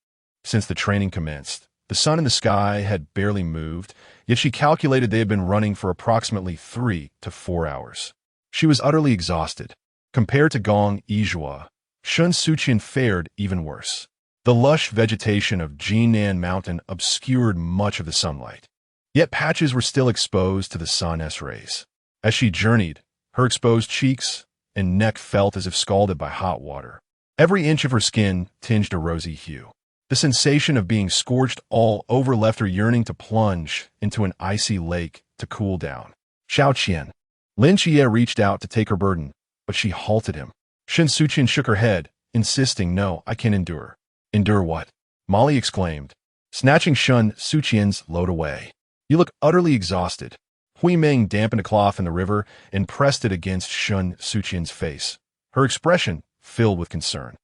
Since the training commenced, the sun in the sky had barely moved, yet she calculated they had been running for approximately 3 to 4 hours. She was utterly exhausted. Compared to Gong Yizhua, Shen Suqian fared even worse. The lush vegetation of Jinan Mountain obscured much of the sunlight, yet patches were still exposed to the sun's rays. As she journeyed, her exposed cheeks and neck felt as if scalded by hot water. Every inch of her skin tinged a rosy hue. The sensation of being scorched all over left her yearning to plunge into an icy lake to cool down. Xiao Qian. Lin Xie reached out to take her burden, but she halted him. Shen Suqian shook her head, insisting, "No, I can endure." "Endure what?" Molly exclaimed, snatching Shen Suqian's load away. "You look utterly exhausted." Hui Ming dampened a cloth in the river and pressed it against Shen Suqian's face, her expression filled with concern.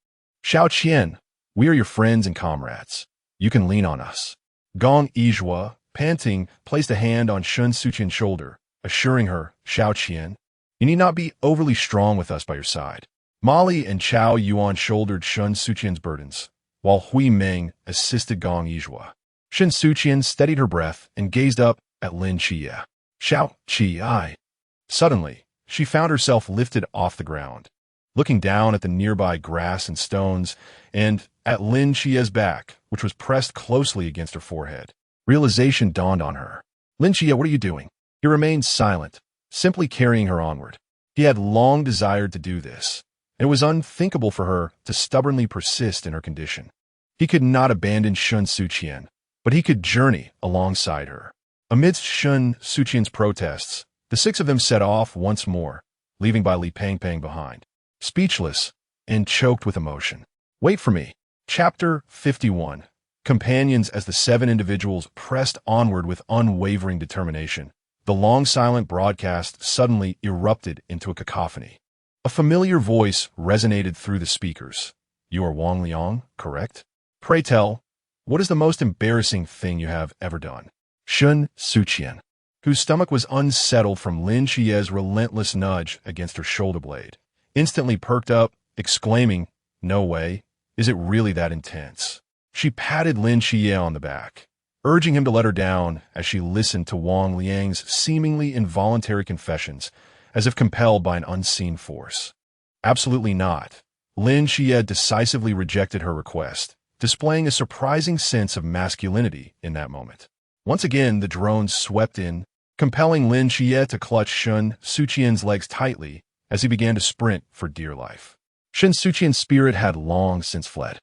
"Xiao Qian, we are your friends and comrades. You can lean on us." Gong Yizhua, panting, placed a hand on Shen Suqian's shoulder, assuring her, "Xiao Qian, you need not be overly strong with us by your side." Molly and Chao Yuan shouldered Shen Suqian's burdens, while Hui Ming assisted Gong Yizhua. Shen Suqian steadied her breath and gazed up at Lin Xie. "Xiao Qi." Suddenly, she found herself lifted off the ground, looking down at the nearby grass and stones, and at Lin Xie's back, which was pressed closely against her forehead. Realization dawned on her. "Lin Xie, what are you doing?" He remained silent, simply carrying her onward. He had long desired to do this. It was unthinkable for her to stubbornly persist in her condition. He could not abandon Shen Suqian, but he could journey alongside her. Amidst Shen Suqian's protests, the 6 of them set off once more, leaving Li Pangpang behind, speechless and choked with emotion. Wait for me. Chapter 51. Companions. As the 7 individuals pressed onward with unwavering determination, the long silent broadcast suddenly erupted into a cacophony. A familiar voice resonated through the speakers. "You are Wang Liang, correct? Pray tell, what is the most embarrassing thing you have ever done?" Shen Suqian, whose stomach was unsettled from Lin Xie's relentless nudge against her shoulder blade, instantly perked up, exclaiming, "No way, is it really that intense?" She patted Lin Xie on the back, urging him to let her down as she listened to Wang Liang's seemingly involuntary confessions, as if compelled by an unseen force. Absolutely not. Lin Xie decisively rejected her request, displaying a surprising sense of masculinity in that moment. Once again, the drones swept in, compelling Lin Xie to clutch Shen Suqian's legs tightly as he began to sprint for dear life. Shen Suqian's spirit had long since fled.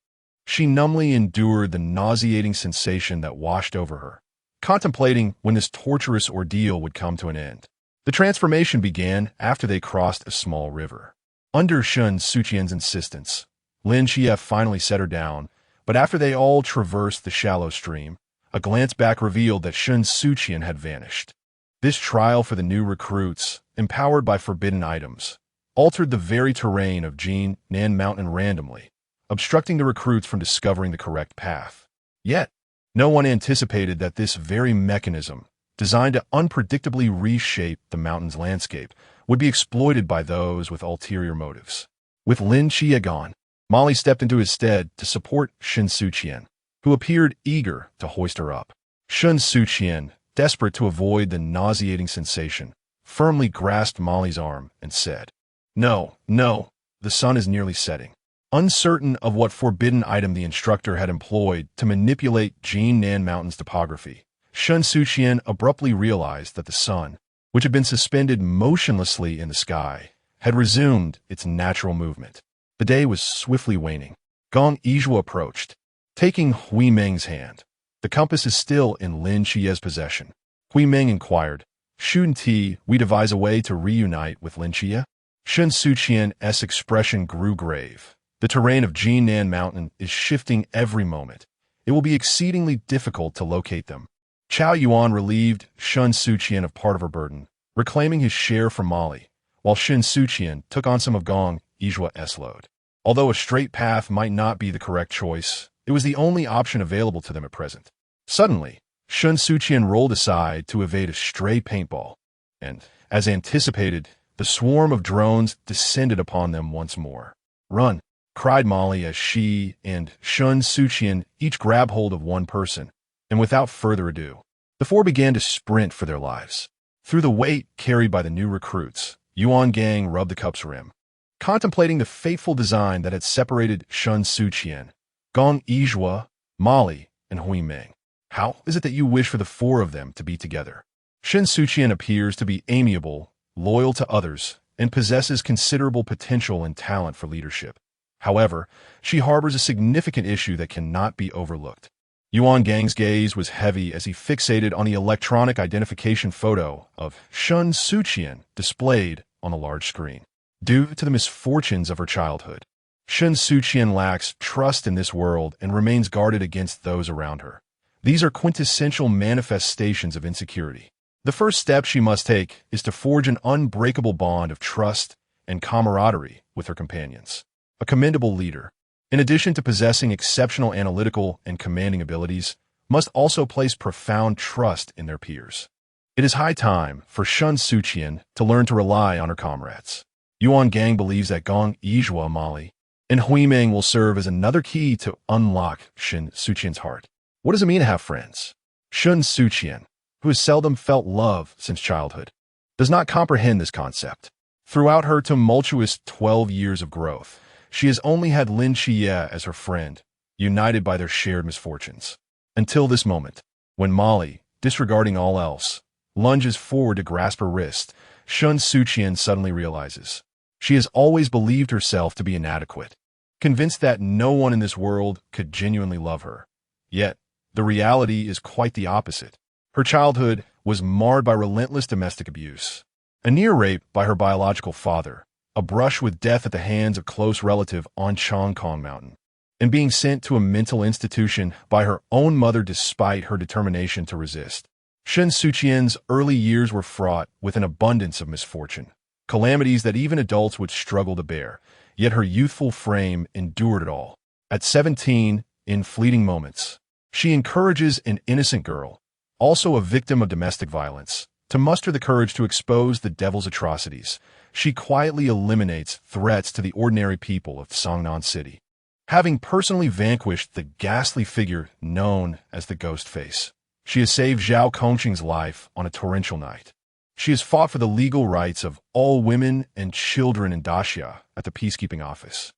She numbly endured the nauseating sensation that washed over her, contemplating when this torturous ordeal would come to an end. The transformation began after they crossed a small river. Under Shen Suqian's insistence, Lin Xie finally set her down, but after they all traversed the shallow stream, a glance back revealed that Shen Suqian had vanished. This trial for the new recruits, empowered by forbidden items, altered the very terrain of Jinan Mountain randomly, obstructing the recruits from discovering the correct path. Yet, no one anticipated that this very mechanism, designed to unpredictably reshape the mountain's landscape, would be exploited by those with ulterior motives. With Lin Xie gone, Molly stepped into his stead to support Shen Suqian, who appeared eager to hoist her up. Shen Suqian, desperate to avoid the nauseating sensation, firmly grasped Molly's arm and said, "No, no, the sun is nearly setting." Uncertain of what forbidden item the instructor had employed to manipulate Jinnan Mountain's topography, Shen Suqian abruptly realized that the sun, which had been suspended motionlessly in the sky, had resumed its natural movement. The day was swiftly waning. Gong Yizhuo approached, taking Hui Meng's hand. "The compass is still in Lin Qiye's possession." Hui Meng inquired, "Shouldn't we devise a way to reunite with Lin Qiye?" Shen Suqian's expression grew grave. "The terrain of Jinnan Mountain is shifting every moment. It will be exceedingly difficult to locate them." Chao Yuan relieved Shen Suqian of part of her burden, reclaiming his share from Molly, while Shen Suqian took on some of Gong Yizhuo's load. Although a straight path might not be the correct choice, it was the only option available to them at present. Suddenly, Shen Suqian rolled aside to evade a stray paintball, and, as anticipated, the swarm of drones descended upon them once more. "Run!" cried Molly as she and Shen Suqian each grabbed hold of one person, and without further ado, the four began to sprint for their lives. Through the weight carried by the new recruits, Yuan Gang rubbed the cup's rim, contemplating the fateful design that had separated Shen Suqian, Gong Yizhuo, Molly, and Hui Meng. "How is it that you wish for the four of them to be together?" Shen Suqian appears to be amiable, loyal to others, and possesses considerable potential and talent for leadership. However, she harbors a significant issue that cannot be overlooked. Yuan Gang's gaze was heavy as he fixated on the electronic identification photo of Shen Suqian displayed on a large screen. Due to the misfortunes of her childhood, Shen Suqian lacks trust in this world and remains guarded against those around her. These are quintessential manifestations of insecurity. The first step she must take is to forge an unbreakable bond of trust and camaraderie with her companions. A commendable leader, in addition to possessing exceptional analytical and commanding abilities, must also place profound trust in their peers. It is high time for Shen Suqian to learn to rely on her comrades. Yuan Gang believes that Gong Yizhuo, Molly, and Hui Meng will serve as another key to unlock Shen Suqian's heart. What does it mean to have friends? Shen Suqian, who has seldom felt love since childhood, does not comprehend this concept. Throughout her tumultuous 12 years of growth, she has only had Lin Qiye as her friend, united by their shared misfortunes. Until this moment, when Molly, disregarding all else, lunges forward to grasp her wrist, Shen Suqian suddenly realizes she has always believed herself to be inadequate, convinced that no one in this world could genuinely love her. Yet, the reality is quite the opposite. Her childhood was marred by relentless domestic abuse, a near rape by her biological father, a brush with death at the hands of close relative on Changkong Mountain, and being sent to a mental institution by her own mother despite her determination to resist. Shen Suqian's early years were fraught with an abundance of misfortune, calamities that even adults would struggle to bear, yet her youthful frame endured it all. At 17, in fleeting moments, she encourages an innocent girl, also a victim of domestic violence, to muster the courage to expose the devil's atrocities. She quietly eliminates threats to the ordinary people of Songnan City, having personally vanquished the ghastly figure known as the Ghost Face. She has saved Zhao Kongqing's life on a torrential night. She has fought for the legal rights of all women and children in Daxia at the peacekeeping office.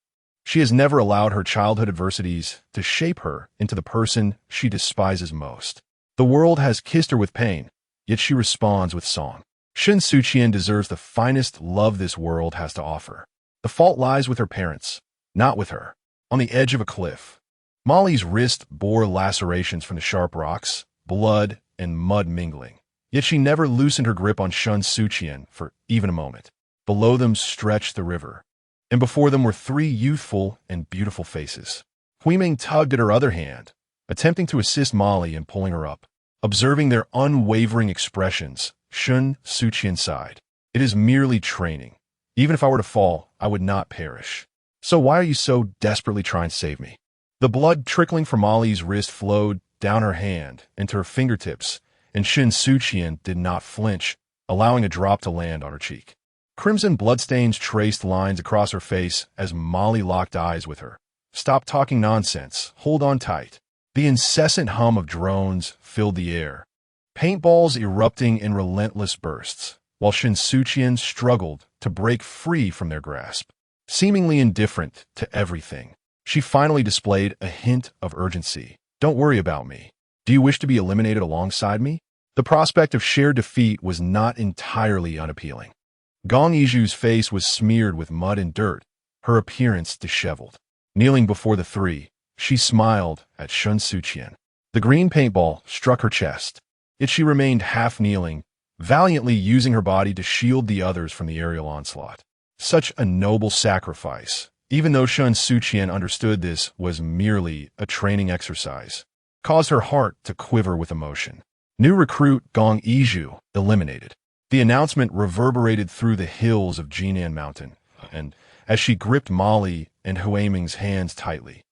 She has never allowed her childhood adversities to shape her into the person she despises most. The world has kissed her with pain, yet she responds with song. Shen Suqian deserves the finest love this world has to offer. The fault lies with her parents, not with her. On the edge of a cliff, Molly's wrist bore lacerations from the sharp rocks, blood and mud mingling. Yet she never loosened her grip on Shen Suqian for even a moment. Below them stretched the river, and before them were three youthful and beautiful faces. Hui Meng tugged at her other hand, attempting to assist Molly in pulling her up. Observing their unwavering expressions, Shen Suqian sighed. "It is merely training. Even if I were to fall, I would not perish. So why are you so desperately trying to save me?" The blood trickling from Molly's wrist flowed down her hand into her fingertips, and Shen Suqian did not flinch, allowing a drop to land on her cheek. Crimson bloodstains traced lines across her face as Molly locked eyes with her. "Stop talking nonsense. Hold on tight." The incessant hum of drones filled the air, paintballs erupting in relentless bursts, while Shen Suqian struggled to break free from their grasp. Seemingly indifferent to everything, she finally displayed a hint of urgency. "Don't worry about me. Do you wish to be eliminated alongside me?" The prospect of shared defeat was not entirely unappealing. Gong Yiju's face was smeared with mud and dirt, her appearance disheveled. Kneeling before the three, she smiled at Shen Suqian. The green paintball struck her chest, yet she remained half-kneeling, valiantly using her body to shield the others from the aerial onslaught. Such a noble sacrifice, even though Shen Suqian understood this was merely a training exercise, caused her heart to quiver with emotion. New recruit Gong Yiju eliminated. The announcement reverberated through the hills of Jinan Mountain, and as she gripped Molly and Huiming's hands tightly,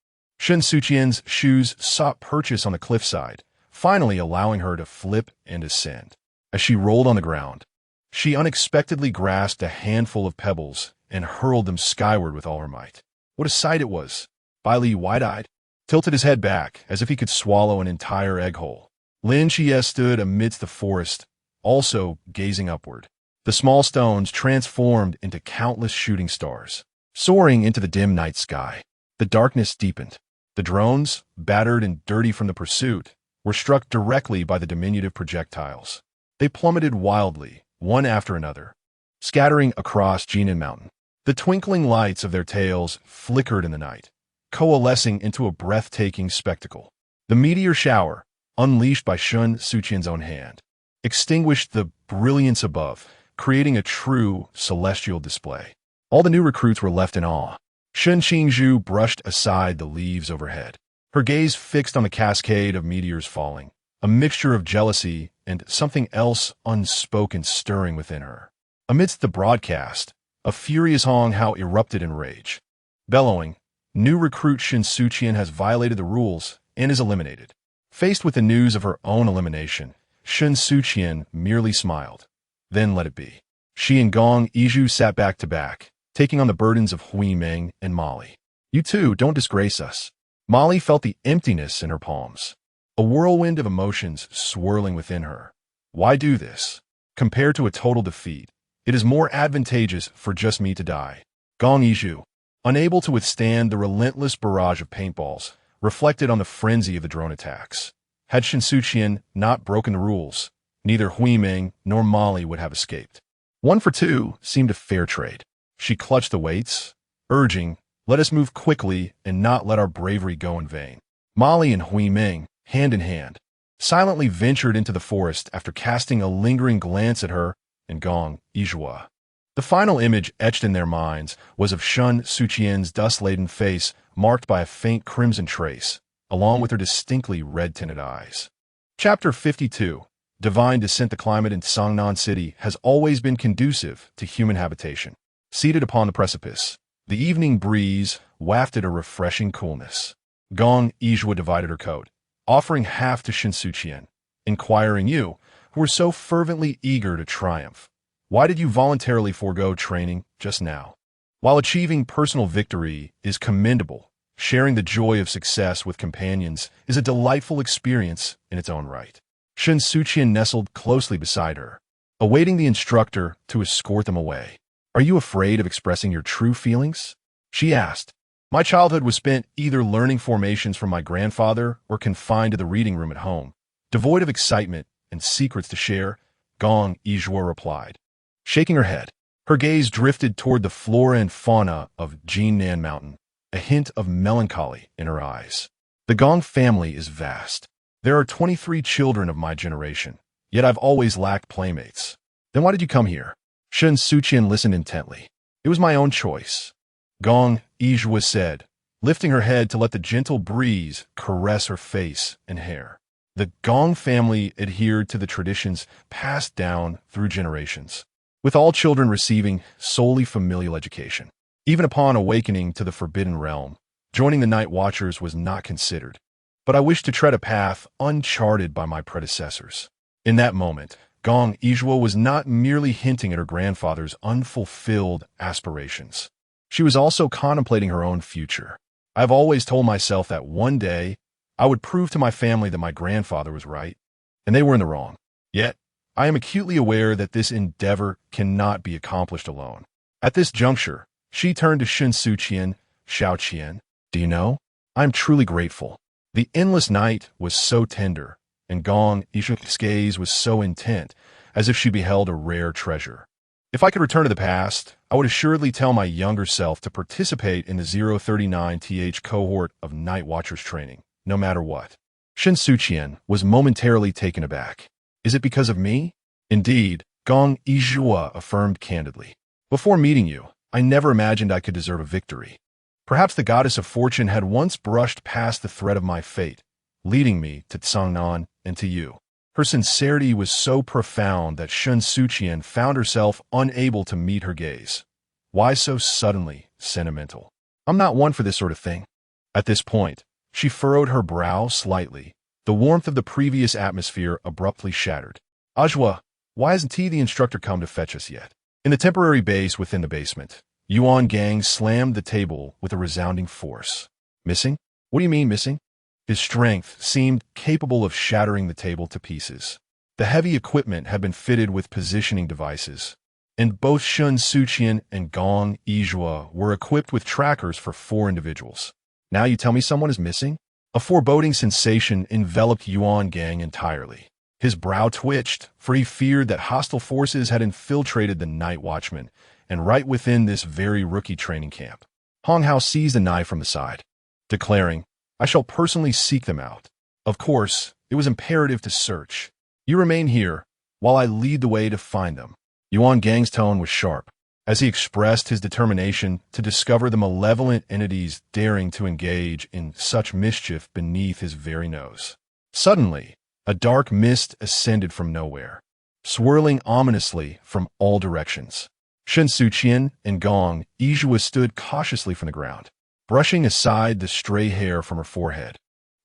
Shen Suqian's shoes sought purchase on the cliffside, finally allowing her to flip and ascend. As she rolled on the ground, she unexpectedly grasped a handful of pebbles and hurled them skyward with all her might. What a sight it was! Bai Li, wide-eyed, tilted his head back as if he could swallow an entire egg whole. Lin Chie stood amidst the forest, also gazing upward. The small stones transformed into countless shooting stars, soaring into the dim night sky. The darkness deepened. The drones, battered and dirty from the pursuit, were struck directly by the diminutive projectiles. They plummeted wildly, one after another, scattering across Jinan Mountain. The twinkling lights of their tails flickered in the night, coalescing into a breathtaking spectacle. The meteor shower, unleashed by Shen Suqian's own hand, extinguished the brilliance above, creating a true celestial display. All the new recruits were left in awe. Shen Qingzhu brushed aside the leaves overhead, her gaze fixed on the cascade of meteors falling, a mixture of jealousy and something else unspoken stirring within her. Amidst the broadcast, a furious Hong-Hao erupted in rage. Bellowing, new recruit Shen Suqian has violated the rules and is eliminated. Faced with the news of her own elimination, Shen Suqian merely smiled, then let it be. She and Gong Yiju sat back to back, taking on the burdens of Huiming and Molly. "You two, don't disgrace us." Molly felt the emptiness in her palms, a whirlwind of emotions swirling within her. Why do this? Compared to a total defeat, it is more advantageous for just me to die. Gong Yiju, unable to withstand the relentless barrage of paintballs, reflected on the frenzy of the drone attacks. Had Shen Suqian not broken the rules, neither Huiming nor Molly would have escaped. 1 for 2 seemed a fair trade. She clutched the weights, urging, "Let us move quickly and not let our bravery go in vain." Molly and Huiming, hand in hand, silently ventured into the forest after casting a lingering glance at her and Gong Yiju. The final image etched in their minds was of Shen Suqian's dust-laden face marked by a faint crimson trace, along with her distinctly red-tinted eyes. Chapter 52. Divine Descent. The climate in Songnan City has always been conducive to human habitation. Seated upon the precipice, the evening breeze wafted a refreshing coolness. Gong Yiju divided her coat, offering half to Shen Suqian, inquiring, "You, who were so fervently eager to triumph, why did you voluntarily forego training just now?" While achieving personal victory is commendable, sharing the joy of success with companions is a delightful experience in its own right. Shen Suqian nestled closely beside her, awaiting the instructor to escort them away. "Are you afraid of expressing your true feelings?" she asked. "My childhood was spent either learning formations from my grandfather or confined to the reading room at home, devoid of excitement and secrets to share," Gong Yiju replied. Shaking her head, her gaze drifted toward the flora and fauna of Jinan Mountain, a hint of melancholy in her eyes. "The Gong family is vast. There are 23 children of my generation, yet I've always lacked playmates." "Then why did you come here?" Shen Suqian listened intently. "It was my own choice," Gong Yiju said, lifting her head to let the gentle breeze caress her face and hair. The Gong family adhered to the traditions passed down through generations, with all children receiving solely familial education. Even upon awakening to the Forbidden Realm, joining the Night Watchers was not considered. But I wished to tread a path uncharted by my predecessors. In that moment, Gong Yiju was not merely hinting at her grandfather's unfulfilled aspirations. She was also contemplating her own future. "I've always told myself that one day I would prove to my family that my grandfather was right, and they were in the wrong. Yet, I am acutely aware that this endeavor cannot be accomplished alone. At this juncture, she turned to Shen Suqian, Qian. Do you know? I am truly grateful. The endless night was so tender, and Gong Yishu's gaze was so intent, as if she beheld a rare treasure. If I could return to the past, I would assuredly tell my younger self to participate in the 039th cohort of Night Watchers training, no matter what. Shen Suqian was momentarily taken aback. Is it because of me? Indeed, Gong Yizhua affirmed candidly. Before meeting you, I never imagined I could deserve a victory. Perhaps the goddess of fortune had once brushed past the thread of my fate, leading me to Tsangnan and to you. Her sincerity was so profound that Shen Suqian found herself unable to meet her gaze. Why so suddenly sentimental? I'm not one for this sort of thing. At this point, she furrowed her brow slightly. The warmth of the previous atmosphere abruptly shattered. Ajwa, why hasn't the instructor come to fetch us yet? In the temporary base within the basement, Yuan Gang slammed the table with a resounding force. Missing? What do you mean missing? His strength seemed capable of shattering the table to pieces. The heavy equipment had been fitted with positioning devices, and both Shen Suqian and Gong Yizhua were equipped with trackers for 4 individuals. Now you tell me someone is missing? A foreboding sensation enveloped Yuan Gang entirely. His brow twitched, for he feared that hostile forces had infiltrated the Night Watchman, and right within this very rookie training camp. Hong Hao seized a knife from the side, declaring, I shall personally seek them out. Of course, it was imperative to search. You remain here, while I lead the way to find them. Yuan Gang's tone was sharp, as he expressed his determination to discover the malevolent entities daring to engage in such mischief beneath his very nose. Suddenly, a dark mist ascended from nowhere, swirling ominously from all directions. Shen Suqian and Gong Yizhua stood cautiously from the ground, brushing aside the stray hair from her forehead.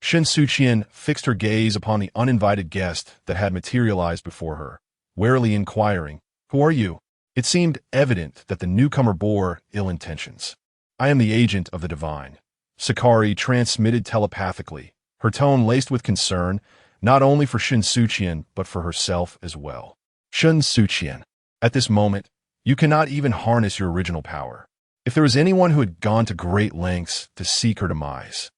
Shen Suqian fixed her gaze upon the uninvited guest that had materialized before her, warily inquiring, Who are you? It seemed evident that the newcomer bore ill intentions. I am the agent of the divine. Sakari transmitted telepathically, her tone laced with concern, not only for Shen Suqian, but for herself as well. Shen Suqian, at this moment, you cannot even harness your original power. If there was anyone who had gone to great lengths to seek her demise,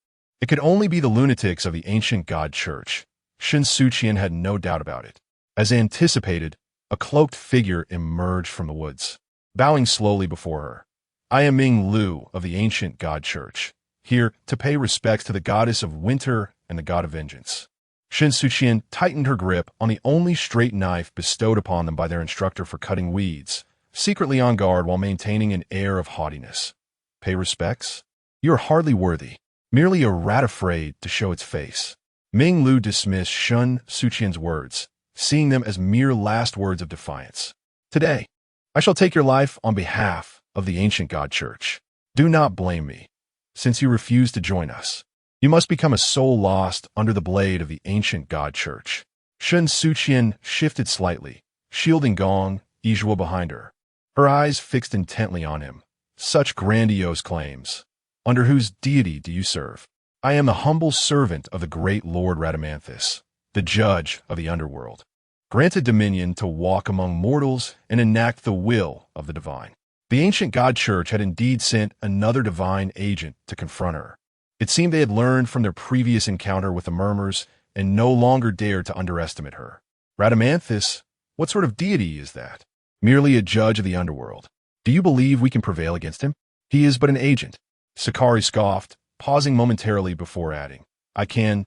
it could only be the lunatics of the ancient God Church. Shen Suqian had no doubt about it. As anticipated, a cloaked figure emerged from the woods, bowing slowly before her. I am Ming Lu of the ancient God Church, here to pay respects to the goddess of winter and the god of vengeance. Shen Suqian tightened her grip on the only straight knife bestowed upon them by their instructor for cutting weeds, secretly on guard while maintaining an air of haughtiness. Pay respects? You are hardly worthy, merely a rat afraid to show its face. Ming Lu dismissed Shen Suqian's words, seeing them as mere last words of defiance. Today, I shall take your life on behalf of the ancient God Church. Do not blame me, since you refuse to join us. You must become a soul lost under the blade of the ancient God Church. Shen Suqian shifted slightly, shielding Gong Yizhua behind her, her eyes fixed intently on him. Such grandiose claims. Under whose deity do you serve? I am the humble servant of the great Lord Radamanthus, the judge of the underworld, granted dominion to walk among mortals and enact the will of the divine. The ancient God Church had indeed sent another divine agent to confront her. It seemed they had learned from their previous encounter with the murmurs and no longer dared to underestimate her. Radamanthus, what sort of deity is that? Merely a judge of the underworld. Do you believe we can prevail against him? He is but an agent. Sakari scoffed, pausing momentarily before adding, I can,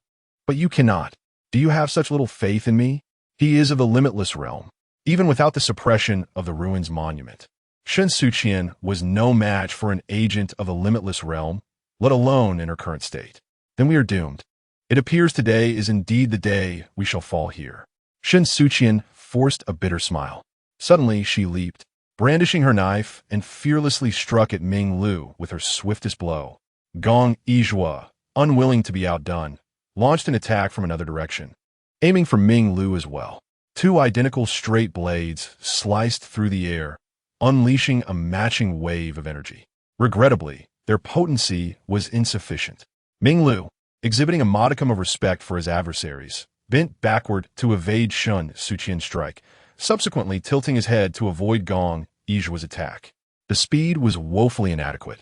but you cannot. Do you have such little faith in me? He is of the limitless realm, even without the suppression of the ruins monument. Shen Suqian was no match for an agent of the limitless realm, let alone in her current state. Then we are doomed. It appears today is indeed the day we shall fall here. Shen Suqian forced a bitter smile. Suddenly she leaped, brandishing her knife, and fearlessly struck at Ming Lu with her swiftest blow. Gong Yizhua, unwilling to be outdone, launched an attack from another direction, aiming for Ming Lu as well. 2 identical straight blades sliced through the air, unleashing a matching wave of energy. Regrettably, their potency was insufficient. Ming Lu, exhibiting a modicum of respect for his adversaries, bent backward to evade Shen Suqian's strike, subsequently tilting his head to avoid Gong Yijua's attack. The speed was woefully inadequate.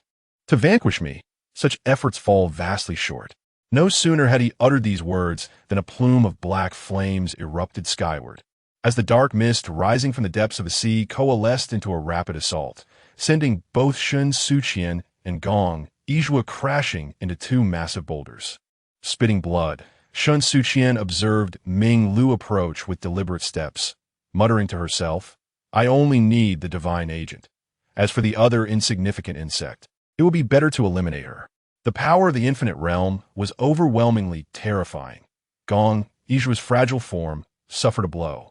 To vanquish me, such efforts fall vastly short. No sooner had he uttered these words than a plume of black flames erupted skyward, as the dark mist rising from the depths of the sea coalesced into a rapid assault, sending both Shen Suqian and Gong Yijua crashing into two massive boulders. Spitting blood, Shen Suqian observed Ming Lu approach with deliberate steps, muttering to herself, "I only need the divine agent. As for the other insignificant insect, it will be better to eliminate her." The power of the infinite realm was overwhelmingly terrifying. Gong Yijua's fragile form suffered a blow,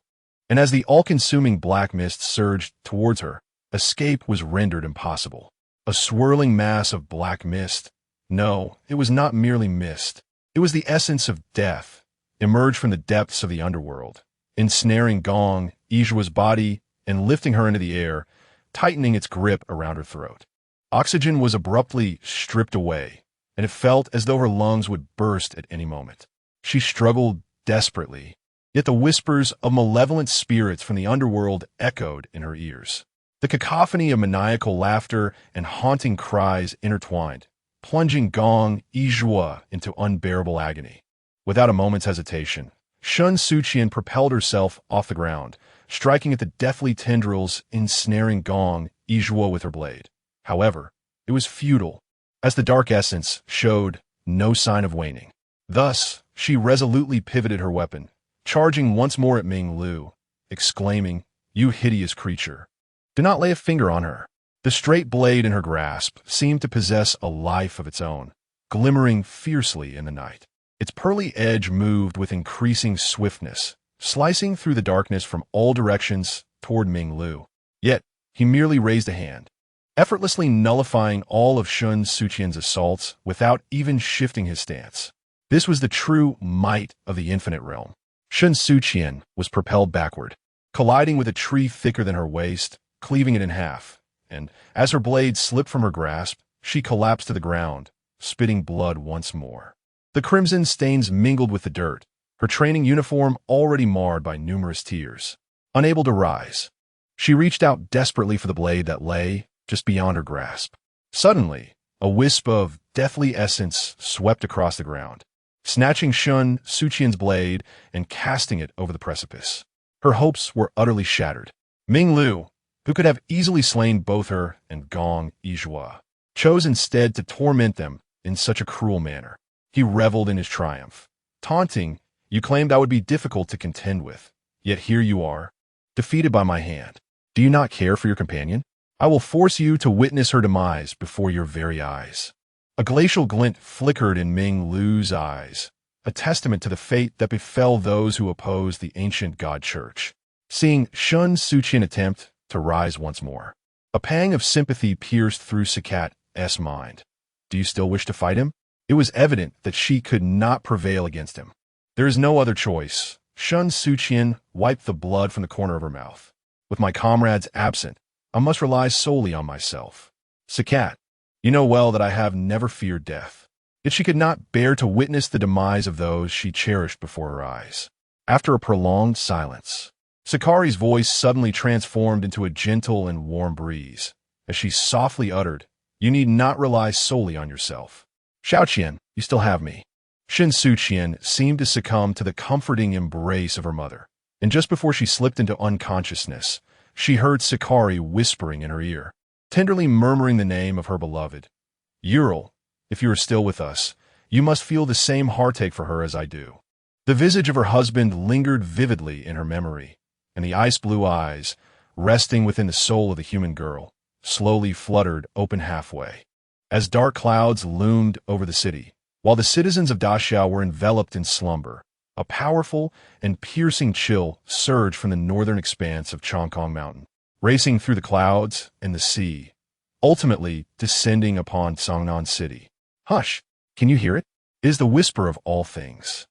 and as the all-consuming black mist surged towards her, escape was rendered impossible. A swirling mass of black mist. No, it was not merely mist. It was the essence of death, emerged from the depths of the underworld, ensnaring Gong Yijua's body and lifting her into the air, tightening its grip around her throat. Oxygen was abruptly stripped away, and it felt as though her lungs would burst at any moment. She struggled desperately, yet the whispers of malevolent spirits from the underworld echoed in her ears. The cacophony of maniacal laughter and haunting cries intertwined, plunging Gong Yijua into unbearable agony. Without a moment's hesitation, Shen Suqian propelled herself off the ground, striking at the deathly tendrils ensnaring Gong Yijua with her blade. However, it was futile, as the dark essence showed no sign of waning. Thus, she resolutely pivoted her weapon, charging once more at Ming Lu, exclaiming, "You hideous creature! Do not lay a finger on her." The straight blade in her grasp seemed to possess a life of its own, glimmering fiercely in the night. Its pearly edge moved with increasing swiftness, slicing through the darkness from all directions toward Ming Lu. Yet, he merely raised a hand, effortlessly nullifying all of Shen Suqian's assaults without even shifting his stance. This was the true might of the infinite realm. Shen Suqian was propelled backward, colliding with a tree thicker than her waist, cleaving it in half, and as her blade slipped from her grasp, she collapsed to the ground, spitting blood once more. The crimson stains mingled with the dirt, her training uniform already marred by numerous tears. Unable to rise, she reached out desperately for the blade that lay just beyond her grasp. Suddenly, a wisp of deathly essence swept across the ground, snatching Shen Suqian's blade and casting it over the precipice. Her hopes were utterly shattered. Ming Lu, who could have easily slain both her and Gong Yijua, chose instead to torment them in such a cruel manner. He reveled in his triumph, taunting, "You claimed I would be difficult to contend with, yet here you are, defeated by my hand. Do you not care for your companion? I will force you to witness her demise before your very eyes." A glacial glint flickered in Ming Lu's eyes, a testament to the fate that befell those who opposed the ancient God Church. Seeing Shen Suqian attempt to rise once more, a pang of sympathy pierced through Sakat's mind. Do you still wish to fight him? It was evident that she could not prevail against him. There is no other choice. Shen Suqian wiped the blood from the corner of her mouth. With my comrades absent, I must rely solely on myself. Sakat, you know well that I have never feared death. Yet she could not bear to witness the demise of those she cherished before her eyes. After a prolonged silence, Sakari's voice suddenly transformed into a gentle and warm breeze, as she softly uttered, "You need not rely solely on yourself. Xiaoqian, you still have me." Shen Suqian seemed to succumb to the comforting embrace of her mother, and just before she slipped into unconsciousness, she heard Sakari whispering in her ear, tenderly murmuring the name of her beloved. "Ural, if you are still with us, you must feel the same heartache for her as I do." The visage of her husband lingered vividly in her memory, and the ice-blue eyes, resting within the soul of the human girl, slowly fluttered open halfway. As dark clouds loomed over the city, while the citizens of Daxiao were enveloped in slumber, a powerful and piercing chill surged from the northern expanse of Chongkong Mountain, racing through the clouds and the sea, ultimately descending upon Songnan City. Hush! Can you hear it? It is the whisper of all things.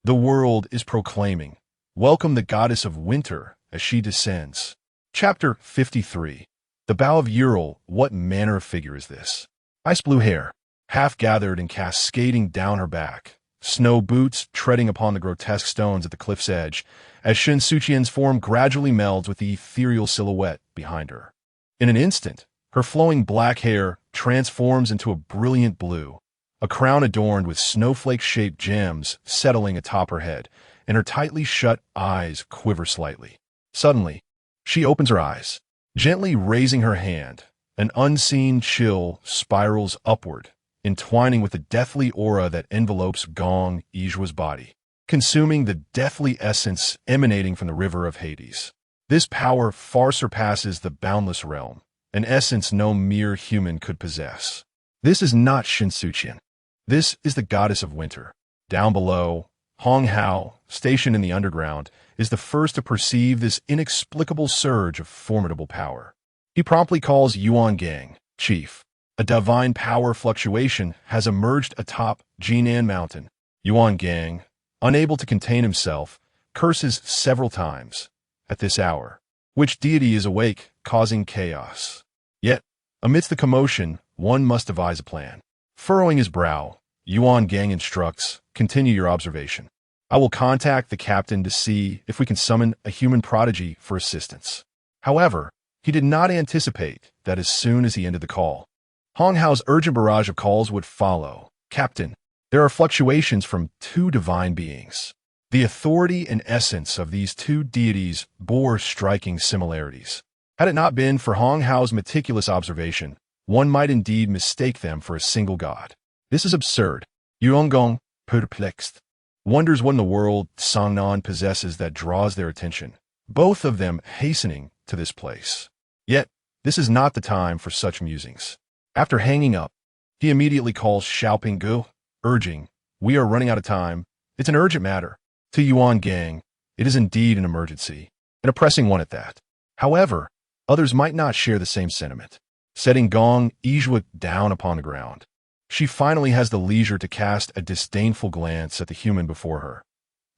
The world is proclaiming, "Welcome the goddess of winter as she descends." Chapter 53. The bow of Ural, what manner of figure is this? Ice blue hair, half gathered and cascading down her back, snow boots treading upon the grotesque stones at the cliff's edge, as Shen Suqian's form gradually melds with the ethereal silhouette behind her. In an instant, her flowing black hair transforms into a brilliant blue, a crown adorned with snowflake-shaped gems settling atop her head, and her tightly shut eyes quiver slightly. Suddenly, she opens her eyes. Gently raising her hand, an unseen chill spirals upward, entwining with the deathly aura that envelopes Gong Yijua's body, consuming the deathly essence emanating from the river of Hades. This power far surpasses the boundless realm, an essence no mere human could possess. This is not Shen Suqian. This is the goddess of winter. Down below, Hong Hao, stationed in the underground, is the first to perceive this inexplicable surge of formidable power. He promptly calls Yuan Gang, chief. A divine power fluctuation has emerged atop Jinan Mountain. Yuan Gang, unable to contain himself, curses several times. At this hour, which deity is awake, causing chaos? Yet, amidst the commotion, one must devise a plan. Furrowing his brow, Yuan Gang instructs, continue your observation. I will contact the captain to see if we can summon a human prodigy for assistance. However, he did not anticipate that as soon as he ended the call, Hong Hao's urgent barrage of calls would follow. Captain, there are fluctuations from two divine beings. The authority and essence of these two deities bore striking similarities. Had it not been for Hong Hao's meticulous observation, one might indeed mistake them for a single god. This is absurd. Yuan Gong, perplexed, wonders what in the world Sangnan possesses that draws their attention, both of them hastening to this place. Yet, this is not the time for such musings. After hanging up, he immediately calls Xiaoping Gu, urging, we are running out of time. It's an urgent matter. To Yuan Gang, it is indeed an emergency, and a pressing one at that. However, others might not share the same sentiment. Setting Gong Yijua down upon the ground, she finally has the leisure to cast a disdainful glance at the human before her.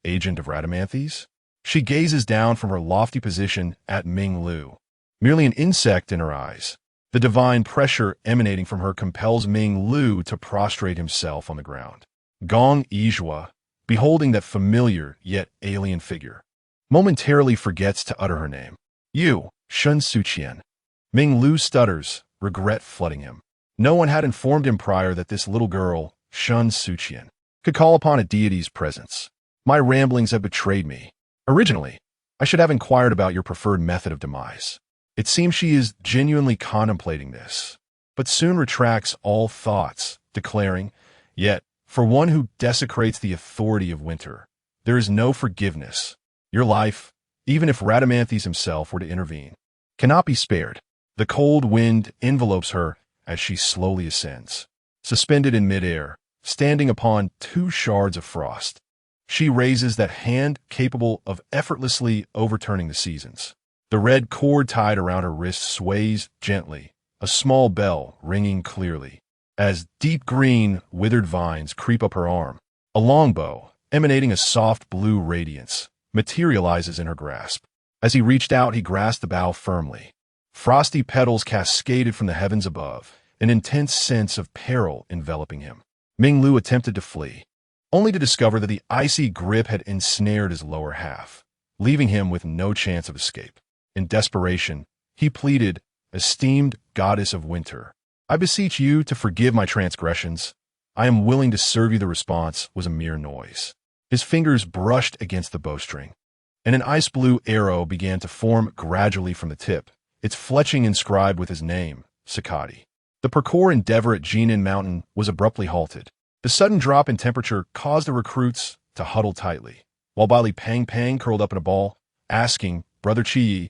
Agent of Rhadamanthys? She gazes down from her lofty position at Ming Lu, merely an insect in her eyes. The divine pressure emanating from her compels Ming Lu to prostrate himself on the ground. Gong Yijua, beholding that familiar yet alien figure, momentarily forgets to utter her name. You, Shen Suqian. Ming Lu stutters, regret flooding him. No one had informed him prior that this little girl, Shen Suqian, could call upon a deity's presence. My ramblings have betrayed me. Originally, I should have inquired about your preferred method of demise. It seems she is genuinely contemplating this, but soon retracts all thoughts, declaring, yet, for one who desecrates the authority of winter, there is no forgiveness. Your life, even if Rhadamanthys himself were to intervene, cannot be spared. The cold wind envelopes her as she slowly ascends. Suspended in midair, standing upon two shards of frost, she raises that hand capable of effortlessly overturning the seasons. The red cord tied around her wrist sways gently, a small bell ringing clearly, as deep green, withered vines creep up her arm. A longbow, emanating a soft blue radiance, materializes in her grasp. As he reached out, he grasped the bough firmly. Frosty petals cascaded from the heavens above, an intense sense of peril enveloping him. Ming Lu attempted to flee, only to discover that the icy grip had ensnared his lower half, leaving him with no chance of escape. In desperation, he pleaded, esteemed goddess of winter, I beseech you to forgive my transgressions. I am willing to serve you. The response was a mere noise. His fingers brushed against the bowstring, and an ice blue arrow began to form gradually from the tip, its fletching inscribed with his name, Sakati. The parkour endeavor at Jinan Mountain was abruptly halted. The sudden drop in temperature caused the recruits to huddle tightly, while Bali Pang Pang curled up in a ball, asking, Brother Chi,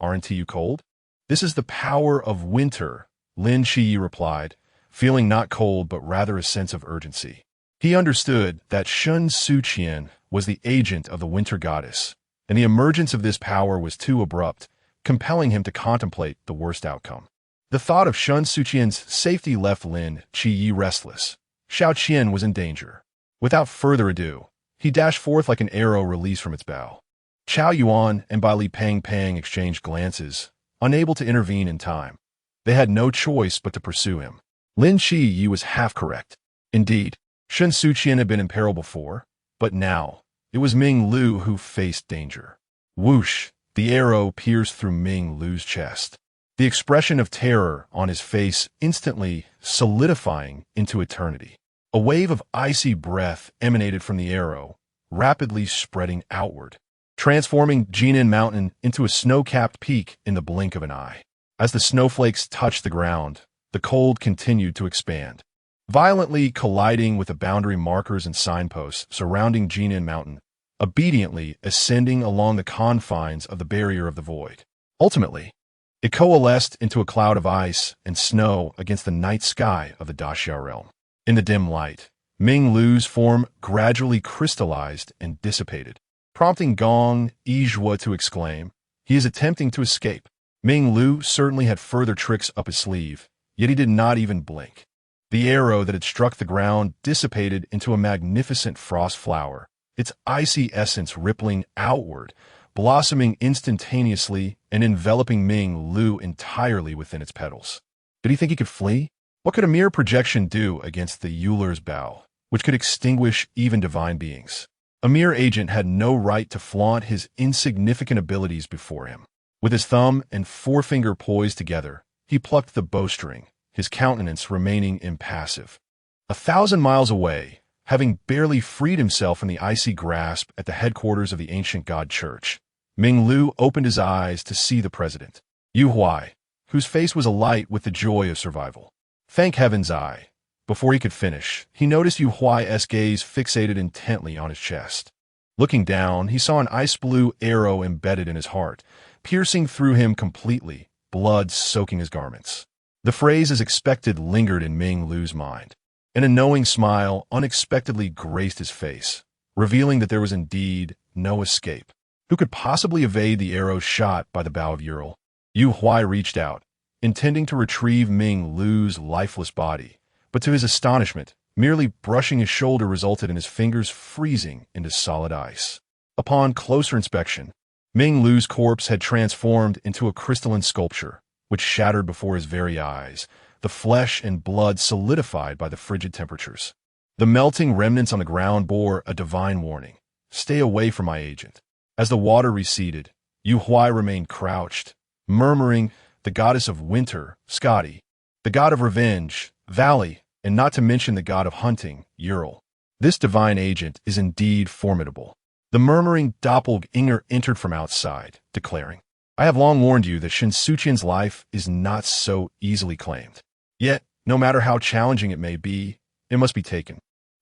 aren't you cold? This is the power of winter, Lin Chi replied, feeling not cold but rather a sense of urgency. He understood that Shen Suqian was the agent of the winter goddess, and the emergence of this power was too abrupt, compelling him to contemplate the worst outcome. The thought of Shen Suqian's safety left Lin Chi restless. Xiao Qian was in danger. Without further ado, he dashed forth like an arrow released from its bow. Chao Yuan and Bai Li Pang Pang exchanged glances, unable to intervene in time. They had no choice but to pursue him. Lin Chi was half correct. Indeed, Shen Suqian had been in peril before, but now it was Ming Lu who faced danger. Whoosh! The arrow pierced through Ming Lu's chest. The expression of terror on his face instantly solidifying into eternity. A wave of icy breath emanated from the arrow, rapidly spreading outward, transforming Jinan Mountain into a snow-capped peak in the blink of an eye. As the snowflakes touched the ground, the cold continued to expand, violently colliding with the boundary markers and signposts surrounding Jinan Mountain, obediently ascending along the confines of the barrier of the void. Ultimately, it coalesced into a cloud of ice and snow against the night sky of the Daxia realm. In the dim light, Ming Lu's form gradually crystallized and dissipated, prompting Gong Yizhua to exclaim, "He is attempting to escape." Ming Lu certainly had further tricks up his sleeve, yet he did not even blink. The arrow that had struck the ground dissipated into a magnificent frost flower, its icy essence rippling outward, blossoming instantaneously and enveloping Ming Lu entirely within its petals. Did he think he could flee? What could a mere projection do against the Euler's bow, which could extinguish even divine beings? A mere agent had no right to flaunt his insignificant abilities before him. With his thumb and forefinger poised together, he plucked the bowstring, his countenance remaining impassive. 1,000 miles away, having barely freed himself from the icy grasp at the headquarters of the ancient God Church, Ming Lu opened his eyes to see the president, Yu Huai, whose face was alight with the joy of survival. Thank heaven's eye. Before he could finish, he noticed Yu Huai's gaze fixated intently on his chest. Looking down, he saw an ice-blue arrow embedded in his heart, piercing through him completely, blood soaking his garments. The phrase as expected lingered in Ming Lu's mind, and a knowing smile unexpectedly graced his face, revealing that there was indeed no escape. Who could possibly evade the arrow shot by the bow of Ural? Yu Huai reached out, intending to retrieve Ming Lu's lifeless body, but to his astonishment, merely brushing his shoulder resulted in his fingers freezing into solid ice. Upon closer inspection, Ming Lu's corpse had transformed into a crystalline sculpture, which shattered before his very eyes, the flesh and blood solidified by the frigid temperatures. The melting remnants on the ground bore a divine warning: "Stay away from my agent." As the water receded, Yu Huai remained crouched, murmuring, "The goddess of winter, Scotty, the god of revenge, Valley, and not to mention the god of hunting, Ural. This divine agent is indeed formidable." The murmuring doppelganger entered from outside, declaring, "I have long warned you that Shen Suqian's life is not so easily claimed. Yet, no matter how challenging it may be, it must be taken."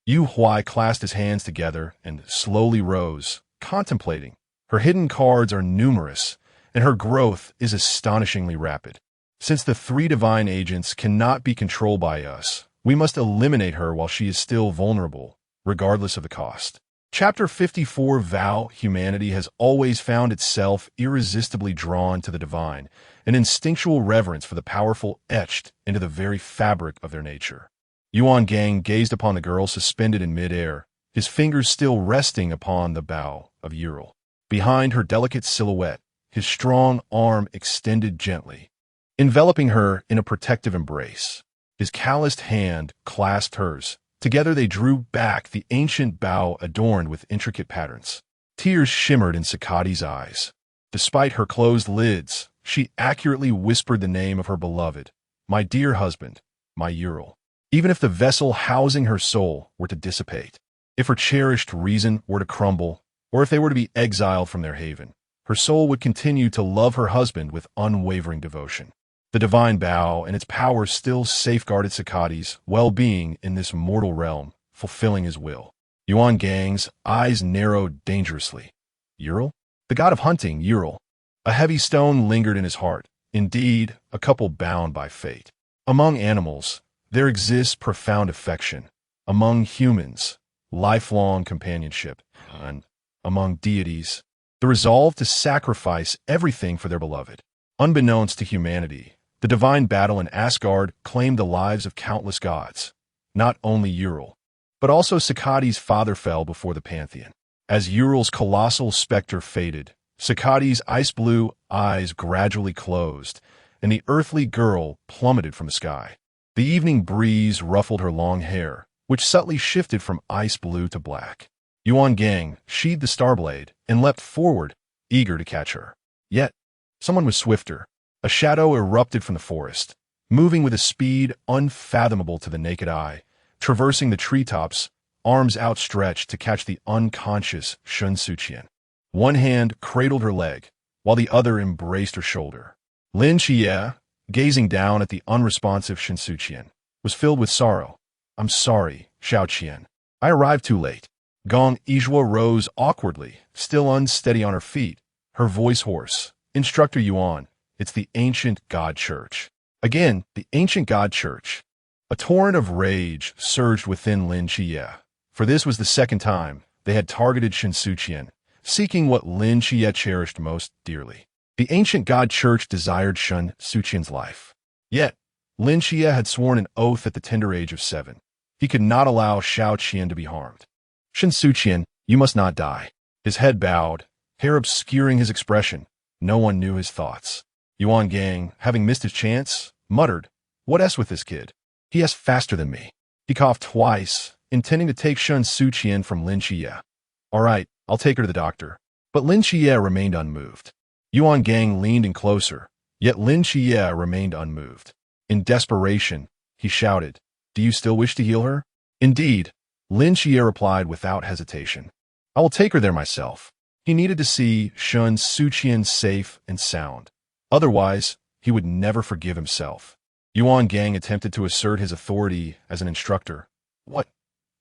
Yu Huai clasped his hands together and slowly rose, contemplating. Her hidden cards are numerous, and her growth is astonishingly rapid. Since the three divine agents cannot be controlled by us, we must eliminate her while she is still vulnerable, regardless of the cost. Chapter 54 Vow. Humanity has always found itself irresistibly drawn to the divine, an instinctual reverence for the powerful etched into the very fabric of their nature. Yuan Gang gazed upon the girl suspended in midair, his fingers still resting upon the bow of Ural. Behind her delicate silhouette, his strong arm extended gently, enveloping her in a protective embrace. His calloused hand clasped hers. Together they drew back the ancient bow adorned with intricate patterns. Tears shimmered in Sakati's eyes. Despite her closed lids, she accurately whispered the name of her beloved, "My dear husband, my Ural." Even if the vessel housing her soul were to dissipate, if her cherished reason were to crumble, or if they were to be exiled from their haven, her soul would continue to love her husband with unwavering devotion. The divine bow and its power still safeguarded Sakati's well-being in this mortal realm, fulfilling his will. Yuan Gang's eyes narrowed dangerously. Ural? The god of hunting, Ural. A heavy stone lingered in his heart. Indeed, a couple bound by fate. Among animals, there exists profound affection. Among humans, lifelong companionship. And among deities, the resolve to sacrifice everything for their beloved. Unbeknownst to humanity, the divine battle in Asgard claimed the lives of countless gods. Not only Ural, but also Sakati's father fell before the pantheon. As Ural's colossal specter faded, Sakati's ice-blue eyes gradually closed, and the earthly girl plummeted from the sky. The evening breeze ruffled her long hair, which subtly shifted from ice blue to black. Yuan Gang sheathed the starblade and leapt forward, eager to catch her. Yet, someone was swifter. A shadow erupted from the forest, moving with a speed unfathomable to the naked eye, traversing the treetops, arms outstretched to catch the unconscious Shen Suqian. One hand cradled her leg, while the other embraced her shoulder. Lin Xie, gazing down at the unresponsive Shen Suqian, was filled with sorrow. "I'm sorry, Xiao Qian. I arrived too late." Gong Yizhuo rose awkwardly, still unsteady on her feet, her voice hoarse. "Instructor Yuan, it's the ancient God Church." Again, the ancient God Church. A torrent of rage surged within Lin Xie, for this was the second time they had targeted Shen Suqian, seeking what Lin Xie cherished most dearly. The ancient God Church desired Shen Suqian's life. Yet, Lin Xie had sworn an oath at the tender age of 7. He could not allow Xiao Qian to be harmed. "Shen Suqian, you must not die." His head bowed, hair obscuring his expression. No one knew his thoughts. Yuan Gang, having missed his chance, muttered, "What s with this kid? He is faster than me." He coughed twice, intending to take Shen Suqian from Lin Xie. "All right, I'll take her to the doctor." But Lin Xie remained unmoved. Yuan Gang leaned in closer, yet Lin Xie remained unmoved. In desperation, he shouted, "Do you still wish to heal her?" "Indeed," Lin Xie replied without hesitation. "I will take her there myself." He needed to see Shen Suqian safe and sound. Otherwise, he would never forgive himself. Yuan Gang attempted to assert his authority as an instructor. "What?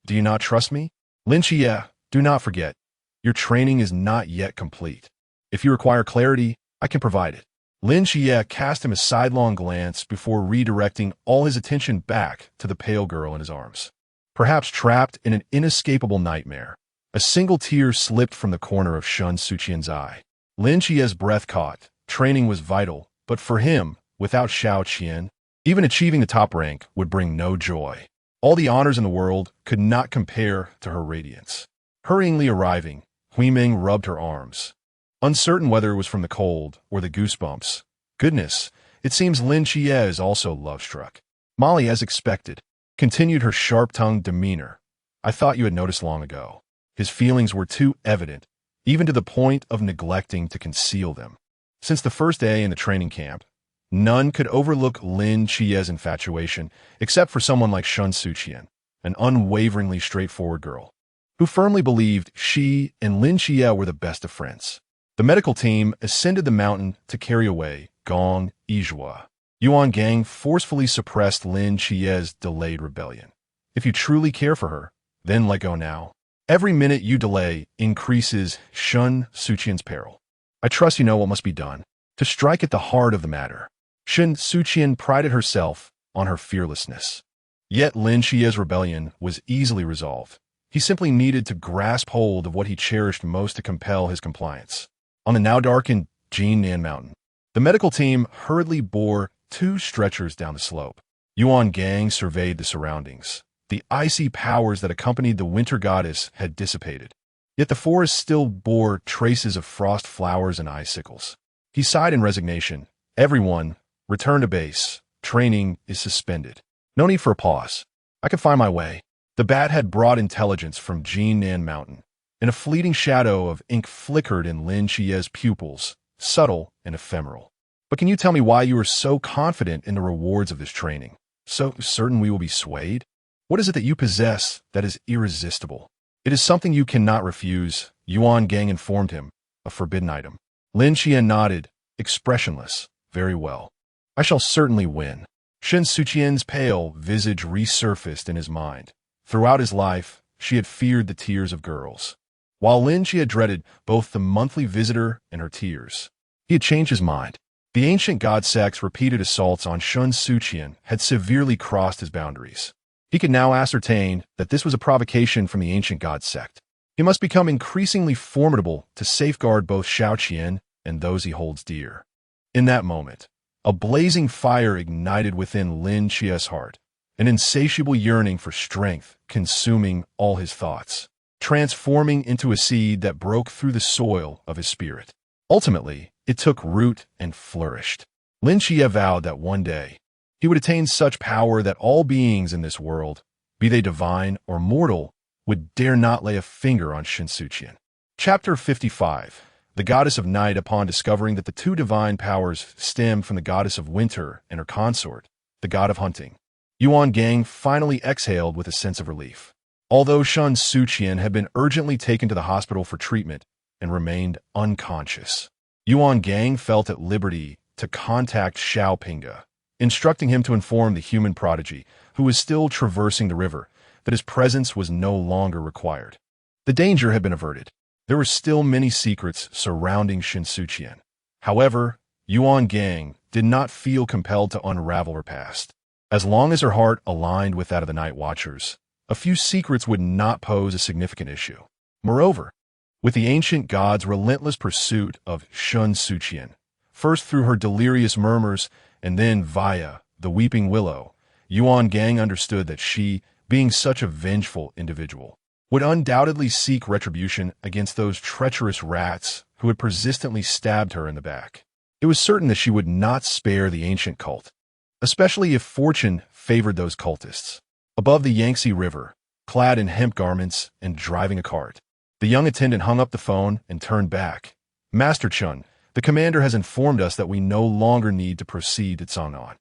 Do you not trust me?" "Lin Xie, do not forget. Your training is not yet complete. If you require clarity, I can provide it." Lin Xie cast him a sidelong glance before redirecting all his attention back to the pale girl in his arms. Perhaps trapped in an inescapable nightmare, a single tear slipped from the corner of Shen Suqian's eye. Lin Xie's breath caught. Training was vital, but for him, without Xiao Qian, even achieving the top rank would bring no joy. All the honors in the world could not compare to her radiance. Hurriedly arriving, Huiming rubbed her arms, uncertain whether it was from the cold or the goosebumps. "Goodness, it seems Lin Xie is also love-struck." Molly, as expected, continued her sharp-tongued demeanor. "I thought you had noticed long ago." His feelings were too evident, even to the point of neglecting to conceal them. Since the first day in the training camp, none could overlook Lin Xie's infatuation except for someone like Shen Suqian, an unwaveringly straightforward girl, who firmly believed she and Lin Xie were the best of friends. The medical team ascended the mountain to carry away Gong Yizhuo. Yuan Gang forcefully suppressed Lin Xie's delayed rebellion. "If you truly care for her, then let go now. Every minute you delay increases Shen Suqian's peril. I trust you know what must be done to strike at the heart of the matter." Shen Suqian prided herself on her fearlessness. Yet Lin Xie's rebellion was easily resolved. He simply needed to grasp hold of what he cherished most to compel his compliance. On the now darkened Jinnan Mountain, the medical team hurriedly bore 2 stretchers down the slope. Yuan Gang surveyed the surroundings. The icy powers that accompanied the winter goddess had dissipated. Yet the forest still bore traces of frost flowers and icicles. He sighed in resignation. "Everyone, return to base. Training is suspended. No need for a pause. I can find my way." The bat had brought intelligence from Jinnan Mountain, and a fleeting shadow of ink flickered in Lin Xie's pupils, subtle and ephemeral. "But can you tell me why you are so confident in the rewards of this training? So certain we will be swayed? What is it that you possess that is irresistible?" "It is something you cannot refuse," Yuan Gang informed him, "a forbidden item." Lin Xie nodded, expressionless. "Very well. I shall certainly win." Shen Suqian's pale visage resurfaced in his mind. Throughout his life, she had feared the tears of girls, while Lin Xie dreaded both the monthly visitor and her tears. He had changed his mind. The ancient god sect's repeated assaults on Shen Suqian had severely crossed his boundaries. He could now ascertain that this was a provocation from the ancient god sect. He must become increasingly formidable to safeguard both Xiao Qian and those he holds dear. In that moment, a blazing fire ignited within Lin Xie's heart, an insatiable yearning for strength consuming all his thoughts, transforming into a seed that broke through the soil of his spirit. Ultimately, it took root and flourished. Lin Xie vowed that one day, he would attain such power that all beings in this world be they divine or mortal, would dare not lay a finger on Shen Suqian. Chapter 55. The goddess of night, upon discovering that the two divine powers stem from the goddess of winter and her consort, the god of hunting, Yuan Gang finally exhaled with a sense of relief. Although Shen Suqian had been urgently taken to the hospital for treatment and remained unconscious, Yuan Gang felt at liberty to contact Xiao Pinga, instructing him to inform the human prodigy, who was still traversing the river, that his presence was no longer required. The danger had been averted. There were still many secrets surrounding Shen Suqian. However, Yuan Gang did not feel compelled to unravel her past. As long as her heart aligned with that of the Night Watchers, a few secrets would not pose a significant issue. Moreover, with the ancient god's relentless pursuit of Shen Suqian, first through her delirious murmurs and then via the weeping willow, Yuan Gang understood that she, being such a vengeful individual, would undoubtedly seek retribution against those treacherous rats who had persistently stabbed her in the back. It was certain that she would not spare the ancient cult, especially if fortune favored those cultists. Above the Yangtze River, clad in hemp garments and driving a cart, the young attendant hung up the phone and turned back. Master Chun, the commander has informed us that we no longer need to proceed to Chang'an.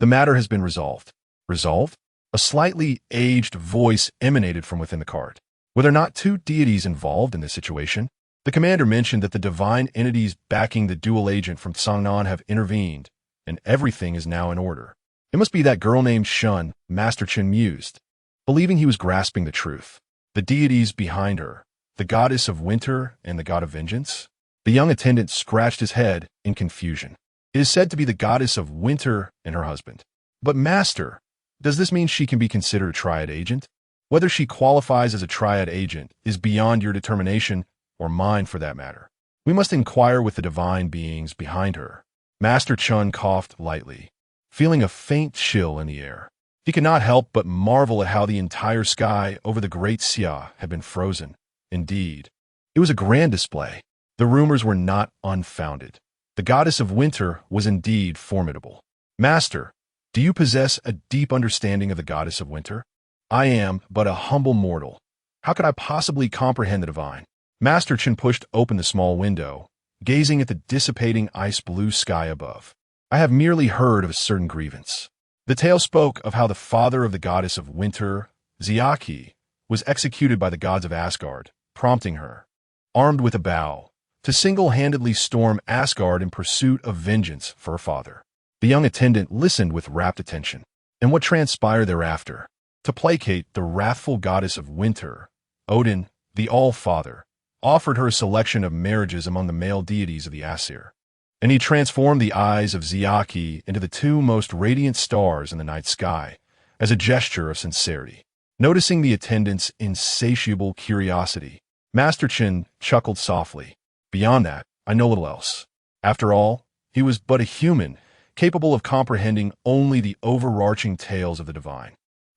The matter has been resolved. Resolved? A slightly aged voice emanated from within the cart. Were there not two deities involved in this situation? The commander mentioned that the divine entities backing the dual agent from Chang'an have intervened, and everything is now in order. It must be that girl named Shun, Master Chen mused, believing he was grasping the truth. The deities behind her, the goddess of winter and the god of vengeance? The young attendant scratched his head in confusion. It is said to be the goddess of winter and her husband. But Master, does this mean she can be considered a triad agent? Whether she qualifies as a triad agent is beyond your determination, or mine for that matter. We must inquire with the divine beings behind her. Master Chun coughed lightly, feeling a faint chill in the air. He could not help but marvel at how the entire sky over the Great Xia had been frozen. Indeed, it was a grand display. The rumors were not unfounded. The goddess of winter was indeed formidable. Master, do you possess a deep understanding of the goddess of winter? I am but a humble mortal. How could I possibly comprehend the divine? Master Chen pushed open the small window, gazing at the dissipating ice-blue sky above. I have merely heard of a certain grievance. The tale spoke of how the father of the goddess of winter, Xiaqi, was executed by the gods of Asgard, prompting her, armed with a bow, to single-handedly storm Asgard in pursuit of vengeance for her father. The young attendant listened with rapt attention. And what transpired thereafter? To placate the wrathful goddess of winter, Odin, the All-Father, offered her a selection of marriages among the male deities of the Aesir, and he transformed the eyes of Xiaqi into the two most radiant stars in the night sky as a gesture of sincerity. Noticing the attendant's insatiable curiosity, Master Chen chuckled softly. Beyond that, I know little else. After all, he was but a human, capable of comprehending only the overarching tales of the divine.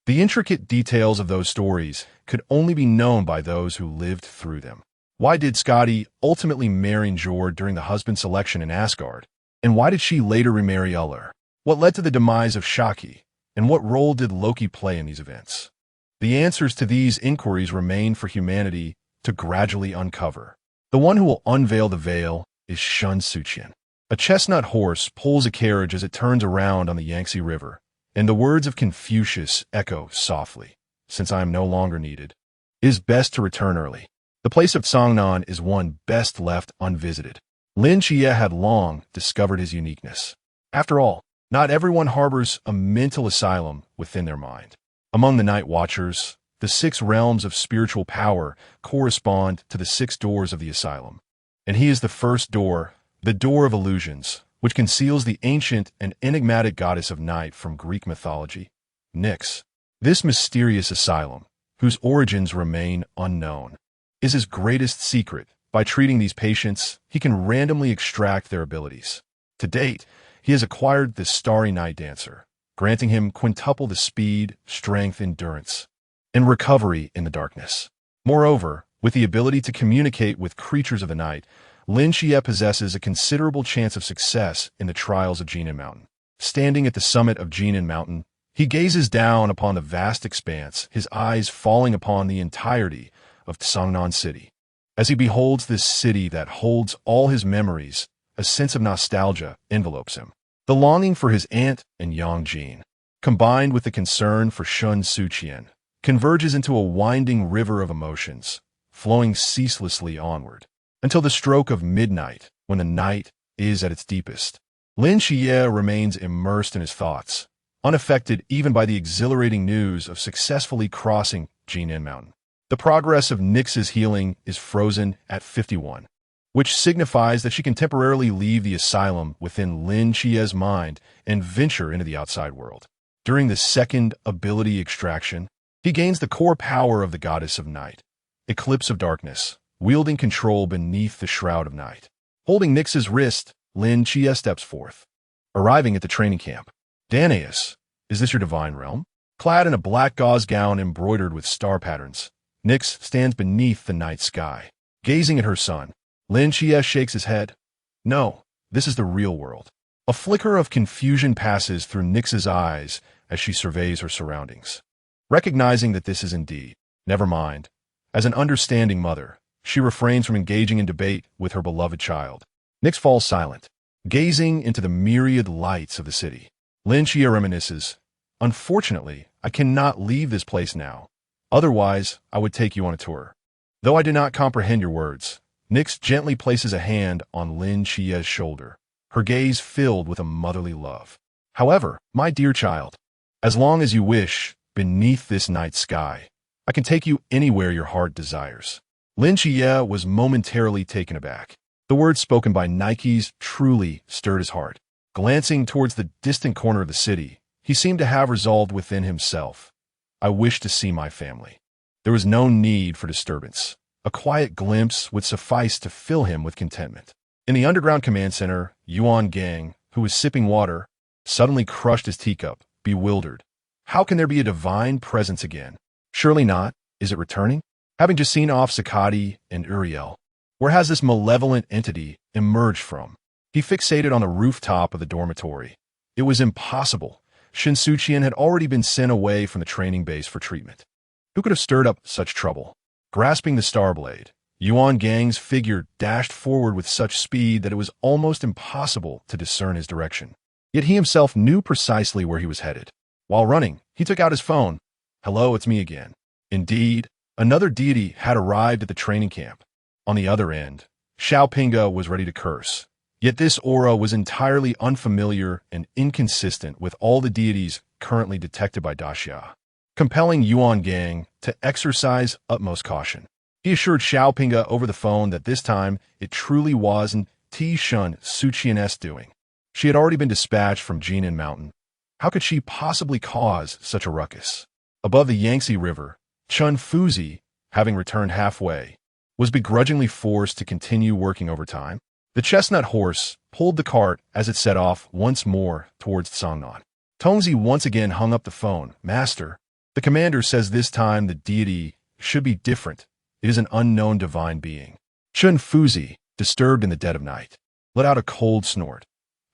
The intricate details of those stories could only be known by those who lived through them. Why did Skadi ultimately marry Njord during the husband selection in Asgard? And why did she later remarry Ullr? What led to the demise of Shaki? And what role did Loki play in these events? The answers to these inquiries remain for humanity to gradually uncover. The one who will unveil the veil is Shen Suqian. A chestnut horse pulls a carriage as it turns around on the Yangtze River, and the words of Confucius echo softly. Since I am no longer needed, it is best to return early. The place of Chang'an is one best left unvisited. Lin Xie had long discovered his uniqueness. After all, not everyone harbors a mental asylum within their mind. Among the Night Watchers, the 6 realms of spiritual power correspond to the 6 doors of the asylum. And he is the first door, the door of illusions, which conceals the ancient and enigmatic goddess of night from Greek mythology, Nyx. This mysterious asylum, whose origins remain unknown, is his greatest secret. By treating these patients, he can randomly extract their abilities. To date, he has acquired the Starry Night Dancer, granting him quintuple the speed, strength, endurance, and recovery in the darkness. Moreover, with the ability to communicate with creatures of the night, Lin Xie possesses a considerable chance of success in the trials of Jinan Mountain. Standing at the summit of Jinan Mountain, He gazes down upon the vast expanse, his eyes falling upon the entirety of Songnan City. As he beholds this city that holds all his memories, a sense of nostalgia envelopes him. The longing for his aunt and Yangjin, combined with the concern for Shen Suqian, converges into a winding river of emotions, flowing ceaselessly onward, until the stroke of midnight, when the night is at its deepest. Lin Xie remains immersed in his thoughts, unaffected even by the exhilarating news of successfully crossing Jinan Mountain. The progress of Nix's healing is frozen at 51, which signifies that she can temporarily leave the asylum within Lin Xie's mind and venture into the outside world. During the second ability extraction, he gains the core power of the Goddess of Night, Eclipse of Darkness, wielding control beneath the Shroud of Night. Holding Nix's wrist, Lin Xie steps forth. Arriving at the training camp. Danaeus, is this your divine realm? Clad in a black gauze gown embroidered with star patterns, Nix stands beneath the night sky. Gazing at her son, Lin Xie shakes his head. No, this is the real world. A flicker of confusion passes through Nix's eyes as she surveys her surroundings. Recognizing that this is indeed, never mind, as an understanding mother, she refrains from engaging in debate with her beloved child. Nix falls silent, gazing into the myriad lights of the city. Lin Xie reminisces, unfortunately, I cannot leave this place now. Otherwise, I would take you on a tour. Though I do not comprehend your words, Nix gently places a hand on Lin Xie's shoulder, her gaze filled with a motherly love. However, my dear child, as long as you wish, beneath this night sky, I can take you anywhere your heart desires. Lin Xie was momentarily taken aback. The words spoken by Nikes truly stirred his heart. Glancing towards the distant corner of the city, he seemed to have resolved within himself, I wish to see my family. There was no need for disturbance. A quiet glimpse would suffice to fill him with contentment. In the underground command center, Yuan Gang, who was sipping water, suddenly crushed his teacup, bewildered. How can there be a divine presence again? Surely not. Is it returning? Having just seen off Sakati and Uriel, where has this malevolent entity emerged from? He fixated on the rooftop of the dormitory. It was impossible. Shen Suqian had already been sent away from the training base for treatment. Who could have stirred up such trouble? Grasping the star blade, Yuan Gang's figure dashed forward with such speed that it was almost impossible to discern his direction. Yet he himself knew precisely where he was headed. While running, he took out his phone. Hello, it's me again. Indeed, another deity had arrived at the training camp. On the other end, Xiaopinga was ready to curse. Yet this aura was entirely unfamiliar and inconsistent with all the deities currently detected by Daxia, compelling Yuan Gang to exercise utmost caution. He assured Xiaopinga over the phone that this time it truly wasn't Shen Suqian's doing. She had already been dispatched from Jinan Mountain. How could she possibly cause such a ruckus? Above the Yangtze River, Chun Fuzi, having returned halfway, was begrudgingly forced to continue working overtime. The chestnut horse pulled the cart as it set off once more towards Songnan. Tongzi once again hung up the phone. Master, the commander says this time the deity should be different. It is an unknown divine being. Chun Fuzi, disturbed in the dead of night, let out a cold snort.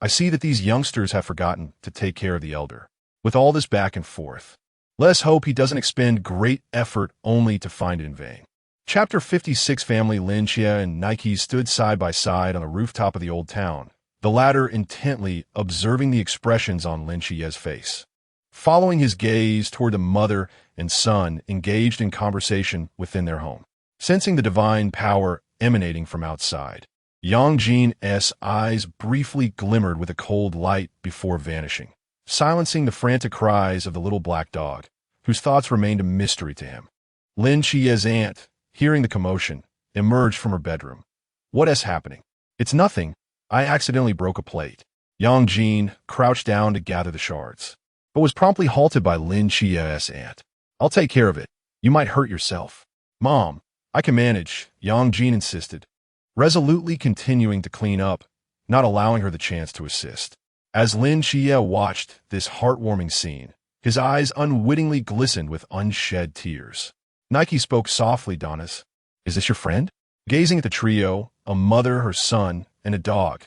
I see that these youngsters have forgotten to take care of the elder. With all this back and forth, let us hope he doesn't expend great effort only to find it in vain. Chapter 56. Family Lin Xie and Nike stood side by side on the rooftop of the old town, the latter intently observing the expressions on Lin Xie's face. Following his gaze toward the mother and son engaged in conversation within their home. Sensing the divine power emanating from outside, Yangjin's eyes briefly glimmered with a cold light before vanishing, silencing the frantic cries of the little black dog, whose thoughts remained a mystery to him. Lin Xie's aunt, hearing the commotion, emerged from her bedroom. What is happening? It's nothing. I accidentally broke a plate. Yangjin crouched down to gather the shards, but was promptly halted by Lin Xie's aunt. I'll take care of it. You might hurt yourself. Mom, I can manage, Yangjin insisted, resolutely continuing to clean up, not allowing her the chance to assist. As Lin Xie watched this heartwarming scene, his eyes unwittingly glistened with unshed tears. Nike spoke softly, Donis. Is this your friend? Gazing at the trio, a mother, her son, and a dog,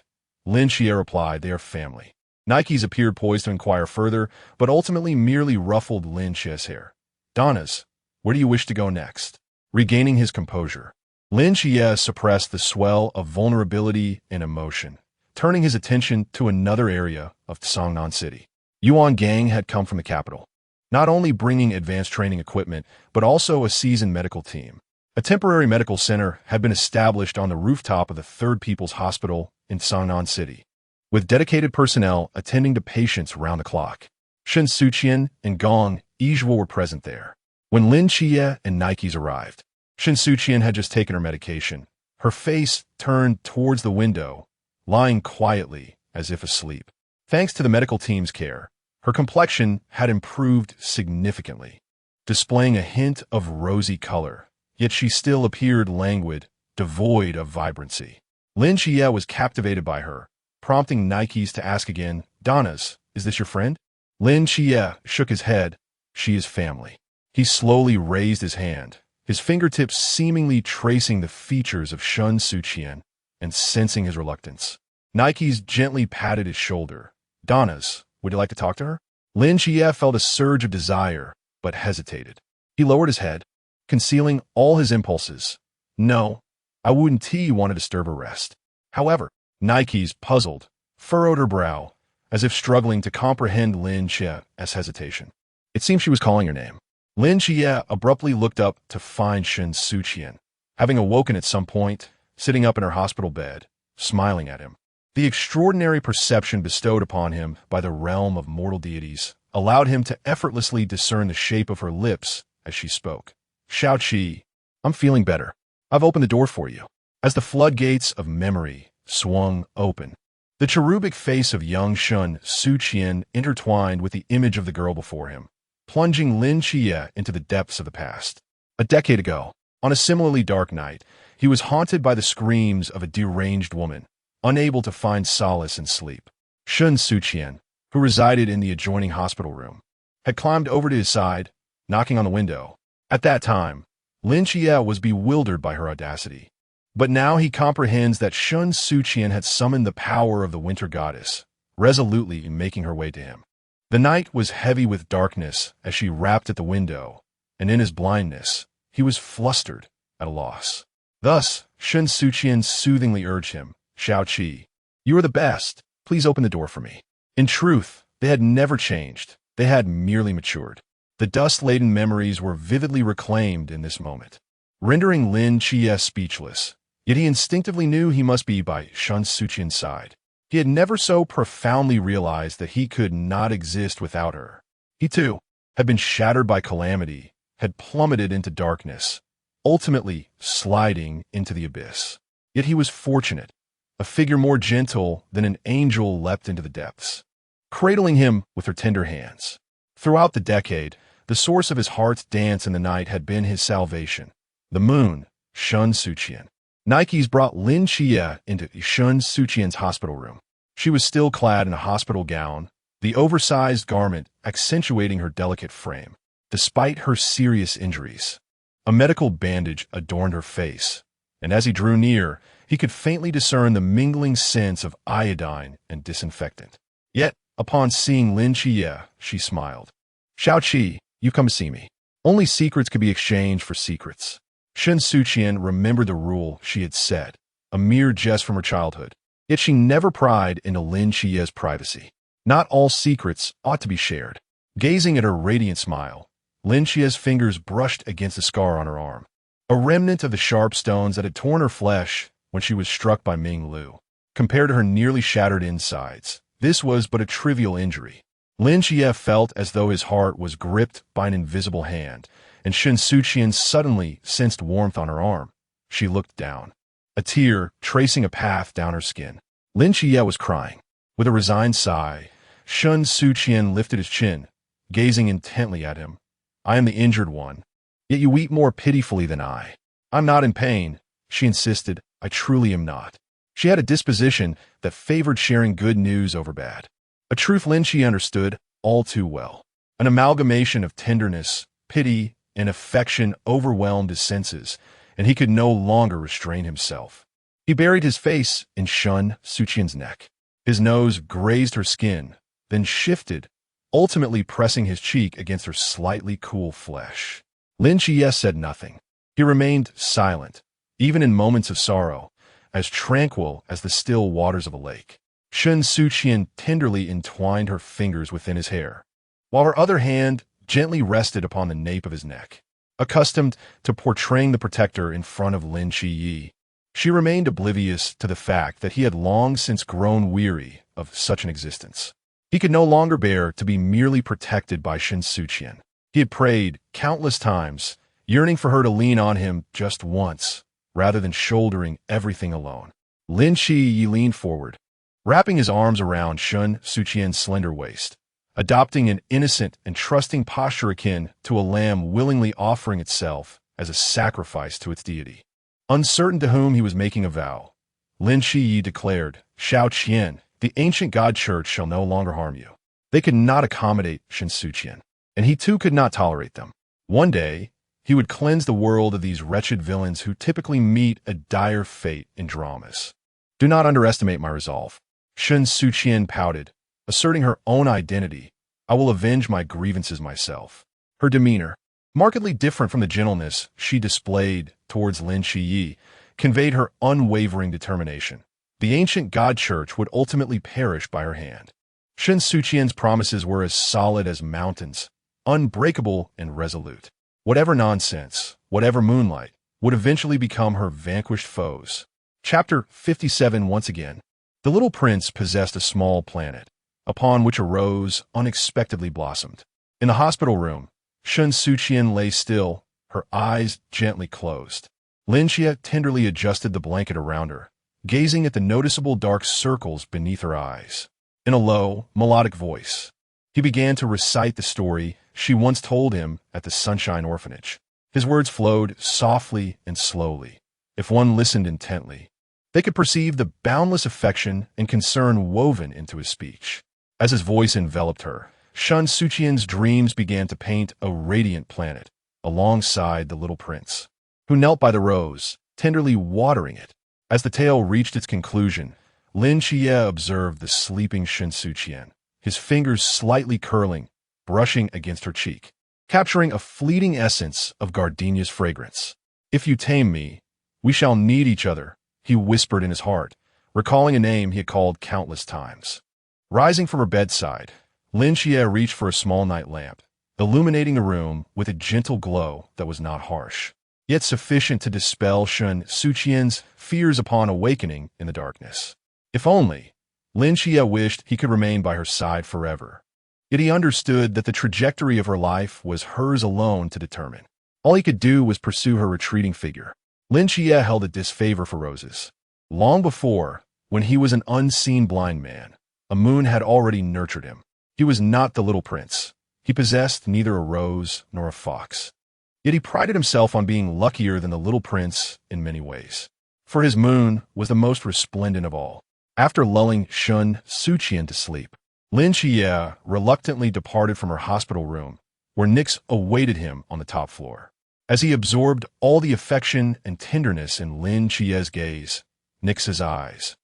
Lin Xie replied, they are family. Nikes appeared poised to inquire further, but ultimately merely ruffled Lin Xie's hair. Donna's, where do you wish to go next? Regaining his composure, Lin Xie suppressed the swell of vulnerability and emotion, turning his attention to another area of Songnan City. Yuan Gang had come from the capital, not only bringing advanced training equipment, but also a seasoned medical team. A temporary medical center had been established on the rooftop of the Third People's Hospital in Songnan City, with dedicated personnel attending to patients round the clock. Shen Suqian and Gong Yizhuo were present there. When Lin Xie and Nikes arrived, Shen Suqian had just taken her medication, her face turned towards the window, lying quietly as if asleep. Thanks to the medical team's care, her complexion had improved significantly, displaying a hint of rosy color, yet she still appeared languid, devoid of vibrancy. Lin Xie was captivated by her, prompting Nikes to ask again, Donna's, is this your friend? Lin Xie shook his head. She is family. He slowly raised his hand, his fingertips seemingly tracing the features of Shen Suqian, and sensing his reluctance. Nikes gently patted his shoulder. Donna's, would you like to talk to her? Lin Xie felt a surge of desire, but hesitated. He lowered his head, concealing all his impulses. No, I wouldn't want to disturb her rest. However, Nikes, puzzled, furrowed her brow, as if struggling to comprehend Lin Xie's hesitation. It seemed she was calling her name. Lin Xie abruptly looked up to find Shen Suqian, having awoken at some point, sitting up in her hospital bed, smiling at him. The extraordinary perception bestowed upon him by the realm of mortal deities allowed him to effortlessly discern the shape of her lips as she spoke. Xiaoqi, I'm feeling better. I've opened the door for you. As the floodgates of memory swung open, the cherubic face of young Shen Suqian intertwined with the image of the girl before him, plunging Lin Xie into the depths of the past. A decade ago, on a similarly dark night, he was haunted by the screams of a deranged woman, unable to find solace in sleep. Shen Suqian, who resided in the adjoining hospital room, had climbed over to his side, knocking on the window. At that time, Lin Xie was bewildered by her audacity. But now he comprehends that Shen Suqian had summoned the power of the winter goddess, resolutely making her way to him. The night was heavy with darkness as she rapped at the window, and in his blindness, he was flustered, at a loss. Thus, Shen Suqian soothingly urged him, Xiaoqi, you are the best. Please open the door for me. In truth, they had never changed. They had merely matured. The dust-laden memories were vividly reclaimed in this moment, rendering Lin Xie speechless. Yet he instinctively knew he must be by Shen Suqian's side. He had never so profoundly realized that he could not exist without her. He, too, had been shattered by calamity, had plummeted into darkness, ultimately sliding into the abyss. Yet he was fortunate. A figure more gentle than an angel leapt into the depths, cradling him with her tender hands. Throughout the decade, the source of his heart's dance in the night had been his salvation. The moon, Shen Suqian. Nikes brought Lin Xie into Shen Suqian's hospital room. She was still clad in a hospital gown, the oversized garment accentuating her delicate frame, despite her serious injuries. A medical bandage adorned her face, and as he drew near, he could faintly discern the mingling scents of iodine and disinfectant. Yet, upon seeing Lin Xie, she smiled. Xiaoqi, you've come to see me. Only secrets could be exchanged for secrets. Shen Suqian remembered the rule she had set, a mere jest from her childhood. Yet she never pried into Lin Xie's privacy. Not all secrets ought to be shared. Gazing at her radiant smile, Lin Xie's fingers brushed against the scar on her arm, a remnant of the sharp stones that had torn her flesh when she was struck by Ming Lu. Compared to her nearly shattered insides, this was but a trivial injury. Lin Xie felt as though his heart was gripped by an invisible hand, and Shen Suqian suddenly sensed warmth on her arm. She looked down, a tear tracing a path down her skin. Lin Xie was crying. With a resigned sigh, Shen Suqian lifted his chin, gazing intently at him. I am the injured one, yet you weep more pitifully than I. I'm not in pain, she insisted. I truly am not. She had a disposition that favored sharing good news over bad. A truth Lin Xie understood all too well. An amalgamation of tenderness, pity, and affection overwhelmed his senses, and he could no longer restrain himself. He buried his face in Shen Suqian's neck. His nose grazed her skin, then shifted, ultimately pressing his cheek against her slightly cool flesh. Lin Jie said nothing. He remained silent, even in moments of sorrow, as tranquil as the still waters of a lake. Shen Suqian tenderly entwined her fingers within his hair, while her other hand gently rested upon the nape of his neck. Accustomed to portraying the protector in front of Lin Yi, she remained oblivious to the fact that he had long since grown weary of such an existence. He could no longer bear to be merely protected by Shen Suqian. He had prayed countless times, yearning for her to lean on him just once, rather than shouldering everything alone. Lin Yi leaned forward, wrapping his arms around Shen Suqian's slender waist, adopting an innocent and trusting posture akin to a lamb willingly offering itself as a sacrifice to its deity. Uncertain to whom he was making a vow, Lin Yi declared, "Shao Qian, the ancient god church shall no longer harm you." They could not accommodate Shen Suqian, and he too could not tolerate them. One day, he would cleanse the world of these wretched villains who typically meet a dire fate in dramas. "Do not underestimate my resolve," Shen Suqian pouted, asserting her own identity. "I will avenge my grievances myself." Her demeanor, markedly different from the gentleness she displayed towards Lin Yi, conveyed her unwavering determination. The ancient god church would ultimately perish by her hand. Shen Suqian's promises were as solid as mountains, unbreakable and resolute. Whatever nonsense, whatever moonlight, would eventually become her vanquished foes. Chapter 57. Once again, the little prince possessed a small planet, upon which a rose unexpectedly blossomed. In the hospital room, Shen Suqian lay still, her eyes gently closed. Lin Jie tenderly adjusted the blanket around her, gazing at the noticeable dark circles beneath her eyes. In a low, melodic voice, he began to recite the story she once told him at the Sunshine Orphanage. His words flowed softly and slowly. If one listened intently, they could perceive the boundless affection and concern woven into his speech. As his voice enveloped her, Shen Suqian's dreams began to paint a radiant planet alongside the little prince, who knelt by the rose, tenderly watering it. As the tale reached its conclusion, Lin Jie observed the sleeping Shen Suqian, his fingers slightly curling, brushing against her cheek, capturing a fleeting essence of gardenia's fragrance. "If you tame me, we shall need each other," he whispered in his heart, recalling a name he had called countless times. Rising from her bedside, Lin Jie reached for a small night lamp, illuminating the room with a gentle glow that was not harsh, yet sufficient to dispel Shen Suqian's fears upon awakening in the darkness. If only, Lin Jie wished he could remain by her side forever. Yet he understood that the trajectory of her life was hers alone to determine. All he could do was pursue her retreating figure. Lin Jie held a disfavor for roses. Long before, when he was an unseen blind man, a moon had already nurtured him. He was not the little prince. He possessed neither a rose nor a fox. Yet he prided himself on being luckier than the little prince in many ways. For his moon was the most resplendent of all. After lulling Shen Suqian to sleep, Lin Jie reluctantly departed from her hospital room, where Nix awaited him on the top floor. As he absorbed all the affection and tenderness in Lin Jie's gaze, Nix's eyes,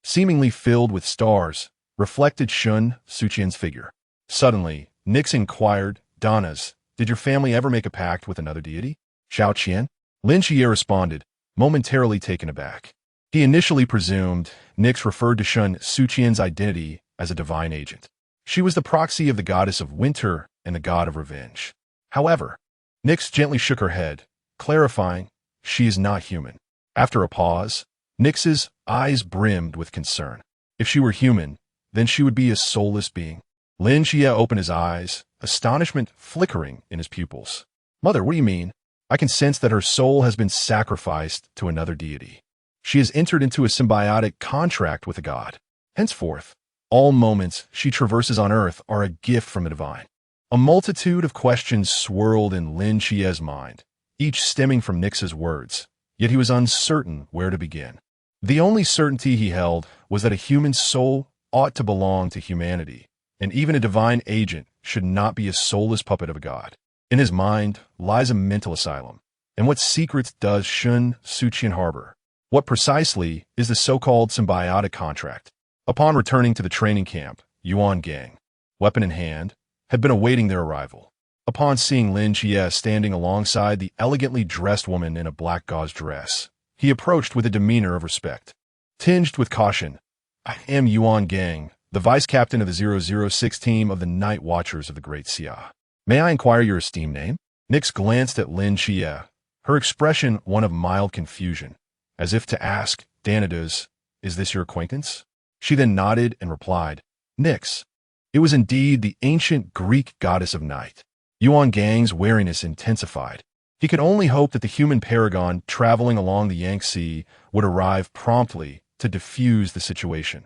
seemingly filled with stars, reflected Shen Suqian's figure. Suddenly, Nix inquired, "Donnas, did your family ever make a pact with another deity?" "Shao Qian?" Lin Jie responded, momentarily taken aback. He initially presumed Nix referred to Shen Suqian's identity as a divine agent. She was the proxy of the goddess of winter and the god of revenge. However, Nix gently shook her head, clarifying, "She is not human." After a pause, Nix's eyes brimmed with concern. If she were human, then she would be a soulless being. Lin Jie opened his eyes, astonishment flickering in his pupils. "Mother, what do you mean? I can sense that her soul has been sacrificed to another deity. She has entered into a symbiotic contract with a god. Henceforth, all moments she traverses on earth are a gift from the divine." A multitude of questions swirled in Lin Jie's mind, each stemming from Nix's words, yet he was uncertain where to begin. The only certainty he held was that a human soul ought to belong to humanity, and even a divine agent should not be a soulless puppet of a god. In his mind lies a mental asylum. And what secrets does Shen Suqian harbor? What precisely is the so-called symbiotic contract? Upon returning to the training camp, Yuan Gang, weapon in hand, had been awaiting their arrival. Upon seeing Lin Jie standing alongside the elegantly dressed woman in a black gauze dress, he approached with a demeanor of respect. Tinged with caution, "I am Yuan Gang, the vice captain of the 006 team of the Night Watchers of the Great Xia. May I inquire your esteemed name?" Nix glanced at Lin Jie, her expression one of mild confusion, as if to ask, "Danadas, is this your acquaintance?" She then nodded and replied, "Nix." It was indeed the ancient Greek goddess of night. Yuan Gang's wariness intensified. He could only hope that the human paragon traveling along the Yangtze would arrive promptly to defuse the situation.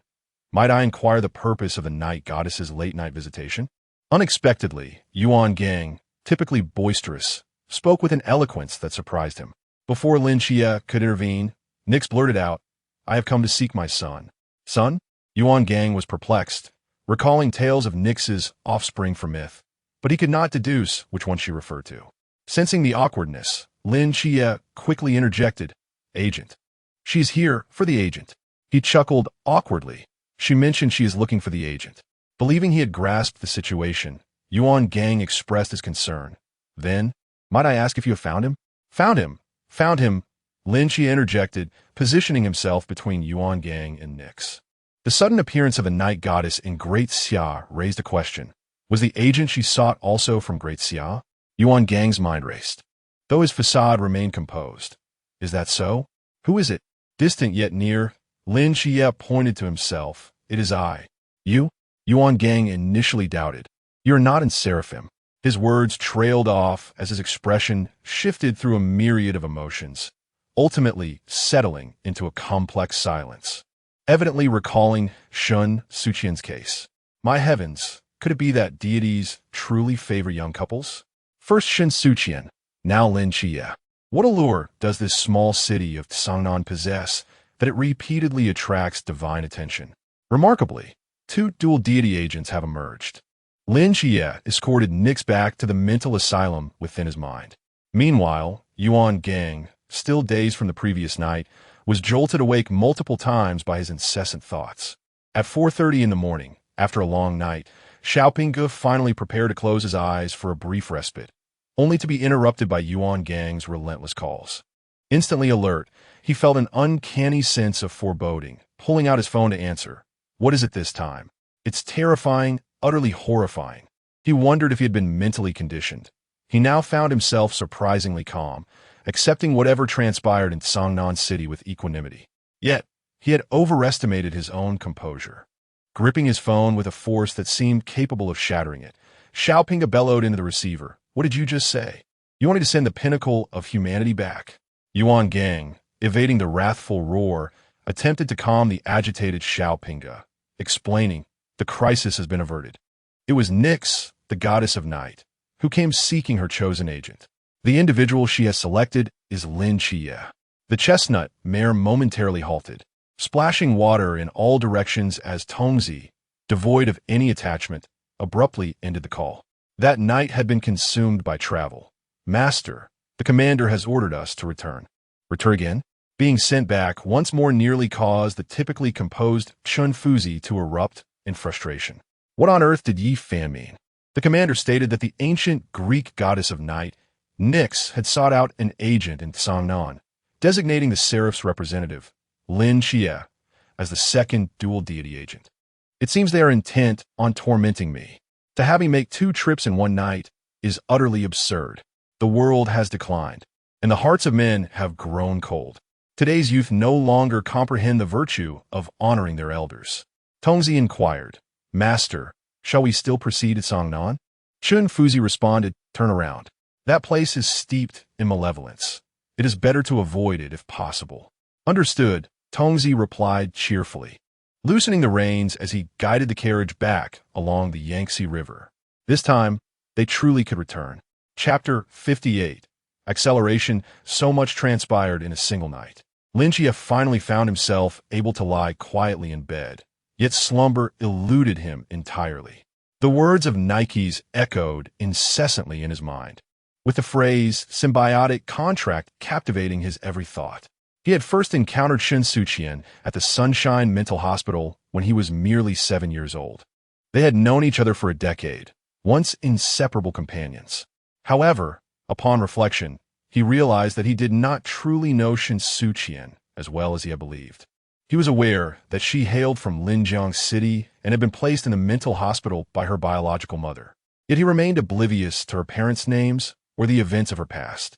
"Might I inquire the purpose of the night goddess's late-night visitation?" Unexpectedly, Yuan Gang, typically boisterous, spoke with an eloquence that surprised him. Before Lin Jie could intervene, Nix blurted out, "I have come to seek my son." "Son?" Yuan Gang was perplexed, recalling tales of Nix's offspring from myth, but he could not deduce which one she referred to. Sensing the awkwardness, Lin Jie quickly interjected, "Agent. She's here for the agent." He chuckled awkwardly. She mentioned she is looking for the agent. Believing he had grasped the situation, Yuan Gang expressed his concern. Then, "Might I ask if you have found him?" "Found him? Found him?" Lin Jie interjected, positioning himself between Yuan Gang and Nix. The sudden appearance of a night goddess in Great Xia raised a question. Was the agent she sought also from Great Xia? Yuan Gang's mind raced, though his facade remained composed. "Is that so? Who is it?" Distant yet near, Lin Jie pointed to himself. "It is I." "You?" Yuan Gang initially doubted. "You're not in Seraphim." His words trailed off as his expression shifted through a myriad of emotions, ultimately settling into a complex silence. Evidently recalling Shen Suqian's case. My heavens, could it be that deities truly favor young couples? First Shen Suqian, now Lin Jie. What allure does this small city of Sangnan possess that it repeatedly attracts divine attention? Remarkably, two dual deity agents have emerged. Lin Jie escorted Nix back to the mental asylum within his mind. Meanwhile, Yuan Gang, still dazed from the previous night, was jolted awake multiple times by his incessant thoughts. At 4:30 in the morning, after a long night, Xiaoping finally prepared to close his eyes for a brief respite, only to be interrupted by Yuan Gang's relentless calls. Instantly alert, he felt an uncanny sense of foreboding, pulling out his phone to answer. What is it this time? It's terrifying, utterly horrifying. He wondered if he had been mentally conditioned. He now found himself surprisingly calm, accepting whatever transpired in Sangnan City with equanimity. Yet, he had overestimated his own composure. Gripping his phone with a force that seemed capable of shattering it, Xiaoping bellowed into the receiver. "What did you just say? You wanted to send the pinnacle of humanity back?" Yuan Gang, evading the wrathful roar, attempted to calm the agitated Xiaoping, explaining, "The crisis has been averted. It was Nix, the goddess of night, who came seeking her chosen agent. The individual she has selected is Lin Jie." The chestnut mare momentarily halted, splashing water in all directions as Tongzi, devoid of any attachment, abruptly ended the call. That night had been consumed by travel. "Master, the commander has ordered us to return." "Return again?" Being sent back once more nearly caused the typically composed Chun Fuzi to erupt in frustration. "What on earth did Yi Fan mean?" The commander stated that the ancient Greek goddess of night, Nix, had sought out an agent in Sangnan, designating the Seraph's representative, Lin Jie, as the second dual deity agent. "It seems they are intent on tormenting me. To have me make 2 trips in one night is utterly absurd. The world has declined, and the hearts of men have grown cold. Today's youth no longer comprehend the virtue of honoring their elders." Tongzi inquired, "Master, shall we still proceed to Sangnan?" Chun Fuzi responded, "Turn around. That place is steeped in malevolence. It is better to avoid it if possible." "Understood," Tongzi replied cheerfully, loosening the reins as he guided the carriage back along the Yangtze River. This time, they truly could return. Chapter 58. Acceleration. So much transpired in a single night. Lin Jie finally found himself able to lie quietly in bed, yet slumber eluded him entirely. The words of Nike's echoed incessantly in his mind, with the phrase symbiotic contract captivating his every thought. He had first encountered Shen Suqian at the Sunshine Mental Hospital when he was merely 7 years old. They had known each other for a decade, once inseparable companions. However, upon reflection, he realized that he did not truly know Shen Suqian as well as he had believed. He was aware that she hailed from Linjiang City and had been placed in a mental hospital by her biological mother. Yet he remained oblivious to her parents' names or the events of her past.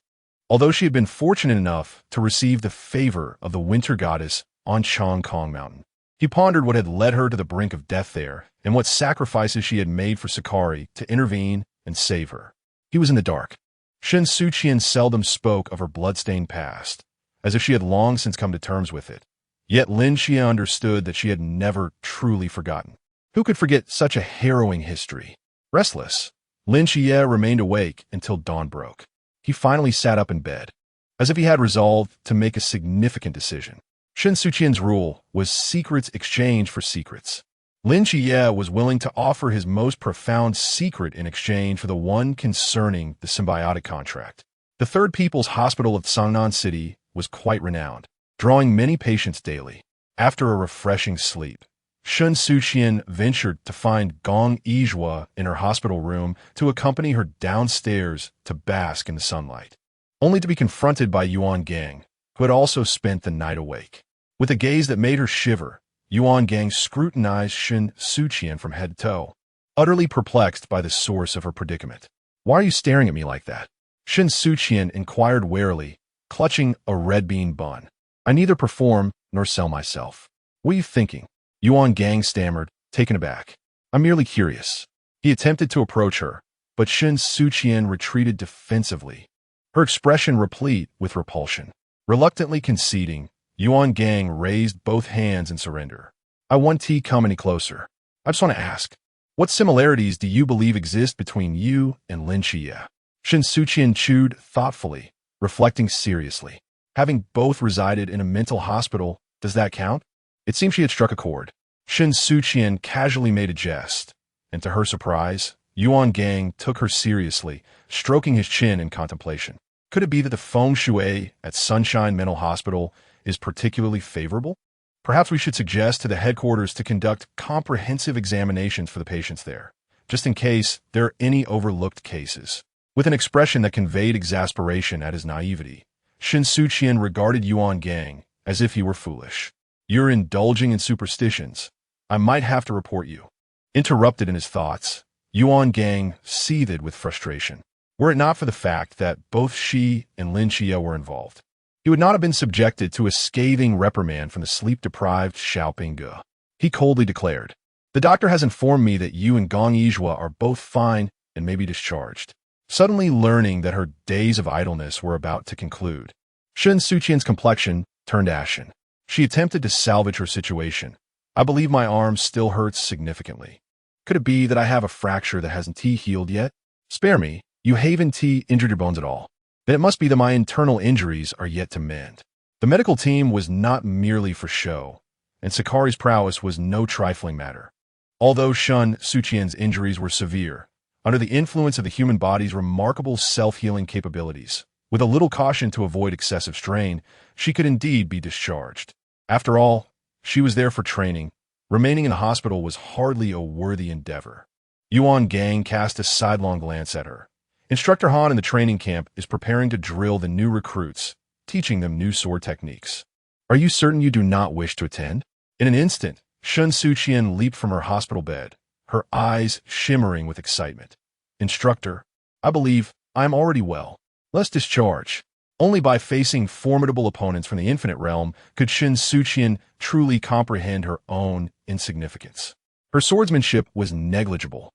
Although she had been fortunate enough to receive the favor of the winter goddess on Changkong Mountain, he pondered what had led her to the brink of death there and what sacrifices she had made for Sakari to intervene and save her. He was in the dark. Shen Suqian seldom spoke of her bloodstained past, as if she had long since come to terms with it. Yet Lin Xia understood that she had never truly forgotten. Who could forget such a harrowing history? Restless, Lin Xia remained awake until dawn broke. He finally sat up in bed, as if he had resolved to make a significant decision. Shen Suqian's rule was secrets exchanged for secrets. Lin Xia was willing to offer his most profound secret in exchange for the one concerning the symbiotic contract. The Third People's Hospital of Sangnan City was quite renowned, drawing many patients daily. After a refreshing sleep, Shen Suqian ventured to find Gong Yizhua in her hospital room to accompany her downstairs to bask in the sunlight, only to be confronted by Yuan Gang, who had also spent the night awake. With a gaze that made her shiver, Yuan Gang scrutinized Shen Suqian from head to toe, utterly perplexed by the source of her predicament. "Why are you staring at me like that?" Shen Suqian inquired warily, clutching a red bean bun. "I neither perform nor sell myself." "What are you thinking?" Yuan Gang stammered, taken aback. "I'm merely curious." He attempted to approach her, but Shen Suqian retreated defensively, her expression replete with repulsion. Reluctantly conceding, Yuan Gang raised both hands in surrender. "I won't come any closer. I just want to ask, what similarities do you believe exist between you and Lin Xia?" Shen Suqian chewed thoughtfully, reflecting seriously. "Having both resided in a mental hospital, does that count?" It seemed she had struck a chord. Shen Suqian casually made a jest, and to her surprise, Yuan Gang took her seriously, stroking his chin in contemplation. Could it be that the feng shui at Sunshine Mental Hospital is particularly favorable? Perhaps we should suggest to the headquarters to conduct comprehensive examinations for the patients there, just in case there are any overlooked cases. With an expression that conveyed exasperation at his naivety, Shen Suqian regarded Yuan Gang as if he were foolish. "You're indulging in superstitions. I might have to report you." Interrupted in his thoughts, Yuan Gang seethed with frustration. Were it not for the fact that both she and Lin Xia were involved, he would not have been subjected to a scathing reprimand from the sleep-deprived Xiaopingge. He coldly declared, "The doctor has informed me that you and Gong Yizhua are both fine and may be discharged." Suddenly learning that her days of idleness were about to conclude, Shen Suqian's complexion turned ashen. She attempted to salvage her situation. "I believe my arm still hurts significantly. Could it be that I have a fracture that hasn't healed yet? Spare me, you haven't injured your bones at all. Then it must be that my internal injuries are yet to mend." The medical team was not merely for show, and Sakari's prowess was no trifling matter. Although Shen Suqian's injuries were severe, under the influence of the human body's remarkable self-healing capabilities, with a little caution to avoid excessive strain, she could indeed be discharged. After all, she was there for training. Remaining in the hospital was hardly a worthy endeavor. Yuan Gang cast a sidelong glance at her. Instructor Han in the training camp is preparing to drill the new recruits, teaching them new sword techniques. "Are you certain you do not wish to attend?" In an instant, Shen Suqian leaped from her hospital bed, her eyes shimmering with excitement. "Instructor, I believe I am already well. Let's discharge." Only by facing formidable opponents from the infinite realm could Shen Suqian truly comprehend her own insignificance. Her swordsmanship was negligible,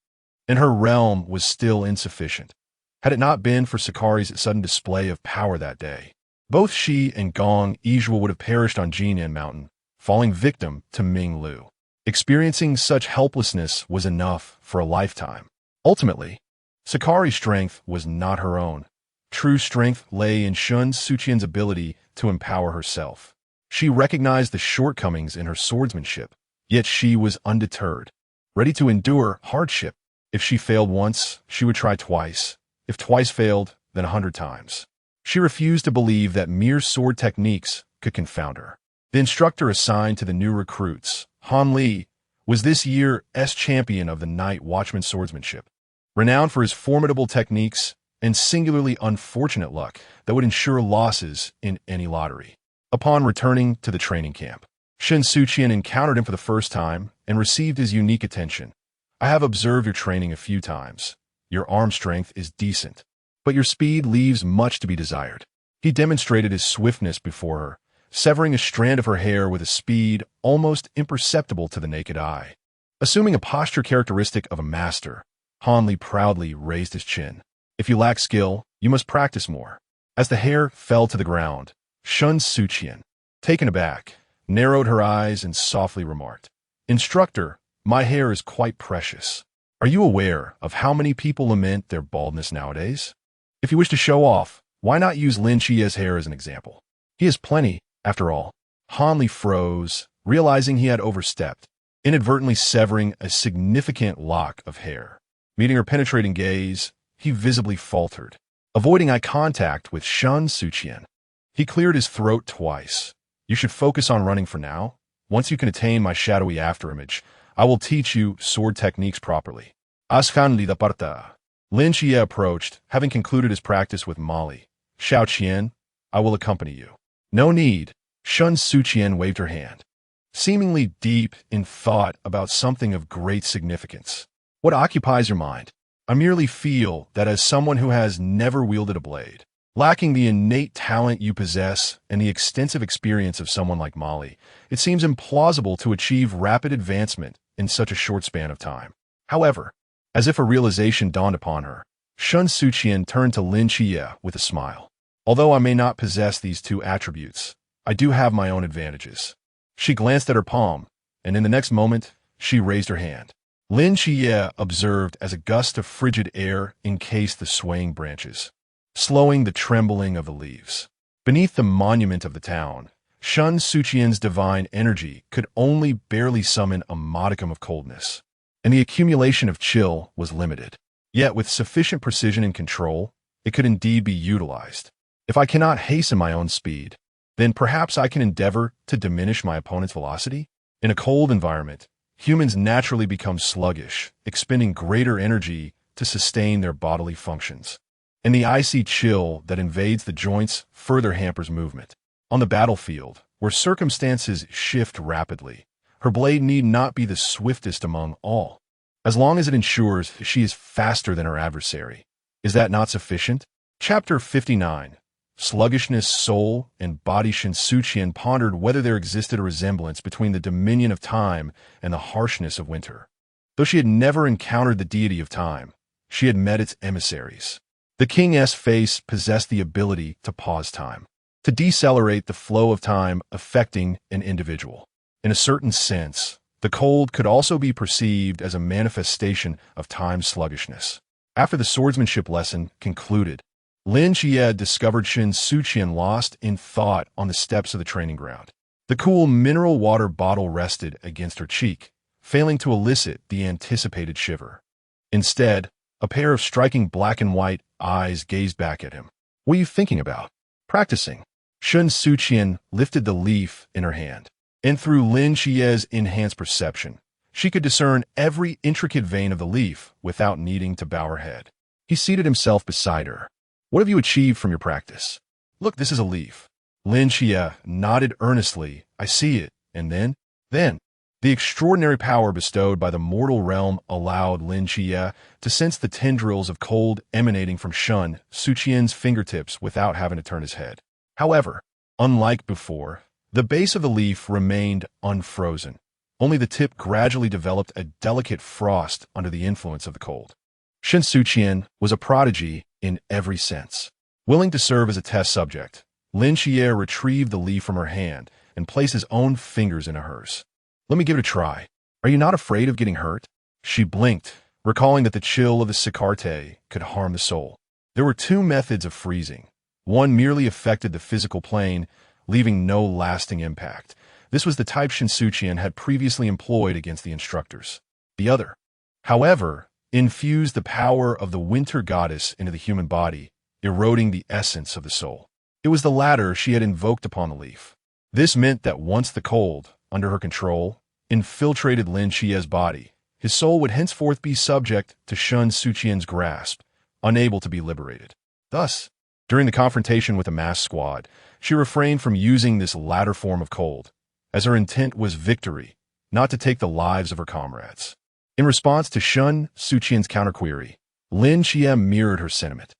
and her realm was still insufficient. Had it not been for Sakari's sudden display of power that day, both she and Gong Yizhua would have perished on Jinan Mountain, falling victim to Ming Lu. Experiencing such helplessness was enough for a lifetime. Ultimately, Sakari's strength was not her own. True strength lay in Shen Suqian's ability to empower herself. She recognized the shortcomings in her swordsmanship, yet she was undeterred, ready to endure hardship. If she failed once, she would try twice. If twice failed, then 100 times. She refused to believe that mere sword techniques could confound her. The instructor assigned to the new recruits, Han Li, was this year's champion of the night watchman swordsmanship, renowned for his formidable techniques and singularly unfortunate luck that would ensure losses in any lottery. Upon returning to the training camp, Shen Suqian encountered him for the first time and received his unique attention. I have observed your training a few times. Your arm strength is decent, but your speed leaves much to be desired. He demonstrated his swiftness before her, severing a strand of her hair with a speed almost imperceptible to the naked eye. Assuming a posture characteristic of a master, Han Li proudly raised his chin. If you lack skill, you must practice more. As the hair fell to the ground, Shen Suqian, taken aback, narrowed her eyes and softly remarked, "Instructor, my hair is quite precious. Are you aware of how many people lament their baldness nowadays? If you wish to show off, why not use Lin Qia's hair as an example? He has plenty, after all." Han Li froze, realizing he had overstepped, inadvertently severing a significant lock of hair. Meeting her penetrating gaze, he visibly faltered, avoiding eye contact with Shen Suqian. He cleared his throat twice. "You should focus on running for now. Once you can attain my shadowy afterimage, I will teach you sword techniques properly." Askan Li da Parta. Lin Xie approached, having concluded his practice with Molly. "Xiao Qian, I will accompany you." "No need." Shen Suqian waved her hand, seemingly deep in thought about something of great significance. "What occupies your mind?" "I merely feel that as someone who has never wielded a blade, lacking the innate talent you possess and the extensive experience of someone like Molly, it seems implausible to achieve rapid advancement in such a short span of time." However, as if a realization dawned upon her, Shen Suqian turned to Lin Xie with a smile. "Although I may not possess these two attributes, I do have my own advantages." She glanced at her palm, and in the next moment, she raised her hand. Lin Xie observed as a gust of frigid air encased the swaying branches, slowing the trembling of the leaves. Beneath the monument of the town, Shen Suqian's divine energy could only barely summon a modicum of coldness, and the accumulation of chill was limited. Yet with sufficient precision and control, it could indeed be utilized. If I cannot hasten my own speed, then perhaps I can endeavor to diminish my opponent's velocity. In a cold environment, humans naturally become sluggish, expending greater energy to sustain their bodily functions. And the icy chill that invades the joints further hampers movement. On the battlefield, where circumstances shift rapidly, her blade need not be the swiftest among all. As long as it ensures she is faster than her adversary. Is that not sufficient? Chapter 59. Sluggishness, soul, and body. Shen Suqian pondered whether there existed a resemblance between the dominion of time and the harshness of winter. Though she had never encountered the deity of time, she had met its emissaries. The king's face possessed the ability to pause time, to decelerate the flow of time affecting an individual. In a certain sense, the cold could also be perceived as a manifestation of time's sluggishness. After the swordsmanship lesson concluded, Lin Xie discovered Shen Suqian lost in thought on the steps of the training ground. The cool mineral water bottle rested against her cheek, failing to elicit the anticipated shiver. Instead, a pair of striking black and white eyes gazed back at him. "What are you thinking about?" "Practicing." Shen Suqian lifted the leaf in her hand, and through Lin Xie's enhanced perception, she could discern every intricate vein of the leaf without needing to bow her head. He seated himself beside her. "What have you achieved from your practice?" "Look, this is a leaf." Lin Xie nodded earnestly. "I see it." And then, the extraordinary power bestowed by the mortal realm allowed Lin Xie to sense the tendrils of cold emanating from Shen Suqian's fingertips without having to turn his head. However, unlike before, the base of the leaf remained unfrozen. Only the tip gradually developed a delicate frost under the influence of the cold. Shen Suqian was a prodigy in every sense. Willing to serve as a test subject, Lin Xie retrieved the leaf from her hand and placed his own fingers into hers. "Let me give it a try. Are you not afraid of getting hurt?" She blinked, recalling that the chill of the Sicarte could harm the soul. There were two methods of freezing. One merely affected the physical plane, leaving no lasting impact. This was the type Shen Suqian had previously employed against the instructors. The other, however, infused the power of the winter goddess into the human body, eroding the essence of the soul. It was the latter she had invoked upon the leaf. This meant that once the cold, under her control, infiltrated Lin Xie's body, his soul would henceforth be subject to Shen Suqian's grasp, unable to be liberated. Thus, during the confrontation with the masked squad, she refrained from using this latter form of cold, as her intent was victory, not to take the lives of her comrades. In response to Shen Suqian's counterquery, Lin Xie mirrored her sentiment.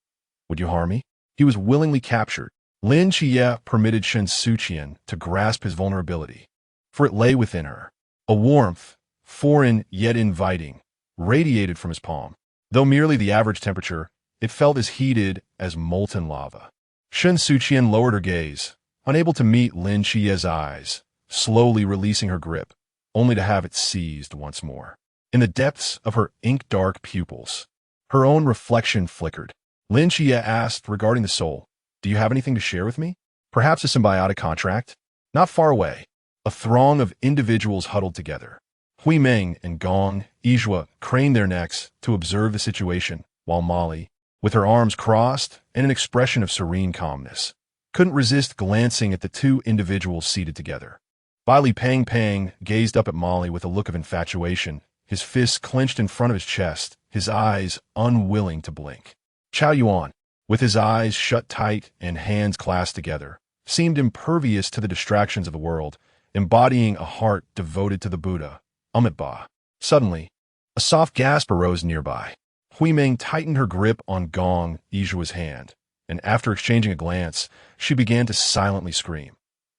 Would you harm me? He was willingly captured. Lin Xie permitted Shen Suqian to grasp his vulnerability, for it lay within her. A warmth, foreign yet inviting, radiated from his palm. Though merely the average temperature, it felt as heated as molten lava. Shen Suqian lowered her gaze, unable to meet Lin Xie's eyes, slowly releasing her grip, only to have it seized once more. In the depths of her ink-dark pupils, her own reflection flickered. Lin Xie asked regarding the soul, "Do you have anything to share with me? Perhaps a symbiotic contract?" Not far away, a throng of individuals huddled together. Hui Meng and Gong Yizhua craned their necks to observe the situation, while Molly, with her arms crossed and an expression of serene calmness, couldn't resist glancing at the two individuals seated together. Li Pang gazed up at Molly with a look of infatuation, his fists clenched in front of his chest, his eyes unwilling to blink. Chao Yuan, with his eyes shut tight and hands clasped together, seemed impervious to the distractions of the world, embodying a heart devoted to the Buddha, Amitabha. Suddenly, a soft gasp arose nearby. Hui Meng tightened her grip on Gong Yizhua's hand, and after exchanging a glance, she began to silently scream.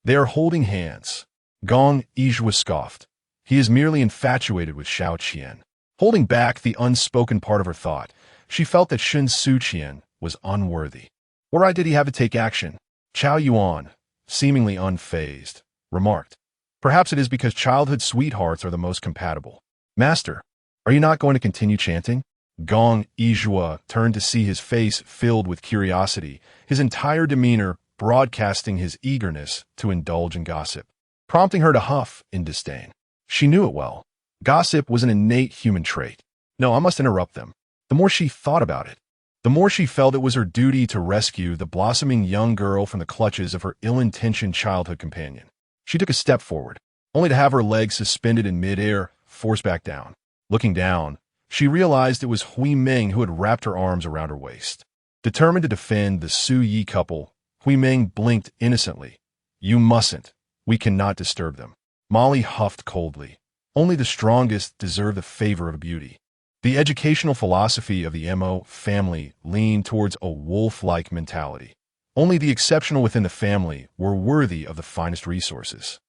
They are holding hands. Gong Yizhua scoffed. He is merely infatuated with Xiao Qian. Holding back the unspoken part of her thought, she felt that Shen Suqian was unworthy. Why did he have to take action? Chao Yuan, seemingly unfazed, remarked. Perhaps it is because childhood sweethearts are the most compatible. Master, are you not going to continue chanting? Gong Yizhua turned to see his face filled with curiosity, his entire demeanor broadcasting his eagerness to indulge in gossip, prompting her to huff in disdain. She knew it well. Gossip was an innate human trait. No, I must interrupt them. The more she thought about it, the more she felt it was her duty to rescue the blossoming young girl from the clutches of her ill-intentioned childhood companion. She took a step forward, only to have her legs suspended in midair, forced back down. Looking down, she realized it was Hui Meng who had wrapped her arms around her waist. Determined to defend the Su Yi couple, Hui Meng blinked innocently. You mustn't. We cannot disturb them. Molly huffed coldly. Only the strongest deserve the favor of beauty. The educational philosophy of the Mo family leaned towards a wolf-like mentality. Only the exceptional within the family were worthy of the finest resources.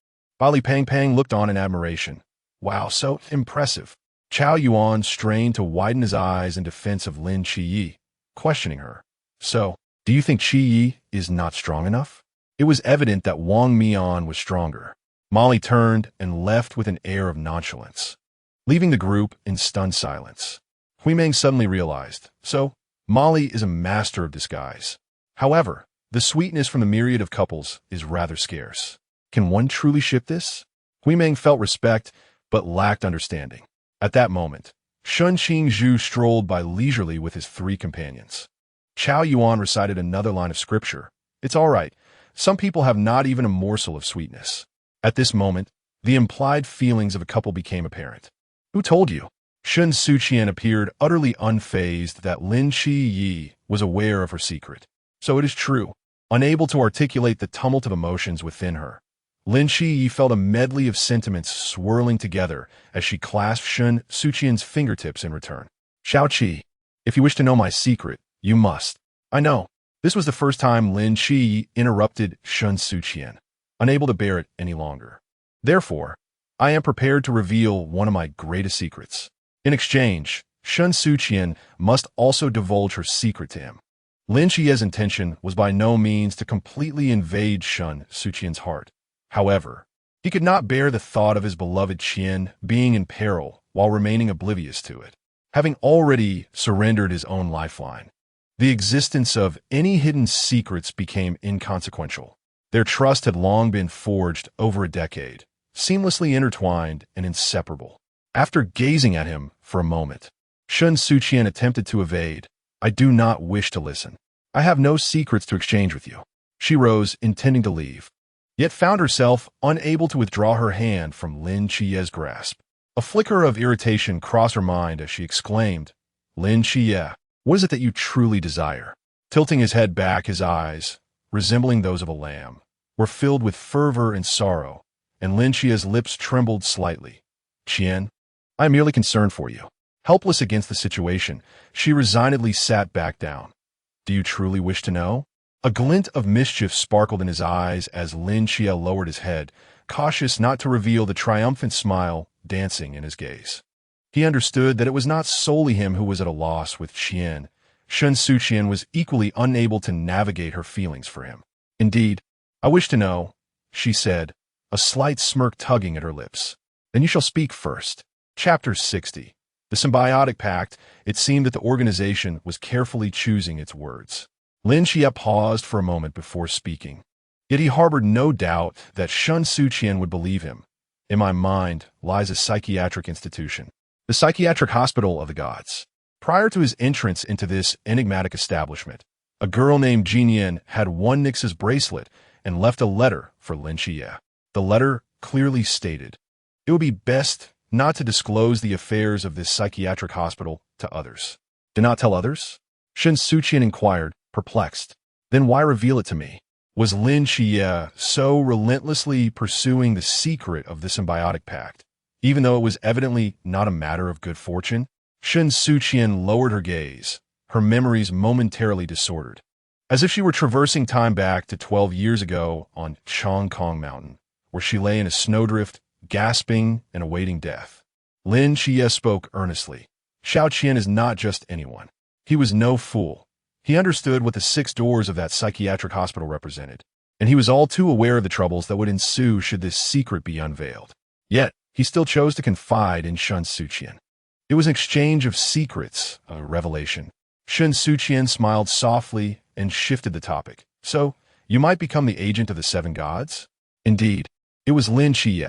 Li Pang looked on in admiration. Wow, so impressive. Chao Yuan strained to widen his eyes in defense of Lin Xie, questioning her. So, do you think Xie is not strong enough? It was evident that Wang Mian was stronger. Molly turned and left with an air of nonchalance, leaving the group in stunned silence. Hui Meng suddenly realized, so, Molly is a master of disguise. However, the sweetness from the myriad of couples is rather scarce. Can one truly ship this? Hui Meng felt respect, but lacked understanding. At that moment, Shun Qingzhu strolled by leisurely with his three companions. Chao Yuan recited another line of scripture. It's all right. Some people have not even a morsel of sweetness. At this moment, the implied feelings of a couple became apparent. Who told you? Shen Suqian appeared utterly unfazed that Lin Xie was aware of her secret. So it is true. Unable to articulate the tumult of emotions within her, Lin Xie felt a medley of sentiments swirling together as she clasped Shen Suqian's fingertips in return. Xiaoqi, if you wish to know my secret, you must. I know. This was the first time Lin Xie interrupted Shen Suqian, unable to bear it any longer. Therefore, I am prepared to reveal one of my greatest secrets. In exchange, Shen Suqian must also divulge her secret to him. Lin Xie's intention was by no means to completely invade Shen Suqian's heart. However, he could not bear the thought of his beloved Qian being in peril while remaining oblivious to it. Having already surrendered his own lifeline, the existence of any hidden secrets became inconsequential. Their trust had long been forged over a decade, seamlessly intertwined and inseparable. After gazing at him for a moment, Shen Suqian attempted to evade. I do not wish to listen. I have no secrets to exchange with you. She rose, intending to leave. yet found herself unable to withdraw her hand from Lin Chie's grasp. A flicker of irritation crossed her mind as she exclaimed, "Lin Chie, what is it that you truly desire?" Tilting his head back, his eyes, resembling those of a lamb, were filled with fervor and sorrow, and Lin Chie's lips trembled slightly. "Qian, I am merely concerned for you." Helpless against the situation, she resignedly sat back down. "Do you truly wish to know?" A glint of mischief sparkled in his eyes as Lin Chie lowered his head, cautious not to reveal the triumphant smile dancing in his gaze. He understood that it was not solely him who was at a loss with Qian. Shen Suqian was equally unable to navigate her feelings for him. "Indeed, I wish to know," she said, a slight smirk tugging at her lips. "Then you shall speak first." Chapter 60. The Symbiotic Pact. It seemed that the organization was carefully choosing its words. Lin Chie paused for a moment before speaking. Yet he harbored no doubt that Shen Suqian would believe him. "In my mind lies a psychiatric institution, the psychiatric hospital of the gods." Prior to his entrance into this enigmatic establishment, a girl named Jinyan had won Nix's bracelet and left a letter for Lin Chie. The letter clearly stated, it would be best not to disclose the affairs of this psychiatric hospital to others. "Do not tell others?" Shen Suqian inquired, perplexed. "Then why reveal it to me?" Was Lin Chie so relentlessly pursuing the secret of the Symbiotic Pact, even though it was evidently not a matter of good fortune? Shen Suqian lowered her gaze, her memories momentarily disordered, as if she were traversing time back to 12 years ago on Chongkong Mountain, where she lay in a snowdrift, gasping and awaiting death. Lin Chie spoke earnestly. Xiao Qian is not just anyone. He was no fool. He understood what the 6 doors of that psychiatric hospital represented, and he was all too aware of the troubles that would ensue should this secret be unveiled. Yet, he still chose to confide in Shen Suqian. It was an exchange of secrets, a revelation. Shen Suqian smiled softly and shifted the topic. "So, you might become the agent of the 7 gods?" Indeed, it was Lin Chie.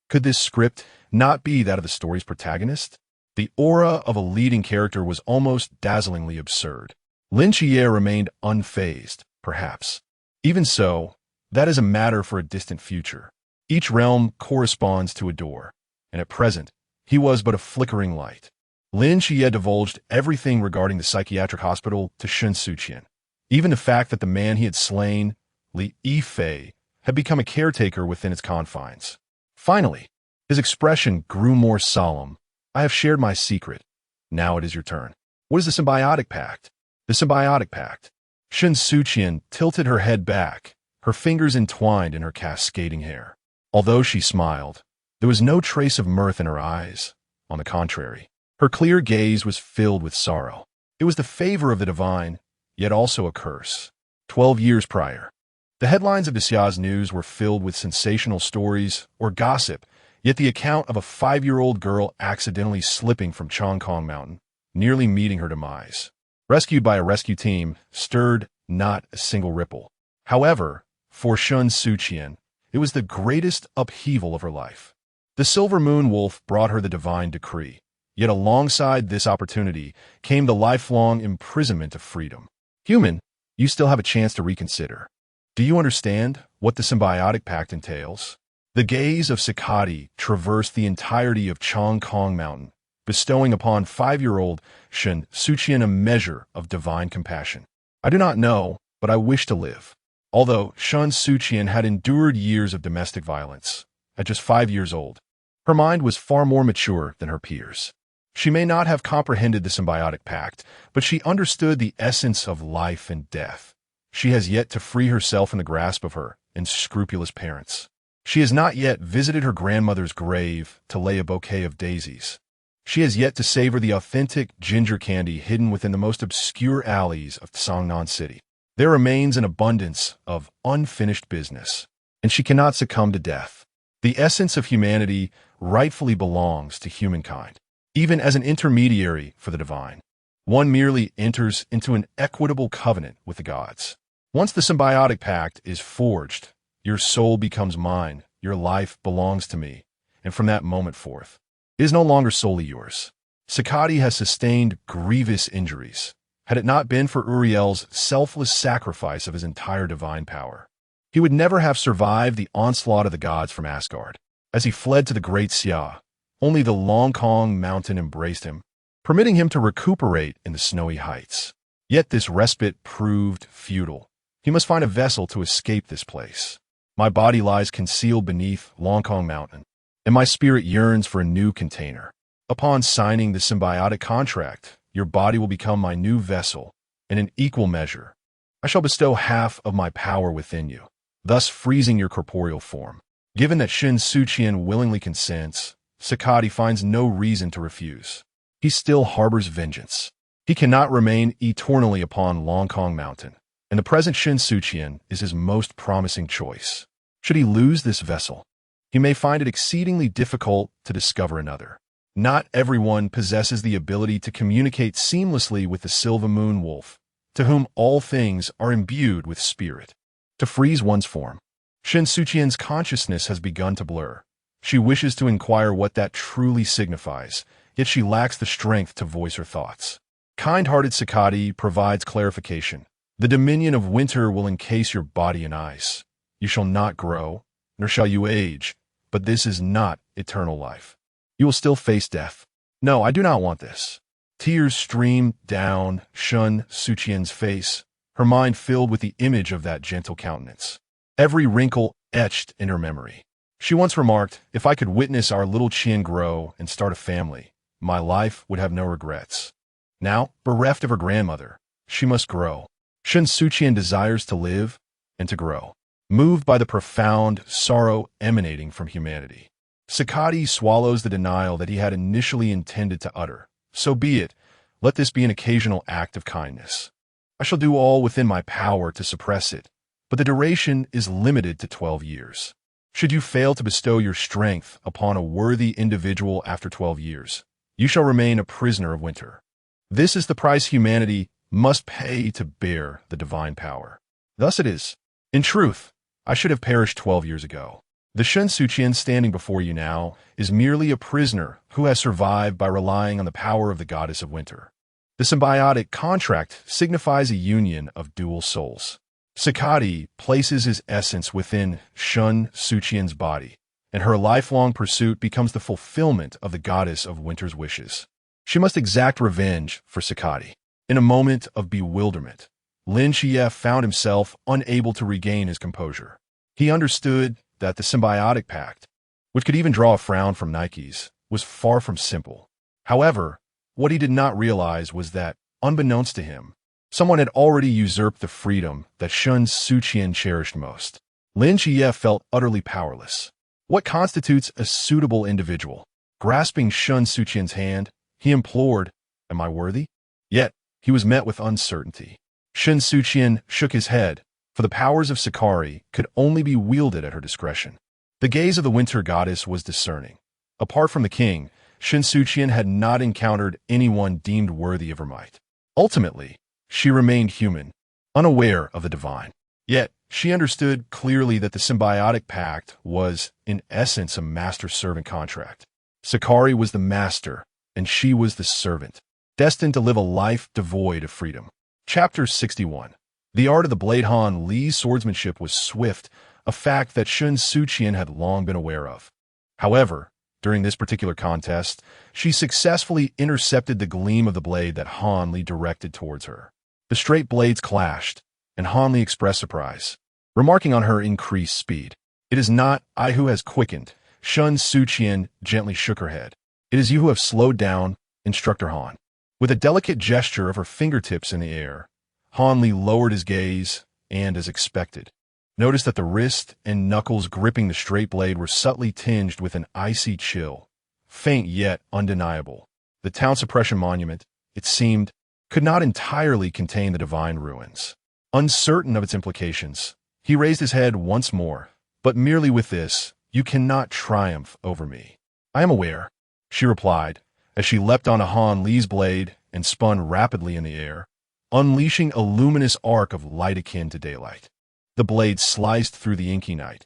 Could this script not be that of the story's protagonist? The aura of a leading character was almost dazzlingly absurd. Lin Chie remained unfazed, perhaps. Even so, that is a matter for a distant future. Each realm corresponds to a door, and at present, he was but a flickering light. Lin Chie divulged everything regarding the psychiatric hospital to Shen Suqian, even the fact that the man he had slain, Li Yifei, had become a caretaker within its confines. Finally, his expression grew more solemn. "I have shared my secret. Now it is your turn. What is the Symbiotic Pact?" "The Symbiotic Pact." Shen Suqian tilted her head back, her fingers entwined in her cascading hair. Although she smiled, there was no trace of mirth in her eyes. On the contrary, her clear gaze was filled with sorrow. It was the favor of the divine, yet also a curse. 12 years prior, the headlines of Xia's news were filled with sensational stories or gossip, yet the account of a 5-year-old girl accidentally slipping from Chongkong Mountain, nearly meeting her demise, rescued by a rescue team, stirred not a single ripple. However, for Shen Suqian, it was the greatest upheaval of her life. The Silver Moon Wolf brought her the divine decree, yet alongside this opportunity came the lifelong imprisonment of freedom. "Human, you still have a chance to reconsider. Do you understand what the Symbiotic Pact entails?" The gaze of Sakati traversed the entirety of Chongkong Mountain, bestowing upon 5-year-old Shen Suqian a measure of divine compassion. "I do not know, but I wish to live." Although Shen Suqian had endured years of domestic violence, at just 5 years old, her mind was far more mature than her peers. She may not have comprehended the Symbiotic Pact, but she understood the essence of life and death. She has yet to free herself from the grasp of her unscrupulous parents. She has not yet visited her grandmother's grave to lay a bouquet of daisies. She has yet to savor the authentic ginger candy hidden within the most obscure alleys of Songnan City. There remains an abundance of unfinished business, and she cannot succumb to death. The essence of humanity rightfully belongs to humankind, even as an intermediary for the divine. One merely enters into an equitable covenant with the gods. Once the Symbiotic Pact is forged, your soul becomes mine, your life belongs to me, and from that moment forth, it is no longer solely yours. Sakati has sustained grievous injuries. Had it not been for Uriel's selfless sacrifice of his entire divine power, He would never have survived the onslaught of the gods from Asgard. As he fled to the Great Xia, only the Longkong mountain embraced him, permitting him to recuperate in the snowy heights. Yet this respite proved futile. He must find a vessel to escape this place. My body lies concealed beneath Longkong Mountain, and my spirit yearns for a new container. Upon signing the symbiotic contract, your body will become my new vessel, and in equal measure, I shall bestow half of my power within you, thus freezing your corporeal form. Given that Shen Suqian willingly consents, Sakati finds no reason to refuse. He still harbors vengeance. He cannot remain eternally upon Longkong Mountain, and the present Shen Suqian is his most promising choice. Should he lose this vessel, he may find it exceedingly difficult to discover another. Not everyone possesses the ability to communicate seamlessly with the Silver Moon Wolf, to whom all things are imbued with spirit. To freeze one's form, Shen Suqian's consciousness has begun to blur. She wishes to inquire what that truly signifies, yet she lacks the strength to voice her thoughts. Kind-hearted Sakati provides clarification. The dominion of winter will encase your body in ice. You shall not grow, nor shall you age, but this is not eternal life. You will still face death. No, I do not want this. Tears streamed down Shen Suqian's face, her mind filled with the image of that gentle countenance, every wrinkle etched in her memory. She once remarked, "If I could witness our little Qian grow and start a family, my life would have no regrets." Now, bereft of her grandmother, she must grow. Shen Suqian desires to live and to grow, moved by the profound sorrow emanating from humanity. Sakati swallows the denial that he had initially intended to utter. So be it. Let this be an occasional act of kindness. I shall do all within my power to suppress it, but the duration is limited to 12 years. Should you fail to bestow your strength upon a worthy individual after 12 years, you shall remain a prisoner of winter. This is the price humanity must pay to bear the divine power. Thus it is. In truth, I should have perished 12 years ago. The Shen Suqian standing before you now is merely a prisoner who has survived by relying on the power of the goddess of winter. The symbiotic contract signifies a union of dual souls. Sakati places his essence within Shen Suqian's body, and her lifelong pursuit becomes the fulfillment of the goddess of winter's wishes. She must exact revenge for Sakati. In a moment of bewilderment, Lin Xie found himself unable to regain his composure. He understood that the symbiotic pact, which could even draw a frown from Nikes, was far from simple. However, what he did not realize was that, unbeknownst to him, someone had already usurped the freedom that Shen Suqian cherished most. Lin Xie felt utterly powerless. What constitutes a suitable individual? Grasping Shen Suqian's hand, he implored, "Am I worthy?" Yet, he was met with uncertainty. Shen Suqian shook his head, for the powers of Sakari could only be wielded at her discretion. The gaze of the winter goddess was discerning. Apart from the king, Shen Suqian had not encountered anyone deemed worthy of her might. Ultimately, she remained human, unaware of the divine. Yet, she understood clearly that the symbiotic pact was, in essence, a master-servant contract. Sakari was the master, and she was the servant, destined to live a life devoid of freedom. Chapter 61. The art of the Blade Han Li's swordsmanship was swift, a fact that Shen Suqian had long been aware of. However, during this particular contest, she successfully intercepted the gleam of the blade that Han Li directed towards her. The straight blades clashed, and Han Li expressed surprise, remarking on her increased speed. "It is not I who has quickened." Shen Suqian gently shook her head. "It is you who have slowed down, Instructor Han." With a delicate gesture of her fingertips in the air, Han Li lowered his gaze and, as expected, noticed that the wrist and knuckles gripping the straight blade were subtly tinged with an icy chill, faint yet undeniable. The town suppression monument, it seemed, could not entirely contain the divine ruins. Uncertain of its implications, he raised his head once more, but merely with this, "You cannot triumph over me." "I am aware," she replied, as she leapt onto Han Li's blade and spun rapidly in the air, unleashing a luminous arc of light akin to daylight. The blade sliced through the inky night.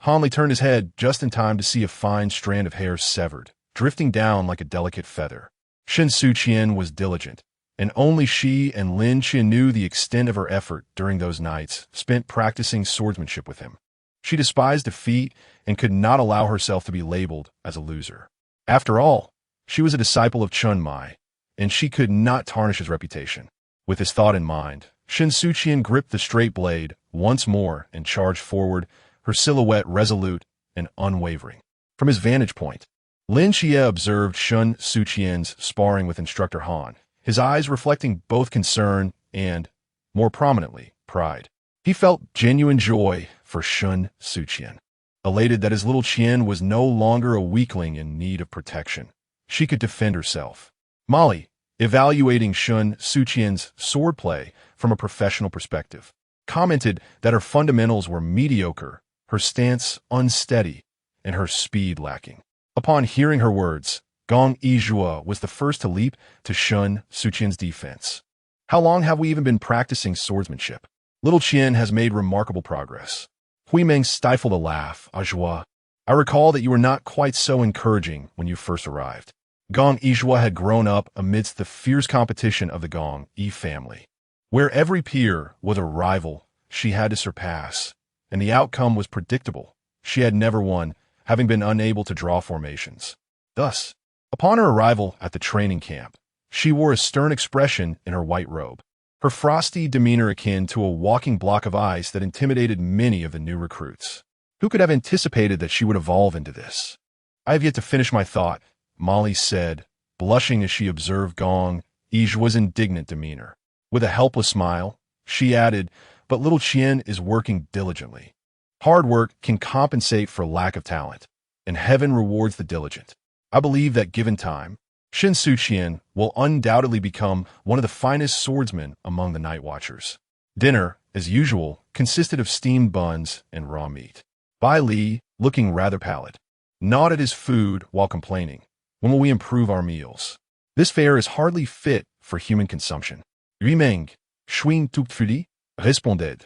Han Li turned his head just in time to see a fine strand of hair severed, drifting down like a delicate feather. Shen Suqian was diligent, and only she and Lin Qian knew the extent of her effort during those nights spent practicing swordsmanship with him. She despised defeat and could not allow herself to be labeled as a loser. After all, she was a disciple of Chun Mai, and she could not tarnish his reputation. With this thought in mind, Shen Suqian gripped the straight blade once more and charged forward, her silhouette resolute and unwavering. From his vantage point, Lin Xie observed Shen Suqian's sparring with instructor Han, his eyes reflecting both concern and, more prominently, pride. He felt genuine joy for Shen Suqian, elated that his little Qian was no longer a weakling in need of protection. She could defend herself. Molly, evaluating Shen Suqian's swordplay from a professional perspective, commented that her fundamentals were mediocre, her stance unsteady, and her speed lacking. Upon hearing her words, Gong Yizhua was the first to leap to Shen Suqian's defense. How long have we even been practicing swordsmanship? Little Qian has made remarkable progress. Hui Meng stifled a laugh. Ajua, I recall that you were not quite so encouraging when you first arrived. Gong Yizhua had grown up amidst the fierce competition of the Gong Yi family, where every peer was a rival she had to surpass, and the outcome was predictable. She had never won, having been unable to draw formations. Thus, upon her arrival at the training camp, she wore a stern expression in her white robe, her frosty demeanor akin to a walking block of ice that intimidated many of the new recruits. Who could have anticipated that she would evolve into this? I have yet to finish my thought, Molly said, blushing as she observed Gong Yizhua's indignant demeanor. With a helpless smile, she added, but little Qian is working diligently. Hard work can compensate for lack of talent, and heaven rewards the diligent. I believe that given time, Shen Suqian will undoubtedly become one of the finest swordsmen among the Night Watchers. Dinner, as usual, consisted of steamed buns and raw meat. Bai Li, looking rather pallid, gnawed at his food while complaining. When will we improve our meals? This fare is hardly fit for human consumption. Yu Meng, Xuin Tukfudi, responded.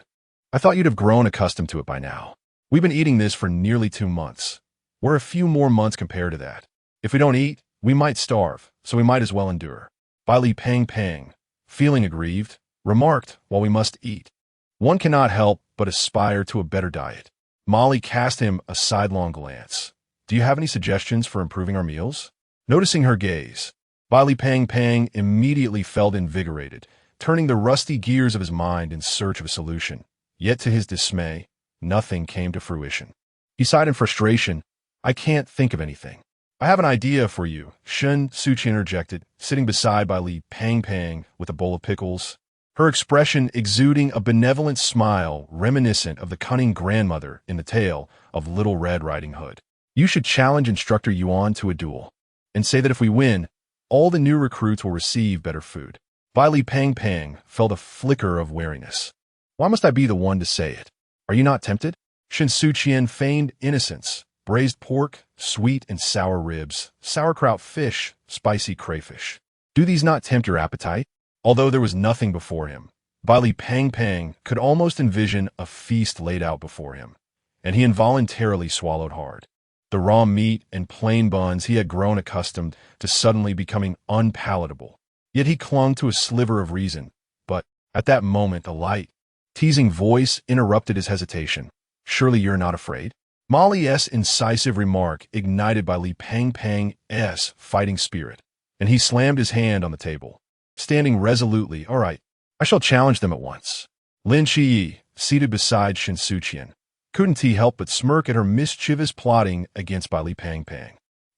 I thought you'd have grown accustomed to it by now. We've been eating this for nearly 2 months. We're a few more months compared to that. If we don't eat, we might starve, so we might as well endure. Bai Li Pang, feeling aggrieved, remarked, while we must eat, one cannot help but aspire to a better diet. Molly cast him a sidelong glance. Do you have any suggestions for improving our meals? Noticing her gaze, Bai Li Pang immediately felt invigorated, turning the rusty gears of his mind in search of a solution. Yet to his dismay, nothing came to fruition. He sighed in frustration. I can't think of anything. I have an idea for you, Shen Suqian interjected, sitting beside Bai Li Pang with a bowl of pickles, her expression exuding a benevolent smile reminiscent of the cunning grandmother in the tale of Little Red Riding Hood. You should challenge Instructor Yuan to a duel, and say that if we win, all the new recruits will receive better food. Bai Li Pang felt a flicker of wariness. Why must I be the one to say it? Are you not tempted? Shen Suqian feigned innocence. Braised pork, sweet and sour ribs, sauerkraut fish, spicy crayfish. Do these not tempt your appetite? Although there was nothing before him, Bai Li Pang could almost envision a feast laid out before him, and he involuntarily swallowed hard. The raw meat and plain buns he had grown accustomed to suddenly becoming unpalatable. Yet he clung to a sliver of reason, but at that moment a light, teasing voice interrupted his hesitation. Surely you're not afraid? Molly's incisive remark ignited Bai Li Pang's fighting spirit, and he slammed his hand on the table, standing resolutely. All right, I shall challenge them at once. Lin Qiyi, seated beside Shen Suqian, couldn't he help but smirk at her mischievous plotting against Bai Li Pang.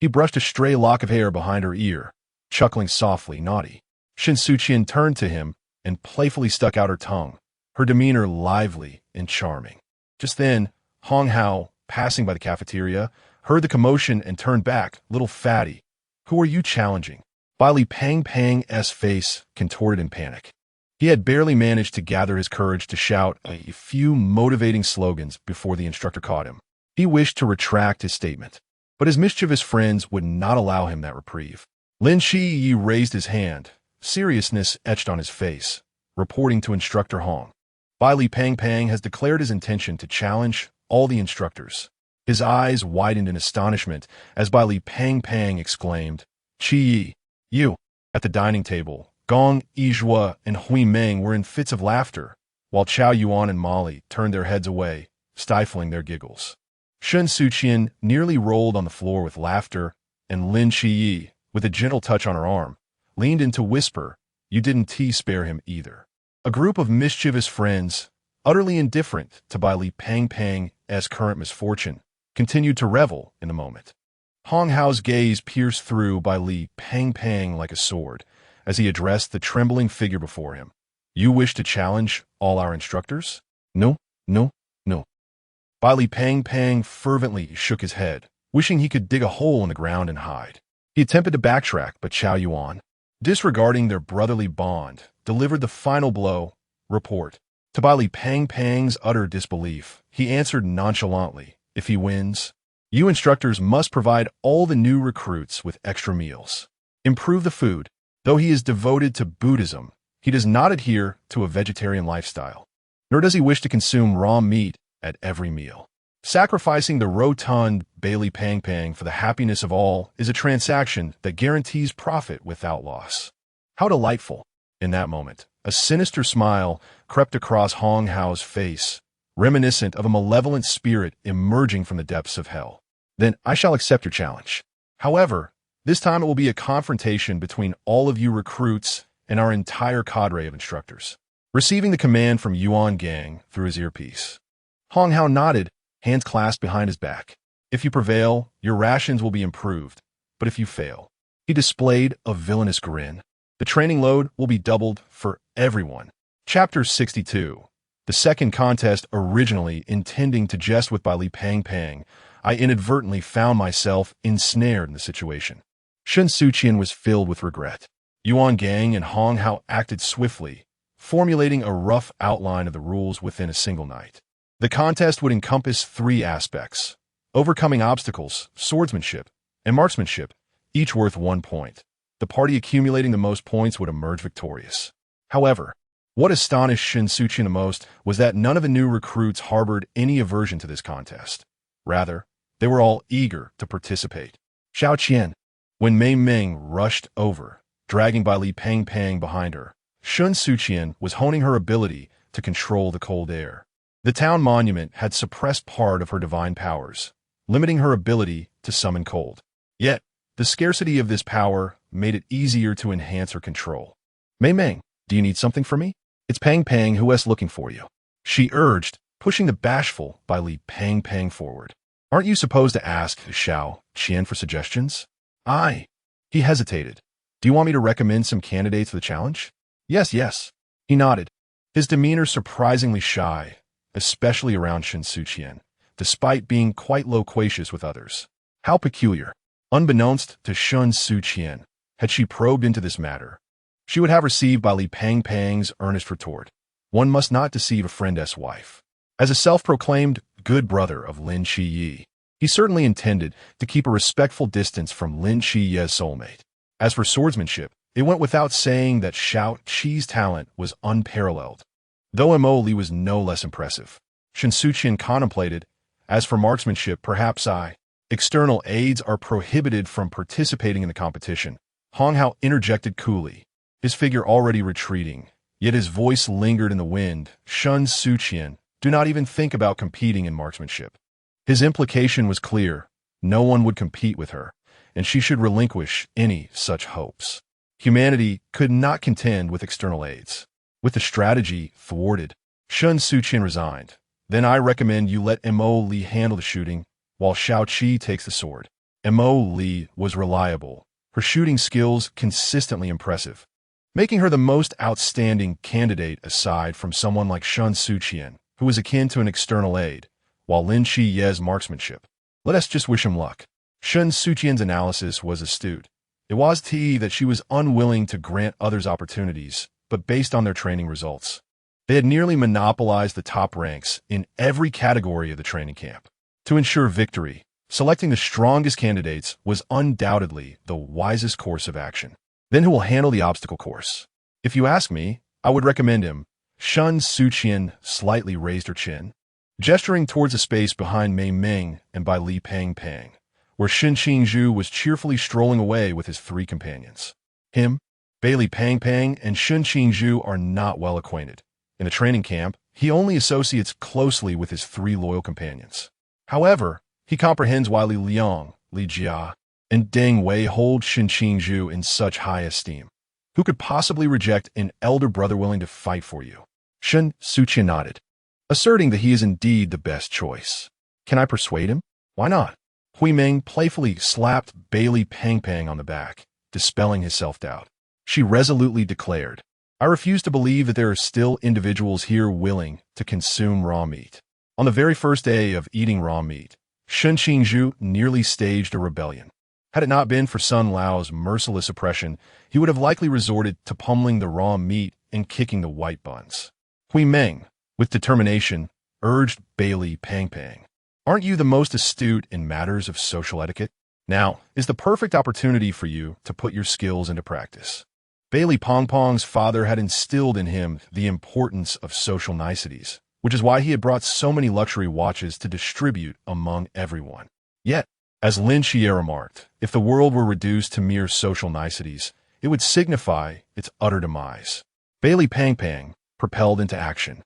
He brushed a stray lock of hair behind her ear, chuckling softly, naughty. Shen Suqian turned to him and playfully stuck out her tongue, her demeanor lively and charming. Just then, Hong Hao, passing by the cafeteria, heard the commotion and turned back. Little fatty, who are you challenging? Bai Li Pang's face contorted in panic. He had barely managed to gather his courage to shout a few motivating slogans before the instructor caught him. He wished to retract his statement, but his mischievous friends would not allow him that reprieve. Lin Qiyi raised his hand, seriousness etched on his face, reporting to Instructor Hong. Bai Li Pang has declared his intention to challenge all the instructors. His eyes widened in astonishment as Bai Li Pang exclaimed, Qiyi, you! At the dining table, Gong, Yizhua, and Hui Meng were in fits of laughter, while Chao Yuan and Molly turned their heads away, stifling their giggles. Shen Suqian nearly rolled on the floor with laughter, and Lin Shiyi, with a gentle touch on her arm, leaned in to whisper, "You didn't spare him either." A group of mischievous friends, utterly indifferent to Bai Li Pang's current misfortune, continued to revel in the moment. Hong Hao's gaze pierced through Bai Li Pang like a sword as he addressed the trembling figure before him. "You wish to challenge all our instructors?" "No, no, no." Bai Li Pang fervently shook his head, wishing he could dig a hole in the ground and hide. He attempted to backtrack, but Chao Yuan, disregarding their brotherly bond, delivered the final blow. "Report." To Bai Li Pang's utter disbelief, he answered nonchalantly, "If he wins, you instructors must provide all the new recruits with extra meals. Improve the food. Though he is devoted to Buddhism, he does not adhere to a vegetarian lifestyle, nor does he wish to consume raw meat at every meal. Sacrificing the rotund Bai Li Pang for the happiness of all is a transaction that guarantees profit without loss." How delightful! In that moment, a sinister smile crept across Hong Hao's face, reminiscent of a malevolent spirit emerging from the depths of hell. "Then I shall accept your challenge. However, this time it will be a confrontation between all of you recruits and our entire cadre of instructors." Receiving the command from Yuan Gang through his earpiece, Hong Hao nodded, hands clasped behind his back. "If you prevail, your rations will be improved, but if you fail," he displayed a villainous grin, "the training load will be doubled for everyone." Chapter 62. The second contest. Originally intending to jest with Bai Li Pang, I inadvertently found myself ensnared in the situation. Shen Suqian was filled with regret. Yuan Gang and Hong Hao acted swiftly, formulating a rough outline of the rules within a single night. The contest would encompass 3 aspects: overcoming obstacles, swordsmanship, and marksmanship, each worth 1 point. The party accumulating the most points would emerge victorious. However, what astonished Shen Suqian the most was that none of the new recruits harbored any aversion to this contest. Rather, they were all eager to participate. "Xiao Qian." When Mei Ming rushed over, dragging Bai Li Pang behind her, Shen Suqian was honing her ability to control the cold air. The town monument had suppressed part of her divine powers, limiting her ability to summon cold. Yet, the scarcity of this power made it easier to enhance her control. "Mei Ming, do you need something from me? It's Pang who is looking for you," she urged, pushing the bashful Bai Li Pang forward. "Aren't you supposed to ask Xiao Qian for suggestions?" He hesitated. "Do you want me to recommend some candidates for the challenge?" Yes. He nodded, his demeanor surprisingly shy, especially around Shen Suqian, despite being quite loquacious with others. How peculiar. Unbeknownst to Shen Suqian, had she probed into this matter, she would have received Bai Li Pang's earnest retort: "One must not deceive a friend's wife." As a self-proclaimed good brother of Lin Shiyi, he certainly intended to keep a respectful distance from Lin Shiyi's soulmate. As for swordsmanship, it went without saying that Xiao Qi's talent was unparalleled, though Mo Li was no less impressive. Shen Suqian contemplated, "As for marksmanship, perhaps external aides are prohibited from participating in the competition." Hong Hao interjected coolly, his figure already retreating, yet his voice lingered in the wind. "Shen Suqian, do not even think about competing in marksmanship." His implication was clear: no one would compete with her, and she should relinquish any such hopes. Humanity could not contend with external aids. With the strategy thwarted, Shen Suqian resigned. "Then I recommend you let Mo Li handle the shooting, while Xiao Qi takes the sword." Mo Li was reliable, her shooting skills consistently impressive, making her the most outstanding candidate aside from someone like Shen Suqian, who was akin to an external aid, while Lin Shiyi's marksmanship. "Let us just wish him luck." Shen Suqian's analysis was astute. It was that she was unwilling to grant others opportunities, but based on their training results. They had nearly monopolized the top ranks in every category of the training camp. To ensure victory, selecting the strongest candidates was undoubtedly the wisest course of action. "Then who will handle the obstacle course?" "If you ask me, I would recommend him." Shen Suqian slightly raised her chin, gesturing towards a space behind Mei Ming and Bai Li Pang, where Shen Qingzhu was cheerfully strolling away with his 3 companions. "Him?" Bailey Pang Pang and Shen Suqian are not well acquainted. In the training camp, he only associates closely with his 3 loyal companions. However, he comprehends why Li Liang, Li Jia, and Deng Wei hold Shen Suqian in such high esteem. Who could possibly reject an elder brother willing to fight for you? Shen Suqian nodded, asserting that he is indeed the best choice. Can I persuade him? Why not? Hui Ming playfully slapped Bailey Pang Pang on the back, dispelling his self-doubt. She resolutely declared, I refuse to believe that there are still individuals here willing to consume raw meat. On the very first day of eating raw meat, Shen Suqian nearly staged a rebellion. Had it not been for Sun Lao's merciless oppression, he would have likely resorted to pummeling the raw meat and kicking the white buns. Hui Meng, with determination, urged Bailey Pang Pang. Aren't you the most astute in matters of social etiquette? Now is the perfect opportunity for you to put your skills into practice. Bailey Pong Pong's father had instilled in him the importance of social niceties, which is why he had brought so many luxury watches to distribute among everyone. Yet, as Lin Xie remarked, if the world were reduced to mere social niceties, it would signify its utter demise. Bailey Pang Pang, propelled into action,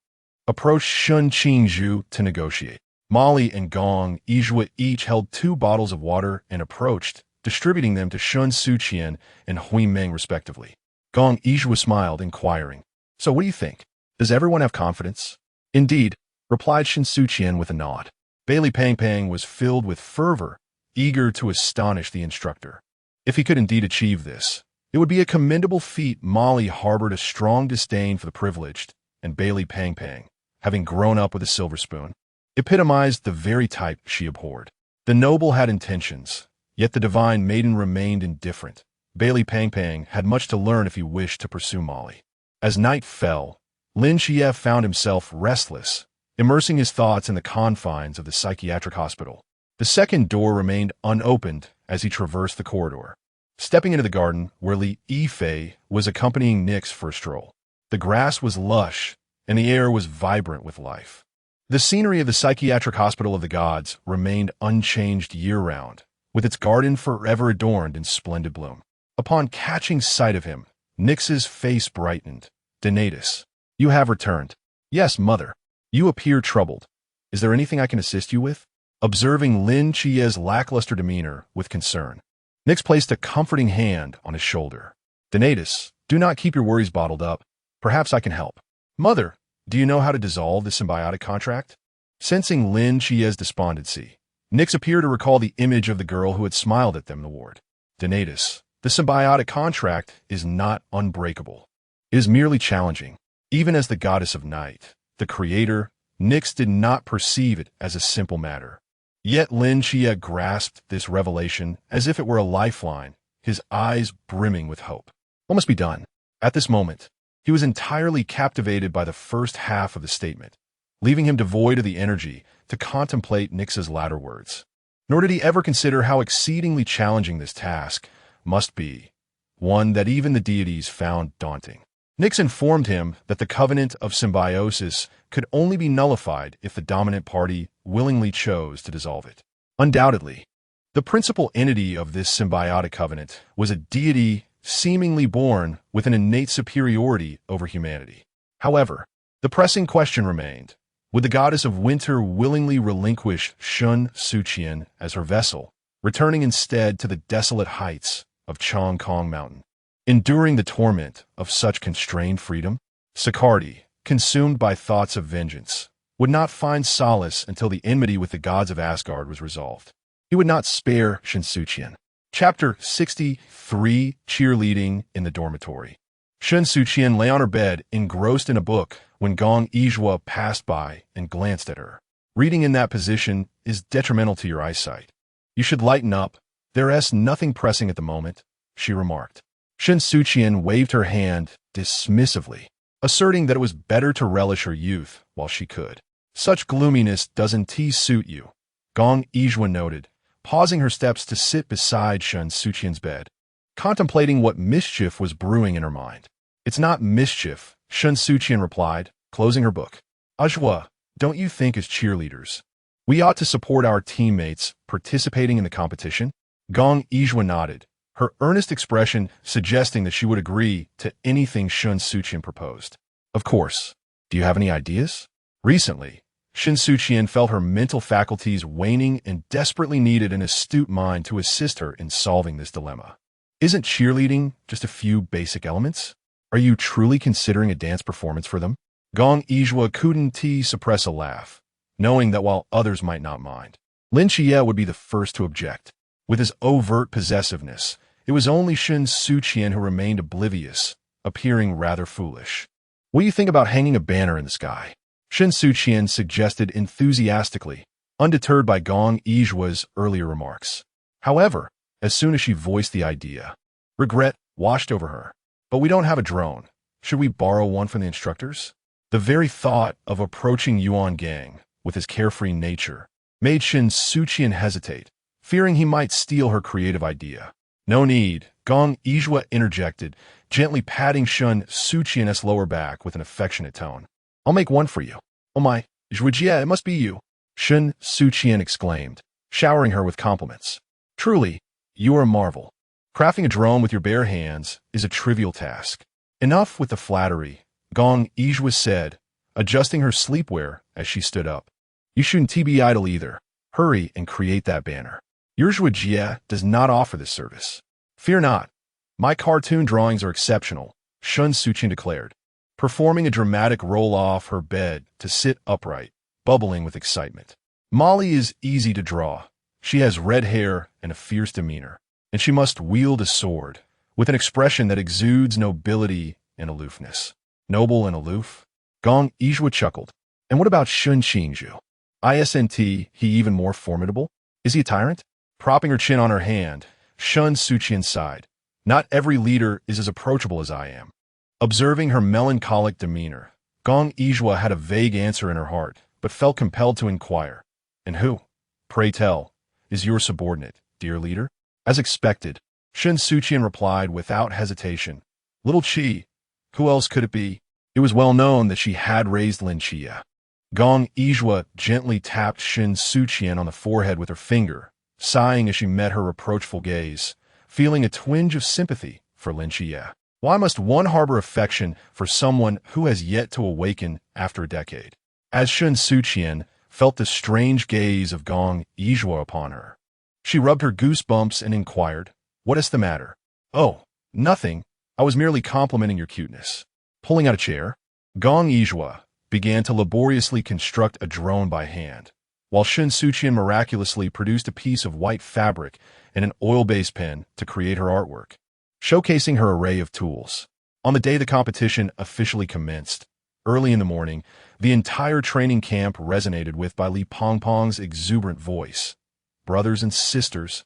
approached Shen Suqian to negotiate. Molly and Gong Yizhua each held 2 bottles of water and approached, distributing them to Shen Suqian and Hui Meng respectively. Gong Yizhua smiled, inquiring, So what do you think? Does everyone have confidence? Indeed, replied Shen Suqian with a nod. Bailey Pang Pang was filled with fervor, eager to astonish the instructor. If he could indeed achieve this, it would be a commendable feat. Molly harbored a strong disdain for the privileged, and Bailey Pang Pang, having grown up with a silver spoon, epitomized the very type she abhorred. The noble had intentions, yet the divine maiden remained indifferent. Bailey Pang Pang had much to learn if he wished to pursue Molly. As night fell, Lin Xie found himself restless, immersing his thoughts in the confines of the psychiatric hospital. The second door remained unopened as he traversed the corridor, stepping into the garden where Li Yifei was accompanying Nix for a stroll. The grass was lush, and the air was vibrant with life. The scenery of the psychiatric hospital of the gods remained unchanged year-round, with its garden forever adorned in splendid bloom. Upon catching sight of him, Nix's face brightened. Donatus, you have returned. Yes, mother. You appear troubled. Is there anything I can assist you with? Observing Lin Xie's lackluster demeanor with concern, Nix placed a comforting hand on his shoulder. Donatus, do not keep your worries bottled up. Perhaps I can help. Mother, do you know how to dissolve the symbiotic contract? Sensing Lin Xie's despondency, Nix appeared to recall the image of the girl who had smiled at them in the ward. Donatus, the symbiotic contract is not unbreakable. It is merely challenging. Even as the goddess of night, the creator, Nix did not perceive it as a simple matter. Yet Lin Xie grasped this revelation as if it were a lifeline, his eyes brimming with hope. What must be done? At this moment, he was entirely captivated by the first half of the statement, leaving him devoid of the energy to contemplate Nix's latter words. Nor did he ever consider how exceedingly challenging this task must be, one that even the deities found daunting. Nix informed him that the covenant of symbiosis could only be nullified if the dominant party willingly chose to dissolve it. Undoubtedly, the principal entity of this symbiotic covenant was a deity seemingly born with an innate superiority over humanity. However, the pressing question remained, would the goddess of winter willingly relinquish Shen Suqian as her vessel, returning instead to the desolate heights of Chong Kong Mountain? Enduring the torment of such constrained freedom, Sicardi, consumed by thoughts of vengeance, would not find solace until the enmity with the gods of Asgard was resolved. He would not spare Shen Suqian. Chapter 63, Cheerleading in the Dormitory. Shen Suqian lay on her bed, engrossed in a book, when Gong Yizhua passed by and glanced at her. Reading in that position is detrimental to your eyesight. You should lighten up. There is nothing pressing at the moment, she remarked. Shen Suqian waved her hand dismissively, asserting that it was better to relish her youth while she could. Such gloominess doesn't suit you, Gong Yizhua noted, pausing her steps to sit beside Shen Suqian's bed, contemplating what mischief was brewing in her mind. It's not mischief, Shen Suqian replied, closing her book. Ajwa, don't you think as cheerleaders, we ought to support our teammates participating in the competition? Gong Yizhua nodded, her earnest expression suggesting that she would agree to anything Shen Suqian proposed. Of course. Do you have any ideas? Recently, Shen Suqian felt her mental faculties waning and desperately needed an astute mind to assist her in solving this dilemma. Isn't cheerleading just a few basic elements? Are you truly considering a dance performance for them? Gong Yizhua couldn't suppress a laugh, knowing that while others might not mind, Lin Xie would be the first to object. With his overt possessiveness, it was only Shen Suqian who remained oblivious, appearing rather foolish. What do you think about hanging a banner in the sky? Shen Suqian suggested enthusiastically, undeterred by Gong Yizhua's earlier remarks. However, as soon as she voiced the idea, regret washed over her. But we don't have a drone. Should we borrow one from the instructors? The very thought of approaching Yuan Gang with his carefree nature made Shen Suqian hesitate, fearing he might steal her creative idea. No need, Gong Yizhua interjected, gently patting Shen Suqian's lower back with an affectionate tone. I'll make one for you. Oh my, Zhuijie, it must be you, Shen Suqian exclaimed, showering her with compliments. Truly, you are a marvel. Crafting a drone with your bare hands is a trivial task. Enough with the flattery, Gong Yizhua said, adjusting her sleepwear as she stood up. You shouldn't be idle either. Hurry and create that banner. Your Zhuijie does not offer this service. Fear not. My cartoon drawings are exceptional, Shen Suqian declared, performing a dramatic roll off her bed to sit upright, bubbling with excitement. Molly is easy to draw. She has red hair and a fierce demeanor, and she must wield a sword, with an expression that exudes nobility and aloofness. Noble and aloof? Gong Yizhua chuckled. And what about Shen Qingzhu? Isn't he even more formidable? Is he a tyrant? Propping her chin on her hand, Shen Suqian sighed. Not every leader is as approachable as I am. Observing her melancholic demeanor, Gong Yizhua had a vague answer in her heart, but felt compelled to inquire. And who, pray tell, is your subordinate, dear leader? As expected, Shen Suqian replied without hesitation. Little Qi. Who else could it be? It was well known that she had raised Lin Xie. Gong Yizhua gently tapped Shen Suqian on the forehead with her finger, sighing as she met her reproachful gaze, feeling a twinge of sympathy for Lin Xie. Why must one harbor affection for someone who has yet to awaken after a decade? As Shen Suqian felt the strange gaze of Gong Yizhua upon her, she rubbed her goosebumps and inquired, What is the matter? Oh, nothing. I was merely complimenting your cuteness. Pulling out a chair, Gong Yizhua began to laboriously construct a drone by hand, while Shen Suqian miraculously produced a piece of white fabric and an oil-based pen to create her artwork, showcasing her array of tools. On the day the competition officially commenced, early in the morning, the entire training camp resonated with by Li Pongpong's exuberant voice. Brothers and sisters,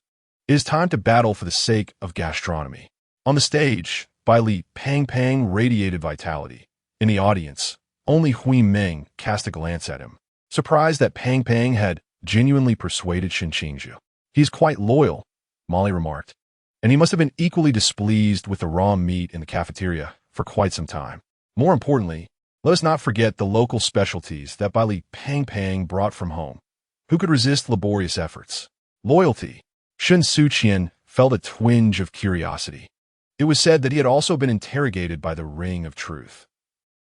it is time to battle for the sake of gastronomy. On the stage, Bai Li Pang radiated vitality. In the audience, only Hui Ming cast a glance at him, surprised that Pang had genuinely persuaded Shen Qingzhu. He is quite loyal, Molly remarked, and he must have been equally displeased with the raw meat in the cafeteria for quite some time. More importantly, let us not forget the local specialties that Bai Li Pang brought from home. Who could resist laborious efforts? Loyalty. Shen Suqian felt a twinge of curiosity. It was said that he had also been interrogated by the Ring of Truth.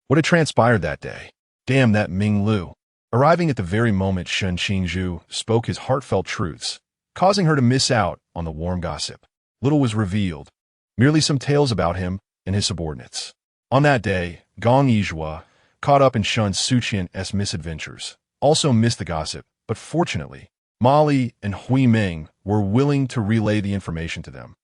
What had transpired that day? Damn that Ming Lu. Arriving at the very moment Shen Qingzhu spoke his heartfelt truths, causing her to miss out on the warm gossip. Little was revealed, merely some tales about him and his subordinates. On that day, Gong Yizhua, caught up in Shen Suqian's misadventures, also missed the gossip, but fortunately, Molly and Hui Ming were willing to relay the information to them.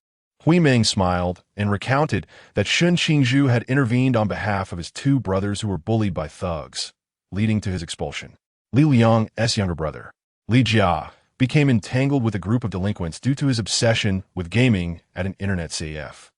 Hui Ming smiled and recounted that Shen Qingzhu had intervened on behalf of his two brothers who were bullied by thugs, leading to his expulsion. Li Liang's younger brother, Li Jia, became entangled with a group of delinquents due to his obsession with gaming at an internet CF.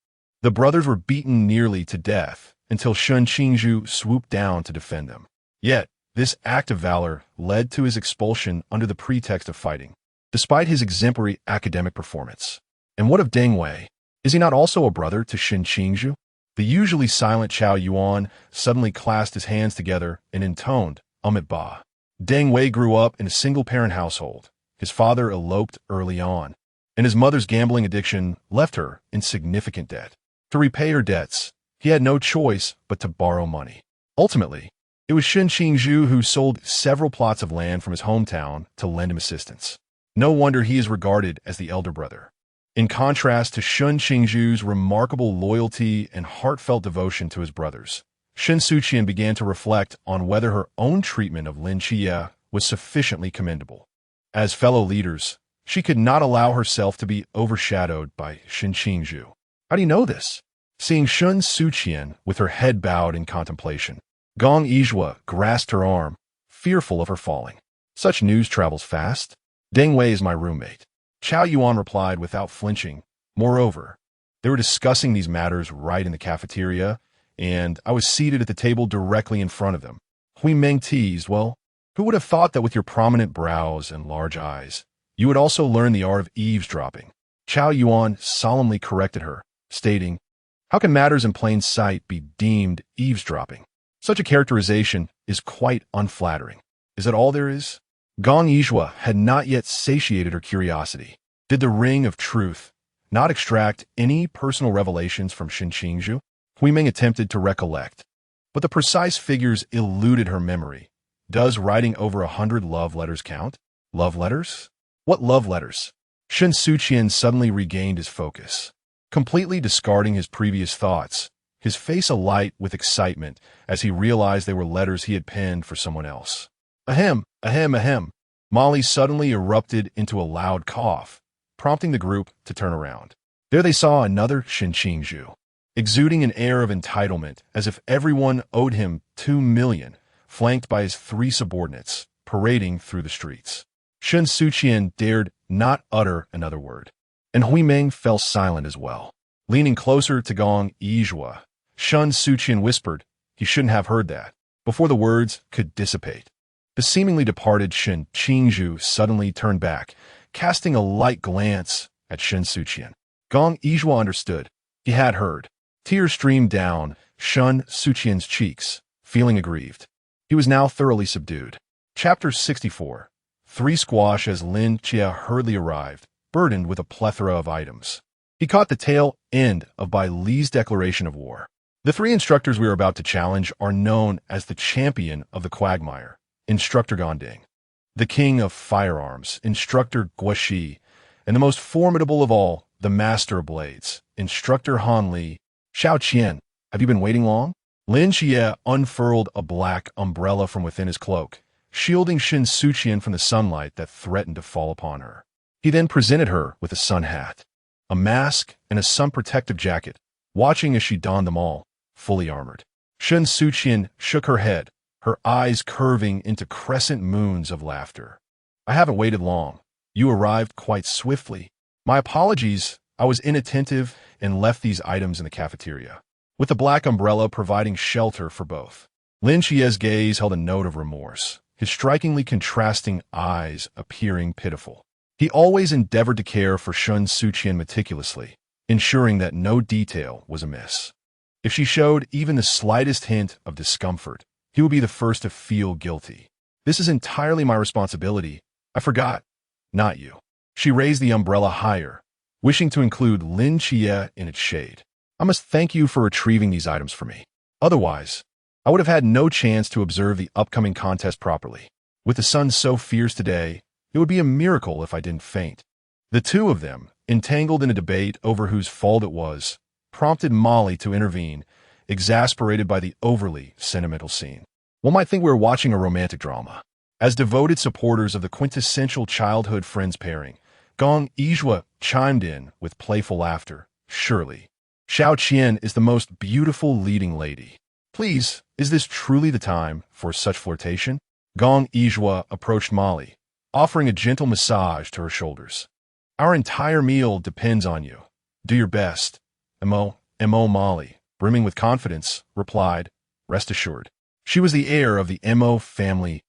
The brothers were beaten nearly to death until Shen Qingzhu swooped down to defend them. Yet, this act of valor led to his expulsion under the pretext of fighting, despite his exemplary academic performance. And what of Deng Wei? Is he not also a brother to Shen Qingzhu? The usually silent Chao Yuan suddenly clasped his hands together and intoned, Amit Ba. Deng Wei grew up in a single-parent household. His father eloped early on, and his mother's gambling addiction left her in significant debt. To repay her debts, he had no choice but to borrow money. Ultimately, it was Shen Suqian who sold several plots of land from his hometown to lend him assistance. No wonder he is regarded as the elder brother. In contrast to Shen Suqian's remarkable loyalty and heartfelt devotion to his brothers, Shen Suqian began to reflect on whether her own treatment of Lin Jie was sufficiently commendable. As fellow leaders, she could not allow herself to be overshadowed by Shen Suqian. How do you know this? Seeing Shen Suqian with her head bowed in contemplation, Gong Yizhua grasped her arm, fearful of her falling. Such news travels fast. Deng Wei is my roommate. Chao Yuan replied without flinching. Moreover, they were discussing these matters right in the cafeteria, and I was seated at the table directly in front of them. Hui Meng teased, well, who would have thought that with your prominent brows and large eyes, you would also learn the art of eavesdropping? Chao Yuan solemnly corrected her, stating, how can matters in plain sight be deemed eavesdropping? Such a characterization is quite unflattering. Is that all there is? Gong Yizhua had not yet satiated her curiosity. Did the ring of truth not extract any personal revelations from Shen Suqian? Hui Meng attempted to recollect, but the precise figures eluded her memory. Does writing over 100 love letters count? Love letters? What love letters? Shen Suqian suddenly regained his focus. Completely discarding his previous thoughts, his face alight with excitement as he realized they were letters he had penned for someone else. Ahem, ahem, ahem. Molly suddenly erupted into a loud cough, prompting the group to turn around. There they saw another Shen Suqian, exuding an air of entitlement as if everyone owed him 2 million, flanked by his 3 subordinates, parading through the streets. Shen Suqian dared not utter another word, and Hui Meng fell silent as well. Leaning closer to Gong Yizhua, Shen Suqian whispered, he shouldn't have heard that, before the words could dissipate. The seemingly departed Shen Suqian suddenly turned back, casting a light glance at Shen Suqian. Gong Yizhua understood. He had heard. Tears streamed down Shen Suqian's cheeks, feeling aggrieved. He was now thoroughly subdued. Chapter 64. 3 squash as Lin Jie hurriedly arrived, burdened with a plethora of items. He caught the tail end of Bai Li's declaration of war. The 3 instructors we are about to challenge are known as the champion of the quagmire, Instructor Gonding, the king of firearms, Instructor Guoxi, and the most formidable of all, the master of blades, Instructor Han Li. Xiao Qian, have you been waiting long? Lin Jie unfurled a black umbrella from within his cloak, shielding Shen Suqian from the sunlight that threatened to fall upon her. He then presented her with a sun hat, a mask, and a sun-protective jacket, watching as she donned them all, fully armored. Shen Suqian shook her head, her eyes curving into crescent moons of laughter. I haven't waited long. You arrived quite swiftly. My apologies, I was inattentive and left these items in the cafeteria, with the black umbrella providing shelter for both. Lin Jie's gaze held a note of remorse, his strikingly contrasting eyes appearing pitiful. He always endeavored to care for Shen Suqian meticulously, ensuring that no detail was amiss. If she showed even the slightest hint of discomfort, he would be the first to feel guilty. This is entirely my responsibility. I forgot. Not you. She raised the umbrella higher, wishing to include Lin Jie in its shade. I must thank you for retrieving these items for me. Otherwise, I would have had no chance to observe the upcoming contest properly. With the sun so fierce today, it would be a miracle if I didn't faint. The 2 of them, entangled in a debate over whose fault it was, prompted Molly to intervene, exasperated by the overly sentimental scene. One might think we were watching a romantic drama. As devoted supporters of the quintessential childhood friends pairing, Gong Yizhua chimed in with playful laughter. Surely, Xiao Qian is the most beautiful leading lady. Please, is this truly the time for such flirtation? Gong Yizhua approached Molly, offering a gentle massage to her shoulders. Our entire meal depends on you. Do your best. M.O. Molly, brimming with confidence, replied, rest assured. She was the heir of the M.O. family's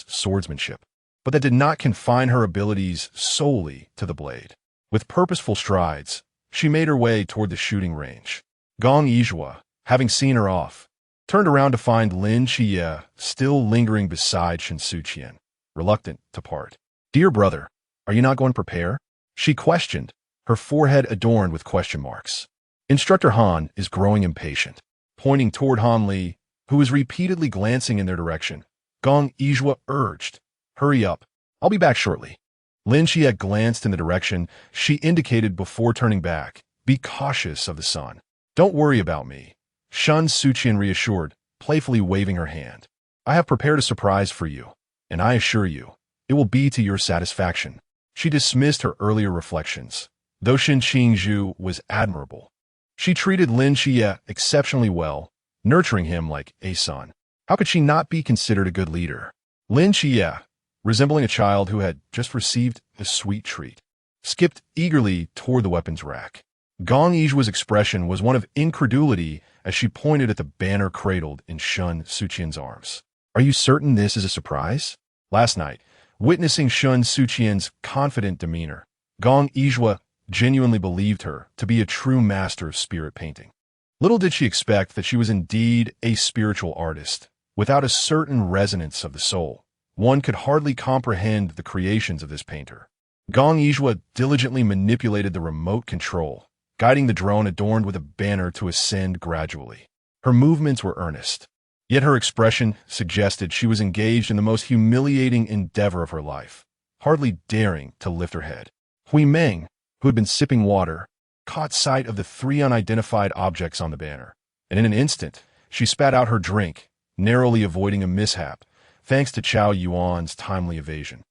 swordsmanship, but that did not confine her abilities solely to the blade. With purposeful strides, she made her way toward the shooting range. Gong Yizhua, having seen her off, turned around to find Lin Jie still lingering beside Shen Suqian, reluctant to part. Dear brother, are you not going to prepare? She questioned, her forehead adorned with question marks. Instructor Han is growing impatient. Pointing toward Han Li, who was repeatedly glancing in their direction, Gong Yizhua urged, "Hurry up. I'll be back shortly." Lin Xie glanced in the direction she indicated before turning back. "Be cautious of the sun. Don't worry about me," Shen Suqian reassured, playfully waving her hand. "I have prepared a surprise for you, and I assure you, it will be to your satisfaction." She dismissed her earlier reflections. Though Shen Qingzhu was admirable, she treated Lin Xie exceptionally well, nurturing him like a son. How could she not be considered a good leader? Lin Xie, resembling a child who had just received a sweet treat, skipped eagerly toward the weapons rack. Gong Yizhua's expression was one of incredulity as she pointed at the banner cradled in Shen Suqian's arms. "Are you certain this is a surprise?" Last night, witnessing Shen Suqian's confident demeanor, Gong Yizhua genuinely believed her to be a true master of spirit painting. Little did she expect that she was indeed a spiritual artist. Without a certain resonance of the soul, one could hardly comprehend the creations of this painter. Gong Yizhua diligently manipulated the remote control, guiding the drone adorned with a banner to ascend gradually. Her movements were earnest, yet her expression suggested she was engaged in the most humiliating endeavor of her life, hardly daring to lift her head. Hui Meng, who had been sipping water, caught sight of the three unidentified objects on the banner, and in an instant, she spat out her drink, narrowly avoiding a mishap, thanks to Chao Yuan's timely evasion.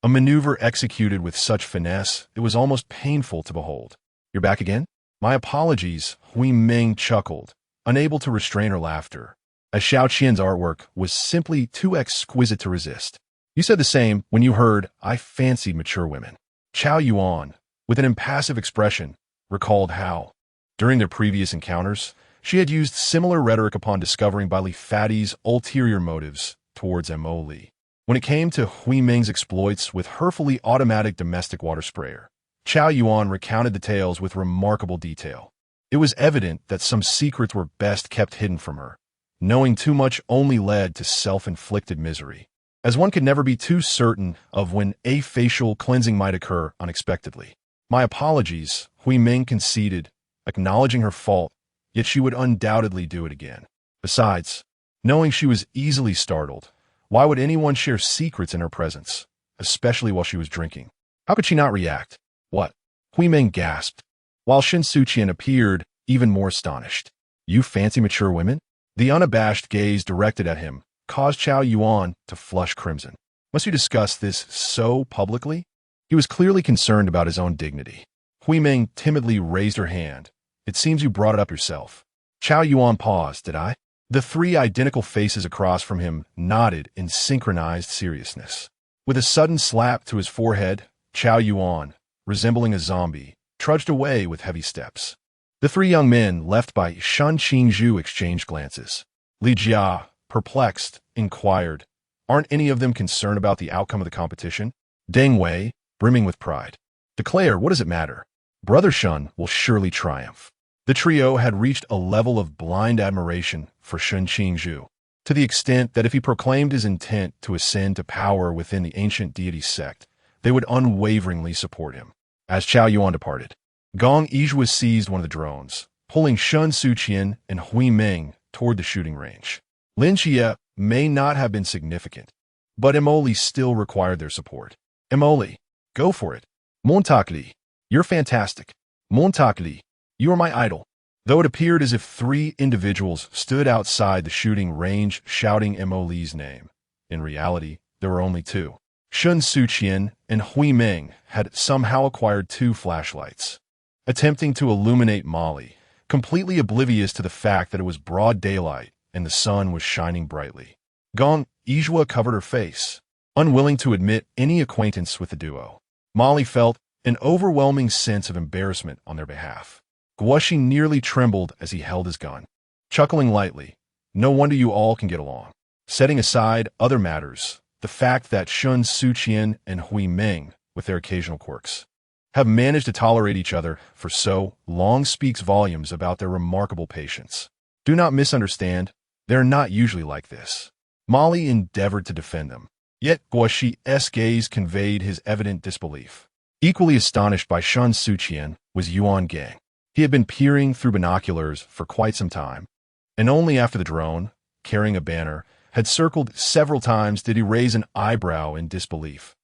A maneuver executed with such finesse, it was almost painful to behold. "You're back again?" "My apologies," Hui Meng chuckled, unable to restrain her laughter, as Xiao Qian's artwork was simply too exquisite to resist. "You said the same when you heard I fancied mature women." Chao Yuan, with an impassive expression, recalled how, during their previous encounters, she had used similar rhetoric upon discovering Bai Li Fatty's ulterior motives towards Mo Li. When it came to Hui Meng's exploits with her fully automatic domestic water sprayer, Chao Yuan recounted the tales with remarkable detail. It was evident that some secrets were best kept hidden from her. Knowing too much only led to self-inflicted misery, as one could never be too certain of when a facial cleansing might occur unexpectedly. "My apologies," Hui Meng conceded, acknowledging her fault, yet she would undoubtedly do it again. Besides, knowing she was easily startled, why would anyone share secrets in her presence, especially while she was drinking? How could she not react? "What?" Hui Meng gasped, while Shen Suqian appeared even more astonished. "You fancy mature women?" The unabashed gaze directed at him caused Chao Yuan to flush crimson. "Must you discuss this so publicly?" He was clearly concerned about his own dignity. Hui Meng timidly raised her hand. "It seems you brought it up yourself." Chao Yuan paused. "Did I?" The three identical faces across from him nodded in synchronized seriousness. With a sudden slap to his forehead, Chao Yuan, resembling a zombie, trudged away with heavy steps. The three young men left by Shen Qingzhu exchanged glances. Li Jia, perplexed, inquired, "Aren't any of them concerned about the outcome of the competition?" Deng Wei, brimming with pride, "Declare, what does it matter? Brother Shen will surely triumph." The trio had reached a level of blind admiration for Shen Qingzhu, to the extent that if he proclaimed his intent to ascend to power within the ancient deity sect, they would unwaveringly support him. As Chao Yuan departed, Gong Yizhua seized one of the drones, pulling Shen Suqian and Hui Meng toward the shooting range. Lin Xie may not have been significant, but Emoli still required their support. "Emoli, go for it. Montakli, you're fantastic. Montakli, you are my idol." Though it appeared as if three individuals stood outside the shooting range shouting Emoli's name, in reality, there were only two. Shen Suqian and Hui Meng had somehow acquired two flashlights, attempting to illuminate Molly, completely oblivious to the fact that it was broad daylight and the sun was shining brightly. Gong Yizhua covered her face, unwilling to admit any acquaintance with the duo. Molly felt an overwhelming sense of embarrassment on their behalf. Guoxi nearly trembled as he held his gun. Chuckling lightly, "No wonder you all can get along." Setting aside other matters, the fact that Shen Suqian and Hui Meng, with their occasional quirks, have managed to tolerate each other for so long speaks volumes about their remarkable patience. Do not misunderstand, they're not usually like this. Molly endeavored to defend them, yet Guoxi's gaze conveyed his evident disbelief. Equally astonished by Shen Suqian was Yuan Gang. He had been peering through binoculars for quite some time, and only after the drone, carrying a banner, had circled several times did he raise an eyebrow in disbelief.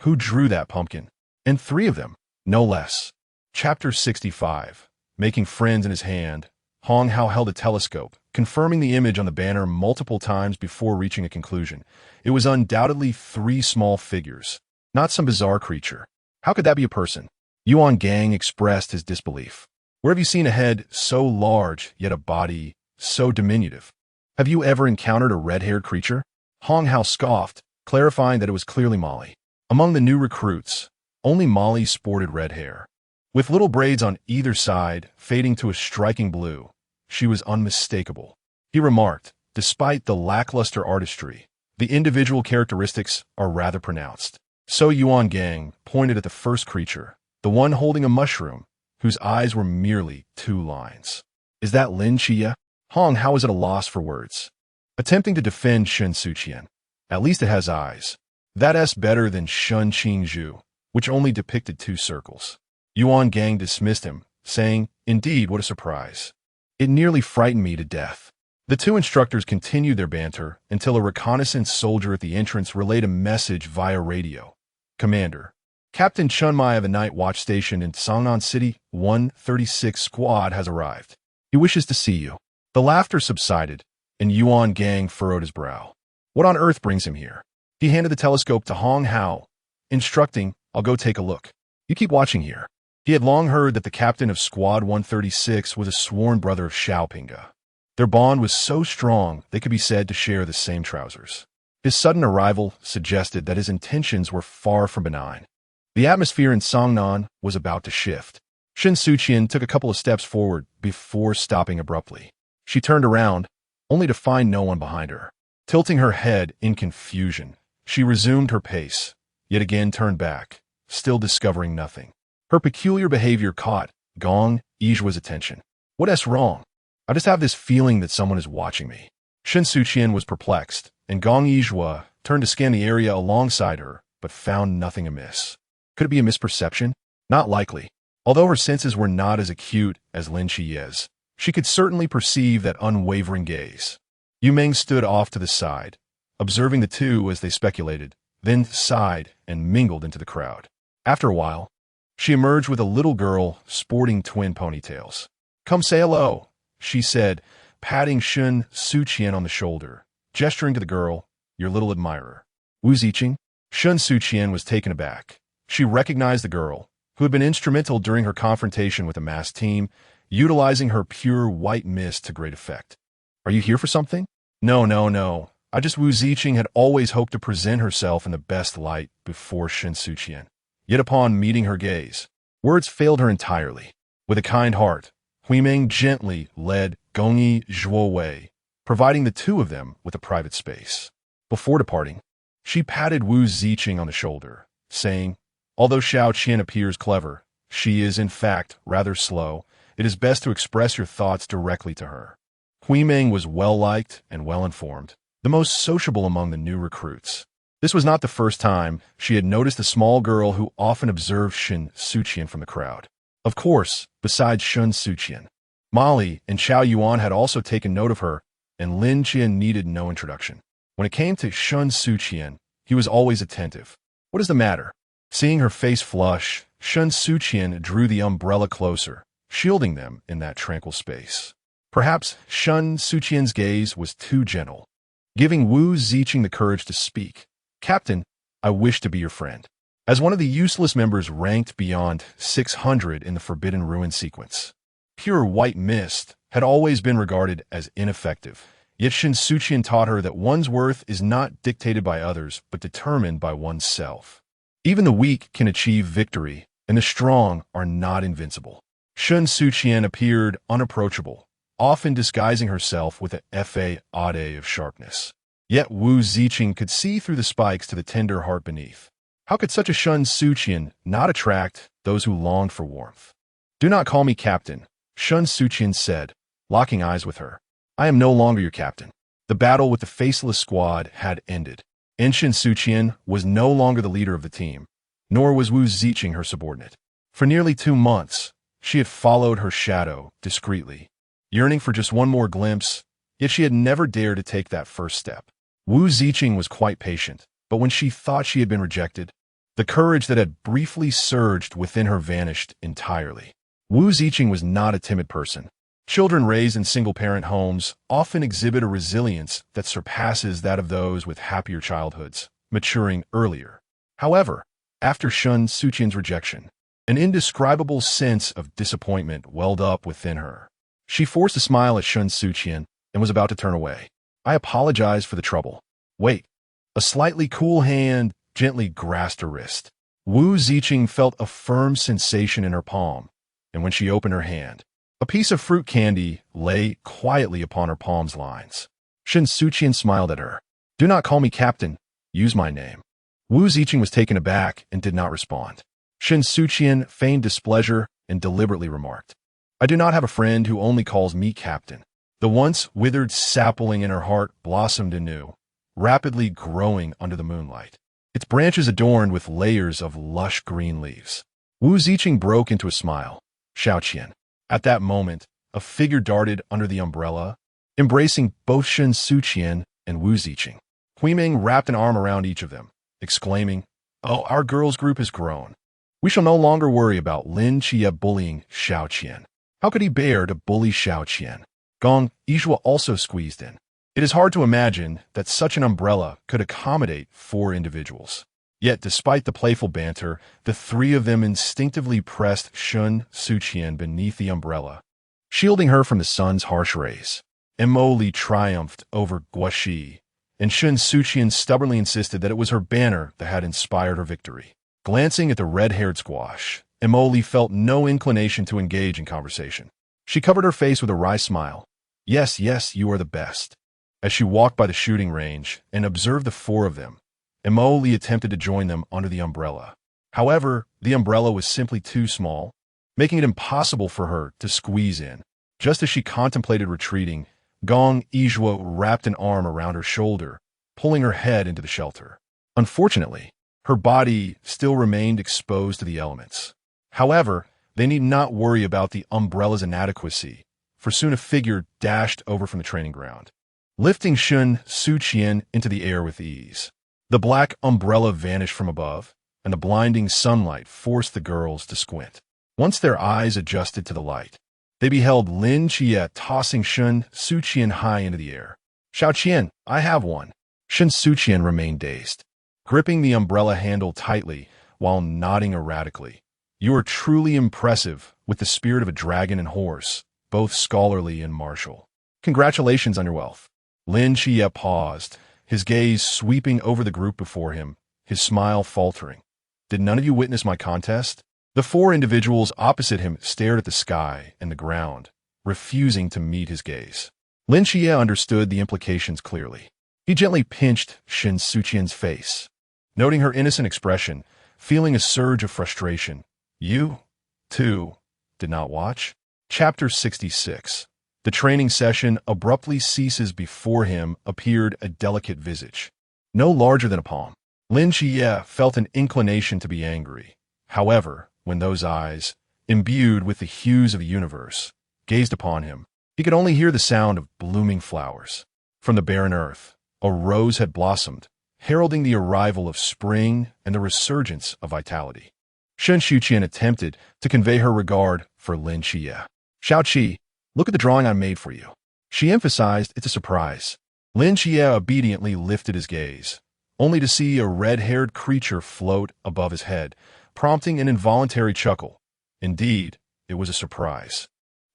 Who drew that pumpkin? And 3 of them, no less. Chapter 65. Making friends in his hand, Hong Hao held a telescope, confirming the image on the banner multiple times before reaching a conclusion. It was undoubtedly 3 small figures, not some bizarre creature. How could that be a person? Yuan Gang expressed his disbelief. Where have you seen a head so large, yet a body so diminutive? Have you ever encountered a red-haired creature? Hong Hao scoffed, clarifying that it was clearly Molly. Among the new recruits, only Molly sported red hair. With little braids on either side, fading to a striking blue, she was unmistakable. He remarked, despite the lackluster artistry, the individual characteristics are rather pronounced. So Yuan Gang pointed at the first creature, the one holding a mushroom, whose eyes were merely 2 lines. Is that Lin Chia? Hong Hao was at a loss for words. Attempting to defend Shen Suqian. At least it has eyes. That's better than Shun Qingzhu, which only depicted 2 circles. Yuan Gang dismissed him, saying, indeed, what a surprise. It nearly frightened me to death. The 2 instructors continued their banter until a reconnaissance soldier at the entrance relayed a message via radio. Commander, Captain Chun Mai of the Night Watch Station in Songnan City 136 Squad has arrived. He wishes to see you. The laughter subsided, and Yuan Gang furrowed his brow. What on earth brings him here? He handed the telescope to Hong Hao, instructing, I'll go take a look. You keep watching here. He had long heard that the captain of Squad 136 was a sworn brother of Xiaopinga. Their bond was so strong they could be said to share the same trousers. His sudden arrival suggested that his intentions were far from benign. The atmosphere in Songnan was about to shift. Shen Suqian took a couple of steps forward before stopping abruptly. She turned around, only to find no one behind her. Tilting her head in confusion, she resumed her pace, yet again turned back, still discovering nothing. Her peculiar behavior caught Gong Yijua's attention. What's wrong? I just have this feeling that someone is watching me. Shen Suqian was perplexed, and Gong Yijua turned to scan the area alongside her, but found nothing amiss. Could it be a misperception? Not likely. Although her senses were not as acute as Lin Chiye's, she could certainly perceive that unwavering gaze. Yu Meng stood off to the side, observing the 2 as they speculated, then sighed and mingled into the crowd. After a while, she emerged with a little girl sporting twin ponytails. Come say hello, she said, patting Shen Suqian on the shoulder, gesturing to the girl, your little admirer. Wu Ziqing? Shen Suqian was taken aback. She recognized the girl, who had been instrumental during her confrontation with the masked team, utilizing her pure white mist to great effect. Are you here for something? No. I just Wu Ziqing had always hoped to present herself in the best light before Shen Suqian. Yet upon meeting her gaze, words failed her entirely. With a kind heart, Hui Meng gently led Gongyi Zhuo away, providing the 2 of them with a private space. Before departing, she patted Wu Ziqing on the shoulder, saying, although Xiao Qian appears clever, she is in fact rather slow. It is best to express your thoughts directly to her. Hui Meng was well-liked and well-informed, the most sociable among the new recruits. This was not the first time she had noticed the small girl who often observed Shen Suqian from the crowd. Of course, besides Shen Suqian, Molly and Xiao Yuan had also taken note of her, and Lin Qian needed no introduction. When it came to Shen Suqian, he was always attentive. What is the matter? Seeing her face flush, Shen Suqian drew the umbrella closer, shielding them in that tranquil space. Perhaps Shen Suqian's gaze was too gentle, giving Wu Ziqing the courage to speak. Captain, I wish to be your friend. As one of the useless members ranked beyond 600 in the Forbidden Ruin sequence, pure white mist had always been regarded as ineffective. Yet Shen Suqian taught her that one's worth is not dictated by others, but determined by oneself. Even the weak can achieve victory, and the strong are not invincible. Shen Suqian appeared unapproachable, often disguising herself with a fa ade of sharpness. Yet Wu Ziqing could see through the spikes to the tender heart beneath. How could such a Shen Suqian not attract those who longed for warmth? Do not call me captain, Shen Suqian said, locking eyes with her. I am no longer your captain. The battle with the faceless squad had ended, and Shen Suqian was no longer the leader of the team. nor was Wu Ziqing her subordinate. For nearly 2 months, she had followed her shadow discreetly, yearning for just one more glimpse, yet she had never dared to take that first step. Wu Ziqing was quite patient, but when she thought she had been rejected, the courage that had briefly surged within her vanished entirely. Wu Ziqing was not a timid person. Children raised in single-parent homes often exhibit a resilience that surpasses that of those with happier childhoods, maturing earlier. However, after Shen Suqian's rejection, an indescribable sense of disappointment welled up within her. She forced a smile at Shen Suqian and was about to turn away. "I apologize for the trouble." "Wait." A slightly cool hand gently grasped her wrist. Wu Ziqing felt a firm sensation in her palm, and when she opened her hand, a piece of fruit candy lay quietly upon her palm's lines. Shen Suqian smiled at her. "Do not call me captain. Use my name." Wu Ziqing was taken aback and did not respond. Shen Suqian feigned displeasure and deliberately remarked, "I do not have a friend who only calls me captain." The once withered sapling in her heart blossomed anew, rapidly growing under the moonlight, its branches adorned with layers of lush green leaves. Wu Ziqing broke into a smile. "Xiaoqian." At that moment, a figure darted under the umbrella, embracing both Shen Suqian and Wu Ziqing. Huiming wrapped an arm around each of them, exclaiming, "Oh, our girls' group has grown. We shall no longer worry about Lin Qie bullying Xiaoqian." How could he bear to bully Xiaoqian? Gong Yizhuo also squeezed in. It is hard to imagine that such an umbrella could accommodate 4 individuals. Yet, despite the playful banter, the 3 of them instinctively pressed Shen Suqian beneath the umbrella, shielding her from the sun's harsh rays. Emoli triumphed over Guaxi, and Shen Suqian stubbornly insisted that it was her banner that had inspired her victory. Glancing at the red-haired squash, Emoli felt no inclination to engage in conversation. She covered her face with a wry smile. "Yes, yes, you are the best." As she walked by the shooting range and observed the 4 of them, Emoli attempted to join them under the umbrella. However, the umbrella was simply too small, making it impossible for her to squeeze in. Just as she contemplated retreating, Gong Yizhuo wrapped an arm around her shoulder, pulling her head into the shelter. Unfortunately, her body still remained exposed to the elements. However, they need not worry about the umbrella's inadequacy, for soon a figure dashed over from the training ground, lifting Shen Suqian into the air with ease. The black umbrella vanished from above, and the blinding sunlight forced the girls to squint. Once their eyes adjusted to the light, they beheld Lin Qie tossing Shen Suqian high into the air. "Xiaoqian, I have one." Shen Suqian remained dazed, gripping the umbrella handle tightly while nodding erratically. "You are truly impressive with the spirit of a dragon and horse, both scholarly and martial. Congratulations on your wealth." Lin Qie paused, his gaze sweeping over the group before him, his smile faltering. "Did none of you witness my contest?" The 4 individuals opposite him stared at the sky and the ground, refusing to meet his gaze. Lin Qie understood the implications clearly. He gently pinched Shen Suqian's face, noting her innocent expression, feeling a surge of frustration. "You, too, did not watch?" Chapter 66. The training session abruptly ceases. Before him appeared a delicate visage, no larger than a palm. Lin Qie felt an inclination to be angry. However, when those eyes, imbued with the hues of the universe, gazed upon him, he could only hear the sound of blooming flowers. From the barren earth, a rose had blossomed, heralding the arrival of spring and the resurgence of vitality. Shen Suqian attempted to convey her regard for Lin Qie. "Xiaoqi, look at the drawing I made for you." She emphasized it's a surprise. Lin Qie obediently lifted his gaze, only to see a red-haired creature float above his head, prompting an involuntary chuckle. Indeed, it was a surprise.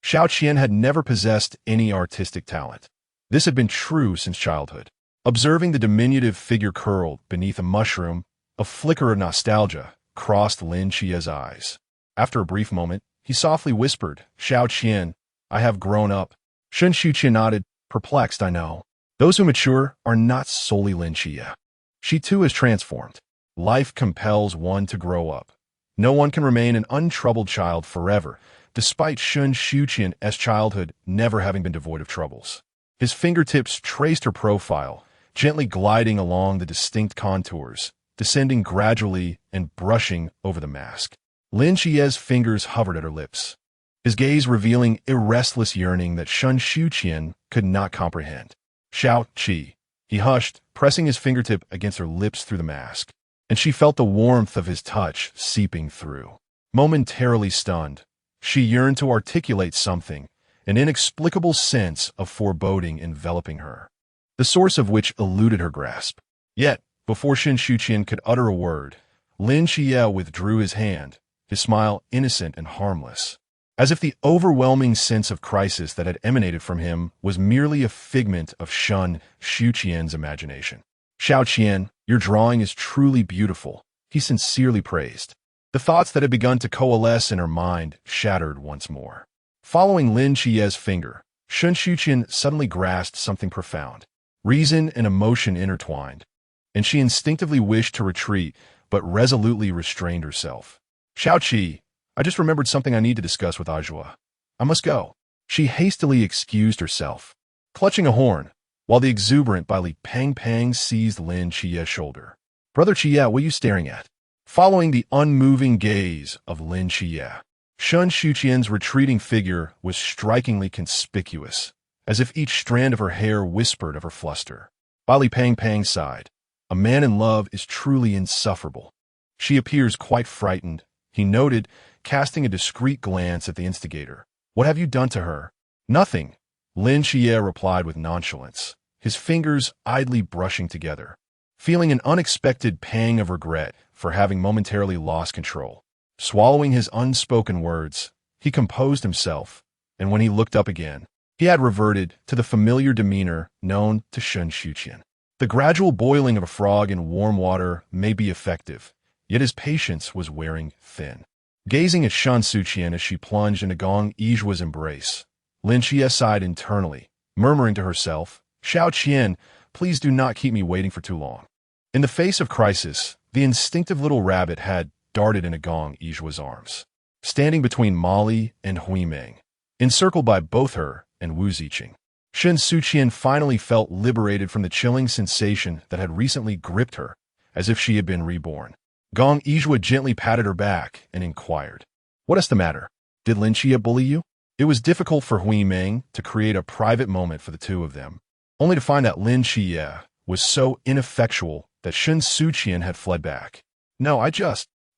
Xiaoqian had never possessed any artistic talent. This had been true since childhood. Observing the diminutive figure curled beneath a mushroom, a flicker of nostalgia crossed Lin Qie's eyes. After a brief moment, he softly whispered, "Xiaoqian, I have grown up." Shen Suqian nodded, perplexed. "I know. Those who mature are not solely Lin Qie. She too is transformed. Life compels one to grow up. No one can remain an untroubled child forever, despite Shen Suqian's childhood never having been devoid of troubles." His fingertips traced her profile, gently gliding along the distinct contours, descending gradually and brushing over the mask. Lin Xie's fingers hovered at her lips, his gaze revealing a restless yearning that Shen Suqian could not comprehend. Xiao Qi, he hushed, pressing his fingertip against her lips through the mask, and she felt the warmth of his touch seeping through. Momentarily stunned, she yearned to articulate something, an inexplicable sense of foreboding enveloping her, the source of which eluded her grasp. Yet, before Shen Suqian could utter a word, Lin Xie withdrew his hand, his smile innocent and harmless, as if the overwhelming sense of crisis that had emanated from him was merely a figment of Shen Suqian's imagination. Xiao Qian, your drawing is truly beautiful, he sincerely praised. The thoughts that had begun to coalesce in her mind shattered once more. Following Lin Xie's finger, Shen Suqian suddenly grasped something profound. Reason and emotion intertwined, and she instinctively wished to retreat, but resolutely restrained herself. Xiao Qi, I just remembered something I need to discuss with Ajua. I must go. She hastily excused herself, clutching a horn, while the exuberant Li Pang seized Lin Xie's shoulder. Brother Xie, what are you staring at? Following the unmoving gaze of Lin Xie, Shen Suqian's retreating figure was strikingly conspicuous, as if each strand of her hair whispered of her fluster. Li Pang sighed. A man in love is truly insufferable. She appears quite frightened, he noted, casting a discreet glance at the instigator. What have you done to her? Nothing, Lin Xie replied with nonchalance, his fingers idly brushing together, feeling an unexpected pang of regret for having momentarily lost control. Swallowing his unspoken words, he composed himself, and when he looked up again, he had reverted to the familiar demeanor known to Shen Suqian. The gradual boiling of a frog in warm water may be effective, yet his patience was wearing thin. Gazing at Shen Suqian as she plunged into Gong Yijua's embrace, Lin Xie sighed internally, murmuring to herself, Xiao Qian, please do not keep me waiting for too long. In the face of crisis, the instinctive little rabbit had darted into Gong Yijua's arms, standing between Molly and Huimeng, encircled by both her and Wu Ziqing. Shen Suqian finally felt liberated from the chilling sensation that had recently gripped her, as if she had been reborn. Gong Yijua gently patted her back and inquired, what is the matter? Did Lin Xie bully you? It was difficult for Huimeng to create a private moment for the two of them, only to find that Lin Xie was so ineffectual that Shen Suqian had fled back. No,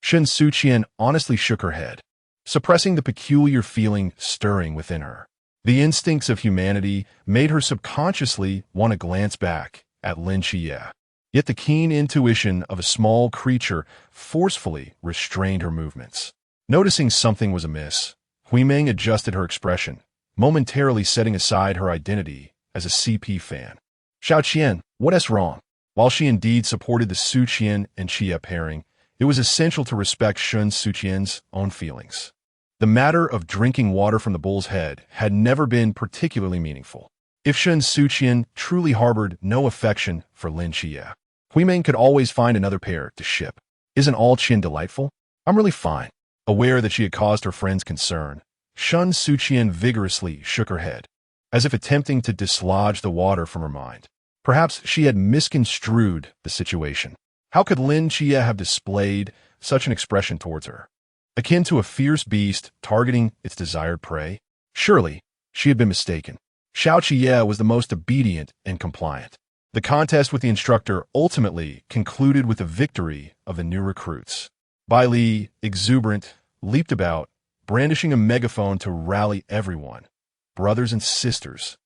Shen Suqian honestly shook her head, suppressing the peculiar feeling stirring within her. The instincts of humanity made her subconsciously want to glance back at Lin Xie. Yet the keen intuition of a small creature forcefully restrained her movements. Noticing something was amiss, Huimeng adjusted her expression, momentarily setting aside her identity as a CP fan. Xiao Qian, what is wrong? While she indeed supported the Suqian and Xie pairing, it was essential to respect Shen Suqian's own feelings. The matter of drinking water from the bull's head had never been particularly meaningful. If Shen Suqian truly harbored no affection for Lin Xie, Huimeng could always find another pair to ship. Isn't all Qian delightful? I'm really fine. Aware that she had caused her friend's concern, Shen Suqian vigorously shook her head, as if attempting to dislodge the water from her mind. Perhaps she had misconstrued the situation. How could Lin Xie have displayed such an expression towards her? Akin to a fierce beast targeting its desired prey? Surely, she had been mistaken. Xiao Qie was the most obedient and compliant. The contest with the instructor ultimately concluded with the victory of the new recruits. Bai Li, exuberant, leaped about, brandishing a megaphone to rally everyone, brothers and sisters,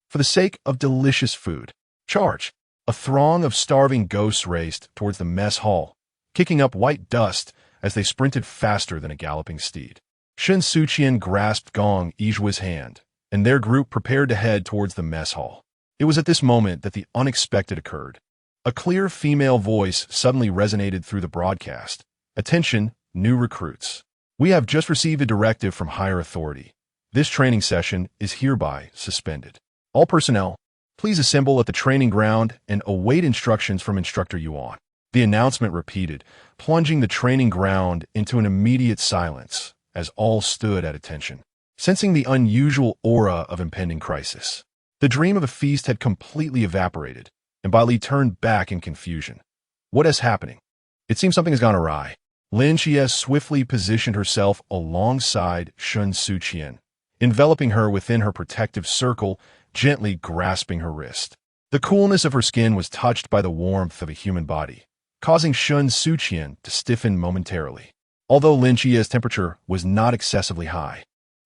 for the sake of delicious food. Charge! A throng of starving ghosts raced towards the mess hall, kicking up white dust as they sprinted faster than a galloping steed. Shen Suqian grasped Gong Yijua's hand, and their group prepared to head towards the mess hall. It was at this moment that the unexpected occurred. A clear female voice suddenly resonated through the broadcast. Attention, new recruits. We have just received a directive from higher authority. This training session is hereby suspended. All personnel, please assemble at the training ground and await instructions from Instructor Yuan. The announcement repeated, plunging the training ground into an immediate silence as all stood at attention, sensing the unusual aura of impending crisis. The dream of a feast had completely evaporated, and Bai Li turned back in confusion. What is happening? It seems something has gone awry. Lin Xie swiftly positioned herself alongside Shen Suqian, enveloping her within her protective circle, gently grasping her wrist. The coolness of her skin was touched by the warmth of a human body, causing Shen Suqian to stiffen momentarily. Although Lin Xie's temperature was not excessively high,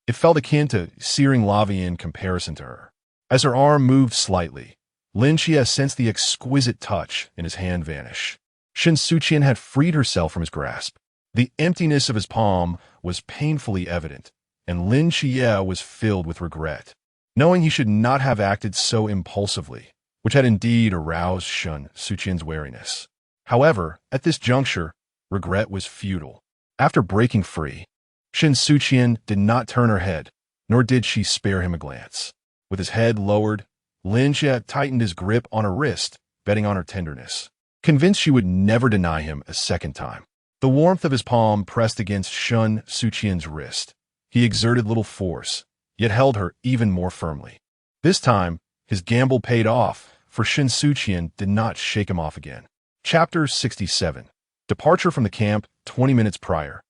it felt akin to searing lava in comparison to her. As her arm moved slightly, Lin Xie sensed the exquisite touch in his hand vanish. Shen Suqian had freed herself from his grasp. The emptiness of his palm was painfully evident, and Lin Xie was filled with regret, knowing he should not have acted so impulsively, which had indeed aroused Shen Suqian's wariness. However, at this juncture, regret was futile. After breaking free, Shen Suqian did not turn her head, nor did she spare him a glance. With his head lowered, Lin Xie tightened his grip on her wrist, betting on her tenderness, convinced she would never deny him a second time. The warmth of his palm pressed against Shen Suqian's wrist. He exerted little force, yet held her even more firmly. This time, his gamble paid off, for Shen Suqian did not shake him off again. Chapter 67. Departure from the camp 20 minutes prior.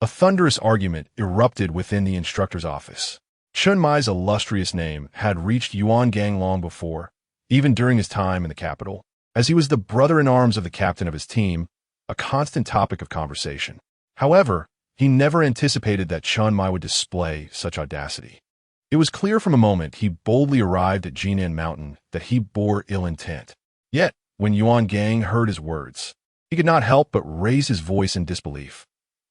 A thunderous argument erupted within the instructor's office. Chen Mai's illustrious name had reached Yuan Gang long before, even during his time in the capital, as he was the brother-in-arms of the captain of his team, a constant topic of conversation. However, he never anticipated that Chen Mai would display such audacity. It was clear from the moment he boldly arrived at Jinan Mountain that he bore ill intent. Yet, when Yuan Gang heard his words, he could not help but raise his voice in disbelief.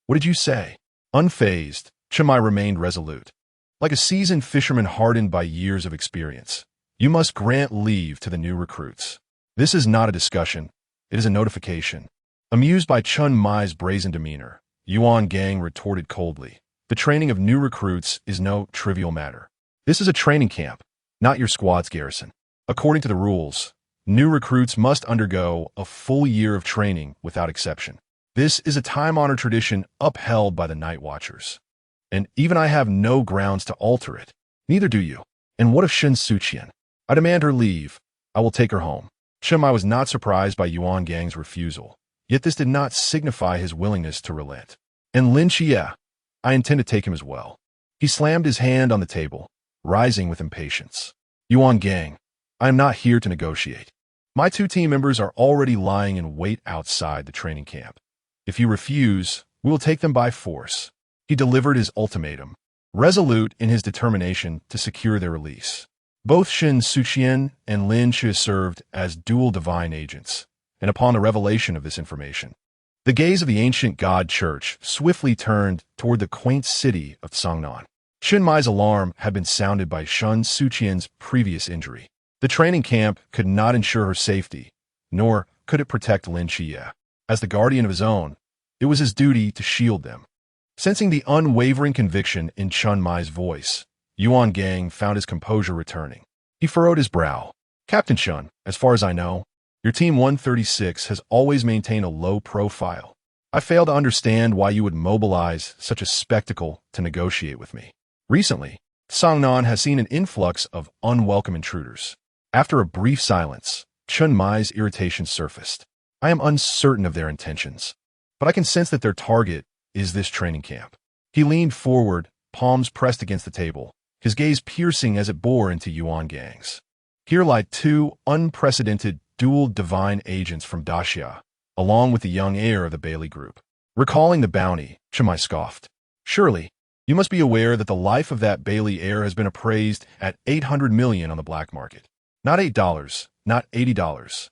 "What did you say?" Unfazed, Chen Mai remained resolute. Like a seasoned fisherman hardened by years of experience, you must grant leave to the new recruits. This is not a discussion, it is a notification. Amused by Chen Mai's brazen demeanor, Yuan Gang retorted coldly, "The training of new recruits is no trivial matter. This is a training camp, not your squad's garrison. According to the rules, new recruits must undergo a full year of training without exception. This is a time-honored tradition upheld by the Night Watchers. And even I have no grounds to alter it. Neither do you. And what of Shen Suqian? I demand her leave. I will take her home." Chen Mai was not surprised by Yuan Gang's refusal, yet this did not signify his willingness to relent. "And Lin Xie, I intend to take him as well." He slammed his hand on the table, rising with impatience. "Yuan Gang, I am not here to negotiate. My two team members are already lying in wait outside the training camp. If you refuse, we will take them by force." He delivered his ultimatum, resolute in his determination to secure their release. Both Shen Suqian and Lin Xie served as dual divine agents, and upon the revelation of this information, the gaze of the ancient god church swiftly turned toward the quaint city of Sangnan. Chen Mai's alarm had been sounded by Shen Suqian's previous injury. The training camp could not ensure her safety, nor could it protect Lin Xie. As the guardian of his own, it was his duty to shield them. Sensing the unwavering conviction in Chen Mai's voice, Yuan Gang found his composure returning. He furrowed his brow. "Captain Shen, as far as I know, your Team 136 has always maintained a low profile. I fail to understand why you would mobilize such a spectacle to negotiate with me. Recently, Sangnan has seen an influx of unwelcome intruders." After a brief silence, Chen Mai's irritation surfaced. "I am uncertain of their intentions, but I can sense that their target is this training camp." He leaned forward, palms pressed against the table, his gaze piercing as it bore into Yuan Gang's. Here lie two unprecedented dual divine agents from Daxia, along with the young heir of the Bailey Group. Recalling the bounty, Chen Mai scoffed. "Surely, you must be aware that the life of that Bailey heir has been appraised at 800 million on the black market. Not $8, not $80,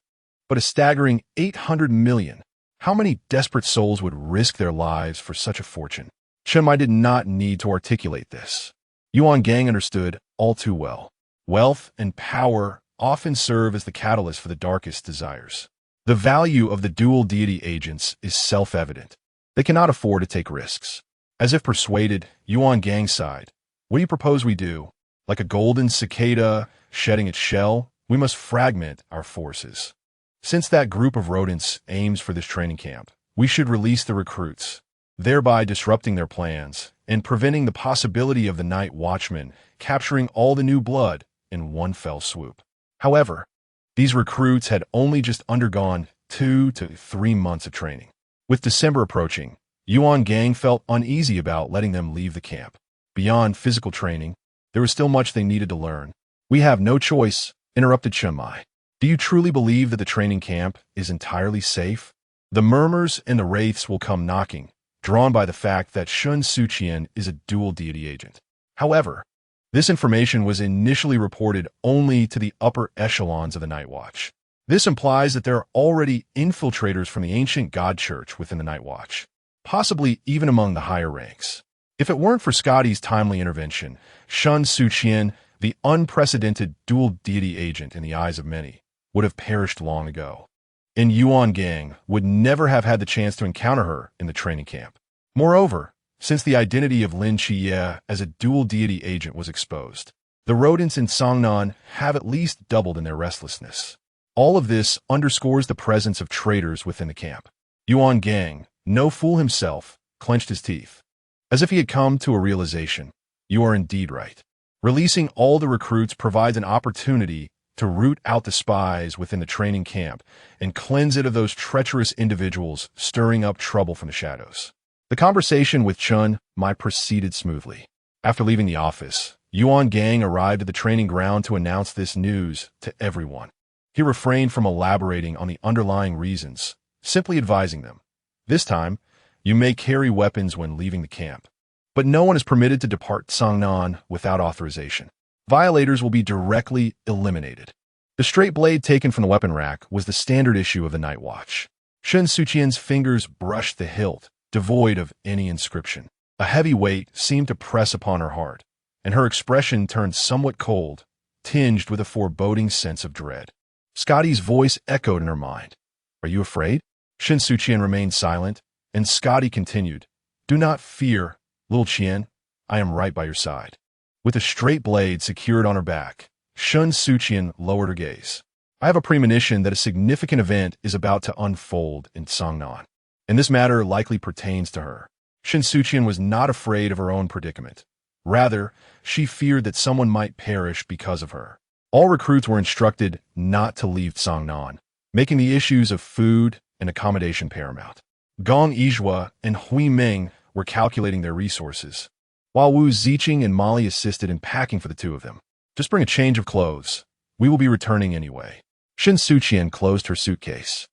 but a staggering 800 million. How many desperate souls would risk their lives for such a fortune?" Chen Mai did not need to articulate this. Yuan Gang understood all too well. Wealth and power often serve as the catalyst for the darkest desires. The value of the dual deity agents is self-evident. They cannot afford to take risks. As if persuaded, Yuan Gang sighed. "What do you propose we do? Like a golden cicada shedding its shell, we must fragment our forces. Since that group of rodents aims for this training camp, we should release the recruits, thereby disrupting their plans and preventing the possibility of the Night Watchmen capturing all the new blood in one fell swoop." However, these recruits had only just undergone 2 to 3 months of training. With December approaching, Yuan Gang felt uneasy about letting them leave the camp. Beyond physical training, there was still much they needed to learn. "We have no choice," interrupted Shen Mai. "Do you truly believe that the training camp is entirely safe?" The murmurs and the wraiths will come knocking, drawn by the fact that Shen Suqian is a dual deity agent. However, this information was initially reported only to the upper echelons of the Night Watch. This implies that there are already infiltrators from the ancient God Church within the Night Watch, possibly even among the higher ranks. If it weren't for Scotty's timely intervention, Shen Suqian, the unprecedented dual deity agent in the eyes of many, would have perished long ago. And Yuan Gang would never have had the chance to encounter her in the training camp. Moreover, since the identity of Lin Qiye as a dual deity agent was exposed, the rodents in Songnan have at least doubled in their restlessness. All of this underscores the presence of traitors within the camp. Yuan Gang, no fool himself, clenched his teeth, as if he had come to a realization. You are indeed right. Releasing all the recruits provides an opportunity to root out the spies within the training camp and cleanse it of those treacherous individuals stirring up trouble from the shadows. The conversation with Chun Mai proceeded smoothly. After leaving the office, Yuan Gang arrived at the training ground to announce this news to everyone. He refrained from elaborating on the underlying reasons, simply advising them. This time, you may carry weapons when leaving the camp, but no one is permitted to depart Songnan without authorization. Violators will be directly eliminated. The straight blade taken from the weapon rack was the standard issue of the Night Watch. Shen Suqian's fingers brushed the hilt, devoid of any inscription. A heavy weight seemed to press upon her heart, and her expression turned somewhat cold, tinged with a foreboding sense of dread. Scotty's voice echoed in her mind. "Are you afraid?" Shen Suqian remained silent, and Scotty continued. "Do not fear, little Qian. I am right by your side." With a straight blade secured on her back, Shen Suqian lowered her gaze. "I have a premonition that a significant event is about to unfold in Songnan, and this matter likely pertains to her." Shen Suqian was not afraid of her own predicament. Rather, she feared that someone might perish because of her. All recruits were instructed not to leave Songnan, making the issues of food and accommodation paramount. Gong Yizhua and Hui Ming were calculating their resources, while Wu Ziqing and Molly assisted in packing for the two of them. "Just bring a change of clothes. We will be returning anyway." Shen Suqian closed her suitcase.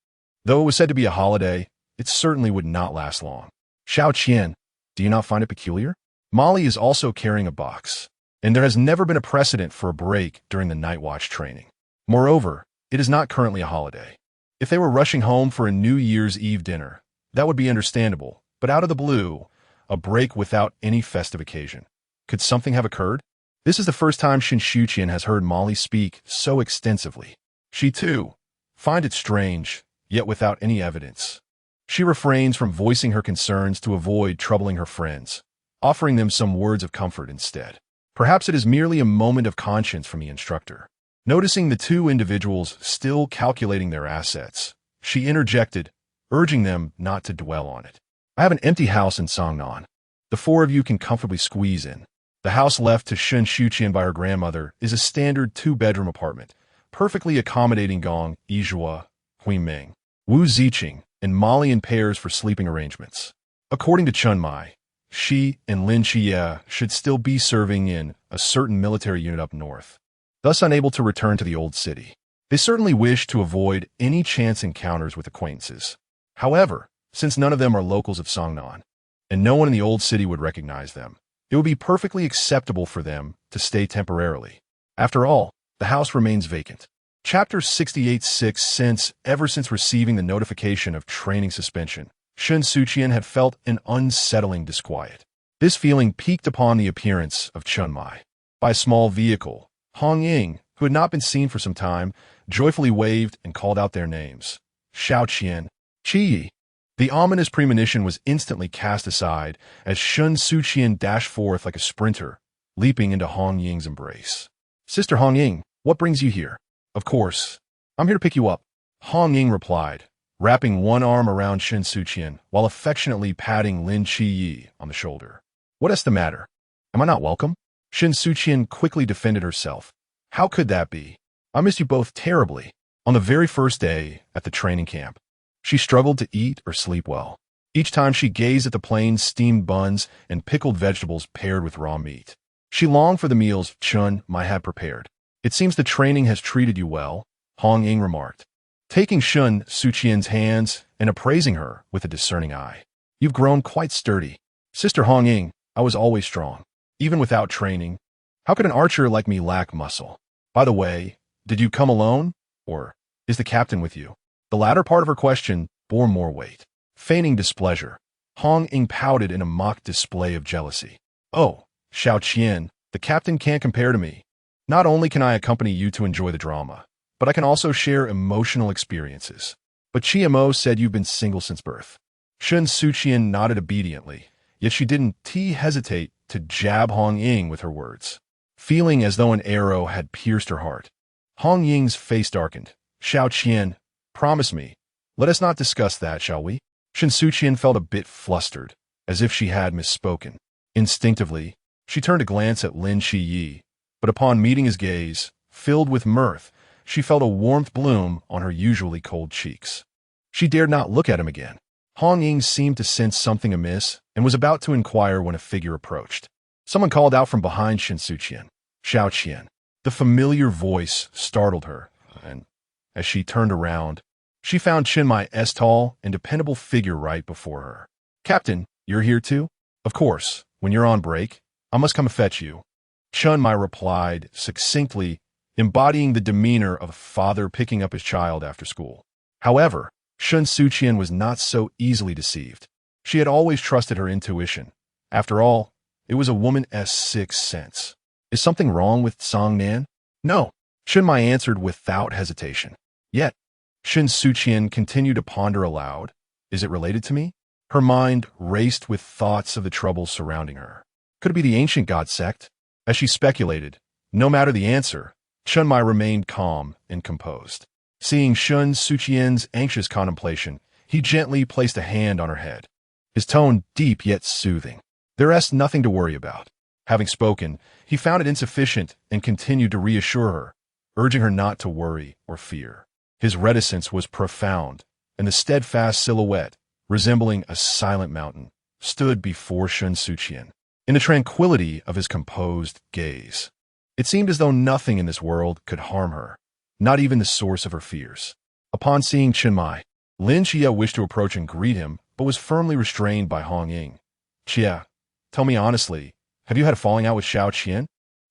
Though it was said to be a holiday, it certainly would not last long. "Xiao Qian, do you not find it peculiar? Molly is also carrying a box, and there has never been a precedent for a break during the Night Watch training. Moreover, it is not currently a holiday. If they were rushing home for a New Year's Eve dinner, that would be understandable, but out of the blue, a break without any festive occasion. Could something have occurred?" This is the first time Shen Suqian has heard Molly speak so extensively. She, too, finds it strange, yet without any evidence. She refrains from voicing her concerns to avoid troubling her friends, offering them some words of comfort instead. Perhaps it is merely a moment of conscience from the instructor. Noticing the two individuals still calculating their assets, she interjected, urging them not to dwell on it. "I have an empty house in Songnan. The four of you can comfortably squeeze in." The house left to Shen Suqian by her grandmother is a standard two-bedroom apartment, perfectly accommodating Gong Yizhua, Hui Ming, Wu Ziqing, and Molly in pairs for sleeping arrangements. According to Chun Mai, she and Lin Qiye should still be serving in a certain military unit up north, thus unable to return to the old city. They certainly wish to avoid any chance encounters with acquaintances. However, since none of them are locals of Songnan, and no one in the old city would recognize them, it would be perfectly acceptable for them to stay temporarily. After all, the house remains vacant. Chapter 68:6 Ever since receiving the notification of training suspension, Shen Suqian had felt an unsettling disquiet. This feeling peaked upon the appearance of Chun Mai. By a small vehicle, Hong Ying, who had not been seen for some time, joyfully waved and called out their names. Xiao Qian, Qi. The ominous premonition was instantly cast aside as Shen Suqian dashed forth like a sprinter, leaping into Hong Ying's embrace. "Sister Hong Ying, what brings you here?" "Of course, I'm here to pick you up," Hong Ying replied, wrapping one arm around Shen Suqian while affectionately patting Lin Qiyi on the shoulder. "What is the matter? Am I not welcome?" Shen Suqian quickly defended herself. "How could that be? I missed you both terribly." On the very first day at the training camp, she struggled to eat or sleep well. Each time she gazed at the plain steamed buns and pickled vegetables paired with raw meat. She longed for the meals Chun Mai had prepared. It seems the training has treated you well, Hong Ying remarked, taking Shen Suqian's hands and appraising her with a discerning eye. You've grown quite sturdy. Sister Hong Ying, I was always strong. Even without training, how could an archer like me lack muscle? By the way, did you come alone, or is the captain with you? The latter part of her question bore more weight. Feigning displeasure, Hong Ying pouted in a mock display of jealousy. Oh, Xiao Qian, the captain can't compare to me. Not only can I accompany you to enjoy the drama, but I can also share emotional experiences. But Chiamo said you've been single since birth. Shen Suqian nodded obediently, yet she didn't hesitate to jab Hong Ying with her words, feeling as though an arrow had pierced her heart. Hong Ying's face darkened. Xiao Qian, promise me. Let us not discuss that, shall we? Shen Suqian felt a bit flustered, as if she had misspoken. Instinctively, she turned to glance at Lin Shiyi, but upon meeting his gaze, filled with mirth, she felt a warmth bloom on her usually cold cheeks. She dared not look at him again. Hong Ying seemed to sense something amiss and was about to inquire when a figure approached. Someone called out from behind Shen Suqian, Xiao Qian. The familiar voice startled her, and as she turned around, she found Chen Mai's tall and dependable figure right before her. Captain, you're here too? Of course, when you're on break, I must come fetch you. Chen Mai replied succinctly, embodying the demeanor of a father picking up his child after school. However, Shen Suqian was not so easily deceived. She had always trusted her intuition. After all, it was a woman's sixth sense. Is something wrong with Song Nan? No, Shen Mai answered without hesitation. Yet, Shen Suqian continued to ponder aloud. Is it related to me? Her mind raced with thoughts of the troubles surrounding her. Could it be the ancient god sect? As she speculated, no matter the answer, Chen Mai remained calm and composed. Seeing Shen Suqian's anxious contemplation, he gently placed a hand on her head, his tone deep yet soothing. There's nothing to worry about. Having spoken, he found it insufficient and continued to reassure her, urging her not to worry or fear. His reticence was profound, and the steadfast silhouette, resembling a silent mountain, stood before Shen Suqian. In the tranquility of his composed gaze, it seemed as though nothing in this world could harm her, not even the source of her fears. Upon seeing Chen Mai, Lin Xie wished to approach and greet him, but was firmly restrained by Hong Ying. Xie, tell me honestly, have you had a falling out with Xiao Qian?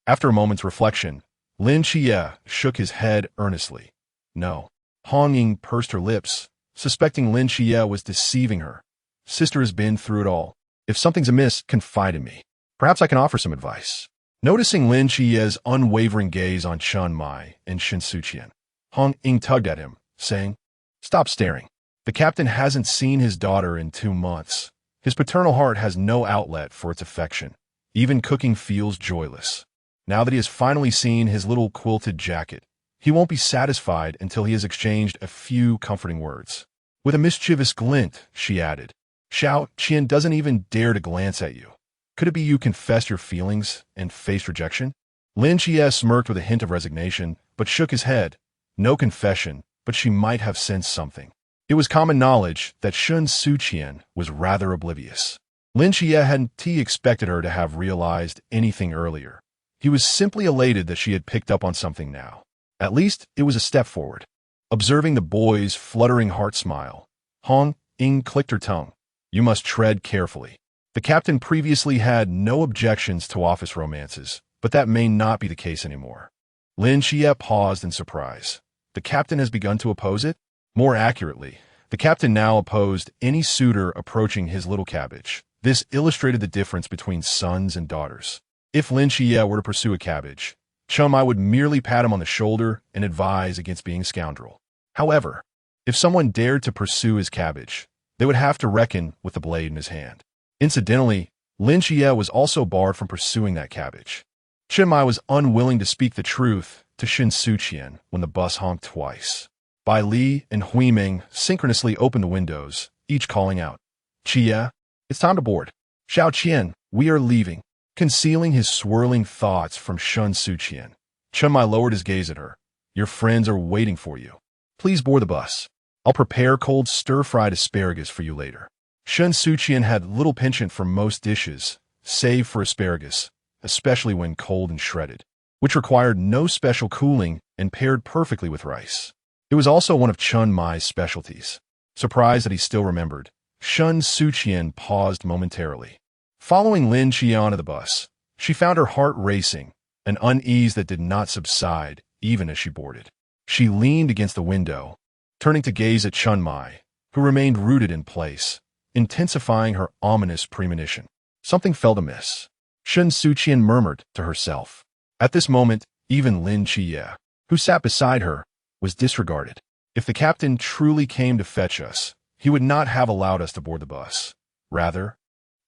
After a moment's reflection, Lin Xie shook his head earnestly. No. Hong Ying pursed her lips, suspecting Lin Xie was deceiving her. Sister has been through it all. If something's amiss, confide in me. Perhaps I can offer some advice. Noticing Lin Xie's unwavering gaze on Chen Mai and Shen Suqian, Hong Ying tugged at him, saying, Stop staring. The captain hasn't seen his daughter in 2 months. His paternal heart has no outlet for its affection. Even cooking feels joyless. Now that he has finally seen his little quilted jacket, he won't be satisfied until he has exchanged a few comforting words. With a mischievous glint, she added, Xiao Qian doesn't even dare to glance at you. Could it be you confessed your feelings and faced rejection? Lin Xie smirked with a hint of resignation, but shook his head. No confession, but she might have sensed something. It was common knowledge that Shen Suqian was rather oblivious. Lin Xie hadn't expected her to have realized anything earlier. He was simply elated that she had picked up on something now. At least, it was a step forward. Observing the boy's fluttering heart smile, Hong Ying clicked her tongue. You must tread carefully. The captain previously had no objections to office romances, but that may not be the case anymore. Lin Xie paused in surprise. The captain has begun to oppose it? More accurately, the captain now opposed any suitor approaching his little cabbage. This illustrated the difference between sons and daughters. If Lin Xie were to pursue a cabbage, Chen Mai would merely pat him on the shoulder and advise against being a scoundrel. However, if someone dared to pursue his cabbage, they would have to reckon with the blade in his hand. Incidentally, Lin Xie was also barred from pursuing that cabbage. Chen Mai was unwilling to speak the truth to Shen Suqian when the bus honked twice. Bai Li and Hui Ming synchronously opened the windows, each calling out, Xie, it's time to board. Xiao Qian, we are leaving. Concealing his swirling thoughts from Shen Suqian, Chen Mai lowered his gaze at her. Your friends are waiting for you. Please board the bus. I'll prepare cold stir-fried asparagus for you later. Shen Suqian had little penchant for most dishes, save for asparagus, especially when cold and shredded, which required no special cooling and paired perfectly with rice. It was also one of Chun Mai's specialties. Surprised that he still remembered, Shen Suqian paused momentarily. Following Lin Qian to the bus, she found her heart racing, an unease that did not subside even as she boarded. She leaned against the window, turning to gaze at Chun Mai, who remained rooted in place, intensifying her ominous premonition. Something felt amiss. Shen Suqian murmured to herself. At this moment, even Lin Qian, who sat beside her, was disregarded. If the captain truly came to fetch us, he would not have allowed us to board the bus. Rather,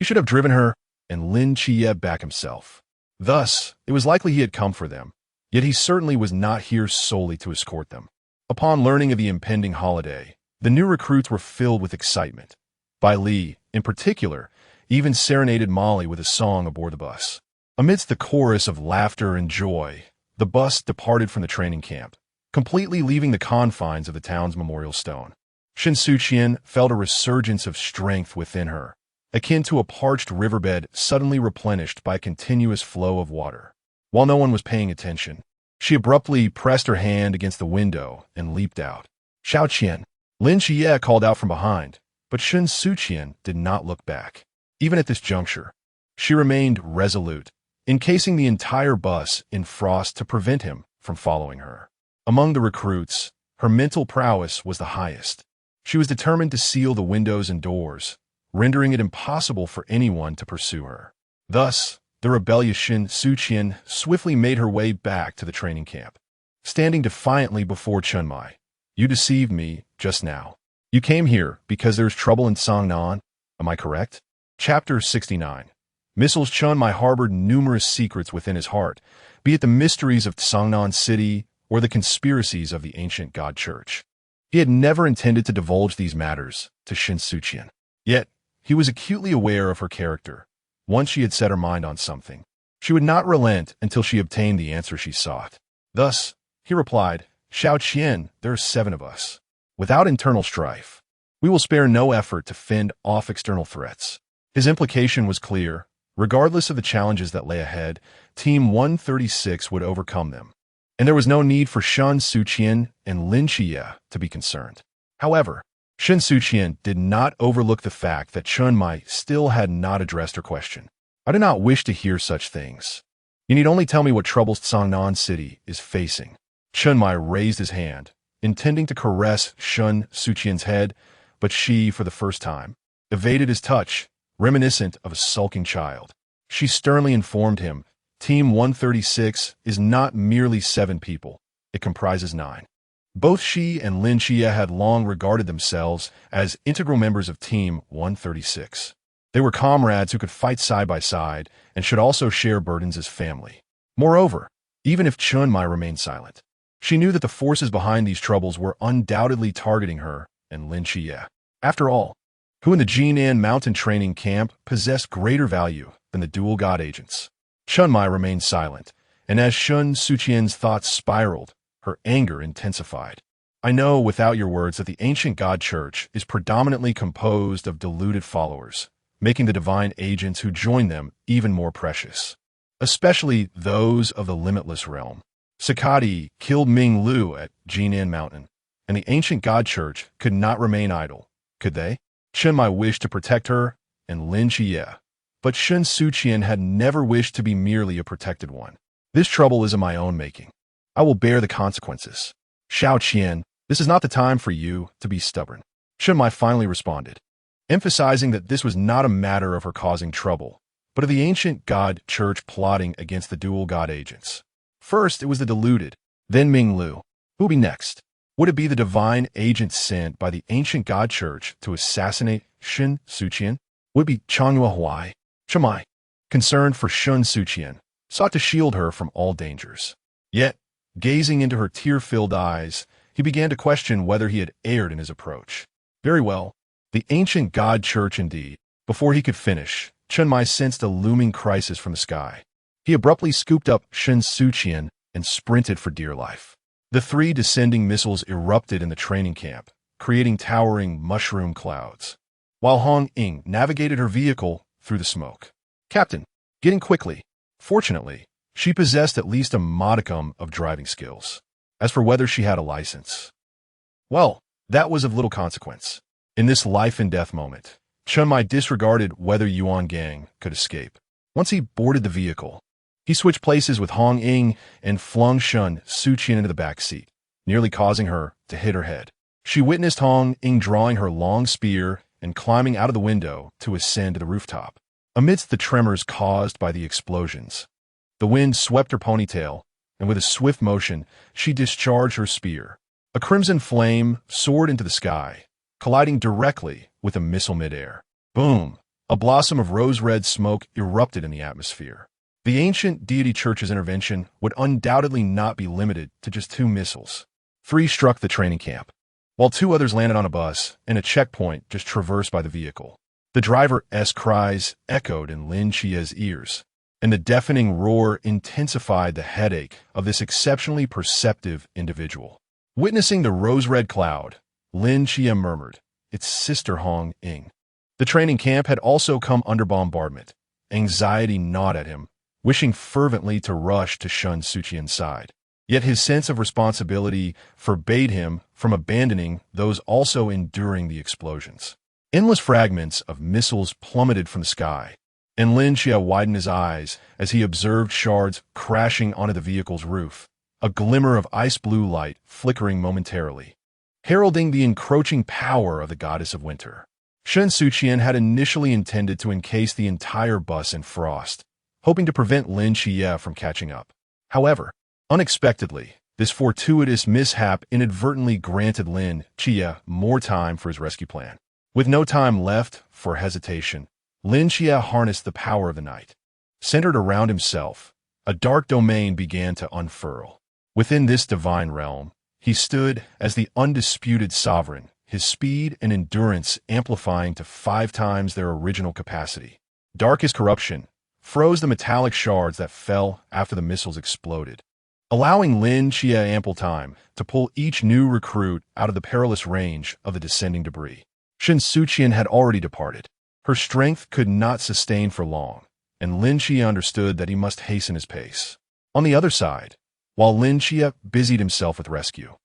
he should have driven her and Lin Qian back himself. Thus, it was likely he had come for them, yet he certainly was not here solely to escort them. Upon learning of the impending holiday, the new recruits were filled with excitement. Bai Li, in particular, even serenaded Molly with a song aboard the bus. Amidst the chorus of laughter and joy, the bus departed from the training camp, completely leaving the confines of the town's memorial stone. Shen Suqian felt a resurgence of strength within her, akin to a parched riverbed suddenly replenished by a continuous flow of water. While no one was paying attention, she abruptly pressed her hand against the window and leaped out. "Xiao Qian!" Lin Qian called out from behind, but Shen Suqian did not look back. Even at this juncture, she remained resolute, encasing the entire bus in frost to prevent him from following her. Among the recruits, her mental prowess was the highest. She was determined to seal the windows and doors, rendering it impossible for anyone to pursue her. Thus, the rebellious Shen Suqian swiftly made her way back to the training camp. Standing defiantly before Chun Mai, "You deceived me just now. You came here because there's trouble in Songnan, am I correct?" Chapter 69. Missiles Chun Mai harbored numerous secrets within his heart, be it the mysteries of Songnan City or the conspiracies of the ancient God Church. He had never intended to divulge these matters to Shen Suqian. Yet, he was acutely aware of her character. Once she had set her mind on something, she would not relent until she obtained the answer she sought. Thus, he replied, "Xiao Qian, there are 7 of us. Without internal strife, we will spare no effort to fend off external threats." His implication was clear. Regardless of the challenges that lay ahead, Team 136 would overcome them, and there was no need for Shen Suqian and Lin Qian to be concerned. However, Shen Suqian did not overlook the fact that Chun Mai still had not addressed her question. "I do not wish to hear such things. You need only tell me what troubles Songnan City is facing." Chun Mai raised his hand, intending to caress Shen Suqian's head, but she, for the first time, evaded his touch, reminiscent of a sulking child. She sternly informed him, "Team 136 is not merely 7 people. It comprises 9. Both she and Lin Qian had long regarded themselves as integral members of Team 136. They were comrades who could fight side by side and should also share burdens as family. Moreover, even if Chun Mai remained silent, she knew that the forces behind these troubles were undoubtedly targeting her and Lin Qian. After all, who in the Jinan mountain training camp possessed greater value than the dual god agents? Chun Mai remained silent, and as Shen Suqian's thoughts spiraled, her anger intensified. "I know without your words that the ancient God Church is predominantly composed of deluded followers, making the divine agents who join them even more precious, especially those of the limitless realm. Sakati killed Ming Lu at Jinan Mountain, and the ancient God Church could not remain idle, could they?" Chun Mai wished to protect her and Lin Qian, but Shen Suqian had never wished to be merely a protected one. "This trouble is of my own making. I will bear the consequences. Xiao Qian, this is not the time for you to be stubborn." Chun Mai finally responded, emphasizing that this was not a matter of her causing trouble, but of the ancient God Church plotting against the dual god agents. First, it was the deluded, then Ming Lu. Who would be next? Would it be the divine agent sent by the ancient God Church to assassinate Shen Suqian? Would it be Changhua Huai? Chun Mai, concerned for Shen Suqian, sought to shield her from all dangers. Yet, gazing into her tear-filled eyes, he began to question whether he had erred in his approach. Very well, the ancient God Church indeed. Before he could finish, Chun Mai sensed a looming crisis from the sky. He abruptly scooped up Shen Suqian and sprinted for dear life. The 3 descending missiles erupted in the training camp, creating towering mushroom clouds. while Hong Ying navigated her vehicle through the smoke. Captain, getting quickly. Fortunately, she possessed at least a modicum of driving skills. As for whether she had a license, well, that was of little consequence. In this life-and-death moment, Chen Mai disregarded whether Yuan Gang could escape. Once he boarded the vehicle, he switched places with Hong Ying and flung Shen Suqian into the back seat, nearly causing her to hit her head. She witnessed Hong Ying drawing her long spear and climbing out of the window to ascend to the rooftop. Amidst the tremors caused by the explosions, the wind swept her ponytail, and with a swift motion, she discharged her spear. A crimson flame soared into the sky, colliding directly with a missile midair. Boom! A blossom of rose-red smoke erupted in the atmosphere. The ancient deity church's intervention would undoubtedly not be limited to just 2 missiles. 3 struck the training camp, while 2 others landed on a bus and a checkpoint just traversed by the vehicle. The driver's cries echoed in Lin Chia's ears, and the deafening roar intensified the headache of this exceptionally perceptive individual. Witnessing the rose-red cloud, Lin Chia murmured, "It's Sister Hong Ying." The training camp had also come under bombardment. Anxiety gnawed at him, wishing fervently to rush to Shen Suqian's side. Yet his sense of responsibility forbade him from abandoning those also enduring the explosions. Endless fragments of missiles plummeted from the sky, and Lin Chia widened his eyes as he observed shards crashing onto the vehicle's roof, a glimmer of ice-blue light flickering momentarily, heralding the encroaching power of the goddess of winter. Shen Suqian had initially intended to encase the entire bus in frost, hoping to prevent Lin Chia from catching up. However, unexpectedly, this fortuitous mishap inadvertently granted Lin Chia more time for his rescue plan. With no time left for hesitation, Lin Chia harnessed the power of the night. Centered around himself, a dark domain began to unfurl. Within this divine realm, he stood as the undisputed sovereign, his speed and endurance amplifying to 5 times their original capacity. Dark as corruption froze the metallic shards that fell after the missiles exploded, allowing Lin Chia ample time to pull each new recruit out of the perilous range of the descending debris. Shen Suqian had already departed. Her strength could not sustain for long, and Lin Chia understood that he must hasten his pace. On the other side, while Lin Chia busied himself with rescue,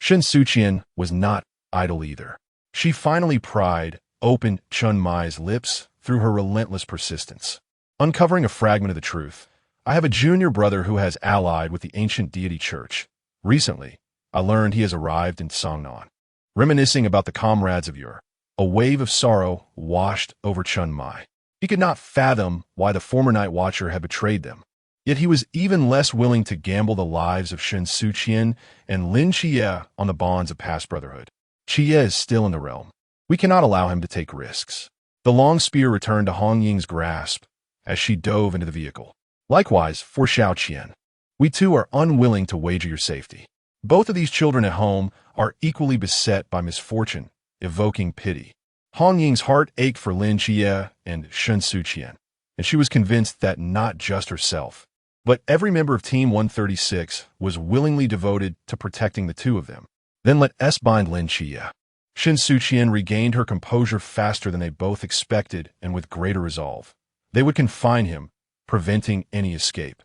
Shen Suqian was not idle either. She finally pried open Chen Mai's lips through her relentless persistence, uncovering a fragment of the truth. "I have a junior brother who has allied with the ancient deity church. Recently, I learned he has arrived in Songnan." Reminiscing about the comrades of yore, a wave of sorrow washed over Chen Mai. He could not fathom why the former Night Watcher had betrayed them. Yet he was even less willing to gamble the lives of Shen Suqian and Lin Chia on the bonds of past brotherhood. Chia is still in the realm. We cannot allow him to take risks. The long spear returned to Hong Ying's grasp as she dove into the vehicle. Likewise, for Xiao Qian. We too are unwilling to wager your safety. Both of these children at home are equally beset by misfortune, evoking pity. Hong Ying's heart ached for Lin Chia and Shen Suqian, and she was convinced that not just herself, but every member of Team 136 was willingly devoted to protecting the 2 of them. Then let us bind Lin Chia. Shen Suqian regained her composure faster than they both expected and with greater resolve. They would confine him, preventing any escape.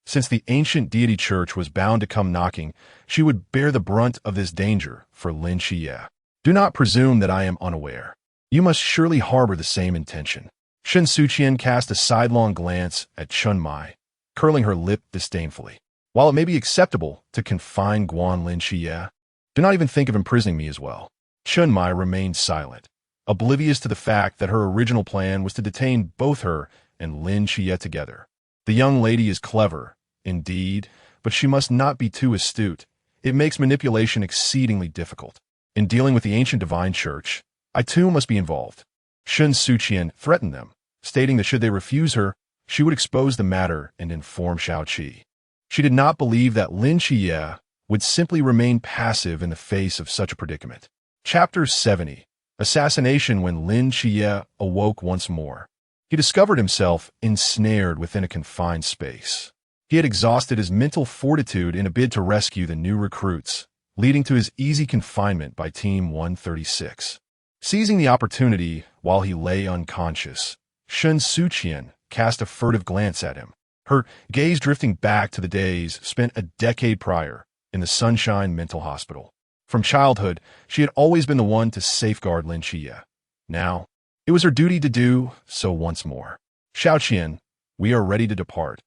Since the ancient deity church was bound to come knocking, she would bear the brunt of this danger for Lin Chia. Do not presume that I am unaware. You must surely harbor the same intention. Shen Suqian cast a sidelong glance at Chen Mai, curling her lip disdainfully. While it may be acceptable to confine Guan Lin Chia, do not even think of imprisoning me as well. Chen Mai remained silent, oblivious to the fact that her original plan was to detain both her and Lin Chia together. The young lady is clever, indeed, but she must not be too astute. It makes manipulation exceedingly difficult. In dealing with the ancient divine church, I too must be involved. Shen Suqian threatened them, stating that should they refuse her, she would expose the matter and inform Xiao Qi. She did not believe that Lin Chia would simply remain passive in the face of such a predicament. Chapter 70. Assassination. When Lin Chia awoke once more, he discovered himself ensnared within a confined space. He had exhausted his mental fortitude in a bid to rescue the new recruits, leading to his easy confinement by Team 136. Seizing the opportunity while he lay unconscious, Shen Suqian cast a furtive glance at him, her gaze drifting back to the days spent a decade prior in the Sunshine Mental Hospital. From childhood, she had always been the one to safeguard Lin Chia. Now, it was her duty to do so once more. Xiaoqian, we are ready to depart.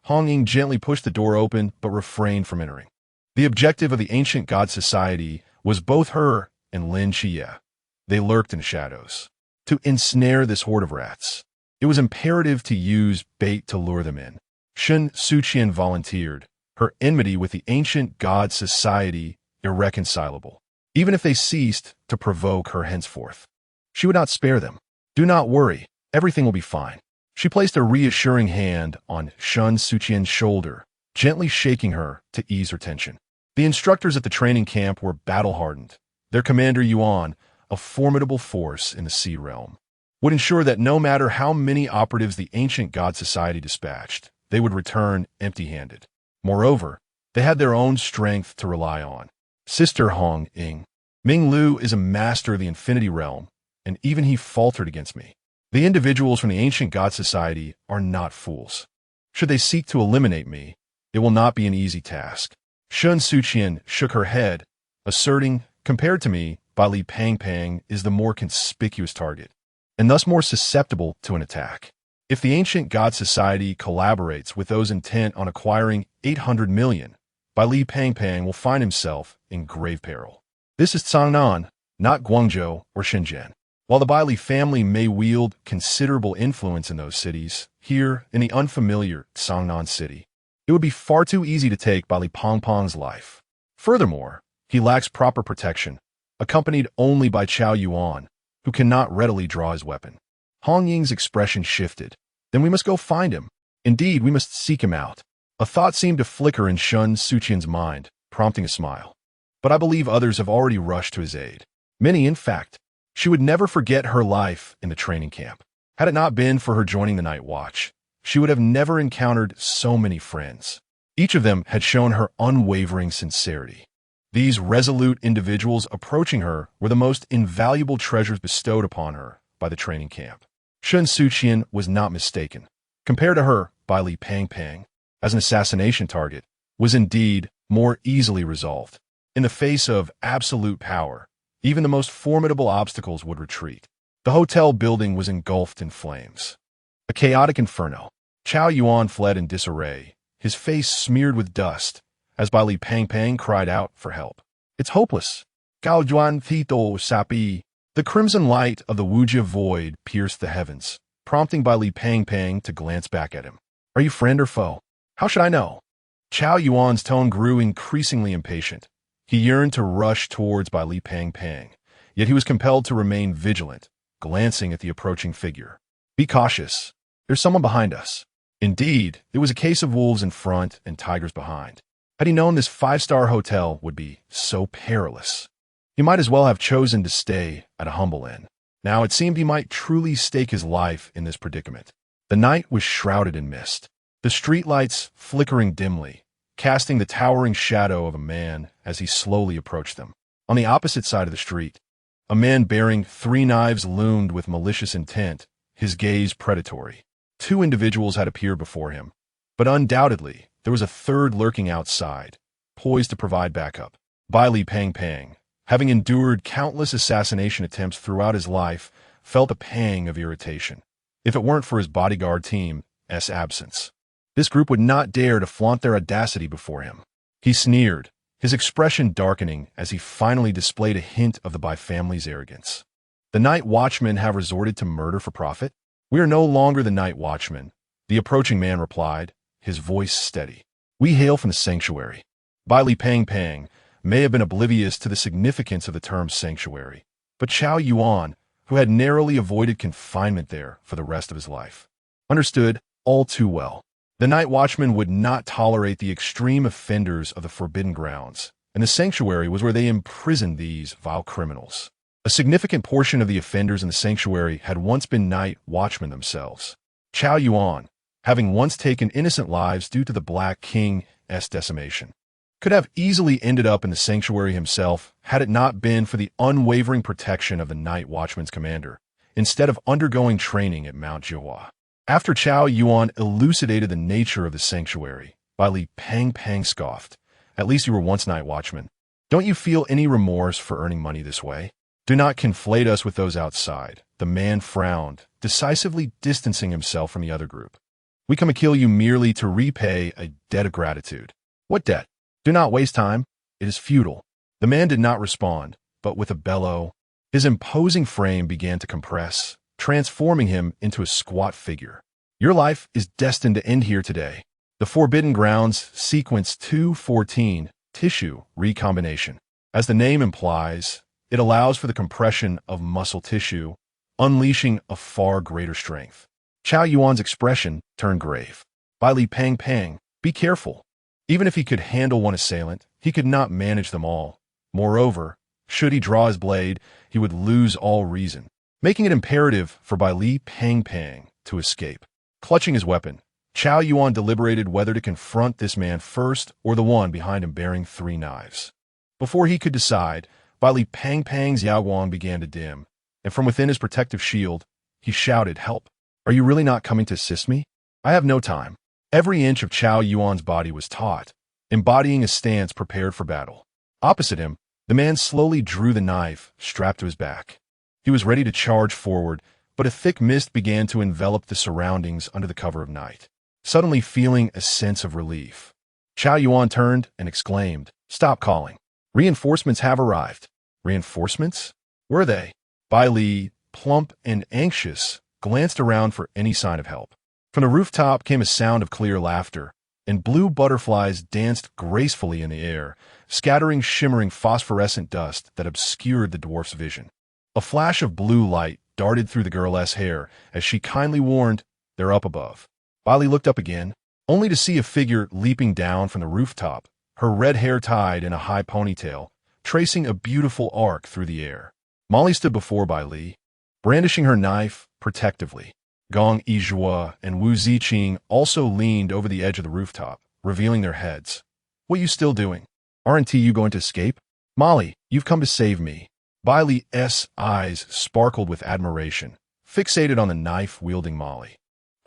Hong Ying gently pushed the door open but refrained from entering. The objective of the ancient god society was both her and Lin Chia. They lurked in the shadows. To ensnare this horde of rats, it was imperative to use bait to lure them in. Shen Suqian volunteered, her enmity with the ancient god society irreconcilable. Even if they ceased to provoke her henceforth, she would not spare them. Do not worry, everything will be fine. She placed a reassuring hand on Shen Suqian's shoulder, gently shaking her to ease her tension. The instructors at the training camp were battle-hardened. Their commander Yuan, a formidable force in the Sea Realm, would ensure that no matter how many operatives the ancient god society dispatched, they would return empty-handed. Moreover, they had their own strength to rely on. Sister Hong Ying. Ming Lu is a master of the Infinity Realm, and even he faltered against me. The individuals from the ancient god society are not fools. Should they seek to eliminate me, it will not be an easy task. Shen Suqian shook her head, asserting, compared to me, Bai Li Pang Pang is the more conspicuous target, and thus more susceptible to an attack. If the ancient god society collaborates with those intent on acquiring 800 million, Bai Li Pang Pang will find himself in grave peril. This is Changnan, not Guangzhou or Shenzhen. While the Bai Li family may wield considerable influence in those cities, here in the unfamiliar Changnan city, it would be far too easy to take Bai Li Pang Pang's life. Furthermore, he lacks proper protection, accompanied only by Chao Yuan, who cannot readily draw his weapon. Hong Ying's expression shifted. Then we must go find him. Indeed, we must seek him out. A thought seemed to flicker in Shen Suqian's mind, prompting a smile. But I believe others have already rushed to his aid. Many, in fact. She would never forget her life in the training camp. Had it not been for her joining the night watch, she would have never encountered so many friends. Each of them had shown her unwavering sincerity. These resolute individuals approaching her were the most invaluable treasures bestowed upon her by the training camp. Shen Suqian was not mistaken. Compared to her, Bai Li Pang Pang, as an assassination target, was indeed more easily resolved. In the face of absolute power, even the most formidable obstacles would retreat. The hotel building was engulfed in flames. A chaotic inferno. Chao Yuan fled in disarray, his face smeared with dust, as Bai Li Pang Pang cried out for help. It's hopeless. Gao Juan Thito Sapi. The crimson light of the Wujia void pierced the heavens, prompting Bai Li Pang Pang to glance back at him. Are you friend or foe? How should I know? Chao Yuan's tone grew increasingly impatient. He yearned to rush towards Bai Li Pang Pang, yet he was compelled to remain vigilant, glancing at the approaching figure. Be cautious. There's someone behind us. Indeed, it was a case of wolves in front and tigers behind. Had he known this five-star hotel would be so perilous, he might as well have chosen to stay at a humble inn. Now it seemed he might truly stake his life in this predicament. The night was shrouded in mist, the streetlights flickering dimly, casting the towering shadow of a man as he slowly approached them. On the opposite side of the street, a man bearing 3 knives loomed with malicious intent, his gaze predatory. 2 individuals had appeared before him, but undoubtedly there was a third lurking outside, poised to provide backup. Bai Li Pang Pang, having endured countless assassination attempts throughout his life, felt a pang of irritation. If it weren't for his bodyguard team's absence, this group would not dare to flaunt their audacity before him. He sneered, his expression darkening as he finally displayed a hint of the Bai family's arrogance. The night watchmen have resorted to murder for profit? We are no longer the night watchmen, the approaching man replied, his voice steady. We hail from the sanctuary. Bai Li Pang Pang may have been oblivious to the significance of the term sanctuary, but Chao Yuan, who had narrowly avoided confinement there for the rest of his life, understood all too well. The night watchmen would not tolerate the extreme offenders of the forbidden grounds, and the sanctuary was where they imprisoned these vile criminals. A significant portion of the offenders in the sanctuary had once been night watchmen themselves. Chao Yuan, having once taken innocent lives due to the Black King's decimation, could have easily ended up in the sanctuary himself had it not been for the unwavering protection of the Night Watchman's commander, instead of undergoing training at Mount Jiahua. After Chao Yuan elucidated the nature of the sanctuary, Bai Li Pang scoffed. At least you were once Night Watchman. Don't you feel any remorse for earning money this way? Do not conflate us with those outside. The man frowned, decisively distancing himself from the other group. We come to kill you merely to repay a debt of gratitude. What debt? Do not waste time. It is futile. The man did not respond, but with a bellow, his imposing frame began to compress, transforming him into a squat figure. Your life is destined to end here today. The Forbidden Grounds, Sequence 214, Tissue Recombination. As the name implies, it allows for the compression of muscle tissue, unleashing a far greater strength. Chao Yuan's expression turned grave. Bai Li Pang, be careful. Even if he could handle one assailant, he could not manage them all. Moreover, should he draw his blade, he would lose all reason, making it imperative for Bai Li Pang to escape. Clutching his weapon, Chao Yuan deliberated whether to confront this man first or the one behind him bearing 3 knives. Before he could decide, Bai Li Pang's Yaoguang began to dim, and from within his protective shield, he shouted, "Help! Are you really not coming to assist me? I have no time." Every inch of Chao Yuan's body was taut, embodying a stance prepared for battle. Opposite him, the man slowly drew the knife, strapped to his back. He was ready to charge forward, but a thick mist began to envelop the surroundings under the cover of night. Suddenly feeling a sense of relief, Chao Yuan turned and exclaimed, "Stop calling. Reinforcements have arrived." Reinforcements? Where are they? Bai Li, plump and anxious, glanced around for any sign of help. From the rooftop came a sound of clear laughter, and blue butterflies danced gracefully in the air, scattering shimmering phosphorescent dust that obscured the dwarf's vision. A flash of blue light darted through the girl's hair as she kindly warned, "They're up above." Bai Li looked up again, only to see a figure leaping down from the rooftop, her red hair tied in a high ponytail, tracing a beautiful arc through the air. Molly stood before Bai Li, brandishing her knife protectively. Gong Yizhua and Wu Ziqing also leaned over the edge of the rooftop, revealing their heads. "What you still doing? Aren't you going to escape?" "Molly, you've come to save me." Bai Li's eyes sparkled with admiration, fixated on the knife-wielding Molly.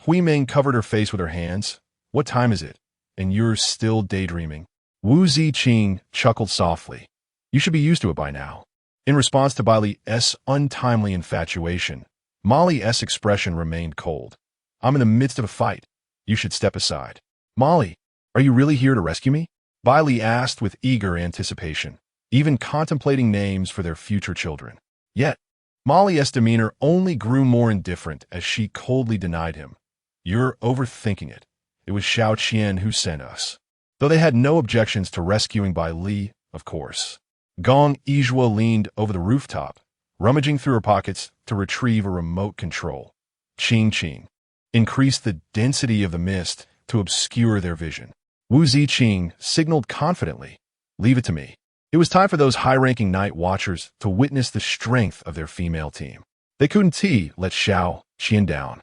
Hui Ming covered her face with her hands. "What time is it? And you're still daydreaming?" Wu Ziqing chuckled softly. "You should be used to it by now." In response to Bai Li's untimely infatuation, Molly's expression remained cold. "I'm in the midst of a fight. You should step aside." "Molly, are you really here to rescue me?" Bai Li asked with eager anticipation, even contemplating names for their future children. Yet, Molly's demeanor only grew more indifferent as she coldly denied him. "You're overthinking it. It was Xiao Qian who sent us." Though they had no objections to rescuing Bai Li, of course. Gong Yizhua leaned over the rooftop, rummaging through her pockets to retrieve a remote control. Ching increased the density of the mist to obscure their vision. Wu Ziqing signaled confidently, "Leave it to me." It was time for those high-ranking night watchers to witness the strength of their female team. They couldn't let Xiao Qian down.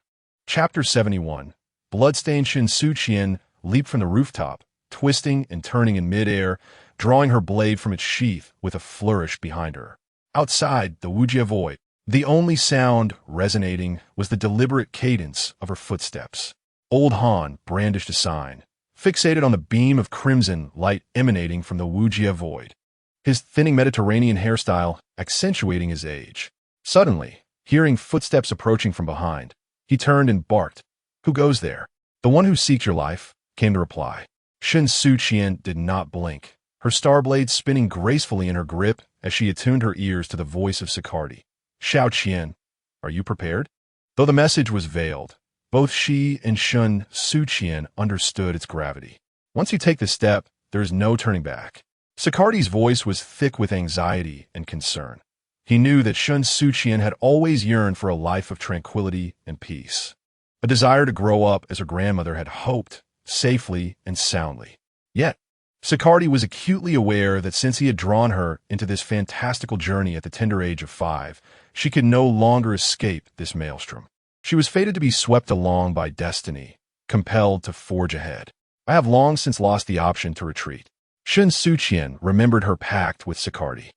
Chapter 71. Bloodstained Shen Suqian leaped from the rooftop, twisting and turning in midair, drawing her blade from its sheath with a flourish behind her. Outside the Wujie void, the only sound resonating was the deliberate cadence of her footsteps. Old Han brandished a sign, fixated on the beam of crimson light emanating from the Wujie void, his thinning Mediterranean hairstyle accentuating his age. Suddenly, hearing footsteps approaching from behind, he turned and barked, "Who goes there?" "The one who seeks your life," came the reply. Shen Suqian did not blink, her star blade spinning gracefully in her grip as she attuned her ears to the voice of Sicardi. "Xiao Qian, are you prepared?" Though the message was veiled, both she and Shen Suqian understood its gravity. Once you take the step, there is no turning back. Sicardi's voice was thick with anxiety and concern. He knew that Shen Suqian had always yearned for a life of tranquility and peace, a desire to grow up as her grandmother had hoped, safely and soundly. Yet, Sicardi was acutely aware that since he had drawn her into this fantastical journey at the tender age of 5, she could no longer escape this maelstrom. She was fated to be swept along by destiny, compelled to forge ahead. "I have long since lost the option to retreat." Shen Suqian remembered her pact with Sicardi.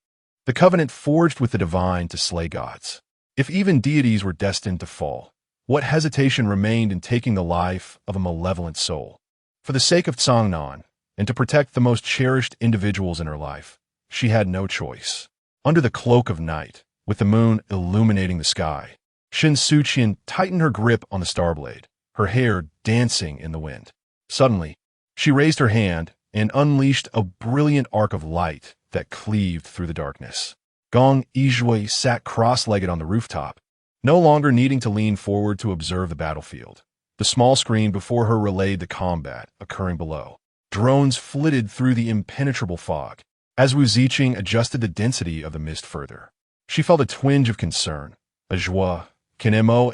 the covenant forged with the divine to slay gods. If even deities were destined to fall, what hesitation remained in taking the life of a malevolent soul? For the sake of Tsangnan, and to protect the most cherished individuals in her life, she had no choice. Under the cloak of night, with the moon illuminating the sky, Shen Suqian tightened her grip on the starblade, her hair dancing in the wind. Suddenly, she raised her hand and unleashed a brilliant arc of light that cleaved through the darkness. Gong Yizhui sat cross-legged on the rooftop, no longer needing to lean forward to observe the battlefield. The small screen before her relayed the combat occurring below. Drones flitted through the impenetrable fog. As Wu Ziqing adjusted the density of the mist further, she felt a twinge of concern. A joie. Can Mo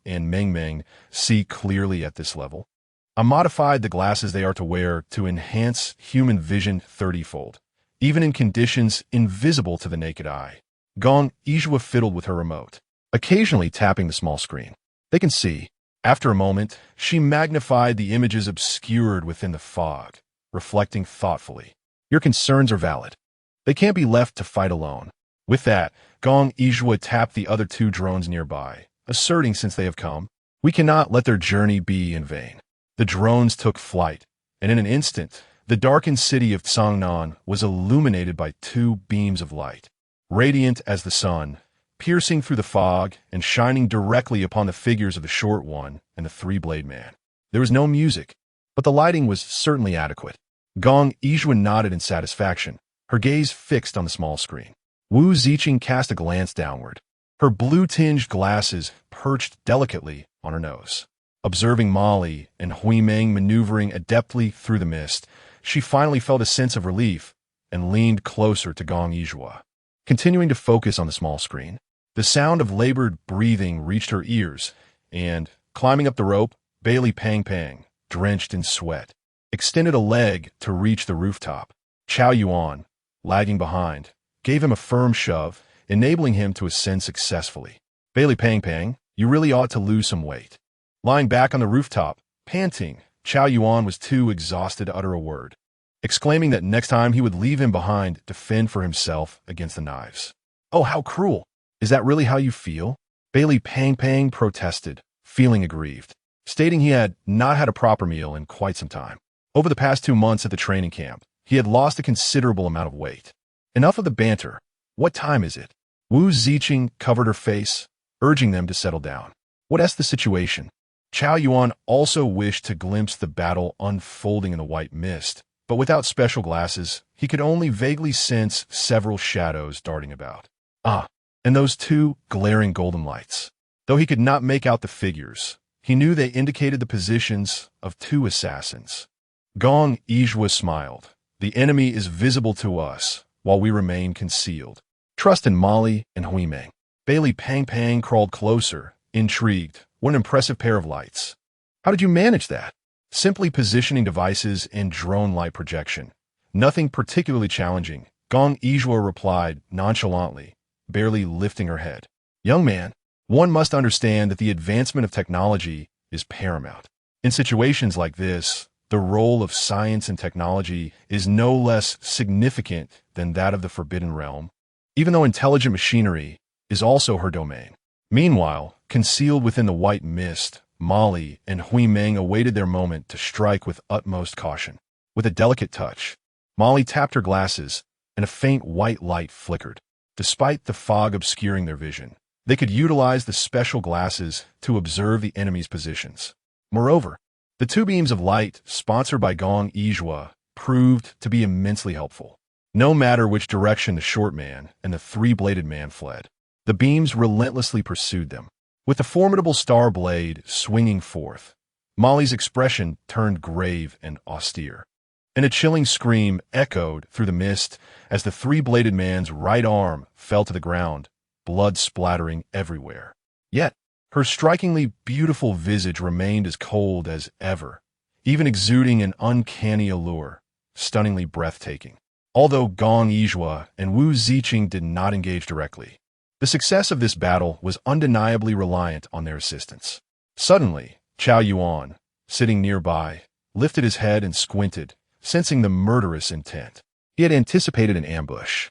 and Meng see clearly at this level? I modified the glasses they are to wear to enhance human vision 30-fold, even in conditions invisible to the naked eye. Gong Yizhui fiddled with her remote, occasionally tapping the small screen. They can see. After a moment, she magnified the images obscured within the fog, reflecting thoughtfully. Your concerns are valid. They can't be left to fight alone. With that, Gong Yizhui tapped the other two drones nearby, asserting since they have come, we cannot let their journey be in vain. The drones took flight, and in an instant, the darkened city of Tsangnan was illuminated by two beams of light, radiant as the sun, piercing through the fog and shining directly upon the figures of the short one and the three-blade man. There was no music, but the lighting was certainly adequate. Gong Yizhui nodded in satisfaction, her gaze fixed on the small screen. Wu Ziqing cast a glance downward, her blue-tinged glasses perched delicately on her nose. Observing Molly and Huimeng maneuvering adeptly through the mist, she finally felt a sense of relief and leaned closer to Gong Yizhui. Continuing to focus on the small screen, the sound of labored breathing reached her ears, and, climbing up the rope, Bailey Pang, drenched in sweat, extended a leg to reach the rooftop. Chao Yuan, lagging behind, gave him a firm shove, enabling him to ascend successfully. Bailey Pang, you really ought to lose some weight. Lying back on the rooftop, panting, Chao Yuan was too exhausted to utter a word, exclaiming that next time he would leave him behind to fend for himself against the knives. Oh, how cruel! Is that really how you feel? Bailey Pang protested, feeling aggrieved, stating he had not had a proper meal in quite some time. Over the past 2 months at the training camp, he had lost a considerable amount of weight. Enough of the banter. What time is it? Wu Ziqing covered her face, urging them to settle down. What's the situation? Chao Yuan also wished to glimpse the battle unfolding in the white mist, but without special glasses, he could only vaguely sense several shadows darting about. And those two glaring golden lights. Though he could not make out the figures, he knew they indicated the positions of 2 assassins. Gong Yizhui smiled. The enemy is visible to us, while we remain concealed. Trust in Molly and Huimeng. Bailey Pang crawled closer, intrigued. What an impressive pair of lights. How did you manage that? Simply positioning devices and drone light projection. Nothing particularly challenging, Gong Yizhui replied nonchalantly, barely lifting her head. Young man, one must understand that the advancement of technology is paramount. In situations like this, the role of science and technology is no less significant than that of the Forbidden Realm, even though intelligent machinery is also her domain. Meanwhile, concealed within the white mist, Molly and Huimeng awaited their moment to strike with utmost caution. With a delicate touch, Molly tapped her glasses, and a faint white light flickered. Despite the fog obscuring their vision, they could utilize the special glasses to observe the enemy's positions. Moreover, the 2 beams of light, sponsored by Gong Yizhui, proved to be immensely helpful. No matter which direction the short man and the three-bladed man fled, the beams relentlessly pursued them. With the formidable star blade swinging forth, Molly's expression turned grave and austere, and a chilling scream echoed through the mist as the three-bladed man's right arm fell to the ground, blood splattering everywhere. Yet, her strikingly beautiful visage remained as cold as ever, even exuding an uncanny allure, stunningly breathtaking. Although Gong Yizhui and Wu Ziqing did not engage directly, the success of this battle was undeniably reliant on their assistance. Suddenly, Chao Yuan, sitting nearby, lifted his head and squinted, sensing the murderous intent. He had anticipated an ambush.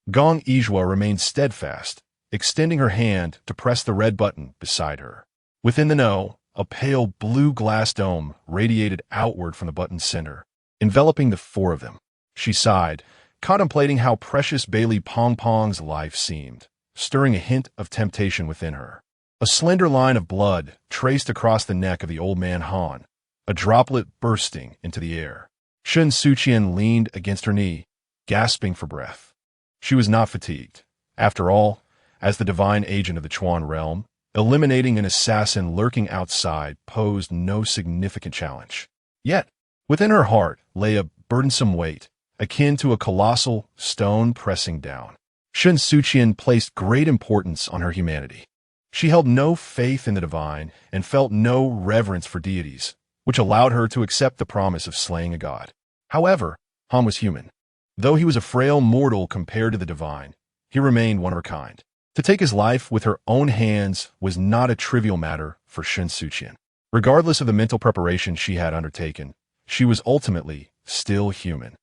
Gong Yizhua remained steadfast, extending her hand to press the red button beside her. Within the no, a pale blue glass dome radiated outward from the button's center, enveloping the four of them. She sighed, contemplating how precious Bailey Pong Pong's life seemed, stirring a hint of temptation within her. A slender line of blood traced across the neck of the old man Han, a droplet bursting into the air. Shen Suqian leaned against her knee, gasping for breath. She was not fatigued. After all, as the divine agent of the Chuan realm, eliminating an assassin lurking outside posed no significant challenge. Yet, within her heart lay a burdensome weight, akin to a colossal stone pressing down. Shen Suqian placed great importance on her humanity. She held no faith in the divine and felt no reverence for deities, which allowed her to accept the promise of slaying a god. However, Han was human. Though he was a frail mortal compared to the divine, he remained one of her kind. To take his life with her own hands was not a trivial matter for Shen Suqian. Regardless of the mental preparation she had undertaken, she was ultimately still human.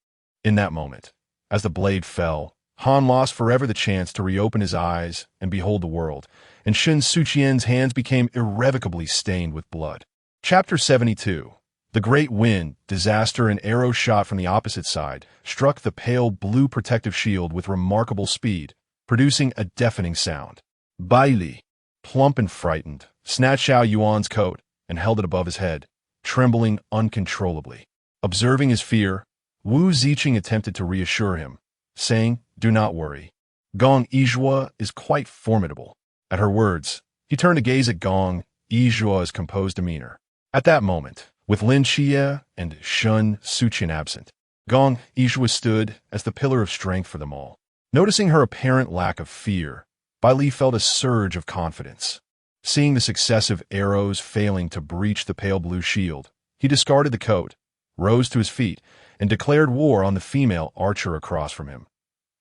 In that moment, as the blade fell, Han lost forever the chance to reopen his eyes and behold the world, and Shen Suqian's hands became irrevocably stained with blood. Chapter 72. The great wind, disaster, and arrow shot from the opposite side struck the pale blue protective shield with remarkable speed, producing a deafening sound. Bai Li, plump and frightened, snatched Xiao Yuan's coat and held it above his head, trembling uncontrollably. Observing his fear, Wu Ziqing attempted to reassure him, saying, "Do not worry. Gong Yizhua is quite formidable." At her words, he turned to gaze at Gong Yizhua's composed demeanor. At that moment, with Lin Xie and Shen Suqian absent, Gong Yizhua stood as the pillar of strength for them all. Noticing her apparent lack of fear, Bai Li felt a surge of confidence. Seeing the successive arrows failing to breach the pale blue shield, he discarded the coat, rose to his feet, and declared war on the female archer across from him.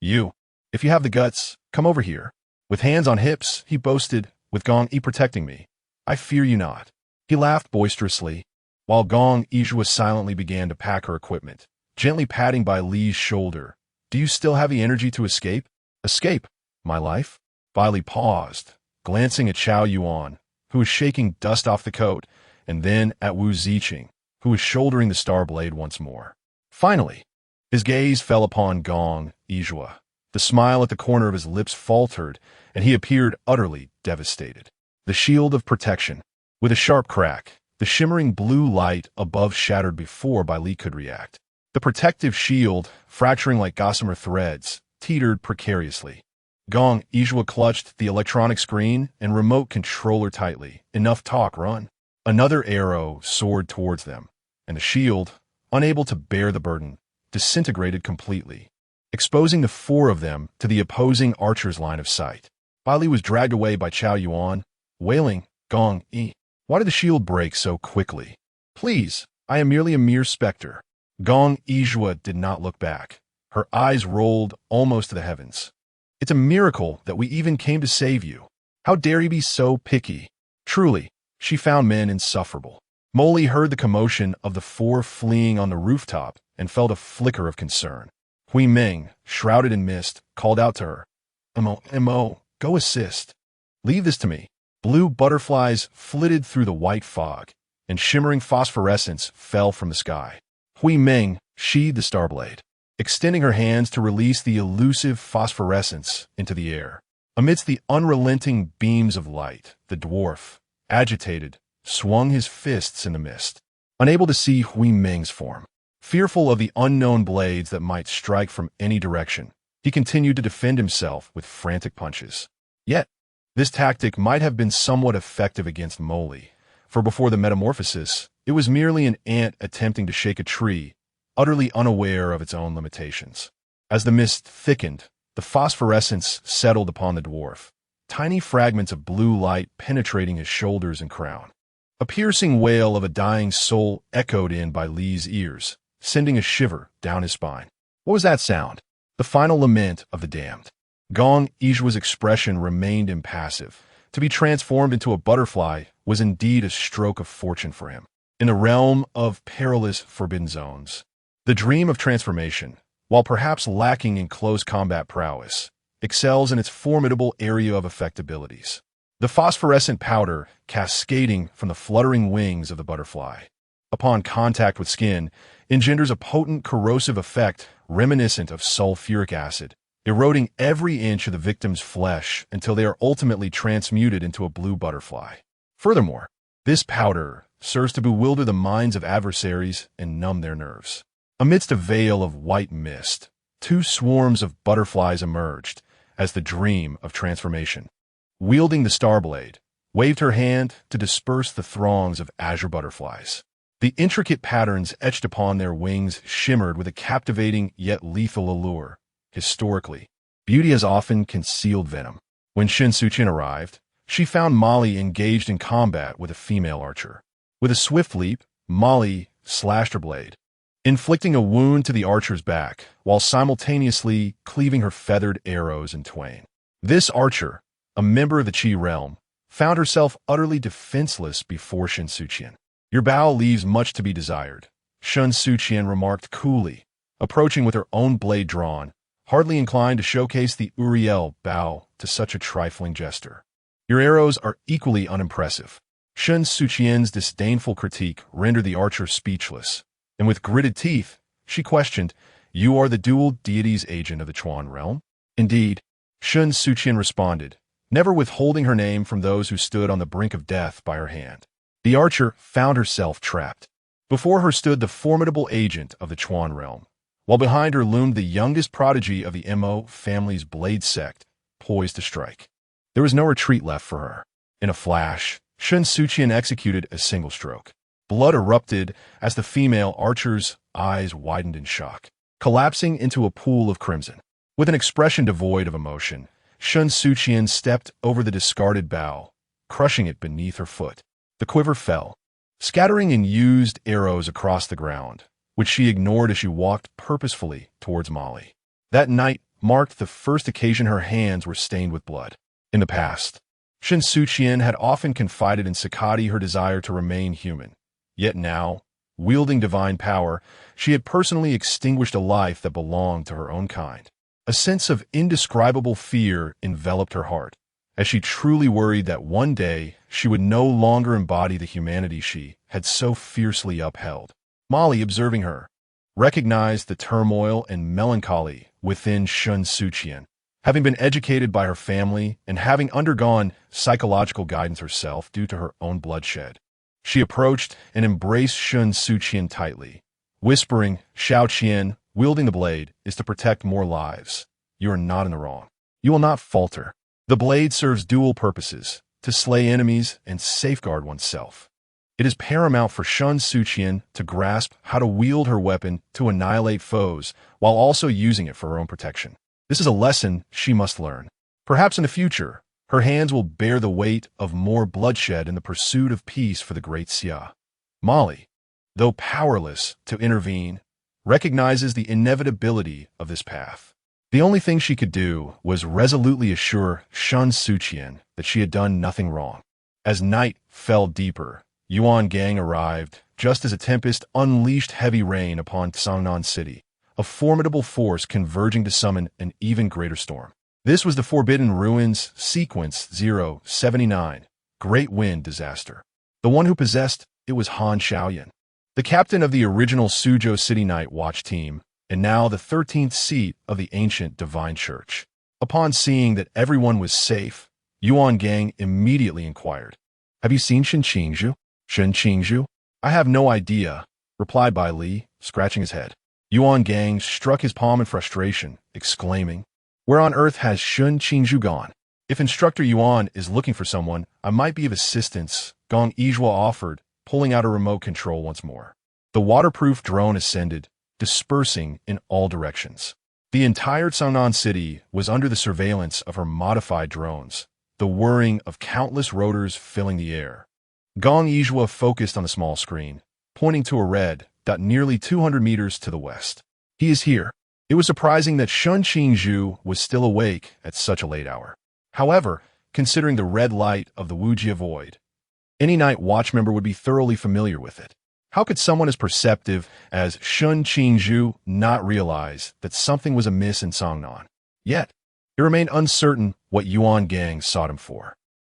"You, if you have the guts, come over here." With hands on hips, he boasted, "With Gong Yi protecting me, I fear you not." He laughed boisterously, while Gong Yizhua silently began to pack her equipment, gently patting Bai Li's shoulder. "Do you still have the energy to escape?" "Escape, my life?" Bai Li paused, glancing at Xiao Yuan, who was shaking dust off the coat, and then at Wu Ziqing, who was shouldering the star blade once more. Finally, his gaze fell upon Gong Yizhua. The smile at the corner of his lips faltered, and he appeared utterly devastated. The shield of protection. With a sharp crack, the shimmering blue light above shattered before Bai Li could react. The protective shield, fracturing like gossamer threads, teetered precariously. Gong Yizhua clutched the electronic screen and remote controller tightly. "Enough talk, run." Another arrow soared towards them, and the shield, unable to bear the burden, disintegrated completely, exposing the four of them to the opposing archer's line of sight. Bai Li was dragged away by Xiao Yuan, wailing, "Gong Yi, why did the shield break so quickly? Please, I am merely a mere specter." Gong Yizhua did not look back. Her eyes rolled almost to the heavens. "It's a miracle that we even came to save you. How dare you be so picky?" Truly, she found men insufferable. Molly heard the commotion of the four fleeing on the rooftop and felt a flicker of concern. Hui Meng, shrouded in mist, called out to her, "Mo, go assist. Leave this to me." Blue butterflies flitted through the white fog, and shimmering phosphorescence fell from the sky. Hui Meng sheathed the star blade, extending her hands to release the elusive phosphorescence into the air. Amidst the unrelenting beams of light, the dwarf, agitated, swung his fists in the mist, unable to see Hui Meng's form. Fearful of the unknown blades that might strike from any direction, he continued to defend himself with frantic punches. Yet, this tactic might have been somewhat effective against Molly, for before the metamorphosis, it was merely an ant attempting to shake a tree, utterly unaware of its own limitations. As the mist thickened, the phosphorescence settled upon the dwarf, tiny fragments of blue light penetrating his shoulders and crown. A piercing wail of a dying soul echoed in by Li's ears, sending a shiver down his spine. What was that sound? The final lament of the damned. Gong Yizhua's expression remained impassive. To be transformed into a butterfly was indeed a stroke of fortune for him. In the realm of perilous forbidden zones, the dream of transformation, while perhaps lacking in close combat prowess, excels in its formidable area of effectabilities. The phosphorescent powder cascading from the fluttering wings of the butterfly, upon contact with skin, engenders a potent corrosive effect reminiscent of sulfuric acid, eroding every inch of the victim's flesh until they are ultimately transmuted into a blue butterfly. Furthermore, this powder serves to bewilder the minds of adversaries and numb their nerves. Amidst a veil of white mist, two swarms of butterflies emerged as the dream of transformation. Wielding the star blade, waved her hand to disperse the throngs of azure butterflies. The intricate patterns etched upon their wings shimmered with a captivating yet lethal allure. Historically, beauty has often concealed venom. When Shen Suqian arrived, she found Molly engaged in combat with a female archer. With a swift leap, Molly slashed her blade, inflicting a wound to the archer's back while simultaneously cleaving her feathered arrows in twain. This archer, a member of the Qi realm, found herself utterly defenseless before Shen Suqian. "Your bow leaves much to be desired," Shen Suqian remarked coolly, approaching with her own blade drawn, hardly inclined to showcase the Uriel bow to such a trifling gesture. "Your arrows are equally unimpressive." Shen Suqian's disdainful critique rendered the archer speechless, and with gritted teeth, she questioned, "You are the dual deity's agent of the Chuan realm?" "Indeed," Shen Suqian responded, never withholding her name from those who stood on the brink of death by her hand. The archer found herself trapped. Before her stood the formidable agent of the Chuan realm, while behind her loomed the youngest prodigy of the Mo family's blade sect, poised to strike. There was no retreat left for her. In a flash, Shen Suqian executed a single stroke. Blood erupted as the female archer's eyes widened in shock, collapsing into a pool of crimson. With an expression devoid of emotion, Shen Suqian stepped over the discarded bow, crushing it beneath her foot. The quiver fell, scattering in used arrows across the ground, which she ignored as she walked purposefully towards Molly. That night marked the first occasion her hands were stained with blood. In the past, Shen Suqian had often confided in Sakati her desire to remain human. Yet now, wielding divine power, she had personally extinguished a life that belonged to her own kind. A sense of indescribable fear enveloped her heart, as she truly worried that one day she would no longer embody the humanity she had so fiercely upheld. Molly, observing her, recognized the turmoil and melancholy within Shen Suqian. Having been educated by her family and having undergone psychological guidance herself due to her own bloodshed, she approached and embraced Shen Suqian tightly, whispering, "Shao Qian, wielding the blade is to protect more lives. You are not in the wrong. You will not falter. The blade serves dual purposes, to slay enemies and safeguard oneself. It is paramount for Shen Suqian to grasp how to wield her weapon to annihilate foes while also using it for her own protection. This is a lesson she must learn. Perhaps in the future, her hands will bear the weight of more bloodshed in the pursuit of peace for the great Xia." Molly, though powerless to intervene, recognizes the inevitability of this path. The only thing she could do was resolutely assure Shen Suqian that she had done nothing wrong. As night fell deeper, Yuan Gang arrived just as a tempest unleashed heavy rain upon Xiangnan City, a formidable force converging to summon an even greater storm. This was the Forbidden Ruins Sequence 079, Great Wind Disaster. The one who possessed it was Han Xiaoyan, the captain of the original Suzhou City Night Watch team, and now the 13th seat of the ancient Divine Church. Upon seeing that everyone was safe, Yuan Gang immediately inquired, "Have you seen Shen Qingzhu?" "Shen Qingzhu? I have no idea," replied Bai Li, scratching his head. Yuan Gang struck his palm in frustration, exclaiming, "Where on earth has Shen Qingzhu gone? If Instructor Yuan is looking for someone, I might be of assistance," Gong Yizhua offered, pulling out a remote control once more. The waterproof drone ascended, dispersing in all directions. The entire Xiangnan city was under the surveillance of her modified drones, the whirring of countless rotors filling the air. Gong Yizhua focused on the small screen, pointing to a red dot nearly 200 meters to the west. "He is here." It was surprising that Shen Qingzhu was still awake at such a late hour. However, considering the red light of the Wujia Void, any night watch member would be thoroughly familiar with it. How could someone as perceptive as Shen Qingzhu not realize that something was amiss in Xiangnan? Yet, He remained uncertain what Yuan gang sought him for.